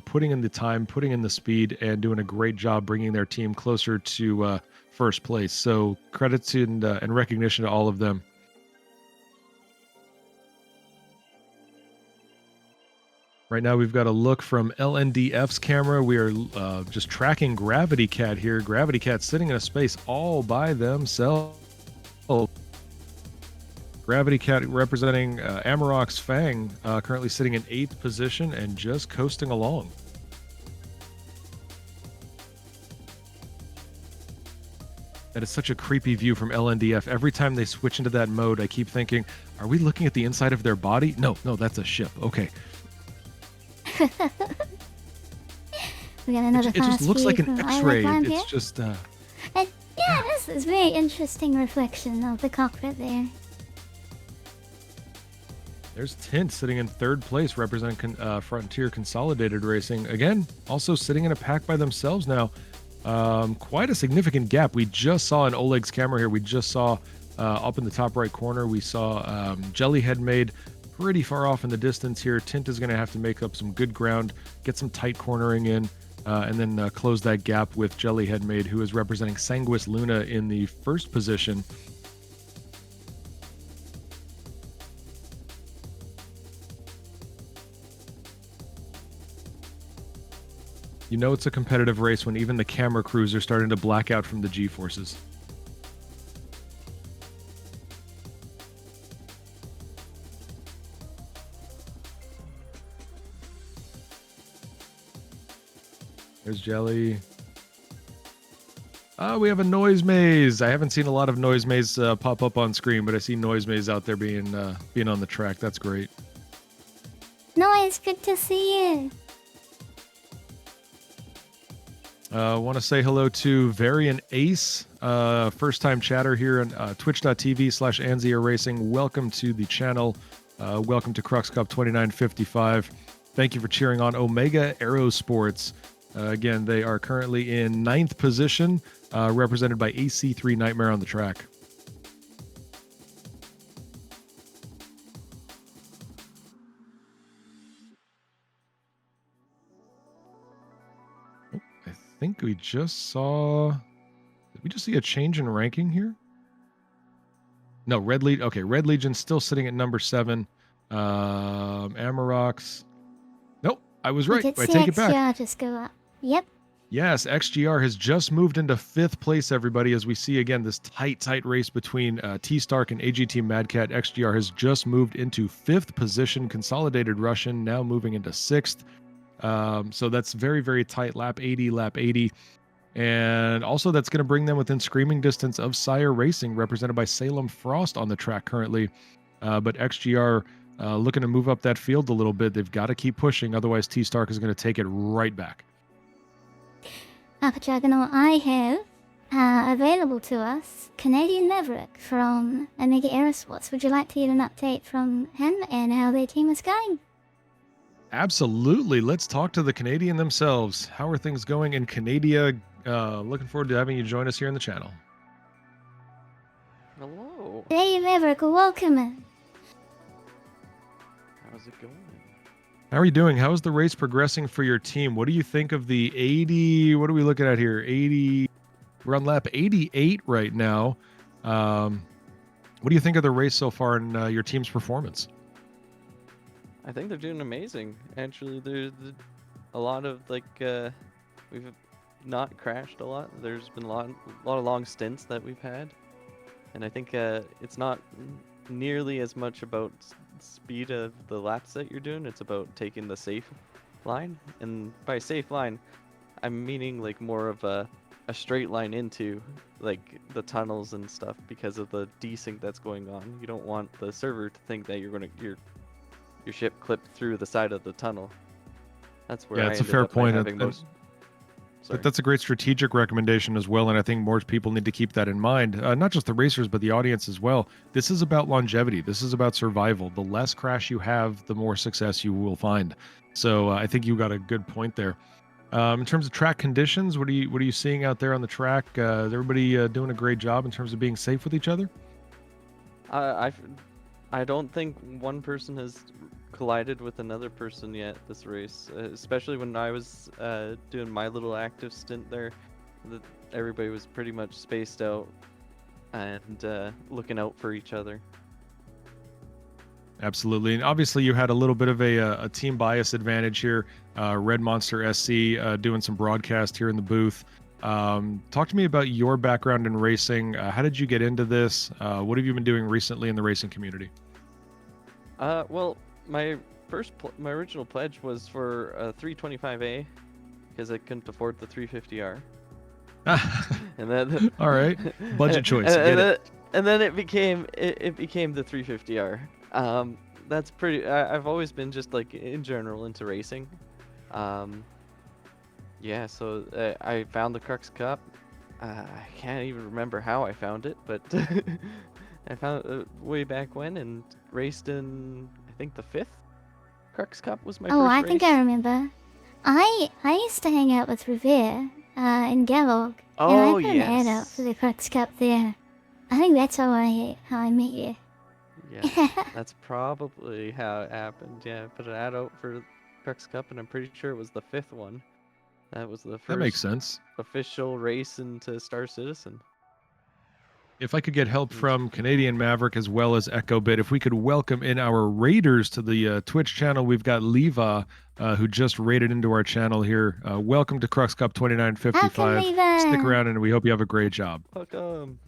putting in the time, putting in the speed, and doing a great job bringing their team closer to first place. So credits and recognition to all of them. Right now, we've got a look from LNDF's camera. We are just tracking Gravity Cat here. Gravity Cat sitting in a space all by themselves. Gravity Cat representing Amarok's Fang, currently sitting in 8th position and just coasting along. That is such a creepy view from LNDF. Every time they switch into that mode, I keep thinking, are we looking at the inside of their body? No, that's a ship. Okay. We got another it just looks like an X-ray. It's just this is very interesting reflection of the cockpit there. There's Tint sitting in 3rd place, representing Frontier Consolidated Racing. Again, also sitting in a pack by themselves now. Quite a significant gap. We just saw in Oleg's camera here. We just saw up in the top right corner. We saw Jellyhead made pretty far off in the distance here. Tint is going to have to make up some good ground, get some tight cornering in. and then close that gap with Jellyhead Maid, who is representing Sanguis Luna in the first position. You know it's a competitive race when even the camera crews are starting to black out from the G-forces. There's Jelly. We have a noise maze. I haven't seen a lot of noise maze pop up on screen, but I see noise maze out there being on the track. That's great. Noise, good to see you. Want to say hello to Varian Ace, first-time chatter here on twitch.tv/Anzia Racing. Welcome to the channel. Welcome to Crux Cup 2955. Thank you for cheering on Omega Aerosports. Again, they are currently in 9th position, represented by AC3 Nightmare on the track. I think we just saw... Did we just see a change in ranking here? No, Red Legion. Okay, Red Legion's still sitting at number 7. Amarok's... Nope, I was right. I take it back. XGR just go up. Yep. Yes, XGR has just moved into 5th place, everybody, as we see again this tight race between T-Stark and AGT Madcat. XGR has just moved into 5th position. Consolidated Russian now moving into 6th. So that's very tight. Lap 80. And also that's going to bring them within screaming distance of SCIRE Racing, represented by Salem Frost on the track currently. But XGR looking to move up that field a little bit. They've got to keep pushing, otherwise T-Stark is going to take it right back. Upper Juggernaut, I have available to us Canadian Maverick from Omega Aerosports. Would you like to get an update from him and how their team is going? Absolutely. Let's talk to the Canadian themselves. How are things going in Canada? Looking forward to having you join us here in the channel. Hello. Hey Maverick, welcome. How's it going? How are you doing? How is the race progressing for your team? What do you think of the 80? What are we looking at here? 80. We're on lap 88 right now. What do you think of the race so far and your team's performance? I think they're doing amazing. Actually, there's a lot of we've not crashed a lot. There's been a lot of long stints that we've had, and I think it's not nearly as much about speed of the laps that you're doing. It's about taking the safe line, and by safe line, I'm meaning like more of a straight line into like the tunnels and stuff because of the desync that's going on. You don't want the server to think that your ship clipped through the side of the tunnel. That's where it's a fair point. That's a great strategic recommendation as well, and I think more people need to keep that in mind. Not just the racers, but the audience as well. This is about longevity. This is about survival. The less crash you have, the more success you will find. So I think you got a good point there. In terms of track conditions, what are you seeing out there on the track? Is everybody doing a great job in terms of being safe with each other? I don't think one person has collided with another person yet this race, especially when I was doing my little active stint there. Everybody was pretty much spaced out and looking out for each other. Absolutely, and obviously you had a little bit of a team bias advantage here. Red Monster SC doing some broadcast here in the booth. Talk to me about your background in racing. How did you get into this? What have you been doing recently in the racing community? Well, my original pledge was for a 325A because I couldn't afford the 350R. And then all right, budget choice. And then it became the 350R. That's pretty. I've always been just like in general into racing. Yeah, so I found the Crux Cup. I can't even remember how I found it, but I found it way back when and raced in, I think, the 5th Crux Cup was my first race. Oh, I think I remember. I used to hang out with Revere in Gavog, and I put an ad out for the Crux Cup there. I think that's how I met you. Yeah, that's probably how it happened. Yeah, I put an ad out for Crux Cup, and I'm pretty sure it was the 5th one. That was the That makes first sense. official race into Star Citizen. If I could get help from Canadian Maverick as well as EchoBit, if we could welcome in our raiders to the Twitch channel, we've got Leva, who just raided into our channel here. Welcome to Crux Cup 2955. Welcome, Leva. Stick around, and we hope you have a great job. Welcome.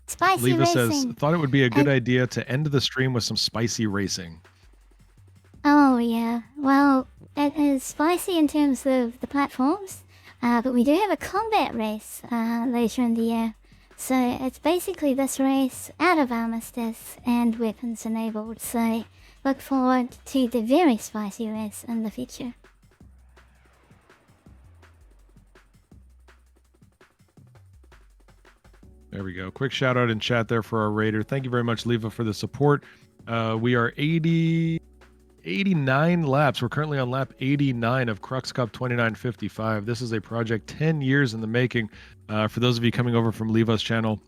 Spicy Leva says, racing. thought it would be a good idea to end the stream with some spicy racing. Oh yeah. Well, it is spicy in terms of the platforms, but we do have a combat race later in the year. So it's basically this race out of armistice and weapons enabled. So look forward to the very spicy race in the future. There we go. Quick shout out in chat there for our raider. Thank you very much, Leva, for the support. We are 89 laps. We're currently on lap 89 of Crux Cup 2955. This is a project 10 years in the making. For those of you coming over from Leva's channel,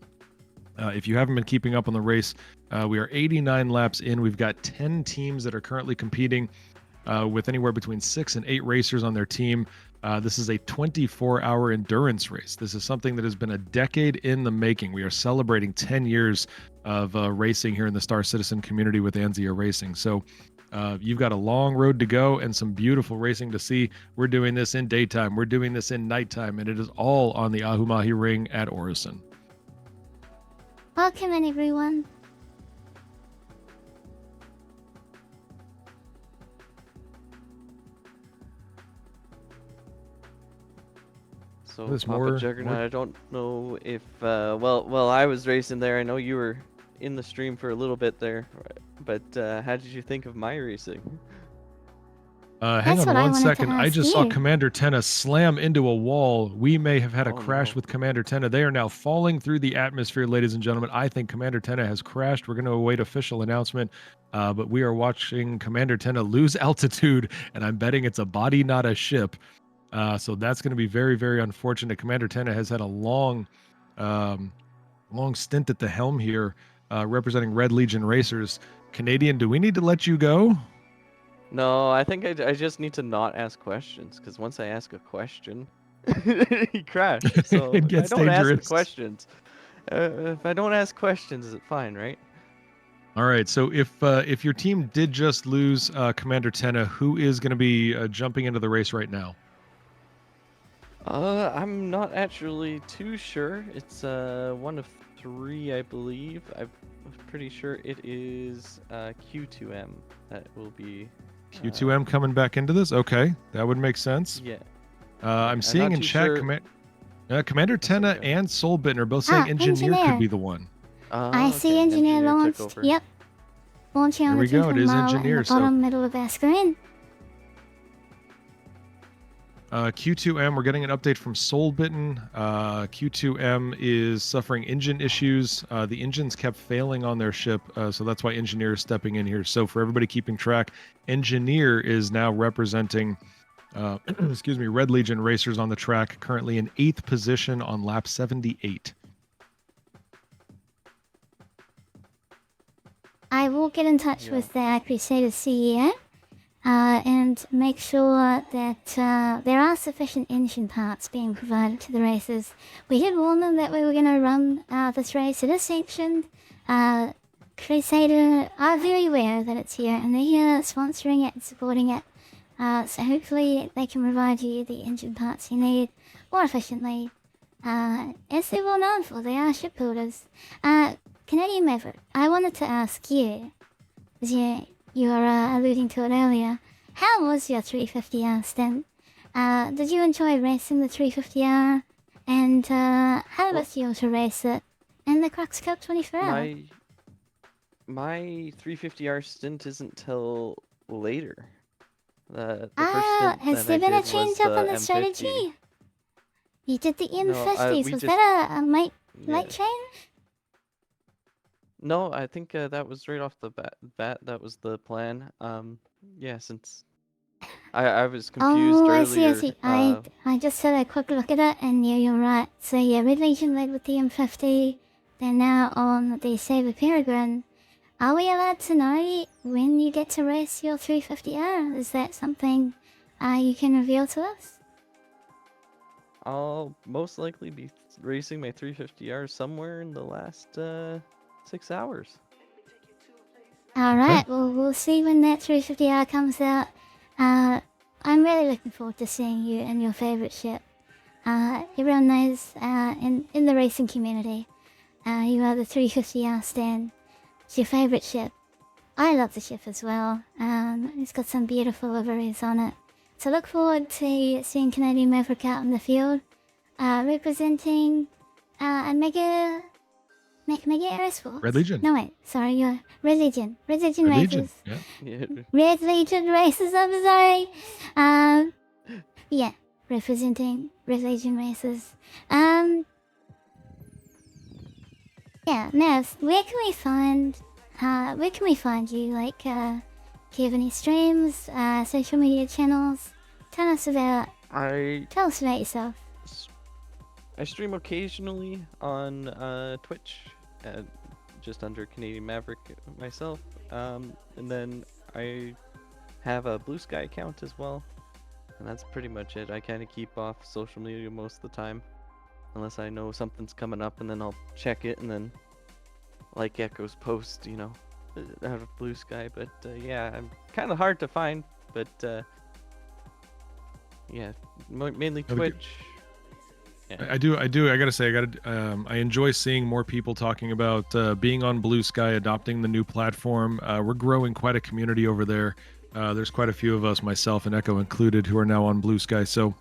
if you haven't been keeping up on the race, we are 89 laps in. We've got 10 teams that are currently competing with anywhere between 6 and 8 racers on their team. This is a 24-hour endurance race. This is something that has been a decade in the making. We are celebrating 10 years of racing here in the Star Citizen community with Anzia Racing. So you've got a long road to go and some beautiful racing to see. We're doing this in daytime. We're doing this in nighttime, and it is all on the Ahumahi Ring at Orison. Welcome in, everyone. So There's Papa more- Juggernaut, more- I don't know if well I was racing there. I know you were in the stream for a little bit there, but how did you think of my racing? Hang That's on what I one wanted to second. I ask just saw you. Commander Tenna slam into a wall. We may have had a Oh, crash no. with Commander Tenna. They are now falling through the atmosphere, ladies and gentlemen. I think Commander Tenna has crashed. We're going to await official announcement, but we are watching Commander Tenna lose altitude, and I'm betting it's a body, not a ship. So that's going to be very, very unfortunate. Commander Tenna has had a long stint at the helm here, representing Red Legion Racers. Canadian, do we need to let you go? No, I think I just need to not ask questions, because once I ask a question, he crashed. So It if gets I don't ask dangerous. the questions, if I don't ask questions, is it fine, right? All right. So if your team did just lose Commander Tenna, who is going to be jumping into the race right now? I'm not actually too sure. It's one of 3, I believe. I'm pretty sure it is Q2M that will be. Q2M coming back into this? Okay, that would make sense. Yeah. I'm seeing not in too chat sure- Commander Tenna Okay. and Soulbitten are both saying engineer Engineer. could be the one. I see okay, engineer took launched. over. Yep. Launching on Here the we go, it is 2 mile in engineer, the so- bottom middle of our screen. Q2M, we're getting an update from Soulbitten. Q2M is suffering engine issues. The engines kept failing on their ship, so that's why Engineer is stepping in here. So for everybody keeping track, Engineer is now representing, excuse me, Red Legion Racers on the track, currently in 8th position on lap 78. I will get in touch Yeah. with the Crusader CEO and make sure that there are sufficient engine parts being provided to the racers. We did warn them that we were going to run this race. It is sanctioned. Crusader are very aware that it's here, and they're here sponsoring it and supporting it. So hopefully they can provide you the engine parts you need more efficiently. As they're well known for, they are shipbuilders. Canadian Maverick, I wanted to ask you, because you were alluding to it earlier, how was your 350R stint? Did you enjoy racing the 350R? And how was you to race it in the Crux Cup 24 hour? My 350R stint isn't till later. The first stint Has that there I been a did change was up the on the M50. strategy? You did the No, M50s. we Was just- that a light Yeah. change? No, I think that was right off the bat. That was the plan. Yeah, since I was confused Oh, earlier. I see. I just had a quick look at it, and you're right. So yeah, Red Legion led with the M50. They're now on the Saber Peregrine. Are we allowed to know when you get to race your 350R? Is that something you can reveal to us? I'll most likely be racing my 350R somewhere in the last 6 hours. Alright, well, we'll see when that 350R comes out. I'm really looking forward to seeing you and your favorite ship. Everyone knows in the racing community, you are the 350R Stan. It's your favorite ship. I love the ship as well. It's got some beautiful liveries on it. So look forward to seeing Canadian Maverick out in the field, representing a mega Aerosports. Red Legion. No wait, sorry, you're Red Legion. Red Legion Red races. Legion, yeah. Yeah. Red Legion races. I'm sorry. Yeah, representing Red Legion races. Yeah. Now, where can we find you? Like, do you have any streams, social media channels? Tell us about yourself. I stream occasionally on Twitch, just under Canadian Maverick myself. And then I have a Blue Sky account as well. And that's pretty much it. I kind of keep off social media most of the time. Unless I know something's coming up, and then I'll check it and then like Echo's post, you know, out of Blue Sky. But yeah, I'm kind of hard to find. But yeah, mainly Twitch. Yeah. I do. I gotta say, I enjoy seeing more people talking about being on Blue Sky, adopting the new platform. We're growing quite a community over there. There's quite a few of us, myself and Echo included, who are now on Blue Sky. So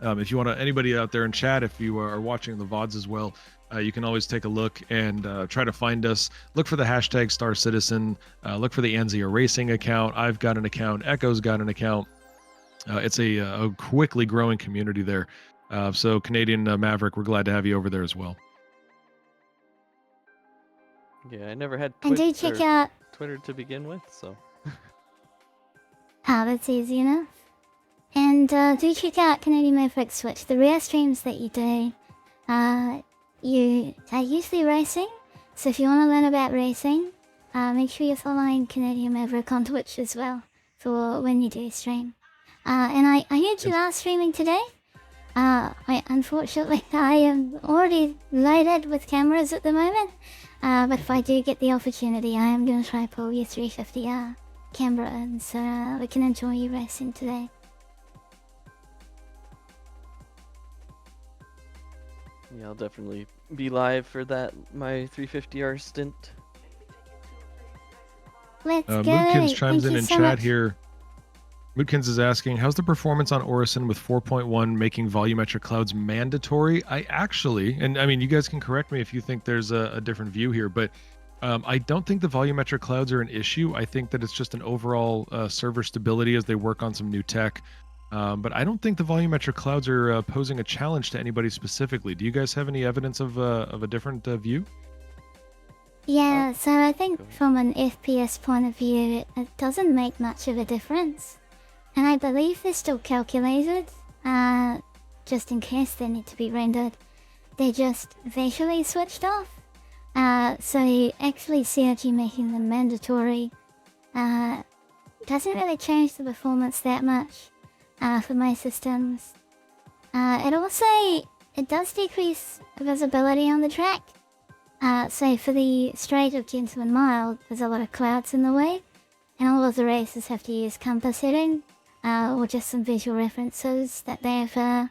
if you want anybody out there in chat, if you are watching the VODs as well, you can always take a look and try to find us. Look for the hashtag Star Citizen. Look for the Anzia Racing account. I've got an account. Echo's got an account. It's a quickly growing community there. So Canadian Maverick, we're glad to have you over there as well. Yeah, I never had And do check out Twitter to begin with, so. that's easy enough. And do check out Canadian Maverick's Twitch. The rare streams that you do, you are usually racing. So if you want to learn about racing, make sure you're following Canadian Maverick on Twitch as well for when you do stream. And I heard you are streaming today. Unfortunately, I am already loaded with cameras at the moment. But if I do get the opportunity, I am going to try pull your 350R camera in so we can enjoy you racing today. Yeah, I'll definitely be live for that, my 350R stint. Let's go. Moodkins chimes Thank in you in so chat much. here. Moodkins is asking, how's the performance on Orison with 4.1 making volumetric clouds mandatory? I actually, and I mean, you guys can correct me if you think there's a different view here, but I don't think the volumetric clouds are an issue. I think that it's just an overall server stability as they work on some new tech. But I don't think the volumetric clouds are posing a challenge to anybody specifically. Do you guys have any evidence of a different view? Yeah, so I think from an FPS point of view, it doesn't make much of a difference. And I believe they're still calculated, just in case they need to be rendered. They're just visually switched off. So actually CRG making them mandatory doesn't really change the performance that much for my systems. It does decrease visibility on the track. So for the straight of Gentleman Mild, there's a lot of clouds in the way, and all of the racers have to use compass heading, or just some visual references that they have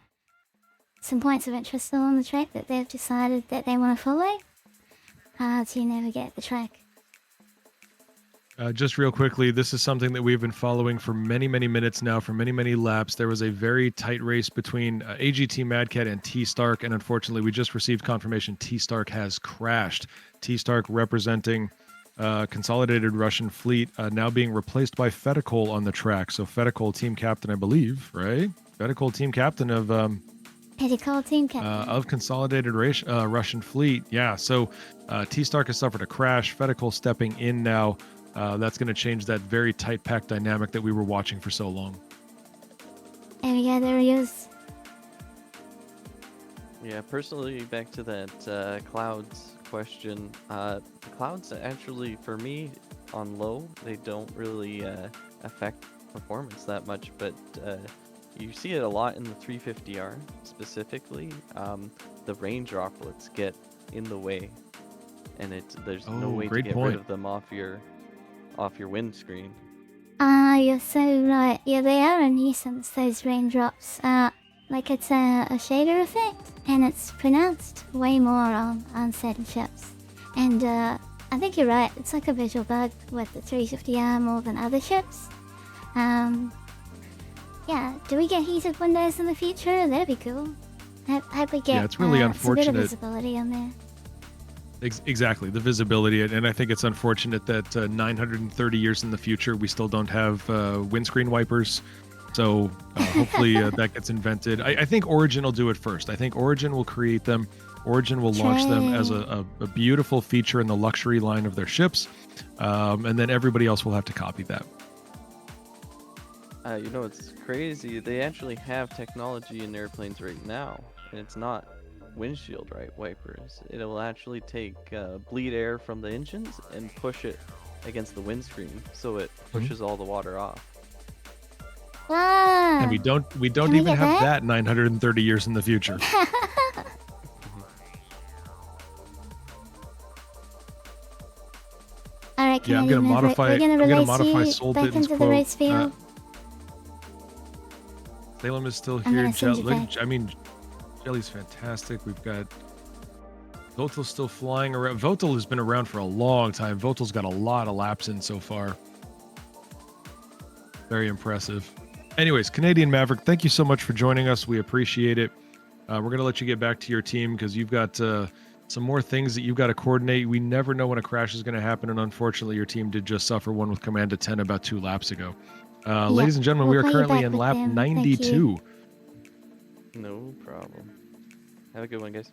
some points of interest along the track that they've decided that they want to follow to navigate the track. Just real quickly, this is something that we've been following for many, many minutes now, for many, many laps. There was a very tight race between AGT Madcat and T-Stark, and unfortunately, we just received confirmation T-Stark has crashed. T-Stark representing Consolidated Russian Fleet, now being replaced by Fedicol on the track. So Fedicol team captain, I believe, right? Fedicol team captain of Fedicol team captain of Consolidated Russian Fleet. Yeah, so T-Stark has suffered a crash. Fedicol stepping in now. That's going to change that very tight pack dynamic that we were watching for so long. There we go, there he is. Yeah, personally, back to that clouds question. The clouds actually, for me, on low, they don't really affect performance that much, but you see it a lot in the 350R specifically. The rain droplets get in the way, and there's no way to get rid of them off your windscreen. You're so right. Yeah, they are a nuisance, those raindrops. Like it's a shader effect, and it's pronounced way more on certain ships. And I think you're right, it's like a visual bug with the 350R more than other ships. Yeah, do we get heated windows in the future? That'd be cool. Hope we get it's really some unfortunate. bit of visibility on there. Exactly, the visibility, and I think it's unfortunate that 930 years in the future we still don't have windscreen wipers. So hopefully that gets invented. I think Origin will do it first. I think Origin will create them. Origin will launch them as a beautiful feature in the luxury line of their ships, and then everybody else will have to copy that. You know, it's crazy. They actually have technology in airplanes right now, and it's not windshield wipers. It will actually take bleed air from the engines and push it against the windscreen, so it pushes all the water off. Wow. And we don't even have that 930 years in the future. Alright, I'm gonna modify. I'm gonna modify Soul back Ditton's into the race quote. field. Salem is still I'm here. gonna send you back. I mean, Jelly's fantastic. We've got Votel's still flying around. Votel has been around for a long time. Votel's got a lot of laps in so far. Very impressive. Anyways, Canadian Maverick, thank you so much for joining us. We appreciate it. We're going to let you get back to your team because you've got some more things that you've got to coordinate. We never know when a crash is going to happen, and unfortunately, your team did just suffer one with Command to 10 about 2 laps ago. Ladies and gentlemen, we are currently in lap 92. No problem. Have a good one, guys.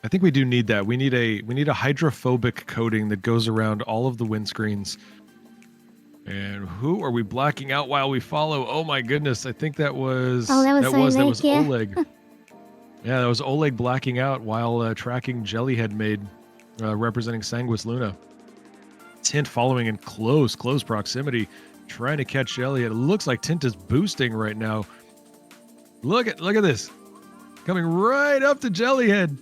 I think we do need that. We need a hydrophobic coating that goes around all of the windscreens. And who are we blacking out while we follow? Oh my goodness! I think that was Oleg. Yeah, that was Oleg blacking out while tracking Jellyhead Maid, representing Sanguis Luna. Tint following in close proximity, trying to catch Jellyhead. It looks like Tint is boosting right now. Look at this, coming right up to Jellyhead.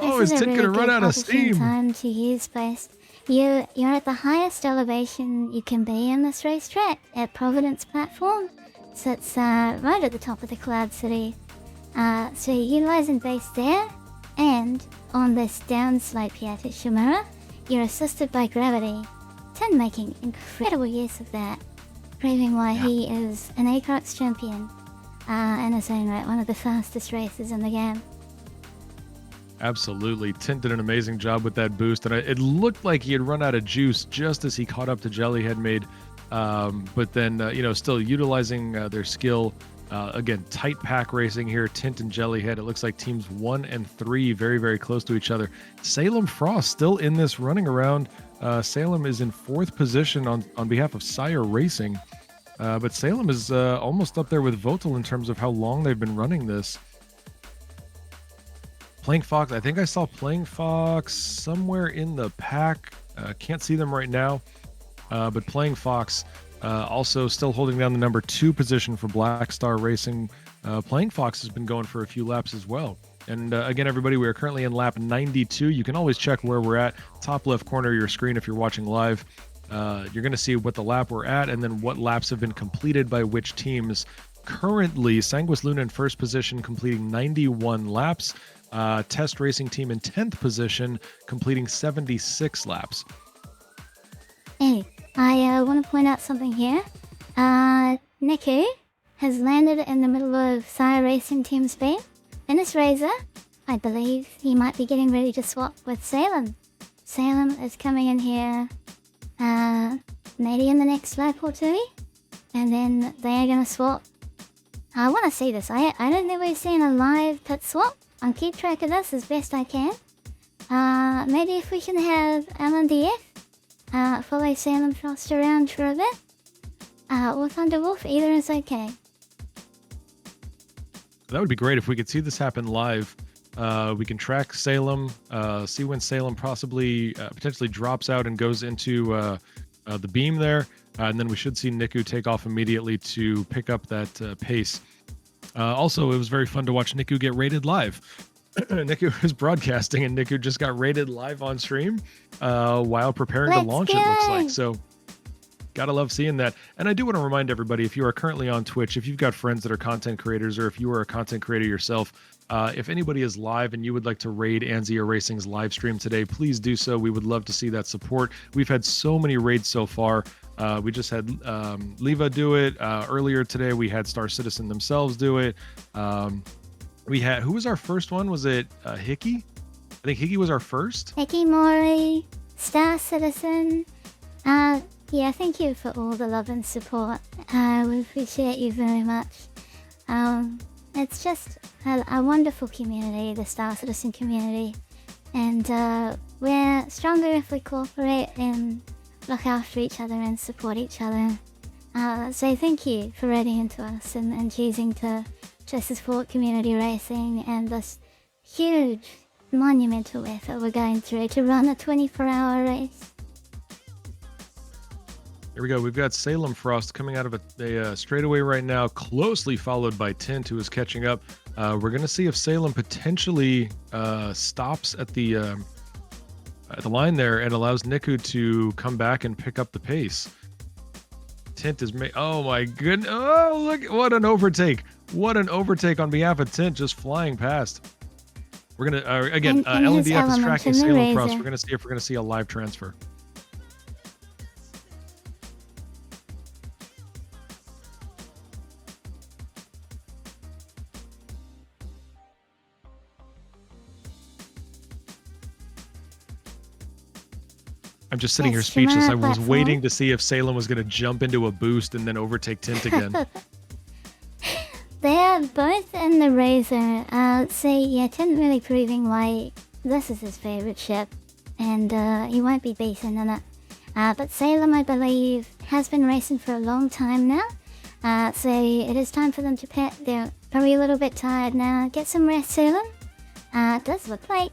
Oh, is Tint gonna run out of steam? Time to use Boost. You're at the highest elevation you can be in this racetrack at Providence platform. So it's right at the top of the Cloud City. So you're utilizing Boost there, and on this downslope here to Shimura, you're assisted by gravity. Tin making incredible use of that, proving why he is an Crux champion in his own right, one of the fastest racers in the game. Absolutely. Tint did an amazing job with that boost, and it looked like he had run out of juice just as he caught up to Jellyhead Maid. But then, still utilizing their skill. Again, tight pack racing here, Tint and Jellyhead. It looks like teams 1 and 3 very, very close to each other. Salem Frost still in this running around. Salem is in 4th position on behalf of SCIRE Racing. But Salem is almost up there with Votel in terms of how long they've been running this. Playing Fox, I think I saw Playing Fox somewhere in the pack. Can't see them right now. But Playing Fox also still holding down the number 2 position for Black Star Racing. Playing Fox has been going for a few laps as well. And again, everybody, we are currently in lap 92. You can always check where we're at. Top left corner of your screen if you're watching live. You're going to see what the lap we're at and then what laps have been completed by which teams. Currently, Sanguis Luna in 1st position, completing 91 laps. Test Racing Team in 10th position, completing 76 laps. Hey, I want to point out something here. Niku has landed in the middle of SCIRE Racing Team's speed. In his Razor, I believe he might be getting ready to swap with Salem. Salem is coming in here, maybe in the next lap or 2, and then they are going to swap. I want to see this. I don't think we've seen a live pit swap. I'll keep track of this as best I can. Maybe if we can have LNDF follow Salem Frost around for a bit. or Thunderwolf, either is okay. That would be great if we could see this happen live. We can track Salem, see when Salem possibly potentially drops out and goes into the beam there, and then we should see Niku take off immediately to pick up that pace. Also, it was very fun to watch Niku get rated live. Niku was broadcasting, and Niku just got rated live on stream while preparing to launch, it looks like. So, gotta love seeing that. And I do want to remind everybody, if you are currently on Twitch, if you've got friends that are content creators, or if you are a content creator yourself, if anybody is live and you would like to raid Anzia Racing's live stream today, please do so. We would love to see that support. We've had so many raids so far. We just had Leva do it. Earlier today, we had Star Citizen themselves do it. We had, who was our first one? Was it Hickey? I think Hickey was our first. Hickey Mori, Star Citizen. Yeah, thank you for all the love and support. We appreciate you very much. It's just a wonderful community, the Star Citizen community. And we're stronger if we cooperate and look after each other and support each other. So thank you for writing into us and choosing to support community racing and this huge, monumental effort we're going through to run a 24-hour race. Here we go. We've got Salem Frost coming out of a straightaway right now, closely followed by Tint, who is catching up. We're going to see if Salem potentially stops at the line there and allows Niku to come back and pick up the pace. Tint is oh my goodness. Oh, look, what an overtake. What an overtake on behalf of Tint, just flying past. We're going to, again, LNDF is tracking Salem Frost. We're going to see if we're going to see a live transfer. I'm just sitting here speechless. I was waiting to see if Salem was going to jump into a boost and then overtake Tint again. They are both in the Razor. Yeah, Tint really proving why this is his favorite ship, and he won't be beaten in it. But Salem, I believe, has been racing for a long time now. So it is time for them to pet. They're probably a little bit tired now. Get some rest, Salem. Does look like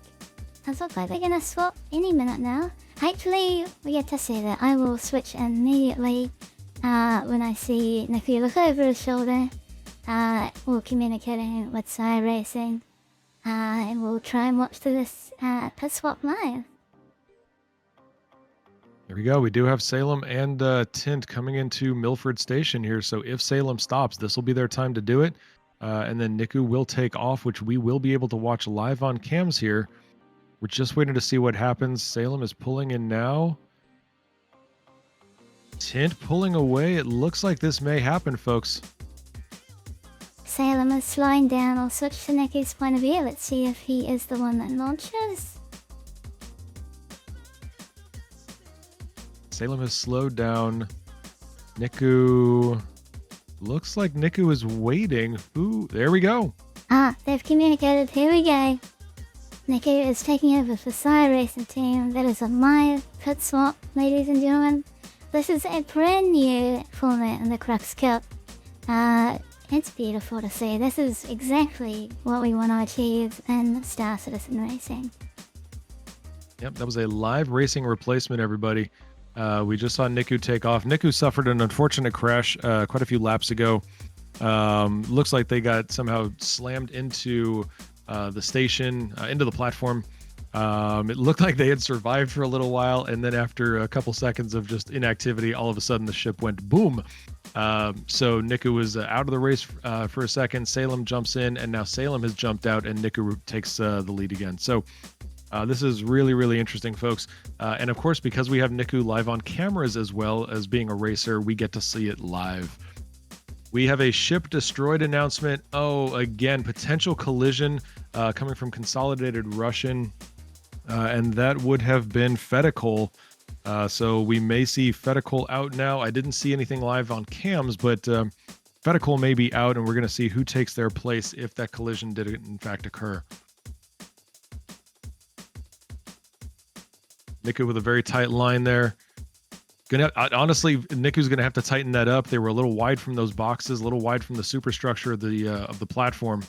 they're gonna swap any minute now. Hopefully we get to see that. I will switch immediately when I see Niku look over his shoulder. We're communicating with SCIRE Racing, and we'll try and watch this pit swap live. There we go. We do have Salem and Tint coming into Milford Station here. So if Salem stops, this will be their time to do it. And then Niku will take off, which we will be able to watch live on cams here. We're just waiting to see what happens. Salem is pulling in now. Tint pulling away. It looks like this may happen, folks. Salem is slowing down. I'll switch to Niku's point of view. Let's see if he is the one that launches. Salem has slowed down. Niku... Looks like Niku is waiting. Ooh, there we go. They've communicated. Here we go. Niku is taking over for SCIRE Racing Team. That is a live pit swap, ladies and gentlemen. This is a brand new format in the Crux Cup. It's beautiful to see. This is exactly what we want to achieve in Star Citizen Racing. Yep, that was a live racing replacement, everybody. We just saw Niku take off. Niku suffered an unfortunate crash quite a few laps ago. Looks like they got somehow slammed into the station, into the platform. It looked like they had survived for a little while, and then after a couple seconds of just inactivity, all of a sudden the ship went boom. So Niku was out of the race for a second. Salem jumps in, and now Salem has jumped out, and Niku takes the lead again. So this is really, really interesting, folks. And of course, because we have Niku live on cameras as well as being a racer, we get to see it live. We have a ship destroyed announcement. Oh, again, potential collision coming from Consolidated Russian. And that would have been Fedicol. So we may see Fedicol out now. I didn't see anything live on cams, but Fedicol may be out, and we're going to see who takes their place if that collision did in fact occur. Niku with a very tight line there. Honestly, Niku's gonna have to tighten that up. They were a little wide from those boxes, a little wide from the superstructure of the platform.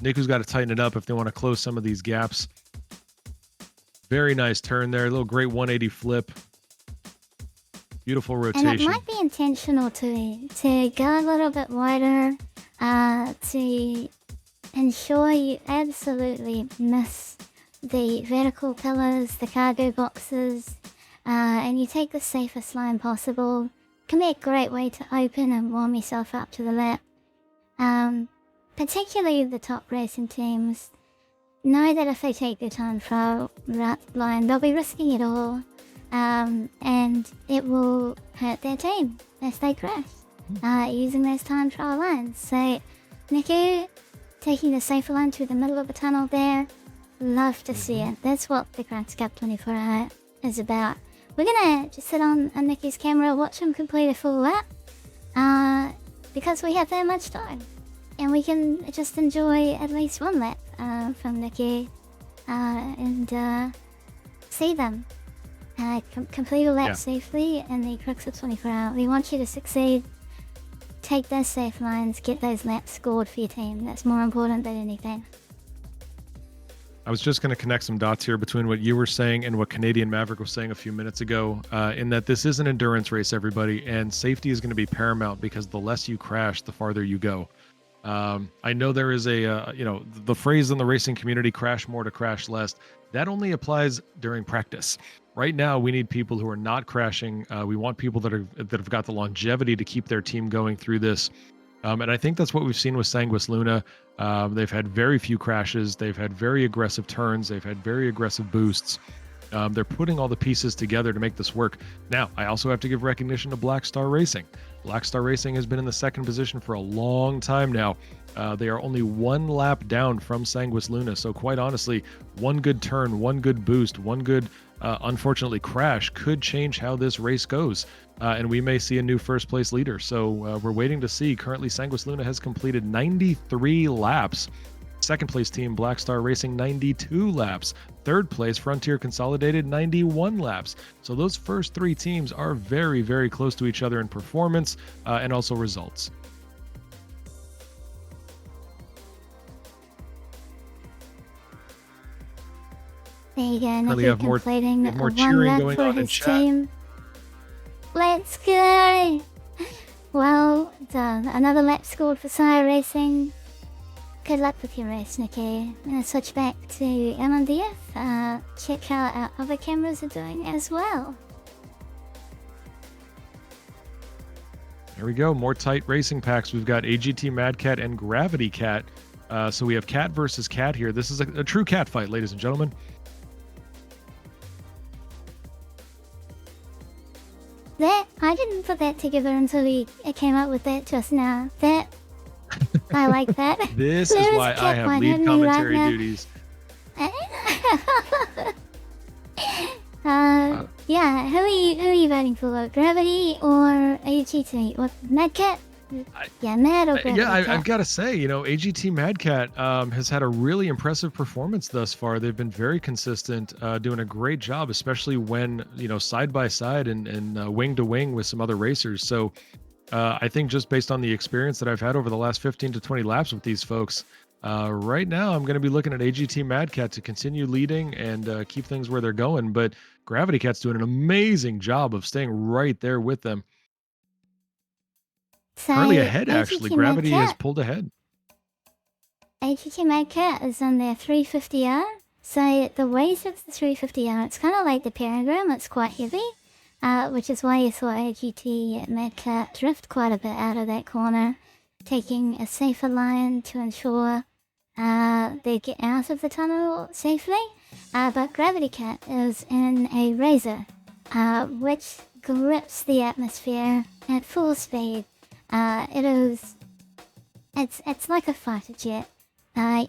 Niku's got to tighten it up if they want to close some of these gaps. Very nice turn there, a little great 180 flip. Beautiful rotation. And it might be intentional to go a little bit wider, to ensure you absolutely miss the vertical pillars, the cargo boxes, and you take the safest line possible. Can be a great way to open and warm yourself up to the lap. Particularly the top racing teams know that if they take the time trial line, they'll be risking it all, and it will hurt their team as they crash using those time trial lines. So, Niku taking the safer line through the middle of the tunnel there, love to see it. That's what the Crux Cup 24 Hour is about. We're gonna just sit on Niku's camera, watch him complete a full lap, because we have that much time. And we can just enjoy at least one lap from Niku and see them complete a lap safely in the Crux Cup 24 Hour. We want you to succeed. Take those safe lines, get those laps scored for your team. That's more important than anything. I was just going to connect some dots here between what you were saying and what Canadian Maverick was saying a few minutes ago, in that this is an endurance race, everybody, and safety is going to be paramount because the less you crash, the farther you go. I know there is the phrase in the racing community, crash more to crash less. That only applies during practice. Right now, we need people who are not crashing. We want people that have got the longevity to keep their team going through this. And I think that's what we've seen with Sanguis Luna. They've had very few crashes. They've had very aggressive turns. They've had very aggressive boosts. They're putting all the pieces together to make this work. Now, I also have to give recognition to Black Star Racing. Black Star Racing has been in the second position for a long time now. They are only one lap down from Sanguis Luna. So quite honestly, one good turn, one good boost, one good, unfortunately, crash could change how this race goes. And we may see a new first place leader. So we're waiting to see. Currently, Sanguis Luna has completed 93 laps. Second place team, Black Star Racing, 92 laps. Third place, Frontier Consolidated, 91 laps. So those first three teams are very, very close to each other in performance and also results. There you go, Really Niku have more completing more one cheering lap going for on in his chat. team. Let's go! Well done. Another lap scored for SCIRE Racing. Good luck with your race, Niku. I'm gonna switch back to LMDF. Check how our other cameras are doing as well. There we go. More tight racing packs. We've got AGT Mad Cat and Gravity Cat. So we have cat versus cat here. This is a true cat fight, ladies and gentlemen. I didn't put that together until we came up with that just now. I like that. This is There why a I cat have behind lead me commentary right now. duties. Yeah, who are you voting for? Gravity or AGT? What, Mad Cat? Yeah, Mad or Gravity Cat? I've got to say, AGT Mad Cat has had a really impressive performance thus far. They've been very consistent, doing a great job, especially when, side by side and wing to wing with some other racers. So I think just based on the experience that I've had over the last 15 to 20 laps with these folks, right now I'm going to be looking at AGT Mad Cat to continue leading and keep things where they're going. But Gravity Cat's doing an amazing job of staying right there with them. So, Currently ahead, AGT actually. Mad Gravity has Cat. pulled ahead. AGT Mad Cat is on their 350R. So the weight of the 350R, it's kind of like the Peregrine, it's quite heavy, which is why you saw AGT Mad Cat drift quite a bit out of that corner, taking a safer line to ensure they get out of the tunnel safely. But Gravity Cat is in a Razor, which grips the atmosphere at full speed. It's like a fighter jet.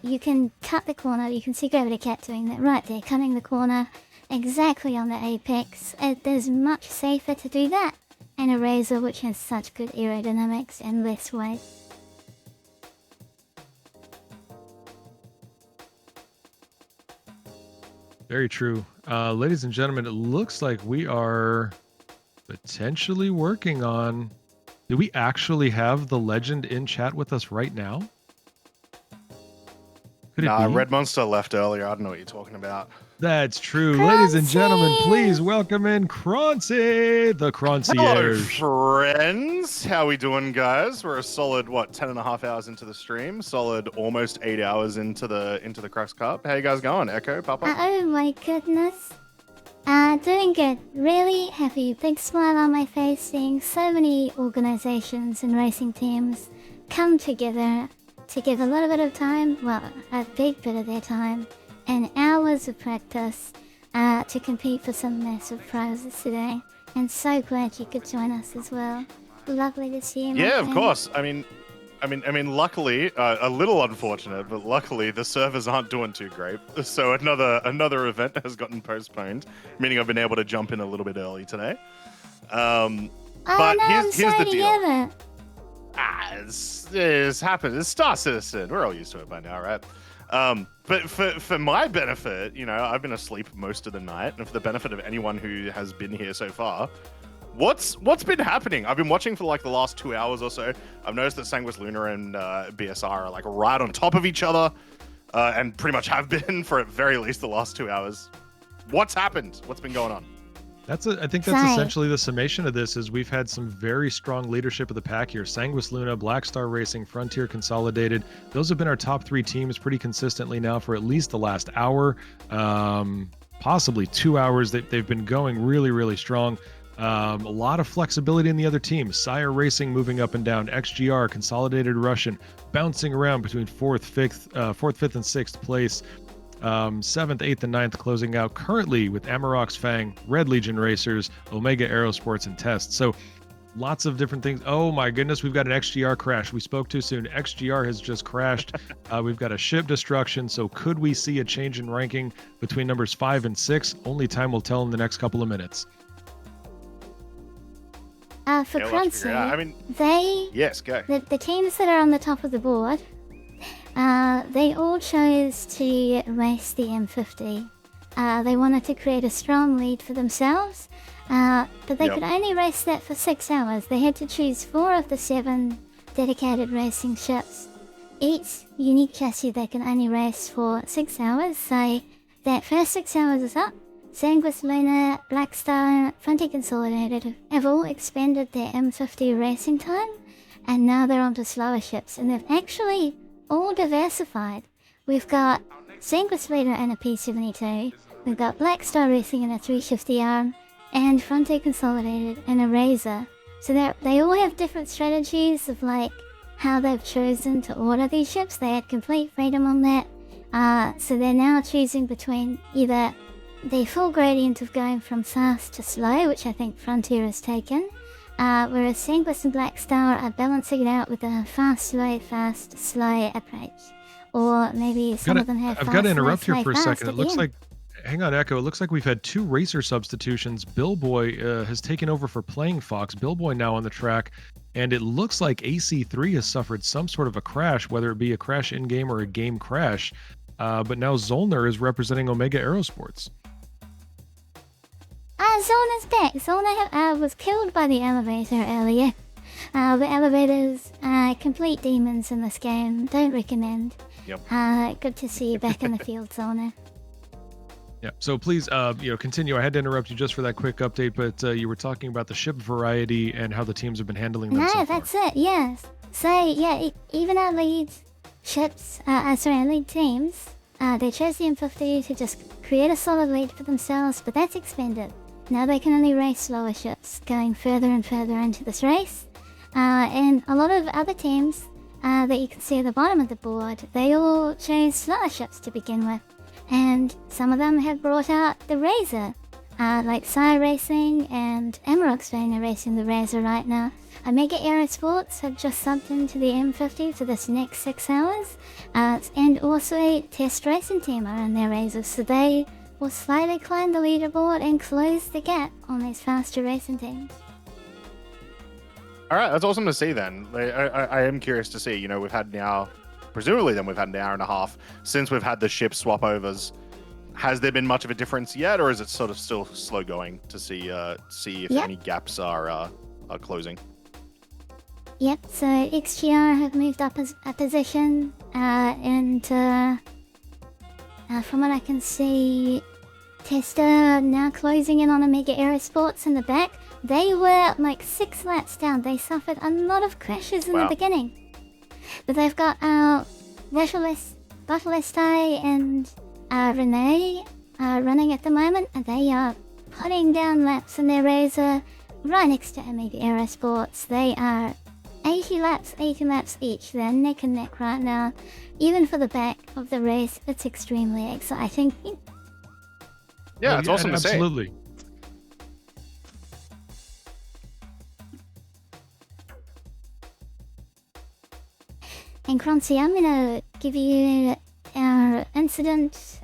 You can cut the corner. You can see Gravity Cat doing that right there, cutting the corner exactly on the apex. It is much safer to do that in a Razor, which has such good aerodynamics and less weight. Very true. Ladies and gentlemen, it looks like we are potentially working on. Do we actually have the legend in chat with us right now? Could it Nah, be? Red Monster left earlier. I don't know what you're talking about. That's true. Ladies and gentlemen, please welcome in Croncy, the Hello, concierge. friends. How we doing, guys? We're a solid, 10.5 hours into the stream. Solid almost 8 hours into the Crux Cup. How you guys going? Echo, Papa? Oh my goodness. Doing good. Really happy. Big smile on my face seeing so many organizations and racing teams come together to give a little bit of time, well, a big bit of their time, and hours of practice to compete for some massive prizes today. And so glad you could join us as well. Lovely to see you. Yeah, of course. I mean, luckily, a little unfortunate, but luckily the servers aren't doing too great. So another event has gotten postponed, meaning I've been able to jump in a little bit early today. But here's the deal. It's happened. It's Star Citizen. We're all used to it by now, right? But for my benefit, I've been asleep most of the night, and for the benefit of anyone who has been here so far, what's been happening? I've been watching for the last 2 hours or so. I've noticed that Sanguis Luna and BSR are right on top of each other, and pretty much have been for at very least the last 2 hours. What's happened? What's been going on? I think that's essentially the summation of this. Is we've had some very strong leadership of the pack here. Sanguis Luna, Black Star Racing, Frontier Consolidated. Those have been our top 3 teams pretty consistently now for at least the last hour, possibly 2 hours. They've been going really, really strong. A lot of flexibility in the other teams. SCIRE Racing moving up and down. XGR, Consolidated Russian, bouncing around between 4th, 5th, and 6th place. 7th, 8th, and 9th closing out currently with Amarok's Fang, Red Legion Racers, Omega Aerosports, and Test. So lots of different things. Oh my goodness, we've got an XGR crash. We spoke too soon. XGR has just crashed. We've got a ship destruction. So could we see a change in ranking between numbers 5 and 6? Only time will tell in the next couple of minutes. For Cruncy, yes, go. The teams that are on the top of the board, they all chose to race the M50. They wanted to create a strong lead for themselves, but they could only race that for 6 hours. They had to choose 4 of the 7 dedicated racing ships. Each unique chassis they can only race for 6 hours, so that first 6 hours is up. Sanguis Luna, Black Star, Frontier Consolidated have all expended their M50 racing time, and now they're onto slower ships, and they've actually all diversified. We've got Sanguis Luna and a P72, we've got Black Star Racing in a 350R, and Frontier Consolidated and a Razor. So they all have different strategies of how they've chosen to order these ships. They had complete freedom on that. So they're now choosing between either the full gradient of going from fast to slow, which I think Frontier has taken, whereas Sanguis and Black Star are balancing it out with a fast, slow approach. Or maybe some of them have I've got to interrupt here for a second. It looks like, hang on, Echo. It looks like we've had 2 racer substitutions. Billboy has taken over for Playing Fox. Billboy now on the track, and it looks like AC3 has suffered some sort of a crash, whether it be a crash in-game or a game crash. But now Zollner is representing Omega Aerosports. Zollner's back. Zollner was killed by the elevator earlier. The elevators are complete demons in this game. Don't recommend. Yep. Good to see you back in the field, Zollner. Yeah. So please, continue. I had to interrupt you just for that quick update, but you were talking about the ship variety and how the teams have been handling them. No, that's it. Yes. So yeah, even our lead ships, our lead teams, they chose the M50 to just create a solid lead for themselves, but that's expended. Now they can only race slower ships, going further and further into this race. And a lot of other teams that you can see at the bottom of the board, they all chose slower ships to begin with. And some of them have brought out the Razor, like SCIRE Racing and Amarok's are racing the Razor right now. Omega Aerosports have just subbed into the M50 for this next 6 hours. And also a Test Racing team are on their Razor, so they will slightly climb the leaderboard and close the gap on these faster racing teams. All right, that's awesome to see then. I am curious to see, we've had now, presumably then we've had an hour and a half since we've had the ship swap overs. Has there been much of a difference yet, or is it sort of still slow going to see if Yep. any gaps are closing? Yep, so XGR have moved up as a position, and from what I can see, Tester now closing in on Omega Aerosports in the back. They were like 6 laps down. They suffered a lot of crashes in the beginning. But they've got Battlestai and Renee running at the moment, and they are putting down laps in their Razor right next to Omega Aerosports. They are 80 laps each. They're neck and neck right now. Even for the back of the race, it's extremely exciting. Yeah, it's awesome to see. Absolutely. And Crunchy, I'm gonna give you our incident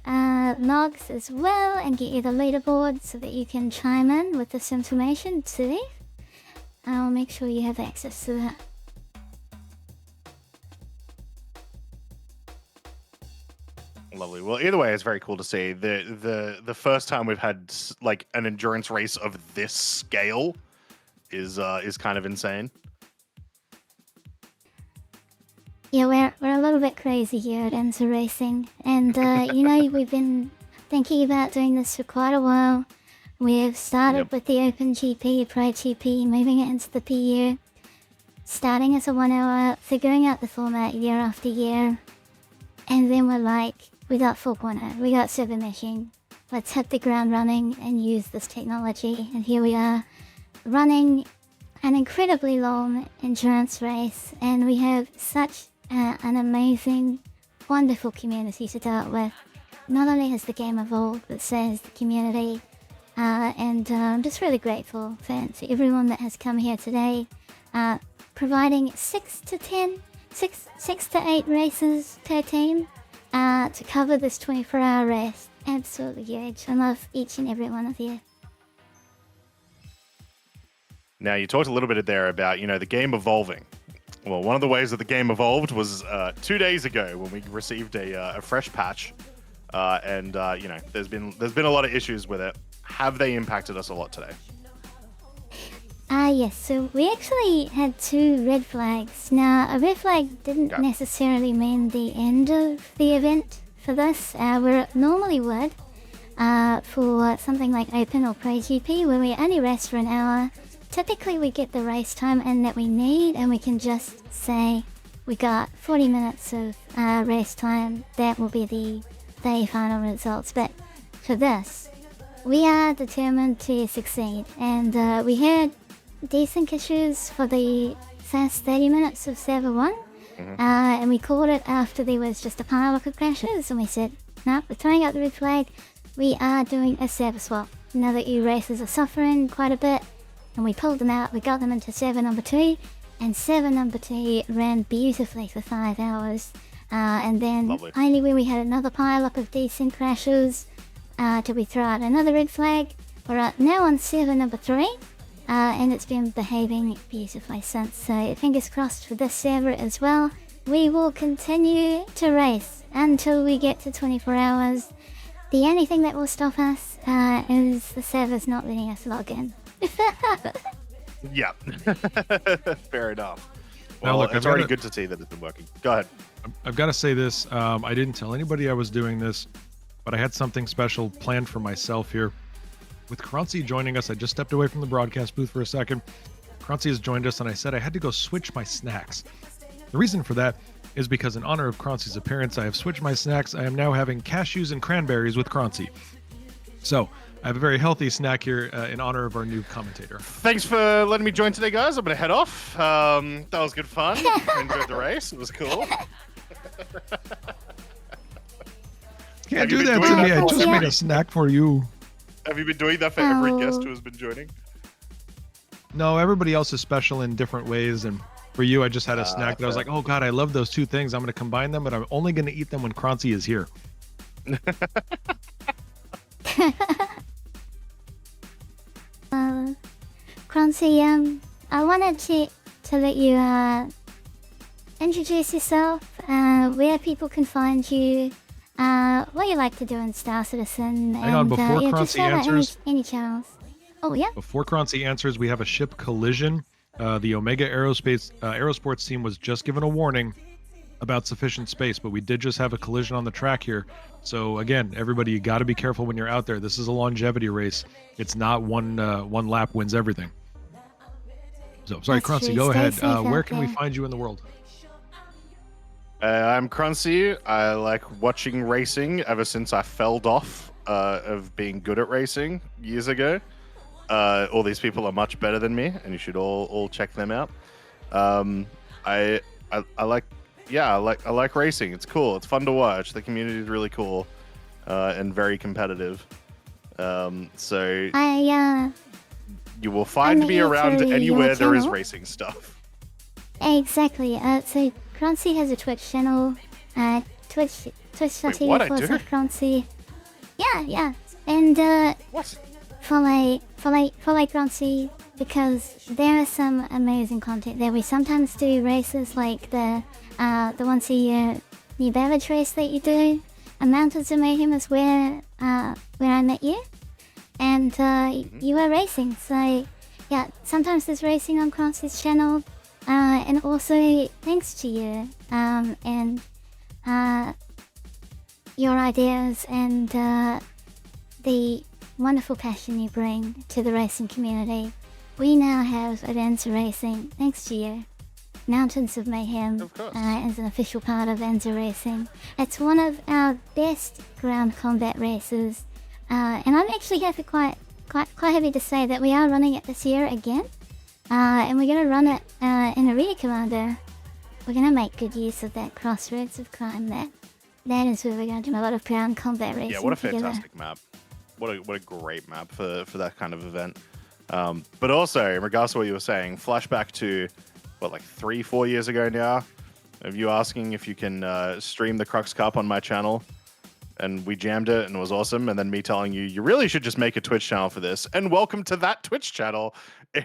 logs as well and get you the leaderboard so that you can chime in with this information too. I'll make sure you have access to that. Lovely. Well, either way, it's very cool to see. The first time we've had like an endurance race of this scale is kind of insane. Yeah, we're a little bit crazy here at Enzo Racing, and you know, we've been thinking about doing this for quite a while. We've started with the Open GP, Pro GP, moving it into the PU, starting as a 1 hour, figuring out the format year after year, and then we're like, we got 4.0, we got Super Meshing, let's hit the ground running and use this technology, and here we are, running an incredibly long endurance race, and we have such an amazing, wonderful community to do it with. Not only has the game evolved, but so has the community. And I'm just really grateful for everyone that has come here today, providing 6 to 8 races per team to cover this 24-hour race. Absolutely huge. I love each and every one of you. Now, you talked a little bit there about, you know, the game evolving. Well, one of the ways that the game evolved was 2 days ago when we received a fresh patch, and you know, there's been a lot of issues with it. Have they impacted us a lot today? Yes, so we actually had 2 red flags. Now, a red flag didn't necessarily mean the end of the event for this, where it normally would for something like Open or Pro GP, where we only race for an hour. Typically we get the race time in that we need, and we can just say we got 40 minutes of race time. That will be the final results. But for this, we are determined to succeed, and we had desync issues for the first 30 minutes of server 1, and we called it after there was just a pile of crashes, and we said, no, we're throwing out the red flag. We are doing a server swap. Now that you racers are suffering quite a bit, and we pulled them out, we got them into server number 2, and server number 2 ran beautifully for 5 hours. And then finally, when we had another pile up of desync crashes, did we throw out another red flag? We're now on server number 3, and it's been behaving beautifully since. So fingers crossed for this server as well. We will continue to race until we get to 24 hours. The only thing that will stop us is the server's not letting us log in. Yeah. Fair enough. Now, Well, look, it's already good to see that it's been working. Go ahead. I've got to say this. I didn't tell anybody I was doing this, but I had something special planned for myself here. With Crunchy joining us, I just stepped away from the broadcast booth for a second. Crunchy has joined us, and I said I had to go switch my snacks. The reason for that is because in honor of Crunchy's appearance, I have switched my snacks. I am now having cashews and cranberries with Crunchy. So I have a very healthy snack here in honor of our new commentator. Thanks for letting me join today, guys. I'm going to head off. That was good fun. I enjoyed the race. It was cool. Can't do that to me. I just made a snack for you. Have you been doing that for every guest who has been joining? No, everybody else is special in different ways. And for you, I just had a snack that I was like, oh, God, I love those 2 things. I'm going to combine them, but I'm only going to eat them when Crunchy is here. Crunchy, I wanted to let you introduce yourself, where people can find you, what you like to do in Star Citizen. Hang on, before just Croncy shout out answers. any channels. Oh, yeah? Before Croncy answers, we have a ship collision. The Omega Aerosports team was just given a warning about sufficient space, but we did just have a collision on the track here. So again, everybody, you got to be careful when you're out there. This is a longevity race. It's not one lap wins everything. So sorry, That's Croncy, true. go Stay ahead. safe out Where can we there. find you in the world? I'm Cruncy. I like watching racing ever since I felled off of being good at racing years ago. All these people are much better than me, and you should all check them out. I like racing. It's cool. It's fun to watch. The community is really cool and very competitive. So you will find me around anywhere there is racing stuff. Exactly. So Croncy has a Twitch channel. Twitch.tv/Croncy. Yeah. And what? Follow Croncy because there is some amazing content there. We sometimes do races like the once a year new beverage race that you do. Mountains of Mayhem is where I met you, and you were racing. So yeah, sometimes there's racing on Croncy's channel. And also thanks to you and your ideas and the wonderful passion you bring to the racing community. We now have Avenza Racing, thanks to you. Mountains of Mayhem is an official part of Avenza Racing. It's one of our best ground combat races, and I'm actually quite happy to say that we are running it this year again. And we're going to run it in Arena Commander. We're going to make good use of that Crossroads of Crime there. That is where we're going to do a lot of ground combat racing. Yeah, what a together. fantastic map. What a great map for that kind of event. But also, in regards to what you were saying, flashback to, like 3-4 years ago now, of you asking if you can stream the Crux Cup on my channel. And we jammed it and it was awesome. And then me telling you, you really should just make a Twitch channel for this. And welcome to that Twitch channel.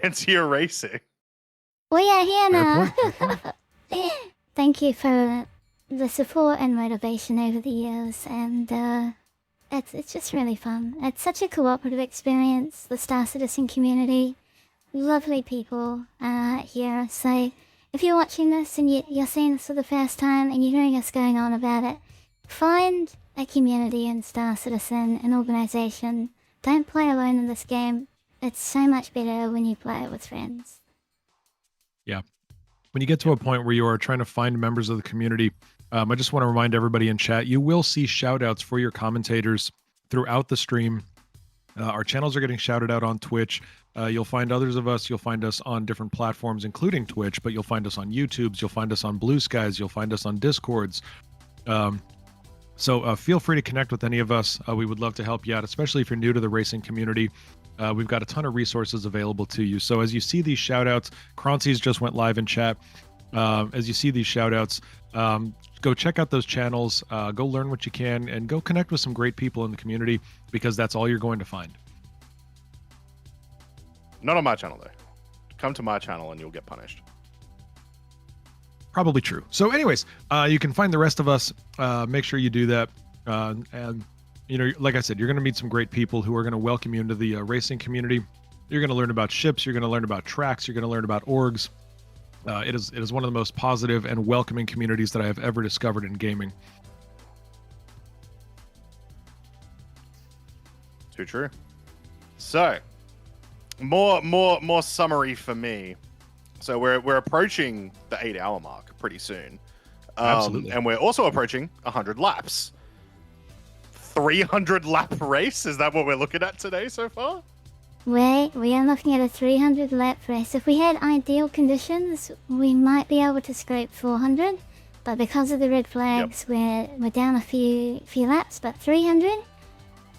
Into your racing. We are here now. Thank you for the support and motivation over the years, and it's just really fun. It's such a cooperative experience. The Star Citizen community, lovely people here. So if you're watching this and you're seeing this for the first time and you're hearing us going on about it, find a community in Star Citizen, an organization. Don't play alone in this game. It's so much better when you play it with friends. Yeah. When you get to a point where you are trying to find members of the community, I just want to remind everybody in chat, you will see shout outs for your commentators throughout the stream. Our channels are getting shouted out on Twitch. You'll find others of us. You'll find us on different platforms, including Twitch, but you'll find us on YouTubes. You'll find us on Blue Skies. You'll find us on Discords. So feel free to connect with any of us. We would love to help you out, especially if you're new to the racing community. We've got a ton of resources available to you. So as you see these shout outs, Croncy's just went live in chat. As you see these shout outs, go check out those channels, go learn what you can, and go connect with some great people in the community, because that's all you're going to find. Not on my channel, though. Come to my channel and you'll get punished. Probably true. So anyways, you can find the rest of us. Make sure you do that. And you know, like I said, you're going to meet some great people who are going to welcome you into the racing community. You're going to learn about ships. You're going to learn about tracks. You're going to learn about orgs. It is one of the most positive and welcoming communities that I have ever discovered in gaming. Too true. So, more summary for me. So we're approaching the 8-hour mark pretty soon. Absolutely. And we're also approaching 100 laps. 300 lap race? Is that what we're looking at today so far? We are looking at a 300 lap race. If we had ideal conditions, we might be able to scrape 400, but because of the red flags, we're down a few laps. But 300,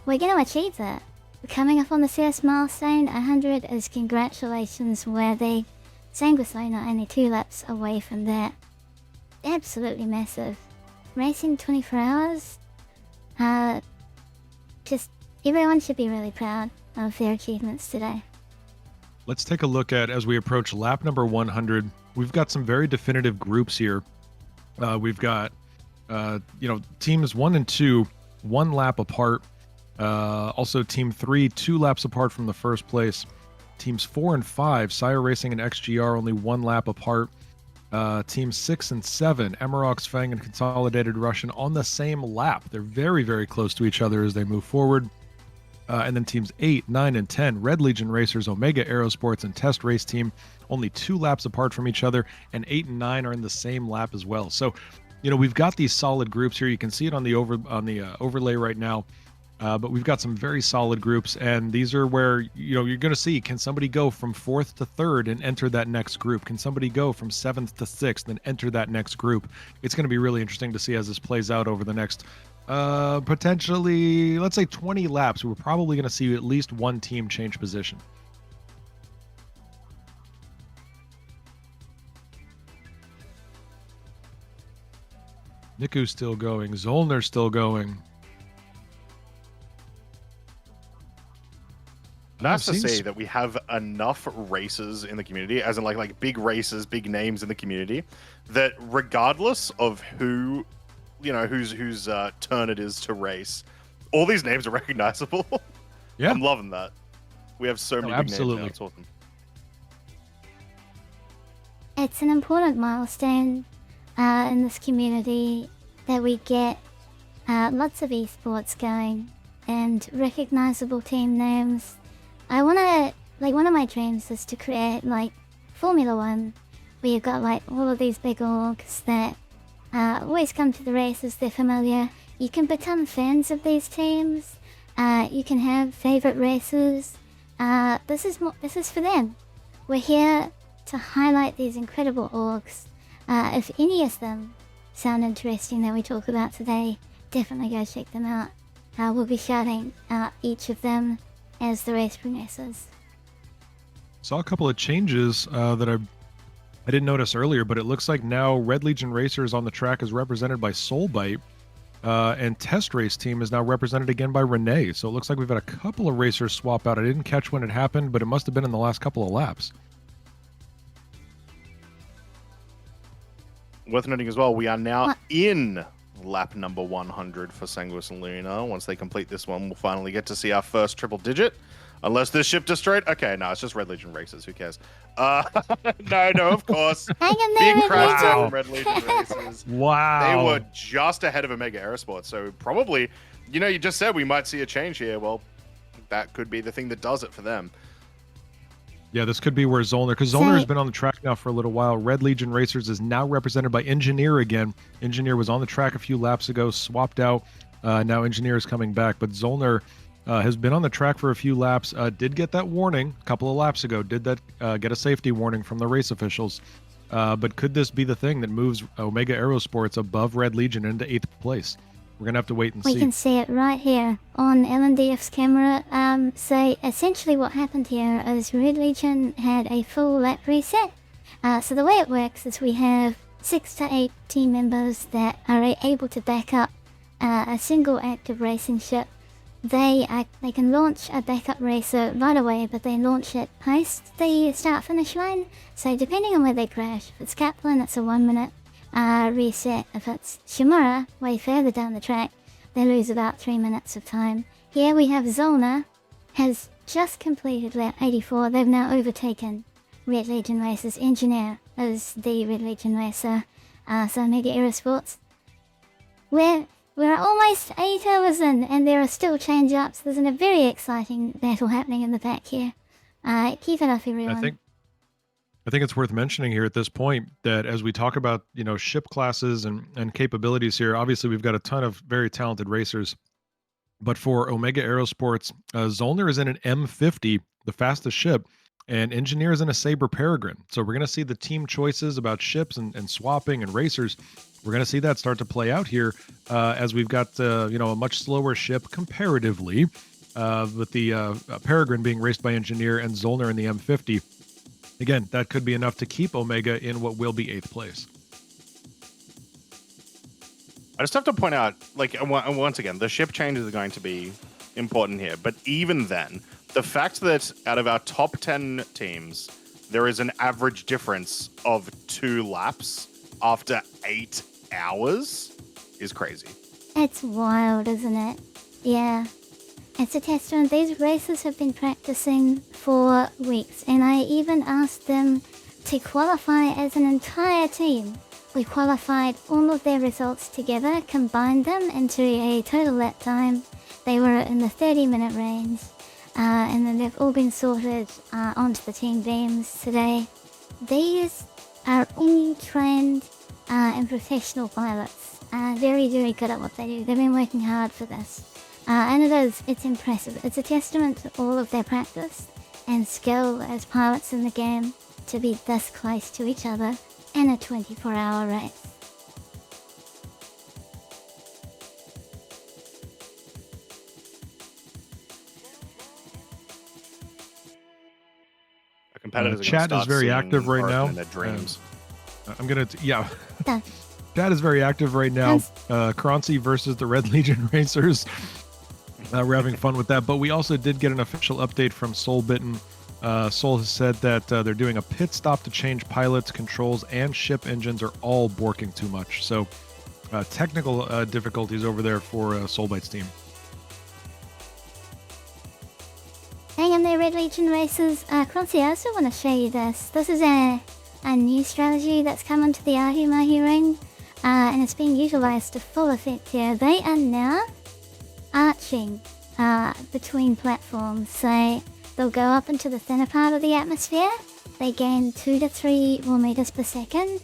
we're going to achieve that. We're coming up on the CS milestone. 100 is congratulations worthy. Sanguis Luna only 2 laps away from that. Absolutely massive. Racing 24 hours. Just everyone should be really proud of their achievements today. Let's take a look at, as we approach lap number 100, we've got some very definitive groups here. We've got teams 1 and 2, 1 lap apart. Also, Team 3, 2 laps apart from the first place. Teams 4 and 5, SCIRE Racing and XGR, only 1 lap apart. Teams 6 and 7, Amarok's Fang and Consolidated Russian on the same lap. They're very, very close to each other as they move forward. And then teams 8, 9, and 10, Red Legion Racers, Omega Aerosports, and Test Race Team, only 2 laps apart from each other, and 8 and 9 are in the same lap as well. So, we've got these solid groups here. You can see it on the overlay right now. But we've got some very solid groups, and these are where you're going to see, can somebody go from 4th to 3rd and enter that next group? Can somebody go from 7th to 6th and enter that next group? It's going to be really interesting to see as this plays out over the next potentially, let's say 20 laps. We're probably going to see at least one team change position. Niku's still going. Zollner's still going. Nice to see that we have enough races in the community, as in like big races, big names in the community, that regardless of who, whose turn it is to race, all these names are recognizable. Yeah, I'm loving that. We have so many big names now. It's awesome. It's an important milestone in this community that we get lots of esports going and recognizable team names. I want to, one of my dreams is to create, Formula One, where you've got, all of these big orgs that always come to the races, they're familiar. You can become fans of these teams. You can have favorite races. This is for them. We're here to highlight these incredible orgs. If any of them sound interesting that we talk about today, definitely go check them out. We'll be shouting out each of them as the race progresses. Saw a couple of changes that I didn't notice earlier, but it looks like now Red Legion Racers on the track is represented by Soulbite, and Test Race Team is now represented again by Renee. So it looks like we've had a couple of racers swap out. I didn't catch when it happened, but it must have been in the last couple of laps. Worth noting as well, we are now in lap number 100 for Sanguis Luna. Once they complete this one, we'll finally get to see our first triple digit. Unless this ship destroyed. Okay, no, it's just Red Legion Racers. Who cares? No, of course. Hang in there, Big crash Wow. from Red Legion Racers. Wow. They were just ahead of Omega Aerosports. So probably, you just said we might see a change here. Well, that could be the thing that does it for them. Yeah, this could be where Zollner, because Zollner has been on the track now for a little while. Red Legion Racers is now represented by Engineer again. Engineer was on the track a few laps ago, swapped out. Now Engineer is coming back, but Zollner has been on the track for a few laps. Did get that warning a couple of laps ago. Did that get a safety warning from the race officials? But could this be the thing that moves Omega Aerosports above Red Legion into 8th place? We're going to have to wait and see. We can see it right here on LNDF's camera. So essentially what happened here is Red Legion had a full lap reset. So the way it works is we have 6 to 8 team members that are able to back up a single active racing ship. They can launch a backup racer right away, but they launch it post the start-finish line. So depending on where they crash, if it's Kaplan, it's a 1 minute reset. If it's Shimura, way further down the track, they lose about 3 minutes of time. Here we have Zollner, has just completed lap 84. They've now overtaken Red Legion Racers. Engineer is the Red Legion Racer. So Omega Aerosports. We're almost 8 hours in, and there are still change-ups. There's a very exciting battle happening in the back here. Keep it up, everyone. I think it's worth mentioning here at this point that as we talk about, ship classes and capabilities here, obviously we've got a ton of very talented racers. But for Omega Aerosports, Zollner is in an M50, the fastest ship, and Engineer is in a Sabre Peregrine. So we're going to see the team choices about ships and swapping and racers. We're going to see that start to play out here as we've got, a much slower ship comparatively, with the Peregrine being raced by Engineer and Zollner in the M50. Again, that could be enough to keep Omega in what will be 8th place. I just have to point out, once again, the ship changes are going to be important here. But even then, the fact that out of our top 10 teams, there is an average difference of 2 laps after 8 hours is crazy. It's wild, isn't it? Yeah. It's a testament. These racers have been practicing for weeks, and I even asked them to qualify as an entire team. We qualified all of their results together, combined them into a total lap time. They were in the 30-minute range, and then they've all been sorted onto the team beams today. These are all trained and professional pilots. Very, very good at what they do. They've been working hard for this. And it's impressive. It's a testament to all of their practice and skill as pilots in the game to be this close to each other in a 24-hour race. Chat is very active right now. In their dreams. I'm gonna, yeah. Done. Chat is very active right now. Croncy versus the Red Legion Racers. We're having fun with that, but we also did get an official update from Soul Bitten. Soul has said that they're doing a pit stop to change pilots, controls, and ship engines are all borking too much. So technical difficulties over there for Soulbite's team. Hang on there, Red Legion Racers. Croncy, I also want to show you this. This is a new strategy that's come into the Ahi Mahi ring, and it's being utilized to full effect here. They are now arching between platforms, so they'll go up into the thinner part of the atmosphere. They gain 2 to 3 more meters per second,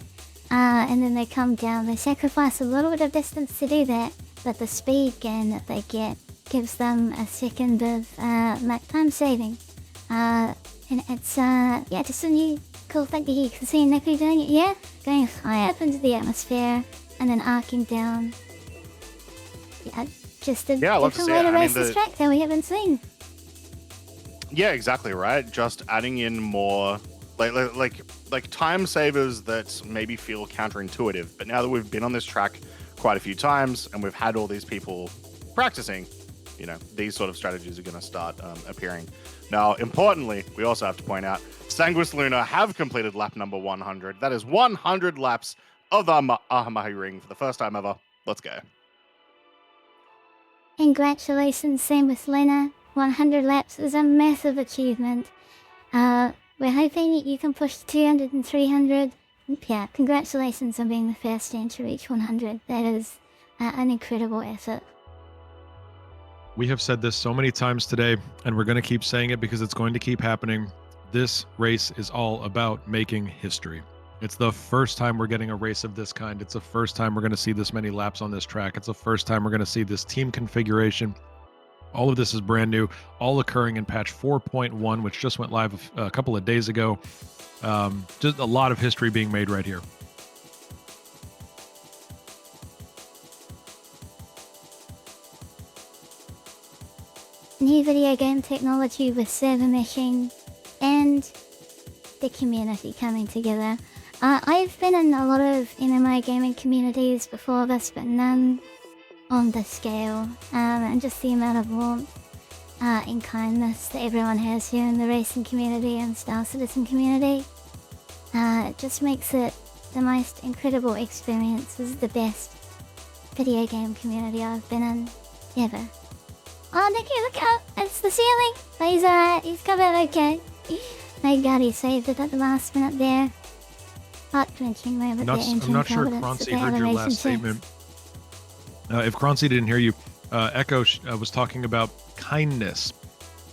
and then they come down. They sacrifice a little bit of distance to do that, but the speed gain that they get gives them a second of lap time saving. And it's just a new cool thing. You can see Niku doing it, yeah? Going high up into the atmosphere and then arcing down. Yeah, just a different way to race this track that we haven't seen. Yeah, exactly right. Just adding in more like time savers that maybe feel counterintuitive. But now that we've been on this track quite a few times and we've had all these people practicing, you know, these sort of strategies are going to start appearing. Now, importantly, we also have to point out Sanguis Luna have completed lap number 100. That is 100 laps of the Ahamahi ring for the first time ever. Let's go. Congratulations, Sanguis Luna. 100 laps is a massive achievement. We're hoping you can push to 200 and 300. Yeah, congratulations on being the first team to reach 100. That is an incredible effort. We have said this so many times today, and we're going to keep saying it because it's going to keep happening. This race is all about making history. It's the first time we're getting a race of this kind. It's the first time we're going to see this many laps on this track. It's the first time we're going to see this team configuration. All of this is brand new, all occurring in patch 4.1, which just went live a couple of days ago. Just a lot of history being made right here. New video game technology with server meshing and the community coming together. I've been in a lot of MMO gaming communities before this, but none on this scale. And just the amount of warmth and kindness that everyone has here in the racing community and Star Citizen community. It just makes it the most incredible experience. This is the best video game community I've been in ever. Oh, Nicky, look out! It's the ceiling! But he's alright, he's covered okay. Thank God he saved it at the last minute there. Heart-wrenching moment there. I'm not sure Croncy heard your last statement. If Croncy didn't hear you, Echo was talking about kindness.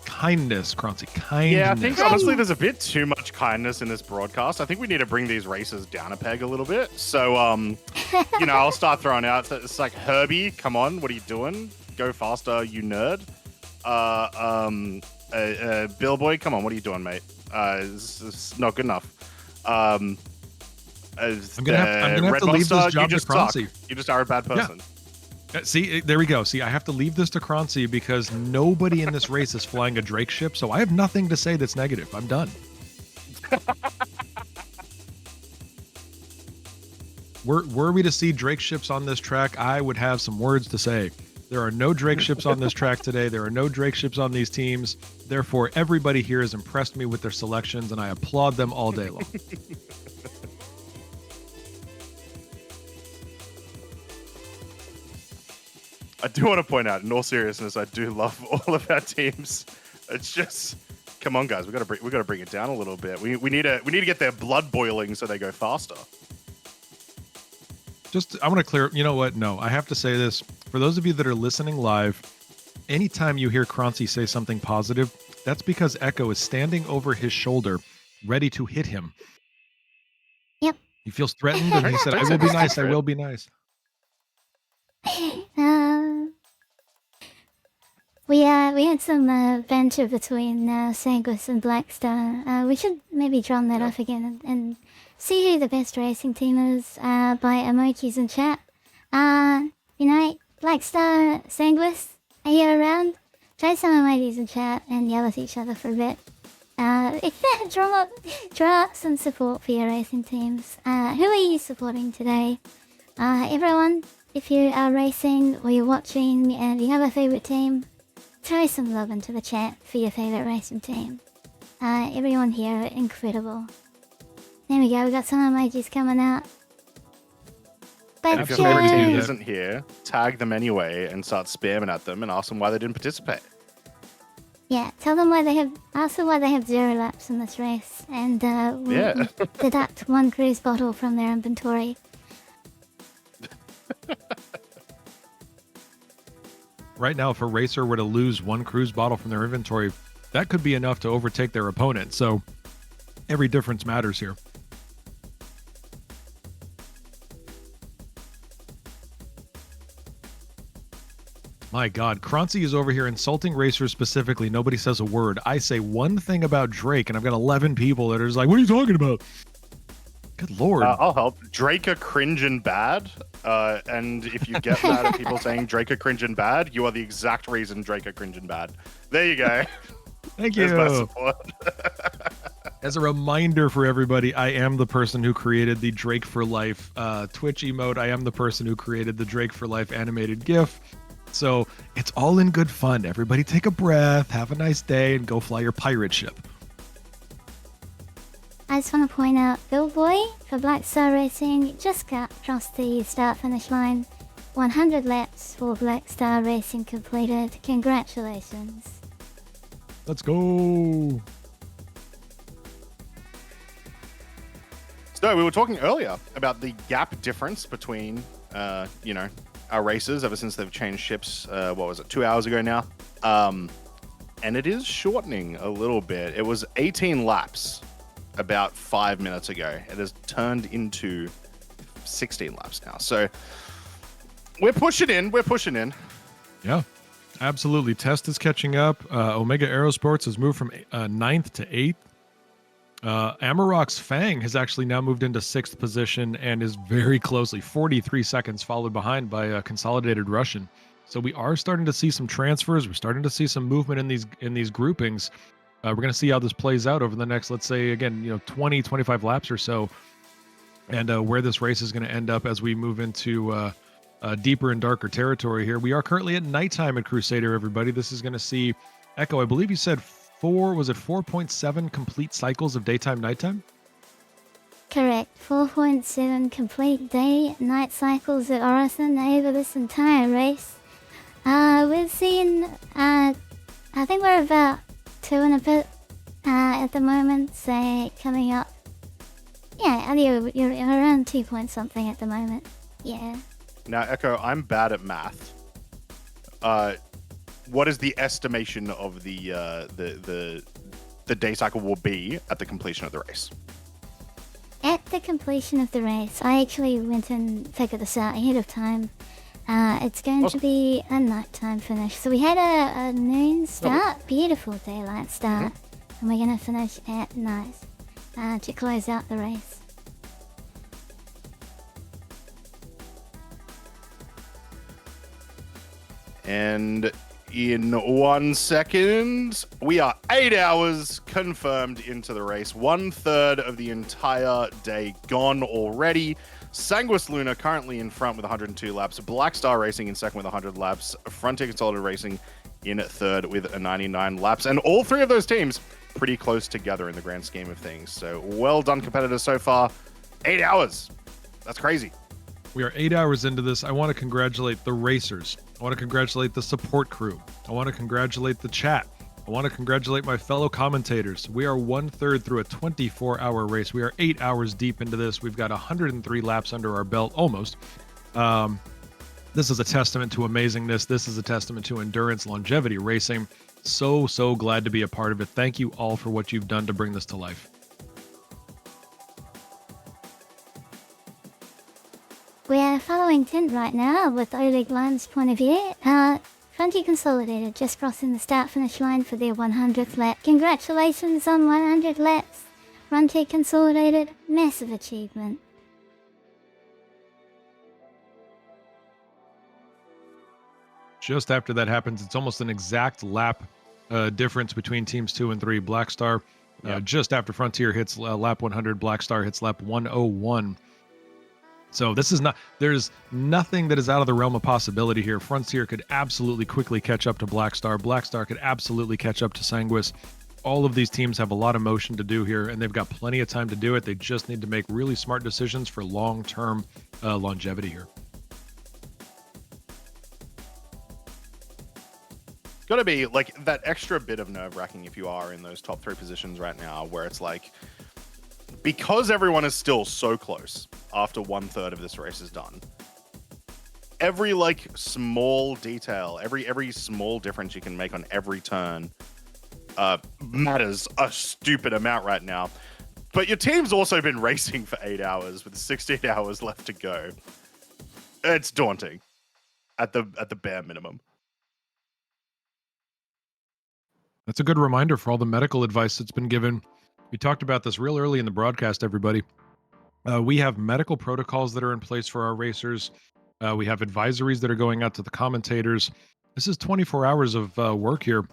Kindness, Croncy, kindness. Yeah, I think honestly there's a bit too much kindness in this broadcast. I think we need to bring these races down a peg a little bit. So, you know, I'll start throwing out. It's like, Herbie, come on, what are you doing? Go faster, you nerd. Billboy, come on, what are you doing, mate? It's not good enough. I'm gonna have to leave this job to Croncy. You just are a bad person. Yeah. See, there we go. See, I have to leave this to Croncy because nobody in this race is flying a Drake ship, so I have nothing to say that's negative. I'm done. Were we to see Drake ships on this track, I would have some words to say. There are no Drake ships on this track today. There are no Drake ships on these teams. Therefore, everybody here has impressed me with their selections, and I applaud them all day long. I do want to point out, in all seriousness, I do love all of our teams. It's just, come on, guys, we got to bring it down a little bit. We need to get their blood boiling so they go faster. I want to clear. You know what? No, I have to say this for those of you that are listening live. Anytime you hear Croncy say something positive, that's because Echo is standing over his shoulder, ready to hit him. Yep. He feels threatened, and he said, "I will be nice. I will be nice." We had some banter between Sanguis and Blackstar. We should maybe drum that off again and see who the best racing team is by emojis in chat. Blackstar, Sanguis, are you around? Try some emojis in chat and yell at each other for a bit. Draw up some support for your racing teams. Who are you supporting today? Everyone, if you are racing or you're watching and you have a favorite team, throw some love into the chat for your favorite racing team. Everyone here are incredible. There we go, we got some emojis coming out. And if your favorite team isn't here, tag them anyway and start spamming at them and ask them why they didn't participate. Yeah, tell them ask them why they have 0 laps in this race, and we'll deduct 1 cruise bottle from their inventory. Right now, if a racer were to lose 1 cruise bottle from their inventory, that could be enough to overtake their opponent. So every difference matters here. My God, Croncy is over here insulting racers specifically. Nobody says a word. I say one thing about Drake, and I've got 11 people that are just like, what are you talking about? Good Lord. I'll help. Drake are cringing bad. And if you get mad at people saying Drake are cringing bad, you are the exact reason Drake are cringing bad. There you go. Thank you. There's my support. As a reminder for everybody, I am the person who created the Drake for Life Twitch emote. I am the person who created the Drake for Life animated GIF. So it's all in good fun. Everybody take a breath, have a nice day, and go fly your pirate ship. I just want to point out, Billboy for Black Star Racing just got across the start-finish line. 100 laps for Black Star Racing completed. Congratulations. Let's go. So we were talking earlier about the gap difference between, our races ever since they've changed ships. 2 hours ago now? And it is shortening a little bit. It was 18 laps about 5 minutes ago. It has turned into 16 laps now. So we're pushing in. Yeah, absolutely. Test is catching up. Omega Aerosports has moved from 9th to 8th. Amarok's Fang has actually now moved into 6th position and is very closely 43 seconds followed behind by Consolidated Russian. So we are starting to see some transfers. We're starting to see some movement in these groupings. We're going to see how this plays out over the next, let's say, again, 20, 25 laps or so, and where this race is going to end up as we move into deeper and darker territory here. We are currently at nighttime at Crusader, everybody. This is going to see Echo, I believe you said 4.7 complete cycles of daytime, nighttime? Correct. 4.7 complete day-night cycles at Orison over this entire race. We're seeing, I think we're about 2 and a bit at the moment, say coming up. Yeah, you're around 2 point something at the moment. Yeah. Now, Echo, I'm bad at math. What is the estimation of the day cycle will be at the completion of the race? At the completion of the race, I actually went and figured this out ahead of time. It's going to be a nighttime finish. So we had a noon start, beautiful daylight start, and we're going to finish at night to close out the race. And in 1 second, we are 8 hours confirmed into the race. 1/3 of the entire day gone already. Sanguis Luna currently in front with 102 laps. Black Star Racing in second with 100 laps. Frontier Consolidated Racing in third with 99 laps. And all 3 of those teams pretty close together in the grand scheme of things. So well done, competitors, so far. 8 hours. That's crazy. We are 8 hours into this. I want to congratulate the racers. I want to congratulate the support crew. I want to congratulate the chat. I want to congratulate my fellow commentators. We are 1/3 through a 24-hour race. We are 8 hours deep into this. We've got 103 laps under our belt, almost. This is a testament to amazingness. This is a testament to endurance, longevity racing. So glad to be a part of it. Thank you all for what you've done to bring this to life. We're following Tint right now with Oleg Lime's point of view. Frontier Consolidated just crossing the start-finish line for their 100th lap. Congratulations on 100 laps. Frontier Consolidated, massive achievement. Just after that happens, it's almost an exact lap difference between teams 2 and 3. Black Star, just after Frontier hits lap 100, Black Star hits lap 101. So this is not, there's nothing that is out of the realm of possibility here. Frontier could absolutely quickly catch up to Black Star. Black Star could absolutely catch up to Sanguis. All of these teams have a lot of motion to do here, and they've got plenty of time to do it. They just need to make really smart decisions for long-term longevity here. Got to be like that extra bit of nerve-wracking if you are in those top 3 positions right now, where it's like, because everyone is still so close after 1/3 of this race is done, every like small detail, every small difference you can make on every turn matters a stupid amount right now. But your team's also been racing for 8 hours with 16 hours left to go. It's daunting at the bare minimum. That's a good reminder for all the medical advice that's been given. We talked about this real early in the broadcast, everybody. We have medical protocols that are in place for our racers. We have advisories that are going out to the commentators. This is 24 hours of work here.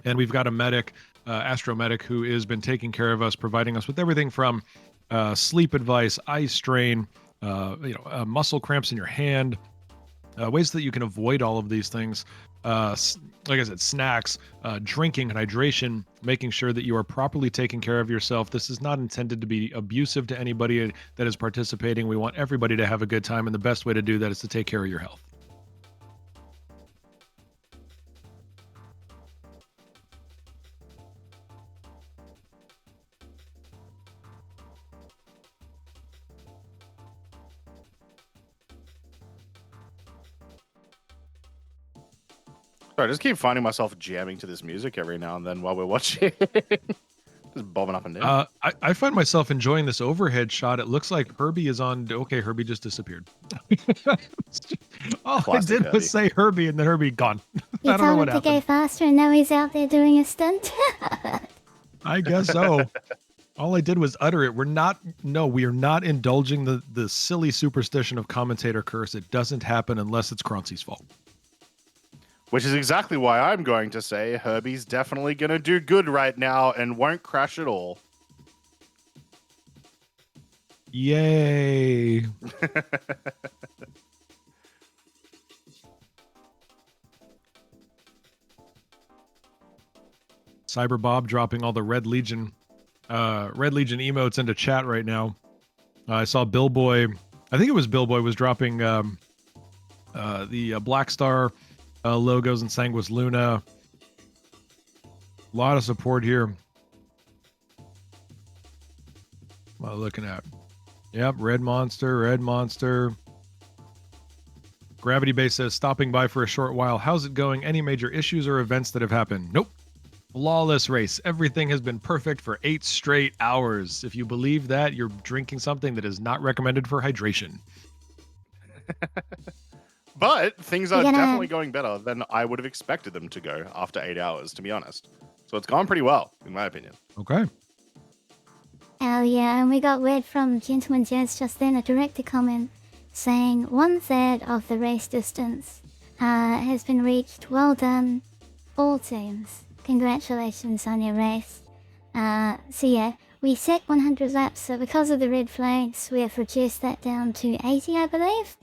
And we've got a medic, Astromedic, who has been taking care of us, providing us with everything from sleep advice, eye strain, muscle cramps in your hand, ways that you can avoid all of these things. Like I said, snacks, drinking, hydration, making sure that you are properly taking care of yourself. This is not intended to be abusive to anybody that is participating. We want everybody to have a good time, and the best way to do that is to take care of your health. Sorry, I just keep finding myself jamming to this music every now and then while we're watching. Just bobbing up and down. I find myself enjoying this overhead shot. It looks like Herbie is on. Okay, Herbie just disappeared. All I did was say Herbie, and then Herbie gone. You I don't know told what him to happened. go faster, and now he's out there doing a stunt. I guess so. All I did was utter it. We are not indulging the silly superstition of commentator curse. It doesn't happen unless it's Croncy's fault. Which is exactly why I'm going to say Herbie's definitely going to do good right now and won't crash at all. Yay. Cyber Bob dropping all the Red Legion emotes into chat right now. I saw Billboy, I think it was Billboy, was dropping the Black Star logos and Sanguis Luna. A lot of support here. What am I looking at? Yep, Red Monster. Gravity Base says, stopping by for a short while. How's it going? Any major issues or events that have happened? Nope. Flawless race. Everything has been perfect for 8 straight hours. If you believe that, you're drinking something that is not recommended for hydration. But things are definitely going better than I would have expected them to go after 8 hours, to be honest. So it's gone pretty well, in my opinion. Okay. Hell yeah, and we got word from GentlemanJez just then, a director comment saying 1/3 of the race distance has been reached. Well done, all teams. Congratulations on your race. So yeah, we set 100 laps, so because of the red flags, we have reduced that down to 80, I believe.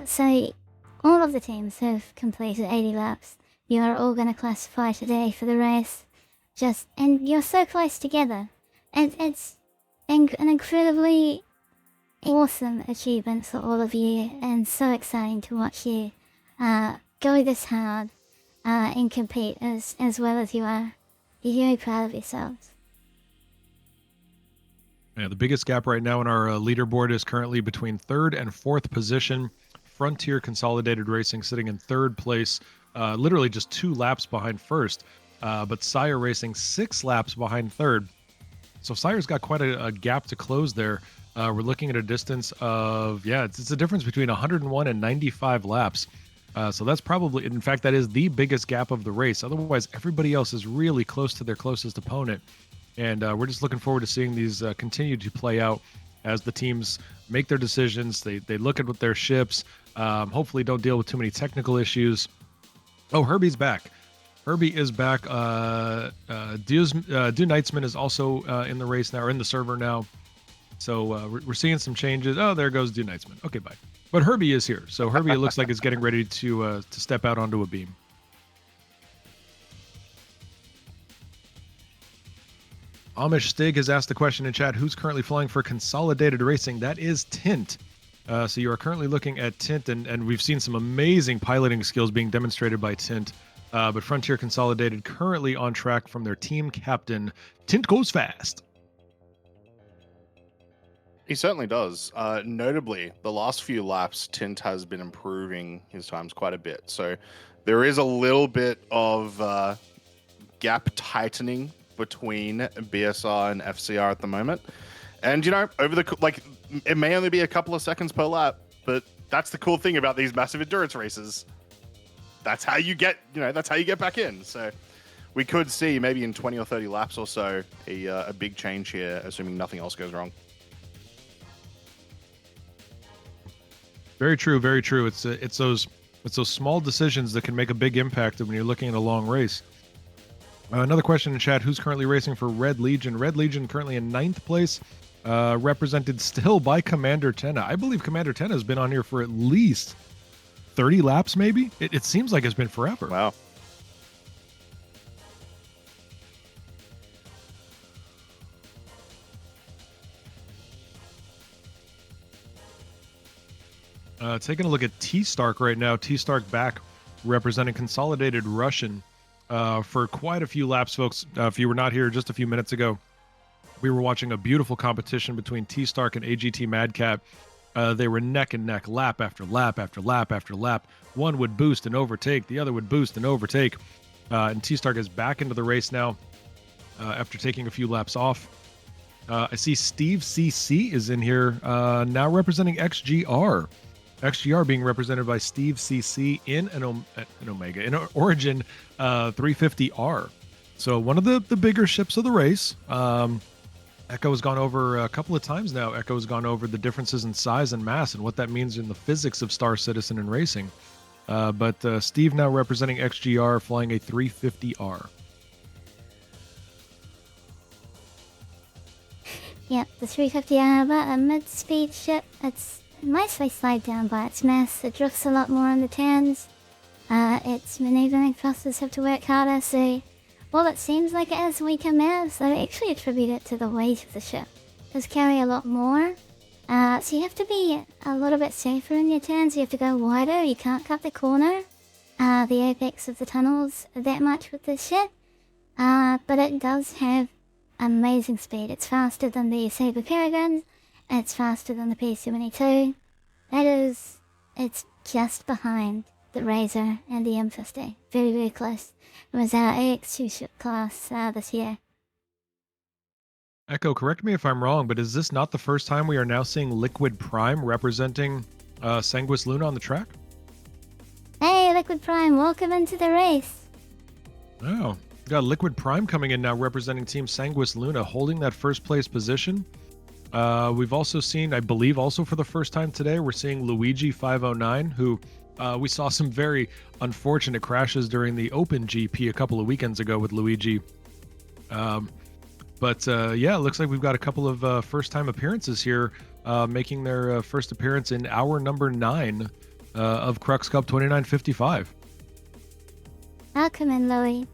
So all of the teams have completed 80 laps. You are all going to classify today for the race. And you're so close together. And it's an incredibly awesome achievements for all of you, and so exciting to watch you go this hard and compete as well as you are. Be very proud of yourselves. Yeah, the biggest gap right now in our leaderboard is currently between 3rd and 4th position. Frontier Consolidated Racing sitting in 3rd place, literally just 2 laps behind 1st. But SCIRE Racing 6 laps behind 3rd. So SCIRE's got quite a gap to close there. We're looking at a distance of, it's a difference between 101 and 95 laps. So that's probably, in fact, that is the biggest gap of the race. Otherwise, everybody else is really close to their closest opponent. And we're just looking forward to seeing these continue to play out as the teams make their decisions. They look at what their ships, hopefully don't deal with too many technical issues. Oh, Herbie's back. Herbie is back. Do Knightsman is also in the race now, or in the server now. So we're seeing some changes. Oh, there goes Do Knightsman. Okay, bye. But Herbie is here. So Herbie, it looks like, is getting ready to step out onto a beam. Amish Stig has asked the question in chat, who's currently flying for Consolidated Racing? That is Tint. So you are currently looking at Tint, and we've seen some amazing piloting skills being demonstrated by Tint. But Frontier Consolidated currently on track from their team captain. Tint goes fast. He certainly does. Notably, the last few laps, Tint has been improving his times quite a bit. So there is a little bit of gap tightening between BSR and FCR at the moment. And, over it may only be a couple of seconds per lap, but that's the cool thing about these massive endurance races. That's how you get, that's how you get back in. So we could see maybe in 20 or 30 laps or so a big change here, assuming nothing else goes wrong. Very true, very true. It's those small decisions that can make a big impact when you're looking at a long race. Another question in chat, who's currently racing for Red Legion? Red Legion currently in 9th place, represented still by Commander Tenna. I believe Commander Tenna has been on here for at least 30 laps, maybe? It seems like it's been forever. Wow. Taking a look at T-Stark right now. T-Stark back representing Consolidated Russian for quite a few laps, folks. If you were not here just a few minutes ago, we were watching a beautiful competition between T-Stark and AGT Madcap. They were neck and neck, lap after lap after lap after lap. One would boost and overtake, the other would boost and overtake. And T-Stark is back into the race now after taking a few laps off. I see Steve CC is in here now representing XGR. XGR being represented by Steve CC in an Omega, in Origin 350R. So one of the bigger ships of the race. Echo has gone over a couple of times now. Echo has gone over the differences in size and mass and what that means in the physics of Star Citizen and racing. But Steve now representing XGR, flying a 350R. Yep, the 350R, but a mid-speed ship. It's nicely slowed down by its mass. It drifts a lot more on the turns. Its maneuvering thrusters have to work harder, so while it seems like it has weaker mass, I actually attribute it to the weight of the ship. It does carry a lot more. So you have to be a little bit safer in your turns. You have to go wider. You can't cut the corner, the apex of the tunnels that much with this ship. But it does have amazing speed. It's faster than the Saber Peregrine. It's faster than the P-72. It's just behind the Razor and the M50. Very, very close. It was our AX2 ship class this year. Echo, correct me if I'm wrong, but is this not the first time we are now seeing Liquid Prime representing Sanguis Luna on the track? Hey, Liquid Prime, welcome into the race. Oh, we got Liquid Prime coming in now representing Team Sanguis Luna, holding that first place position. We've also seen, I believe also for the first time today, we're seeing Luigi 509, who we saw some very unfortunate crashes during the Open GP a couple of weekends ago with Luigi. But yeah, it looks like we've got a couple of first-time appearances here, making their first appearance in hour number 9 of Crux Cup 2955. Welcome in, Louie.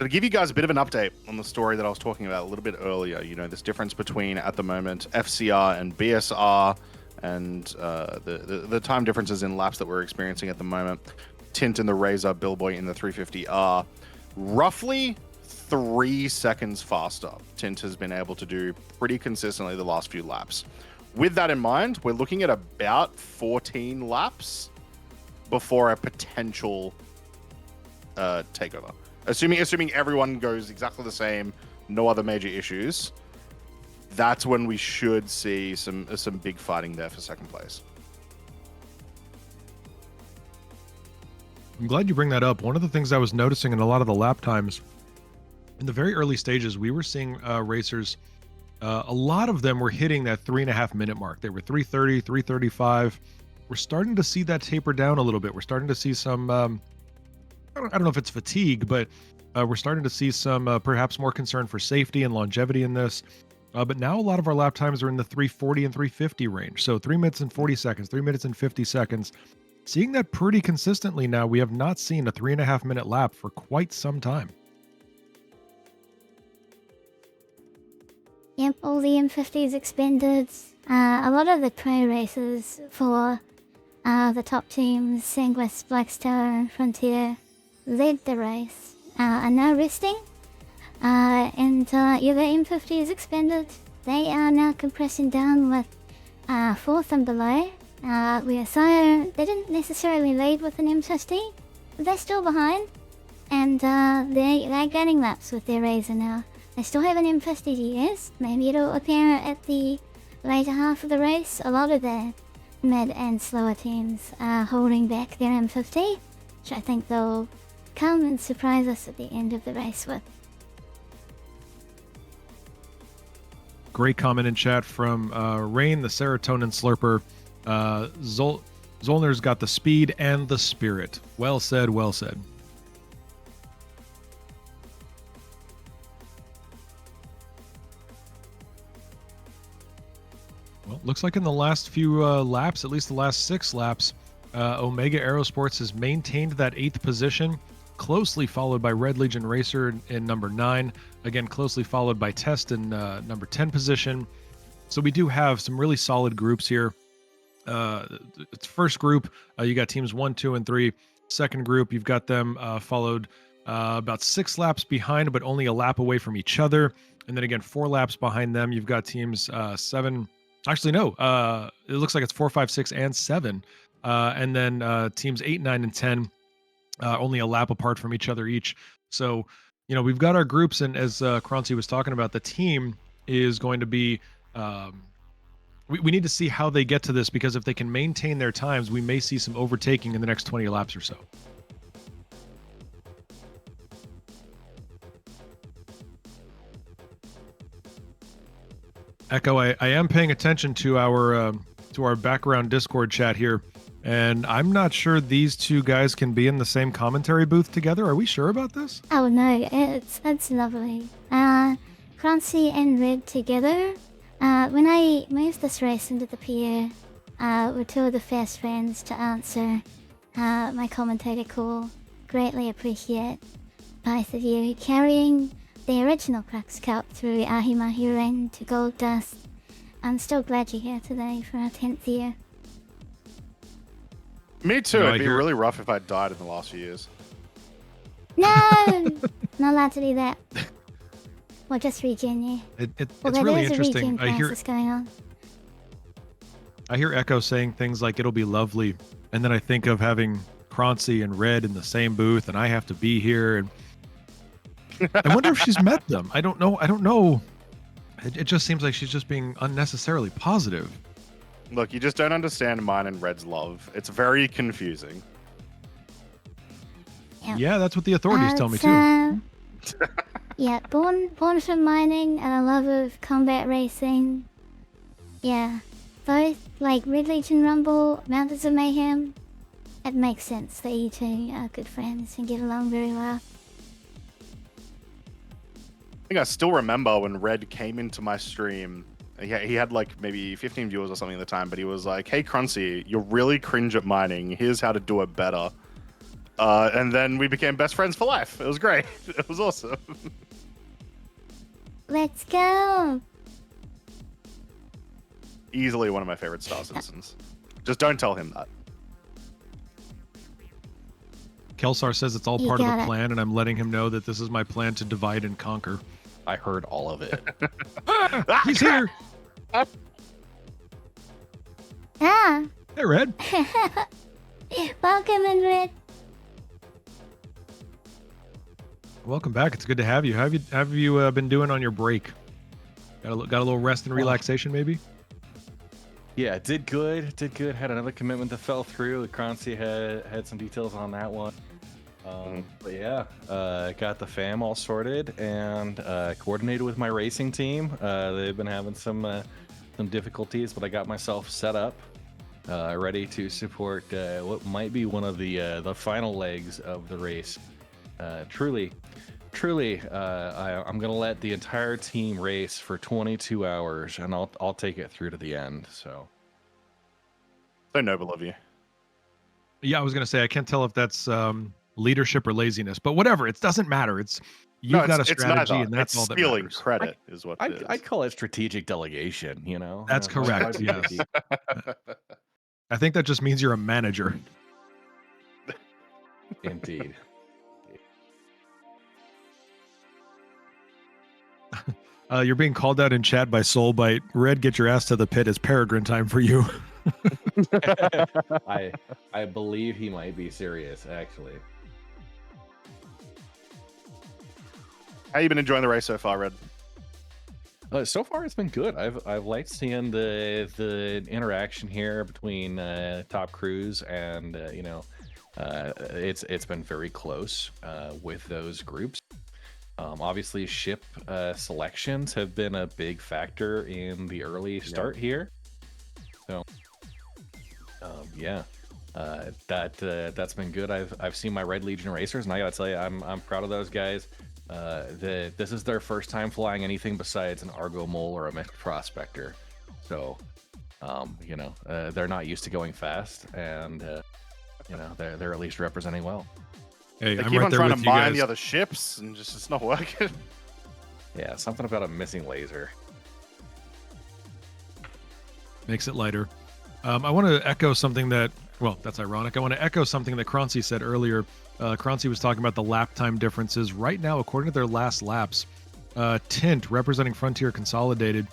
to give you guys a bit of an update on the story that I was talking about a little bit earlier, you know, this difference between, at the moment, FCR and BSR, and the time differences in laps that we're experiencing at the moment. Tint in the Razor, Billboy in the 350R, roughly 3 seconds faster. Tint has been able to do pretty consistently the last few laps. With that in mind, we're looking at about 14 laps before a potential takeover. Assuming everyone goes exactly the same, no other major issues, that's when we should see some big fighting there for second place. I'm glad you bring that up. One of the things I was noticing in a lot of the lap times, in the very early stages, we were seeing racers, a lot of them were hitting that 3.5 minute mark. They were 3:30, 3:35. We're starting to see that taper down a little bit. We're starting to see some, I don't know if it's fatigue, but we're starting to see some perhaps more concern for safety and longevity in this. But now a lot of our lap times are in the 3:40 and 3:50 range. So 3 minutes and 40 seconds, 3 minutes and 50 seconds. Seeing that pretty consistently now. We have not seen a 3.5 minute lap for quite some time. Yep, all the M50s expended. A lot of the pro races for the top teams, Sanguis, Blackstar, and Frontier, led the race, are now resting. And yeah, the M50s expended. They are now compressing down with 4th and below. Where SCIRE, they didn't necessarily lead with an M50, but they're still behind. And they're gaining laps with their Razor now. They still have an M50 to use. Maybe it'll appear at the later half of the race. A lot of the mid and slower teams are holding back their M50, which I think they'll come and surprise us at the end of the race with. Great comment in chat from Rain, the Serotonin Slurper. Zollner's got the speed and the spirit. Well said, well said. Well, looks like in the last few laps, at least the last 6 laps, Omega Aerosports has maintained that 8th position, closely followed by Red Legion Racer in number 9, again closely followed by Test in number 10 position. So we do have some really solid groups here. It's first group, you got teams 1, 2, and 3. Second group, you've got them followed about 6 laps behind, but only a lap away from each other. And then again, 4 laps behind them, you've got teams 7. Actually, no, it looks like it's 4, 5, 6, and 7. And then teams 8, 9, and 10, only a lap apart from each other each. So, you know, we've got our groups, and as Croncy was talking about, the team is going to be... We need to see how they get to this, because if they can maintain their times, we may see some overtaking in the next 20 laps or so. Echo, I am paying attention to our background Discord chat here, and I'm not sure these two guys can be in the same commentary booth together. Are we sure about this? Oh no, it's lovely. Clancy and Red together. When I moved this race into the pier, were 2 of the first friends to answer my commentator call. Greatly appreciate both of you carrying the original Crux Cup through Ahimahi Ring to Gold Dust. I'm still glad you're here today for our 10th year. Me too. It'd be really rough if I died in the last few years. No! Not allowed to do that. Or just regen you. It's really interesting. I hear going on. I hear Echo saying things like it'll be lovely, and then I think of having Croncy and Red in the same booth, and I have to be here. And I wonder if she's met them. I don't know. It just seems like she's just being unnecessarily positive. Look, you just don't understand mine and Red's love. It's very confusing. Yeah, that's what the authorities tell me too. Yeah, born from mining and a love of combat racing. Yeah, both like Red Legion Rumble, Mountains of Mayhem. It makes sense that you two are good friends and get along very well. I think I still remember when Red came into my stream. He had like maybe 15 viewers or something at the time, but he was like, "Hey Crunchy, you're really cringe at mining. Here's how to do it better." And then we became best friends for life. It was great. It was awesome. Let's go. Easily one of my favorite Star Citizens. Just don't tell him that. Kelsar says it's all You part of got the it. plan, and I'm letting him know that this is my plan to divide and conquer. I heard all of it. He's here. Ah. Hey, Red. Welcome in, Red. Welcome back. It's good to have you. How have you been doing on your break? Got a little rest and relaxation, maybe? Yeah, did good. Had another commitment that fell through. Croncy had some details on that one. But yeah, got the fam all sorted and coordinated with my racing team. They've been having some difficulties, but I got myself set up, ready to support what might be one of the final legs of the race. Truly, I'm gonna let the entire team race for 22 hours, and I'll take it through to the end. So noble of you. Yeah, I was gonna say I can't tell if that's leadership or laziness, but whatever. It doesn't matter. You've got a strategy, and that's all that stealing matters. credit is what it is. I call it strategic delegation. You know, That's correct. Yes. I think that just means you're a manager. Indeed. You're being called out in chat by Soulbite. Red, get your ass to the pit. It's Peregrine time for you. I believe he might be serious, actually. How you been enjoying the race so far, Red? So far, it's been good. I've liked seeing the interaction here between top crews, and it's been very close with those groups. Obviously, ship selections have been a big factor in the early start here. So, that's been good. I've seen my Red Legion racers, and I gotta tell you, I'm proud of those guys. This is their first time flying anything besides an Argo Mole or a Mech Prospector, so they're not used to going fast, and they're at least representing well. Hey, They I'm keep right on there trying with to you mine guys. the other ships, and just it's not working. Yeah, something about a missing laser. Makes it lighter. I want to echo something that's ironic. I want to echo something that Croncy said earlier. Croncy was talking about the lap time differences. Right now, according to their last laps, Tint, representing Frontier Consolidated,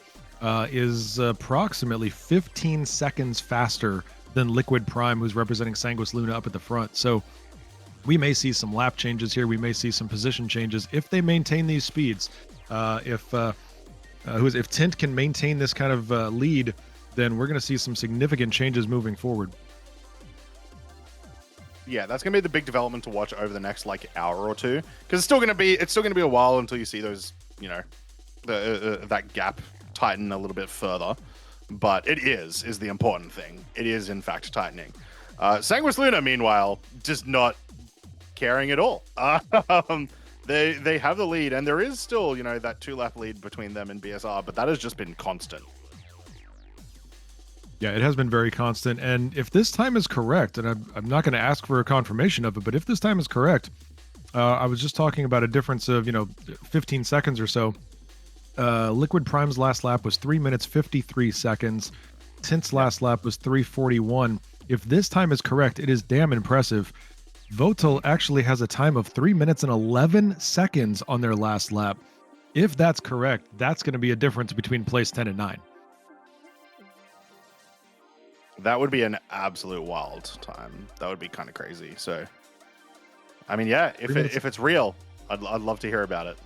is approximately 15 seconds faster than Liquid Prime, who's representing Sanguis Luna up at the front. So we may see some lap changes here. We may see some position changes if they maintain these speeds. If Tint can maintain this kind of lead, then we're going to see some significant changes moving forward. Yeah, that's gonna be the big development to watch over the next hour or two, because it's still gonna be a while until you see those that gap tighten a little bit further. But it is the important thing. It is in fact tightening. Sanguis Luna, meanwhile, just not caring at all. They have the lead, and there is still that 2-lap lead between them and BSR, but that has just been constant. Yeah, it has been very constant. And if this time is correct, and I'm not going to ask for a confirmation of it, but if this time is correct, I was just talking about a difference of 15 seconds or so. Liquid Prime's last lap was 3 minutes 53 seconds. Tint's last lap was 3:41. If this time is correct, it is damn impressive. Votel actually has a time of 3 minutes and 11 seconds on their last lap. If that's correct, that's going to be a difference between place 10 and 9. That would be an absolute wild time. That would be kind of crazy. So, I mean, yeah, if it's real, I'd love to hear about it.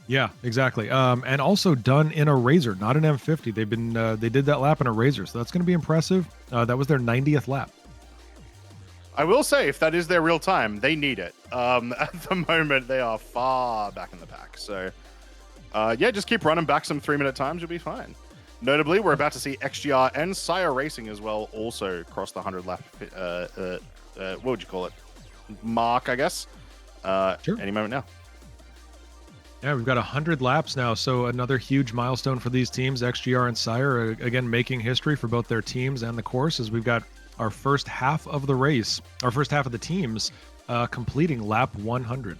Yeah, exactly. And also done in a Razor, not an M50. They did that lap in a Razor, so that's going to be impressive. That was their 90th lap. I will say, if that is their real time, they need it. At the moment, they are far back in the pack. So, yeah, just keep running back some 3-minute times. You'll be fine. Notably, we're about to see XGR and SCIRE Racing as well also cross the 100 lap, what would you call it? Mark, I guess. Sure. Any moment now. Yeah, we've got 100 laps now, so another huge milestone for these teams. XGR and SCIRE, again, making history for both their teams and the course, as we've got our first half of the race, our first half of the teams completing lap 100.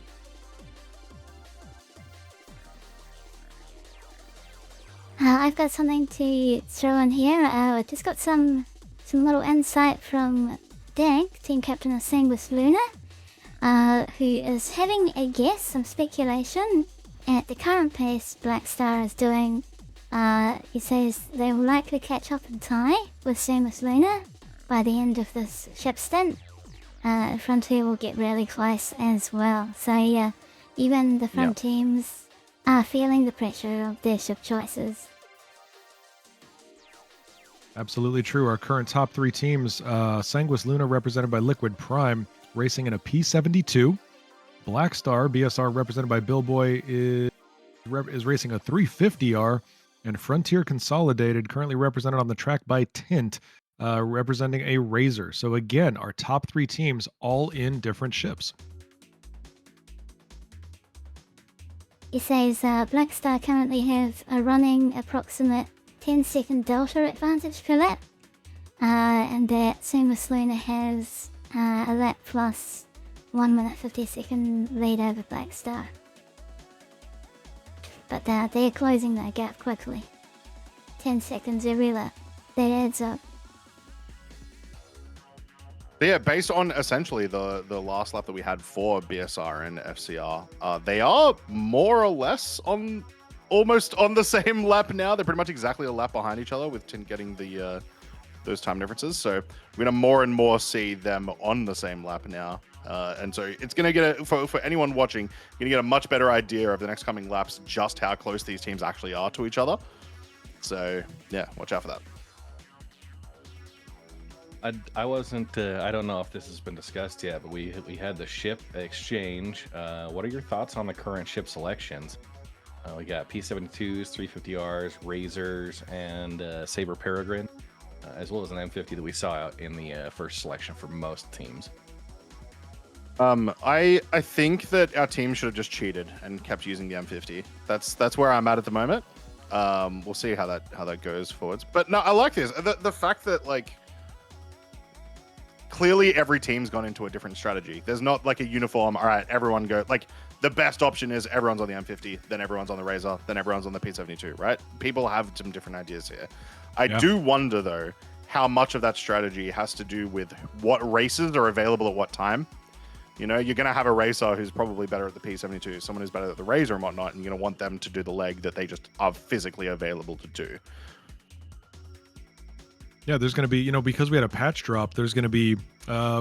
I've got something to throw in here. I just got some little insight from Dank, team captain of Sanguis Luna, who is having a guess, some speculation at the current pace Black Star is doing. He says they will likely catch up and tie with Sanguis Luna by the end of this ship stint. Frontier will get really close as well. So yeah, even the front teams are feeling the pressure of their ship choices. Absolutely true. Our current top 3 teams, Sanguis Luna represented by Liquid Prime, racing in a P72. Black Star, BSR represented by Billboy, is racing a 350R. And Frontier Consolidated, currently represented on the track by Tint, representing a Razor. So again, our top 3 teams all in different ships. He says Black Star currently have a running approximate 10-second delta advantage per lap, and that Sanguis Luna has a lap plus 1 minute 50-second lead over Black Star. But they're closing that gap quickly. 10 seconds every lap. That adds up. But yeah, based on essentially the last lap that we had for BSR and FCR, they are more or less almost on the same lap now. They're pretty much exactly a lap behind each other, with Tint getting the those time differences. So we're gonna more and more see them on the same lap now. And so it's gonna get for anyone watching, you're gonna get a much better idea of the next coming laps, just how close these teams actually are to each other. So yeah, watch out for that. I wasn't. I don't know if this has been discussed yet, but we had the ship exchange. What are your thoughts on the current ship selections? We got P72s, 350Rs, Razors, and Saber Peregrine, as well as an M50 that we saw out in the first selection for most teams. I think that our team should have just cheated and kept using the M50. That's where I'm at the moment. We'll see how that goes forwards. But no, I like this. The fact that like clearly every team's gone into a different strategy. There's not like a uniform. All right, everyone go. Like the best option is everyone's on the M50, then everyone's on the Razor, then everyone's on the P72. Right? People have some different ideas here. I do wonder though how much of that strategy has to do with what races are available at what time. You know, you're going to have a racer who's probably better at the P72, someone who's better at the Razor and whatnot, and you're going to want them to do the leg that they just are physically available to do. Yeah, there's going to be, you know, because we had a patch drop, there's going to be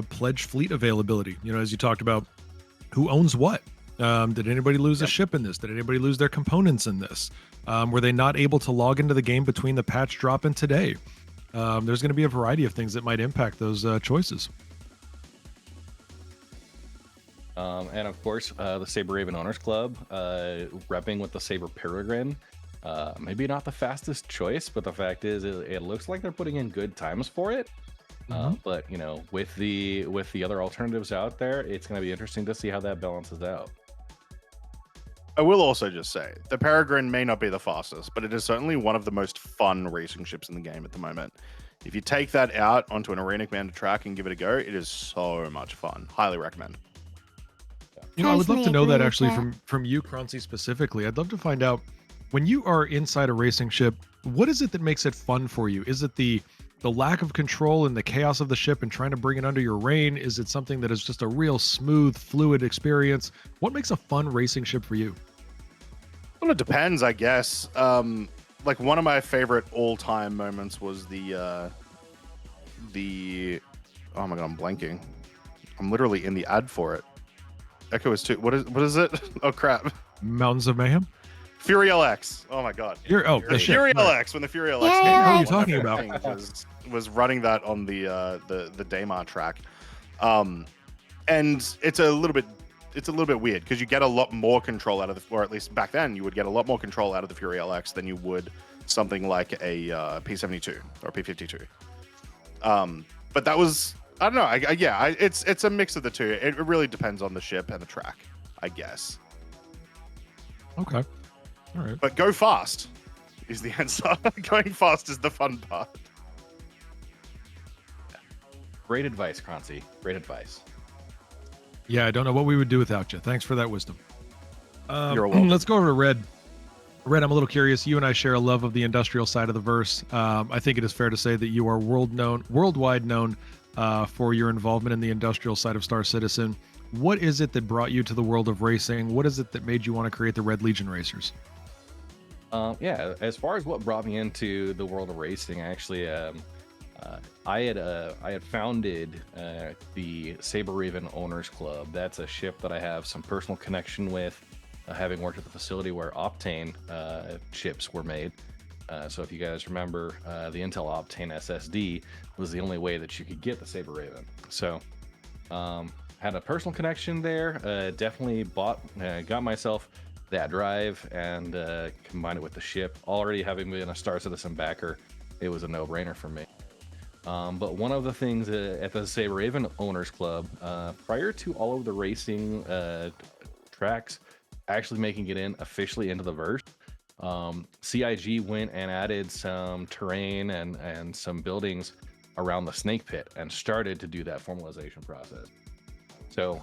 pledge fleet availability. You know, as you talked about, who owns what? Did anybody lose a ship in this? Did anybody lose their components in this? Were they not able to log into the game between the patch drop and today? There's going to be a variety of things that might impact those choices. And of course, the Saber Raven Owners Club, repping with the Saber Peregrine. Maybe not the fastest choice, but the fact is, it looks like they're putting in good times for it. But you know, with the other alternatives out there, it's going to be interesting to see how that balances out. I will also just say, the Peregrine may not be the fastest, but it is certainly one of the most fun racing ships in the game at the moment. If you take that out onto an arena commander track and give it a go, it is so much fun. Highly recommend. You know, I would love to know that actually from you, Croncy, specifically. I'd love to find out, when you are inside a racing ship, what is it that makes it fun for you? Is it the lack of control and the chaos of the ship and trying to bring it under your reign? Is it something that is just a real smooth, fluid experience? What makes a fun racing ship for you? Well, it depends, I guess. Like one of my favorite all-time moments was the oh my god, I'm blanking. I'm literally in the ad for it. Echo is 2. What is it? Oh crap. Mountains of Mayhem? Fury LX. Oh my god. The Fury ship, right. LX, when the Fury LX Yeah, came yeah, out. What are you one of talking my about? favorite things was running that on the Daymar track. And it's a little bit weird because you get a lot more control out of or at least back then you would get a lot more control out of the Fury LX than you would something like a P72 or P52. But that was, I don't know. It's a mix of the two. It really depends on the ship and the track, I guess. Okay. All right. But go fast is the answer. Going fast is the fun part. Great advice, Croncy. Great advice. Yeah, I don't know what we would do without you. Thanks for that wisdom. You're welcome. Let's go over to Red. Red, I'm a little curious. You and I share a love of the industrial side of the verse. I think it is fair to say that you are worldwide known for your involvement in the industrial side of Star Citizen. What is it that brought you to the world of racing? What is it that made you want to create the Red Legion Racers? Yeah, as far as what brought me into the world of racing, actually, I had founded the Saber Raven Owners Club. That's a ship that I have some personal connection with, having worked at the facility where Optane ships were made. So if you guys remember, the Intel Optane SSD was the only way that you could get the Saber Raven. So had a personal connection there. Definitely got myself that drive and combined it with the ship. Already having been a Star Citizen backer, it was a no-brainer for me. But one of the things at the Saber Raven Owners Club, prior to all of the racing tracks actually making it in officially into the verse, CIG went and added some terrain and some buildings around the snake pit and started to do that formalization process. So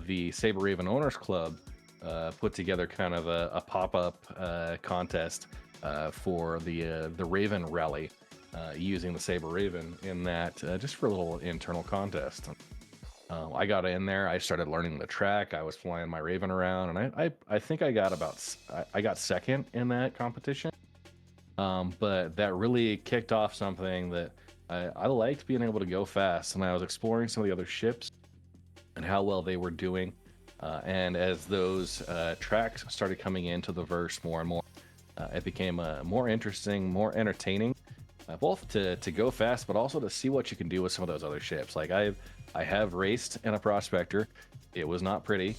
the Saber Raven Owners Club put together kind of a pop-up contest for the Raven Rally, using the Saber Raven in that just for a little internal contest. I got in there. I started learning the track. I was flying my Raven around, and I think I got second in that competition. But that really kicked off something that I liked, being able to go fast, and I was exploring some of the other ships and how well they were doing. And as those tracks started coming into the verse more and more, it became more interesting, more entertaining, both to go fast, but also to see what you can do with some of those other ships. Like I have raced in a Prospector. It was not pretty,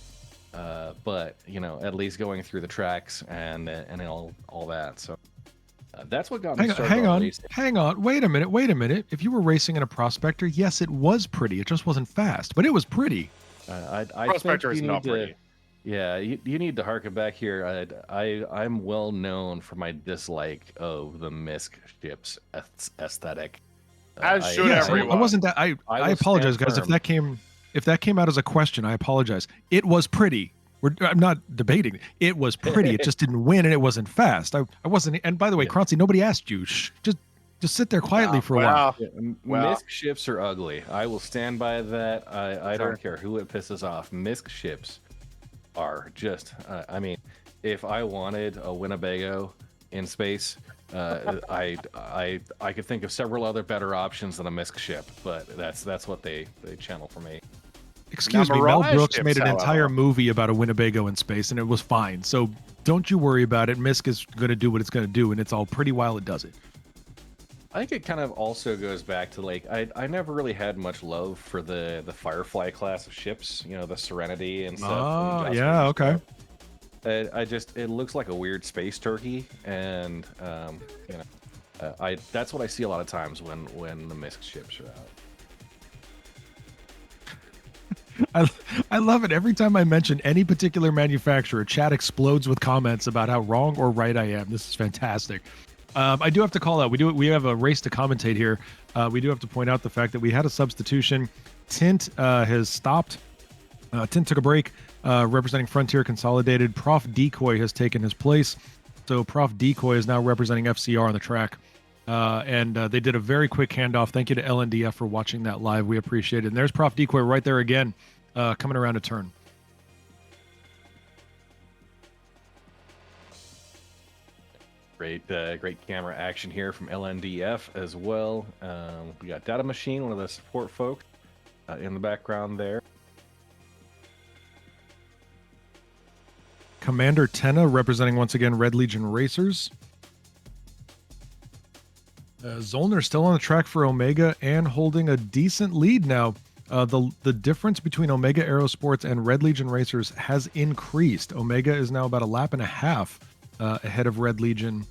but at least going through the tracks and all that. So that's what got me started. Hang on. Wait a minute. If you were racing in a Prospector, yes, it was pretty. It just wasn't fast, but it was pretty. Prospector is not pretty. Yeah, you need to harken back here. I'm well known for my dislike of the MISC ships aesthetic. As should everyone. I wasn't that. I apologize, guys. If that came out as a question, I apologize. It was pretty. I'm not debating. It was pretty. It just didn't win, and it wasn't fast. I wasn't. And by the way, Kronzi, nobody asked you. Shh, just sit there quietly for a while. MISC ships are ugly. I will stand by that. I don't care who it pisses off. MISC ships are just. I mean, if I wanted a Winnebago in space, I could think of several other better options than a MISC ship, but that's what they channel for me. Excuse me, Mel Brooks made an entire movie about a Winnebago in space, and it was fine. So don't you worry about it. MISC is going to do what it's going to do, and it's all pretty while it does it. I think it kind of also goes back to I never really had much love for the Firefly class of ships, the Serenity and stuff. Oh, yeah, okay. It looks like a weird space turkey, and that's what I see a lot of times when the MISC ships are out. I love it. Every time I mention any particular manufacturer, chat explodes with comments about how wrong or right I am. This is fantastic. I do have to call out. We have a race to commentate here. We do have to point out the fact that we had a substitution. Tint has stopped. Tint took a break. Representing Frontier Consolidated. Prof Decoy has taken his place. So Prof Decoy is now representing FCR on the track. And they did a very quick handoff. Thank you to LNDF for watching that live. We appreciate it. And there's Prof Decoy right there again, coming around a turn. Great camera action here from LNDF as well. We got Data Machine, one of the support folks, in the background there. Commander Tenna representing once again Red Legion Racers. Zollner still on the track for Omega and holding a decent lead now. The difference between Omega Aerosports and Red Legion Racers has increased. Omega is now about a lap and a half ahead of Red Legion.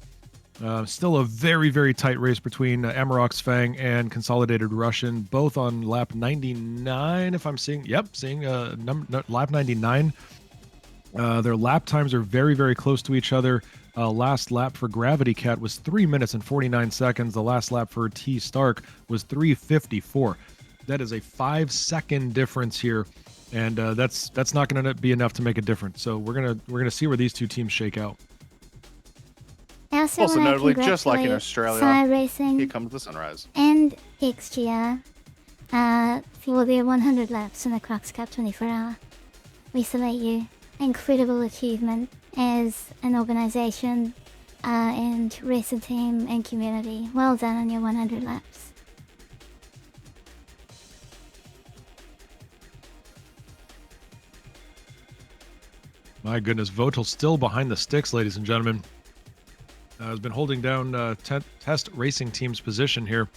Still a very, very tight race between Amarok's Fang and Consolidated Russian, both on lap 99, if I'm seeing. Yep, seeing lap 99. Their lap times are very, very close to each other. Last lap for Gravity Cat was 3 minutes and 49 seconds. The last lap for T Stark was 3:54. That is a 5-second difference here and that's not going to be enough to make a difference. So we're gonna see where these two teams shake out. Also, Also wanna notably, just like in congratulate Australia, SCIRE Racing here comes the sunrise. and XGR for their 100 laps in the Crux Cup 24-hour. We salute you. Incredible achievement as an organization and racing team and community. Well done on your 100 laps. My goodness, Votel's still behind the sticks, ladies and gentlemen. Has been holding down Test Racing Team's position here.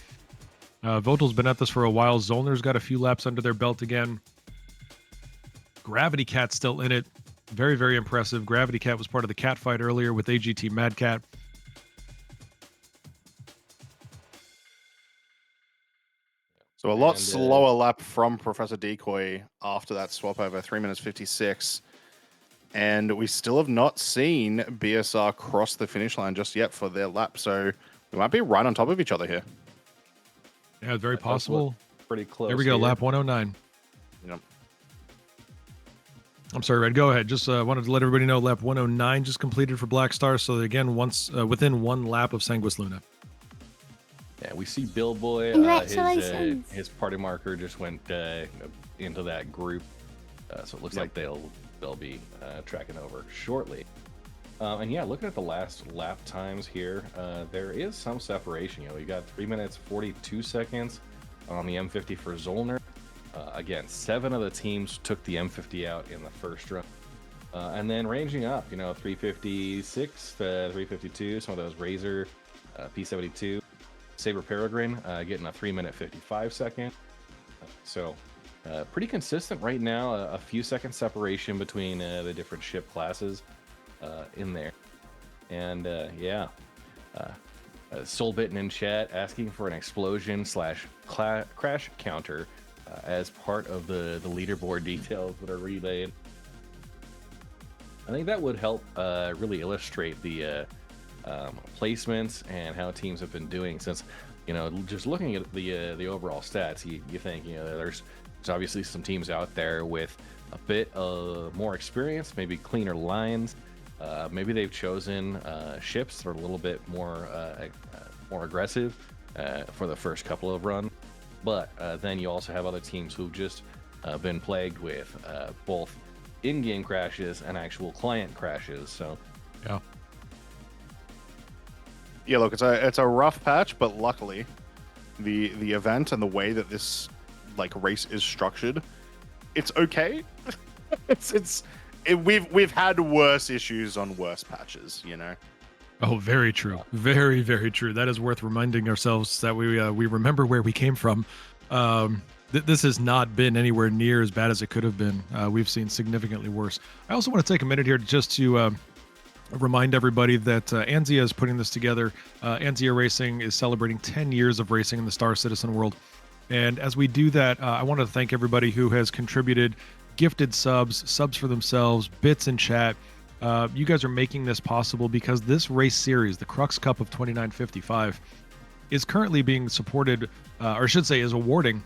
Votel's been at this for a while. Zollner's got a few laps under their belt again. Gravity Cat's still in it. Very, very impressive. Gravity Cat was part of the cat fight earlier with AGT Mad Cat. So a lot slower lap from Professor Decoy after that swap over, 3 minutes 56. And we still have not seen BSR cross the finish line just yet for their lap. So we might be right on top of each other here. Yeah, very possible. Pretty close. There we go, here. lap 109. Yep. I'm sorry, Red. Go ahead. Just wanted to let everybody know lap 109 just completed for Black Star. So again, once within one lap of Sanguis Luna. Yeah, we see Billboy. Congratulations. His party marker just went into that group, so it looks like they'll be tracking over shortly. And yeah, looking at the last lap times here, there is some separation. You know, we got 3 minutes 42 seconds on the M50 for Zollner. Again, 7 of the teams took the M50 out in the first run. And then ranging up, you know, 356 to 352, some of those Razor, P72, Saber Peregrine getting a 3 minute 55 second. So pretty consistent right now, a few seconds separation between the different ship classes in there. And yeah, Soulbitten in chat asking for an explosion / crash counter as part of the leaderboard details that are relayed. I think that would help really illustrate the placements and how teams have been doing, since, you know, just looking at the overall stats, you think, you know, there's obviously some teams out there with a bit of more experience, maybe cleaner lines, maybe they've chosen ships that are a little bit more aggressive for the first couple of runs. But then you also have other teams who've just been plagued with both in-game crashes and actual client crashes. So yeah, look, it's a rough patch, but luckily the event and the way that this like race is structured, it's okay. We've had worse issues on worse patches, you know. Oh, very true. Very, very true. That is worth reminding ourselves that we remember where we came from. This has not been anywhere near as bad as it could have been. We've seen significantly worse. I also want to take a minute here just to remind everybody that Anzia is putting this together. Anzia Racing is celebrating 10 years of racing in the Star Citizen world. And as we do that, I want to thank everybody who has contributed, gifted subs for themselves, bits in chat. You guys are making this possible because this race series, the Crux Cup of 2955, is currently being supported, or I should say is awarding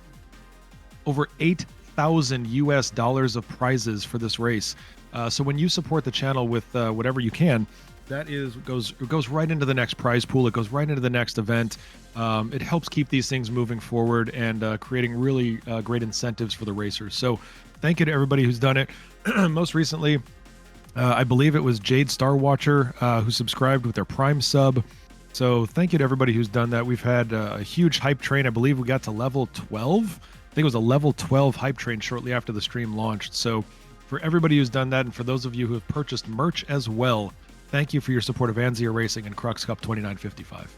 over $8,000 US of prizes for this race. So when you support the channel with whatever you can, that goes right into the next prize pool. It goes right into the next event. It helps keep these things moving forward and creating really great incentives for the racers. So thank you to everybody who's done it. Most recently, I believe it was Jade Starwatcher who subscribed with their Prime sub. So thank you to everybody who's done that. We've had a huge hype train. I believe we got to level 12. I think it was a level 12 hype train shortly after the stream launched. So for everybody who's done that, and for those of you who have purchased merch as well, thank you for your support of Anzia Racing and Crux Cup 2955.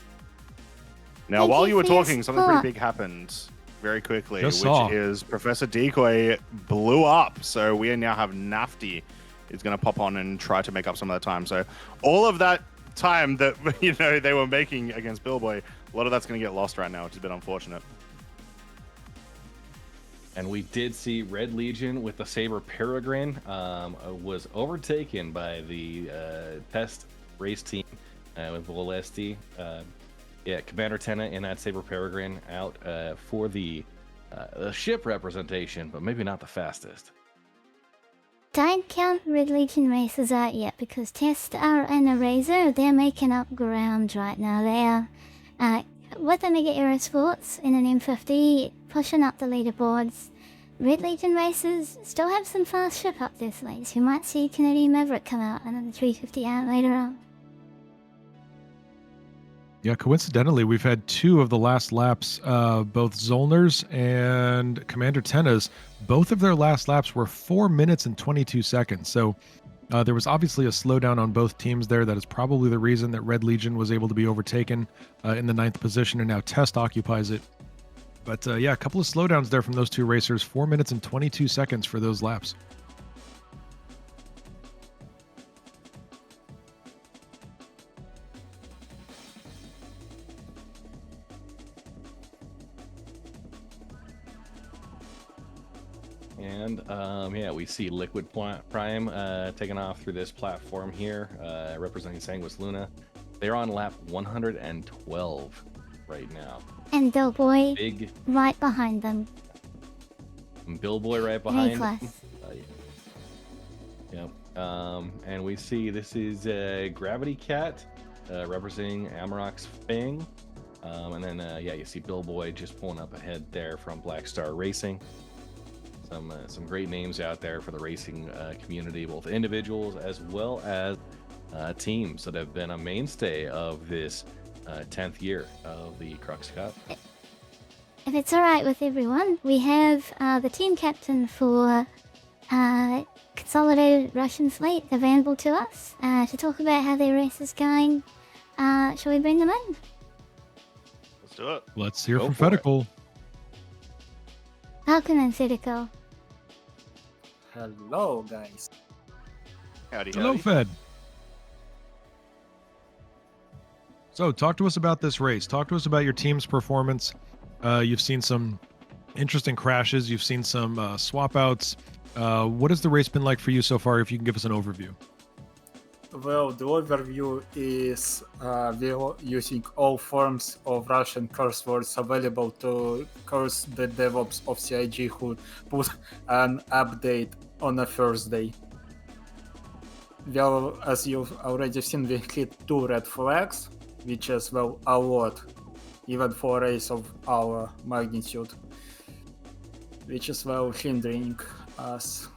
Now, while you were talking, something pretty big happened very quickly, which is Professor Decoy blew up. So we now have Nafty is going to pop on and try to make up some of that time. So all of that time that, you know, they were making against Billboy, a lot of that's going to get lost right now, which is a bit unfortunate. And we did see Red Legion with the Saber Peregrine was overtaken by the test race team with Volesti. Yeah, Commander Tenna in that Saber Peregrine out for the ship representation, but maybe not the fastest. Don't count Red Legion races out yet, because Testar and Eraser, they're making up ground right now. They are, with Omega Aerosports in an M50, pushing up the leaderboards. Red Legion races still have some fast ship up this late, so you might see Canadian Maverick come out and then the 350 out later on. Yeah, coincidentally, we've had 2 of the last laps, both Zollner's and Commander Tenna's. Both of their last laps were 4 minutes and 22 seconds. So there was obviously a slowdown on both teams there. That is probably the reason that Red Legion was able to be overtaken in the 9th position, and now Test occupies it. But yeah, a couple of slowdowns there from those 2 racers. 4 minutes and 22 seconds for those laps. And yeah, we see Liquid Prime taking off through this platform here, representing Sanguis Luna. They're on lap 112 right now. And Doughboy Big right behind them. Billboy right behind. A-class. Yep. And we see this is Gravity Cat representing Amarok's Fang. And then yeah, you see Billboy just pulling up ahead there from Black Star Racing. Some great names out there for the racing community, both individuals as well as teams that have been a mainstay of this 10th year of the Crux Cup. If it's alright with everyone, we have the team captain for Consolidated Russian Fleet available to us to talk about how their race is going. Shall we bring them in? Let's do it. Let's hear Go from for it. Fedical. Welcome in, Fedical. Hello, guys. Howdy, Hello, howdy. Fed. So, talk to us about this race. Talk to us about your team's performance. You've seen some interesting crashes. You've seen some swap outs. What has the race been like for you so far, if you can give us an overview? Well, the overview is we're using all forms of Russian curse words available to curse the DevOps of CIG who put an update on the first day. Well, as you've already seen, we hit 2 red flags, which is, well, a lot, even for a race of our magnitude, which is, well, hindering us.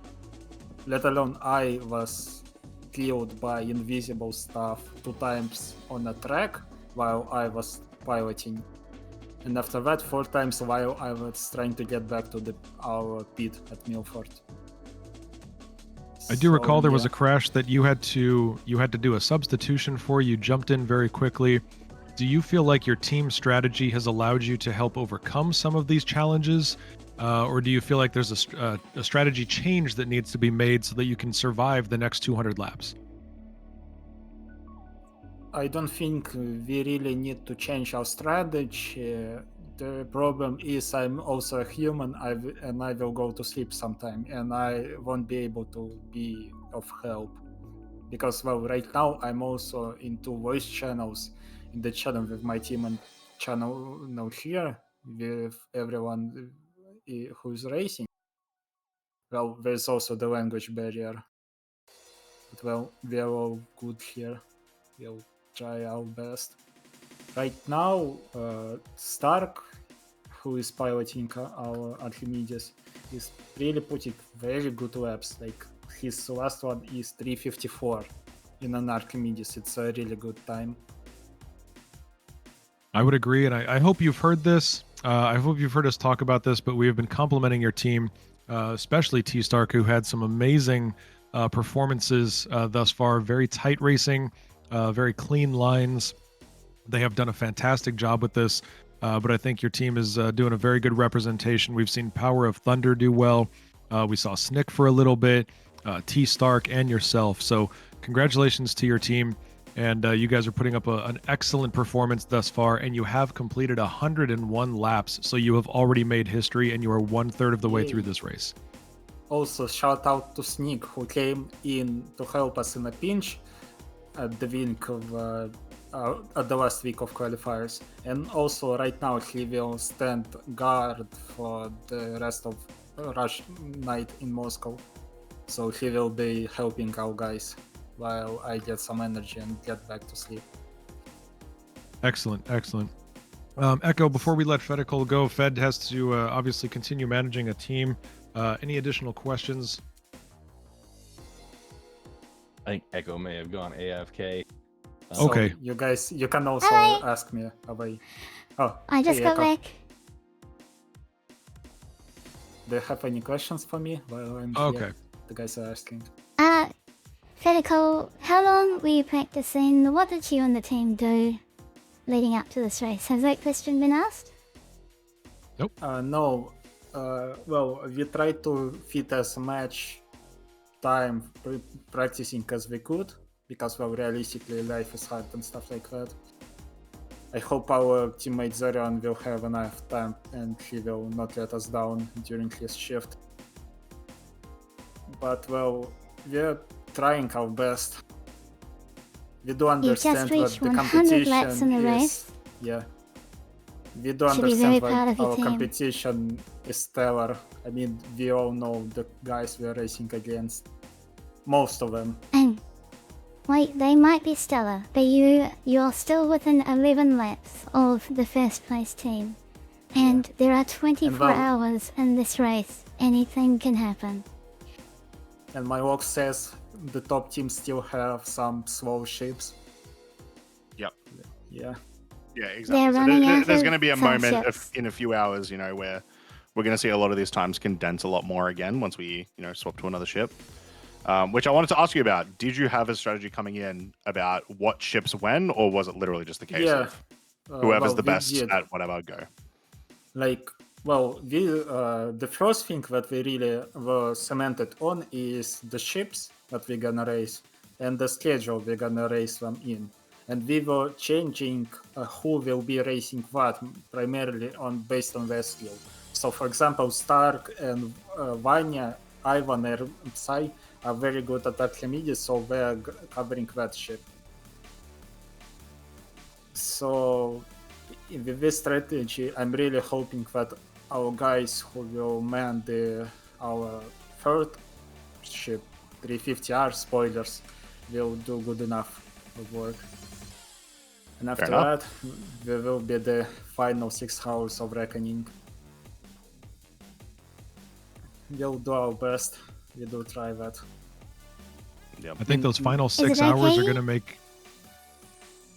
Let alone I was killed by invisible stuff 2 times on a track while I was piloting, and after that 4 times while I was trying to get back to our pit at Milford. I do recall there was a crash that you had to do a substitution for. You jumped in very quickly. Do you feel like your team strategy has allowed you to help overcome some of these challenges? Or do you feel like there's a strategy change that needs to be made so that you can survive the next 200 laps? I don't think we really need to change our strategy. The problem is I'm also a human, and I will go to sleep sometime, and I won't be able to be of help. Because, well, right now I'm also into voice channels in the channel with my team and channel now here with everyone who's racing. Well, there's also the language barrier. But, well, we're all good here. We'll try our best. Right now, Stark, who is piloting our Archimedes, is really putting very good laps. Like, his last one is 3:54 in an Archimedes. It's a really good time. I would agree, and I hope you've heard this. I hope you've heard us talk about this, but we have been complimenting your team, especially T-Stark, who had some amazing performances thus far. Very tight racing, very clean lines. They have done a fantastic job with this, but I think your team is doing a very good representation. We've seen Power of Thunder do well. We saw Snick for a little bit, T-Stark, and yourself. So congratulations to your team. And you guys are putting up an excellent performance thus far, and you have completed 101 laps. So you have already made history, and you are 1/3 of the way through this race. Also, shout out to Sneak, who came in to help us in a pinch at the week of at the last week of qualifiers, and also right now he will stand guard for the rest of Rush night in Moscow. so he will be helping our guys while I get some energy and get back to sleep. Excellent, excellent. Echo, before we let Fedical go, Fed has to obviously continue managing a team. Any additional questions? I think Echo may have gone AFK. So Okay. you guys, you can also Hi. ask me about. Oh, I just hey, got Echo. back. Do you have any questions for me while I'm Okay. here? The guys are asking. Fedical, how long were you practicing? What did you and the team do leading up to this race? Has that question been asked? No. Well, we tried to fit as much time practicing as we could, because, well, realistically, life is hard and stuff like that. I hope our teammate Zorion will have enough time and he will not let us down during his shift. But, well, we're trying our best. We do You've just understand what reached the 100 laps in competition the is. race. Yeah. We do Should be very understand proud why of your our team. competition is stellar. I mean, we all know the guys we're racing against. Most of them. And wait, they might be stellar, but you're still within 11 laps of the first place team. And there are 24 well- hours in this race. Anything can happen. And my log says the top teams still have some slow ships. Yep. Yeah. Yeah, They're exactly. So running out there's of going to be a some moment ships. in a few hours, where we're going to see a lot of these times condense a lot more again once we, swap to another ship. Which I wanted to ask you about. Did you have a strategy coming in about what ships when, or was it literally just the case Yeah. of whoever's Well, the we best did. at whatever go? Like, well, we the first thing that we really were cemented on is the ships that we're gonna race and the schedule we're gonna race them in. And we were changing who will be racing what, primarily based on their skill. So, for example, Stark and Vanya, Ivan, and Psy are very good at Archimedes, so they're covering that ship. So, with this strategy, I'm really hoping that our guys who will man our third ship, 350R, spoilers, will do good enough of work. And after that, we will be the final 6 hours of reckoning. We'll do our best. We do try that. Yep. I think those final it 6 hours okay? are going to make.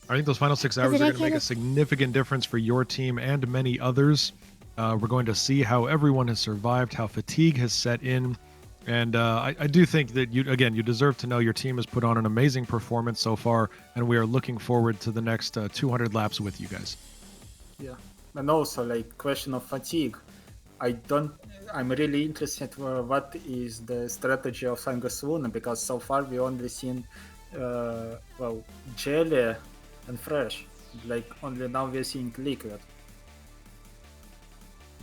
I think those final 6 hours it are going to okay make a with- significant difference for your team and many others. We're going to see how everyone has survived, how fatigue has set in, and I do think that you deserve to know your team has put on an amazing performance so far, and we are looking forward to the next 200 laps with you guys. Yeah, and also like question of fatigue. I'm really interested what is the strategy of Sanguis Luna, because so far we only seen jelly and fresh. Like only now we're seeing liquid.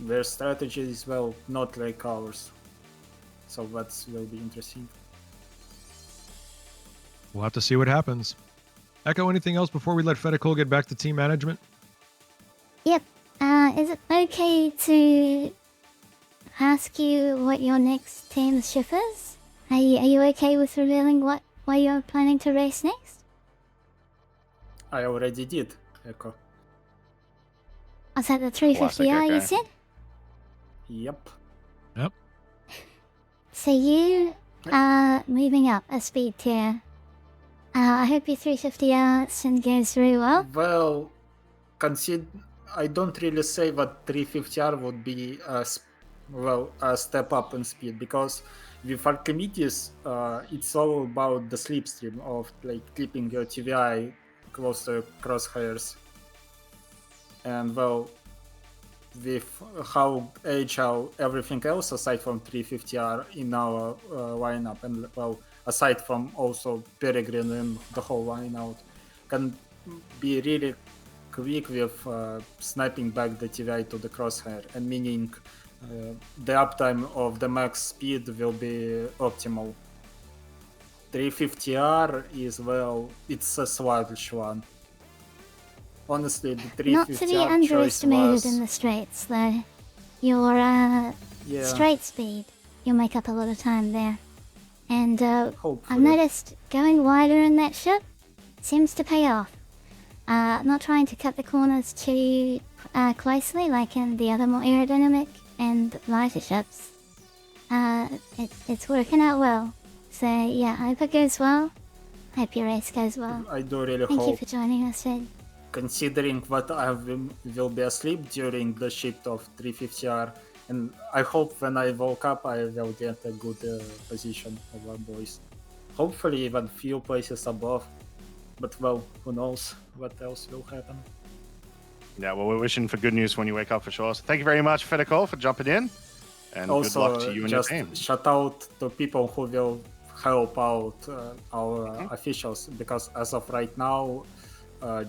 Their strategy is not like ours. So that will be interesting. We'll have to see what happens. Echo, anything else before we let Fedical get back to team management? Yep. Is it okay to ask you what your next team's ship is? Are you okay with revealing where you're planning to race next? I already did, Echo. Was that the 350R you Echo. said? Yep. Yep. So you are moving up a speed tier. I hope your 350R soon goes very well. Well, I don't really say that 350R would be a step up in speed, because with Archimedes, it's all about the slipstream of like keeping your TVI close to crosshairs. And with how agile everything else aside from 350R in our lineup, and aside from also Peregrine and the whole lineout, can be really quick with sniping back the TVI to the crosshair, and meaning the uptime of the max speed will be optimal. 350R is, it's a sluggish one. Honestly, the 350R Not to be choice underestimated was... in the straights, though. Your Yeah. straight speed, you'll make up a lot of time there. And I've Hopefully. noticed going wider in that ship seems to pay off. Not trying to cut the corners too closely like in the other more aerodynamic and lighter ships. It's working out well. So yeah, I hope it goes well. Hope your race goes well. I do really Thank you hope, for joining us, Ed. considering what I will be asleep during the shift of 350R, and I hope when I woke up I will get a good position over boys. Hopefully even few places above, but well, who knows what else will happen. Yeah, well, we're wishing for good news when you wake up for sure. So thank you very much, Fedicol, for jumping in. And Also, good luck to you and your just team. shout out to people who will help out our officials, because as of right now,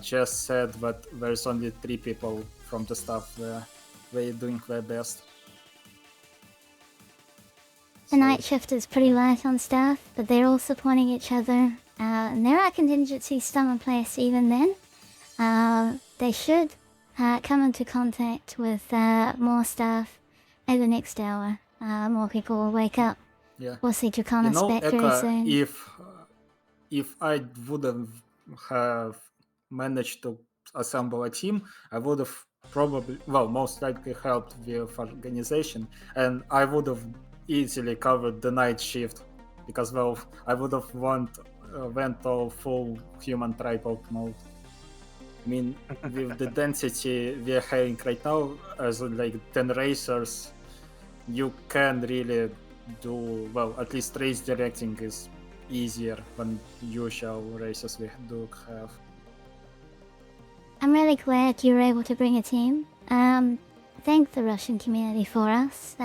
Jess said that there's only 3 people from the staff there. They're doing their best. The night shift is pretty light on staff, but they're all supporting each other. And there are contingencies still in place even then. They should come into contact with more staff over the next hour. More people will wake up. Yeah. We'll see Draconis back very Eka, soon. if I wouldn't have managed to assemble a team, I would have probably, well, most likely helped with organization, and I would have easily covered the night shift, because, well, I would have went all full human tripod mode. I mean, with the density we're having right now, as like 10 racers, you can really do, well, at least race directing is easier than usual races we do have. I'm really glad you were able to bring a team. Thank the Russian community for us.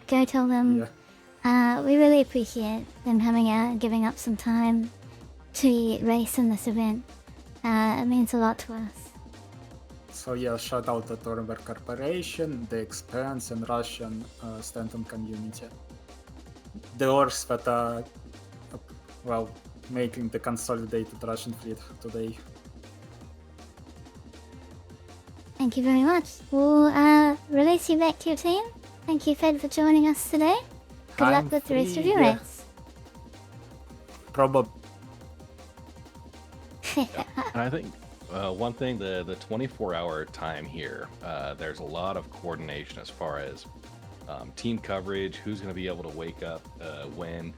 Go tell them we really appreciate them coming out and giving up some time to race in this event. It means a lot to us. So yeah, shout out to Turbor Corporation, the Expanse, and Russian Stanton community. The orcs that are, well, making the consolidated Russian fleet today. Thank you very much. We'll release you back to your team. Thank you, Fed, for joining us today. Good luck with the rest of your race. Probably. And I think one thing, the 24-hour time here, there's a lot of coordination as far as team coverage, who's going to be able to wake up when.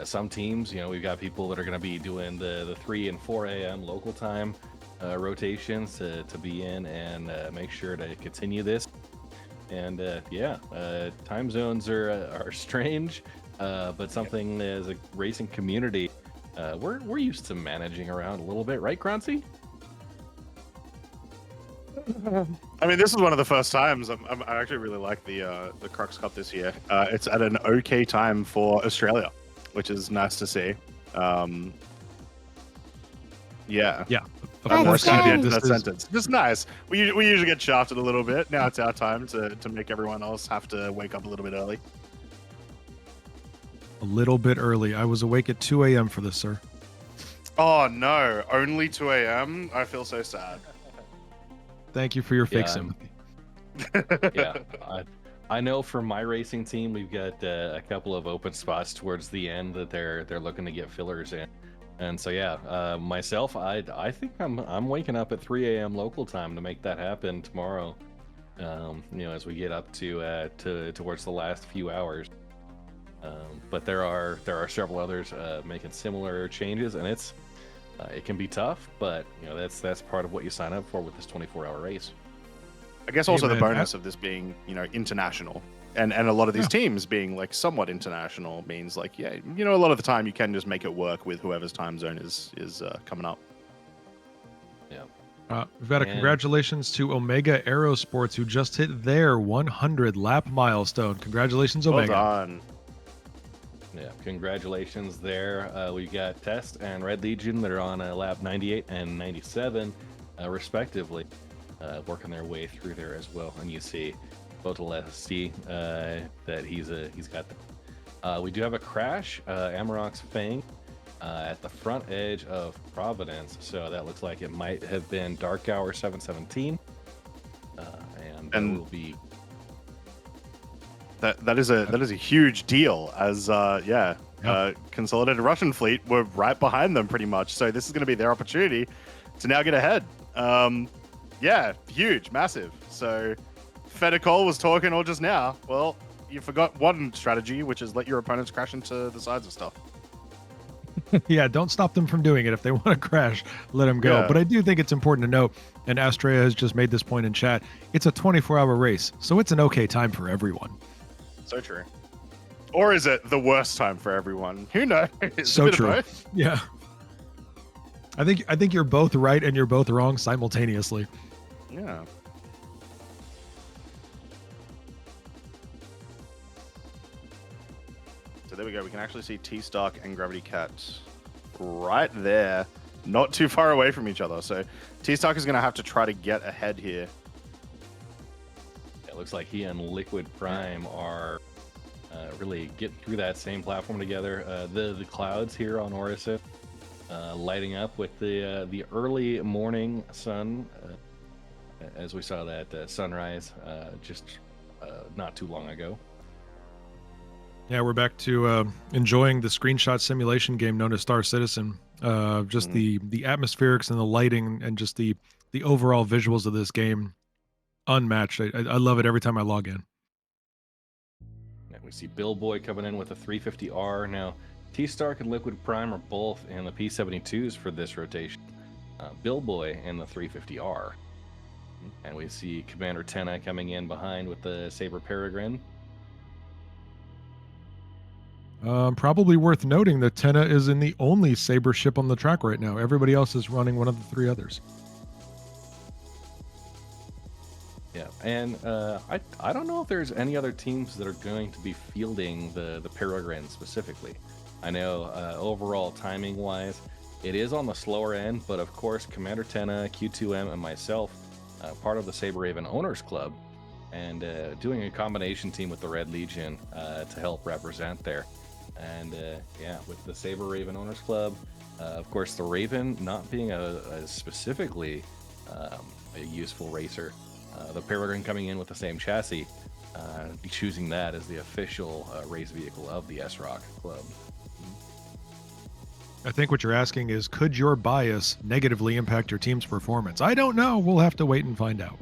Some teams, you know, we've got people that are going to be doing the 3 and 4 a.m. local time rotations to be in and make sure to continue this. And time zones are strange, but something as a racing community, we're used to managing around a little bit, right, Croncy? I mean, this is one of the first times I actually really like the Crux Cup this year. It's at an okay time for Australia, which is nice to see. Yeah. Of course, that sentence. Just nice. We usually get shafted a little bit. Now it's our time to make everyone else have to wake up a little bit early. A little bit early. I was awake at 2 a.m. for this, sir. Oh no, only 2 a.m. I feel so sad. Thank you for your fake sympathy. I know for my racing team, we've got a couple of open spots towards the end that they're looking to get fillers in, and so myself, I think I'm waking up at 3 a.m. local time to make that happen tomorrow. As we get up to towards the last few hours. But there are several others making similar changes, and it can be tough, but that's part of what you sign up for with this 24-hour race. I guess also the bonus of this being international, and a lot of these teams being like somewhat international means like a lot of the time you can just make it work with whoever's time zone is coming up. We've got a congratulations to Omega Aerosports, who just hit their 100 lap milestone. Congratulations, Omega. Well done. Yeah, congratulations there. We've got Test and Red Legion that are on lap 98 and 97, respectively, working their way through there as well. And you see Botalesti that he's got. We do have a crash. Amarok's Fang at the front edge of Providence, so that looks like it might have been Dark Hour 717, and will be. That is a huge deal, as Consolidated Russian fleet were right behind them pretty much. So this is going to be their opportunity to now get ahead. Yeah, huge, massive. So Fedicol was talking all just now. Well, you forgot one strategy, which is let your opponents crash into the sides of stuff. Yeah, don't stop them from doing it. If they want to crash, let them go. Yeah. But I do think it's important to note, and Astrea has just made this point in chat, it's a 24-hour race, so it's an okay time for everyone. So true. Or is it the worst time for everyone? Who knows? So true. Yeah. I think you're both right and you're both wrong simultaneously. Yeah. So there we go. We can actually see T-Stark and Gravity Cat right there, not too far away from each other. So T-Stark is going to have to try to get ahead here. It looks like he and Liquid Prime are really getting through that same platform together. The clouds here on Orison lighting up with the early morning sun, as we saw that sunrise just not too long ago. Yeah, we're back to enjoying the screenshot simulation game known as Star Citizen. Just the atmospherics and the lighting and just the overall visuals of this game, unmatched. I love it every time I log in. And we see Billboy coming in with a 350R. Now, T-Stark and Liquid Prime are both in the P-72s for this rotation. Billboy in the 350R. And we see Commander Tenna coming in behind with the Saber Peregrine. Probably worth noting that Tenna is in the only Saber ship on the track right now. Everybody else is running one of the three others. Yeah, and I don't know if there's any other teams that are going to be fielding the Peregrine specifically. I know overall timing-wise, it is on the slower end, but of course Commander Tenna, Q2M, and myself, part of the Saber Raven Owners Club, and doing a combination team with the Red Legion to help represent there. And yeah, with the Saber Raven Owners Club, of course the Raven not being a specifically a useful racer, the Peregrine coming in with the same chassis, choosing that as the official race vehicle of the S-Rock Club. I think what you're asking is, could your bias negatively impact your team's performance? I don't know. We'll have to wait and find out.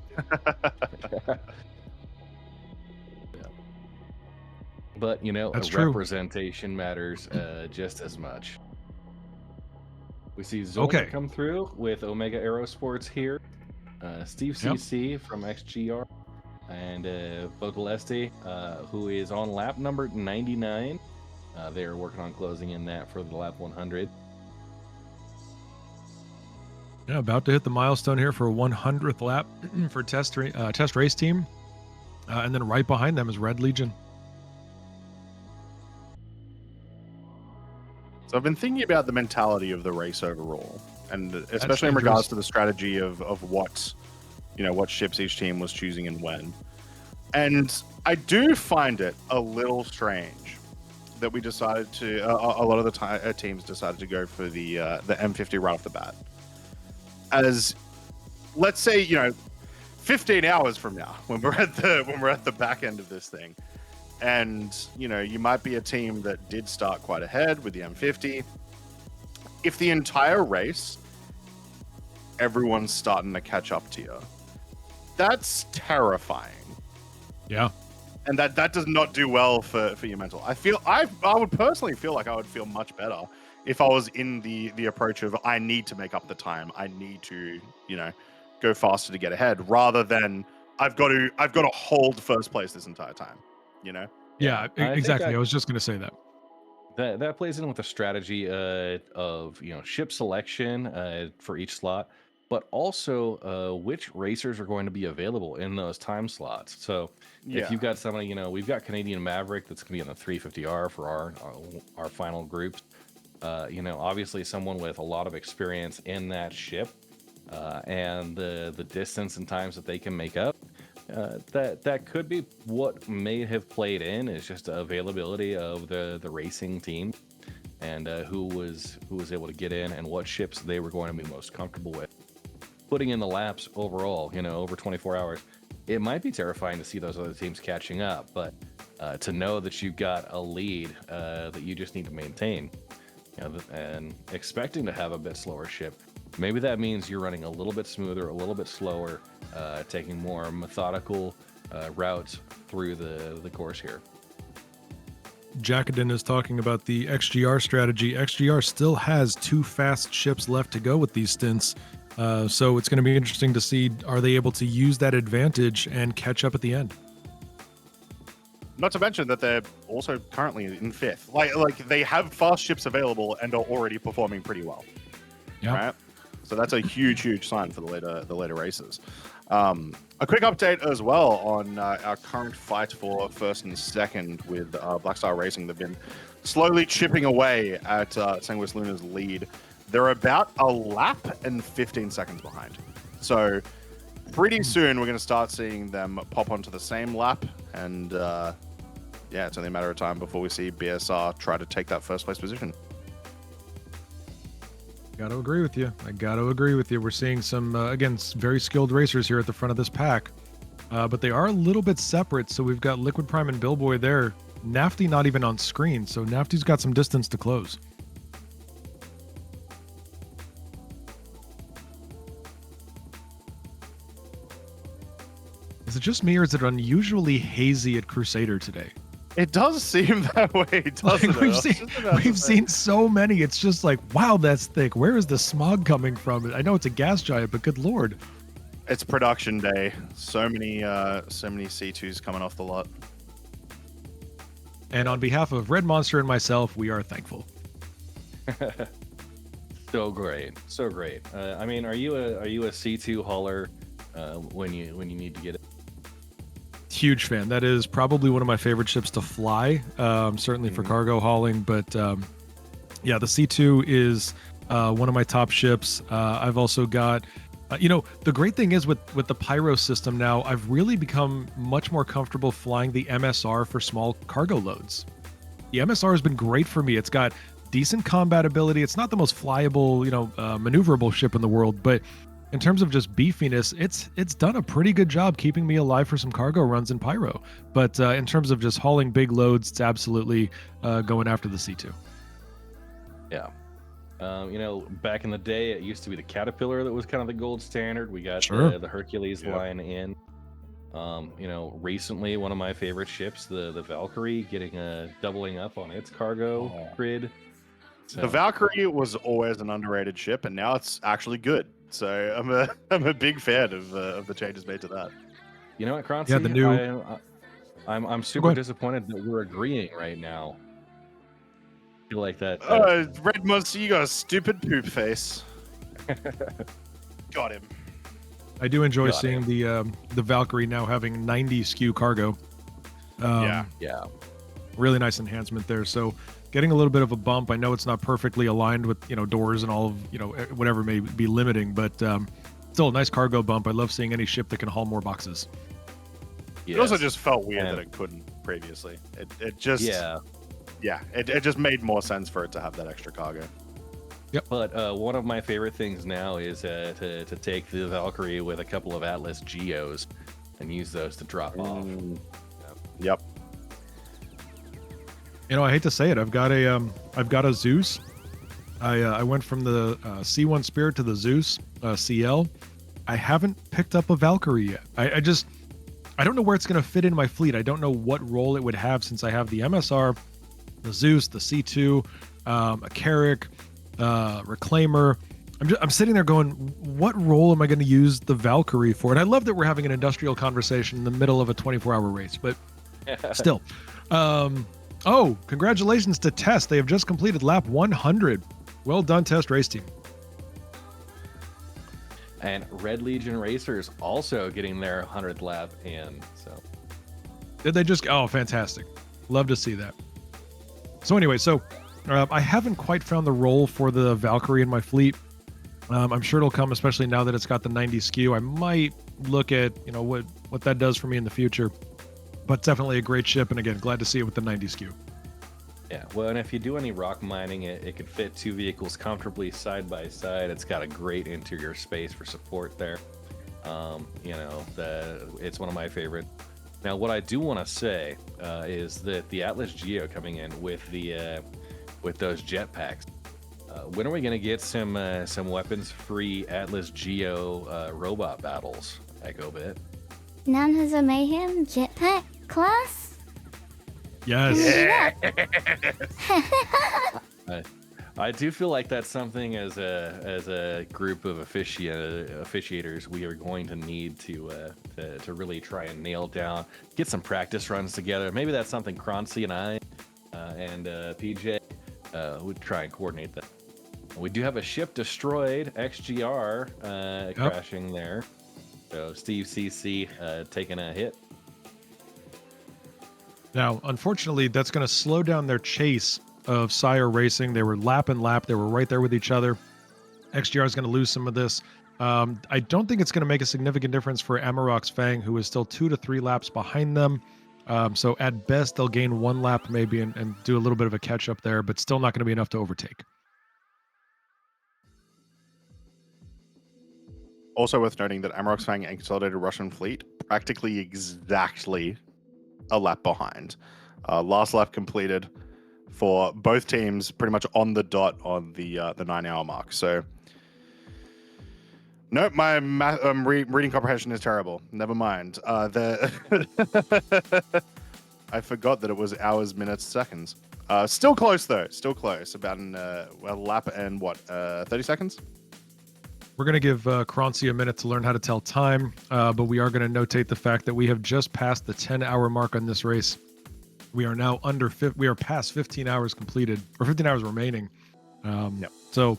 But, you know, That's true. representation matters just as much. We see Zolmer come through with Omega Aerosports here. Steve CC from XGR. And Vocaleste, who is on lap number 99. They are working on closing in that for the lap 100. Yeah, about to hit the milestone here for a 100th lap for test race team. And then right behind them is Red Legion. So I've been thinking about the mentality of the race overall, and especially in regards to the strategy of what, what ships each team was choosing and when. And I do find it a little strange that we decided to, a lot of the teams decided to go for the M50 right off the bat. As, let's say, 15 hours from now, when we're at the back end of this thing, and you might be a team that did start quite ahead with the M50. If the entire race, everyone's starting to catch up to you, that's terrifying. Yeah. And that does not do well for your mental. I would personally feel like I would feel much better if I was in the approach of, I need to make up the time. I need to, go faster to get ahead, rather than I've got to hold first place this entire time. Yeah, exactly. I was just going to say that. That plays in with the strategy of ship selection for each slot, but also which racers are going to be available in those time slots. So if you've got somebody, we've got Canadian Maverick that's going to be on the 350R for our final groups. Obviously someone with a lot of experience in that ship and the distance and times that they can make up. That could be what may have played in, is just the availability of the racing team and who was able to get in and what ships they were going to be most comfortable with. Putting in the laps overall, over 24 hours, it might be terrifying to see those other teams catching up, but to know that you've got a lead that you just need to maintain, and expecting to have a bit slower ship. Maybe that means you're running a little bit smoother, a little bit slower, taking more methodical routes through the course here. Jackaden is talking about the XGR strategy. XGR still has 2 fast ships left to go with these stints. So it's going to be interesting to see, are they able to use that advantage and catch up at the end? Not to mention that they're also currently in 5th. Like they have fast ships available and are already performing pretty well. Yeah. Right? So that's a huge sign for the later races. A quick update as well on our current fight for 1st and 2nd with Black Star Racing. They've been slowly chipping away at Sanguis Luna's lead. They're about a lap and 15 seconds behind. So pretty soon we're going to start seeing them pop onto the same lap. And yeah, it's only a matter of time before we see BSR try to take that 1st place position. Got to agree with you. I got to agree with you. We're seeing some, again, very skilled racers here at the front of this pack, but they are a little bit separate. So we've got Liquid Prime and Billboy there. Nafty not even on screen, so Nafty's got some distance to close. Is it just me, or is it unusually hazy at Crusader today? It does seem that way, doesn't it? We've seen so many. It's just like, wow, that's thick. Where is the smog coming from? I know it's a gas giant, but good lord. It's production day. So many C2s coming off the lot. And on behalf of Red Monster and myself, we are thankful. So great, so great. I mean, are you a C2 hauler when you need to get it? Huge fan. That is probably one of my favorite ships to fly, certainly for cargo hauling. But yeah, the C2 is one of my top ships. I've also got, the great thing is with the Pyro system now, I've really become much more comfortable flying the MSR for small cargo loads. The MSR has been great for me. It's got decent combat ability. It's not the most flyable, maneuverable ship in the world, but in terms of just beefiness, it's done a pretty good job keeping me alive for some cargo runs in Pyro. But in terms of just hauling big loads, it's absolutely going after the C2. Yeah. Back in the day, it used to be the Caterpillar that was kind of the gold standard. We got the Hercules line in. Recently, one of my favorite ships, the Valkyrie, getting doubling up on its cargo grid. So. The Valkyrie was always an underrated ship, and now it's actually good. So I'm a big fan of the changes made to that. You know what, Croncy? Yeah, the new. I'm super disappointed that we're agreeing right now. I feel like that. Red Monster, you got a stupid poop face. Got him. I do enjoy seeing the Valkyrie now having 90 SKU cargo. Yeah. Really nice enhancement there. So getting a little bit of a bump. I know it's not perfectly aligned with doors and all of whatever may be limiting, but still a nice cargo bump. I love seeing any ship that can haul more boxes. Yes. It also just felt weird that it couldn't previously. It just it just made more sense for it to have that extra cargo. Yep. But one of my favorite things now is to take the Valkyrie with a couple of Atlas Geos and use those to drop off. Yep. I hate to say it. I've got a Zeus. I went from the C1 Spirit to the Zeus CL. I haven't picked up a Valkyrie yet. I don't know where it's going to fit in my fleet. I don't know what role it would have since I have the MSR, the Zeus, the C2, a Carrick, Reclaimer. I'm sitting there going, what role am I going to use the Valkyrie for? And I love that we're having an industrial conversation in the middle of a 24-hour race, but still. Oh, congratulations to Test. They have just completed lap 100. Well done, Test Race Team. And Red Legion Racers also getting their 100th lap in. So did they just? Oh, fantastic. Love to see that. So anyway, I haven't quite found the role for the Valkyrie in my fleet. I'm sure it'll come, especially now that it's got the 90 SKU. I might look at, what that does for me in the future. But definitely a great ship, and again, glad to see it with the 90 SKU. Yeah, well, and if you do any rock mining, it can fit 2 vehicles comfortably side by side. It's got a great interior space for support there. It's one of my favorite Now, what I do want to say is that the Atlas Geo coming in with those jetpacks. When are we going to get some weapons-free Atlas Geo robot battles, Echo Bit? None has a mayhem jetpack class? Yes. I do feel like that's something as a group of officiators we are going to need to really try and nail down, get some practice runs together. Maybe that's something Croncy and I and PJ would try and coordinate that. We do have a ship destroyed, XGR crashing there. So Steve CC taking a hit. Now, unfortunately, that's going to slow down their chase of SCIRE Racing. They were lap and lap. They were right there with each other. XGR is going to lose some of this. I don't think it's going to make a significant difference for Amarok's Fang, who is still 2 to 3 laps behind them. So at best, they'll gain 1 lap maybe and do a little bit of a catch up there, but still not going to be enough to overtake. Also worth noting that Amarok's Fang and Consolidated Russian Fleet practically exactly a lap behind. Last lap completed for both teams pretty much on the dot on the 9-hour mark. So, nope, my reading comprehension is terrible. Never mind. I forgot that it was hours, minutes, seconds. Still close though. Still close. About a lap and 30 seconds. We're going to give Croncy a minute to learn how to tell time, but we are going to notate the fact that we have just passed the 10-hour mark on this race. We are now we are past 15 hours completed, or 15 hours remaining. So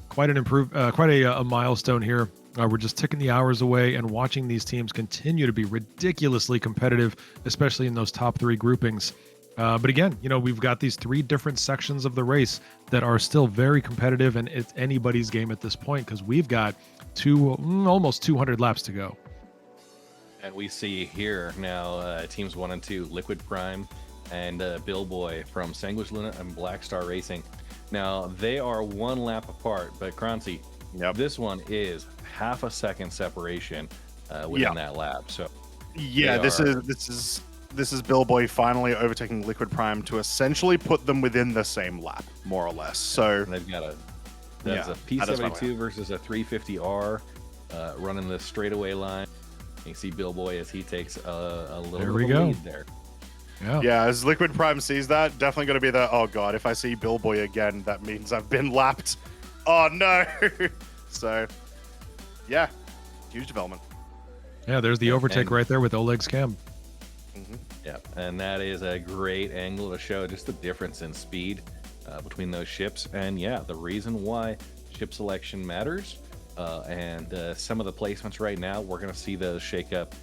quite an quite a milestone here. We're just ticking the hours away and watching these teams continue to be ridiculously competitive, especially in those top 3 groupings. But again, we've got these 3 different sections of the race that are still very competitive, and it's anybody's game at this point because we've got almost 200 laps to go. And we see here now teams 1 and 2, Liquid Prime and Billboy from Sanguis Luna and Black Star Racing. Now they are 1 lap apart, but Croncy, this one is half a second separation within that lap. So this is Billboy finally overtaking Liquid Prime to essentially put them within the same lap, more or less. So and they've got a P72 versus a 350R running the straightaway line. You see Billboy as he takes a little bit of a lead there. Yeah, as Liquid Prime sees that, definitely going to be the, oh god, if I see Billboy again, that means I've been lapped. Oh no! So, yeah, huge development. Yeah, there's the overtake right there with Oleg's cam. Yeah, and that is a great angle to show just the difference in speed between those ships. And yeah, the reason why ship selection matters. And some of the placements right now, we're going to see those shake up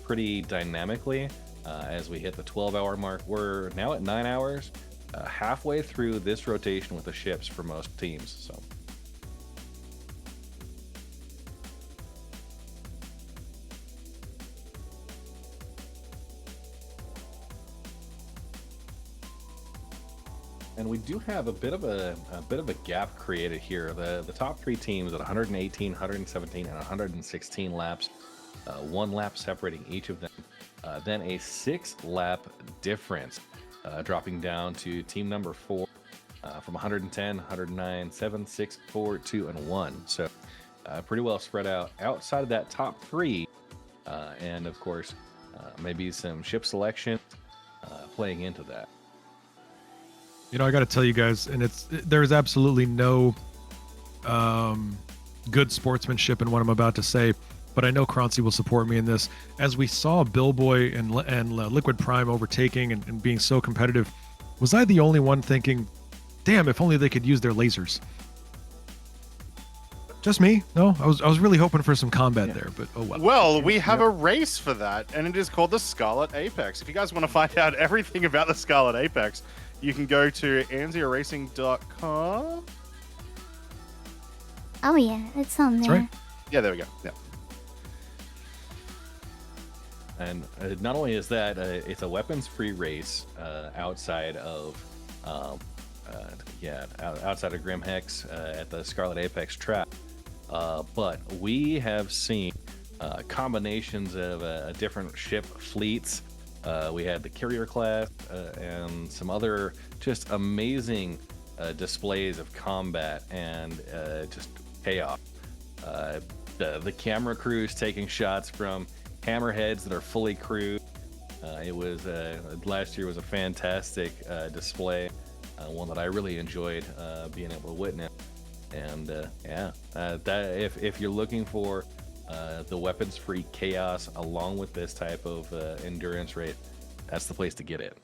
pretty dynamically as we hit the 12-hour mark. We're now at 9 hours, halfway through this rotation with the ships for most teams. So. And we do have a bit of a gap created here. The top 3 teams at 118, 117, and 116 laps, 1 lap separating each of them. Then a 6-lap difference, dropping down to team number 4 from 110, 109, 7, 6, 4, 2, and 1. So pretty well spread out outside of that top 3, and of course maybe some ship selection playing into that. I got to tell you guys, and there's absolutely no good sportsmanship in what I'm about to say, but I know Croncy will support me in this. As we saw Billboy and Liquid Prime overtaking and being so competitive, was I the only one thinking, damn, if only they could use their lasers? Just me? No, I was really hoping for some combat there, but oh well. Well, we have a race for that, and it is called the Scarlet Apex. If you guys want to find out everything about the Scarlet Apex, you can go to anziaracing.com. Oh yeah, it's on there. Right. Yeah, there we go. Yeah. And not only is that, it's a weapons-free race outside of outside of Grim Hex at the Scarlet Apex track. But we have seen combinations of different ship fleets. We had the carrier class and some other just amazing displays of combat and just chaos. The camera crews taking shots from hammerheads that are fully crewed. It was last year was a fantastic display, one that I really enjoyed being able to witness. And that if you're looking for the weapons-free chaos along with this type of endurance race, that's the place to get it.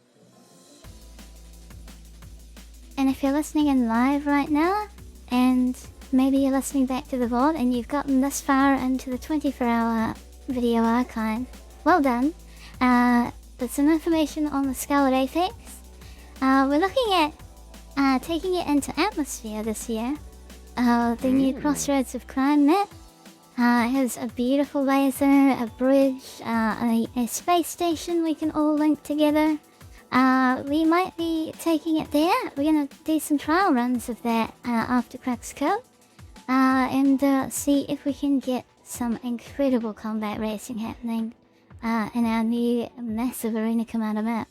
And if you're listening in live right now, and maybe you're listening back to the vault and you've gotten this far into the 24-hour video archive, well done. There's some information on the Scarlet Apex. We're looking at taking it into Atmosphere this year. The new Crossroads of Crime map has a beautiful laser, a bridge, a space station we can all link together. We might be taking it there. We're going to do some trial runs of that after Crux Cup and see if we can get some incredible combat racing happening in our new massive Arena Commander map.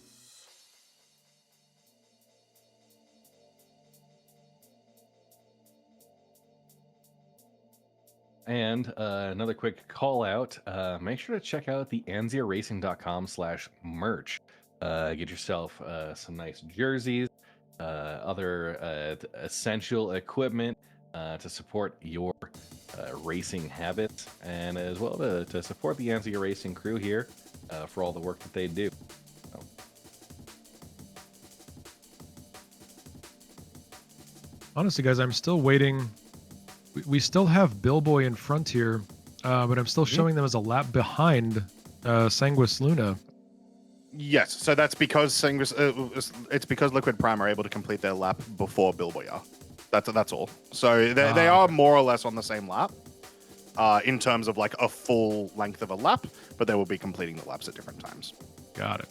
And another quick call out, make sure to check out the anziaracing.com/merch. Get yourself some nice jerseys, other essential equipment to support your racing habits, and as well to support the Anzia Racing crew here for all the work that they do. Honestly, guys, I'm still waiting. We still have Billboy and Frontier, but I'm still showing them as a lap behind Sanguis Luna. Yes, so that's because Sanguis, it's because Liquid Prime are able to complete their lap before Billboy are. That's all. So they are more or less on the same lap in terms of like a full length of a lap, but they will be completing the laps at different times. Got it.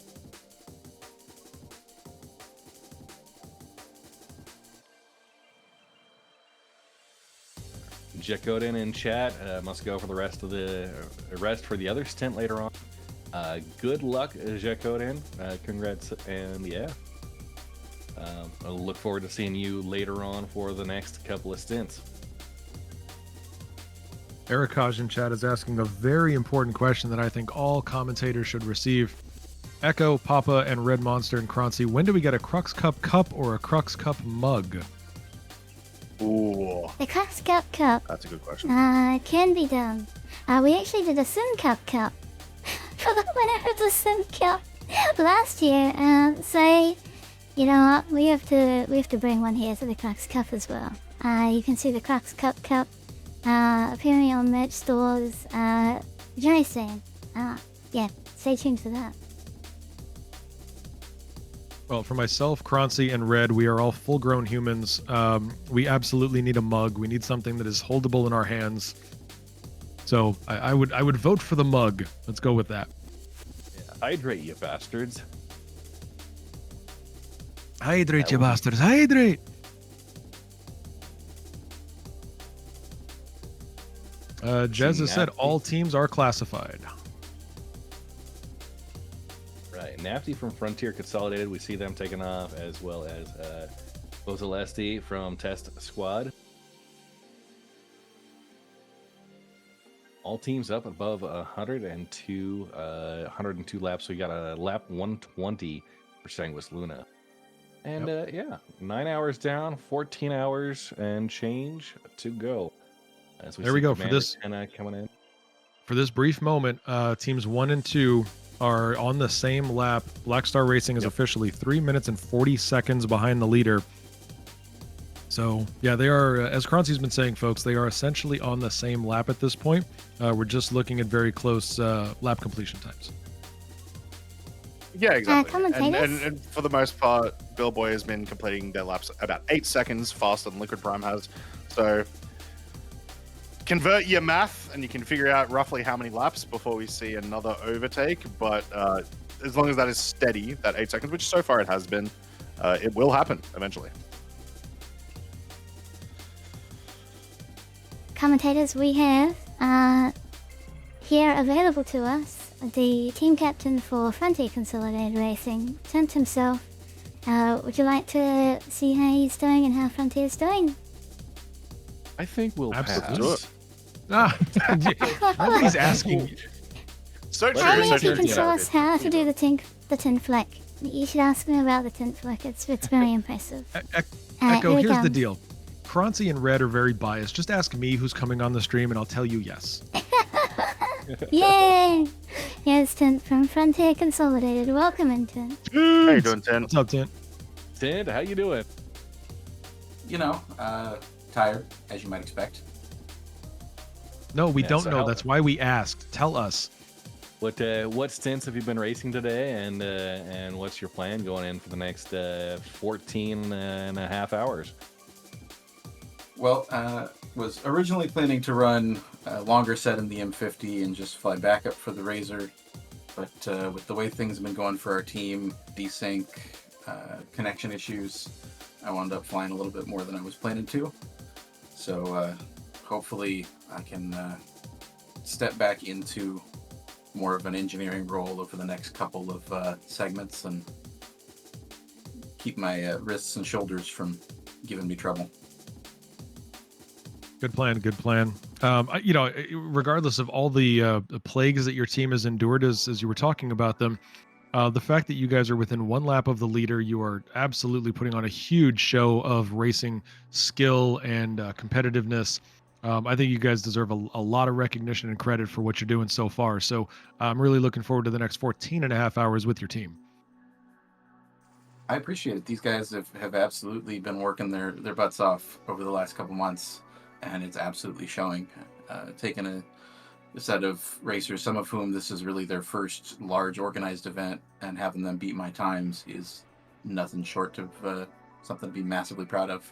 Jekoden in chat must go for the rest of the rest for the other stint later on. Good luck, Jekoden. Congrats, and yeah. I'll look forward to seeing you later on for the next couple of stints. Erikaj in chat is asking a very important question that I think all commentators should receive. Echo, Papa, and Red Monster and Croncy, when do we get a Crux Cup cup or a Crux Cup mug? Ooh. The Crux Cup cup. That's a good question. Can be done. We actually did a Sim Cup cup for the winner of the Sim Cup last year. So, you know what? We have to bring one here to the Crux Cup as well. You can see the Crux Cup appearing on merch stores very soon. Yeah, stay tuned for that. Well, for myself, Croncy, and Red, we are all full-grown humans. We absolutely need a mug. We need something that is holdable in our hands. So I would vote for the mug. Let's go with that. Yeah, hydrate, you bastards. Hydrate, you bastards. Hydrate! Jez has said all teams are classified. Right, Nafty from Frontier Consolidated, we see them taking off, as well as Ozalesti from Test Squad. All teams up above 102 laps. So we got a lap 120 for Sanguis Luna. And yeah, 9 hours down, 14 hours and change to go. As There we go for this coming in. For this brief moment, teams 1 and 2 are on the same lap. Black Star Racing is officially 3 minutes and 40 seconds behind the leader. So yeah, they are, as Croncy's been saying, folks, they are essentially on the same lap at this point. We're just looking at very close lap completion times. Yeah, exactly. And for the most part, Billboy has been completing their laps about 8 seconds faster than Liquid Prime has. So convert your math and you can figure out roughly how many laps before we see another overtake. But as long as that is steady, that 8 seconds, which so far it has been, it will happen eventually. Commentators, we have here available to us, the team captain for Frontier Consolidated Racing, Tent himself. Would you like to see how he's doing and how Frontier's doing? I think we'll Absolutely. pass. Nobody's asking. So true. I mean, So if you true. can show us how to do the tin flick, you should ask me about the tin flick. It's very impressive. Echo, here it here's the comes. deal. Croncy and Red are very biased. Just ask me who's coming on the stream and I'll tell you yes. Yay! Here's Tint from Frontier Consolidated. Welcome in, Tint. How you doing, Tin? What's up, Tint? Ted, how you doing? You know, tired, as you might expect. No, we Yeah, don't so know. how- That's why we asked. Tell us. What stints have you been racing today, and what's your plan going in for the next 14 and a half hours? Well, was originally planning to run a longer set in the M50 and just fly back up for the Razor, but with the way things have been going for our team, desync, connection issues, I wound up flying a little bit more than I was planning to. So hopefully I can step back into more of an engineering role over the next couple of segments and keep my wrists and shoulders from giving me trouble. Good plan. Good plan. You know, regardless of all the plagues that your team has endured as you were talking about them, the fact that you guys are within one lap of the leader, you are absolutely putting on a huge show of racing skill and competitiveness. I think you guys deserve a lot of recognition and credit for what you're doing so far. So I'm really looking forward to the next 14 and a half hours with your team. I appreciate it. These guys have absolutely been working their butts off over the last couple months, and it's absolutely showing. Taking a set of racers, some of whom this is really their first large organized event, and having them beat my times is nothing short of something to be massively proud of.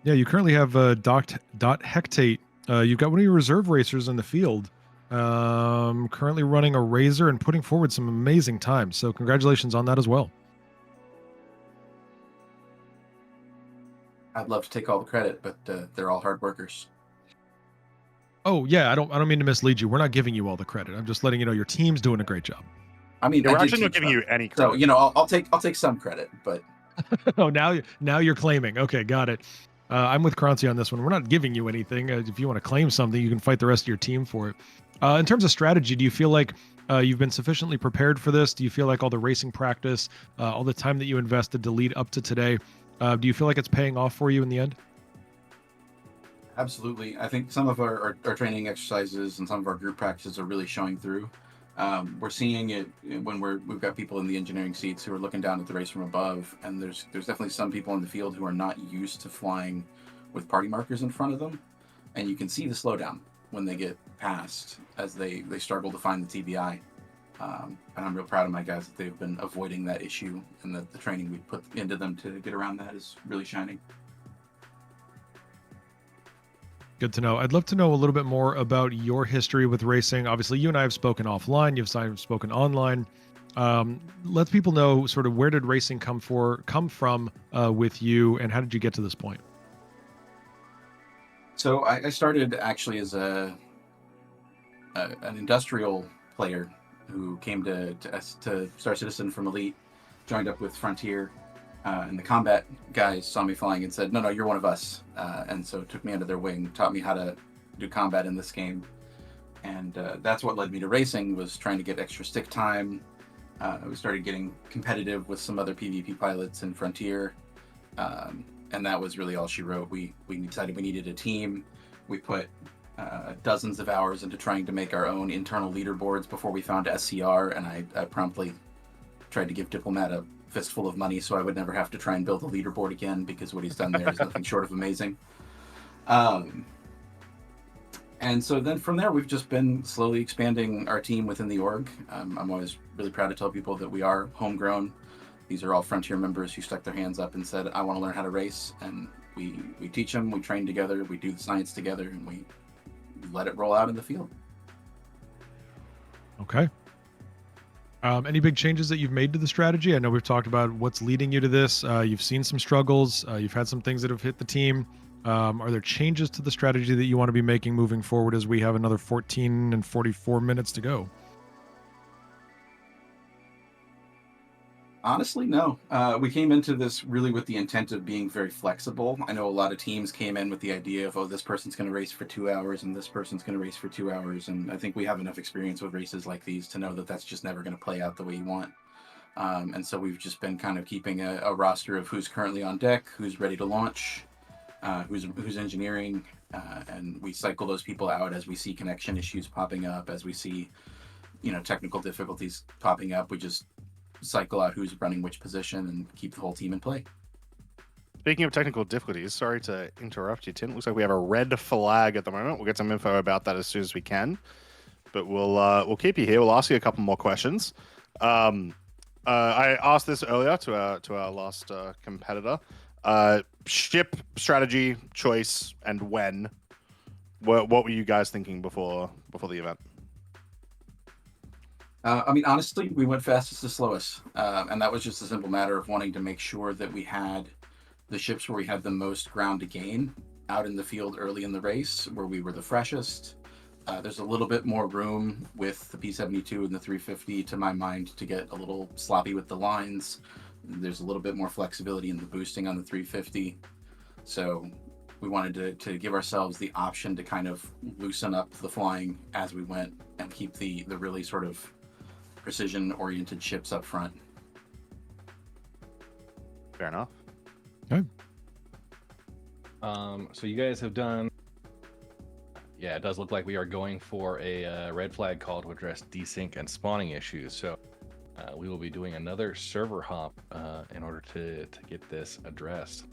Yeah, you currently have Dot Hectate. You've got one of your reserve racers in the field, currently running a Razor and putting forward some amazing times. So congratulations on that as well. I'd love to take all the credit, but they're all hard workers. Oh yeah, I don't mean to mislead you. We're not giving you all the credit. I'm just letting you know your team's doing a great job. I mean, Yeah, we're I did actually not teach giving them. you any So credit. you know, I'll take some credit, but Oh, now you're claiming. Okay, got it. I'm with Croncy on this one. We're not giving you anything. If you want to claim something, you can fight the rest of your team for it. In terms of strategy, do you feel like you've been sufficiently prepared for this? Do you feel like all the racing practice, all the time that you invested to lead up to today, do you feel like it's paying off for you in the end? absolutely. I think some of our training exercises and some of our group practices are really showing through. We're seeing it when we've got people in the engineering seats who are looking down at the race from above, and there's definitely some people in the field who are not used to flying with party markers in front of them, and you can see the slowdown when they get past as they struggle to find the TBI. And I'm real proud of my guys that they've been avoiding that issue, and that the training we put into them to get around that is really shining. Good to know. I'd love to know a little bit more about your history with racing. Obviously, you and I have spoken offline. You've spoken online. Let people know sort of where did racing come from with you, and how did you get to this point? So I started actually as an industrial player who came to Star Citizen from Elite, joined up with Frontier, and the combat guys saw me flying and said, no, you're one of us. And so took me under their wing, taught me how to do combat in this game. And that's what led me to racing, was trying to get extra stick time. We started getting competitive with some other PvP pilots in Frontier. And that was really all she wrote. We decided we needed a team. We put dozens of hours into trying to make our own internal leaderboards before we found SCIRE, and I promptly tried to give Diplomat a fistful of money so I would never have to try and build a leaderboard again, because what he's done there is nothing short of amazing. And so then from there, we've just been slowly expanding our team within the org. I'm always really proud to tell people that we are homegrown. These are all Frontier members who stuck their hands up and said, I want to learn how to race. And we teach them, we train together, we do the science together, and we let it roll out in the field. Okay. Any big changes that you've made to the strategy? I know we've talked about what's leading you to this. You've seen some struggles. You've had some things that have hit the team. Are there changes to the strategy that you want to be making moving forward as we have another 14 and 44 minutes to go? Honestly, no. We came into this really with the intent of being very flexible. I know a lot of teams came in with the idea of, oh, this person's going to race for 2 hours and this person's going to race for 2 hours. And I think we have enough experience with races like these to know that that's just never going to play out the way you want. And so we've just been kind of keeping a roster of who's currently on deck, who's ready to launch, who's engineering, and we cycle those people out as we see connection issues popping up, as we see, technical difficulties popping up. We just cycle out who's running which position and keep the whole team in play. Speaking of technical difficulties, sorry to interrupt you, Tim. Looks like we have a red flag at the moment. We'll get some info about that as soon as we can. But we'll keep you here. We'll ask you a couple more questions. I asked this earlier to our last competitor. Ship strategy, choice, and when. What were you guys thinking before the event? Honestly, we went fastest to slowest. And that was just a simple matter of wanting to make sure that we had the ships where we had the most ground to gain out in the field early in the race, where we were the freshest. There's a little bit more room with the P-72 and the 350, to my mind, to get a little sloppy with the lines. There's a little bit more flexibility in the boosting on the 350. So we wanted to give ourselves the option to kind of loosen up the flying as we went and keep the really sort of precision-oriented ships up front. Fair enough. Okay. So you guys have done... Yeah, it does look like we are going for a red flag call to address desync and spawning issues. So we will be doing another server hop in order to get this addressed.